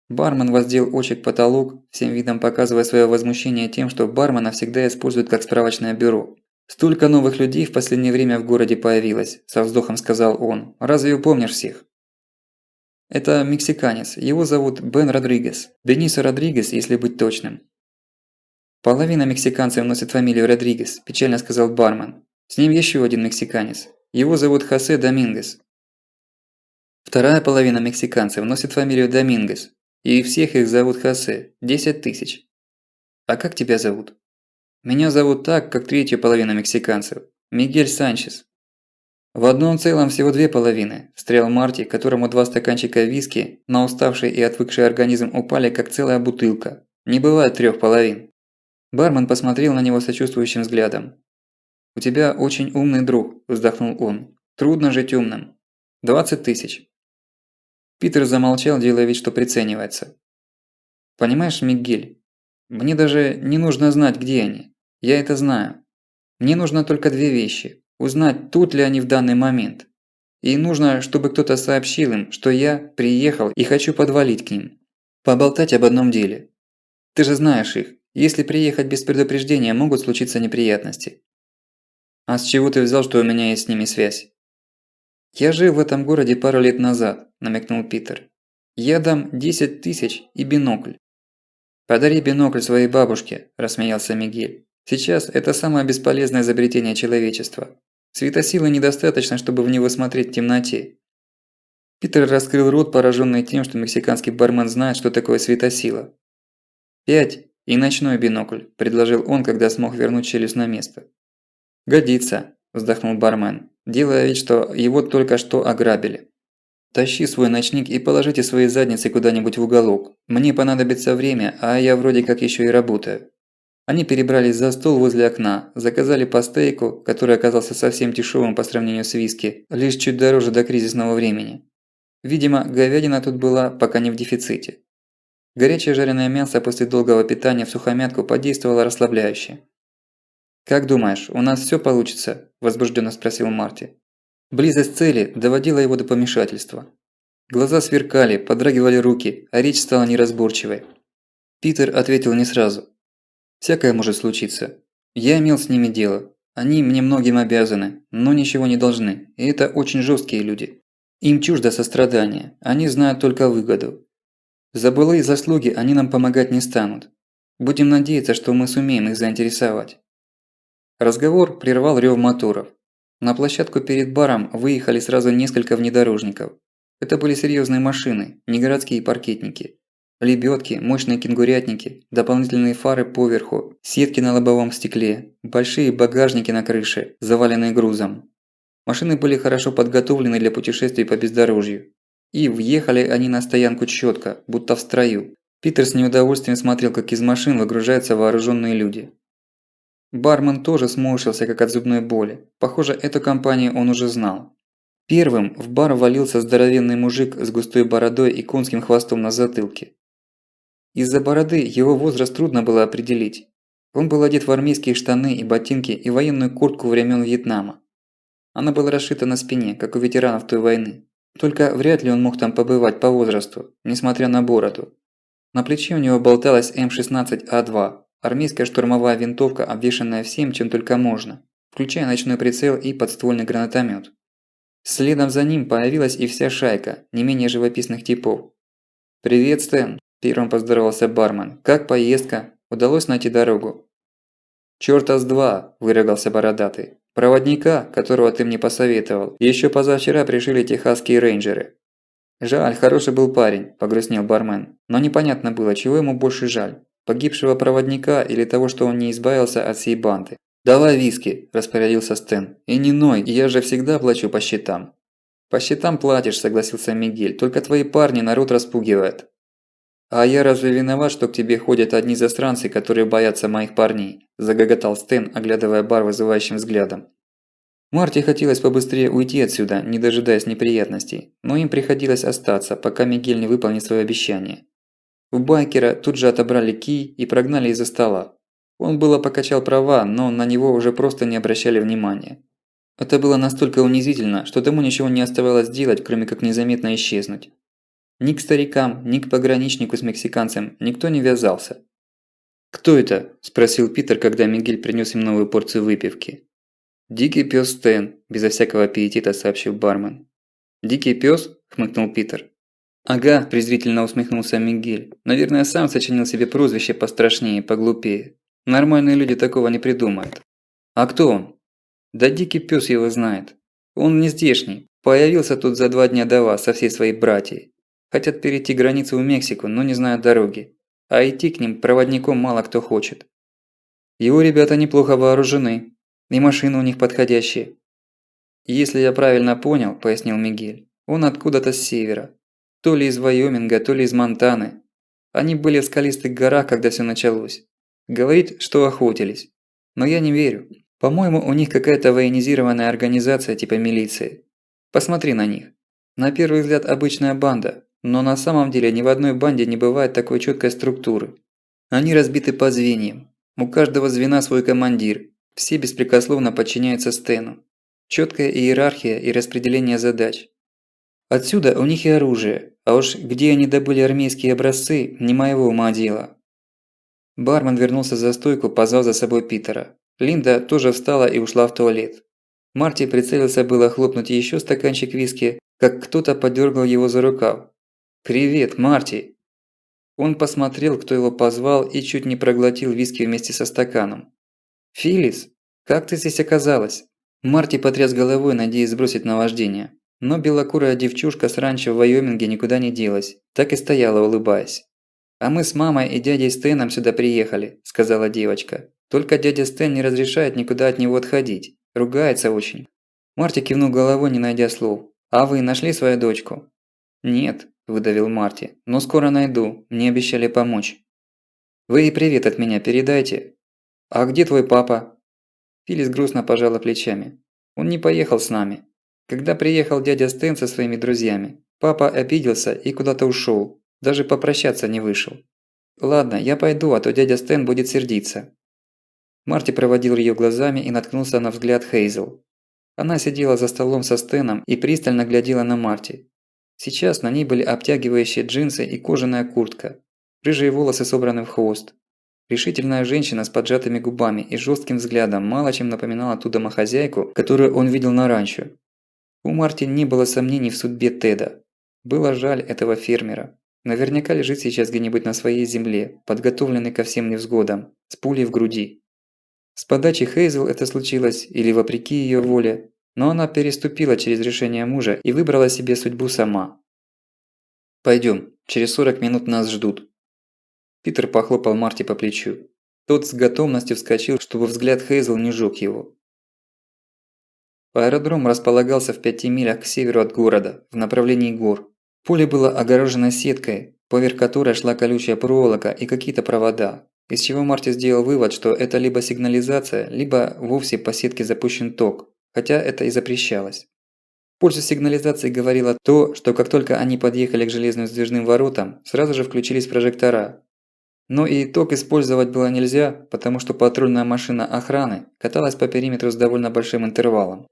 Speaker 1: Бармен воздел очи к потолок, всем видом показывая своё возмущение тем, что бармена всегда используют как справочное бюро. «Столько новых людей в последнее время в городе появилось», – со вздохом сказал он. «Разве упомнишь всех?» «Это мексиканец, его зовут Бен Родригес. Бенисо Родригес, если быть точным». «Половина мексиканцев носит фамилию Родригес», – печально сказал бармен. «С ним ещё один мексиканец. Его зовут Хосе Домингес. Вторая половина мексиканцев носит фамилию Домингес. И всех их зовут Хосе. 10 тысяч. А как тебя зовут?» «Меня зовут так, как третья половина мексиканцев. Мигель Санчес». «В одном целом всего 2 половины», – встрял Марти, которому 2 стаканчика виски на уставший и отвыкший организм упали, как целая бутылка. «Не бывает 3 половин». Бармен посмотрел на него сочувствующим взглядом. «У тебя очень умный друг», – вздохнул он. «Трудно жить умным. 20 тысяч». Питер замолчал, делая вид, что приценивается. «Понимаешь, Мигель, мне даже не нужно знать, где они. Я это знаю. Мне нужно только 2 вещи. Узнать, тут ли они в данный момент. И нужно, чтобы кто-то сообщил им, что я приехал и хочу подвалить к ним. Поболтать об одном деле. Ты же знаешь их. Если приехать без предупреждения, могут случиться неприятности». «А с чего ты взял, что у меня есть с ними связь?» «Я жил в этом городе пару лет назад», – намекнул Питер. «Я дам 10 тысяч и бинокль». «Подари бинокль своей бабушке», – рассмеялся Мигель. «Сейчас это самое бесполезное изобретение человечества. Светосилы недостаточно, чтобы в него смотреть в темноте. Питер раскрыл рот, пораженный тем, что мексиканский бармен знает, что такое светосила. «5 и ночной бинокль», – предложил он, когда смог вернуть челюсть на место. «Годится», – вздохнул бармен, делая вид, что его только что ограбили. «Тащи свой ночник и положите свои задницы куда-нибудь в уголок. Мне понадобится время, а я вроде как еще и работаю». Они перебрались за стол возле окна, заказали по стейку, который оказался совсем дешевым по сравнению с виски, лишь чуть дороже до кризисного времени. Видимо, говядина тут была пока не в дефиците. Горячее жареное мясо после долгого питания в сухомятку подействовало расслабляюще. «Как думаешь, у нас все получится?» – возбужденно спросил Марти. Близость цели доводила его до помешательства. Глаза сверкали, подрагивали руки, а речь стала неразборчивой. Питер ответил не сразу. «Всякое может случиться. Я имел с ними дело. Они мне многим обязаны, но ничего не должны, и это очень жесткие люди. Им чуждо сострадание, они знают только выгоду. За былые заслуги они нам помогать не станут. Будем надеяться, что мы сумеем их заинтересовать». Разговор прервал рев моторов. На площадку перед баром выехали сразу несколько внедорожников. Это были серьезные машины, не городские паркетники. Лебедки, мощные кенгурятники, дополнительные фары поверху, сетки на лобовом стекле, большие багажники на крыше, заваленные грузом. Машины были хорошо подготовлены для путешествий по бездорожью. И въехали они на стоянку четко, будто в строю. Питер с неудовольствием смотрел, как из машин выгружаются вооруженные люди. Бармен тоже сморщился, как от зубной боли. Похоже, эту компанию он уже знал. Первым в бар ввалился здоровенный мужик с густой бородой и конским хвостом на затылке. Из-за бороды его возраст трудно было определить. Он был одет в армейские штаны и ботинки и военную куртку времен Вьетнама. Она была расшита на спине, как у ветеранов той войны. Только вряд ли он мог там побывать по возрасту, несмотря на бороду. На плече у него болталась М16А2, армейская штурмовая винтовка, обвешанная всем, чем только можно, включая ночной прицел и подствольный гранатомет. Следом за ним появилась и вся шайка, не менее живописных типов. «Привет, Стэн!» – первым поздоровался бармен. «Как поездка? Удалось найти дорогу?» «Чёрта с два!» – выругался бородатый. «Проводника, которого ты мне посоветовал, еще позавчера пришили техасские рейнджеры». «Жаль, хороший был парень», – погрустнел бармен. «Но непонятно было, чего ему больше жаль. Погибшего проводника или того, что он не избавился от всей банды?» «Давай виски», – распорядился Стэн. «И не ной, я же всегда плачу по счетам». «По счетам платишь», – согласился Мигель. «Только твои парни народ распугивают». «А я разве виноват, что к тебе ходят одни засранцы, которые боятся моих парней?» – загоготал Стэн, оглядывая бар вызывающим взглядом. Марти хотелось побыстрее уйти отсюда, не дожидаясь неприятностей, но им приходилось остаться, пока Мигель не выполнит свое обещание. У байкера тут же отобрали кий и прогнали из-за стола. Он было покачал права, но на него уже просто не обращали внимания. Это было настолько унизительно, что тому ничего не оставалось делать, кроме как незаметно исчезнуть. Ни к старикам, ни к пограничнику с мексиканцем никто не вязался. «Кто это?» – спросил Питер, когда Мигель принес им новую порцию выпивки. «Дикий пёс Стэн», – безо всякого аппетита сообщил бармен. «Дикий пёс?» – хмыкнул Питер. «Ага», – презрительно усмехнулся Мигель. «Наверное, сам сочинил себе прозвище пострашнее и поглупее. Нормальные люди такого не придумают». «А кто он?» «Да дикий пёс его знает. Он не здешний. Появился тут за 2 дня до вас со всей своей братьей. Хотят перейти границу в Мексику, но не знают дороги. А идти к ним проводником мало кто хочет. Его ребята неплохо вооружены. И машины у них подходящие». «Если я правильно понял», – пояснил Мигель, – «он откуда-то с севера. То ли из Вайоминга, то ли из Монтаны. Они были в скалистых горах, когда все началось. Говорит, что охотились. Но я не верю. По-моему, у них какая-то военизированная организация типа милиции. Посмотри на них. На первый взгляд обычная банда, но на самом деле ни в одной банде не бывает такой четкой структуры. Они разбиты по звеньям. У каждого звена свой командир. Все беспрекословно подчиняются Стэну. Четкая иерархия и распределение задач. Отсюда у них и оружие, а уж где они добыли армейские образцы, не моего ума дело. Бармен вернулся за стойку, позвал за собой Питера. Линда тоже встала и ушла в туалет. Марти прицелился было хлопнуть еще стаканчик виски, как кто-то подергал его за рукав. «Привет, Марти!» Он посмотрел, кто его позвал, и чуть не проглотил виски вместе со стаканом. «Филлис, как ты здесь оказалась?» Марти потряс головой, надеясь сбросить наваждение. Но белокурая девчушка с ранчо в Вайоминге никуда не делась, так и стояла, улыбаясь. «А мы с мамой и дядей Стэном сюда приехали», – сказала девочка. «Только дядя Стэн не разрешает никуда от него отходить. Ругается очень». Марти кивнул головой, не найдя слов. «А вы нашли свою дочку?» «Нет», – выдавил Марти. «Но скоро найду. Мне обещали помочь». «Вы ей привет от меня передайте». «А где твой папа?» Филлис грустно пожала плечами. «Он не поехал с нами. Когда приехал дядя Стэн со своими друзьями, папа обиделся и куда-то ушел. Даже попрощаться не вышел. Ладно, я пойду, а то дядя Стэн будет сердиться». Марти проводил ее глазами и наткнулся на взгляд Хейзел. Она сидела за столом со Стэном и пристально глядела на Марти. Сейчас на ней были обтягивающие джинсы и кожаная куртка. Рыжие волосы собраны в хвост. Решительная женщина с поджатыми губами и жестким взглядом мало чем напоминала ту домохозяйку, которую он видел на ранчо. У Марти не было сомнений в судьбе Теда. Было жаль этого фермера. Наверняка лежит сейчас где-нибудь на своей земле, подготовленный ко всем невзгодам, с пулей в груди. С подачи Хейзел это случилось, или вопреки ее воле, но она переступила через решение мужа и выбрала себе судьбу сама. «Пойдем, через 40 минут нас ждут». Питер похлопал Марти по плечу. Тот с готовностью вскочил, чтобы взгляд Хейзел не жёг его. Аэродром располагался в 5 милях к северу от города, в направлении гор. Поле было огорожено сеткой, поверх которой шла колючая проволока и какие-то провода, из чего Марти сделал вывод, что это либо сигнализация, либо вовсе по сетке запущен ток, хотя это и запрещалось. В пользу сигнализации говорило то, что как только они подъехали к железным сдвижным воротам, сразу же включились прожектора. Но и ток использовать было нельзя, потому что патрульная машина охраны каталась по периметру с довольно большим интервалом.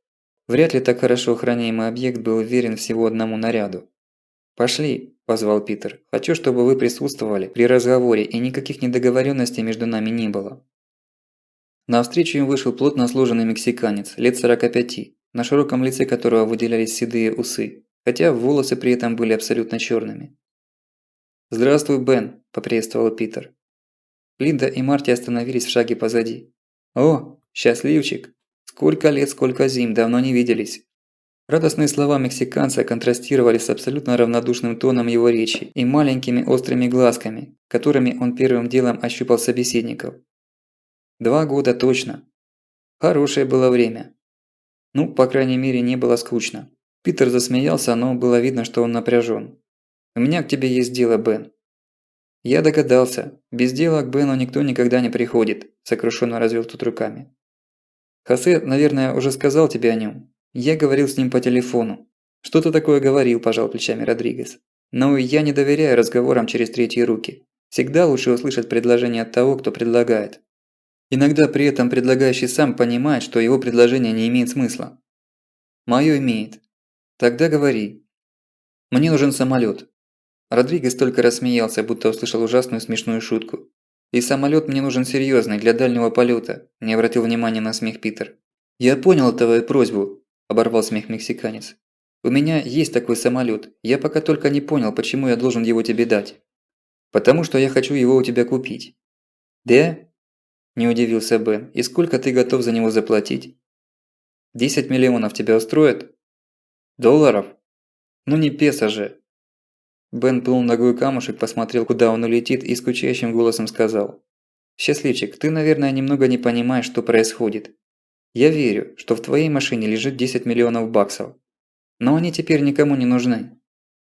Speaker 1: Вряд ли так хорошо охраняемый объект был верен всего одному наряду. «Пошли», – позвал Питер. «Хочу, чтобы вы присутствовали при разговоре и никаких недоговоренностей между нами не было». Навстречу им вышел плотно сложенный мексиканец, лет 45, на широком лице которого выделялись седые усы, хотя волосы при этом были абсолютно черными. «Здравствуй, Бен», – поприветствовал Питер. Линда и Марти остановились в шаге позади. «О, счастливчик! Сколько лет, сколько зим, давно не виделись!» Радостные слова мексиканца контрастировали с абсолютно равнодушным тоном его речи и маленькими острыми глазками, которыми он первым делом ощупал собеседников. 2 года точно. Хорошее было время. Ну, по крайней мере, не было скучно. Питер засмеялся, но было видно, что он напряжен. «У меня к тебе есть дело, Бен». «Я догадался. Без дела к Бену никто никогда не приходит», – сокрушенно развел тут руками. «Хосе, наверное, уже сказал тебе о нем. Я говорил с ним по телефону». «Что-то такое говорил», – пожал плечами Родригес. «Но я не доверяю разговорам через третьи руки. Всегда лучше услышать предложение от того, кто предлагает. Иногда при этом предлагающий сам понимает, что его предложение не имеет смысла». «Моё имеет». «Тогда говори». «Мне нужен самолет». Родригес только рассмеялся, будто услышал ужасную смешную шутку. «И самолет мне нужен серьезный, для дальнего полета», – не обратил внимания на смех Питер. «Я понял твою просьбу», – оборвал смех мексиканец. «У меня есть такой самолет. Я пока только не понял, почему я должен его тебе дать». «Потому что я хочу его у тебя купить». «Да?» – не удивился Бен. «И сколько ты готов за него заплатить?» 10 миллионов тебя устроит? Долларов? Ну не песо же». Бен пнул ногой камушек, посмотрел, куда он улетит, и скучающим голосом сказал: «Счастливчик, ты, наверное, немного не понимаешь, что происходит. Я верю, что в твоей машине лежит 10 миллионов баксов. Но они теперь никому не нужны.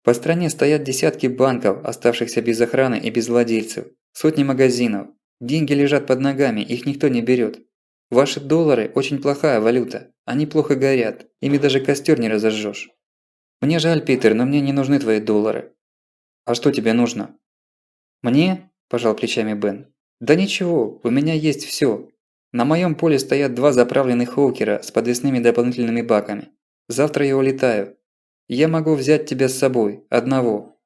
Speaker 1: По стране стоят десятки банков, оставшихся без охраны и без владельцев, сотни магазинов. Деньги лежат под ногами, их никто не берет. Ваши доллары – очень плохая валюта, они плохо горят, ими даже костер не разожжешь. Мне жаль, Питер, но мне не нужны твои доллары». «А что тебе нужно?» «Мне?» – пожал плечами Бен. «Да ничего, у меня есть всё. На моем поле стоят 2 заправленных Хоукера с подвесными дополнительными баками. Завтра я улетаю. Я могу взять тебя с собой, одного.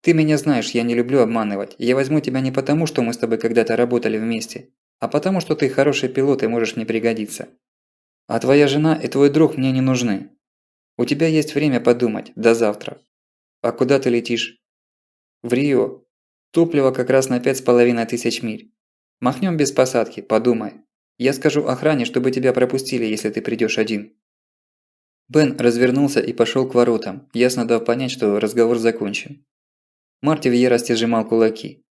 Speaker 1: Ты меня знаешь, я не люблю обманывать. Я возьму тебя не потому, что мы с тобой когда-то работали вместе, а потому, что ты хороший пилот и можешь мне пригодиться. А твоя жена и твой друг мне не нужны. У тебя есть время подумать, до завтра. А куда ты летишь?» «В Рио. Топливо как раз на 5500 миль. Махнем без посадки, подумай. Я скажу охране, чтобы тебя пропустили, если ты придешь один». Бен развернулся и пошел к воротам, ясно дав понять, что разговор закончен. Марти в ярости сжимал кулаки.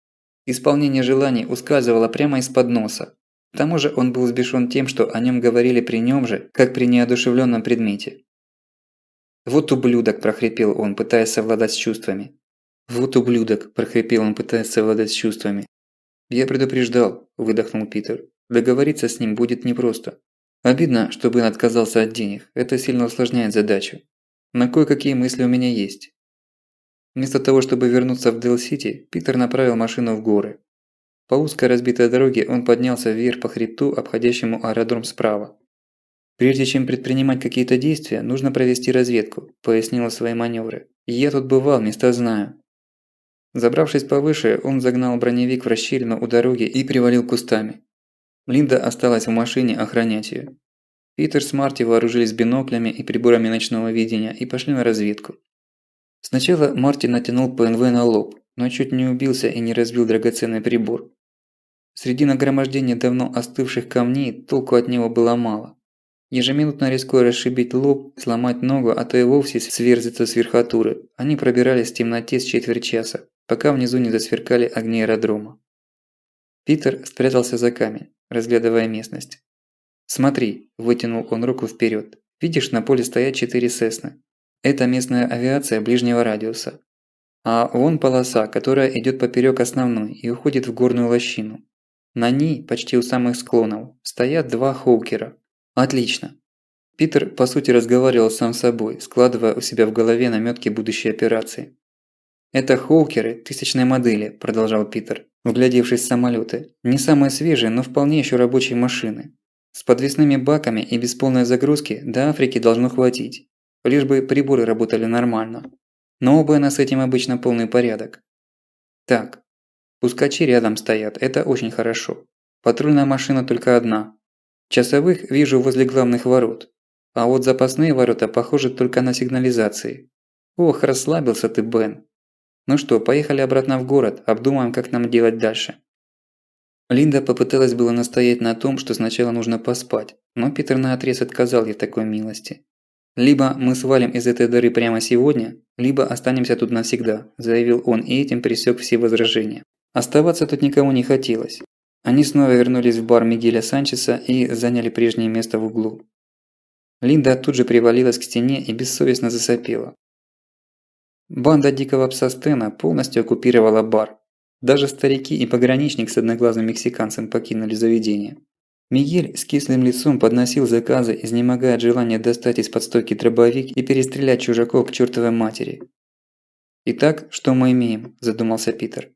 Speaker 1: Исполнение желаний ускальзывало прямо из-под носа. К тому же он был взбешен тем, что о нем говорили при нем же, как при неодушевленном предмете. «Вот ублюдок!» – прохрипел он, пытаясь совладать с чувствами. «Вот ублюдок!» – прохрипел он, пытаясь совладать с чувствами. «Я предупреждал», – выдохнул Питер. «Договориться с ним будет непросто. Обидно, что Бен отказался от денег. Это сильно усложняет задачу. Но кое-какие мысли у меня есть». Вместо того, чтобы вернуться в Дел-Сити, Питер направил машину в горы. По узкой разбитой дороге он поднялся вверх по хребту, обходящему аэродром справа. «Прежде чем предпринимать какие-то действия, нужно провести разведку», – пояснил свои маневры. «Я тут бывал, места знаю». Забравшись повыше, он загнал броневик в расщелину у дороги и привалил кустами. Линда осталась в машине охранять ее. Питер с Марти вооружились биноклями и приборами ночного видения и пошли на разведку. Сначала Марти натянул ПНВ на лоб, но чуть не убился и не разбил драгоценный прибор. Среди нагромождения давно остывших камней толку от него было мало. Ежеминутно рискуя расшибить лоб, сломать ногу, а то и вовсе сверзиться с верхотуры, они пробирались в темноте с четверть часа, пока внизу не засверкали огни аэродрома. Питер спрятался за камень, разглядывая местность. «Смотри», – вытянул он руку вперед. «Видишь, на поле стоят 4 Сесны. Это местная авиация ближнего радиуса. А вон полоса, которая идет поперек основной и уходит в горную лощину. На ней, почти у самых склонов, стоят 2 Хоукера. Отлично». Питер, по сути, разговаривал сам с собой, складывая у себя в голове намётки будущей операции. «Это Хоукеры тысячной модели», – продолжал Питер, вглядевшись в самолеты. «Не самые свежие, но вполне еще рабочие машины. С подвесными баками и без полной загрузки до Африки должно хватить. Лишь бы приборы работали нормально. Но у Бена с этим обычно полный порядок. Так, пускачи рядом стоят, это очень хорошо. Патрульная машина только одна. Часовых вижу возле главных ворот. А вот запасные ворота похожи только на сигнализации. Ох, расслабился ты, Бен. Ну что, поехали обратно в город, обдумаем, как нам делать дальше». Линда попыталась было настоять на том, что сначала нужно поспать, но Питер наотрез отказал ей в такой милости. «Либо мы свалим из этой дыры прямо сегодня, либо останемся тут навсегда», – заявил он и этим пресек все возражения. Оставаться тут никому не хотелось. Они снова вернулись в бар Мигеля Санчеса и заняли прежнее место в углу. Линда тут же привалилась к стене и бессовестно засопела. Банда дикого пса Стена полностью оккупировала бар. Даже старики и пограничник с одноглазым мексиканцем покинули заведение. Мигель с кислым лицом подносил заказы, изнемогая от желания достать из-под стойки дробовик и перестрелять чужаков к чертовой матери. «Итак, что мы имеем?» – задумался Питер.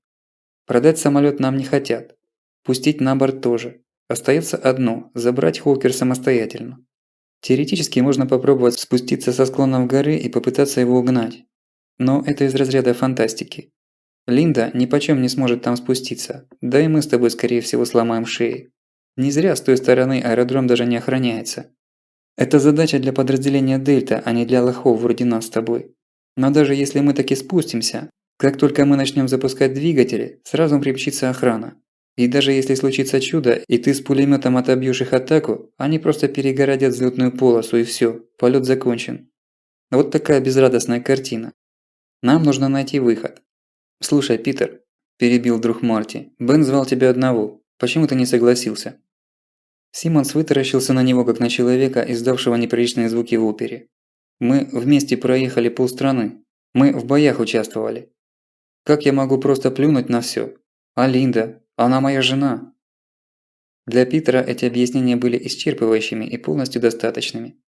Speaker 1: «Продать самолет нам не хотят. Пустить на борт тоже. Остается одно – забрать Хокер самостоятельно. Теоретически можно попробовать спуститься со склонов горы и попытаться его угнать. Но это из разряда фантастики. Линда нипочём не сможет там спуститься, да и мы с тобой скорее всего сломаем шеи. Не зря с той стороны аэродром даже не охраняется. Это задача для подразделения Дельта, а не для лохов вроде нас с тобой. Но даже если мы таки спустимся, как только мы начнем запускать двигатели, сразу примчится охрана. И даже если случится чудо, и ты с пулеметом отобьешь их атаку, они просто перегородят взлетную полосу и все, полет закончен. Вот такая безрадостная картина. Нам нужно найти выход. «Слушай, Питер», – перебил друг Марти, – «Бен звал тебя одного. Почему ты не согласился?» Симмонс вытаращился на него, как на человека, издавшего неприличные звуки в опере. «Мы вместе проехали полстраны. Мы в боях участвовали. Как я могу просто плюнуть на всё? А Линда? Она моя жена». Для Питера эти объяснения были исчерпывающими и полностью достаточными.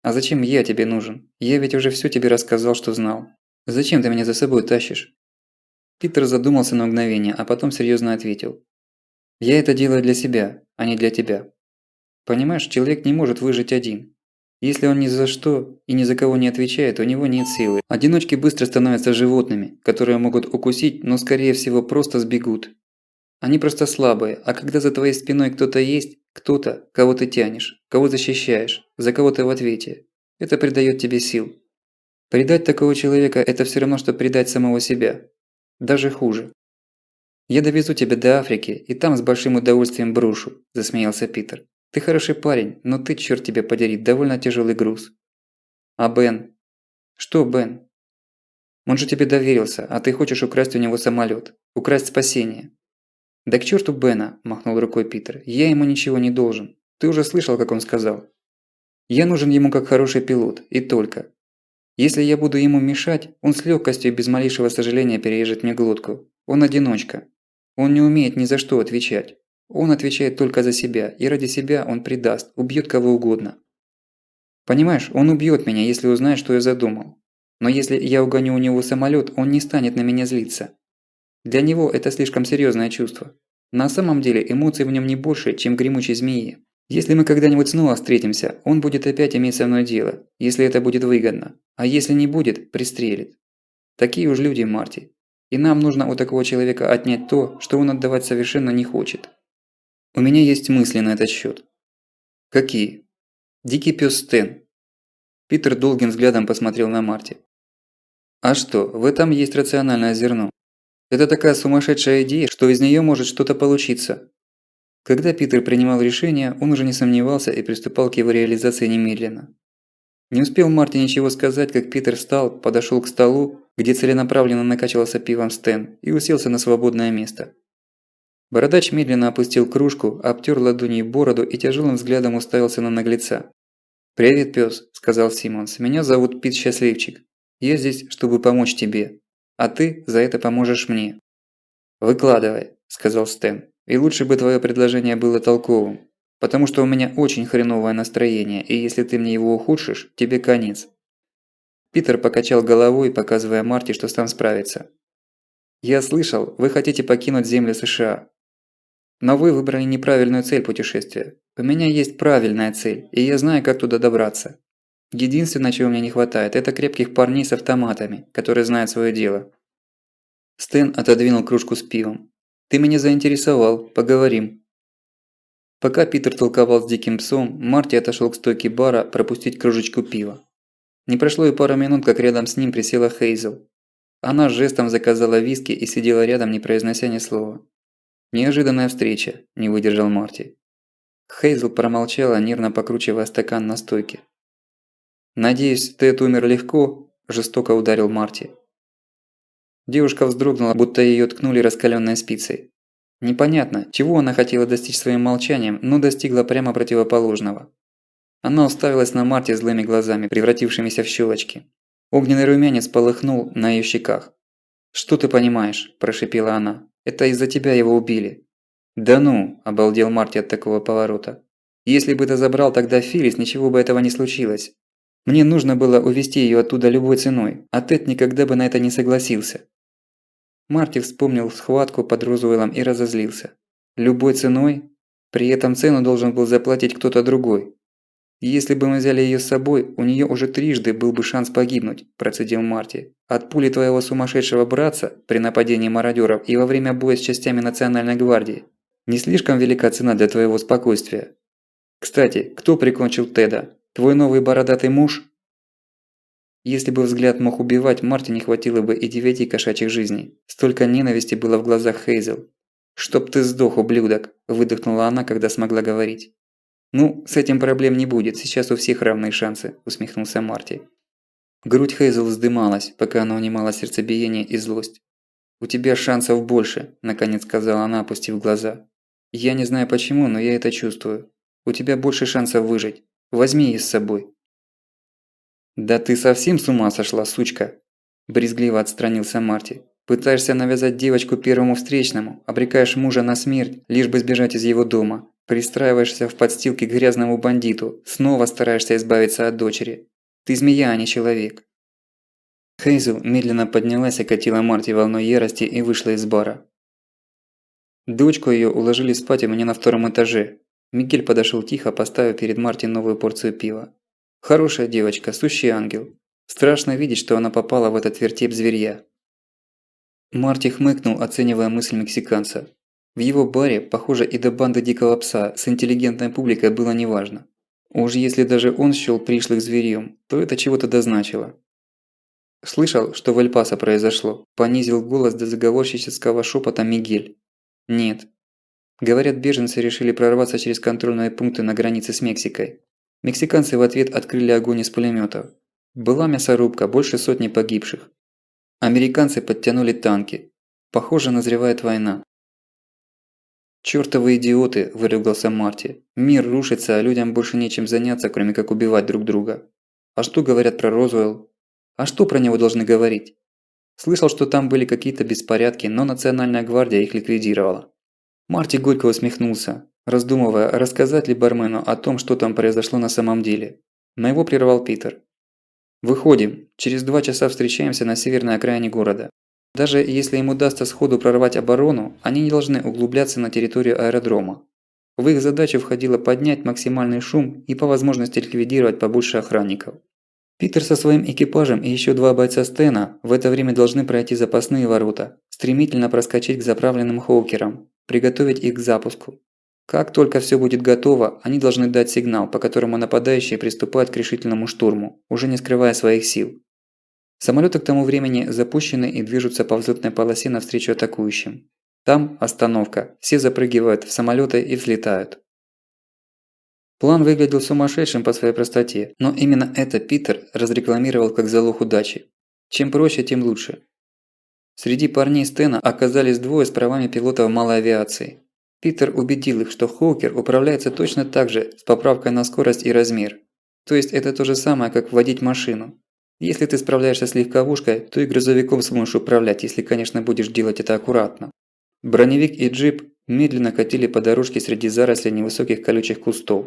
Speaker 1: «А зачем я тебе нужен? Я ведь уже всё тебе рассказал, что знал. Зачем ты меня за собой тащишь?» Питер задумался на мгновение, а потом серьёзно ответил. «Я это делаю для себя, а не для тебя. Понимаешь, человек не может выжить один. Если он ни за что и ни за кого не отвечает, у него нет силы. Одиночки быстро становятся животными, которые могут укусить, но скорее всего просто сбегут. Они просто слабые, а когда за твоей спиной кто-то есть, кто-то, кого ты тянешь, кого защищаешь, за кого ты в ответе, это придаёт тебе сил. Предать такого человека – это всё равно, что предать самого себя. Даже хуже. «Я довезу тебя до Африки, и там с большим удовольствием брошу», – засмеялся Питер. «Ты хороший парень, но ты, чёрт тебя подери, довольно тяжелый груз». А Бен? Что Бен? Он же тебе доверился, а ты хочешь украсть у него самолет, украсть спасение. Да к черту Бена, махнул рукой Питер, я ему ничего не должен. Ты уже слышал, как он сказал. Я нужен ему как хороший пилот, и только. Если я буду ему мешать, он с легкостью и без малейшего сожаления перережет мне глотку. Он одиночка. Он не умеет ни за что отвечать. Он отвечает только за себя, и ради себя он предаст, убьет кого угодно. Понимаешь, он убьет меня, если узнает, что я задумал. Но если я угоню у него самолет, он не станет на меня злиться. Для него это слишком серьезное чувство. На самом деле эмоций в нем не больше, чем гремучей змеи. Если мы когда-нибудь снова встретимся, он будет опять иметь со мной дело, если это будет выгодно. А если не будет, пристрелит. Такие уж люди, Марти. И нам нужно у такого человека отнять то, что он отдавать совершенно не хочет. У меня есть мысли на этот счет. Какие? Дикий пес Стэн. Питер долгим взглядом посмотрел на Марти. А что, в этом есть рациональное зерно. Это такая сумасшедшая идея, что из нее может что-то получиться. Когда Питер принимал решение, он уже не сомневался и приступал к его реализации немедленно. Не успел Марти ничего сказать, как Питер встал, подошел к столу, где целенаправленно накачивался пивом Стэн, и уселся на свободное место. Бородач медленно опустил кружку, обтер ладонью бороду и тяжелым взглядом уставился на наглеца. «Привет, пёс», – сказал Симмонс. «Меня зовут Пит Счастливчик. Я здесь, чтобы помочь тебе. А ты за это поможешь мне». «Выкладывай», – сказал Стэн. «И лучше бы твое предложение было толковым. Потому что у меня очень хреновое настроение, и если ты мне его ухудшишь, тебе конец». Питер покачал головой, показывая Марти, что сам справится. «Я слышал, вы хотите покинуть земли США. Но вы выбрали неправильную цель путешествия. У меня есть правильная цель, и я знаю, как туда добраться. Единственное, чего мне не хватает, это крепких парней с автоматами, которые знают свое дело». Стэн отодвинул кружку с пивом. «Ты меня заинтересовал, поговорим». Пока Питер толковал с диким псом, Марти отошел к стойке бара пропустить кружечку пива. Не прошло и пары минут, как рядом с ним присела Хейзел. Она жестом заказала виски и сидела рядом, не произнося ни слова. «Неожиданная встреча», – не выдержал Марти. Хейзел промолчала, нервно покручивая стакан на стойке. «Надеюсь, Тед умер легко?» – жестоко ударил Марти. Девушка вздрогнула, будто её ткнули раскалённой спицей. Непонятно, чего она хотела достичь своим молчанием, но достигла прямо противоположного. Она уставилась на Марти злыми глазами, превратившимися в щелочки. Огненный румянец полыхнул на её щеках. «Что ты понимаешь?» – прошипела она. «Это из-за тебя его убили». «Да ну!» – обалдел Марти от такого поворота. «Если бы ты забрал тогда Филлис, ничего бы этого не случилось. Мне нужно было увезти её оттуда любой ценой, а Тед никогда бы на это не согласился». Марти вспомнил схватку под Розуэллом и разозлился. «Любой ценой? При этом цену должен был заплатить кто-то другой. Если бы мы взяли её с собой, у неё уже трижды был бы шанс погибнуть», – процедил Марти. «От пули твоего сумасшедшего братца при нападении мародёров и во время боя с частями Национальной гвардии. Не слишком велика цена для твоего спокойствия. Кстати, кто прикончил Теда? Твой новый бородатый муж?» Если бы взгляд мог убивать, Марти не хватило бы и 9 кошачьих жизней. Столько ненависти было в глазах Хейзел. «Чтоб ты сдох, ублюдок!» – выдохнула она, когда смогла говорить. «Ну, с этим проблем не будет, сейчас у всех равные шансы», – усмехнулся Марти. Грудь Хейзел вздымалась, пока она унимала сердцебиение и злость. «У тебя шансов больше», – наконец сказала она, опустив глаза. «Я не знаю почему, но я это чувствую. У тебя больше шансов выжить. Возьми ее с собой». «Да ты совсем с ума сошла, сучка!» – брезгливо отстранился Марти. «Пытаешься навязать девочку первому встречному, обрекаешь мужа на смерть, лишь бы сбежать из его дома. Пристраиваешься в подстилке к грязному бандиту, снова стараешься избавиться от дочери. Ты змея, а не человек». Хейзел медленно поднялась, окатила Марти волной ярости и вышла из бара. Дочку её уложили спать у меня на 2-м этаже. Мигель подошёл тихо, поставив перед Марти новую порцию пива. Хорошая девочка, сущий ангел. Страшно видеть, что она попала в этот вертеп зверья. Марти хмыкнул, оценивая мысль мексиканца. В его баре, похоже, и до банды дикого пса с интеллигентной публикой было неважно. Уж если даже он счёл пришлых зверьем, то это чего-то дозначило. «Слышал, что в Эль-Пасо произошло?» – понизил голос до заговорщического шепота Мигель. «Нет. Говорят, беженцы решили прорваться через контрольные пункты на границе с Мексикой. Мексиканцы в ответ открыли огонь из пулемётов. Была мясорубка, больше сотни погибших. Американцы подтянули танки. Похоже, назревает война. «Чёртовы идиоты!» – выругался Марти. «Мир рушится, а людям больше нечем заняться, кроме как убивать друг друга. А что говорят про Розуэлл? А что про него должны говорить? Слышал, что там были какие-то беспорядки, но Национальная гвардия их ликвидировала». Марти горько усмехнулся, раздумывая, рассказать ли бармену о том, что там произошло на самом деле. Но его прервал Питер. «Выходим. Через 2 часа встречаемся на северной окраине города. Даже если им удастся сходу прорвать оборону, они не должны углубляться на территорию аэродрома. В их задачу входило поднять максимальный шум и по возможности ликвидировать побольше охранников. Питер со своим экипажем и еще 2 бойца Стена в это время должны пройти запасные ворота, стремительно проскочить к заправленным Хоукерам, приготовить их к запуску. Как только все будет готово, они должны дать сигнал, по которому нападающие приступают к решительному штурму, уже не скрывая своих сил. Самолеты к тому времени запущены и движутся по взлетной полосе навстречу атакующим. Там остановка, все запрыгивают в самолеты и взлетают. План выглядел сумасшедшим по своей простоте, но именно это Питер разрекламировал как залог удачи. Чем проще, тем лучше. Среди парней Стена оказались 2 с правами пилотов малой авиации. Питер убедил их, что Хоукер управляется точно так же, с поправкой на скорость и размер. То есть это то же самое, как водить машину. Если ты справляешься с легковушкой, то и грузовиком сможешь управлять, если, конечно, будешь делать это аккуратно. Броневик и джип медленно катили по дорожке среди зарослей невысоких колючих кустов.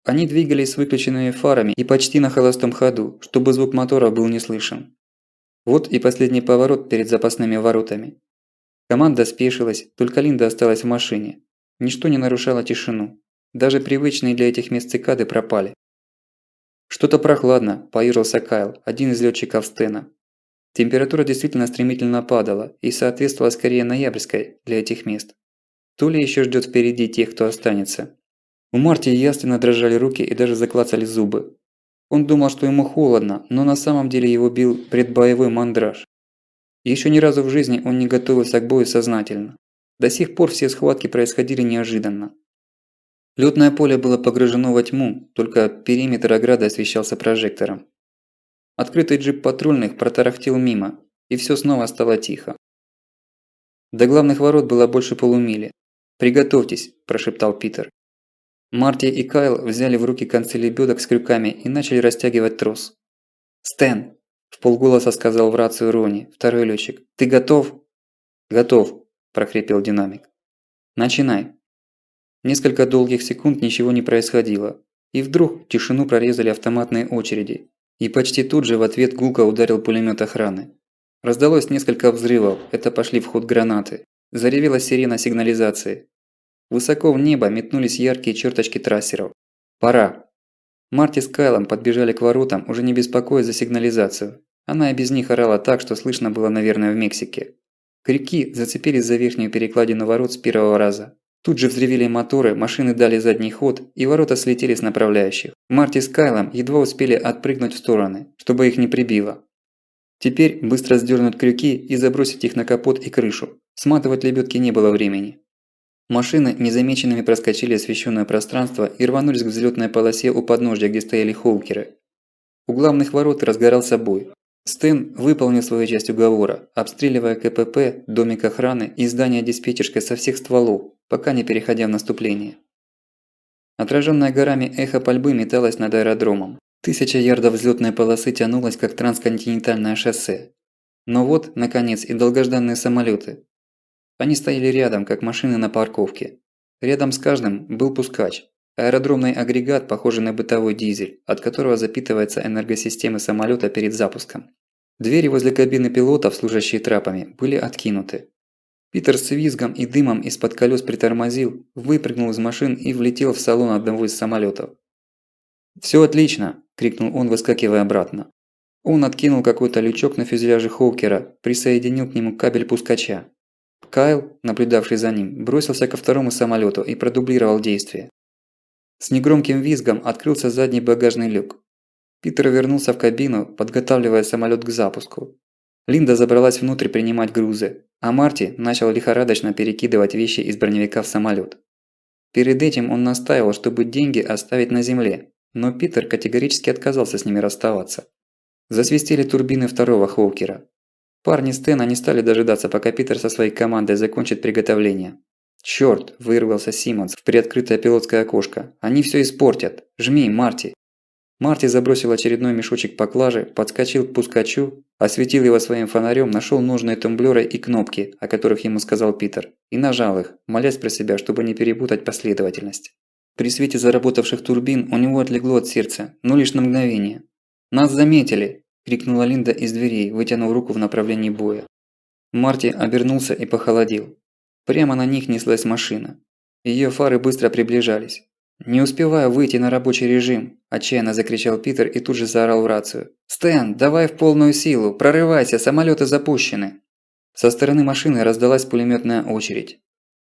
Speaker 1: Они двигались с выключенными фарами и почти на холостом ходу, чтобы звук мотора был не слышен. Вот и последний поворот перед запасными воротами. Команда спешилась, только Линда осталась в машине. Ничто не нарушало тишину. Даже привычные для этих мест цикады пропали. «Что-то прохладно», – поежился Кайл, один из летчиков Стена. Температура действительно стремительно падала и соответствовала скорее ноябрьской для этих мест. То ли еще ждет впереди тех, кто останется. У Марти ясно дрожали руки и даже заклацали зубы. Он думал, что ему холодно, но на самом деле его бил предбоевой мандраж. Еще ни разу в жизни он не готовился к бою сознательно. До сих пор все схватки происходили неожиданно. Лётное поле было погружено во тьму, только периметр ограды освещался прожектором. Открытый джип патрульных протарахтел мимо, и всё снова стало тихо. До главных ворот было больше полумили. «Приготовьтесь», – прошептал Питер. Марти и Кайл взяли в руки концы лебёдок с крюками и начали растягивать трос. «Стэн!» – вполголоса сказал в рацию Рони, второй лётчик. «Ты готов?» «Готов», – прохрипел динамик. «Начинай». Несколько долгих секунд ничего не происходило, и вдруг тишину прорезали автоматные очереди, и почти тут же в ответ гулко ударил пулемёт охраны. Раздалось несколько взрывов, это пошли в ход гранаты. Заревела сирена сигнализации. Высоко в небо метнулись яркие черточки трассеров. «Пора!» Марти с Кайлом подбежали к воротам, уже не беспокоясь за сигнализацию. Она и без них орала так, что слышно было, наверное, в Мексике. Крюки зацепились за верхнюю перекладину ворот с первого раза. Тут же взревели моторы, машины дали задний ход, и ворота слетели с направляющих. Марти с Кайлом едва успели отпрыгнуть в стороны, чтобы их не прибило. Теперь быстро сдёрнуть крюки и забросить их на капот и крышу. Сматывать лебёдки не было времени. Машины незамеченными проскочили освещенное пространство и рванулись к взлетной полосе у подножья, где стояли Хоукеры. У главных ворот разгорался бой. Стэн выполнил свою часть уговора, обстреливая КПП, домик охраны и здание диспетчерской со всех стволов, пока не переходя в наступление. Отраженное горами эхо пальбы металось над аэродромом. 1000 ярдов взлетной полосы тянулось, как трансконтинентальное шоссе. Но вот, наконец, и долгожданные самолеты. Они стояли рядом, как машины на парковке. Рядом с каждым был пускач. Аэродромный агрегат, похожий на бытовой дизель, от которого запитывается энергосистема самолета перед запуском. Двери возле кабины пилотов, служащие трапами, были откинуты. Питер с визгом и дымом из-под колес притормозил, выпрыгнул из машин и влетел в салон одного из самолетов. «Всё отлично!» – крикнул он, выскакивая обратно. Он откинул какой-то лючок на фюзеляже Хоукера, присоединил к нему кабель пускача. Кайл, наблюдавший за ним, бросился ко второму самолету и продублировал действие. С негромким визгом открылся задний багажный люк. Питер вернулся в кабину, подготавливая самолет к запуску. Линда забралась внутрь принимать грузы, а Марти начал лихорадочно перекидывать вещи из броневика в самолет. Перед этим он настаивал, чтобы деньги оставить на земле, но Питер категорически отказался с ними расставаться. Засвистели турбины второго Хоукера. Парни Стена не стали дожидаться, пока Питер со своей командой закончит приготовление. «Чёрт!» – вырвался Симмонс в приоткрытое пилотское окошко. «Они всё испортят! Жми, Марти!» Марти забросил очередной мешочек поклажи, подскочил к пускачу, осветил его своим фонарем, нашел нужные тумблеры и кнопки, о которых ему сказал Питер, и нажал их, молясь про себя, чтобы не перепутать последовательность. При свете заработавших турбин у него отлегло от сердца, но лишь на мгновение. «Нас заметили!» – крикнула Линда из дверей, вытянув руку в направлении боя. Марти обернулся и похолодел. Прямо на них неслась машина. Её фары быстро приближались. «Не успеваю выйти на рабочий режим!» – отчаянно закричал Питер и тут же заорал в рацию. «Стэн, давай в полную силу! Прорывайся, самолеты запущены!» Со стороны машины раздалась пулеметная очередь.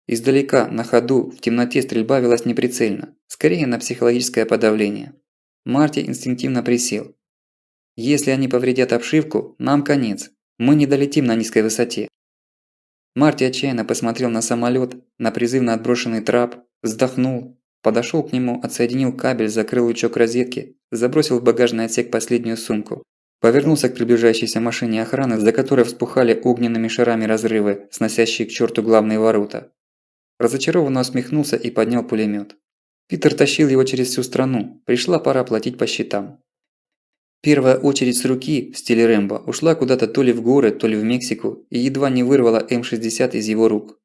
Speaker 1: Издалека, на ходу, в темноте стрельба велась неприцельно, скорее на психологическое подавление. Марти инстинктивно присел. «Если они повредят обшивку, нам конец. Мы не долетим на низкой высоте». Марти отчаянно посмотрел на самолет, на призывно отброшенный трап, вздохнул, подошел к нему, отсоединил кабель, закрыл лючок розетки, забросил в багажный отсек последнюю сумку. Повернулся к приближающейся машине охраны, за которой вспухали огненными шарами разрывы, сносящие к черту главные ворота. Разочарованно усмехнулся и поднял пулемет. Питер тащил его через всю страну, пришла пора платить по счетам. Первая очередь с руки, в стиле Рэмбо, ушла куда-то то ли в горы, то ли в Мексику и едва не вырвала М-60 из его рук.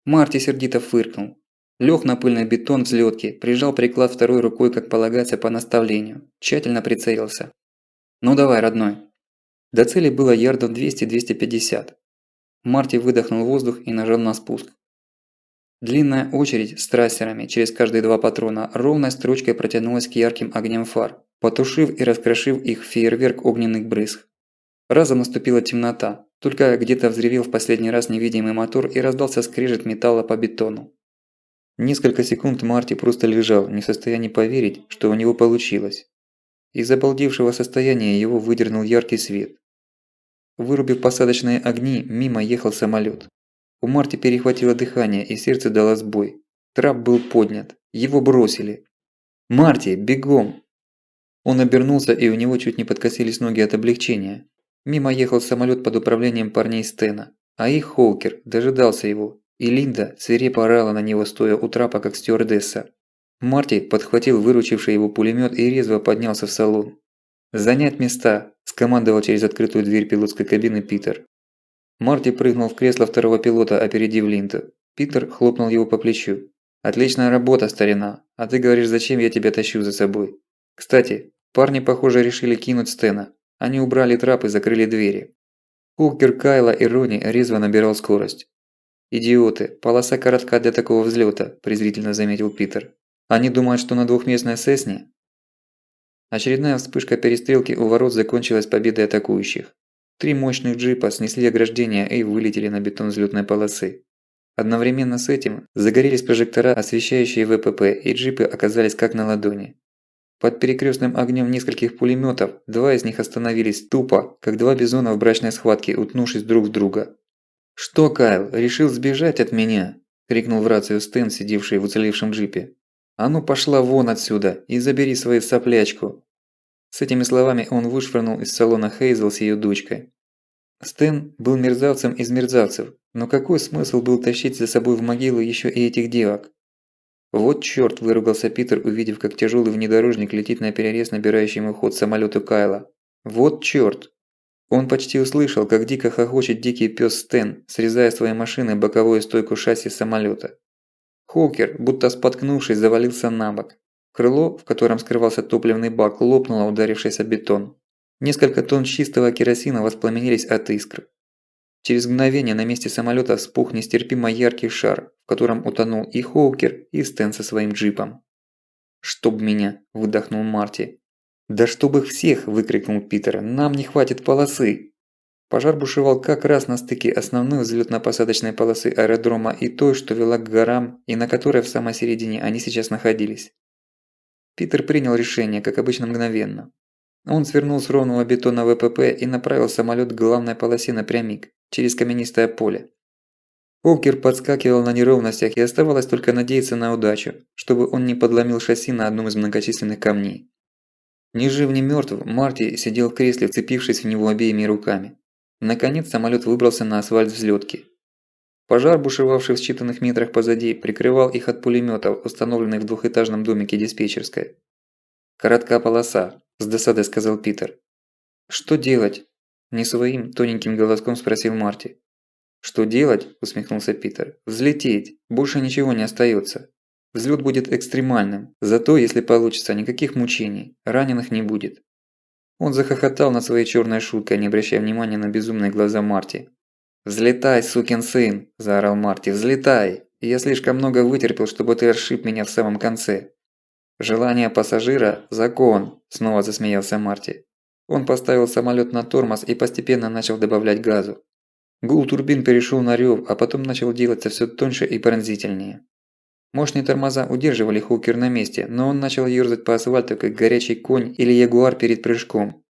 Speaker 1: Марти сердито фыркнул. Лёг на пыльный бетон взлётки, прижал приклад второй рукой, как полагается по наставлению, тщательно прицелился. «Ну давай, родной». До цели было ярдов 200-250. Марти выдохнул воздух и нажал на спуск. Длинная очередь с трассерами через каждые 2 патрона ровной строчкой протянулась к ярким огням фар, потушив и раскрошив их в фейерверк огненных брызг. Разом наступила темнота, только где-то взревел в последний раз невидимый мотор и раздался скрежет металла по бетону. Несколько секунд Марти просто лежал, не в состоянии поверить, что у него получилось. Из обалдевшего состояния его выдернул яркий свет. Вырубив посадочные огни, мимо ехал самолет. У Марти перехватило дыхание и сердце дало сбой. Трап был поднят. Его бросили. «Марти, бегом!» Он обернулся, и у него чуть не подкосились ноги от облегчения. Мимо ехал самолет под управлением парней Стена, а их Хоукер дожидался его, и Линда свирепо орала на него, стоя у трапа, как стюардесса. Марти подхватил выручивший его пулемет и резво поднялся в салон. «Занять места!» – скомандовал через открытую дверь пилотской кабины Питер. Марти прыгнул в кресло второго пилота, опередив Линду. Питер хлопнул его по плечу. «Отличная работа, старина! А ты говоришь, зачем я тебя тащу за собой? Кстати, парни, похоже, решили кинуть Стена. Они убрали трап и закрыли двери». Хоукер Кайла и Ронни резво набирал скорость. «Идиоты, полоса коротка для такого взлета», – презрительно заметил Питер. «Они думают, что на двухместной Сесне?» Очередная вспышка перестрелки у ворот закончилась победой атакующих. 3 мощных джипа снесли ограждение и вылетели на бетон взлетной полосы. Одновременно с этим загорелись прожектора, освещающие ВПП, и джипы оказались как на ладони. Под перекрестным огнем нескольких пулеметов 2 из них остановились тупо, как 2 бизона в брачной схватке, утнувшись друг в друга. «Что, Кайл, решил сбежать от меня?» – крикнул в рацию Стэн, сидевший в уцелевшем джипе. «А ну пошла вон отсюда и забери свою соплячку!» С этими словами он вышвырнул из салона Хейзел с ее дочкой. Стэн был мерзавцем из мерзавцев, но какой смысл был тащить за собой в могилу еще и этих девок? «Вот чёрт!» – выругался Питер, увидев, как тяжелый внедорожник летит наперерез набирающему ход самолету Кайла. «Вот чёрт!» Он почти услышал, как дико хохочет дикий пёс Стэн, срезая своей машиной боковую стойку шасси самолета. Хоукер, будто споткнувшись, завалился на бок. Крыло, в котором скрывался топливный бак, лопнуло, ударившись о бетон. Несколько тонн чистого керосина воспламенились от искр. Через мгновение на месте самолета вспух нестерпимо яркий шар, в котором утонул и Хоукер, и Стэн со своим джипом. «Чтоб меня!» – выдохнул Марти. «Да чтоб их всех!» – выкрикнул Питер. «Нам не хватит полосы!» Пожар бушевал как раз на стыке основной взлётно-посадочной полосы аэродрома и той, что вела к горам, и на которой в самой середине они сейчас находились. Питер принял решение, как обычно, мгновенно. Он свернул с ровного бетона ВПП и направил самолет к главной полосе напрямик, через каменистое поле. Хоукер подскакивал на неровностях, и оставалось только надеяться на удачу, чтобы он не подломил шасси на одном из многочисленных камней. Ни жив, ни мертв, Марти сидел в кресле, вцепившись в него обеими руками. Наконец самолет выбрался на асфальт взлетки. Пожар, бушевавший в считанных метрах позади, прикрывал их от пулеметов, установленных в двухэтажном домике диспетчерской. «Коротка полоса», – с досадой сказал Питер. «Что делать?» – не своим тоненьким голоском спросил Марти. «Что делать?» – усмехнулся Питер. «Взлететь. Больше ничего не остается. Взлет будет экстремальным. Зато, если получится, никаких мучений. Раненых не будет». Он захохотал над своей черной шуткой, не обращая внимания на безумные глаза Марти. «Взлетай, сукин сын!» – заорал Марти. «Взлетай! Я слишком много вытерпел, чтобы ты расшиб меня в самом конце». «Желание пассажира – закон!» – снова засмеялся Марти. Он поставил самолет на тормоз и постепенно начал добавлять газу. Гул турбин перешел на рев, а потом начал делаться все тоньше и пронзительнее. Мощные тормоза удерживали Хоукер на месте, но он начал ёрзать по асфальту, как горячий конь или ягуар перед прыжком.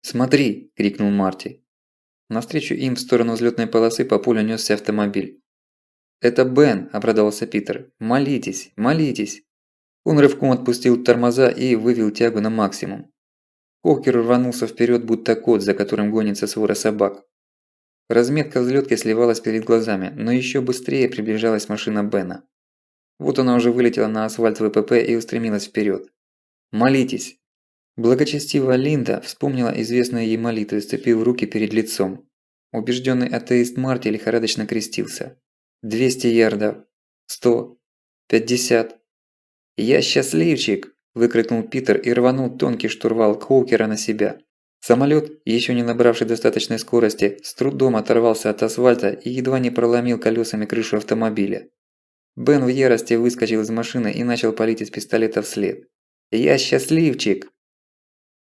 Speaker 1: «Смотри!» – крикнул Марти. Навстречу им в сторону взлетной полосы по полю нёсся автомобиль. «Это Бен!» – обрадовался Питер. «Молитесь! Молитесь!» Он рывком отпустил тормоза и вывел тягу на максимум. Хоукер рванулся вперед, будто кот, за которым гонится свора собак. Разметка взлетки сливалась перед глазами, но еще быстрее приближалась машина Бена. Вот она уже вылетела на асфальт ВПП и устремилась вперед. «Молитесь!» Благочестивая Линда вспомнила известные ей молитвы, сцепив руки перед лицом. Убежденный атеист Марти лихорадочно крестился. 200 ярдов. 100. 50. «Я счастливчик!» – выкрикнул Питер и рванул тонкий штурвал Хоукера на себя. Самолет, еще не набравший достаточной скорости, с трудом оторвался от асфальта и едва не проломил колесами крышу автомобиля. Бен в ярости выскочил из машины и начал палить из пистолета вслед. «Я счастливчик!»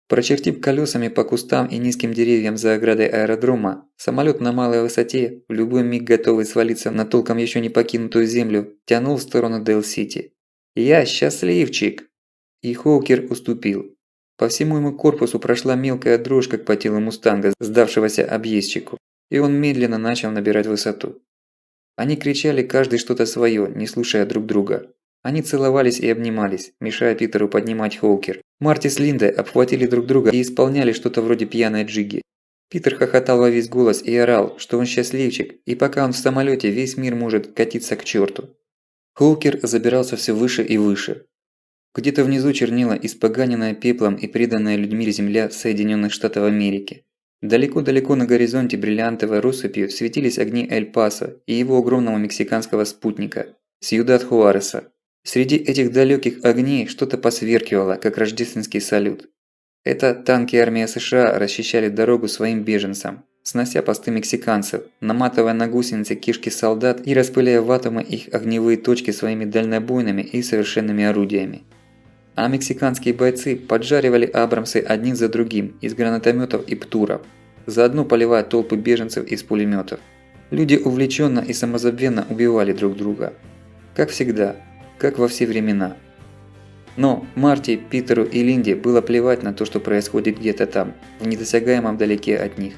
Speaker 1: Прочертив колесами по кустам и низким деревьям за оградой аэродрома, самолет на малой высоте, в любой миг готовый свалиться на толком еще не покинутую землю, тянул в сторону Дейл-Сити. «Я счастливчик!» И Хоукер уступил. По всему ему корпусу прошла мелкая дрожь, как по телу мустанга, сдавшегося объездчику, и он медленно начал набирать высоту. Они кричали каждый что-то свое, не слушая друг друга. Они целовались и обнимались, мешая Питеру поднимать Хоукер. Марти с Линдой обхватили друг друга и исполняли что-то вроде пьяной джиги. Питер хохотал во весь голос и орал, что он счастливчик, и пока он в самолете, весь мир может катиться к черту. Хоукер забирался все выше и выше. Где-то внизу чернела испоганенная пеплом и преданная людьми земля Соединенных Штатов Америки. Далеко-далеко на горизонте бриллиантовой россыпью светились огни Эль-Пасо и его огромного мексиканского спутника – Сьюдад-Хуареса. Среди этих далеких огней что-то посверкивало, как рождественский салют. Это танки армии США расчищали дорогу своим беженцам, снося посты мексиканцев, наматывая на гусеницы кишки солдат и распыляя в атомы их огневые точки своими дальнобойными и совершенными орудиями. А мексиканские бойцы поджаривали абрамсы один за другим из гранатометов и птуров, заодно поливая толпы беженцев из пулеметов. Люди увлеченно и самозабвенно убивали друг друга. Как всегда, как во все времена. Но Марти, Питеру и Линде было плевать на то, что происходит где-то там, в недосягаемом далеке от них.